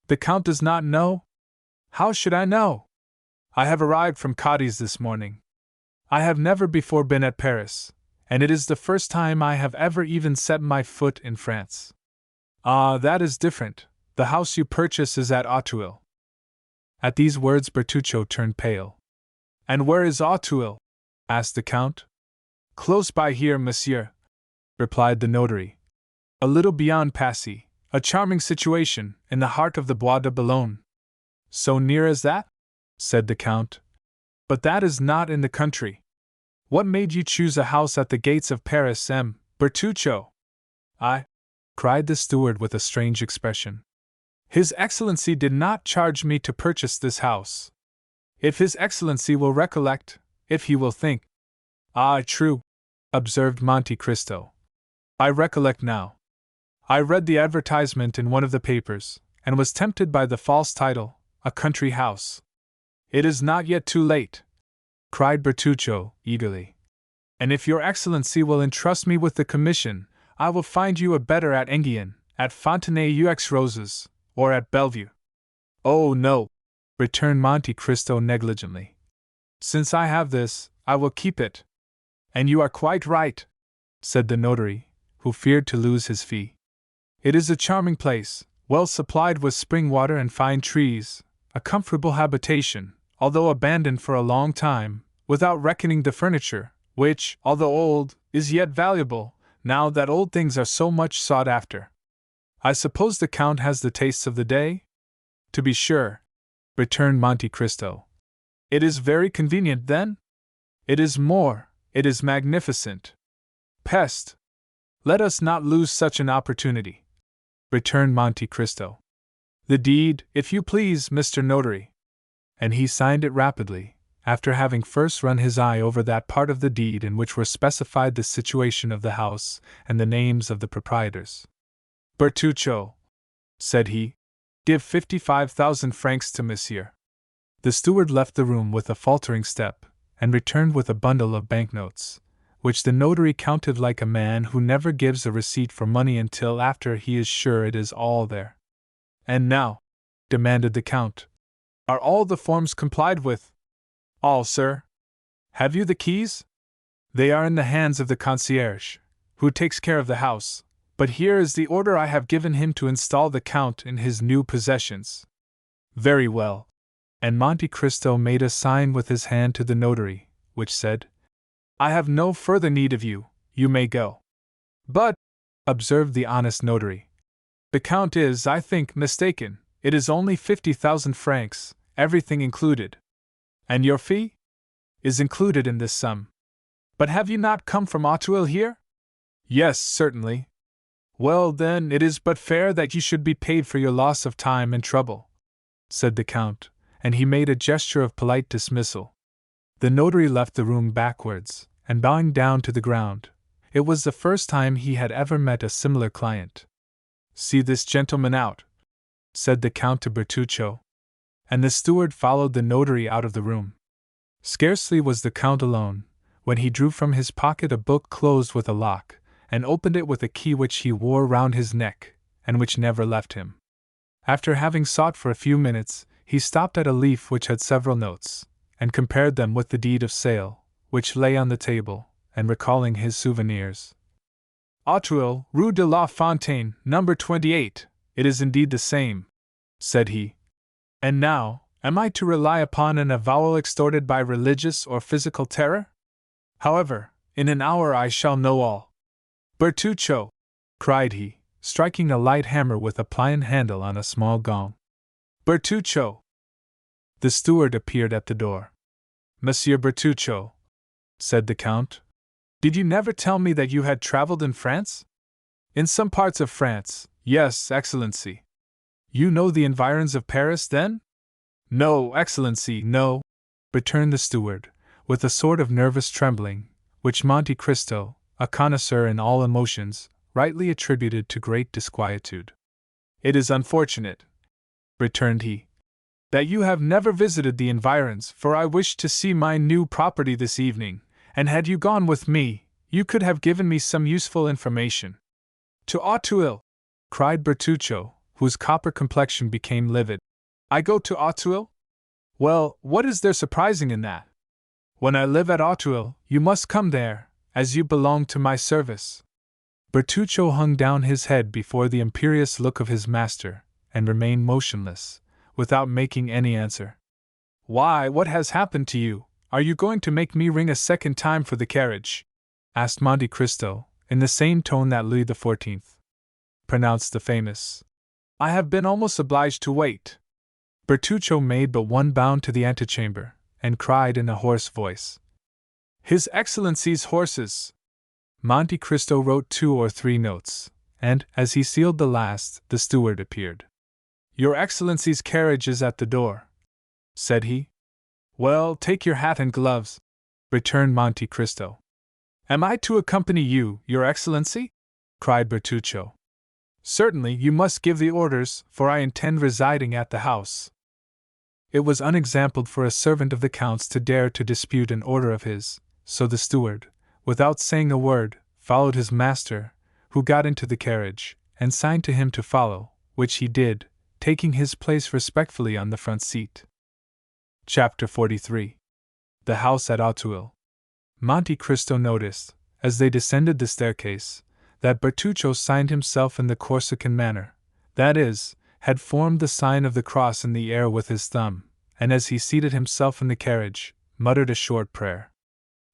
"The Count does not know? How should I know? I have arrived from Cadiz this morning. I have never before been at Paris, and it is the first time I have ever even set my foot in France." "Ah, that is different. The house you purchase is at Auteuil." At these words Bertuccio turned pale. "And where is Auteuil?" asked the Count. "Close by here, monsieur," replied the notary. "A little beyond Passy, a charming situation, in the heart of the Bois de Boulogne." "So near as that?" said the Count. "But that is not in the country. What made you choose a house at the gates of Paris, M. Bertuccio?" "I," cried the steward with a strange expression. "His Excellency did not charge me to purchase this house. If His Excellency will recollect, if he will think—" "Ah, true," observed Monte Cristo. "I recollect now. I read the advertisement in one of the papers, and was tempted by the false title, A Country House." "It is not yet too late," cried Bertuccio, eagerly. "And if your Excellency will entrust me with the commission, I will find you a better at Enghien, at Fontenay-aux-Roses, or at Bellevue." "Oh, no," returned Monte Cristo negligently. "Since I have this, I will keep it." "And you are quite right," said the notary, who feared to lose his fee. "It is a charming place, well supplied with spring water and fine trees, a comfortable habitation, although abandoned for a long time, without reckoning the furniture, which, although old, is yet valuable, now that old things are so much sought after." I suppose the Count has the tastes of the day? To be sure, returned Monte Cristo. It is very convenient, then? It is more, it is magnificent. Peste! Let us not lose such an opportunity, returned Monte Cristo. The deed, if you please, Mr. Notary. And he signed it rapidly, after having first run his eye over that part of the deed in which were specified the situation of the house and the names of the proprietors. Bertuccio, said he, give 55,000 francs to monsieur. The steward left the room with a faltering step, and returned with a bundle of banknotes, which the notary counted like a man who never gives a receipt for money until after he is sure it is all there. And now, demanded the Count, are all the forms complied with? All, sir. Have you the keys? They are in the hands of the concierge, who takes care of the house, but here is the order I have given him to install the Count in his new possessions. Very well. And Monte Cristo made a sign with his hand to the notary, which said, I have no further need of you, you may go. But, observed the honest notary, the Count is, I think, mistaken, it is only 50,000 francs, everything included. And your fee? Is included in this sum. But have you not come from Auteuil here? Yes, certainly. Well, then, it is but fair that you should be paid for your loss of time and trouble, said the Count, and he made a gesture of polite dismissal. The notary left the room backwards, and bowing down to the ground. It was the first time he had ever met a similar client. See this gentleman out, said the Count to Bertuccio. And the steward followed the notary out of the room. Scarcely was the Count alone, when he drew from his pocket a book closed with a lock, and opened it with a key which he wore round his neck, and which never left him. After having sought for a few minutes, he stopped at a leaf which had several notes, and compared them with the deed of sale, which lay on the table, and recalling his souvenirs. Auteuil, Rue de la Fontaine, number 28, it is indeed the same, said he. And now, am I to rely upon an avowal extorted by religious or physical terror? However, in an hour I shall know all. Bertuccio, cried he, striking a light hammer with a pliant handle on a small gong. Bertuccio! The steward appeared at the door. Monsieur Bertuccio, said the Count, did you never tell me that you had traveled in France? In some parts of France, yes, Excellency. You know the environs of Paris, then? No, Excellency, no, returned the steward, with a sort of nervous trembling, which Monte Cristo, a connoisseur in all emotions, rightly attributed to great disquietude. It is unfortunate, returned he, that you have never visited the environs, for I wished to see my new property this evening, and had you gone with me, you could have given me some useful information. To Auteuil, cried Bertuccio, whose copper complexion became livid. I go to Auteuil? Well, what is there surprising in that? When I live at Auteuil, you must come there, as you belong to my service. Bertuccio hung down his head before the imperious look of his master, and remained motionless, without making any answer. Why, what has happened to you? Are you going to make me ring a second time for the carriage? Asked Monte Cristo, in the same tone that Louis XIV pronounced the famous. I have been almost obliged to wait. Bertuccio made but one bound to the antechamber, and cried in a hoarse voice, His Excellency's horses! Monte Cristo wrote 2 or 3 notes, and, as he sealed the last, the steward appeared. Your Excellency's carriage is at the door, said he. Well, take your hat and gloves, returned Monte Cristo. Am I to accompany you, Your Excellency? Cried Bertuccio. Certainly, you must give the orders, for I intend residing at the house. It was unexampled for a servant of the Count's to dare to dispute an order of his, so the steward, without saying a word, followed his master, who got into the carriage, and signed to him to follow, which he did, taking his place respectfully on the front seat. Chapter 43. The House at Auteuil. Monte Cristo noticed, as they descended the staircase, that Bertuccio signed himself in the Corsican manner, that is, had formed the sign of the cross in the air with his thumb, and as he seated himself in the carriage, muttered a short prayer.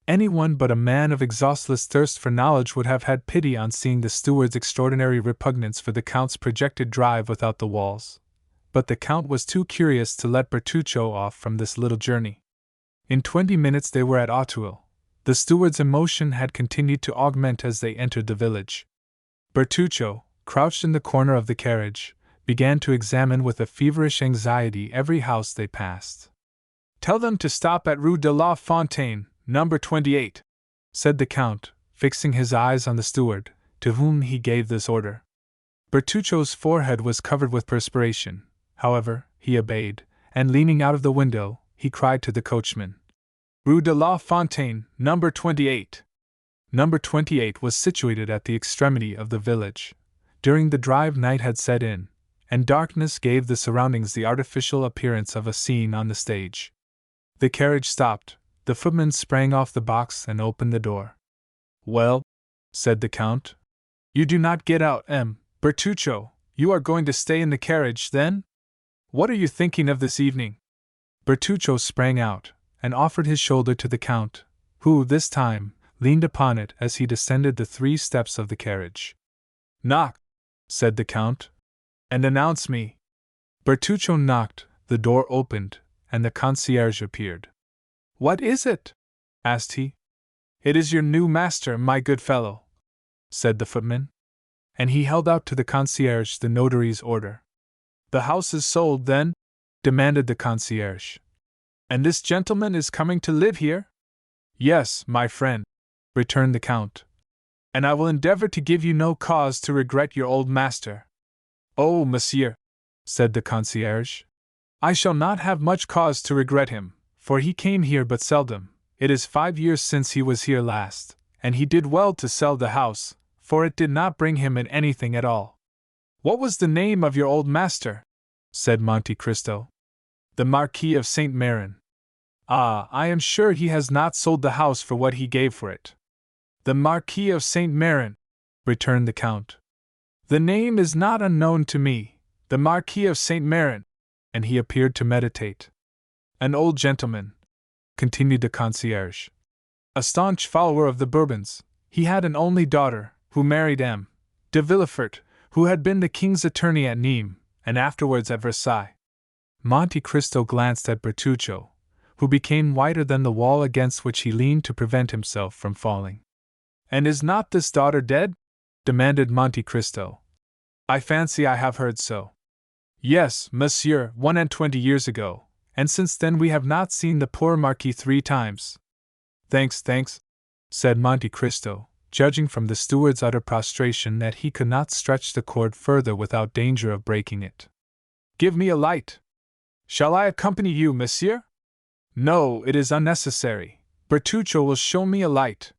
Anyone but a man of exhaustless thirst for knowledge would have had pity on seeing the steward's extraordinary repugnance for the Count's projected drive without the walls. But the Count was too curious to let Bertuccio off from this little journey. In 20 minutes they were at Auteuil. The steward's emotion had continued to augment as they entered the village. Bertuccio, crouched in the corner of the carriage, began to examine with a feverish anxiety every house they passed. "Tell them to stop at Rue de la Fontaine, number 28, said the Count, fixing his eyes on the steward, to whom he gave this order. Bertuccio's forehead was covered with perspiration. However, he obeyed, and leaning out of the window, he cried to the coachman, "Rue de la Fontaine, number 28. Number 28 was situated at the extremity of the village. During the drive night had set in, and darkness gave the surroundings the artificial appearance of a scene on the stage. The carriage stopped, the footman sprang off the box and opened the door. "Well," said the Count, "you do not get out, Bertuccio, you are going to stay in the carriage, then? What are you thinking of this evening?" Bertuccio sprang out, and offered his shoulder to the Count, who, this time, leaned upon it as he descended the 3 steps of the carriage. "Knock," said the Count, "and announce me." Bertuccio knocked, the door opened, and the concierge appeared. "What is it?" asked he. "It is your new master, my good fellow," said the footman. And he held out to the concierge the notary's order. "The house is sold, then?" demanded the concierge. "And this gentleman is coming to live here?" "Yes, my friend," returned the Count. "And I will endeavor to give you no cause to regret your old master." "Oh, monsieur," said the concierge, "I shall not have much cause to regret him, for he came here but seldom. It is 5 years since he was here last, and he did well to sell the house, for it did not bring him in anything at all." "What was the name of your old master?" said Monte Cristo. "The Marquis of Saint Méran." "Ah, I am sure he has not sold the house for what he gave for it." "The Marquis of Saint Méran," returned the Count. "The name is not unknown to me, the Marquis of Saint Méran," and he appeared to meditate. "An old gentleman," continued the concierge. "A staunch follower of the Bourbons. He had an only daughter, who married M. de Villefort, who had been the king's attorney at Nîmes, and afterwards at Versailles." Monte Cristo glanced at Bertuccio, who became whiter than the wall against which he leaned to prevent himself from falling. "And is not this daughter dead?" demanded Monte Cristo. "I fancy I have heard so." "Yes, monsieur, 21 years ago, and since then we have not seen the poor Marquis 3 times. "Thanks," said Monte Cristo, judging from the steward's utter prostration that he could not stretch the cord further without danger of breaking it. "Give me a light." "Shall I accompany you, monsieur?" "No, it is unnecessary. Bertuccio will show me a light."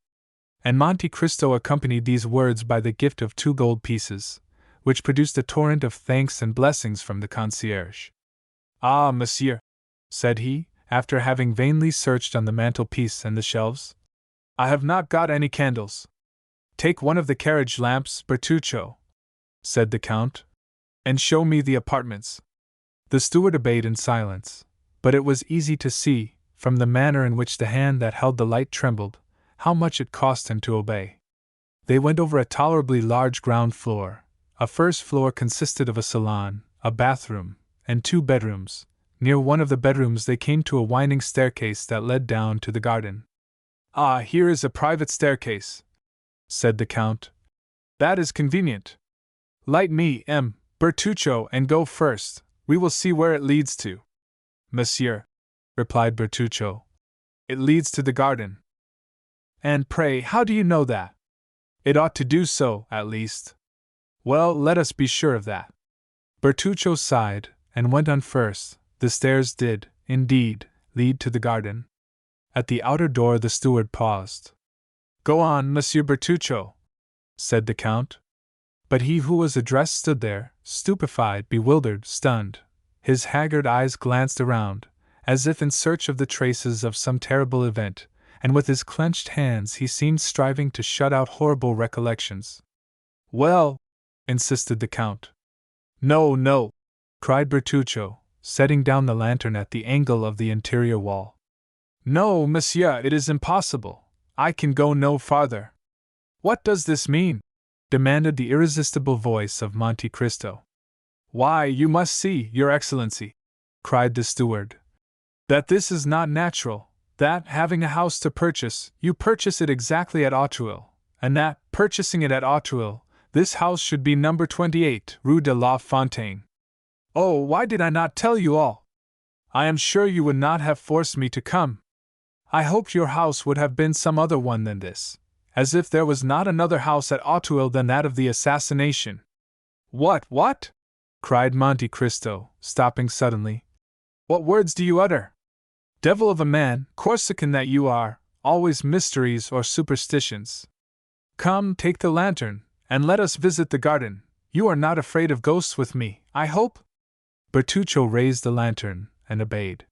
And Monte Cristo accompanied these words by the gift of 2 gold pieces, which produced a torrent of thanks and blessings from the concierge. "Ah, monsieur," said he, after having vainly searched on the mantelpiece and the shelves, "I have not got any candles." "Take one of the carriage lamps, Bertuccio," said the Count, "and show me the apartments." The steward obeyed in silence, but it was easy to see, from the manner in which the hand that held the light trembled, how much it cost him to obey. They went over a tolerably large ground floor. A first floor consisted of a salon, a bathroom, and 2 bedrooms. Near one of the bedrooms they came to a winding staircase that led down to the garden. "Ah, here is a private staircase," said the Count. "That is convenient. Light me, Bertuccio, and go first. We will see where it leads to." "Monsieur," replied Bertuccio, "it leads to the garden." "And pray, how do you know that?" "It ought to do so, at least." "Well, let us be sure of that." Bertuccio sighed, and went on first. The stairs did, indeed, lead to the garden. At the outer door the steward paused. "Go on, Monsieur Bertuccio," said the Count. But he who was addressed stood there, stupefied, bewildered, stunned. His haggard eyes glanced around, as if in search of the traces of some terrible event, and with his clenched hands he seemed striving to shut out horrible recollections. "Well," insisted the Count. "No," cried Bertuccio, setting down the lantern at the angle of the interior wall. "No, monsieur, it is impossible. I can go no farther." "What does this mean?" demanded the irresistible voice of Monte Cristo. "Why, you must see, Your Excellency," cried the steward, "that this is not natural, that, having a house to purchase, you purchase it exactly at Auteuil, and that, purchasing it at Auteuil, this house should be number 28, Rue de la Fontaine. Oh, why did I not tell you all? I am sure you would not have forced me to come. I hoped your house would have been some other one than this, as if there was not another house at Auteuil than that of the assassination." What? cried Monte Cristo, stopping suddenly. "What words do you utter? Devil of a man, Corsican that you are, always mysteries or superstitions. Come, take the lantern, and let us visit the garden. You are not afraid of ghosts with me, I hope?" Bertuccio raised the lantern, and obeyed.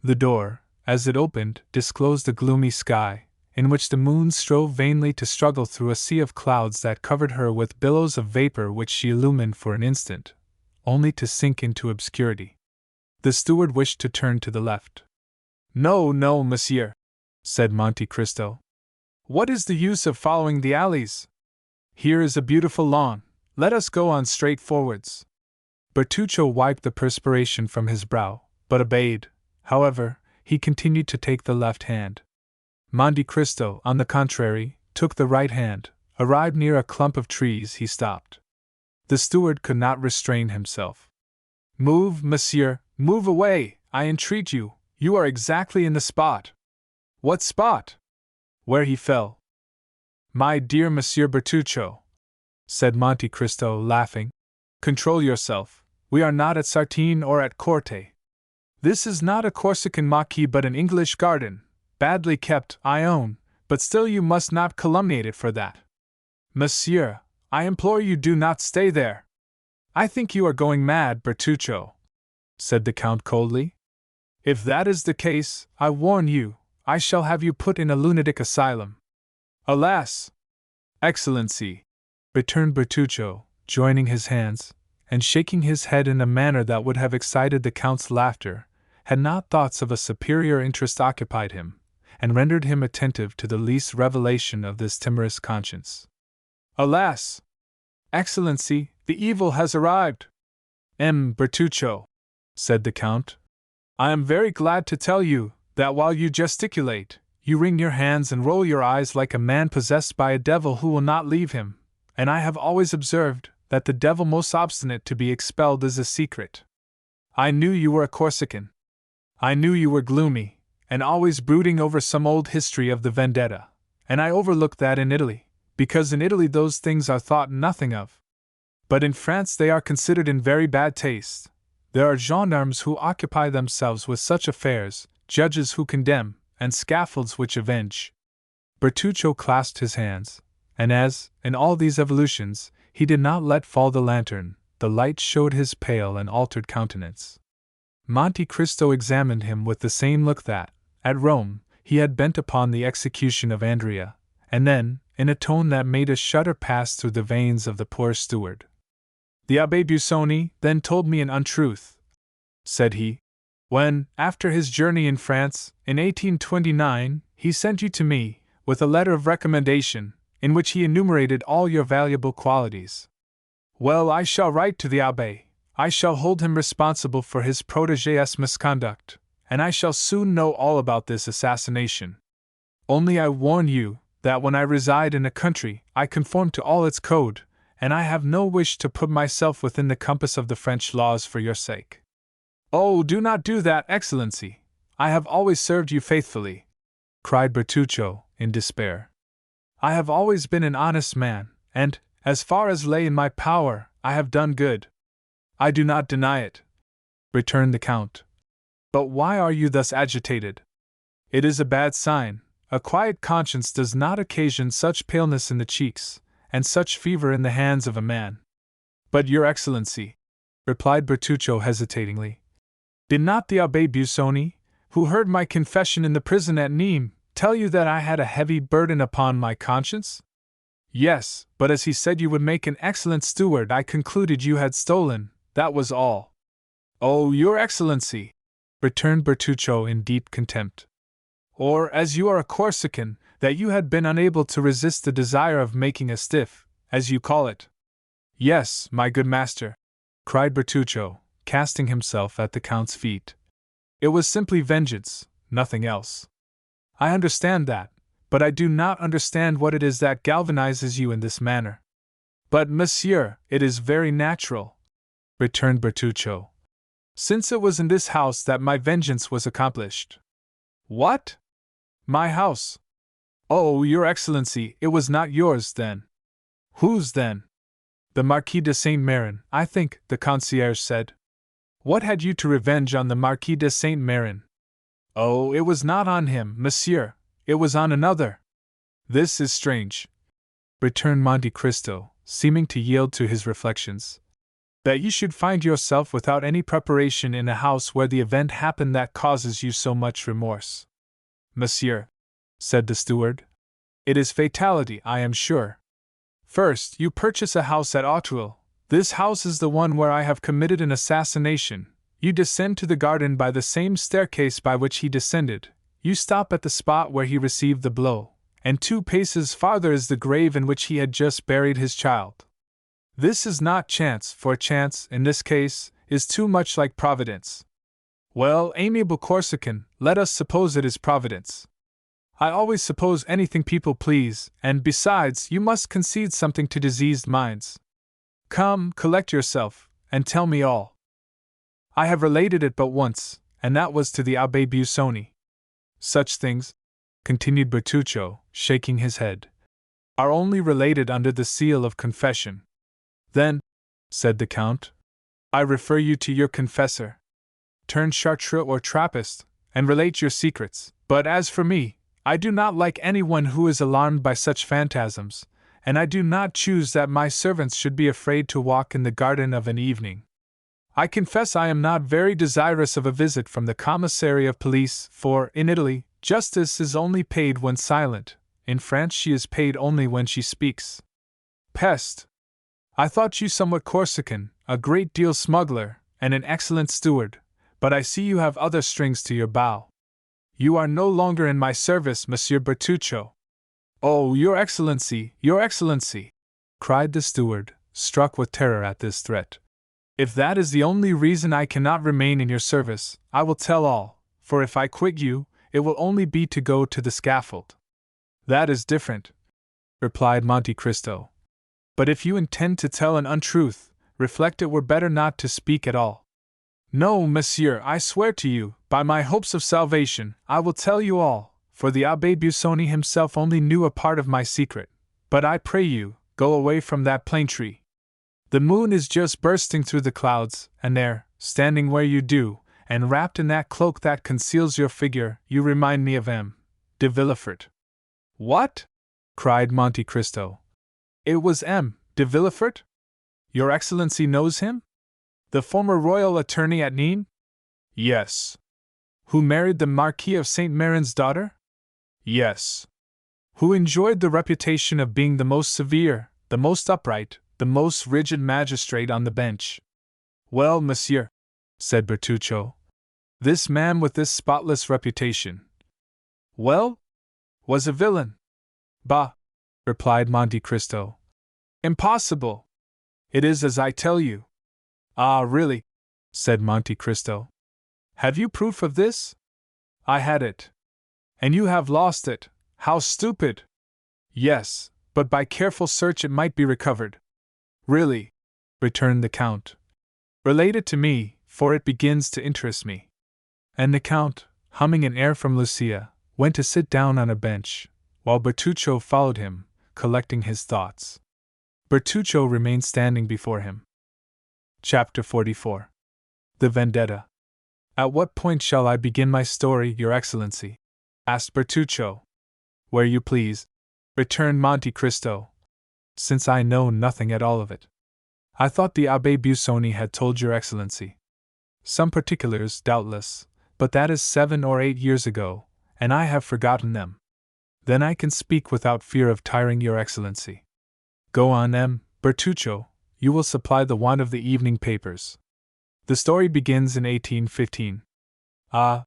The door, as it opened, disclosed a gloomy sky, in which the moon strove vainly to struggle through a sea of clouds that covered her with billows of vapor which she illumined for an instant, only to sink into obscurity. The steward wished to turn to the left. "No, monsieur," said Monte Cristo. "What is the use of following the alleys? Here is a beautiful lawn, let us go on straight forwards." Bertuccio wiped the perspiration from his brow, but obeyed. However, he continued to take the left hand. Monte Cristo, on the contrary, took the right hand. Arrived near a clump of trees, he stopped. The steward could not restrain himself. "Move, monsieur, move away, I entreat you, you are exactly in the spot." "What spot?" "Where he fell." "My dear Monsieur Bertuccio," said Monte Cristo, laughing, "control yourself, we are not at Sartène or at Corte. This is not a Corsican marquee but an English garden, badly kept, I own, but still you must not calumniate it for that. Monsieur, I implore you do not stay there." "I think you are going mad, Bertuccio," said the Count coldly. "If that is the case, I warn you, I shall have you put in a lunatic asylum." "Alas! Excellency," returned Bertuccio, joining his hands, and shaking his head in a manner that would have excited the Count's laughter, had not thoughts of a superior interest occupied him, and rendered him attentive to the least revelation of this timorous conscience. "Alas! Excellency, the evil has arrived." Bertuccio," said the Count, "I am very glad to tell you that while you gesticulate, you wring your hands and roll your eyes like a man possessed by a devil who will not leave him, and I have always observed that the devil most obstinate to be expelled is a secret. I knew you were a Corsican. I knew you were gloomy, and always brooding over some old history of the vendetta, and I overlooked that in Italy, because in Italy those things are thought nothing of. But in France they are considered in very bad taste. There are gendarmes who occupy themselves with such affairs, judges who condemn, and scaffolds which avenge." Bertuccio clasped his hands, and as, in all these evolutions, he did not let fall the lantern, the light showed his pale and altered countenance. Monte Cristo examined him with the same look that, at Rome, he had bent upon the execution of Andrea, and then, in a tone that made a shudder pass through the veins of the poor steward. "The Abbé Busoni then told me an untruth," said he, "when, after his journey in France, in 1829, he sent you to me, with a letter of recommendation, in which he enumerated all your valuable qualities. Well, I shall write to the Abbé, I shall hold him responsible for his protégé's misconduct, and I shall soon know all about this assassination. Only I warn you, that when I reside in a country, I conform to all its code, and I have no wish to put myself within the compass of the French laws for your sake." "Oh, do not do that, Excellency! I have always served you faithfully," cried Bertuccio, in despair. "I have always been an honest man, and, as far as lay in my power, I have done good." "I do not deny it," returned the Count. "But why are you thus agitated? It is a bad sign. A quiet conscience does not occasion such paleness in the cheeks, and such fever in the hands of a man." "But, Your Excellency," replied Bertuccio hesitatingly, "did not the Abbé Busoni, who heard my confession in the prison at Nîmes, tell you that I had a heavy burden upon my conscience?" "Yes, but as he said you would make an excellent steward, I concluded you had stolen, that was all." "Oh, Your Excellency!" returned Bertuccio in deep contempt. "Or, as you are a Corsican, that you had been unable to resist the desire of making a stiff, as you call it. Yes, my good master, cried Bertuccio, casting himself at the Count's feet. It was simply vengeance, nothing else. I understand that, but I do not understand what it is that galvanizes you in this manner. But, monsieur, it is very natural, returned Bertuccio, since it was in this house that my vengeance was accomplished. What? My house? Oh, your Excellency, it was not yours, then. Whose, then? The Marquis de Saint-Méran, I think, the concierge said. What had you to revenge on the Marquis de Saint-Méran? Oh, it was not on him, monsieur, it was on another. This is strange, returned Monte Cristo, seeming to yield to his reflections. That you should find yourself without any preparation in a house where the event happened that causes you so much remorse. Monsieur, said the steward, it is fatality, I am sure. First, you purchase a house at Auteuil. This house is the one where I have committed an assassination. You descend to the garden by the same staircase by which he descended. You stop at the spot where he received the blow, and 2 paces farther is the grave in which he had just buried his child. This is not chance, for chance, in this case, is too much like Providence. Well, amiable Corsican, let us suppose it is Providence. I always suppose anything people please, and besides, you must concede something to diseased minds. Come, collect yourself, and tell me all. I have related it but once, and that was to the Abbé Busoni. Such things, continued Bertuccio, shaking his head, are only related under the seal of confession. Then, said the Count, I refer you to your confessor. Turn Chartreux or Trappist, and relate your secrets, but as for me, I do not like anyone who is alarmed by such phantasms, and I do not choose that my servants should be afraid to walk in the garden of an evening. I confess I am not very desirous of a visit from the commissary of police, for, in Italy, justice is only paid when silent, in France she is paid only when she speaks. Peste! I thought you somewhat Corsican, a great deal smuggler, and an excellent steward, but I see you have other strings to your bow. You are no longer in my service, Monsieur Bertuccio. Oh, your Excellency, cried the steward, struck with terror at this threat. If that is the only reason I cannot remain in your service, I will tell all, for if I quit you, it will only be to go to the scaffold. That is different, replied Monte Cristo. But if you intend to tell an untruth, reflect it were better not to speak at all. No, monsieur, I swear to you, by my hopes of salvation, I will tell you all, for the Abbé Busoni himself only knew a part of my secret. But I pray you, go away from that plane tree. The moon is just bursting through the clouds, and there, standing where you do, and wrapped in that cloak that conceals your figure, you remind me of M. de Villefort. What? Cried Monte Cristo. It was M. de Villefort? Your Excellency knows him? The former royal attorney at Nîmes? Yes. Who married the Marquis of Saint-Méran's daughter? Yes. Who enjoyed the reputation of being the most severe, the most upright, the most rigid magistrate on the bench. Well, monsieur, said Bertuccio, this man with this spotless reputation, well, was a villain. Bah, replied Monte Cristo. Impossible. It is as I tell you. Ah, really, said Monte Cristo. Have you proof of this? I had it. And you have lost it. How stupid! Yes, but by careful search it might be recovered. Really, returned the Count. Relate it to me, for it begins to interest me. And the Count, humming an air from Lucia, went to sit down on a bench, while Bertuccio followed him, collecting his thoughts. Bertuccio remained standing before him. Chapter 44. The Vendetta. At what point shall I begin my story, Your Excellency? Asked Bertuccio. Where you please, returned Monte Cristo, since I know nothing at all of it. I thought the Abbé Busoni had told Your Excellency some particulars, doubtless, but that is 7 or 8 years ago, and I have forgotten them. Then I can speak without fear of tiring Your Excellency. Go on, M. Bertuccio, you will supply the want of the evening papers. The story begins in 1815. Ah,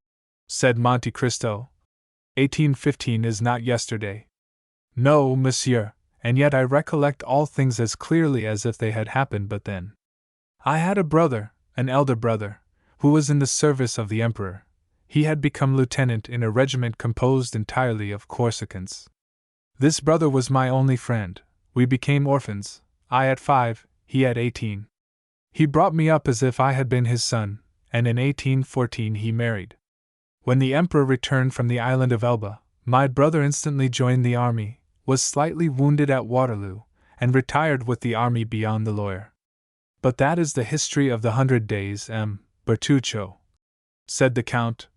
said Monte Cristo. 1815 is not yesterday. No, monsieur, and yet I recollect all things as clearly as if they had happened but then. I had a brother, an elder brother, who was in the service of the Emperor. He had become lieutenant in a regiment composed entirely of Corsicans. This brother was my only friend. We became orphans, I at 5, he at 18. He brought me up as if I had been his son, and in 1814 he married. When the Emperor returned from the island of Elba, my brother instantly joined the army, was slightly wounded at Waterloo, and retired with the army beyond the Loire. But that is the history of the 100 Days, Bertuccio, said the Count.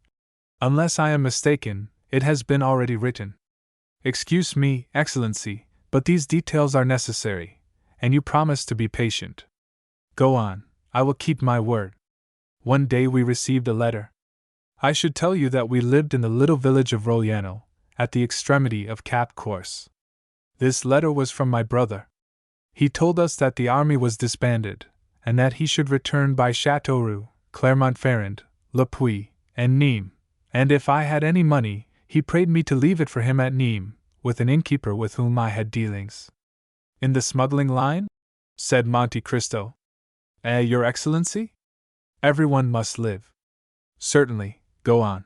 Unless I am mistaken, it has been already written. Excuse me, Excellency, but these details are necessary, and you promise to be patient. Go on, I will keep my word. One day we received a letter. I should tell you that we lived in the little village of Rogliano, at the extremity of Cap Corse. This letter was from my brother. He told us that the army was disbanded, and that he should return by Châteauroux, Clermont-Ferrand, Le Puy, and Nîmes, and if I had any money, he prayed me to leave it for him at Nîmes, with an innkeeper with whom I had dealings. In the smuggling line? Said Monte Cristo. Your Excellency? Everyone must live. Certainly, go on.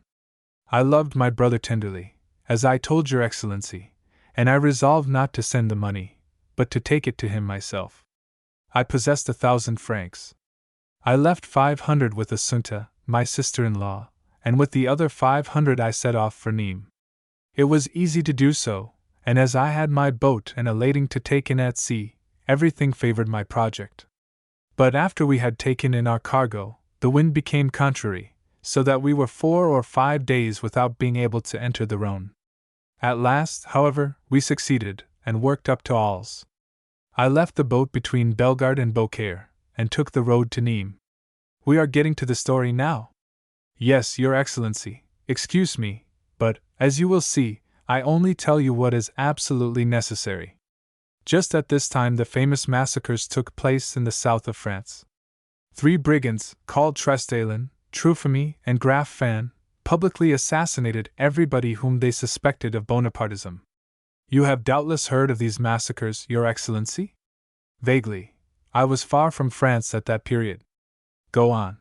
I loved my brother tenderly, as I told your Excellency, and I resolved not to send the money, but to take it to him myself. I possessed 1,000 francs. I left 500 with Assunta, my sister-in-law, and with the other 500 I set off for Nîmes. It was easy to do so, and as I had my boat and a lading to take in at sea, everything favored my project. But after we had taken in our cargo, the wind became contrary, so that we were 4 or 5 days without being able to enter the Rhône. At last, however, we succeeded, and worked up to Alès. I left the boat between Bellegarde and Beaucaire, and took the road to Nîmes. We are getting to the story now. Yes, your Excellency, excuse me, but, as you will see, I only tell you what is absolutely necessary. Just at this time the famous massacres took place in the south of France. 3 brigands, called Trestaillon, Truphamy, and Graf Fan, publicly assassinated everybody whom they suspected of Bonapartism. You have doubtless heard of these massacres, your Excellency? Vaguely. I was far from France at that period. Go on.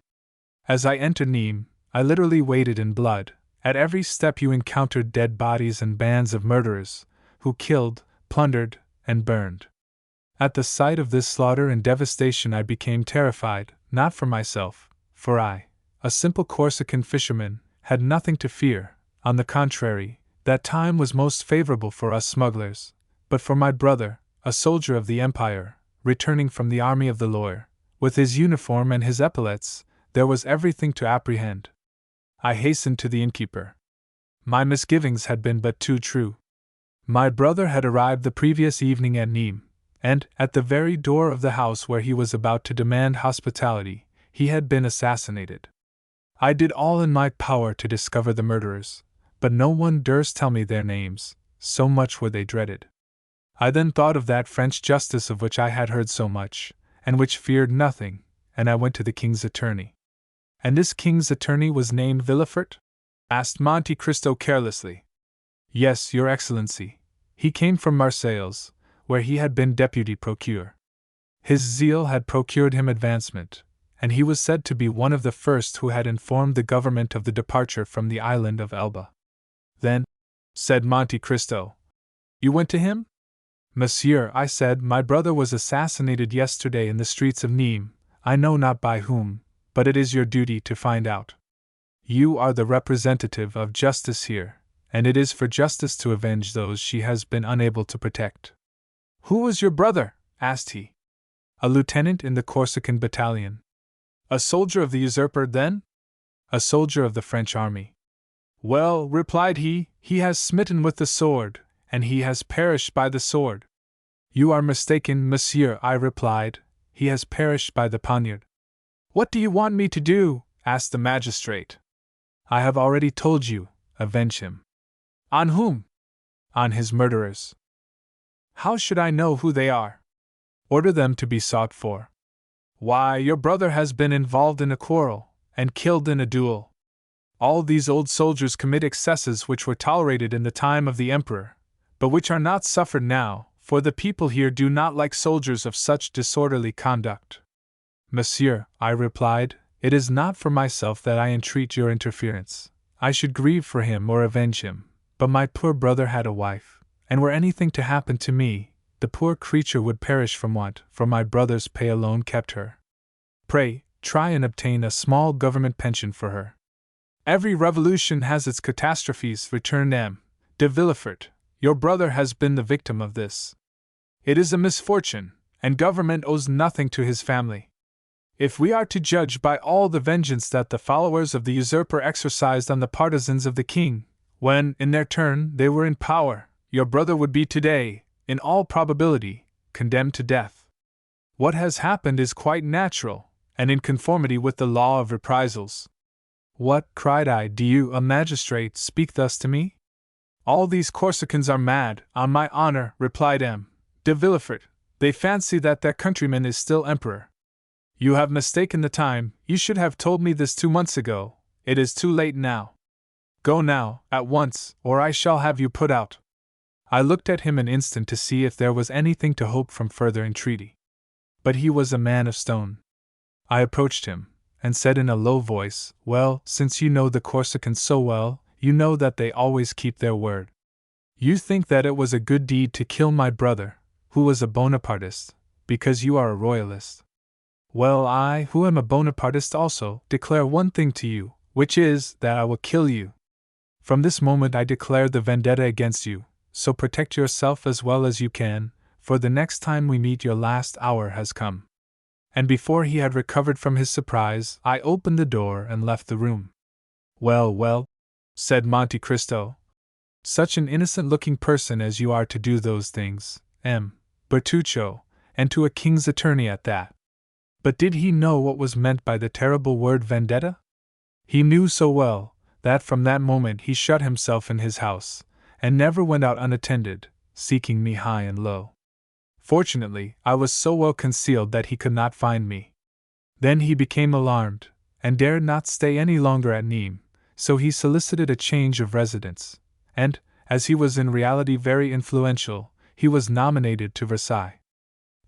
As I entered Nîmes, I literally waded in blood. At every step you encountered dead bodies and bands of murderers, who killed, plundered, and burned. At the sight of this slaughter and devastation I became terrified, not for myself, for I, a simple Corsican fisherman, had nothing to fear. On the contrary, that time was most favorable for us smugglers, but for my brother, a soldier of the Empire, returning from the army of the Loire, with his uniform and his epaulets, there was everything to apprehend. I hastened to the innkeeper. My misgivings had been but too true. My brother had arrived the previous evening at Nîmes, and, at the very door of the house where he was about to demand hospitality, he had been assassinated. I did all in my power to discover the murderers, but no one durst tell me their names, so much were they dreaded. I then thought of that French justice of which I had heard so much, and which feared nothing, and I went to the king's attorney. And this king's attorney was named Villefort? Asked Monte Cristo carelessly. Yes, your Excellency. He came from Marseilles, where he had been deputy procureur. His zeal had procured him advancement, and he was said to be one of the first who had informed the government of the departure from the island of Elba. Then, said Monte Cristo, you went to him? Monsieur, I said, my brother was assassinated yesterday in the streets of Nîmes, I know not by whom, but it is your duty to find out. You are the representative of justice here, and it is for justice to avenge those she has been unable to protect. Who was your brother? Asked he. A lieutenant in the Corsican battalion. A soldier of the usurper, then? A soldier of the French army. Well, replied he has smitten with the sword, and he has perished by the sword. You are mistaken, monsieur, I replied, he has perished by the poniard. What do you want me to do? Asked the magistrate. I have already told you, avenge him. On whom? On his murderers. How should I know who they are? Order them to be sought for. Why, your brother has been involved in a quarrel, and killed in a duel. All these old soldiers commit excesses which were tolerated in the time of the emperor, but which are not suffered now, for the people here do not like soldiers of such disorderly conduct. Monsieur, I replied, it is not for myself that I entreat your interference. I should grieve for him or avenge him, but my poor brother had a wife, and were anything to happen to me, the poor creature would perish from want, for my brother's pay alone kept her. Pray, try and obtain a small government pension for her. Every revolution has its catastrophes, returned M. de Villefort. Your brother has been the victim of this. It is a misfortune, and government owes nothing to his family. If we are to judge by all the vengeance that the followers of the usurper exercised on the partisans of the king, when, in their turn, they were in power, your brother would be today, in all probability, condemned to death. What has happened is quite natural, and in conformity with the law of reprisals. What, cried I, do you, a magistrate, speak thus to me? All these Corsicans are mad, on my honor, replied M. de Villefort. They fancy that their countryman is still emperor. You have mistaken the time, you should have told me this 2 months ago. It is too late now. Go now, at once, or I shall have you put out. I looked at him an instant to see if there was anything to hope from further entreaty. But he was a man of stone. I approached him, and said in a low voice, well, since you know the Corsicans so well, you know that they always keep their word. You think that it was a good deed to kill my brother, who was a Bonapartist, because you are a royalist. Well, I, who am a Bonapartist also, declare one thing to you, which is, that I will kill you. From this moment I declare the vendetta against you, so protect yourself as well as you can, for the next time we meet your last hour has come. And before he had recovered from his surprise, I opened the door and left the room. Well, well, said Monte Cristo. Such an innocent-looking person as you are to do those things, M. Bertuccio, and to a king's attorney at that. But did he know what was meant by the terrible word vendetta? He knew so well, that from that moment he shut himself in his house, and never went out unattended, seeking me high and low. Fortunately, I was so well concealed that he could not find me. Then he became alarmed, and dared not stay any longer at Nîmes, so he solicited a change of residence, and, as he was in reality very influential, he was nominated to Versailles.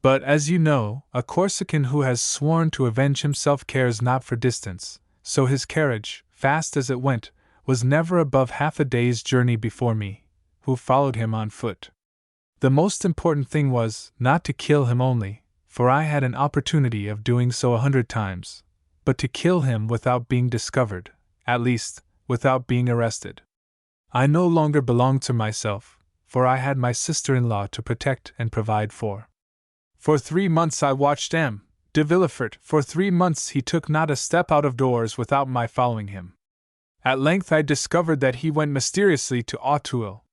But, as you know, a Corsican who has sworn to avenge himself cares not for distance, so his carriage, fast as it went, was never above half a day's journey before me, who followed him on foot. The most important thing was, not to kill him only, for I had an opportunity of doing so 100 times, but to kill him without being discovered, at least, without being arrested. I no longer belonged to myself, for I had my sister-in-law to protect and provide for. For 3 months I watched M. de Villefort. For 3 months he took not a step out of doors without my following him. At length I discovered that he went mysteriously to Auteuil.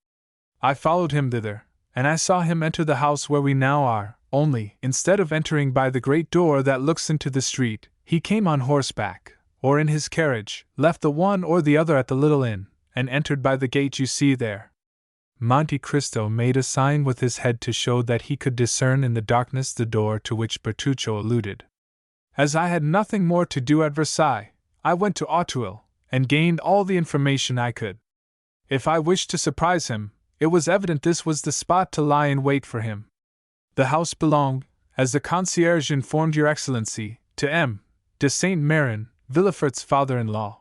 I followed him thither, and I saw him enter the house where we now are, only, instead of entering by the great door that looks into the street, he came on horseback, or in his carriage, left the one or the other at the little inn, and entered by the gate you see there. Monte Cristo made a sign with his head to show that he could discern in the darkness the door to which Bertuccio alluded. As I had nothing more to do at Versailles, I went to Auteuil, and gained all the information I could. If I wished to surprise him, it was evident this was the spot to lie in wait for him. The house belonged, as the concierge informed your Excellency, to M. de Saint-Méran, Villefort's father-in-law.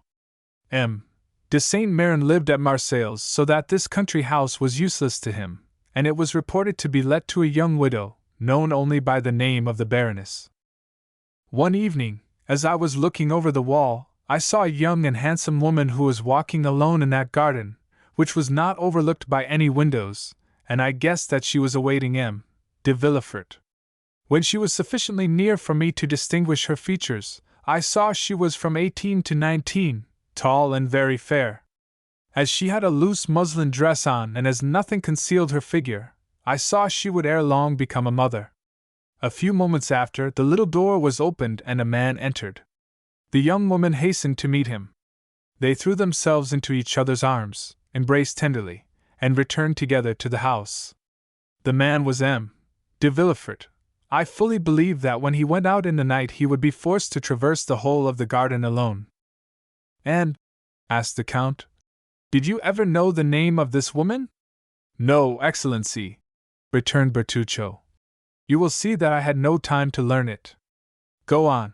M. de Saint-Méran lived at Marseilles, so that this country house was useless to him, and it was reported to be let to a young widow, known only by the name of the Baroness. One evening, as I was looking over the wall, I saw a young and handsome woman who was walking alone in that garden, which was not overlooked by any windows, and I guessed that she was awaiting M. de Villefort. When she was sufficiently near for me to distinguish her features, I saw she was from 18 to 19, tall and very fair. As she had a loose muslin dress on and as nothing concealed her figure, I saw she would ere long become a mother. A few moments after, the little door was opened and a man entered. The young woman hastened to meet him. They threw themselves into each other's arms, embraced tenderly, and returned together to the house. The man was M. de Villefort. I fully believed that when he went out in the night he would be forced to traverse the whole of the garden alone. And, asked the Count. Did you ever know the name of this woman? No, Excellency, returned Bertuccio. You will see that I had no time to learn it. Go on.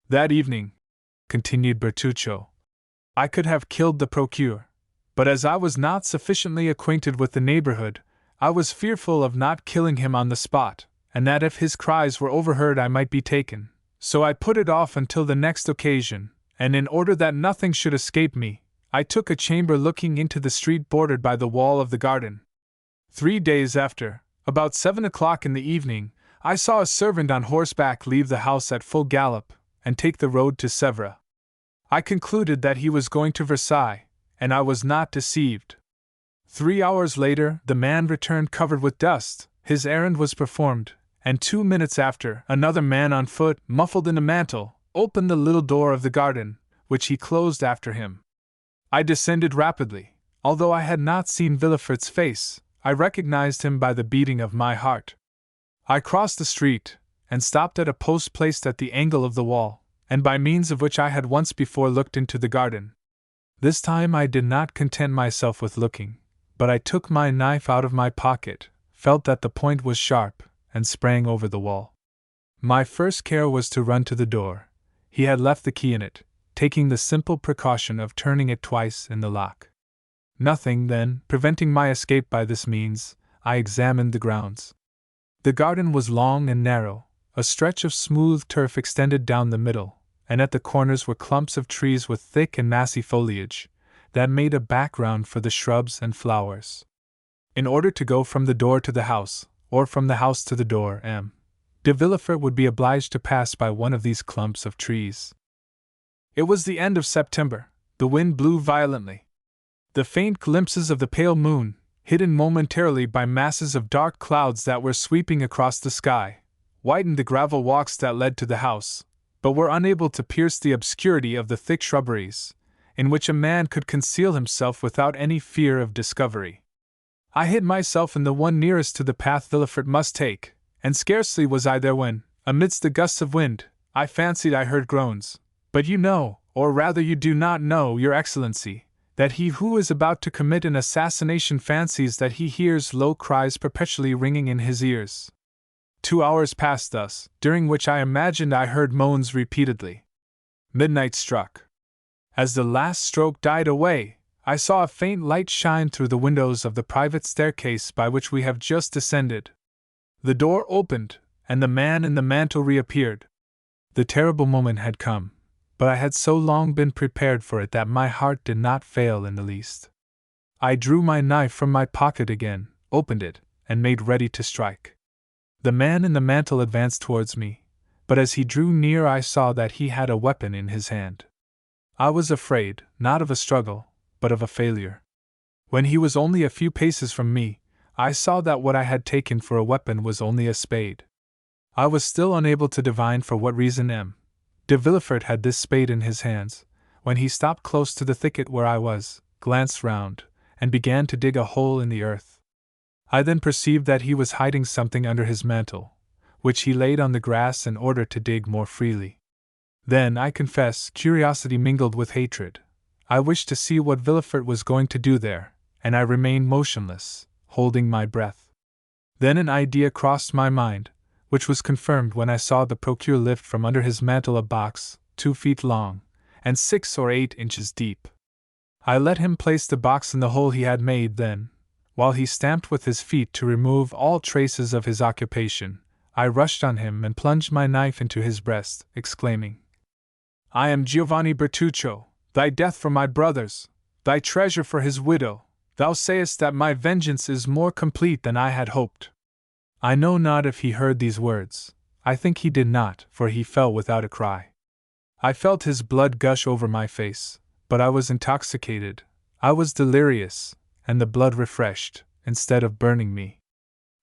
That evening, continued Bertuccio, I could have killed the procureur, but as I was not sufficiently acquainted with the neighborhood, I was fearful of not killing him on the spot, and that if his cries were overheard I might be taken. So I put it off until the next occasion, and in order that nothing should escape me, I took a chamber looking into the street bordered by the wall of the garden. 3 days after, about 7 o'clock in the evening, I saw a servant on horseback leave the house at full gallop and take the road to Sèvres. I concluded that he was going to Versailles, and I was not deceived. 3 hours later, the man returned covered with dust, his errand was performed, and 2 minutes after, another man on foot, muffled in a mantle, opened the little door of the garden, which he closed after him. I descended rapidly. Although I had not seen Villefort's face, I recognized him by the beating of my heart. I crossed the street, and stopped at a post placed at the angle of the wall, and by means of which I had once before looked into the garden. This time I did not content myself with looking, but I took my knife out of my pocket, felt that the point was sharp, and sprang over the wall. My first care was to run to the door. He had left the key in it, taking the simple precaution of turning it twice in the lock. Nothing, then, preventing my escape by this means, I examined the grounds. The garden was long and narrow. A stretch of smooth turf extended down the middle, and at the corners were clumps of trees with thick and massy foliage, that made a background for the shrubs and flowers. In order to go from the door to the house, or from the house to the door, M. de Villefort would be obliged to pass by one of these clumps of trees. It was the end of September. The wind blew violently. The faint glimpses of the pale moon, hidden momentarily by masses of dark clouds that were sweeping across the sky, whitened the gravel walks that led to the house, but were unable to pierce the obscurity of the thick shrubberies, in which a man could conceal himself without any fear of discovery. I hid myself in the one nearest to the path Villefort must take, and scarcely was I there when, amidst the gusts of wind, I fancied I heard groans. But you know, or rather you do not know, Your Excellency, that he who is about to commit an assassination fancies that he hears low cries perpetually ringing in his ears. 2 hours passed thus, during which I imagined I heard moans repeatedly. Midnight struck. As the last stroke died away, I saw a faint light shine through the windows of the private staircase by which we have just descended. The door opened, and the man in the mantle reappeared. The terrible moment had come, but I had so long been prepared for it that my heart did not fail in the least. I drew my knife from my pocket again, opened it, and made ready to strike. The man in the mantle advanced towards me, but as he drew near I saw that he had a weapon in his hand. I was afraid, not of a struggle, but of a failure. When he was only a few paces from me, I saw that what I had taken for a weapon was only a spade. I was still unable to divine for what reason M. de Villefort had this spade in his hands, when he stopped close to the thicket where I was, glanced round, and began to dig a hole in the earth. I then perceived that he was hiding something under his mantle, which he laid on the grass in order to dig more freely. Then, I confess, curiosity mingled with hatred. I wished to see what Villefort was going to do there, and I remained motionless, holding my breath. Then an idea crossed my mind, which was confirmed when I saw the procureur lift from under his mantle a box, 2 feet long, and 6 or 8 inches deep. I let him place the box in the hole he had made. Then, while he stamped with his feet to remove all traces of his occupation, I rushed on him and plunged my knife into his breast, exclaiming, "I am Giovanni Bertuccio, thy death for my brothers, thy treasure for his widow. Thou sayest that my vengeance is more complete than I had hoped." I know not if he heard these words. I think he did not, for he fell without a cry. I felt his blood gush over my face, but I was intoxicated, I was delirious, and the blood refreshed, instead of burning me.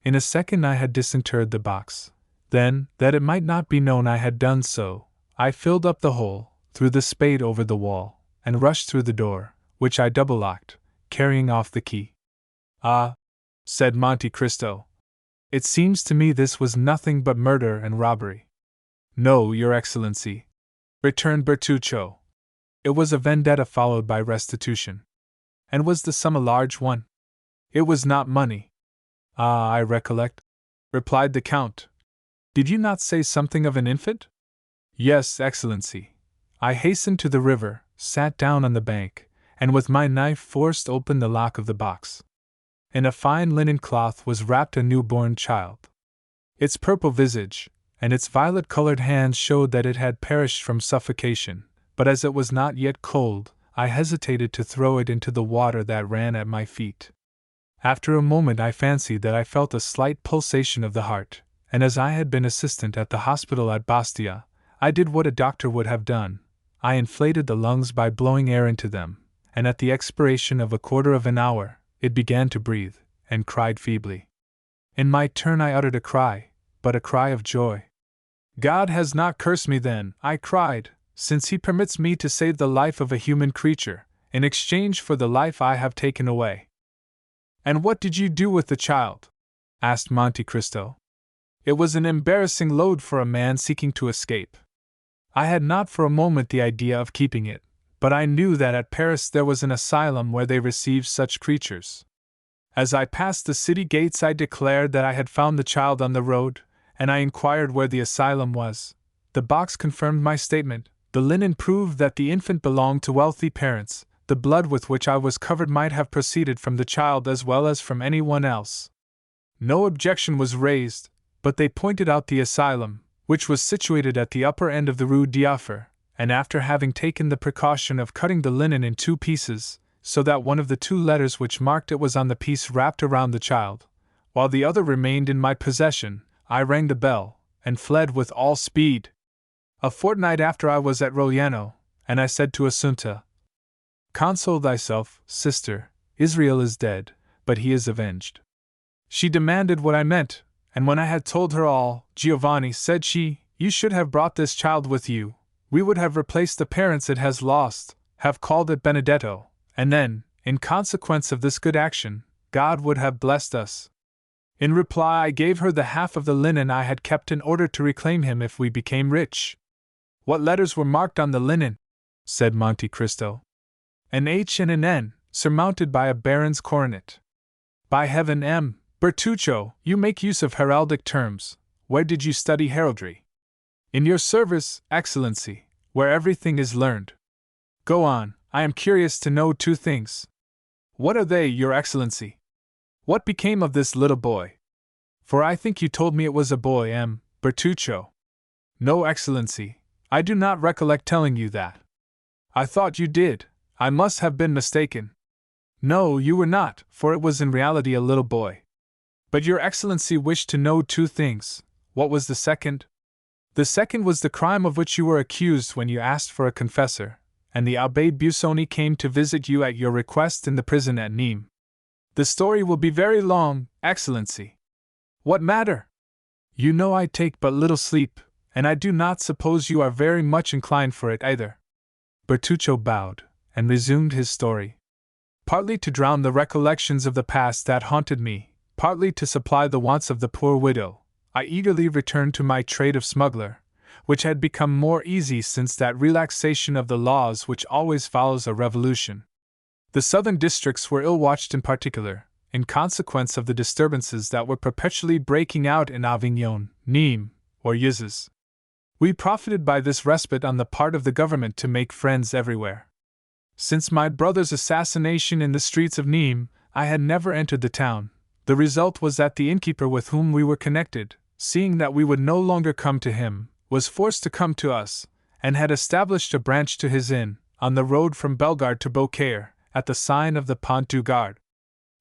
In a second I had disinterred the box. Then, that it might not be known I had done so, I filled up the hole, threw the spade over the wall, and rushed through the door, which I double-locked, carrying off the key. "Ah," said Monte Cristo, "it seems to me this was nothing but murder and robbery." "No, Your Excellency," returned Bertuccio. It was a vendetta followed by restitution. And was the sum a large one? It was not money. Ah, I recollect, replied the Count. Did you not say something of an infant? Yes, Excellency. I hastened to the river, sat down on the bank, and with my knife forced open the lock of the box. In a fine linen cloth was wrapped a newborn child. Its purple visage and its violet-colored hands showed that it had perished from suffocation, but as it was not yet cold, I hesitated to throw it into the water that ran at my feet. After a moment I fancied that I felt a slight pulsation of the heart, and as I had been assistant at the hospital at Bastia, I did what a doctor would have done. I inflated the lungs by blowing air into them, and at the expiration of a quarter of an hour, it began to breathe, and cried feebly. In my turn I uttered a cry, but a cry of joy. God has not cursed me then, I cried, since he permits me to save the life of a human creature, in exchange for the life I have taken away. And what did you do with the child? Asked Monte Cristo. It was an embarrassing load for a man seeking to escape. I had not for a moment the idea of keeping it, but I knew that at Paris there was an asylum where they received such creatures. As I passed the city gates I declared that I had found the child on the road, and I inquired where the asylum was. The box confirmed my statement, the linen proved that the infant belonged to wealthy parents, the blood with which I was covered might have proceeded from the child as well as from anyone else. No objection was raised, but they pointed out the asylum, which was situated at the upper end of the Rue d'Affer, and after having taken the precaution of cutting the linen in two pieces, so that one of the two letters which marked it was on the piece wrapped around the child, while the other remained in my possession, I rang the bell, and fled with all speed. A fortnight after I was at Rogliano, and I said to Assunta, "Console thyself, sister, Israel is dead, but he is avenged." She demanded what I meant, and when I had told her all, "Giovanni," said she, "you should have brought this child with you. We would have replaced the parents it has lost, have called it Benedetto, and then, in consequence of this good action, God would have blessed us." In reply I gave her the half of the linen I had kept in order to reclaim him if we became rich. "What letters were marked on the linen?" said Monte Cristo. "An H and an N, surmounted by a baron's coronet." "By heaven, M. Bertuccio, you make use of heraldic terms. Where did you study heraldry?" "In your service, Excellency, where everything is learned." "Go on, I am curious to know two things." "What are they, Your Excellency?" "What became of this little boy? For I think you told me it was a boy, M. Bertuccio." "No, Excellency, I do not recollect telling you that." "I thought you did. I must have been mistaken." "No, you were not, for it was in reality a little boy." "But Your Excellency wished to know two things. What was the second?" "The second was the crime of which you were accused when you asked for a confessor, and the Abbé Busoni came to visit you at your request in the prison at Nîmes." "The story will be very long, Excellency." "What matter? You know I take but little sleep, and I do not suppose you are very much inclined for it either." Bertuccio bowed, and resumed his story. "Partly to drown the recollections of the past that haunted me, partly to supply the wants of the poor widow, I eagerly returned to my trade of smuggler, which had become more easy since that relaxation of the laws which always follows a revolution. The southern districts were ill-watched in particular, in consequence of the disturbances that were perpetually breaking out in Avignon, Nîmes, or Uzès. We profited by this respite on the part of the government to make friends everywhere. Since my brother's assassination in the streets of Nîmes, I had never entered the town. The result was that the innkeeper with whom we were connected, seeing that we would no longer come to him, was forced to come to us, and had established a branch to his inn, on the road from Bellegarde to Beaucaire, at the sign of the Pont du Gard.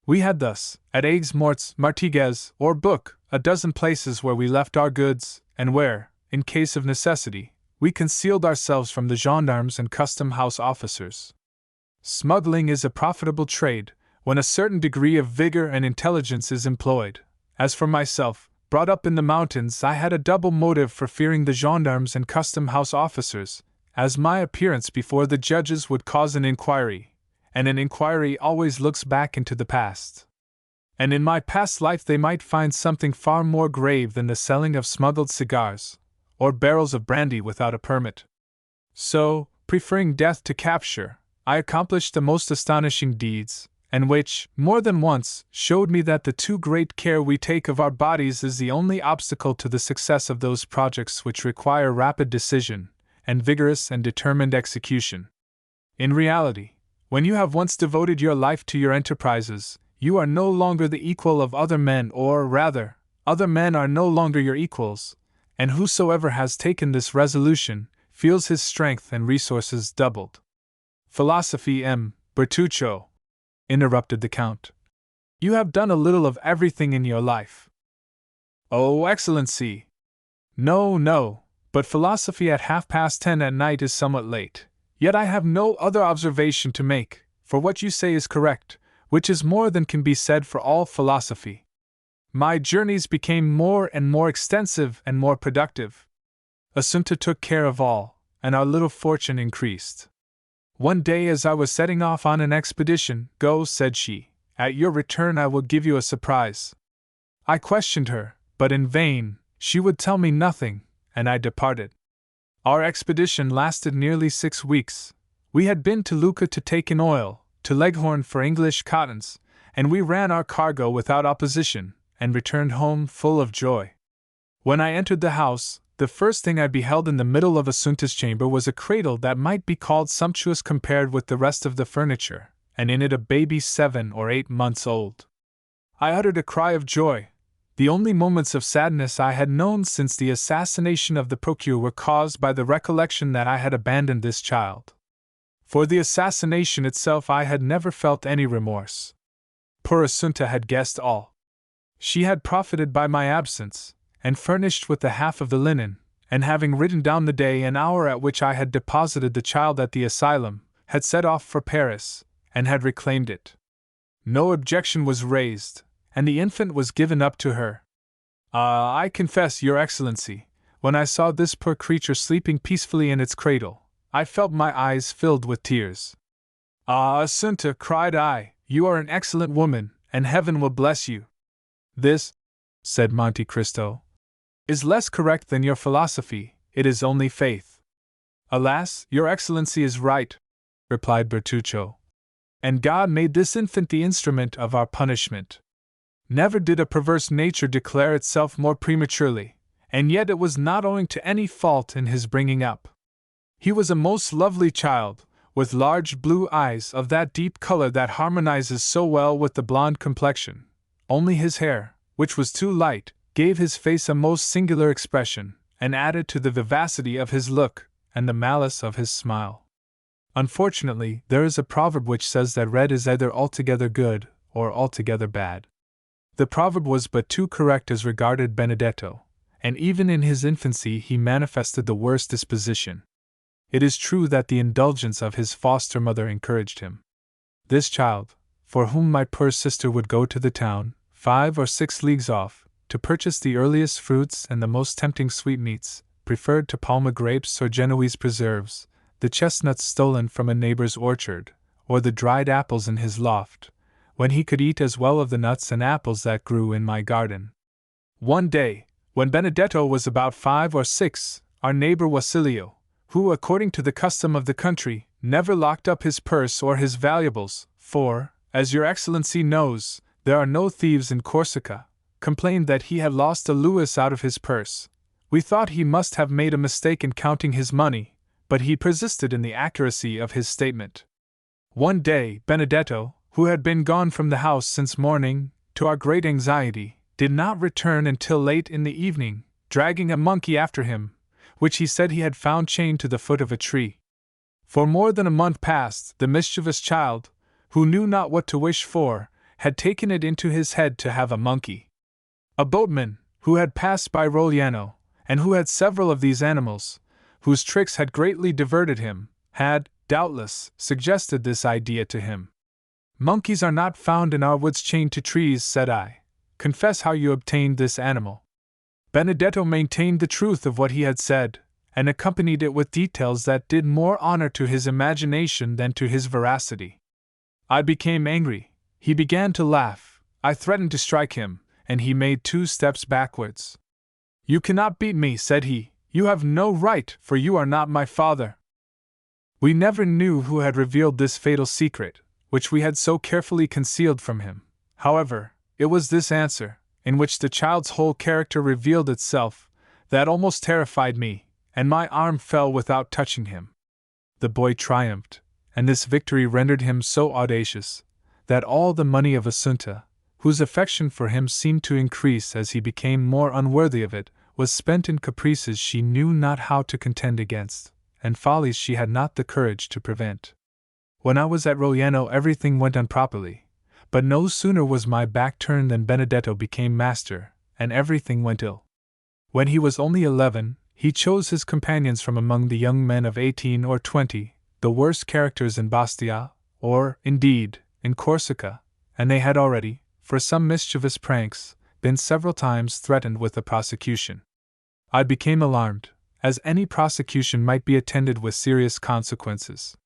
We had thus, at Aigues Mortes, Martigues, or Book, a dozen places where we left our goods, and where, in case of necessity, we concealed ourselves from the gendarmes and custom-house officers. Smuggling is a profitable trade, when a certain degree of vigor and intelligence is employed. As for myself, brought up in the mountains, I had a double motive for fearing the gendarmes and custom-house officers, as my appearance before the judges would cause an inquiry, and an inquiry always looks back into the past. And in my past life they might find something far more grave than the selling of smuggled cigars, or barrels of brandy without a permit. So, preferring death to capture, I accomplished the most astonishing deeds, and which, more than once, showed me that the too great care we take of our bodies is the only obstacle to the success of those projects which require rapid decision, and vigorous and determined execution. In reality, when you have once devoted your life to your enterprises, you are no longer the equal of other men, or rather, other men are no longer your equals, and whosoever has taken this resolution feels his strength and resources doubled. Philosophy, Bertuccio, interrupted the Count. You have done a little of everything in your life. Oh, Excellency! No, but philosophy at 10:30 at night is somewhat late. Yet I have no other observation to make, for what you say is correct, which is more than can be said for all philosophy. My journeys became more and more extensive and more productive. Assunta took care of all, and our little fortune increased. One day as I was setting off on an expedition, "Go," said she, "at your return I will give you a surprise." I questioned her, but in vain. She would tell me nothing, and I departed. Our expedition lasted nearly 6 weeks. We had been to Lucca to take in oil, to Leghorn for English cottons, and we ran our cargo without opposition, and returned home full of joy. When I entered the house, the first thing I beheld in the middle of Assunta's chamber was a cradle that might be called sumptuous compared with the rest of the furniture, and in it a baby 7 or 8 months old. I uttered a cry of joy. The only moments of sadness I had known since the assassination of the procureur were caused by the recollection that I had abandoned this child. For the assassination itself I had never felt any remorse. Poor Assunta had guessed all. She had profited by my absence, and furnished with the half of the linen, and having written down the day and hour at which I had deposited the child at the asylum, had set off for Paris, and had reclaimed it. No objection was raised, and the infant was given up to her. I confess, Your Excellency, when I saw this poor creature sleeping peacefully in its cradle, I felt my eyes filled with tears. "Ah, Assunta," cried I, "you are an excellent woman, and heaven will bless you." "This," said Monte Cristo, "is less correct than your philosophy, it is only faith." "Alas, Your Excellency is right," replied Bertuccio. "And God made this infant the instrument of our punishment. Never did a perverse nature declare itself more prematurely, and yet it was not owing to any fault in his bringing up. He was a most lovely child, with large blue eyes of that deep color that harmonizes so well with the blonde complexion. Only his hair, which was too light, gave his face a most singular expression, and added to the vivacity of his look and the malice of his smile. Unfortunately, there is a proverb which says that red is either altogether good or altogether bad. The proverb was but too correct as regarded Benedetto, and even in his infancy he manifested the worst disposition. It is true that the indulgence of his foster mother encouraged him. This child, for whom my poor sister would go to the town, 5 or 6 leagues off, to purchase the earliest fruits and the most tempting sweetmeats, preferred to Palma grapes or Genoese preserves, the chestnuts stolen from a neighbor's orchard, or the dried apples in his loft, when he could eat as well of the nuts and apples that grew in my garden. One day, when Benedetto was about 5 or 6, our neighbor Wasilio, who, according to the custom of the country, never locked up his purse or his valuables, for, as Your Excellency knows, there are no thieves in Corsica, complained that he had lost a louis out of his purse. We thought he must have made a mistake in counting his money, but he persisted in the accuracy of his statement. One day, Benedetto, who had been gone from the house since morning, to our great anxiety, did not return until late in the evening, dragging a monkey after him, which he said he had found chained to the foot of a tree. For more than a month past, the mischievous child, who knew not what to wish for, had taken it into his head to have a monkey. A boatman, who had passed by Rogliano, and who had several of these animals, whose tricks had greatly diverted him, had, doubtless, suggested this idea to him. "Monkeys are not found in our woods chained to trees," said I. "Confess how you obtained this animal." Benedetto maintained the truth of what he had said, and accompanied it with details that did more honor to his imagination than to his veracity. I became angry. He began to laugh. I threatened to strike him, and he made 2 steps backwards. "You cannot beat me," said he. "You have no right, for you are not my father." We never knew who had revealed this fatal secret, which we had so carefully concealed from him. However, it was this answer, in which the child's whole character revealed itself, that almost terrified me, and my arm fell without touching him. The boy triumphed, and this victory rendered him so audacious, that all the money of Assunta, whose affection for him seemed to increase as he became more unworthy of it, was spent in caprices she knew not how to contend against, and follies she had not the courage to prevent. When I was at Rogliano everything went on properly, but no sooner was my back turned than Benedetto became master, and everything went ill. When he was only 11, he chose his companions from among the young men of 18 or 20, the worst characters in Bastia, or, indeed, in Corsica, and they had already, for some mischievous pranks, been several times threatened with a prosecution. I became alarmed, as any prosecution might be attended with serious consequences.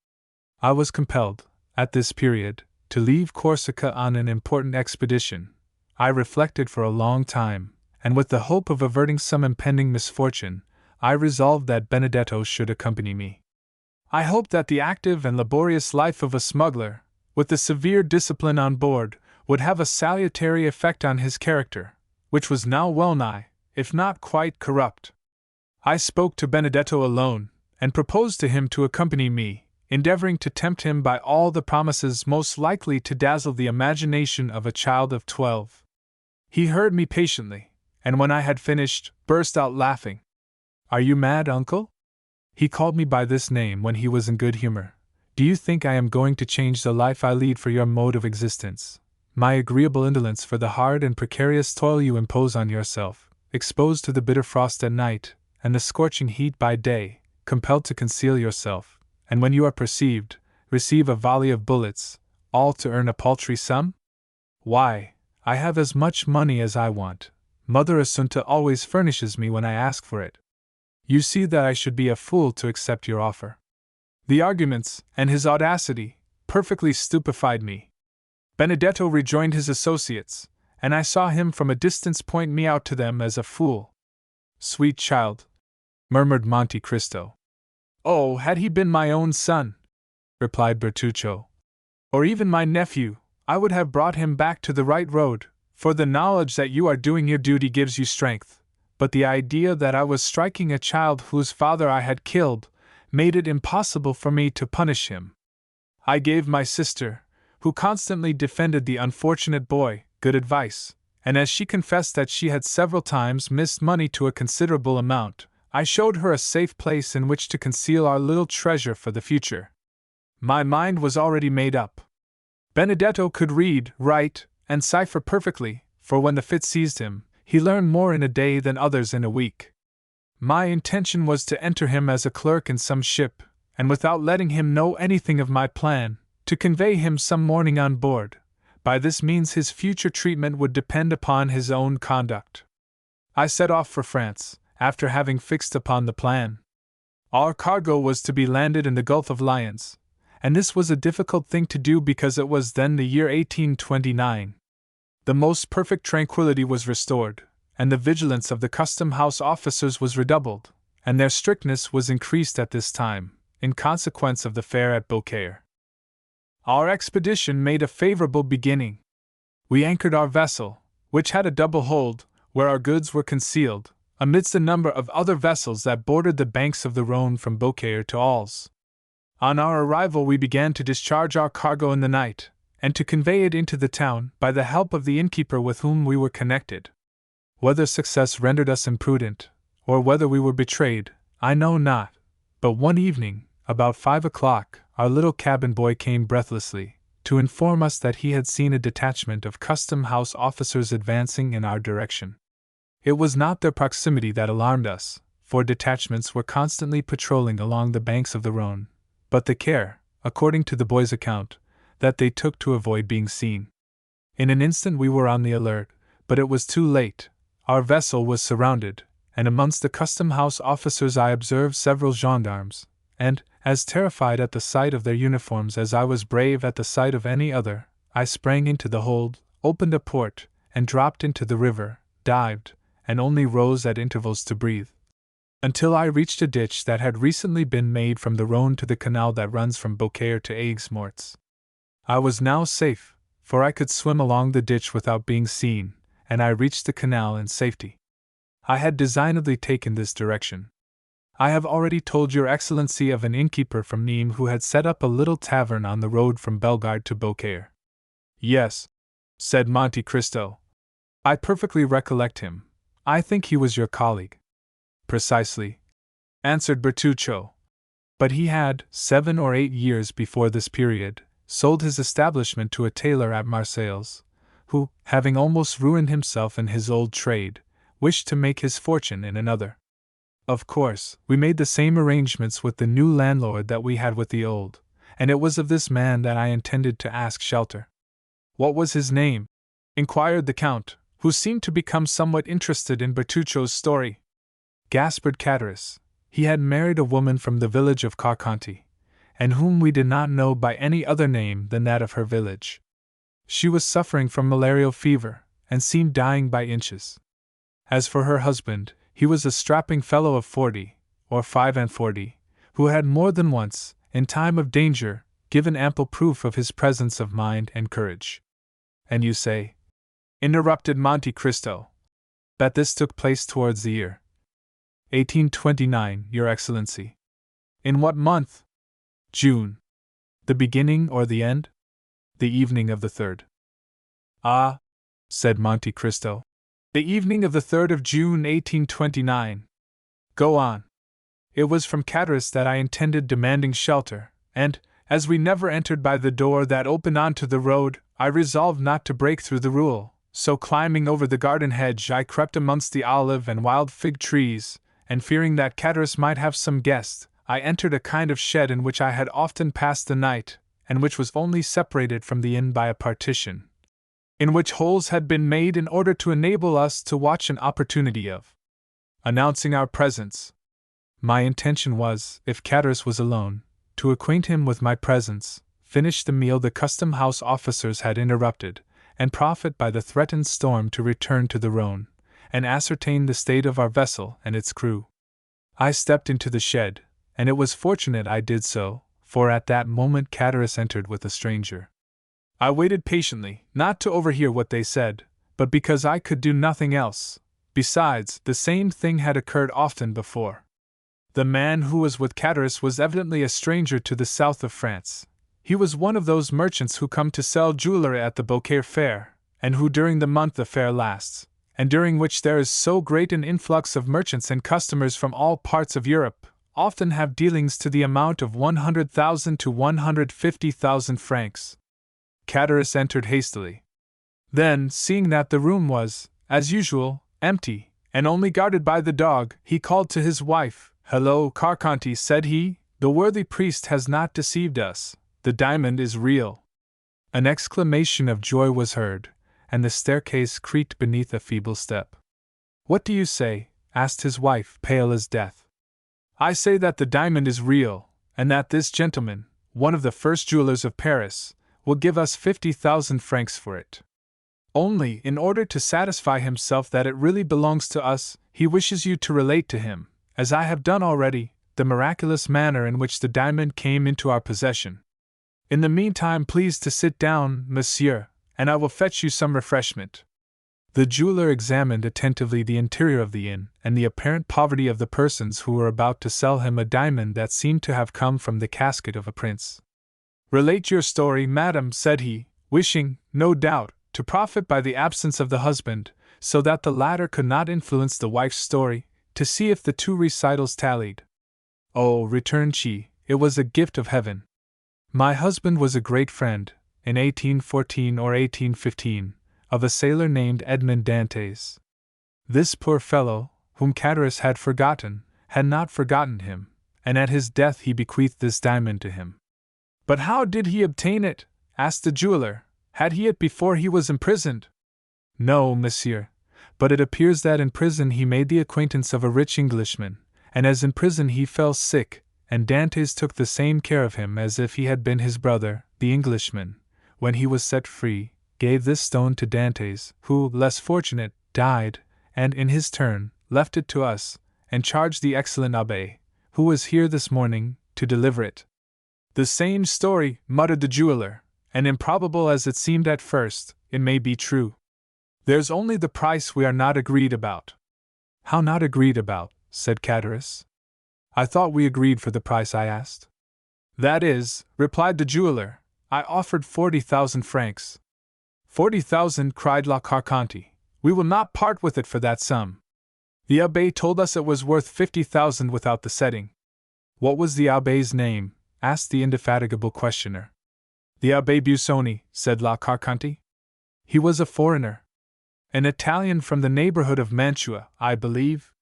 I was compelled, at this period, to leave Corsica on an important expedition. I reflected for a long time, and with the hope of averting some impending misfortune, I resolved that Benedetto should accompany me. I hoped that the active and laborious life of a smuggler, with the severe discipline on board, would have a salutary effect on his character, which was now well nigh, if not quite corrupt. I spoke to Benedetto alone, and proposed to him to accompany me, endeavoring to tempt him by all the promises most likely to dazzle the imagination of a child of 12. He heard me patiently, and when I had finished, burst out laughing. "Are you mad, uncle?" He called me by this name when he was in good humor. "Do you think I am going to change the life I lead for your mode of existence? My agreeable indolence for the hard and precarious toil you impose on yourself, exposed to the bitter frost at night, and the scorching heat by day, compelled to conceal yourself, and when you are perceived, receive a volley of bullets, all to earn a paltry sum? Why, I have as much money as I want. Mother Assunta always furnishes me when I ask for it. You see that I should be a fool to accept your offer." The arguments, and his audacity, perfectly stupefied me. Benedetto rejoined his associates, and I saw him from a distance point me out to them as a fool. "Sweet child," murmured Monte Cristo. "Oh, had he been my own son," replied Bertuccio, "or even my nephew, I would have brought him back to the right road, for the knowledge that you are doing your duty gives you strength, but the idea that I was striking a child whose father I had killed made it impossible for me to punish him. I gave my sister, who constantly defended the unfortunate boy, good advice, and as she confessed that she had several times missed money to a considerable amount, I showed her a safe place in which to conceal our little treasure for the future. My mind was already made up. Benedetto could read, write, and cipher perfectly, for when the fit seized him, he learned more in a day than others in a week. My intention was to enter him as a clerk in some ship, and without letting him know anything of my plan, to convey him some morning on board. By this means his future treatment would depend upon his own conduct. I set off for France, after having fixed upon the plan. Our cargo was to be landed in the Gulf of Lions, and this was a difficult thing to do because it was then the year 1829. The most perfect tranquility was restored, and the vigilance of the custom-house officers was redoubled, and their strictness was increased at this time, in consequence of the fair at Beaucaire. Our expedition made a favorable beginning. We anchored our vessel, which had a double hold, where our goods were concealed, amidst a number of other vessels that bordered the banks of the Rhone from Beaucaire to Alès. On our arrival we began to discharge our cargo in the night, and to convey it into the town by the help of the innkeeper with whom we were connected. Whether success rendered us imprudent, or whether we were betrayed, I know not, but one evening, about 5 o'clock, our little cabin boy came breathlessly, to inform us that he had seen a detachment of custom-house officers advancing in our direction. It was not their proximity that alarmed us, for detachments were constantly patrolling along the banks of the Rhone, but the care, according to the boy's account, that they took to avoid being seen. In an instant we were on the alert, but it was too late. Our vessel was surrounded, and amongst the custom-house officers I observed several gendarmes, and, as terrified at the sight of their uniforms as I was brave at the sight of any other, I sprang into the hold, opened a port, and dropped into the river, dived, and only rose at intervals to breathe. until I reached a ditch that had recently been made from the Rhône to the canal that runs from Beaucaire to Aigues-Mortes. I was now safe, for I could swim along the ditch without being seen, and I reached the canal in safety. I had designedly taken this direction. I have already told your Excellency of an innkeeper from Nîmes who had set up a little tavern on the road from Bellegarde to Beaucaire. Yes, said Monte Cristo. I perfectly recollect him. I think he was your colleague. Precisely, answered Bertuccio. But he had, 7 or 8 years before this period, sold his establishment to a tailor at Marseilles, who, having almost ruined himself in his old trade, wished to make his fortune in another. Of course, we made the same arrangements with the new landlord that we had with the old, and it was of this man that I intended to ask shelter. What was his name? Inquired the Count, who seemed to become somewhat interested in Bertuccio's story. Gaspard Cataris. He had married a woman from the village of Carconti, and whom we did not know by any other name than that of her village. She was suffering from malarial fever, and seemed dying by inches. As for her husband, he was a strapping fellow of 40, or 45, who had more than once, in time of danger, given ample proof of his presence of mind and courage. And you say, interrupted Monte Cristo, that this took place towards the year 1829, Your Excellency. In what month? June. The beginning or the end? The evening of the 3rd. Ah, said Monte Cristo. The evening of the 3rd of June 1829. Go on. It was from Cataris that I intended demanding shelter, and, as we never entered by the door that opened onto the road, I resolved not to break through the rule, so climbing over the garden hedge I crept amongst the olive and wild fig trees, and fearing that Cataris might have some guest, I entered a kind of shed in which I had often passed the night, and which was only separated from the inn by a partition, in which holes had been made in order to enable us to watch an opportunity of announcing our presence. My intention was, if Cataris was alone, to acquaint him with my presence, finish the meal the custom house officers had interrupted, and profit by the threatened storm to return to the Rhône, and ascertain the state of our vessel and its crew. I stepped into the shed, and it was fortunate I did so, for at that moment Cataris entered with a stranger. I waited patiently, not to overhear what they said, but because I could do nothing else. Besides, the same thing had occurred often before. The man who was with Cataris was evidently a stranger to the south of France. He was one of those merchants who come to sell jewelry at the Beaucaire fair, and who during the month the fair lasts, and during which there is so great an influx of merchants and customers from all parts of Europe, often have dealings to the amount of 100,000 to 150,000 francs. Cataris entered hastily. Then, seeing that the room was, as usual, empty, and only guarded by the dog, he called to his wife. "Hello, Carconti," said he, "the worthy priest has not deceived us. The diamond is real." An exclamation of joy was heard, and the staircase creaked beneath a feeble step. "What do you say?" asked his wife, pale as death. "I say that the diamond is real, and that this gentleman, one of the first jewelers of Paris, will give us 50,000 francs for it. Only, in order to satisfy himself that it really belongs to us, he wishes you to relate to him, as I have done already, the miraculous manner in which the diamond came into our possession. In the meantime, please to sit down, monsieur, and I will fetch you some refreshment." The jeweler examined attentively the interior of the inn and the apparent poverty of the persons who were about to sell him a diamond that seemed to have come from the casket of a prince. "Relate your story, madam," said he, wishing, no doubt, to profit by the absence of the husband, so that the latter could not influence the wife's story, to see if the two recitals tallied. "Oh," returned she, "it was a gift of heaven. My husband was a great friend, in 1814 or 1815, of a sailor named Edmond Dantès. This poor fellow, whom Cataris had forgotten, had not forgotten him, and at his death he bequeathed this diamond to him." "But how did he obtain it?" asked the jeweler. "Had he it before he was imprisoned?" "No, monsieur, but it appears that in prison he made the acquaintance of a rich Englishman, and as in prison he fell sick, and Dantès took the same care of him as if he had been his brother. The Englishman, when he was set free, gave this stone to Dantès, who, less fortunate, died, and in his turn, left it to us, and charged the excellent abbé, who was here this morning, to deliver it. The same story, muttered the jeweler, and improbable as it seemed at first, it may be true. There's only the price we are not agreed about. How not agreed about? Said Catullus. I thought we agreed for the price I asked. That is, replied the jeweler, I offered 40,000 francs. 40,000, cried La Carconte. We will not part with it for that sum. The abbé told us it was worth 50,000 without the setting. What was the abbé's name? Asked the indefatigable questioner. The Abbé Busoni, said La Carconte. He was a foreigner. An Italian from the neighborhood of Mantua, I believe.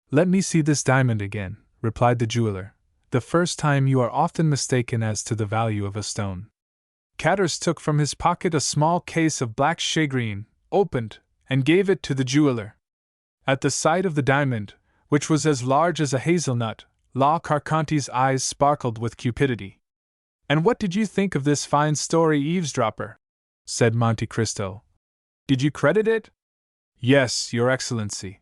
Let me see this diamond again, replied the jeweler. The first time you are often mistaken as to the value of a stone. Catullus took from his pocket a small case of black shagreen, opened, and gave it to the jeweler. At the sight of the diamond, which was as large as a hazelnut, La Carconte's eyes sparkled with cupidity. And what did you think of this fine story, eavesdropper? Said Monte Cristo. Did you credit it? Yes, your excellency.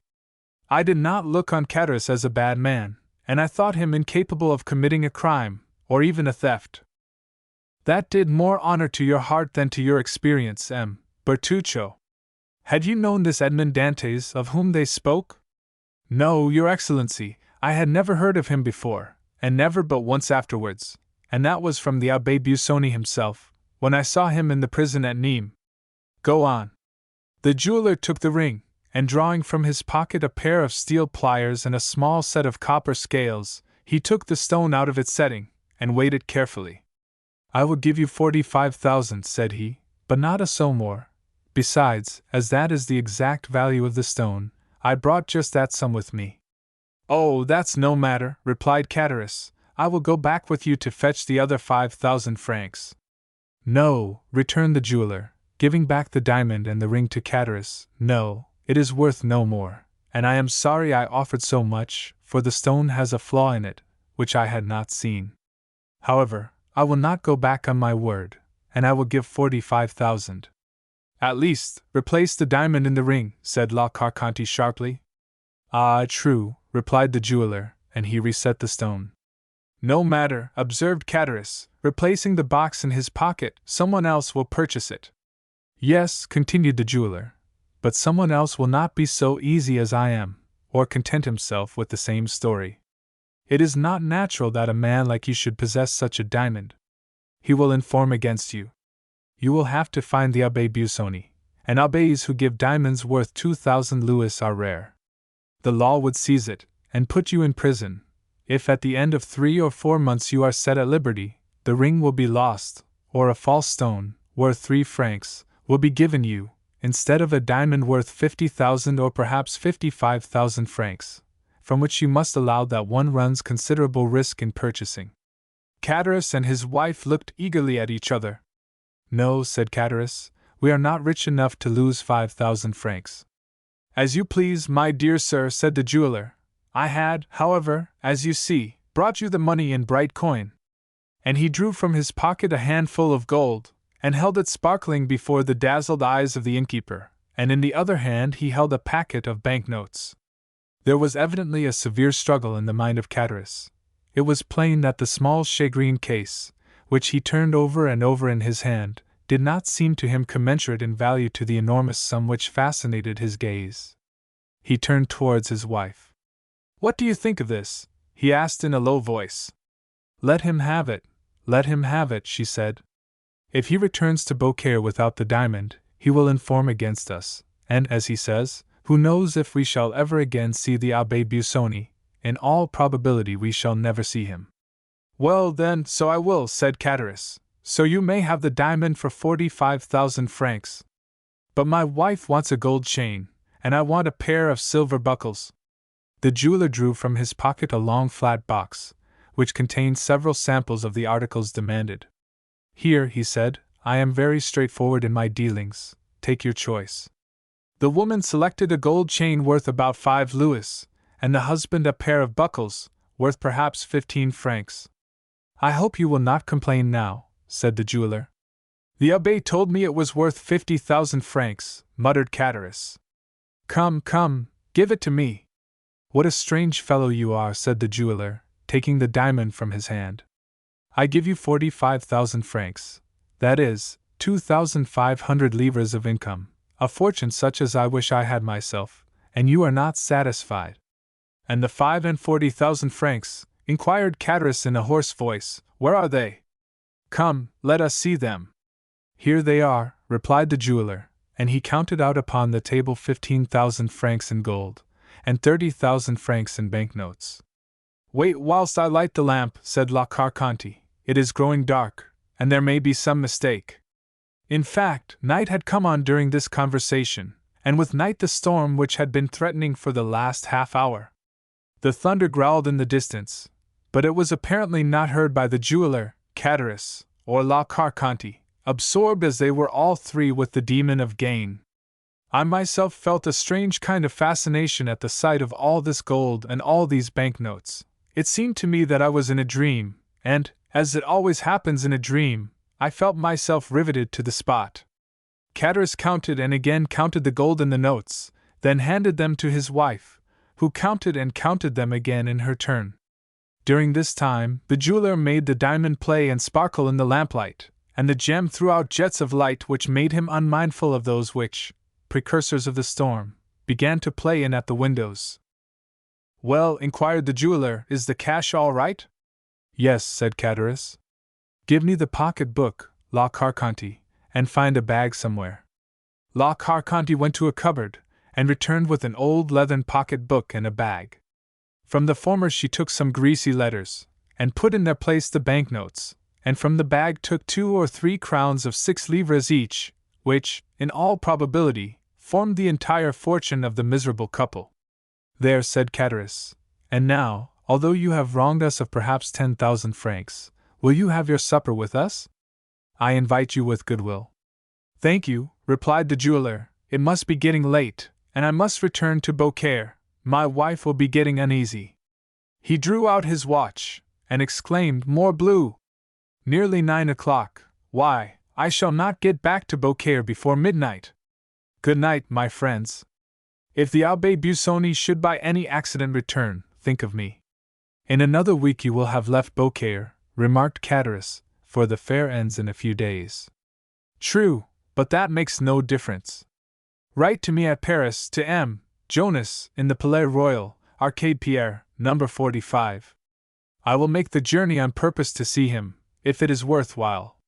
I did not look on Catullus as a bad man, and I thought him incapable of committing a crime, or even a theft. That did more honor to your heart than to your experience, M. Bertuccio. Had you known this Edmond Dantès of whom they spoke? No, your excellency, I had never heard of him before, and never but once afterwards, and that was from the Abbé Busoni himself, when I saw him in the prison at Nîmes. Go on. The jeweler took the ring, and drawing from his pocket a pair of steel pliers and a small set of copper scales, he took the stone out of its setting, and weighed it carefully. I will give you 45,000, said he, but not a sou more. Besides, as that is the exact value of the stone, I brought just that sum with me. Oh, that's no matter, replied Catullus. I will go back with you to fetch the other 5,000 francs. No, returned the jeweler, giving back the diamond and the ring to Catullus. No, it is worth no more, and I am sorry I offered so much, for the stone has a flaw in it, which I had not seen. However, I will not go back on my word, and I will give 45,000. At least, replace the diamond in the ring, said La Carconte sharply. Ah, true, replied the jeweler, and he reset the stone. No matter, observed Catullus, replacing the box in his pocket, someone else will purchase it. Yes, continued the jeweler, but someone else will not be so easy as I am, or content himself with the same story. It is not natural that a man like you should possess such a diamond. He will inform against you. You will have to find the Abbé Busoni, and abbés who give diamonds worth 2,000 louis are rare. The law would seize it, and put you in prison. If at the end of 3 or 4 months you are set at liberty, the ring will be lost, or a false stone, worth 3 francs, will be given you, instead of a diamond worth 50,000 or perhaps 55,000 francs, from which you must allow that one runs considerable risk in purchasing. Catullus and his wife looked eagerly at each other. No, said Catullus, we are not rich enough to lose 5,000 francs. As you please, my dear sir, said the jeweler. I had, however, as you see, brought you the money in bright coin. And he drew from his pocket a handful of gold, and held it sparkling before the dazzled eyes of the innkeeper, and in the other hand he held a packet of banknotes. There was evidently a severe struggle in the mind of Catullus. It was plain that the small shagreen case, which he turned over and over in his hand, did not seem to him commensurate in value to the enormous sum which fascinated his gaze. He turned towards his wife. What do you think of this? He asked in a low voice. Let him have it, she said. If he returns to Beaucaire without the diamond, he will inform against us, and, as he says, who knows if we shall ever again see the Abbé Busoni? In all probability we shall never see him. Well then, so I will, said Catullus. So you may have the diamond for 45,000 francs. But my wife wants a gold chain, and I want a pair of silver buckles. The jeweler drew from his pocket a long flat box, which contained several samples of the articles demanded. Here, he said, I am very straightforward in my dealings, take your choice. The woman selected a gold chain worth about 5 louis, and the husband a pair of buckles, worth perhaps 15 francs. I hope you will not complain now, said the jeweler. The abbé told me it was worth 50,000 francs, muttered Catullus. Come, give it to me. "What a strange fellow you are," said the jeweler, taking the diamond from his hand. "I give you 45,000 francs. That is, 2,500 livres of income, a fortune such as I wish I had myself, and you are not satisfied." "And the 45,000 francs?" inquired Catullus in a hoarse voice. "Where are they? Come, let us see them." "Here they are," replied the jeweler, and he counted out upon the table 15,000 francs in gold, and 30,000 francs in banknotes. "Wait whilst I light the lamp," said La Carconte. "It is growing dark, and there may be some mistake." In fact, night had come on during this conversation, and with night the storm which had been threatening for the last half hour. The thunder growled in the distance, but it was apparently not heard by the jeweler, Catullus, or La Carconte, absorbed as they were all three with the demon of gain. I myself felt a strange kind of fascination at the sight of all this gold and all these banknotes. It seemed to me that I was in a dream, and, as it always happens in a dream, I felt myself riveted to the spot. Catullus counted and again counted the gold and the notes, then handed them to his wife, who counted and counted them again in her turn. During this time, the jeweler made the diamond play and sparkle in the lamplight, and the gem threw out jets of light which made him unmindful of those which, precursors of the storm, began to play in at the windows. "Well," inquired the jeweler, "is the cash all right?" "Yes," said Catullus. "Give me the pocket-book, La Carconte, and find a bag somewhere." La Carconte went to a cupboard, and returned with an old leathern pocket-book and a bag. From the former she took some greasy letters, and put in their place the banknotes, and from the bag took 2 or 3 crowns of 6 livres each, which, in all probability, formed the entire fortune of the miserable couple. "There," said Catullus, "and now, although you have wronged us of perhaps 10,000 francs, will you have your supper with us? I invite you with goodwill." "Thank you," replied the jeweler, "it must be getting late, and I must return to Beaucaire. My wife will be getting uneasy." He drew out his watch, and exclaimed, "Morbleu! Nearly 9 o'clock. Why, I shall not get back to Beaucaire before midnight. Good night, my friends. If the Abbé Busoni should by any accident return, think of me." "In another week you will have left Beaucaire," remarked Catullus, "for the fair ends in a few days." "True, but that makes no difference. Write to me at Paris, to M. Jonas, in the Palais Royal, Arcade Pierre, number 45. I will make the journey on purpose to see him, if it is worth while."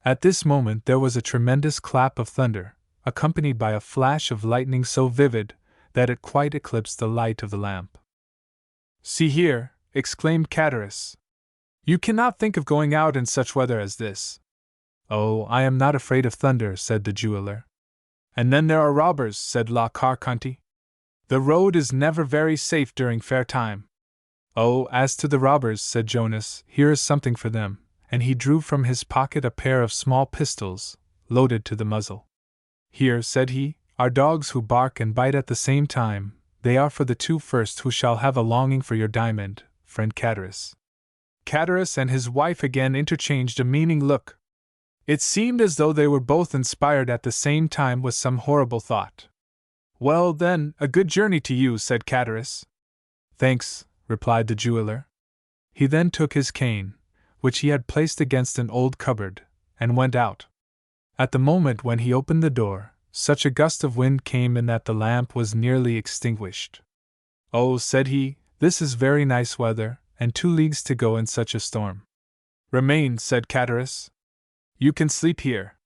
At this moment there was a tremendous clap of thunder, accompanied by a flash of lightning so vivid that it quite eclipsed the light of the lamp. "See here," exclaimed Catullus. "You cannot think of going out in such weather as this." "Oh, I am not afraid of thunder," said the jeweler. "And then there are robbers," said La Carconte. "The road is never very safe during fair time." "Oh, as to the robbers," said Jonas, "here is something for them," and he drew from his pocket a pair of small pistols, loaded to the muzzle. "Here," said he, "are dogs who bark and bite at the same time. They are for the 2 first who shall have a longing for your diamond, friend Catullus." Catullus and his wife again interchanged a meaning look. It seemed as though they were both inspired at the same time with some horrible thought. "Well, then, a good journey to you," said Catullus. "Thanks," replied the jeweler. He then took his cane, which he had placed against an old cupboard, and went out. At the moment when he opened the door, such a gust of wind came in that the lamp was nearly extinguished. "Oh," said he, "this is very nice weather, and 2 leagues to go in such a storm." "Remain," said Catullus. "You can sleep here."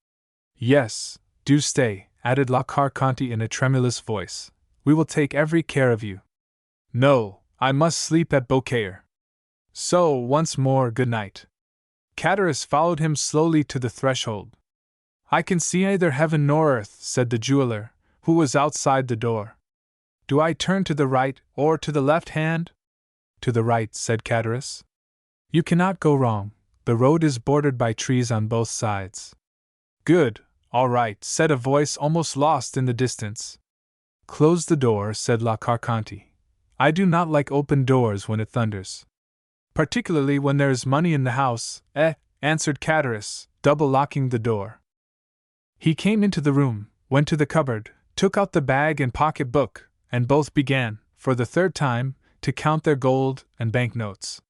"Yes, do stay," added La Carconte in a tremulous voice. "We will take every care of you." "No, I must sleep at Beaucaire." "So, once more, good night." Catullus followed him slowly to the threshold. "I can see neither heaven nor earth," said the jeweler, who was outside the door. "Do I turn to the right or to the left hand?" "To the right," said Catullus. "You cannot go wrong. The road is bordered by trees on both sides." "Good, all right," said a voice almost lost in the distance. "Close the door," said La Carconte. "I do not like open doors when it thunders." "Particularly when there is money in the house, answered Catullus, double-locking the door. He came into the room, went to the cupboard, took out the bag and pocket-book, and both began, for the third time, to count their gold and banknotes.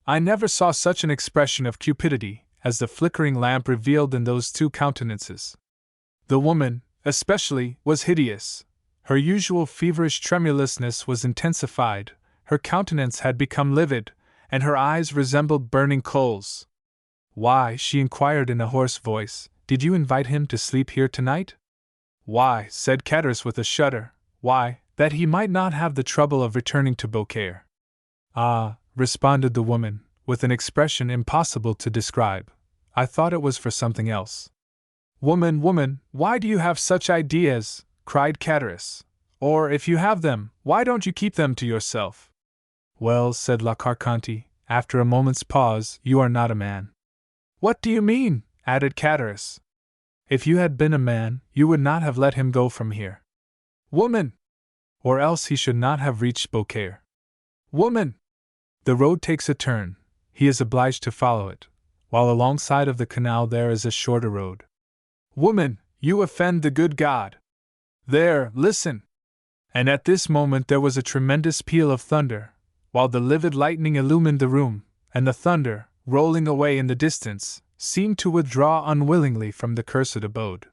I never saw such an expression of cupidity as the flickering lamp revealed in those two countenances. The woman, especially, was hideous. Her usual feverish tremulousness was intensified, her countenance had become livid, and her eyes resembled burning coals. "Why," she inquired in a hoarse voice, "did you invite him to sleep here tonight?" "Why," said Catullus with a shudder, "why, that he might not have the trouble of returning to Beaucaire." "Ah," responded the woman, with an expression impossible to describe, "I thought it was for something else." Woman, why do you have such ideas?" cried Catullus. "Or, if you have them, why don't you keep them to yourself?" "Well," said La Carconte, after a moment's pause, "you are not a man." "What do you mean?" added Catullus. "If you had been a man, you would not have let him go from here." "Woman!" "Or else he should not have reached Beaucaire." "Woman!" "The road takes a turn, he is obliged to follow it, while alongside of the canal there is a shorter road." "Woman, you offend the good God." "There, listen!" And at this moment there was a tremendous peal of thunder, while the livid lightning illumined the room, and the thunder, rolling away in the distance, seemed to withdraw unwillingly from the cursed abode.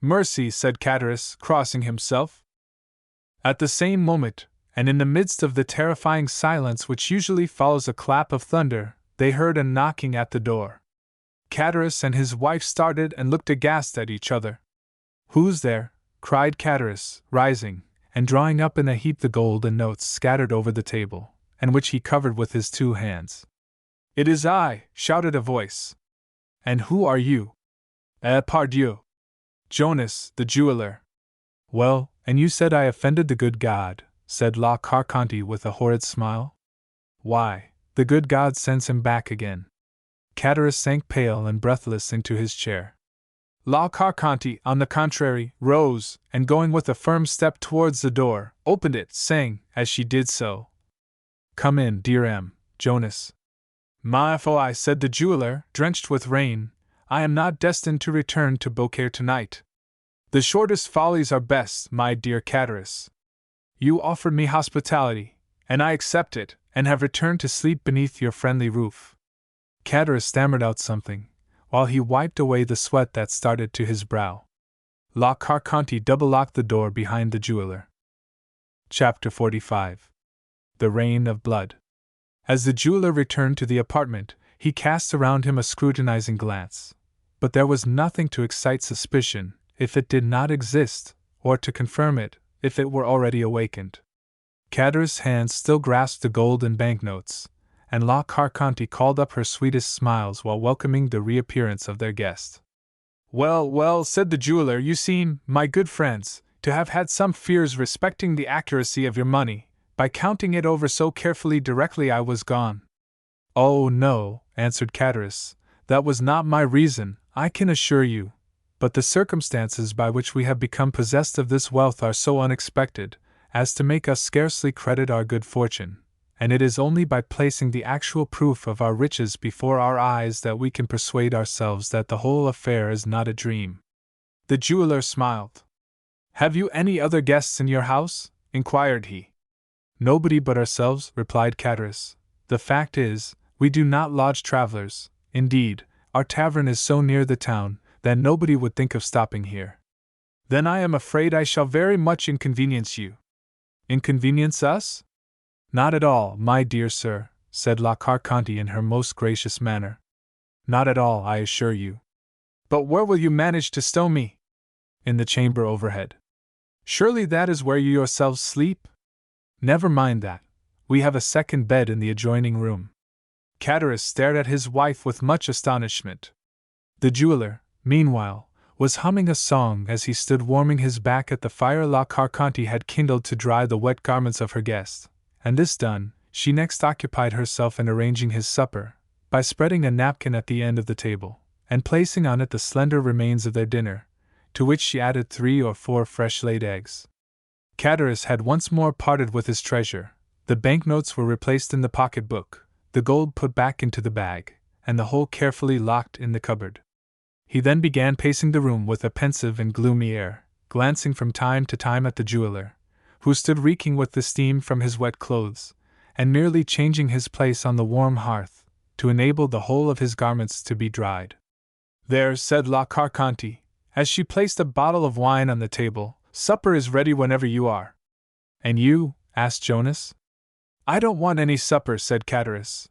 "Mercy," said Catullus, crossing himself. At the same moment, and in the midst of the terrifying silence which usually follows a clap of thunder, they heard a knocking at the door. Catullus and his wife started and looked aghast at each other. "Who's there?" cried Catullus, rising, and drawing up in a heap the gold and notes scattered over the table, and which he covered with his two hands. "It is I," shouted a voice. "And who are you?" "Pardieu! Jonas, the jeweler." "Well, and you said I offended the good God," said La Carconte with a horrid smile. "Why, the good God sends him back again." Catullus sank pale and breathless into his chair. La Carconte, on the contrary, rose, and going with a firm step towards the door, opened it, saying, as she did so, "Come in, dear Jonas." "Ma foi," said the jeweler, drenched with rain, "I am not destined to return to Beaucaire tonight. The shortest follies are best, my dear Catullus. You offered me hospitality, and I accept it, and have returned to sleep beneath your friendly roof." Catullus stammered out something, while he wiped away the sweat that started to his brow. La Carconte double-locked the door behind the jeweler. Chapter 45. The Rain of Blood. As the jeweler returned to the apartment, he cast around him a scrutinizing glance. But there was nothing to excite suspicion, if it did not exist, or to confirm it, if it were already awakened. Catullus' hands still grasped the gold and banknotes, and La Carconte called up her sweetest smiles while welcoming the reappearance of their guest. Well, said the jeweler, "you seem, my good friends, to have had some fears respecting the accuracy of your money, by counting it over so carefully directly I was gone." "Oh, no," answered Catullus, "that was not my reason, I can assure you. But the circumstances by which we have become possessed of this wealth are so unexpected, as to make us scarcely credit our good fortune, and it is only by placing the actual proof of our riches before our eyes that we can persuade ourselves that the whole affair is not a dream." The jeweler smiled. "Have you any other guests in your house?" inquired he. "Nobody but ourselves," replied Catullus. "The fact is, we do not lodge travelers. Indeed, our tavern is so near the town that nobody would think of stopping here." "Then I am afraid I shall very much inconvenience you." "Inconvenience us?" "Not at all, my dear sir," said La Carconte in her most gracious manner. "Not at all, I assure you." "But where will you manage to stow me?" "In the chamber overhead." "Surely that is where you yourselves sleep?" "Never mind that. We have a second bed in the adjoining room." Catullus stared at his wife with much astonishment. The jeweler, meanwhile, was humming a song as he stood warming his back at the fire La Carconte had kindled to dry the wet garments of her guest, and this done, she next occupied herself in arranging his supper, by spreading a napkin at the end of the table, and placing on it the slender remains of their dinner, to which she added 3 or 4 fresh-laid eggs. Catullus had once more parted with his treasure, the banknotes were replaced in the pocket-book, the gold put back into the bag, and the whole carefully locked in the cupboard. He then began pacing the room with a pensive and gloomy air, glancing from time to time at the jeweler, who stood reeking with the steam from his wet clothes, and merely changing his place on the warm hearth, to enable the whole of his garments to be dried. "There," said La Carconte, as she placed a bottle of wine on the table, "supper is ready whenever you are." "And you?" asked Jonas. "I don't want any supper," said Chatteris.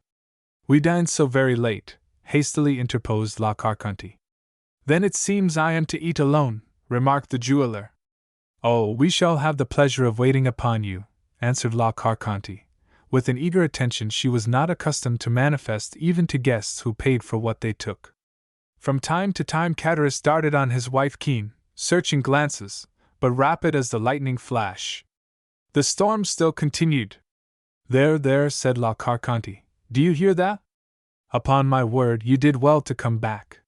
"We dined so very late," hastily interposed La Carconte. "Then it seems I am to eat alone," remarked the jeweler. "Oh, we shall have the pleasure of waiting upon you," answered La Carconte, with an eager attention she was not accustomed to manifest even to guests who paid for what they took. From time to time Chatteris darted on his wife keen, searching glances, but rapid as the lightning flash. The storm still continued. There, said La Carconte. "Do you hear that? Upon my word, you did well to come back."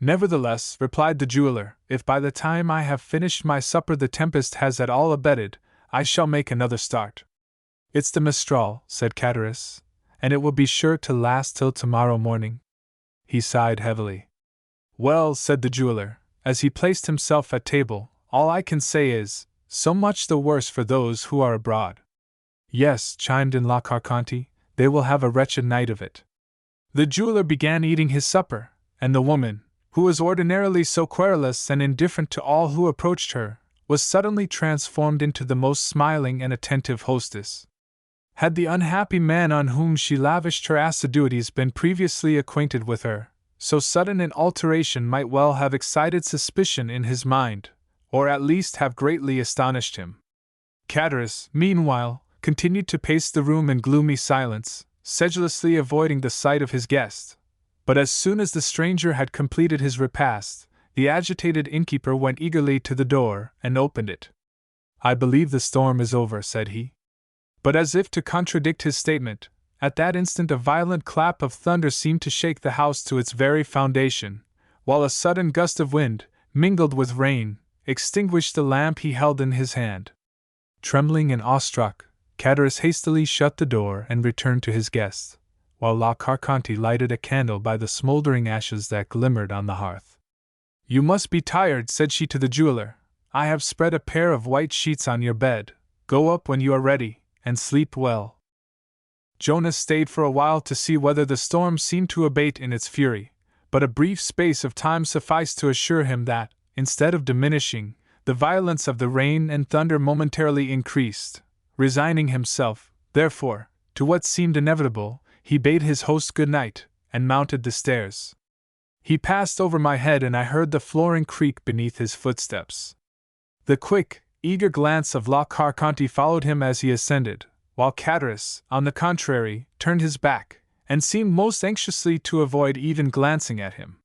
"Nevertheless," replied the jeweler, "if by the time I have finished my supper the tempest has at all abated, I shall make another start." "It's the Mistral," said Chatteris, "and it will be sure to last till tomorrow morning." He sighed heavily. "Well," said the jeweler, as he placed himself at table, "all I can say is, so much the worse for those who are abroad." "Yes," chimed in La Carconte, "they will have a wretched night of it." The jeweler began eating his supper, and the woman, who was ordinarily so querulous and indifferent to all who approached her, was suddenly transformed into the most smiling and attentive hostess. Had the unhappy man on whom she lavished her assiduities been previously acquainted with her, so sudden an alteration might well have excited suspicion in his mind, or at least have greatly astonished him. Chatteris, meanwhile, continued to pace the room in gloomy silence, sedulously avoiding the sight of his guest. But as soon as the stranger had completed his repast, the agitated innkeeper went eagerly to the door and opened it. "I believe the storm is over," said he. But as if to contradict his statement, at that instant a violent clap of thunder seemed to shake the house to its very foundation, while a sudden gust of wind, mingled with rain, extinguished the lamp he held in his hand. Trembling and awestruck, Chatteris hastily shut the door and returned to his guests, while La Carconte lighted a candle by the smoldering ashes that glimmered on the hearth. "You must be tired," said she to the jeweler. "I have spread a pair of white sheets on your bed. Go up when you are ready, and sleep well." Jonas stayed for a while to see whether the storm seemed to abate in its fury, but a brief space of time sufficed to assure him that, instead of diminishing, the violence of the rain and thunder momentarily increased. Resigning himself, therefore, to what seemed inevitable, he bade his host good night, and mounted the stairs. He passed over my head and I heard the flooring creak beneath his footsteps. The quick, eager glance of La Carconte followed him as he ascended, while Chatteris, on the contrary, turned his back, and seemed most anxiously to avoid even glancing at him.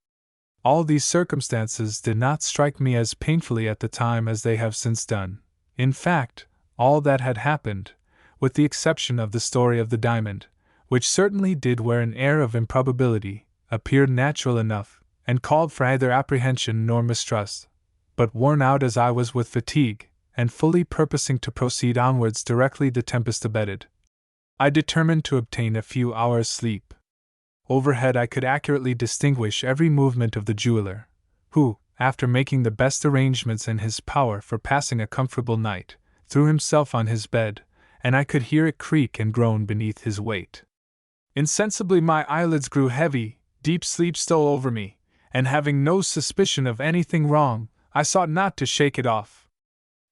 All these circumstances did not strike me as painfully at the time as they have since done. In fact, all that had happened, with the exception of the story of the diamond, which certainly did wear an air of improbability, appeared natural enough, and called for neither apprehension nor mistrust. But worn out as I was with fatigue, and fully purposing to proceed onwards directly the tempest abated, I determined to obtain a few hours' sleep. Overhead I could accurately distinguish every movement of the jeweler, who, after making the best arrangements in his power for passing a comfortable night, threw himself on his bed, and I could hear it creak and groan beneath his weight. Insensibly my eyelids grew heavy, deep sleep stole over me, and having no suspicion of anything wrong, I sought not to shake it off.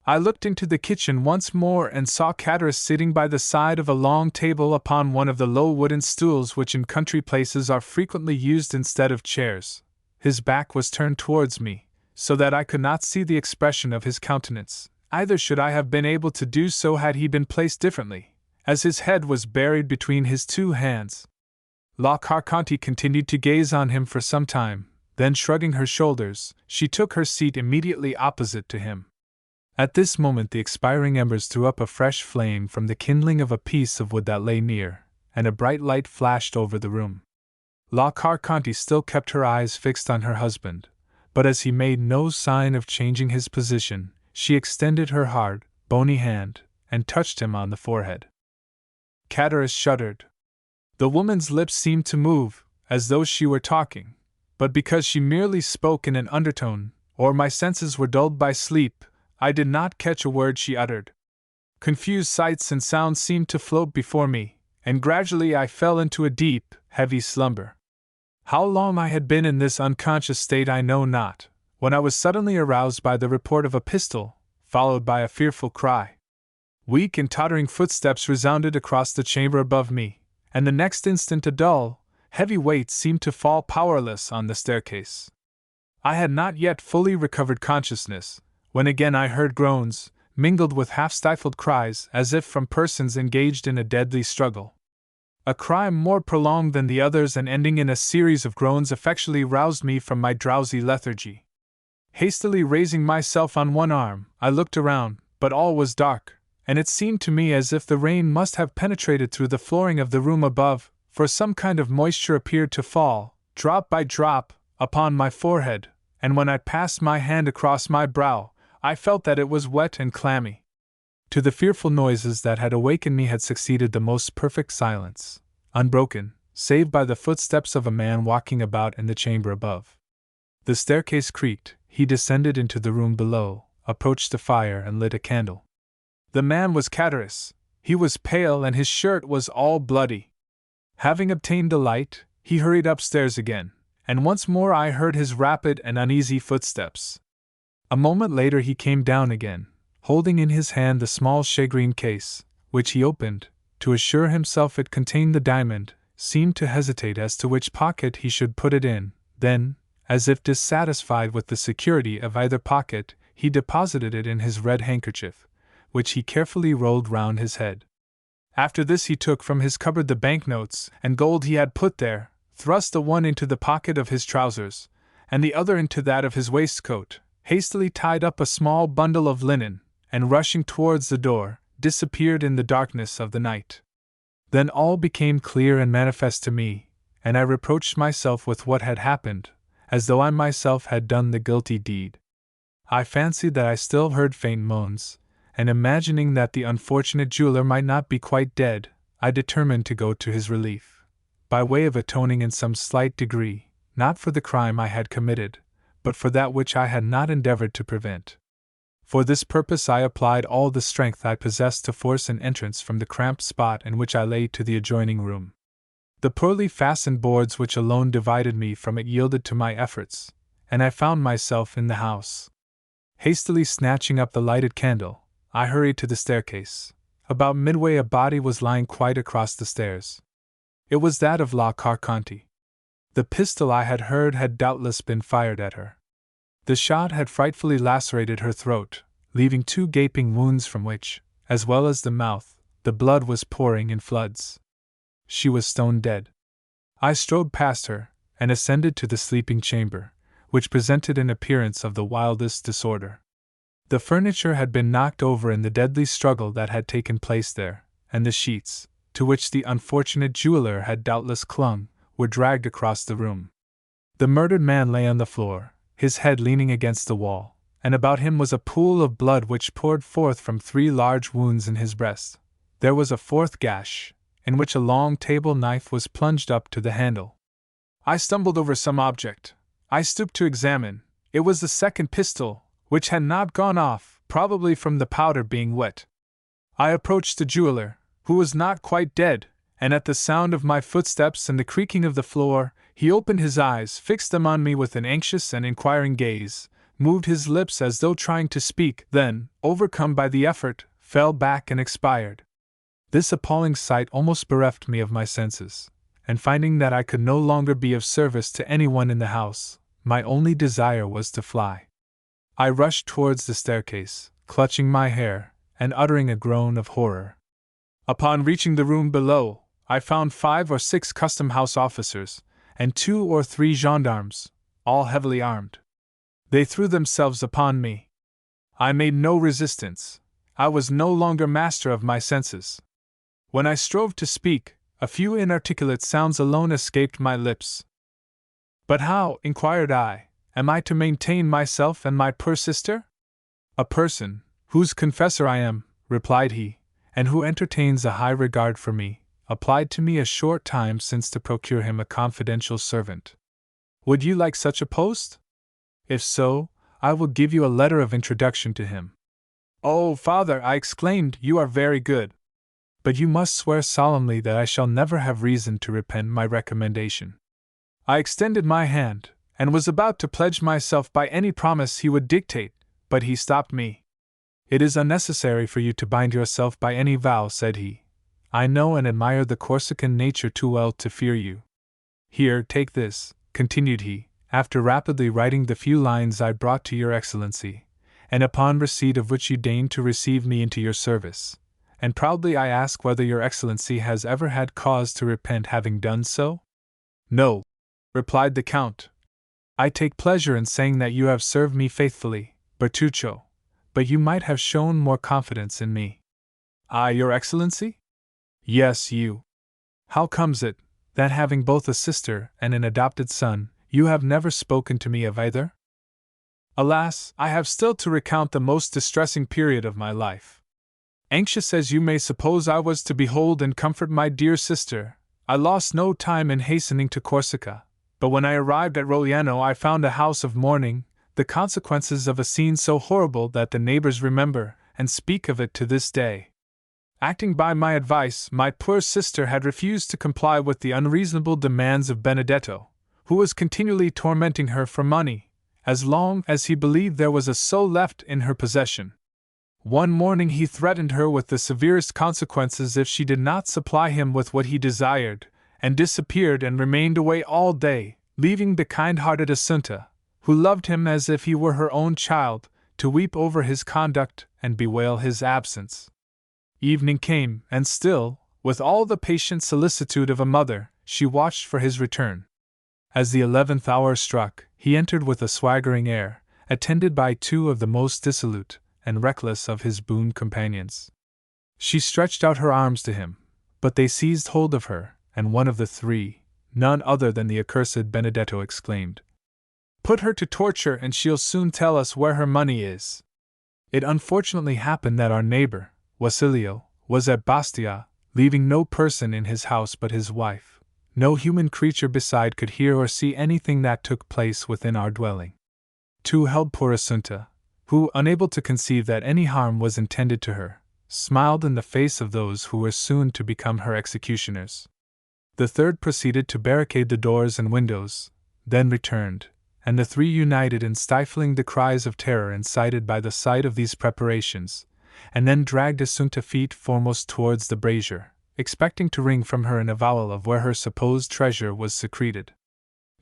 I looked into the kitchen once more and saw Chatteris sitting by the side of a long table upon one of the low wooden stools which in country places are frequently used instead of chairs. His back was turned towards me, so that I could not see the expression of his countenance. Either should I have been able to do so had he been placed differently, as his head was buried between his two hands. La Carconte continued to gaze on him for some time, then shrugging her shoulders, she took her seat immediately opposite to him. At this moment the expiring embers threw up a fresh flame from the kindling of a piece of wood that lay near, and a bright light flashed over the room. La Carconte still kept her eyes fixed on her husband, but as he made no sign of changing his position, she extended her hard, bony hand, and touched him on the forehead. Chatteris shuddered. The woman's lips seemed to move, as though she were talking, but because she merely spoke in an undertone, or my senses were dulled by sleep, I did not catch a word she uttered. Confused sights and sounds seemed to float before me, and gradually I fell into a deep, heavy slumber. How long I had been in this unconscious state I know not, when I was suddenly aroused by the report of a pistol, followed by a fearful cry. Weak and tottering footsteps resounded across the chamber above me, and the next instant a dull, heavy weight seemed to fall powerless on the staircase. I had not yet fully recovered consciousness, when again I heard groans, mingled with half-stifled cries as if from persons engaged in a deadly struggle. A cry more prolonged than the others and ending in a series of groans effectually roused me from my drowsy lethargy. Hastily raising myself on one arm, I looked around, but all was dark, and it seemed to me as if the rain must have penetrated through the flooring of the room above, for some kind of moisture appeared to fall, drop by drop, upon my forehead, and when I passed my hand across my brow, I felt that it was wet and clammy. To the fearful noises that had awakened me had succeeded the most perfect silence, unbroken, save by the footsteps of a man walking about in the chamber above. The staircase creaked, he descended into the room below, approached the fire and lit a candle. The man was Cataris. He was pale and his shirt was all bloody. Having obtained a light, he hurried upstairs again, and once more I heard his rapid and uneasy footsteps. A moment later he came down again, holding in his hand the small shagreen case, which he opened, to assure himself it contained the diamond, seemed to hesitate as to which pocket he should put it in, then, as if dissatisfied with the security of either pocket, he deposited it in his red handkerchief, which he carefully rolled round his head. After this he took from his cupboard the banknotes and gold he had put there, thrust the one into the pocket of his trousers, and the other into that of his waistcoat, hastily tied up a small bundle of linen, and rushing towards the door, disappeared in the darkness of the night. Then all became clear and manifest to me, and I reproached myself with what had happened, as though I myself had done the guilty deed. I fancied that I still heard faint moans, and imagining that the unfortunate jeweler might not be quite dead, I determined to go to his relief, by way of atoning in some slight degree, not for the crime I had committed, but for that which I had not endeavored to prevent. For this purpose I applied all the strength I possessed to force an entrance from the cramped spot in which I lay to the adjoining room. The poorly fastened boards which alone divided me from it yielded to my efforts, and I found myself in the house. Hastily snatching up the lighted candle, I hurried to the staircase. About midway a body was lying quite across the stairs. It was that of La Carconte. The pistol I had heard had doubtless been fired at her. The shot had frightfully lacerated her throat, leaving 2 gaping wounds from which, as well as the mouth, the blood was pouring in floods. She was stone dead. I strode past her, and ascended to the sleeping chamber, which presented an appearance of the wildest disorder. The furniture had been knocked over in the deadly struggle that had taken place there, and the sheets, to which the unfortunate jeweler had doubtless clung, were dragged across the room. The murdered man lay on the floor, his head leaning against the wall, and about him was a pool of blood which poured forth from 3 large wounds in his breast. There was a 4th gash, in which a long table knife was plunged up to the handle. I stumbled over some object. I stooped to examine. It was the 2nd pistol, which had not gone off, probably from the powder being wet. I approached the jeweler, who was not quite dead, and at the sound of my footsteps and the creaking of the floor, he opened his eyes, fixed them on me with an anxious and inquiring gaze, moved his lips as though trying to speak, then, overcome by the effort, fell back and expired. This appalling sight almost bereft me of my senses, and finding that I could no longer be of service to anyone in the house, my only desire was to fly. I rushed towards the staircase, clutching my hair, and uttering a groan of horror. Upon reaching the room below, I found 5 or 6 custom-house officers, and 2 or 3 gendarmes, all heavily armed. They threw themselves upon me. I made no resistance. I was no longer master of my senses. When I strove to speak, a few inarticulate sounds alone escaped my lips. But how, inquired I, am I to maintain myself and my poor sister? A person, whose confessor I am, replied he, and who entertains a high regard for me, applied to me a short time since to procure him a confidential servant. Would you like such a post? If so, I will give you a letter of introduction to him. "Oh, father," I exclaimed, "you are very good. But you must swear solemnly that I shall never have reason to repent my recommendation." I extended my hand, and was about to pledge myself by any promise he would dictate, but he stopped me. "It is unnecessary for you to bind yourself by any vow," said he. "I know and admire the Corsican nature too well to fear you. Here, take this," continued he, after rapidly writing the few lines I brought to your Excellency, "and upon receipt of which you deign to receive me into your service. And proudly I ask whether your Excellency has ever had cause to repent having done so?" "No," replied the Count. "I take pleasure in saying that you have served me faithfully, Bertuccio, but you might have shown more confidence in me." "I, your Excellency?" "Yes, you. How comes it that, having both a sister and an adopted son, you have never spoken to me of either?" "Alas, I have still to recount the most distressing period of my life. Anxious as you may suppose I was to behold and comfort my dear sister, I lost no time in hastening to Corsica, but when I arrived at Rogliano I found a house of mourning, the consequences of a scene so horrible that the neighbors remember and speak of it to this day. Acting by my advice, my poor sister had refused to comply with the unreasonable demands of Benedetto, who was continually tormenting her for money, as long as he believed there was a sou left in her possession. One morning he threatened her with the severest consequences if she did not supply him with what he desired, and disappeared and remained away all day, leaving the kind-hearted Assunta, who loved him as if he were her own child, to weep over his conduct and bewail his absence. Evening came, and still, with all the patient solicitude of a mother, she watched for his return. As the 11th hour struck, he entered with a swaggering air, attended by two of the most dissolute and reckless of his boon companions. She stretched out her arms to him, but they seized hold of her, and one of the three, none other than the accursed Benedetto, exclaimed, "Put her to torture and she'll soon tell us where her money is." It unfortunately happened that our neighbor, Wasilio, was at Bastia, leaving no person in his house but his wife. No human creature beside could hear or see anything that took place within our dwelling. Two held poor Assunta, who, unable to conceive that any harm was intended to her, smiled in the face of those who were soon to become her executioners. The third proceeded to barricade the doors and windows, then returned, and the three united in stifling the cries of terror incited by the sight of these preparations, and then dragged Assunta feet foremost towards the brazier, expecting to wring from her an avowal of where her supposed treasure was secreted.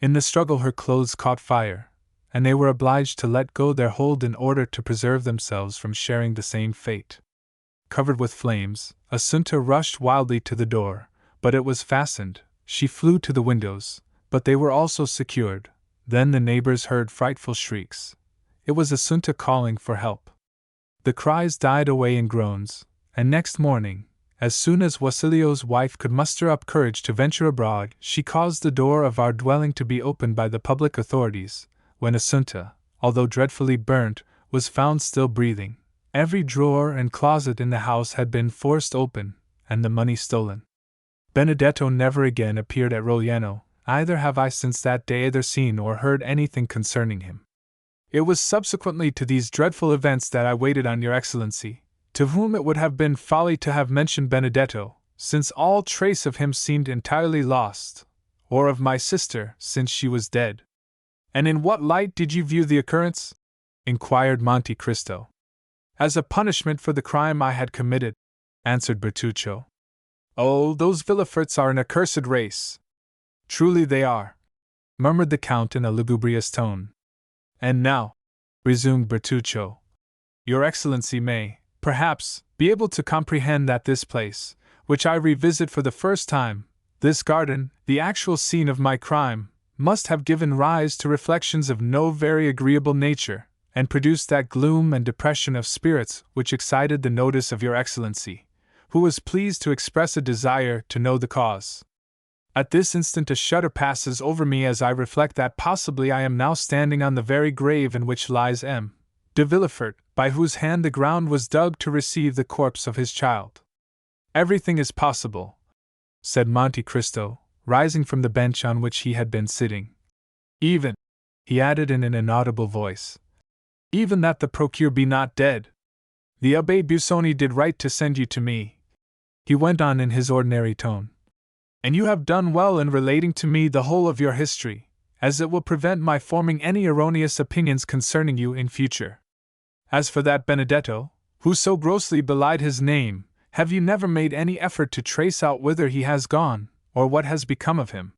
In the struggle her clothes caught fire, and they were obliged to let go their hold in order to preserve themselves from sharing the same fate. Covered with flames, Assunta rushed wildly to the door, but it was fastened. She flew to the windows, but they were also secured. Then the neighbors heard frightful shrieks. It was Assunta calling for help. The cries died away in groans, and next morning, as soon as Wasilio's wife could muster up courage to venture abroad, she caused the door of our dwelling to be opened by the public authorities. When Assunta, although dreadfully burnt, was found still breathing, every drawer and closet in the house had been forced open, and the money stolen. Benedetto never again appeared at Rogliano, either have I since that day either seen or heard anything concerning him. It was subsequently to these dreadful events that I waited on your Excellency, to whom it would have been folly to have mentioned Benedetto, since all trace of him seemed entirely lost, or of my sister, since she was dead. "And in what light did you view the occurrence?" inquired Monte Cristo. "As a punishment for the crime I had committed," answered Bertuccio. "Oh, those Villeforts are an accursed race." "Truly they are," murmured the Count in a lugubrious tone. "And now," resumed Bertuccio, "your Excellency may, perhaps, be able to comprehend that this place, which I revisit for the first time, this garden, the actual scene of my crime, must have given rise to reflections of no very agreeable nature, and produced that gloom and depression of spirits which excited the notice of your Excellency, who was pleased to express a desire to know the cause. At this instant a shudder passes over me as I reflect that possibly I am now standing on the very grave in which lies M. de Villefort, by whose hand the ground was dug to receive the corpse of his child. Everything is possible," said Monte Cristo, rising from the bench on which he had been sitting. "Even," he added in an inaudible voice, "even that the procureur be not dead." The Abbé Busoni did right to send you to me, he went on in his ordinary tone. And you have done well in relating to me the whole of your history, as it will prevent my forming any erroneous opinions concerning you in future. As for that Benedetto, who so grossly belied his name, have you never made any effort to trace out whither he has gone, or what has become of him?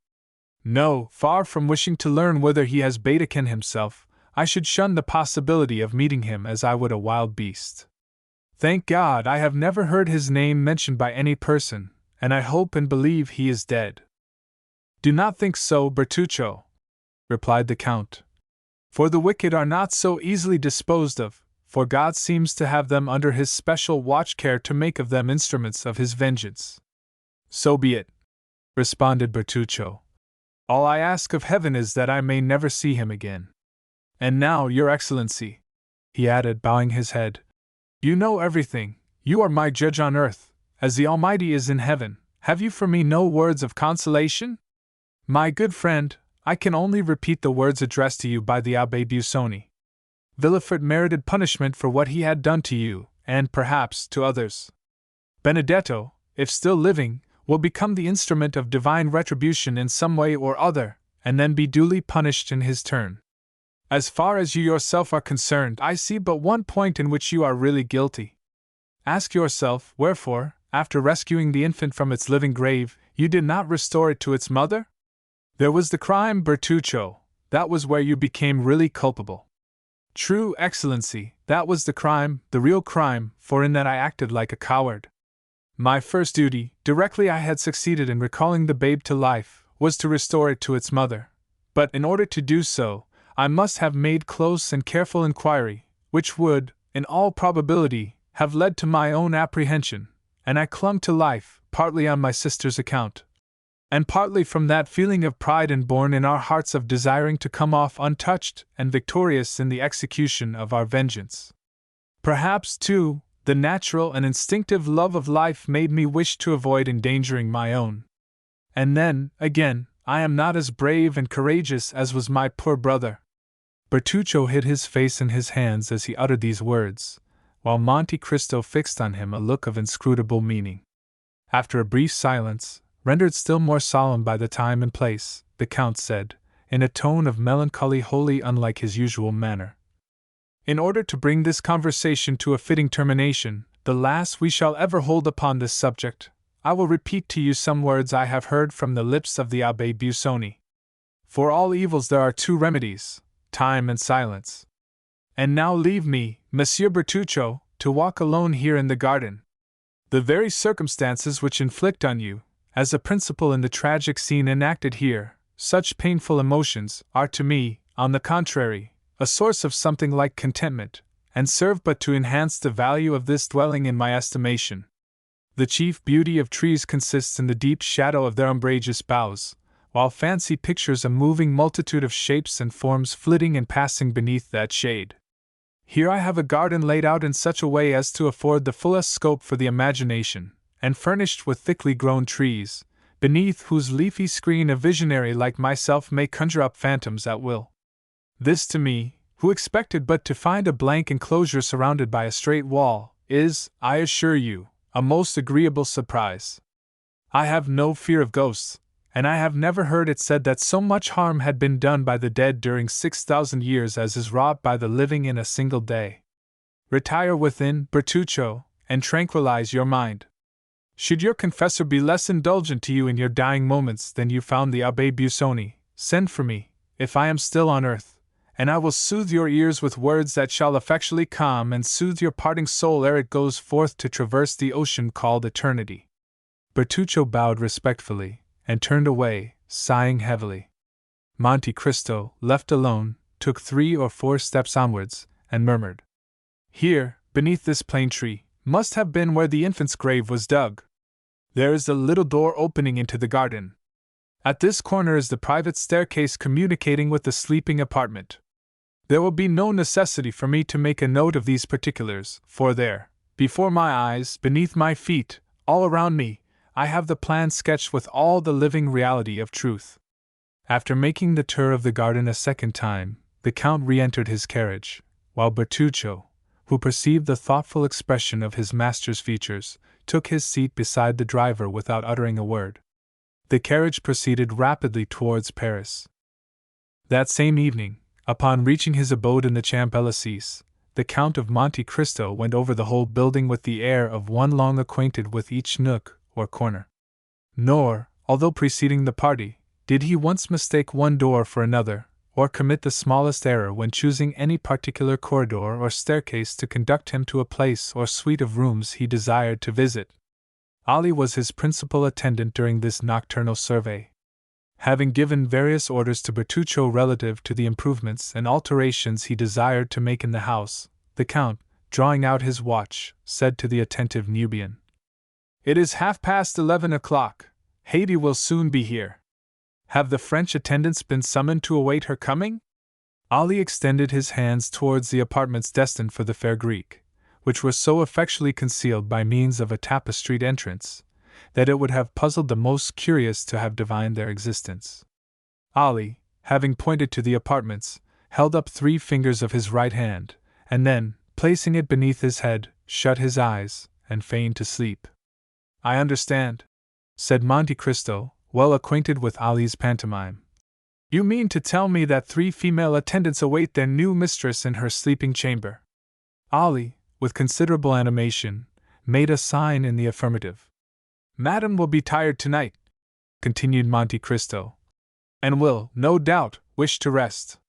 No, far from wishing to learn whither he has betaken himself, I should shun the possibility of meeting him as I would a wild beast. Thank God I have never heard his name mentioned by any person, and I hope and believe he is dead. Do not think so, Bertuccio, replied the Count. For the wicked are not so easily disposed of, for God seems to have them under his special watch care to make of them instruments of his vengeance. So be it, responded Bertuccio. All I ask of heaven is that I may never see him again. And now, Your Excellency, he added, bowing his head, you know everything, you are my judge on earth, as the Almighty is in heaven. Have you for me no words of consolation? My good friend, I can only repeat the words addressed to you by the Abbé Busoni. Villefort merited punishment for what he had done to you, and perhaps to others. Benedetto, if still living, will become the instrument of divine retribution in some way or other, and then be duly punished in his turn. As far as you yourself are concerned, I see but one point in which you are really guilty. Ask yourself wherefore, after rescuing the infant from its living grave, you did not restore it to its mother? There was the crime, Bertuccio, that was where you became really culpable. True, Excellency, that was the crime, the real crime, for in that I acted like a coward. My first duty, directly I had succeeded in recalling the babe to life, was to restore it to its mother. But in order to do so, I must have made close and careful inquiry, which would, in all probability, have led to my own apprehension, and I clung to life, partly on my sister's account, and partly from that feeling of pride inborn in our hearts of desiring to come off untouched and victorious in the execution of our vengeance. Perhaps, too, the natural and instinctive love of life made me wish to avoid endangering my own. And then, again, I am not as brave and courageous as was my poor brother. Bertuccio hid his face in his hands as he uttered these words, while Monte Cristo fixed on him a look of inscrutable meaning. After a brief silence, rendered still more solemn by the time and place, the Count said, in a tone of melancholy wholly unlike his usual manner, in order to bring this conversation to a fitting termination, the last we shall ever hold upon this subject, I will repeat to you some words I have heard from the lips of the Abbé Busoni. For all evils there are two remedies, time and silence. And now leave me, Monsieur Bertuccio, to walk alone here in the garden. The very circumstances which inflict on you, as a principal in the tragic scene enacted here, such painful emotions, are to me, on the contrary, a source of something like contentment, and serve but to enhance the value of this dwelling in my estimation. The chief beauty of trees consists in the deep shadow of their umbrageous boughs, while fancy pictures a moving multitude of shapes and forms flitting and passing beneath that shade. Here I have a garden laid out in such a way as to afford the fullest scope for the imagination, and furnished with thickly grown trees, beneath whose leafy screen a visionary like myself may conjure up phantoms at will. This to me, who expected but to find a blank enclosure surrounded by a straight wall, is, I assure you, a most agreeable surprise. I have no fear of ghosts, and I have never heard it said that so much harm had been done by the dead during 6,000 years as is wrought by the living in a single day. Retire within, Bertuccio, and tranquilize your mind. Should your confessor be less indulgent to you in your dying moments than you found the Abbé Busoni, send for me, if I am still on earth, and I will soothe your ears with words that shall effectually calm and soothe your parting soul ere it goes forth to traverse the ocean called eternity. Bertuccio bowed respectfully, and turned away, sighing heavily. Monte Cristo, left alone, took 3 or 4 steps onwards, and murmured, "Here, beneath this plane tree, must have been where the infant's grave was dug. There is a little door opening into the garden. At this corner is the private staircase communicating with the sleeping apartment. There will be no necessity for me to make a note of these particulars, for there, before my eyes, beneath my feet, all around me, I have the plan sketched with all the living reality of truth." After making the tour of the garden a second time, the Count re-entered his carriage, while Bertuccio, who perceived the thoughtful expression of his master's features, took his seat beside the driver without uttering a word. The carriage proceeded rapidly towards Paris. That same evening, upon reaching his abode in the Champs-Élysées, the Count of Monte Cristo went over the whole building with the air of one long acquainted with each nook or corner. Nor, although preceding the party, did he once mistake one door for another, or commit the smallest error when choosing any particular corridor or staircase to conduct him to a place or suite of rooms he desired to visit. Ali was his principal attendant during this nocturnal survey. Having given various orders to Bertuccio relative to the improvements and alterations he desired to make in the house, the Count, drawing out his watch, said to the attentive Nubian, "It is 11:30. Haydée will soon be here. Have the French attendants been summoned to await her coming?" Ali extended his hands towards the apartments destined for the fair Greek, which were so effectually concealed by means of a tapestried entrance, that it would have puzzled the most curious to have divined their existence. Ali, having pointed to the apartments, held up 3 fingers of his right hand, and then, placing it beneath his head, shut his eyes, and feigned to sleep. "I understand," said Monte Cristo, well acquainted with Ali's pantomime. "You mean to tell me that 3 female attendants await their new mistress in her sleeping chamber?" Ali, with considerable animation, made a sign in the affirmative. "Madame will be tired tonight," continued Monte Cristo, "and will, no doubt, wish to rest.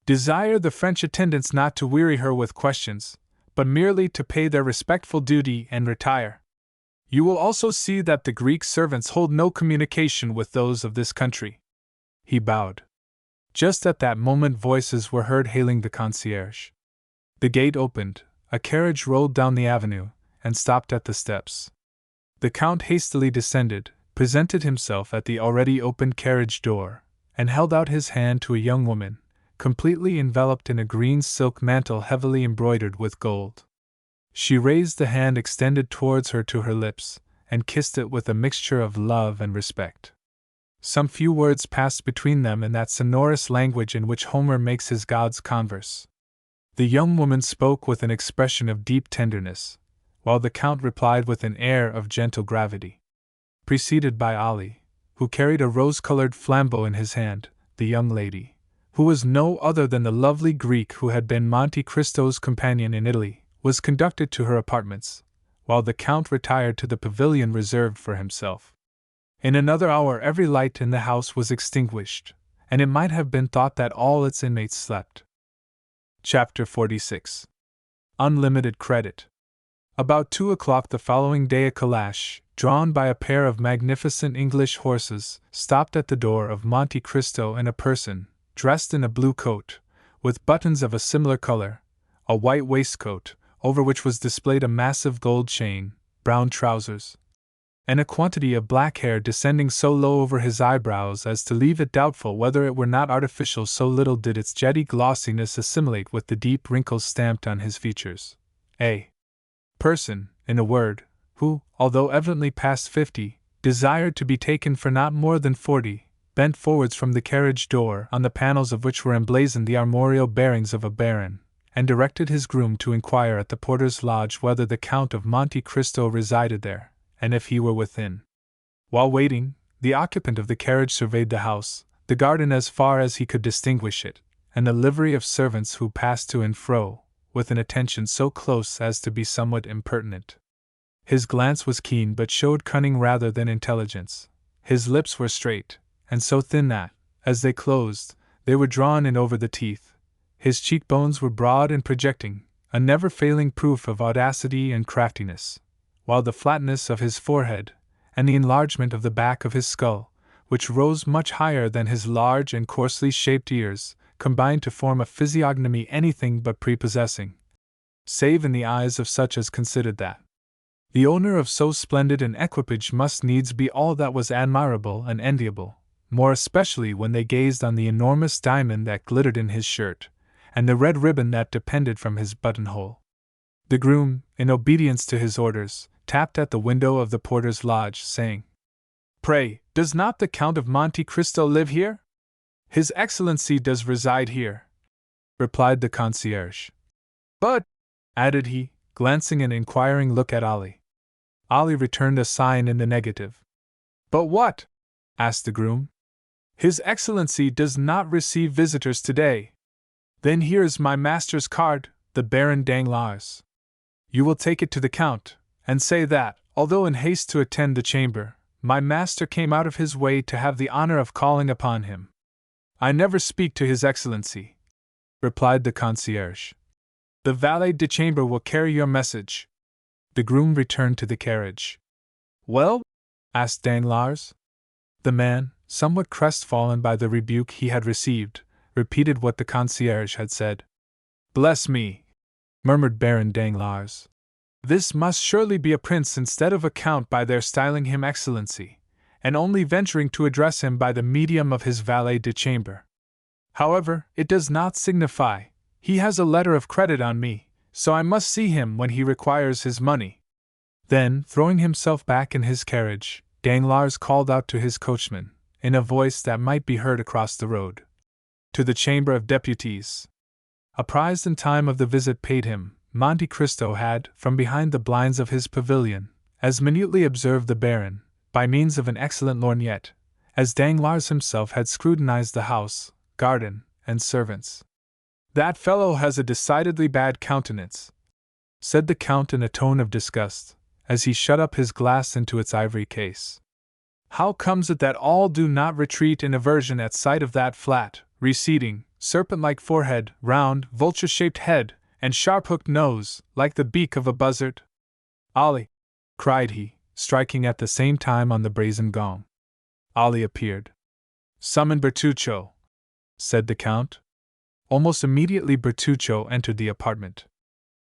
Desire the French attendants not to weary her with questions, but merely to pay their respectful duty and retire. You will also see that the Greek servants hold no communication with those of this country." He bowed. Just at that moment voices were heard hailing the concierge. The gate opened, a carriage rolled down the avenue, and stopped at the steps. The Count hastily descended, presented himself at the already opened carriage door, and held out his hand to a young woman, completely enveloped in a green silk mantle heavily embroidered with gold. She raised the hand extended towards her to her lips, and kissed it with a mixture of love and respect. Some few words passed between them in that sonorous language in which Homer makes his gods converse. The young woman spoke with an expression of deep tenderness, while the Count replied with an air of gentle gravity. Preceded by Ali, who carried a rose-colored flambeau in his hand, the young lady, who was no other than the lovely Greek who had been Monte Cristo's companion in Italy, was conducted to her apartments, while the Count retired to the pavilion reserved for himself. In another hour every light in the house was extinguished, and it might have been thought that all its inmates slept. Chapter 46. Unlimited Credit. About 2 o'clock the following day a calash, drawn by a pair of magnificent English horses, stopped at the door of Monte Cristo, and a person, dressed in a blue coat, with buttons of a similar color, a white waistcoat, over which was displayed a massive gold chain, brown trousers, and a quantity of black hair descending so low over his eyebrows as to leave it doubtful whether it were not artificial, so little did its jetty glossiness assimilate with the deep wrinkles stamped on his features. A person, in a word, who, although evidently past 50, desired to be taken for not more than 40, bent forwards from the carriage door, on the panels of which were emblazoned the armorial bearings of a baron, and directed his groom to inquire at the porter's lodge whether the Count of Monte Cristo resided there, and if he were within. While waiting, the occupant of the carriage surveyed the house, the garden as far as he could distinguish it, and the livery of servants who passed to and fro, with an attention so close as to be somewhat impertinent. His glance was keen but showed cunning rather than intelligence. His lips were straight, and so thin that, as they closed, they were drawn in over the teeth. His cheekbones were broad and projecting, a never-failing proof of audacity and craftiness, while the flatness of his forehead, and the enlargement of the back of his skull, which rose much higher than his large and coarsely shaped ears, combined to form a physiognomy anything but prepossessing, save in the eyes of such as considered that the owner of so splendid an equipage must needs be all that was admirable and enviable, more especially when they gazed on the enormous diamond that glittered in his shirt, and the red ribbon that depended from his buttonhole. The groom, in obedience to his orders, tapped at the window of the porter's lodge, saying, "Pray, does not the Count of Monte Cristo live here?" "His Excellency does reside here," replied the concierge. "But," added he, glancing an inquiring look at Ali. Ali returned a sign in the negative. But what? Asked the groom. His Excellency does not receive visitors today. Then here's my master's card, the Baron Danglars. You will take it to the Count, and say that, although in haste to attend the chamber, my master came out of his way to have the honor of calling upon him. I never speak to His Excellency, replied the concierge. The valet de chambre will carry your message. The groom returned to the carriage. Well? Asked Danglars. The man, somewhat crestfallen by the rebuke he had received, repeated what the concierge had said. Bless me, murmured Baron Danglars. This must surely be a prince instead of a count by their styling him Excellency, and only venturing to address him by the medium of his valet de chambre. However, it does not signify. He has a letter of credit on me, so I must see him when he requires his money. Then, throwing himself back in his carriage, Danglars called out to his coachman, in a voice that might be heard across the road. To the Chamber of Deputies. Apprised in time of the visit paid him, Monte Cristo had, from behind the blinds of his pavilion, as minutely observed the Baron, by means of an excellent lorgnette, as Danglars himself had scrutinized the house, garden, and servants. That fellow has a decidedly bad countenance, said the Count in a tone of disgust, as he shut up his glass into its ivory case. How comes it that all do not retreat in aversion at sight of that flat, receding, serpent-like forehead, round, vulture-shaped head, and sharp-hooked nose, like the beak of a buzzard? Ali! Cried he, striking at the same time on the brazen gong. Ali appeared. Summon Bertuccio, said the Count. Almost immediately Bertuccio entered the apartment.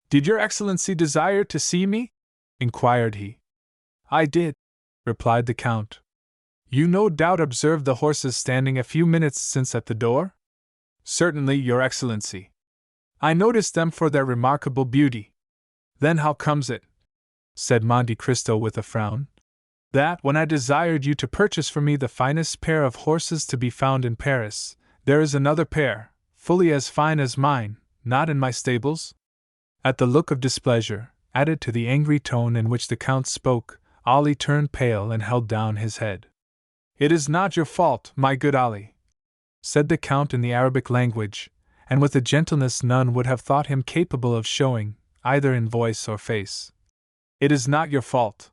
Did your Excellency desire to see me? Inquired he. I did, replied the Count. You no doubt observed the horses standing a few minutes since at the door? Certainly, your Excellency. I noticed them for their remarkable beauty. Then how comes it, said Monte Cristo with a frown, that when I desired you to purchase for me the finest pair of horses to be found in Paris, there is another pair, fully as fine as mine, not in my stables? At the look of displeasure, added to the angry tone in which the Count spoke, Ali turned pale and held down his head. It is not your fault, my good Ali, said the Count in the Arabic language, and with a gentleness none would have thought him capable of showing, either in voice or face. It is not your fault.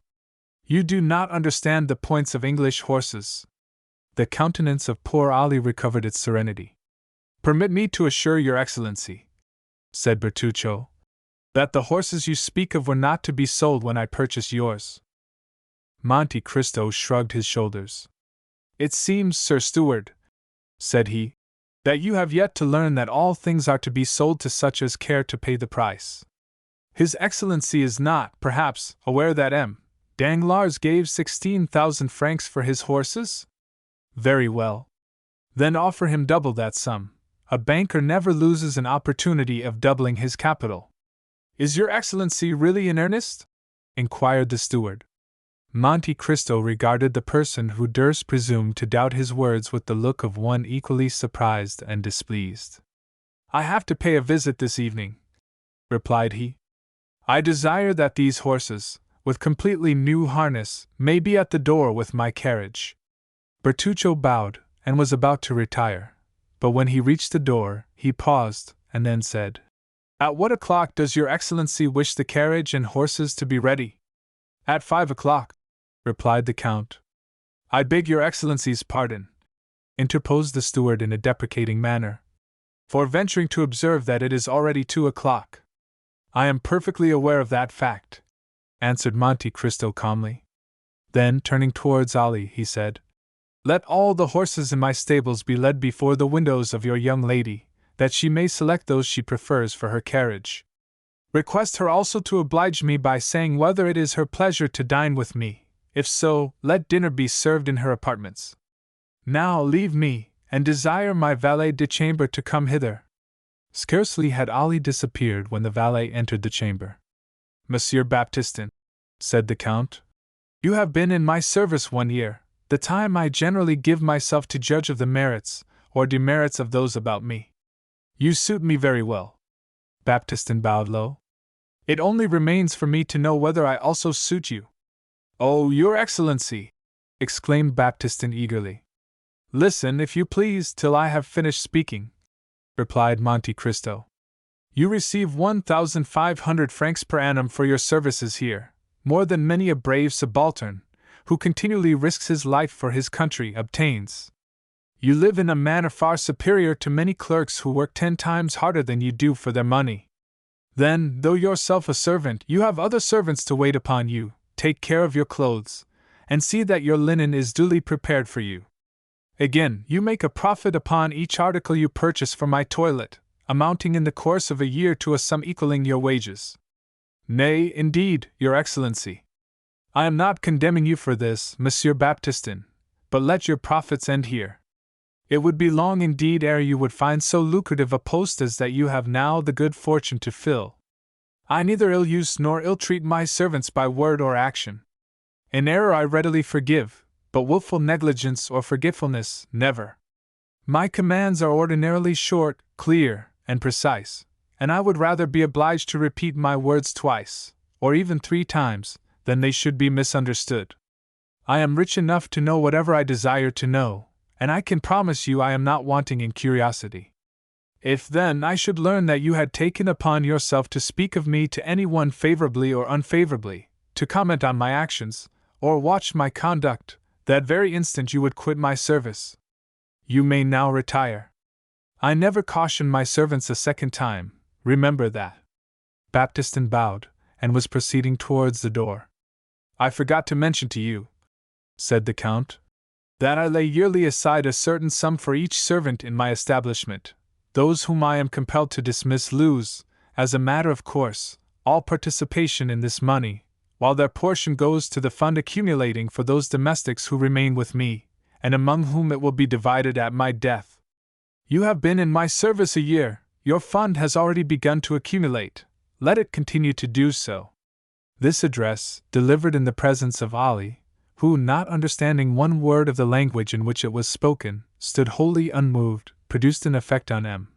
You do not understand the points of English horses. The countenance of poor Ali recovered its serenity. Permit me to assure your Excellency, said Bertuccio, that the horses you speak of were not to be sold when I purchased yours. Monte Cristo shrugged his shoulders. It seems, Sir Steward, said he, that you have yet to learn that all things are to be sold to such as care to pay the price. His Excellency is not, perhaps, aware that M. Danglars gave 16,000 francs for his horses? Very well. Then offer him double that sum. A banker never loses an opportunity of doubling his capital. Is your Excellency really in earnest? Inquired the steward. Monte Cristo regarded the person who durst presume to doubt his words with the look of one equally surprised and displeased. I have to pay a visit this evening, replied he. I desire that these horses, with completely new harness, may be at the door with my carriage. Bertuccio bowed, and was about to retire, but when he reached the door, he paused, and then said, At what o'clock does your Excellency wish the carriage and horses to be ready? At 5 o'clock, replied the Count. I beg your Excellency's pardon, interposed the steward in a deprecating manner, for venturing to observe that it is already 2 o'clock. I am perfectly aware of that fact, answered Monte Cristo calmly. Then, turning towards Ali, he said, Let all the horses in my stables be led before the windows of your young lady, that she may select those she prefers for her carriage. Request her also to oblige me by saying whether it is her pleasure to dine with me. If so, let dinner be served in her apartments. Now leave me, and desire my valet de chambre to come hither. Scarcely had Ali disappeared when the valet entered the chamber. Monsieur Baptistin, said the Count, you have been in my service 1 year, the time I generally give myself to judge of the merits or demerits of those about me. You suit me very well. Baptistin bowed low. It only remains for me to know whether I also suit you." "Oh, Your Excellency!" exclaimed Baptistin eagerly. "Listen, if you please, till I have finished speaking," replied Monte Cristo. "You receive 1,500 francs per annum for your services here, more than many a brave subaltern, who continually risks his life for his country, obtains. You live in a manner far superior to many clerks who work 10 times harder than you do for their money. Then, though yourself a servant, you have other servants to wait upon you, take care of your clothes, and see that your linen is duly prepared for you. Again, you make a profit upon each article you purchase for my toilet, amounting in the course of a year to a sum equaling your wages. Nay, indeed, Your Excellency, I am not condemning you for this, Monsieur Baptistin, but let your profits end here. It would be long indeed ere you would find so lucrative a post as that you have now the good fortune to fill. I neither ill-use nor ill-treat my servants by word or action. An error I readily forgive, but wilful negligence or forgetfulness, never. My commands are ordinarily short, clear, and precise, and I would rather be obliged to repeat my words twice, or even 3 times, than they should be misunderstood. I am rich enough to know whatever I desire to know, and I can promise you I am not wanting in curiosity. If then I should learn that you had taken upon yourself to speak of me to anyone favorably or unfavorably, to comment on my actions, or watch my conduct, that very instant you would quit my service. You may now retire. I never caution my servants a second time, remember that." Baptistin bowed, and was proceeding towards the door. "I forgot to mention to you," said the Count, "that I lay yearly aside a certain sum for each servant in my establishment. Those whom I am compelled to dismiss lose, as a matter of course, all participation in this money, while their portion goes to the fund accumulating for those domestics who remain with me, and among whom it will be divided at my death. You have been in my service a year, your fund has already begun to accumulate, let it continue to do so." This address, delivered in the presence of Ali, who, not understanding one word of the language in which it was spoken, stood wholly unmoved, produced an effect on M.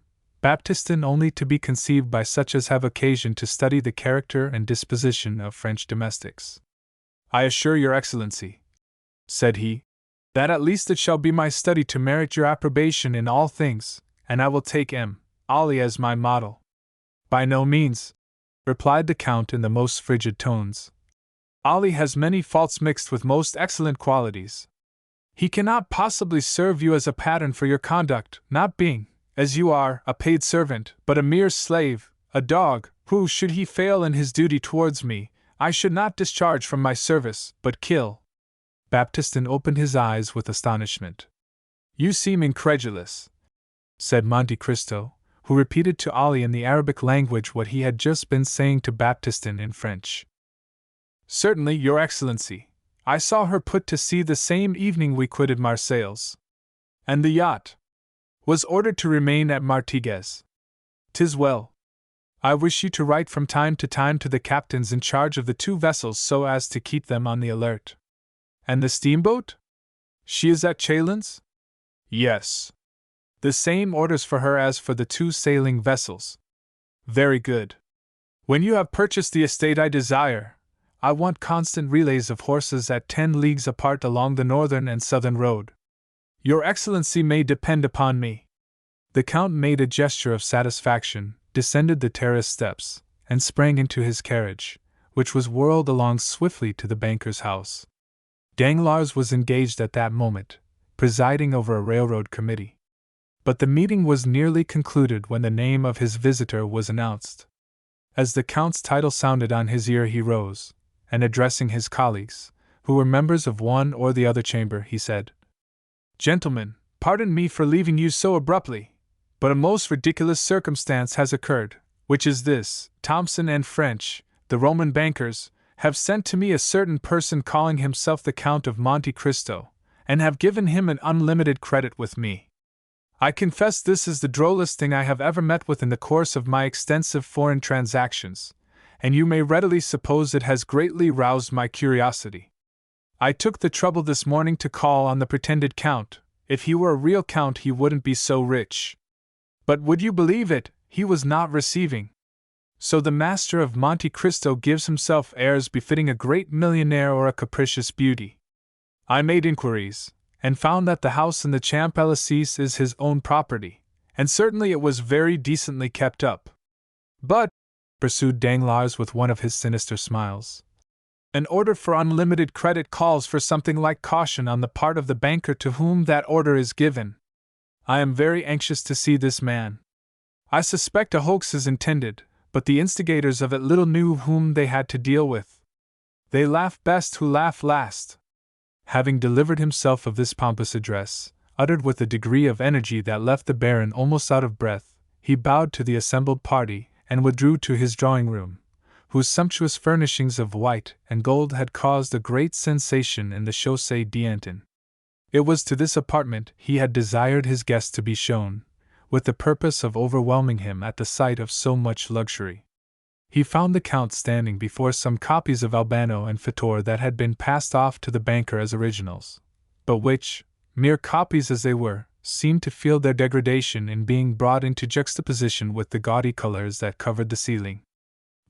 Baptistin only to be conceived by such as have occasion to study the character and disposition of French domestics. "I assure Your Excellency," said he, "that at least it shall be my study to merit your approbation in all things, and I will take M. Ali as my model." "By no means," replied the Count in the most frigid tones. "Ali has many faults mixed with most excellent qualities. He cannot possibly serve you as a pattern for your conduct, not being, as you are, a paid servant, but a mere slave, a dog, who, should he fail in his duty towards me, I should not discharge from my service, but kill." Baptistin opened his eyes with astonishment. "You seem incredulous," said Monte Cristo, who repeated to Ali in the Arabic language what he had just been saying to Baptistin in French. "Certainly, Your Excellency. I saw her put to sea the same evening we quitted Marseilles. And the yacht was ordered to remain at Martigues. 'Tis well. I wish you to write from time to time to the captains in charge of the 2 vessels so as to keep them on the alert. And the steamboat? She is at Chalons?" "Yes." "The same orders for her as for the 2 sailing vessels." "Very good. When you have purchased the estate I desire, I want constant relays of horses at 10 leagues apart along the northern and southern road. Your Excellency may depend upon me." The Count made a gesture of satisfaction, descended the terrace steps, and sprang into his carriage, which was whirled along swiftly to the banker's house. Danglars was engaged at that moment, presiding over a railroad committee. But the meeting was nearly concluded when the name of his visitor was announced. As the Count's title sounded on his ear, he rose, and addressing his colleagues, who were members of one or the other chamber, he said, "Gentlemen, pardon me for leaving you so abruptly, but a most ridiculous circumstance has occurred, which is this: Thomson and French, the Roman bankers, have sent to me a certain person calling himself the Count of Monte Cristo, and have given him an unlimited credit with me. I confess this is the drollest thing I have ever met with in the course of my extensive foreign transactions, and you may readily suppose it has greatly roused my curiosity. I took the trouble this morning to call on the pretended Count. If he were a real Count he wouldn't be so rich. But would you believe it, he was not receiving So the master of Monte Cristo gives himself airs befitting a great millionaire or a capricious beauty. I made inquiries, and found that the house in the Champs-Élysées is his own property, and certainly it was very decently kept up. But, pursued Danglars with one of his sinister smiles, an order for unlimited credit calls for something like caution on the part of the banker to whom that order is given. I am very anxious to see this man. I suspect a hoax is intended, but the instigators of it little knew whom they had to deal with. They laugh best who laugh last. Having delivered himself of this pompous address, uttered with a degree of energy that left the Baron almost out of breath, he bowed to the assembled party and withdrew to his drawing-room, whose sumptuous furnishings of white and gold had caused a great sensation in the Chaussée d'Antin. It was to this apartment he had desired his guest to be shown, with the purpose of overwhelming him at the sight of so much luxury. He found the Count standing before some copies of Albano and Fator that had been passed off to the banker as originals, but which, mere copies as they were, seemed to feel their degradation in being brought into juxtaposition with the gaudy colors that covered the ceiling.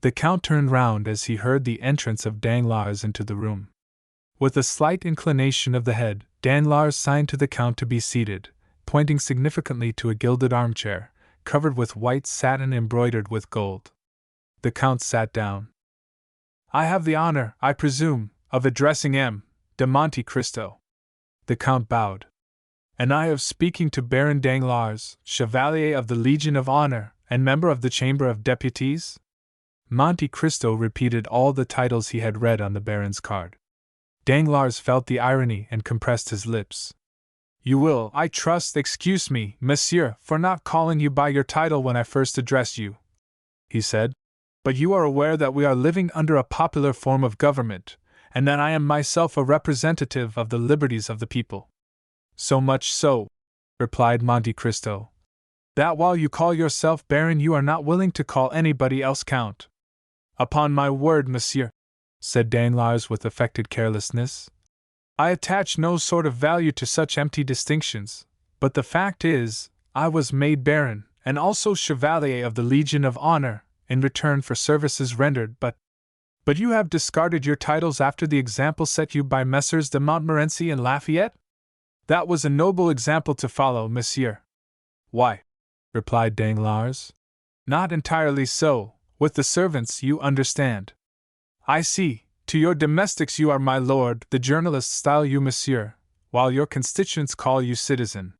The Count turned round as he heard the entrance of Danglars into the room. With a slight inclination of the head, Danglars signed to the Count to be seated, pointing significantly to a gilded armchair, covered with white satin embroidered with gold. The Count sat down. "I have the honor, I presume, of addressing M. de Monte Cristo." The Count bowed. "And I of speaking to Baron Danglars, Chevalier of the Legion of Honor, and member of the Chamber of Deputies?" Monte Cristo repeated all the titles he had read on the Baron's card. Danglars felt the irony and compressed his lips. "You will, I trust, excuse me, monsieur, for not calling you by your title when I first addressed you," he said. "But you are aware that we are living under a popular form of government, and that I am myself a representative of the liberties of the people." "So much so," replied Monte Cristo, "that while you call yourself Baron you are not willing to call anybody else Count." "Upon my word, monsieur," said Danglars with affected carelessness, "I attach no sort of value to such empty distinctions, but the fact is, I was made Baron, and also Chevalier of the Legion of Honor, in return for services rendered, but you have discarded your titles after the example set you by Messrs. de Montmorency and Lafayette? That was a noble example to follow, monsieur." "Why," replied Danglars, "not entirely so, with the servants, you understand. I see, to your domestics you are my lord, the journalists style you monsieur, while your constituents call you citizen.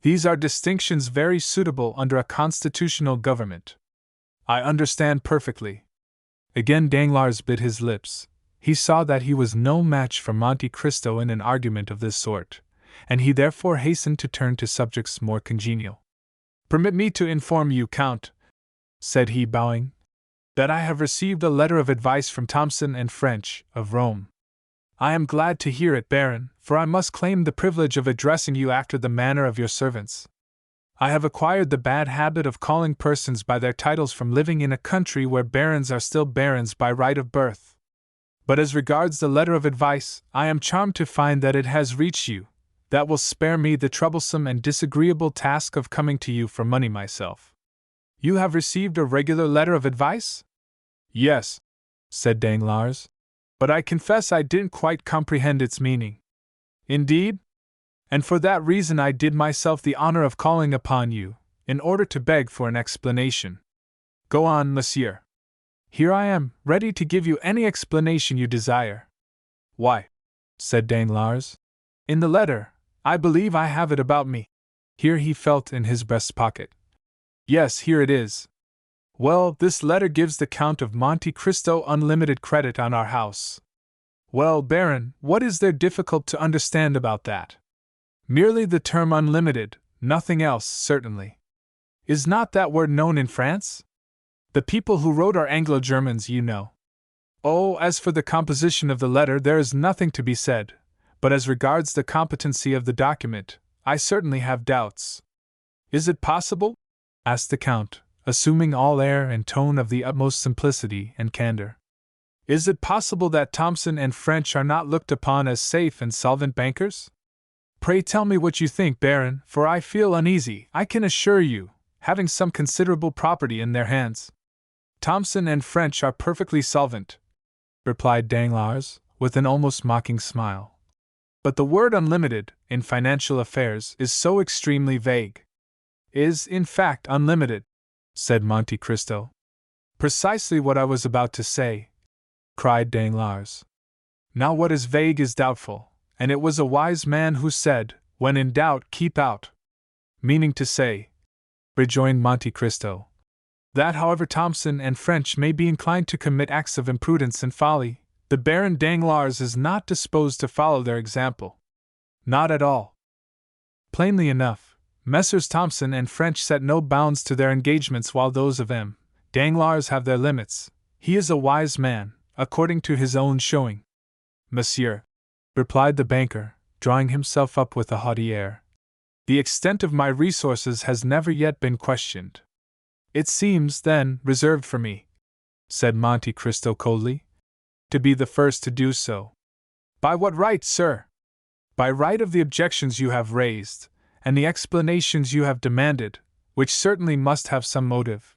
These are distinctions very suitable under a constitutional government." "I understand perfectly." Again Danglars bit his lips. He saw that he was no match for Monte Cristo in an argument of this sort, and he therefore hastened to turn to subjects more congenial. "Permit me to inform you, Count," said he, bowing, "that I have received a letter of advice from Thomson and French, of Rome. I am glad to hear it, Baron, for I must claim the privilege of addressing you after the manner of your servants. I have acquired the bad habit of calling persons by their titles from living in a country where barons are still barons by right of birth. But as regards the letter of advice, I am charmed to find that it has reached you. That will spare me the troublesome and disagreeable task of coming to you for money myself." "You have received a regular letter of advice?" "Yes," said Danglars, "but I confess I didn't quite comprehend its meaning." "Indeed? And for that reason I did myself the honor of calling upon you, in order to beg for an explanation." "Go on, monsieur." "Here I am, ready to give you any explanation you desire." "Why," said Danglars, "in the letter, I believe I have it about me." Here he felt in his breast pocket. "Yes, here it is. Well, this letter gives the Count of Monte Cristo unlimited credit on our house." "Well, Baron, what is there difficult to understand about that?" "Merely the term unlimited, nothing else, certainly." "Is not that word known in France? The people who wrote are Anglo-Germans, you know." "Oh, as for the composition of the letter, there is nothing to be said, but as regards the competency of the document, I certainly have doubts." "Is it possible?" asked the Count, assuming all air and tone of the utmost simplicity and candor. "Is it possible that Thomson and French are not looked upon as safe and solvent bankers? Pray tell me what you think, Baron, for I feel uneasy, I can assure you, having some considerable property in their hands." Thomson and French are perfectly solvent, replied Danglars, with an almost mocking smile. But the word unlimited, in financial affairs, is so extremely vague. Is, in fact, unlimited, said Monte Cristo. Precisely what I was about to say, cried Danglars. Now what is vague is doubtful, and it was a wise man who said, when in doubt, keep out. Meaning to say, rejoined Monte Cristo, that however Thomson and French may be inclined to commit acts of imprudence and folly, the Baron Danglars is not disposed to follow their example. Not at all. Plainly enough, Messrs. Thomson and French set no bounds to their engagements, while those of M. Danglars have their limits. He is a wise man, according to his own showing. Monsieur, replied the banker, drawing himself up with a haughty air, the extent of my resources has never yet been questioned. It seems, then, reserved for me, said Monte Cristo coldly, to be the first to do so. By what right, sir? By right of the objections you have raised, and the explanations you have demanded, which certainly must have some motive.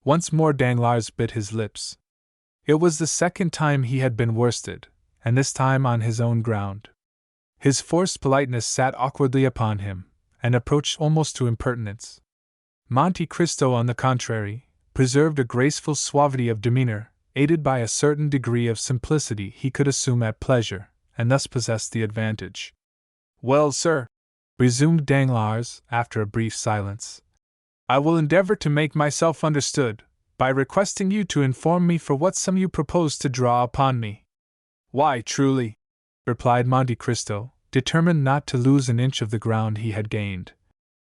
Once more Danglars bit his lips. It was the second time he had been worsted, and this time on his own ground. His forced politeness sat awkwardly upon him, and approached almost to impertinence. Monte Cristo, on the contrary, preserved a graceful suavity of demeanor, aided by a certain degree of simplicity he could assume at pleasure, and thus possessed the advantage. Well, sir, resumed Danglars, after a brief silence, I will endeavor to make myself understood, by requesting you to inform me for what sum you propose to draw upon me. Why, truly, replied Monte Cristo, determined not to lose an inch of the ground he had gained.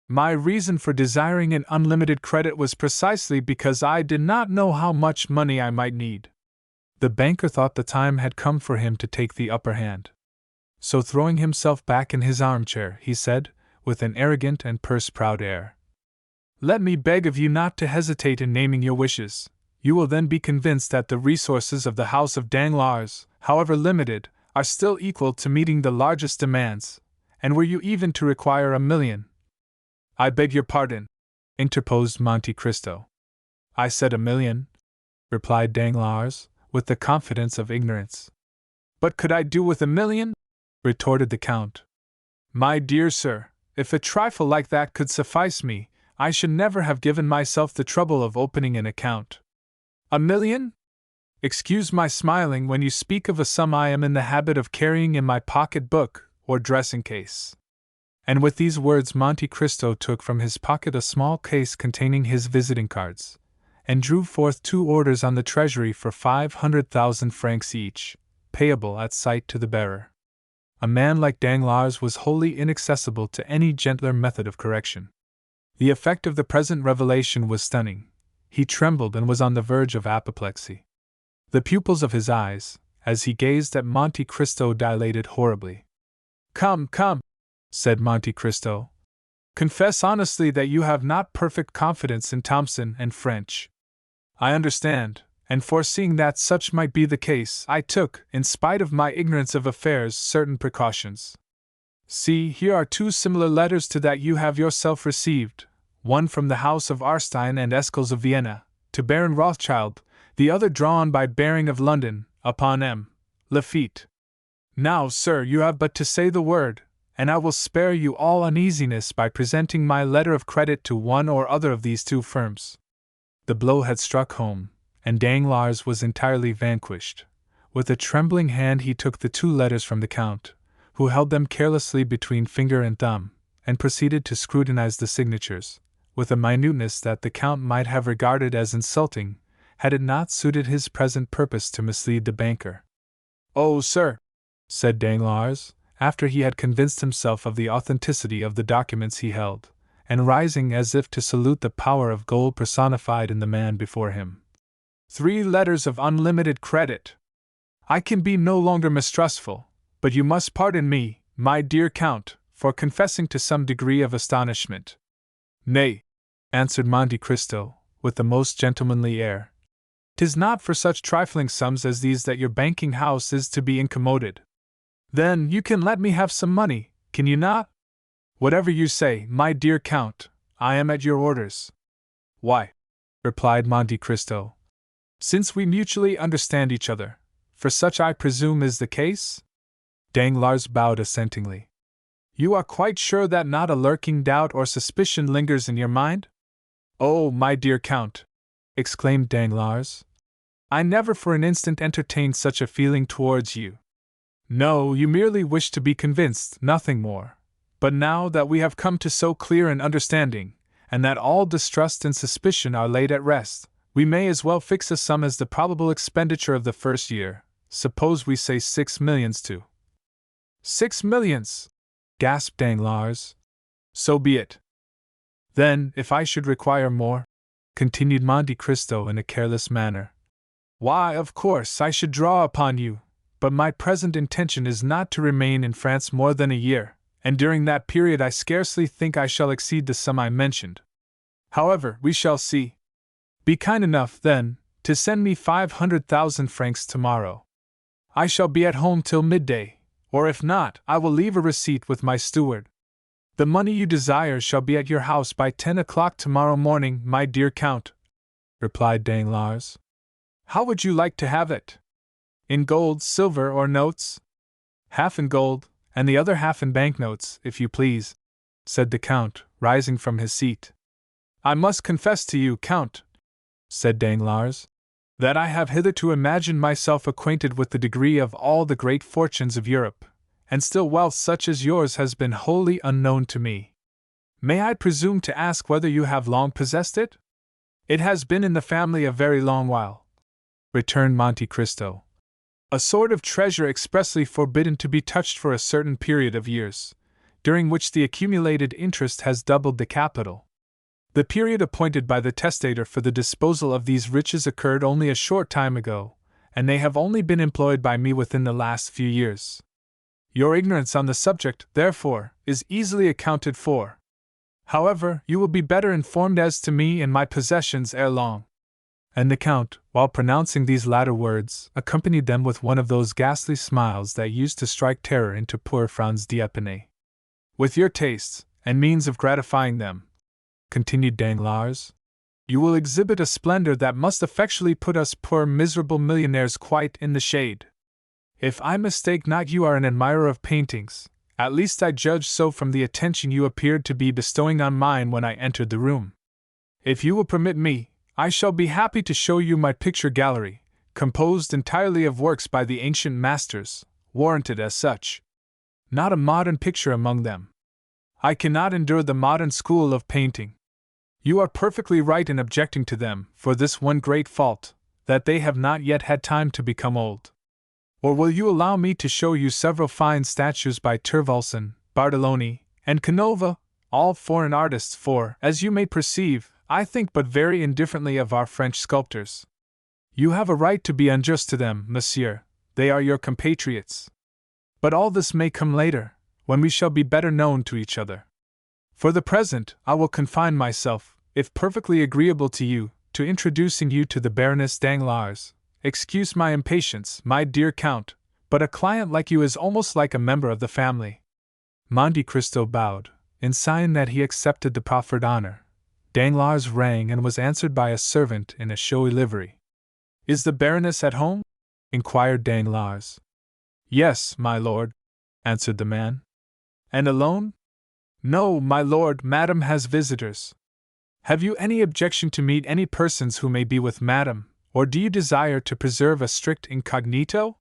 My reason for desiring an unlimited credit was precisely because I did not know how much money I might need. The banker thought the time had come for him to take the upper hand. So throwing himself back in his armchair, he said, with an arrogant and purse-proud air, let me beg of you not to hesitate in naming your wishes. You will then be convinced that the resources of the house of Danglars, however limited, are still equal to meeting the largest demands, and were you even to require 1,000,000. I beg your pardon, interposed Monte Cristo. I said 1,000,000, replied Danglars, with the confidence of ignorance. But could I do with 1,000,000? Retorted the Count. My dear sir, if a trifle like that could suffice me, I should never have given myself the trouble of opening an account. 1,000,000? Excuse my smiling when you speak of a sum I am in the habit of carrying in my pocket-book or dressing-case. And with these words Monte Cristo took from his pocket a small case containing his visiting cards, and drew forth 2 orders on the treasury for 500,000 francs each, payable at sight to the bearer. A man like Danglars was wholly inaccessible to any gentler method of correction. The effect of the present revelation was stunning. He trembled and was on the verge of apoplexy. The pupils of his eyes, as he gazed at Monte Cristo, dilated horribly. Come, come, said Monte Cristo. Confess honestly that you have not perfect confidence in Thomson and French. I understand, and foreseeing that such might be the case, I took, in spite of my ignorance of affairs, certain precautions. See, here are 2 similar letters to that you have yourself received, one from the house of Arstein and Escels of Vienna, to Baron Rothschild, the other drawn by Baring of London, upon M. Lafitte. Now, sir, you have but to say the word, and I will spare you all uneasiness by presenting my letter of credit to one or other of these 2 firms. The blow had struck home, and Danglars was entirely vanquished. With a trembling hand he took the 2 letters from the Count, who held them carelessly between finger and thumb, and proceeded to scrutinize the signatures, with a minuteness that the Count might have regarded as insulting, had it not suited his present purpose to mislead the banker. Oh, sir, said Danglars, after he had convinced himself of the authenticity of the documents he held, and rising as if to salute the power of gold personified in the man before him. 3 letters of unlimited credit! I can be no longer mistrustful, but you must pardon me, my dear Count, for confessing to some degree of astonishment. Nay, answered Monte Cristo, with the most gentlemanly air. 'Tis not for such trifling sums as these that your banking house is to be incommoded. Then you can let me have some money, can you not? Whatever you say, my dear Count, I am at your orders. Why, replied Monte Cristo, Since we mutually understand each other, for such I presume is the case? Danglars bowed assentingly. You are quite sure that not a lurking doubt or suspicion lingers in your mind? Oh, my dear Count! Exclaimed Danglars. I never for an instant entertained such a feeling towards you. No, you merely wish to be convinced, nothing more. But now that we have come to so clear an understanding, and that all distrust and suspicion are laid at rest, we may as well fix a sum as the probable expenditure of the first year. Suppose we say 6 millions to. 6 millions! Gasped Danglars. So be it. Then, if I should require more, continued Monte Cristo in a careless manner, why, of course, I should draw upon you, but my present intention is not to remain in France more than a year, and during that period I scarcely think I shall exceed the sum I mentioned. However, we shall see. Be kind enough, then, to send me 500,000 francs tomorrow. I shall be at home till midday, or if not, I will leave a receipt with my steward. The money you desire shall be at your house by 10 o'clock tomorrow morning, my dear Count, replied Danglars. How would you like to have it? In gold, silver, or notes? Half in gold, and the other half in banknotes, if you please, said the Count, rising from his seat. I must confess to you, Count, said Danglars, that I have hitherto imagined myself acquainted with the degree of all the great fortunes of Europe, and still wealth such as yours has been wholly unknown to me. May I presume to ask whether you have long possessed it? It has been in the family a very long while, returned Monte Cristo. A sort of treasure expressly forbidden to be touched for a certain period of years, during which the accumulated interest has doubled the capital. The period appointed by the testator for the disposal of these riches occurred only a short time ago, and they have only been employed by me within the last few years. Your ignorance on the subject, therefore, is easily accounted for. However, you will be better informed as to me and my possessions ere long. And the Count, while pronouncing these latter words, accompanied them with one of those ghastly smiles that used to strike terror into poor Franz d'Épinay. With your tastes, and means of gratifying them, continued Danglars, you will exhibit a splendor that must effectually put us poor miserable millionaires quite in the shade. If I mistake not, you are an admirer of paintings. At least I judge so from the attention you appeared to be bestowing on mine when I entered the room. If you will permit me, I shall be happy to show you my picture gallery, composed entirely of works by the ancient masters, warranted as such. Not a modern picture among them. I cannot endure the modern school of painting. You are perfectly right in objecting to them, for this one great fault, that they have not yet had time to become old. Or will you allow me to show you several fine statues by Terwalsen, Bartoloni, and Canova, all foreign artists, for, as you may perceive, I think but very indifferently of our French sculptors. You have a right to be unjust to them, monsieur, they are your compatriots. But all this may come later, when we shall be better known to each other. For the present, I will confine myself, if perfectly agreeable to you, to introducing you to the Baroness Danglars. Excuse my impatience, my dear Count, but a client like you is almost like a member of the family. Monte Cristo bowed, in sign that he accepted the proffered honor. Danglars rang and was answered by a servant in a showy livery. Is the Baroness at home? Inquired Danglars. Yes, my lord, answered the man. And alone? No, my lord, madame has visitors. Have you any objection to meet any persons who may be with madame, or do you desire to preserve a strict incognito?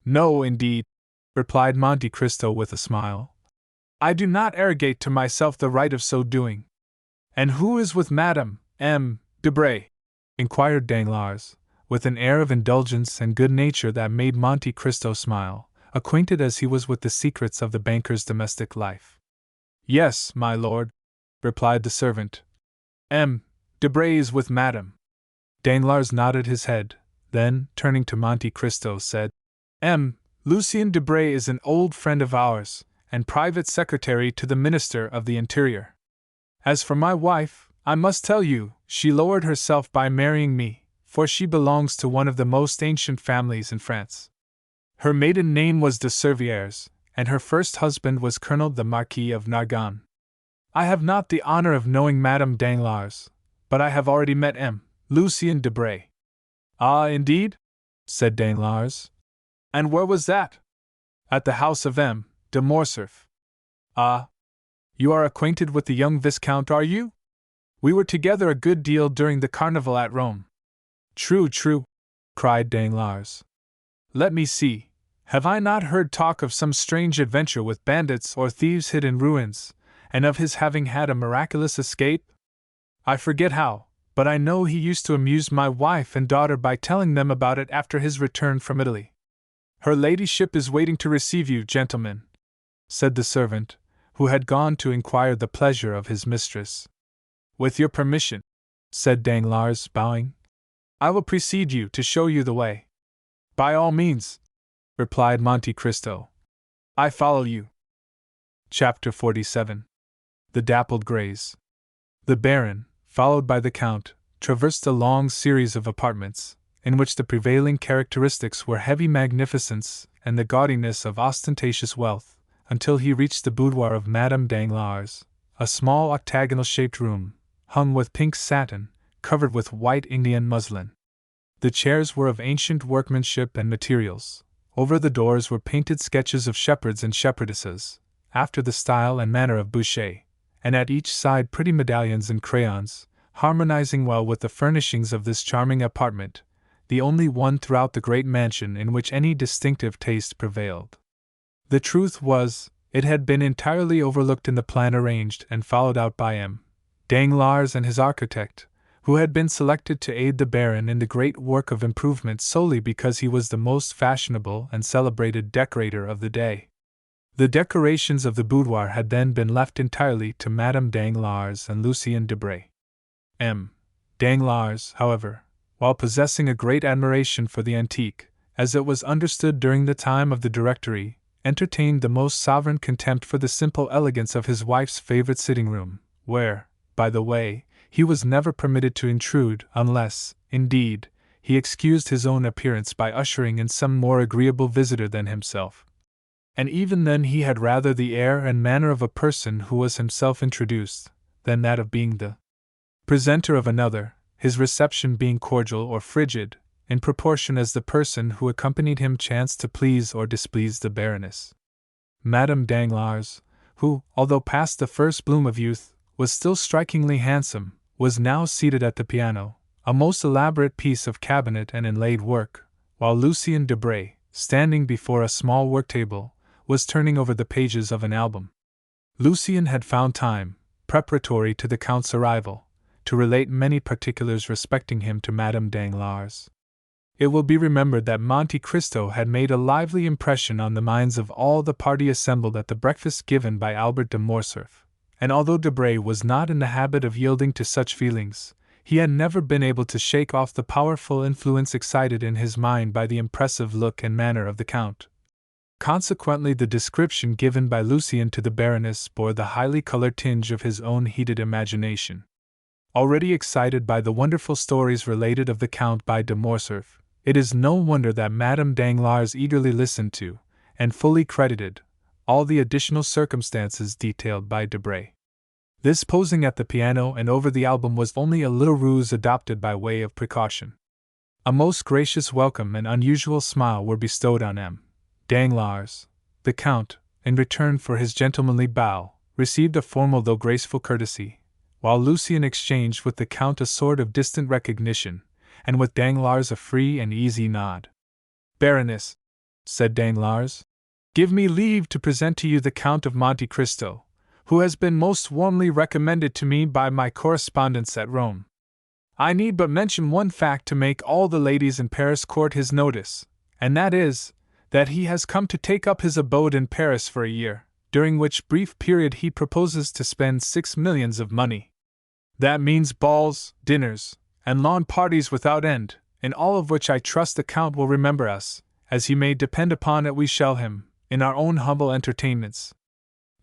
No, indeed, replied Monte Cristo with a smile. I do not arrogate to myself the right of so doing. And who is with Madame M. Debray? Inquired Danglars, with an air of indulgence and good nature that made Monte Cristo smile, acquainted as he was with the secrets of the banker's domestic life. Yes, my lord, replied the servant. M. Debray is with Madame. Danglars nodded his head, then, turning to Monte Cristo, said, M. Lucien Debray is an old friend of ours, and private secretary to the Minister of the Interior. As for my wife, I must tell you, she lowered herself by marrying me, for she belongs to one of the most ancient families in France. Her maiden name was de Servières, and her first husband was Colonel the Marquis of Nargonne. I have not the honor of knowing Madame Danglars, but I have already met M. Lucien Debray. Ah, indeed? Said Danglars. And where was that? At the house of M. de Morcerf. Ah, you are acquainted with the young Viscount, are you? We were together a good deal during the carnival at Rome. True, true, cried Danglars. Let me see, have I not heard talk of some strange adventure with bandits or thieves hid in ruins, and of his having had a miraculous escape? I forget how, but I know he used to amuse my wife and daughter by telling them about it after his return from Italy. Her ladyship is waiting to receive you, gentlemen, said the servant, who had gone to inquire the pleasure of his mistress. With your permission, said Danglars, bowing, I will precede you to show you the way. By all means, replied Monte Cristo. I follow you. Chapter 47. The Dappled Greys. The Baron, followed by the Count, traversed a long series of apartments, in which the prevailing characteristics were heavy magnificence and the gaudiness of ostentatious wealth, until he reached the boudoir of Madame Danglars, a small octagonal-shaped room, hung with pink satin, covered with white Indian muslin. The chairs were of ancient workmanship and materials. Over the doors were painted sketches of shepherds and shepherdesses, after the style and manner of Boucher, and at each side pretty medallions and crayons, harmonizing well with the furnishings of this charming apartment, the only one throughout the great mansion in which any distinctive taste prevailed. The truth was, it had been entirely overlooked in the plan arranged and followed out by M. Danglars and his architect, who had been selected to aid the Baron in the great work of improvement solely because he was the most fashionable and celebrated decorator of the day. The decorations of the boudoir had then been left entirely to Madame Danglars and Lucien Debray. M. Danglars, however, while possessing a great admiration for the antique, as it was understood during the time of the Directory, entertained the most sovereign contempt for the simple elegance of his wife's favorite sitting-room, where, by the way, he was never permitted to intrude unless, indeed, he excused his own appearance by ushering in some more agreeable visitor than himself. And even then he had rather the air and manner of a person who was himself introduced, than that of being the presenter of another, his reception being cordial or frigid, in proportion as the person who accompanied him chanced to please or displease the Baroness. Madame Danglars, who, although past the first bloom of youth, was still strikingly handsome, was now seated at the piano, a most elaborate piece of cabinet and inlaid work, while Lucien Debray, standing before a small work-table, was turning over the pages of an album. Lucien had found time, preparatory to the Count's arrival, to relate many particulars respecting him to Madame Danglars. It will be remembered that Monte Cristo had made a lively impression on the minds of all the party assembled at the breakfast given by Albert de Morcerf, and although Debray was not in the habit of yielding to such feelings, he had never been able to shake off the powerful influence excited in his mind by the impressive look and manner of the Count. Consequently, the description given by Lucien to the Baroness bore the highly colored tinge of his own heated imagination. Already excited by the wonderful stories related of the Count by de Morcerf, it is no wonder that Madame Danglars eagerly listened to, and fully credited, all the additional circumstances detailed by Debray. This posing at the piano and over the album was only a little ruse adopted by way of precaution. A most gracious welcome and unusual smile were bestowed on M. Danglars. The Count, in return for his gentlemanly bow, received a formal though graceful courtesy, while Lucien exchanged with the Count a sort of distant recognition, and with Danglars a free and easy nod. "Baroness," said Danglars, "give me leave to present to you the Count of Monte Cristo, who has been most warmly recommended to me by my correspondents at Rome. I need but mention one fact to make all the ladies in Paris court his notice, and that is, that he has come to take up his abode in Paris for a year, during which brief period he proposes to spend 6 millions of money. That means balls, dinners, and lawn parties without end, in all of which I trust the Count will remember us, as he may depend upon it we shall him, in our own humble entertainments."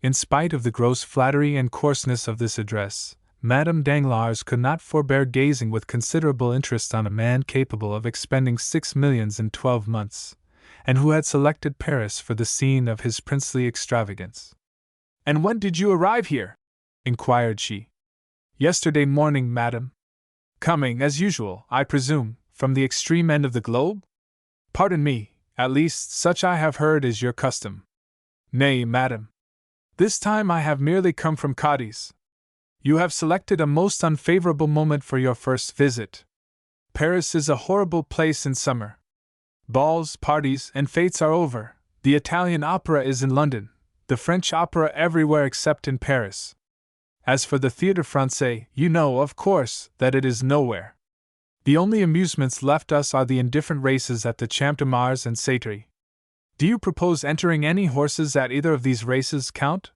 In spite of the gross flattery and coarseness of this address, Madame Danglars could not forbear gazing with considerable interest on a man capable of expending 6 millions in 12 months, and who had selected Paris for the scene of his princely extravagance. "And when did you arrive here?" inquired she. "Yesterday morning, madam. Coming, as usual, I presume, from the extreme end of the globe? Pardon me, at least such I have heard is your custom. Nay, madam. This time I have merely come from Cadiz. You have selected a most unfavorable moment for your first visit. Paris is a horrible place in summer. Balls, parties, and fêtes are over. The Italian opera is in London, the French opera everywhere except in Paris. As for the Théâtre Français, you know, of course, that it is nowhere. The only amusements left us are the indifferent races at the Champ de Mars and Sèvres. Do you propose entering any horses at either of these races, Count?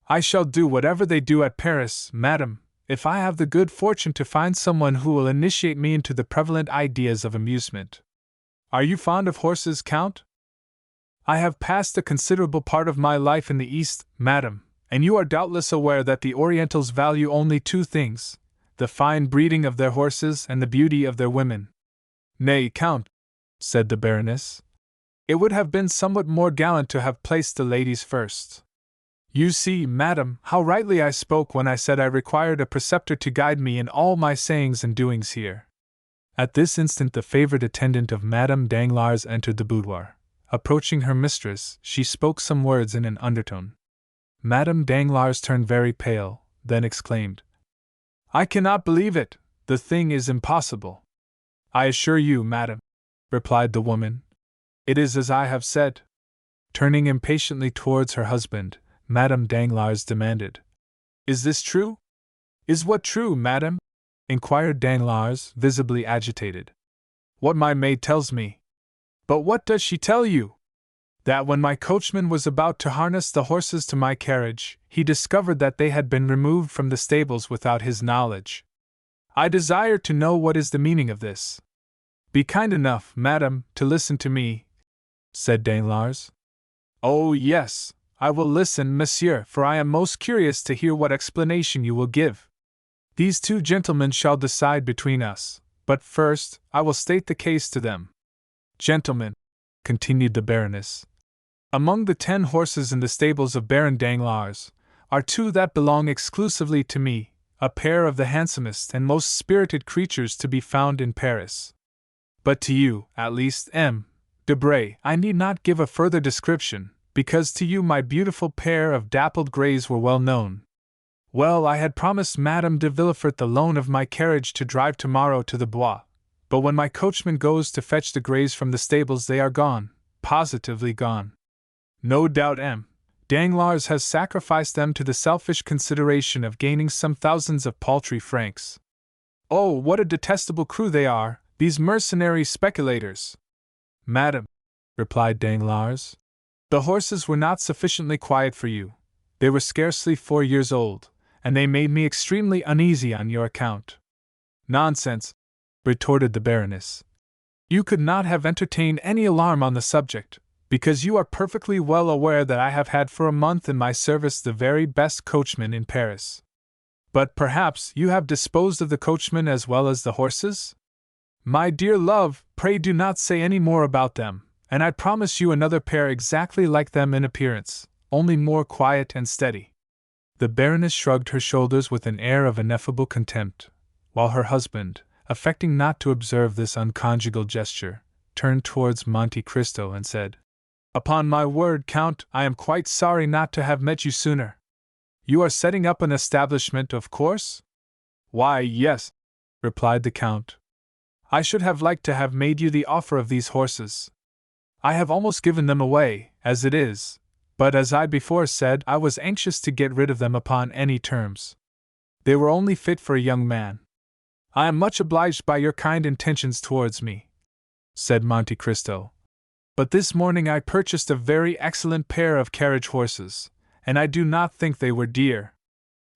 I shall do whatever they do at Paris, madam, if I have the good fortune to find someone who will initiate me into the prevalent ideas of amusement. Are you fond of horses, Count? I have passed a considerable part of my life in the East, madam, and you are doubtless aware that the Orientals value only two things, the fine breeding of their horses and the beauty of their women. Nay, Count, said the Baroness, it would have been somewhat more gallant to have placed the ladies first. You see, madam, how rightly I spoke when I said I required a preceptor to guide me in all my sayings and doings here. At this instant the favorite attendant of Madame Danglars entered the boudoir. Approaching her mistress, she spoke some words in an undertone. Madame Danglars turned very pale, then exclaimed, I cannot believe it! The thing is impossible. I assure you, madam, replied the woman, it is as I have said. Turning impatiently towards her husband, Madame Danglars demanded, Is this true? Is what true, madam? Inquired Danglars, visibly agitated. What my maid tells me. But what does she tell you? That when my coachman was about to harness the horses to my carriage, he discovered that they had been removed from the stables without his knowledge. I desire to know what is the meaning of this. Be kind enough, madam, to listen to me, said Danglars. Oh, yes, I will listen, monsieur, for I am most curious to hear what explanation you will give. These two gentlemen shall decide between us, but first I will state the case to them. Gentlemen, continued the Baroness, among the 10 horses in the stables of Baron Danglars are 2 that belong exclusively to me, a pair of the handsomest and most spirited creatures to be found in Paris. But to you, at least, M. Debray, I need not give a further description, because to you my beautiful pair of dappled greys were well known. Well, I had promised Madame de Villefort the loan of my carriage to drive tomorrow to the Bois, but when my coachman goes to fetch the greys from the stables they are gone, positively gone. No doubt M. Danglars has sacrificed them to the selfish consideration of gaining some thousands of paltry francs. Oh, what a detestable crew they are, these mercenary speculators! Madam, replied Danglars, the horses were not sufficiently quiet for you. They were scarcely 4 years old, and they made me extremely uneasy on your account. Nonsense, retorted the Baroness. You could not have entertained any alarm on the subject, because you are perfectly well aware that I have had for a month in my service the very best coachman in Paris. But perhaps you have disposed of the coachman as well as the horses? My dear love, pray do not say any more about them, and I promise you another pair exactly like them in appearance, only more quiet and steady. The Baroness shrugged her shoulders with an air of ineffable contempt, while her husband, affecting not to observe this unconjugal gesture, turned towards Monte Cristo and said, Upon my word, Count, I am quite sorry not to have met you sooner. You are setting up an establishment, of course? Why, yes, replied the Count. I should have liked to have made you the offer of these horses. I have almost given them away, as it is, but as I before said, I was anxious to get rid of them upon any terms. They were only fit for a young man. I am much obliged by your kind intentions towards me, said Monte Cristo. But this morning I purchased a very excellent pair of carriage horses, and I do not think they were dear.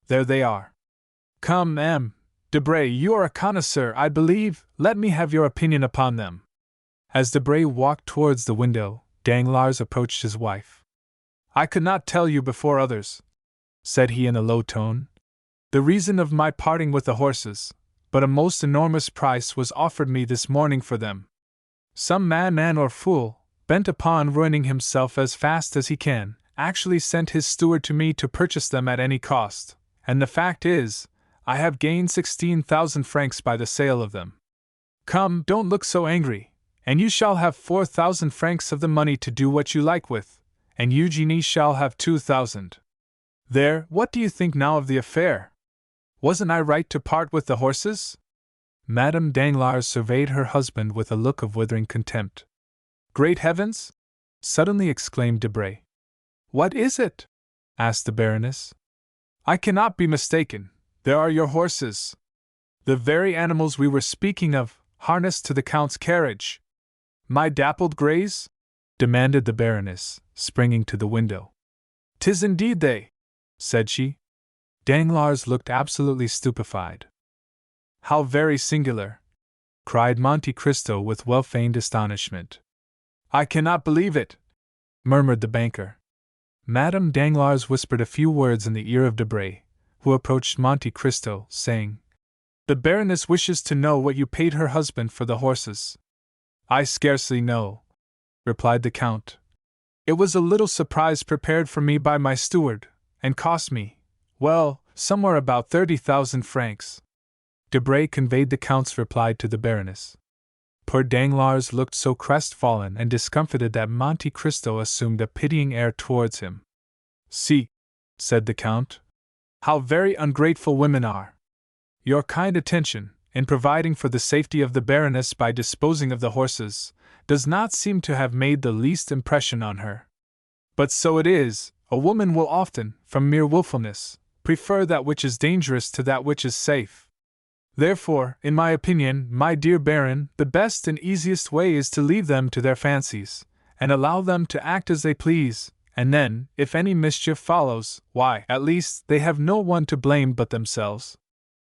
There they are. Come, M. Debray, you are a connoisseur, I believe, let me have your opinion upon them. As Debray walked towards the window, Danglars approached his wife. I could not tell you before others, said he in a low tone, the reason of my parting with the horses, but a most enormous price was offered me this morning for them. Some madman or fool, bent upon ruining himself as fast as he can, actually sent his steward to me to purchase them at any cost, and the fact is, I have gained 16,000 francs by the sale of them. Come, don't look so angry, and you shall have 4,000 francs of the money to do what you like with, and Eugenie shall have 2,000. There, what do you think now of the affair? Wasn't I right to part with the horses?" Madame Danglars surveyed her husband with a look of withering contempt. "Great heavens!" suddenly exclaimed Debray. "What is it?" asked the Baroness. "I cannot be mistaken. There are your horses. The very animals we were speaking of, harnessed to the Count's carriage." "My dappled greys?" demanded the Baroness, springing to the window. "'Tis indeed they," said she. Danglars looked absolutely stupefied. "How very singular!" cried Monte Cristo with well-feigned astonishment. "I cannot believe it," murmured the banker. Madame Danglars whispered a few words in the ear of Debray, who approached Monte Cristo, saying, "The Baroness wishes to know what you paid her husband for the horses." "I scarcely know," replied the Count. "It was a little surprise prepared for me by my steward, and cost me, well, somewhere about 30,000 francs. Debray conveyed the Count's reply to the Baroness. Poor Danglars looked so crestfallen and discomfited that Monte Cristo assumed a pitying air towards him. "See," said the Count, "how very ungrateful women are. Your kind attention, in providing for the safety of the Baroness by disposing of the horses, does not seem to have made the least impression on her. But so it is, a woman will often, from mere wilfulness, prefer that which is dangerous to that which is safe. Therefore, in my opinion, my dear Baron, the best and easiest way is to leave them to their fancies, and allow them to act as they please, and then, if any mischief follows, why, at least, they have no one to blame but themselves."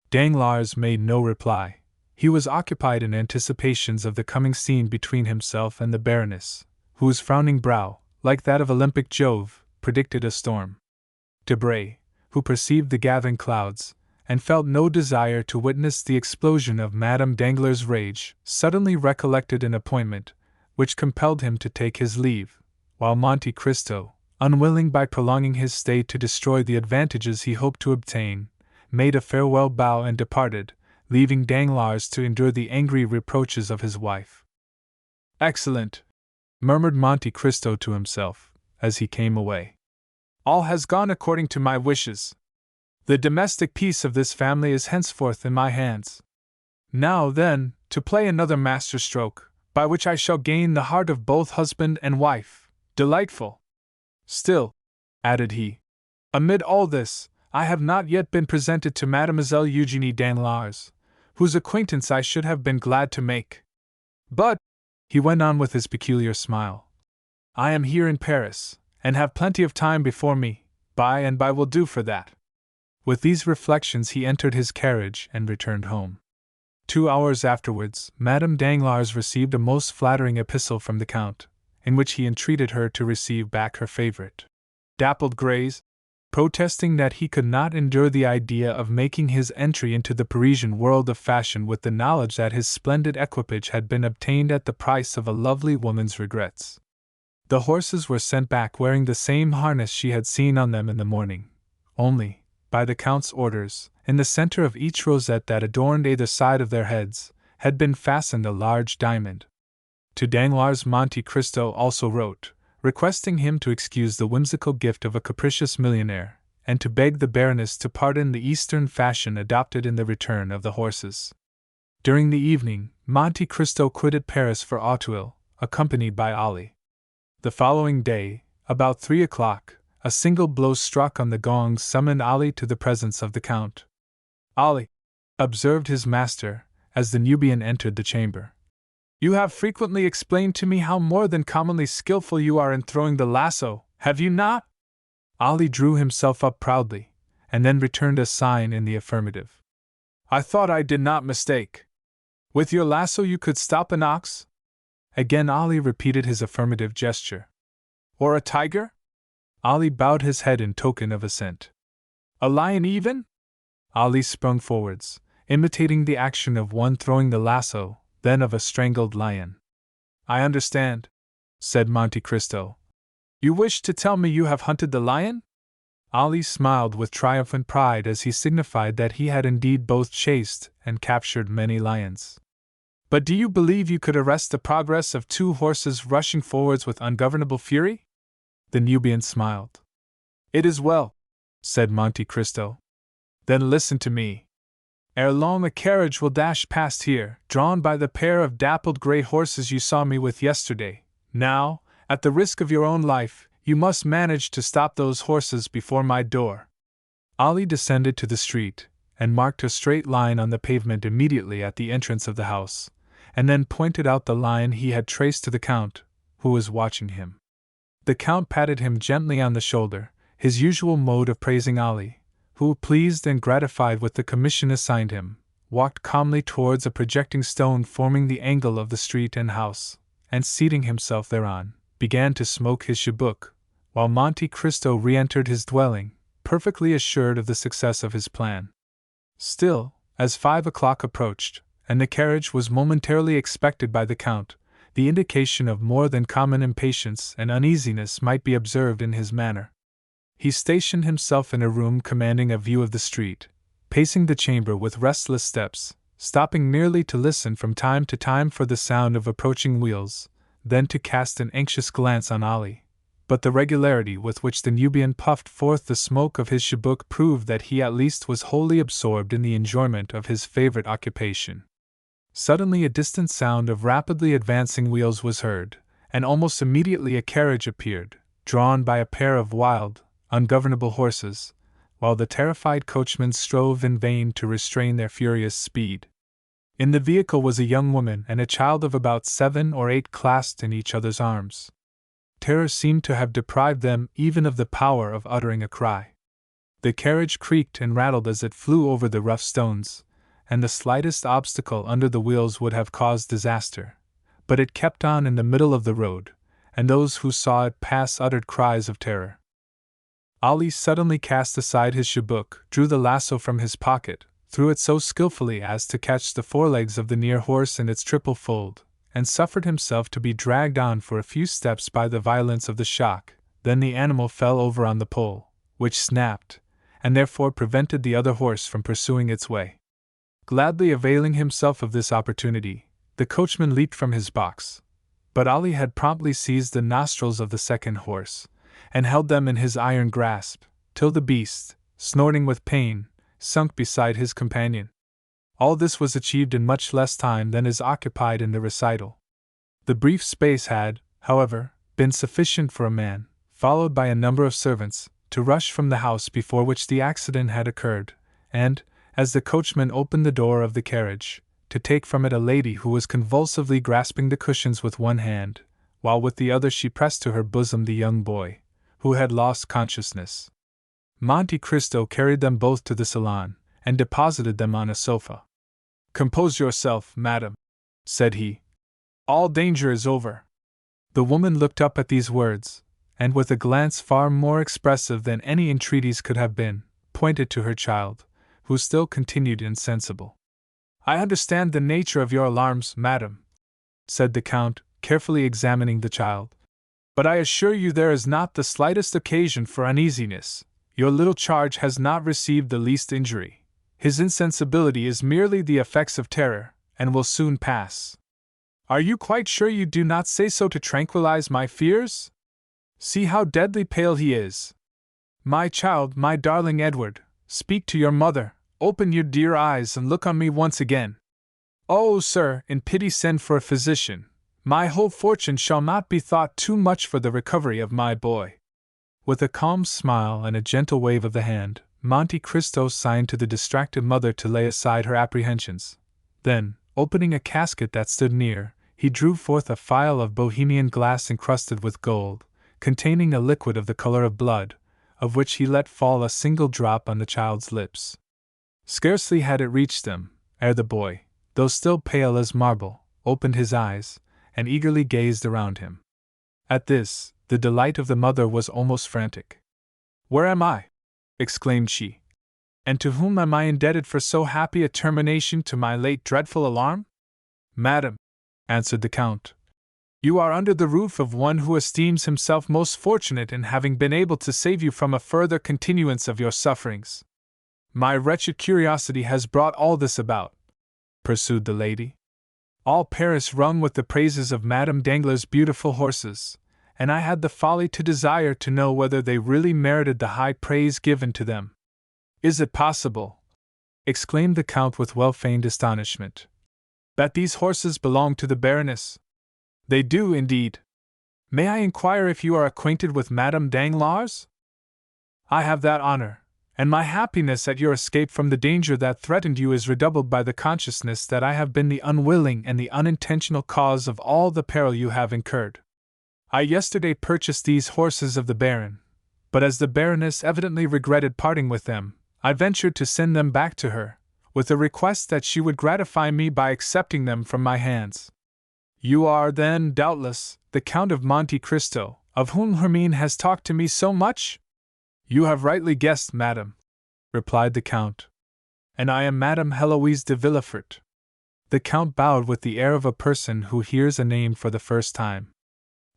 Danglars made no reply. He was occupied in anticipations of the coming scene between himself and the Baroness, whose frowning brow, like that of Olympic Jove, predicted a storm. Debray, who perceived the gathering clouds, and felt no desire to witness the explosion of Madame Danglars' rage, suddenly recollected an appointment, which compelled him to take his leave, while Monte Cristo, unwilling by prolonging his stay to destroy the advantages he hoped to obtain, made a farewell bow and departed, leaving Danglars to endure the angry reproaches of his wife. "Excellent!" murmured Monte Cristo to himself, as he came away. "All has gone according to my wishes. The domestic peace of this family is henceforth in my hands. Now, then, to play another masterstroke, by which I shall gain the heart of both husband and wife. Delightful! Still," added he, "amid all this, I have not yet been presented to Mademoiselle Eugenie Danglars, whose acquaintance I should have been glad to make. But," he went on with his peculiar smile, "I am here in Paris, and have plenty of time before me. By and by will do for that." With these reflections he entered his carriage and returned home. 2 hours afterwards, Madame Danglars received a most flattering epistle from the Count, in which he entreated her to receive back her favorite dappled greys, protesting that he could not endure the idea of making his entry into the Parisian world of fashion with the knowledge that his splendid equipage had been obtained at the price of a lovely woman's regrets. The horses were sent back wearing the same harness she had seen on them in the morning, only, by the Count's orders, in the center of each rosette that adorned either side of their heads, had been fastened a large diamond. To Danglars Monte Cristo also wrote, requesting him to excuse the whimsical gift of a capricious millionaire, and to beg the Baroness to pardon the Eastern fashion adopted in the return of the horses. During the evening, Monte Cristo quitted Paris for Auteuil, accompanied by Ali. The following day, about 3 o'clock, a single blow struck on the gong summoned Ali to the presence of the Count. "Ali," observed his master, as the Nubian entered the chamber, "you have frequently explained to me how more than commonly skillful you are in throwing the lasso, have you not?" Ali drew himself up proudly, and then returned a sign in the affirmative. "I thought I did not mistake. With your lasso you could stop an ox?" Again Ali repeated his affirmative gesture. "Or a tiger?" Ali bowed his head in token of assent. "A lion even?" Ali sprung forwards, imitating the action of one throwing the lasso, then of a strangled lion. "I understand," said Monte Cristo. "You wish to tell me you have hunted the lion?" Ali smiled with triumphant pride as he signified that he had indeed both chased and captured many lions. But do you believe you could arrest the progress of 2 horses rushing forwards with ungovernable fury? The Nubian smiled. It is well, said Monte Cristo. Then listen to me. Ere long a carriage will dash past here, drawn by the pair of dappled gray horses you saw me with yesterday. Now, at the risk of your own life, you must manage to stop those horses before my door. Ali descended to the street, and marked a straight line on the pavement immediately at the entrance of the house, and then pointed out the line he had traced to the Count, who was watching him. The Count patted him gently on the shoulder, his usual mode of praising Ali, who, pleased and gratified with the commission assigned him, walked calmly towards a projecting stone forming the angle of the street and house, and seating himself thereon, began to smoke his chibouque, while Monte Cristo re-entered his dwelling, perfectly assured of the success of his plan. Still, as 5 o'clock approached, and the carriage was momentarily expected by the Count, the indication of more than common impatience and uneasiness might be observed in his manner. He stationed himself in a room commanding a view of the street, pacing the chamber with restless steps, stopping merely to listen from time to time for the sound of approaching wheels, then to cast an anxious glance on Ali. But the regularity with which the Nubian puffed forth the smoke of his chibouque proved that he at least was wholly absorbed in the enjoyment of his favorite occupation. Suddenly a distant sound of rapidly advancing wheels was heard, and almost immediately a carriage appeared, drawn by a pair of wild, ungovernable horses, while the terrified coachman strove in vain to restrain their furious speed. In the vehicle was a young woman and a child of about 7 or 8 clasped in each other's arms. Terror seemed to have deprived them even of the power of uttering a cry. The carriage creaked and rattled as it flew over the rough stones, and the slightest obstacle under the wheels would have caused disaster, but it kept on in the middle of the road, and those who saw it pass uttered cries of terror. Ali suddenly cast aside his chibouque, drew the lasso from his pocket, threw it so skillfully as to catch the forelegs of the near horse in its triple fold, and suffered himself to be dragged on for a few steps by the violence of the shock. Then the animal fell over on the pole, which snapped, and therefore prevented the other horse from pursuing its way. Gladly availing himself of this opportunity, the coachman leaped from his box, but Ali had promptly seized the nostrils of the second horse, and held them in his iron grasp, till the beast, snorting with pain, sunk beside his companion. All this was achieved in much less time than is occupied in the recital. The brief space had, however, been sufficient for a man, followed by a number of servants, to rush from the house before which the accident had occurred, and, as the coachman opened the door of the carriage, to take from it a lady who was convulsively grasping the cushions with one hand, while with the other she pressed to her bosom the young boy, who had lost consciousness. Monte Cristo carried them both to the salon, and deposited them on a sofa. "Compose yourself, madam," said he. "All danger is over." The woman looked up at these words, and with a glance far more expressive than any entreaties could have been, pointed to her child, who still continued insensible. "I understand the nature of your alarms, madam," said the Count, carefully examining the child. "But I assure you there is not the slightest occasion for uneasiness. Your little charge has not received the least injury. His insensibility is merely the effects of terror, and will soon pass. Are you quite sure you do not say so to tranquilize my fears? See how deadly pale he is. My child, my darling Edward, speak to your mother, open your dear eyes and look on me once again. Oh, sir, in pity send for a physician. My whole fortune shall not be thought too much for the recovery of my boy." With a calm smile and a gentle wave of the hand, Monte Cristo signed to the distracted mother to lay aside her apprehensions. Then, opening a casket that stood near, he drew forth a phial of Bohemian glass encrusted with gold, containing a liquid of the color of blood, of which he let fall a single drop on the child's lips. Scarcely had it reached them, ere the boy, though still pale as marble, opened his eyes, and eagerly gazed around him. At this, the delight of the mother was almost frantic. "Where am I?" exclaimed she. "And to whom am I indebted for so happy a termination to my late dreadful alarm?" "Madam," answered the Count, "you are under the roof of one who esteems himself most fortunate in having been able to save you from a further continuance of your sufferings. My wretched curiosity has brought all this about," pursued the lady. All Paris rung with the praises of Madame Danglars' beautiful horses, and I had the folly to desire to know whether they really merited the high praise given to them. Is it possible, exclaimed the Count with well-feigned astonishment, that these horses belong to the Baroness? They do, indeed. May I inquire if you are acquainted with Madame Danglars? I have that honor, and my happiness at your escape from the danger that threatened you is redoubled by the consciousness that I have been the unwilling and the unintentional cause of all the peril you have incurred. I yesterday purchased these horses of the Baron, but as the Baroness evidently regretted parting with them, I ventured to send them back to her, with a request that she would gratify me by accepting them from my hands. You are, then, doubtless, the Count of Monte Cristo, of whom Hermine has talked to me so much? You have rightly guessed, madam, replied the Count. And I am Madame Heloise de Villefort. The Count bowed with the air of a person who hears a name for the first time.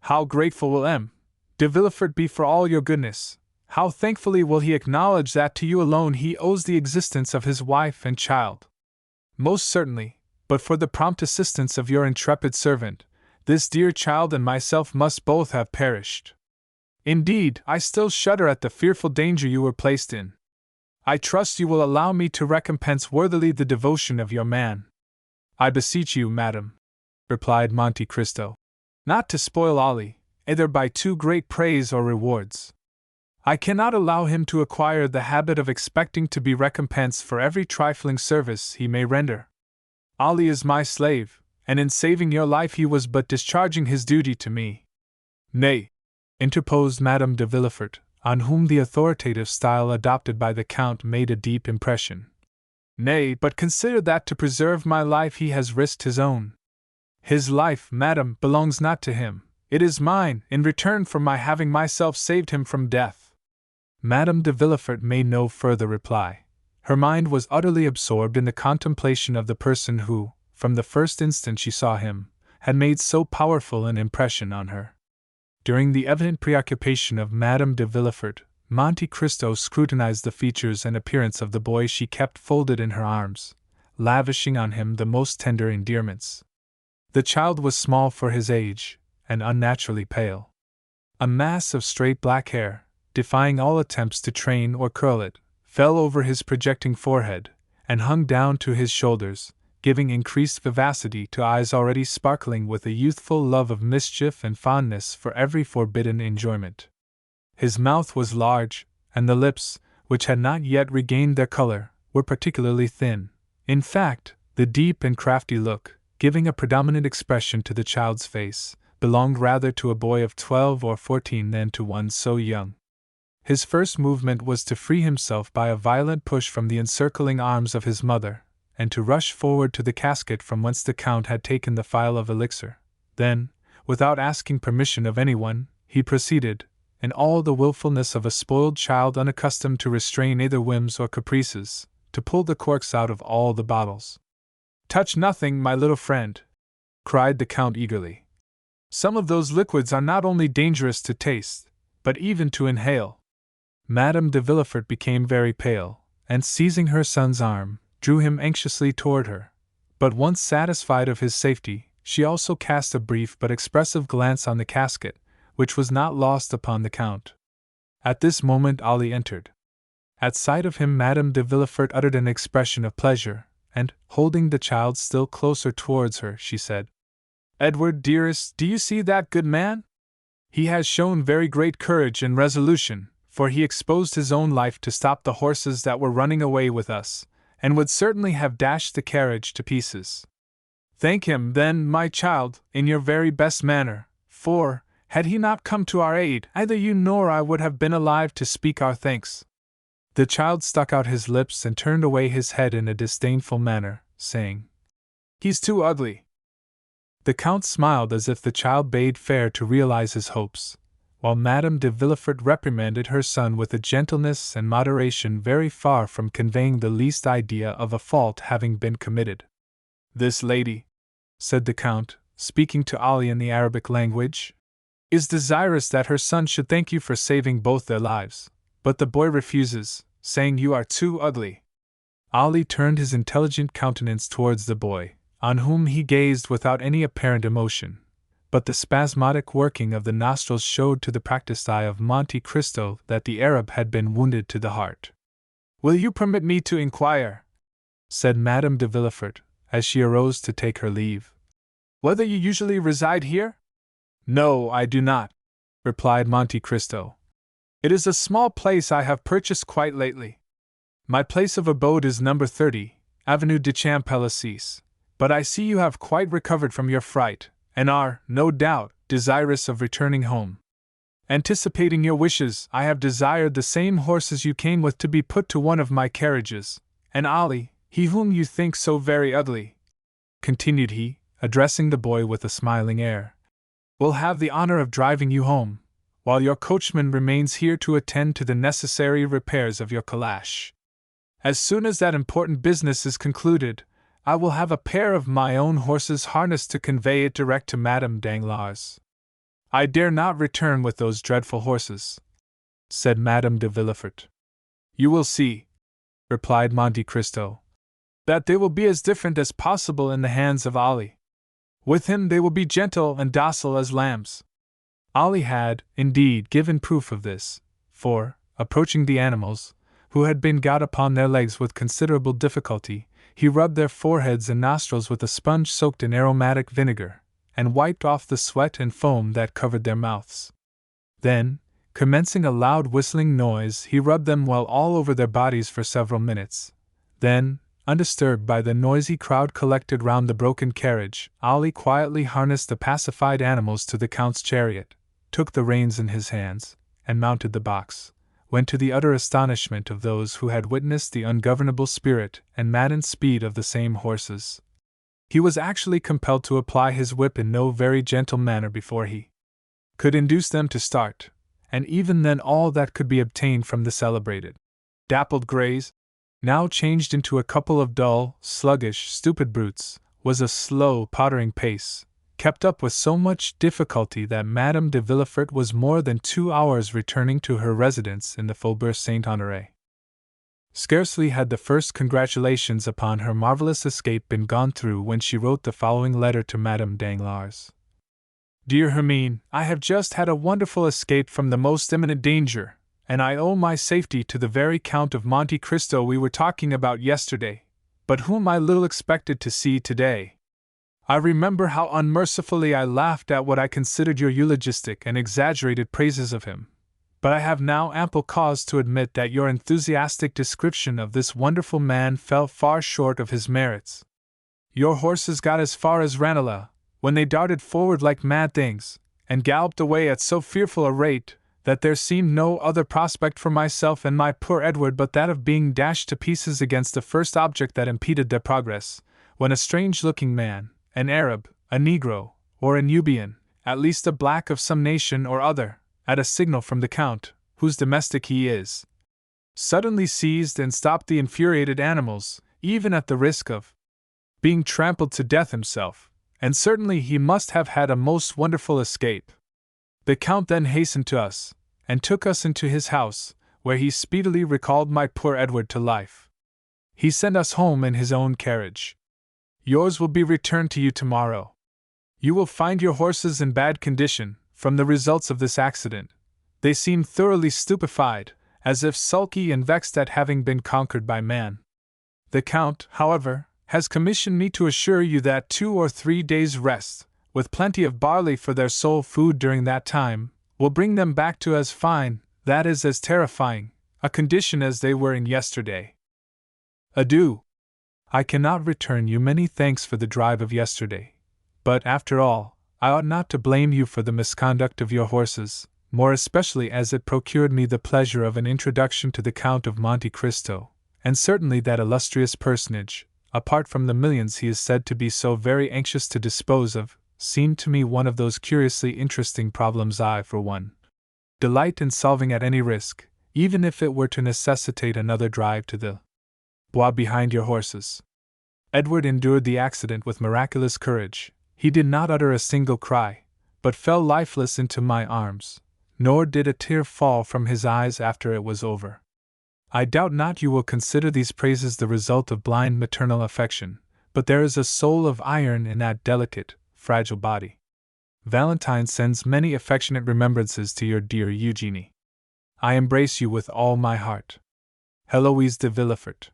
How grateful will M. de Villefort be for all your goodness! How thankfully will he acknowledge that to you alone he owes the existence of his wife and child! Most certainly, but for the prompt assistance of your intrepid servant, this dear child and myself must both have perished. Indeed, I still shudder at the fearful danger you were placed in. I trust you will allow me to recompense worthily the devotion of your man. I beseech you, madam, replied Monte Cristo, not to spoil Ali, either by too great praise or rewards. I cannot allow him to acquire the habit of expecting to be recompensed for every trifling service he may render. Ali is my slave, and in saving your life he was but discharging his duty to me. Nay, interposed Madame de Villefort, on whom the authoritative style adopted by the Count made a deep impression. Nay, but consider that to preserve my life he has risked his own. His life, madam, belongs not to him, it is mine, in return for my having myself saved him from death. Madame de Villefort made no further reply. Her mind was utterly absorbed in the contemplation of the person who, from the first instant she saw him, had made so powerful an impression on her. During the evident preoccupation of Madame de Villefort, Monte Cristo scrutinized the features and appearance of the boy she kept folded in her arms, lavishing on him the most tender endearments. The child was small for his age, and unnaturally pale. A mass of straight black hair, defying all attempts to train or curl it, fell over his projecting forehead, and hung down to his shoulders, giving increased vivacity to eyes already sparkling with a youthful love of mischief and fondness for every forbidden enjoyment. His mouth was large, and the lips, which had not yet regained their color, were particularly thin. In fact, the deep and crafty look, giving a predominant expression to the child's face, belonged rather to a boy of 12 or 14 than to one so young. His first movement was to free himself by a violent push from the encircling arms of his mother, and to rush forward to the casket from whence the Count had taken the phial of elixir. Then, without asking permission of anyone, he proceeded, in all the willfulness of a spoiled child unaccustomed to restrain either whims or caprices, to pull the corks out of all the bottles. "Touch nothing, my little friend," cried the Count eagerly. "Some of those liquids are not only dangerous to taste, but even to inhale." Madame de Villefort became very pale, and seizing her son's arm, drew him anxiously toward her. But once satisfied of his safety, she also cast a brief but expressive glance on the casket, which was not lost upon the Count. At this moment Ali entered. At sight of him Madame de Villefort uttered an expression of pleasure, and, holding the child still closer towards her, she said, "Edward, dearest, do you see that good man? He has shown very great courage and resolution, for he exposed his own life to stop the horses that were running away with us, and would certainly have dashed the carriage to pieces. Thank him, then, my child, in your very best manner, for, had he not come to our aid, either you nor I would have been alive to speak our thanks." The child stuck out his lips and turned away his head in a disdainful manner, saying, "He's too ugly." The Count smiled as if the child bade fair to realize his hopes, while Madame de Villefort reprimanded her son with a gentleness and moderation very far from conveying the least idea of a fault having been committed. "This lady," said the Count, speaking to Ali in the Arabic language, "is desirous that her son should thank you for saving both their lives, but the boy refuses, saying you are too ugly." Ali turned his intelligent countenance towards the boy, on whom he gazed without any apparent emotion, but the spasmodic working of the nostrils showed to the practiced eye of Monte Cristo that the Arab had been wounded to the heart. "Will you permit me to inquire," said Madame de Villefort, as she arose to take her leave, "whether you usually reside here?" "No, I do not," replied Monte Cristo. "It is a small place I have purchased quite lately. My place of abode is number 30, Avenue de Champs-Élysées, but I see you have quite recovered from your fright, and are, no doubt, desirous of returning home. Anticipating your wishes, I have desired the same horses you came with to be put to one of my carriages, and Ali, he whom you think so very ugly," continued he, addressing the boy with a smiling air, "will have the honor of driving you home, while your coachman remains here to attend to the necessary repairs of your calash. As soon as that important business is concluded, I will have a pair of my own horses harnessed to convey it direct to Madame Danglars." "I dare not return with those dreadful horses," said Madame de Villefort. "You will see," replied Monte Cristo, "that they will be as different as possible in the hands of Ali. With him they will be gentle and docile as lambs." Ali had, indeed, given proof of this, for, approaching the animals, who had been got upon their legs with considerable difficulty, he rubbed their foreheads and nostrils with a sponge soaked in aromatic vinegar, and wiped off the sweat and foam that covered their mouths. Then, commencing a loud whistling noise, he rubbed them well all over their bodies for several minutes. Then, undisturbed by the noisy crowd collected round the broken carriage, Ali quietly harnessed the pacified animals to the Count's chariot, took the reins in his hands, and mounted the box, when to the utter astonishment of those who had witnessed the ungovernable spirit and maddened speed of the same horses, he was actually compelled to apply his whip in no very gentle manner before he could induce them to start, and even then all that could be obtained from the celebrated dappled greys, now changed into a couple of dull, sluggish, stupid brutes, was a slow, pottering pace, kept up with so much difficulty that Madame de Villefort was more than 2 hours returning to her residence in the Faubourg Saint-Honoré. Scarcely had the first congratulations upon her marvelous escape been gone through when she wrote the following letter to Madame Danglars. "Dear Hermine, I have just had a wonderful escape from the most imminent danger, and I owe my safety to the very Count of Monte Cristo we were talking about yesterday, but whom I little expected to see today. I remember how unmercifully I laughed at what I considered your eulogistic and exaggerated praises of him, but I have now ample cause to admit that your enthusiastic description of this wonderful man fell far short of his merits. Your horses got as far as Ranelagh, when they darted forward like mad things, and galloped away at so fearful a rate, that there seemed no other prospect for myself and my poor Edward but that of being dashed to pieces against the first object that impeded their progress, when a strange-looking man, an Arab, a Negro, or a Nubian, at least a black of some nation or other, at a signal from the Count, whose domestic he is, suddenly seized and stopped the infuriated animals, even at the risk of being trampled to death himself, and certainly he must have had a most wonderful escape. The Count then hastened to us, and took us into his house, where he speedily recalled my poor Edward to life. He sent us home in his own carriage. Yours will be returned to you tomorrow. You will find your horses in bad condition, from the results of this accident. They seem thoroughly stupefied, as if sulky and vexed at having been conquered by man. The Count, however, has commissioned me to assure you that 2 or 3 days' rest, with plenty of barley for their sole food during that time, will bring them back to as fine, that is as terrifying, a condition as they were in yesterday. Adieu. I cannot return you many thanks for the drive of yesterday, but, after all, I ought not to blame you for the misconduct of your horses, more especially as it procured me the pleasure of an introduction to the Count of Monte Cristo, and certainly that illustrious personage, apart from the millions he is said to be so very anxious to dispose of, seemed to me one of those curiously interesting problems I, for one, delight in solving at any risk, even if it were to necessitate another drive to the bois behind your horses. Edward endured the accident with miraculous courage. He did not utter a single cry, but fell lifeless into my arms, nor did a tear fall from his eyes after it was over. I doubt not you will consider these praises the result of blind maternal affection, but there is a soul of iron in that delicate, fragile body. Valentine sends many affectionate remembrances to your dear Eugenie. I embrace you with all my heart. Heloise de Villefort.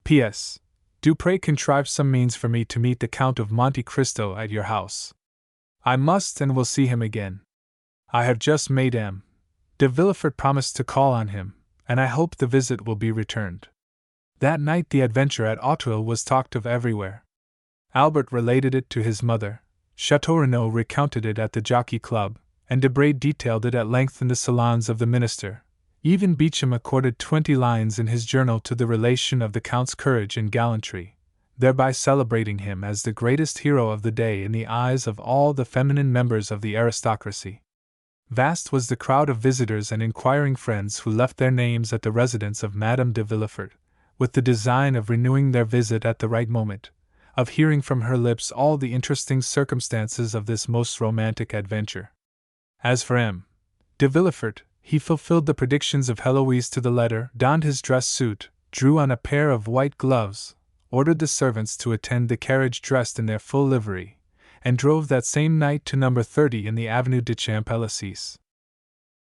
P.S. Do pray contrive some means for me to meet the Count of Monte Cristo at your house. I must and will see him again. I have just made M. de Villefort promise to call on him, and I hope the visit will be returned. That night the adventure at Auteuil was talked of everywhere. Albert related it to his mother, Chateau Renaud recounted it at the Jockey Club, and Debray detailed it at length in the salons of the minister. Even Beauchamp accorded 20 lines in his journal to the relation of the Count's courage and gallantry, thereby celebrating him as the greatest hero of the day in the eyes of all the feminine members of the aristocracy. Vast was the crowd of visitors and inquiring friends who left their names at the residence of Madame de Villefort, with the design of renewing their visit at the right moment, of hearing from her lips all the interesting circumstances of this most romantic adventure. As for M. de Villefort, he fulfilled the predictions of Heloise to the letter, donned his dress suit, drew on a pair of white gloves, ordered the servants to attend the carriage dressed in their full livery, and drove that same night to number 30 in the Avenue de Champs-Élysées.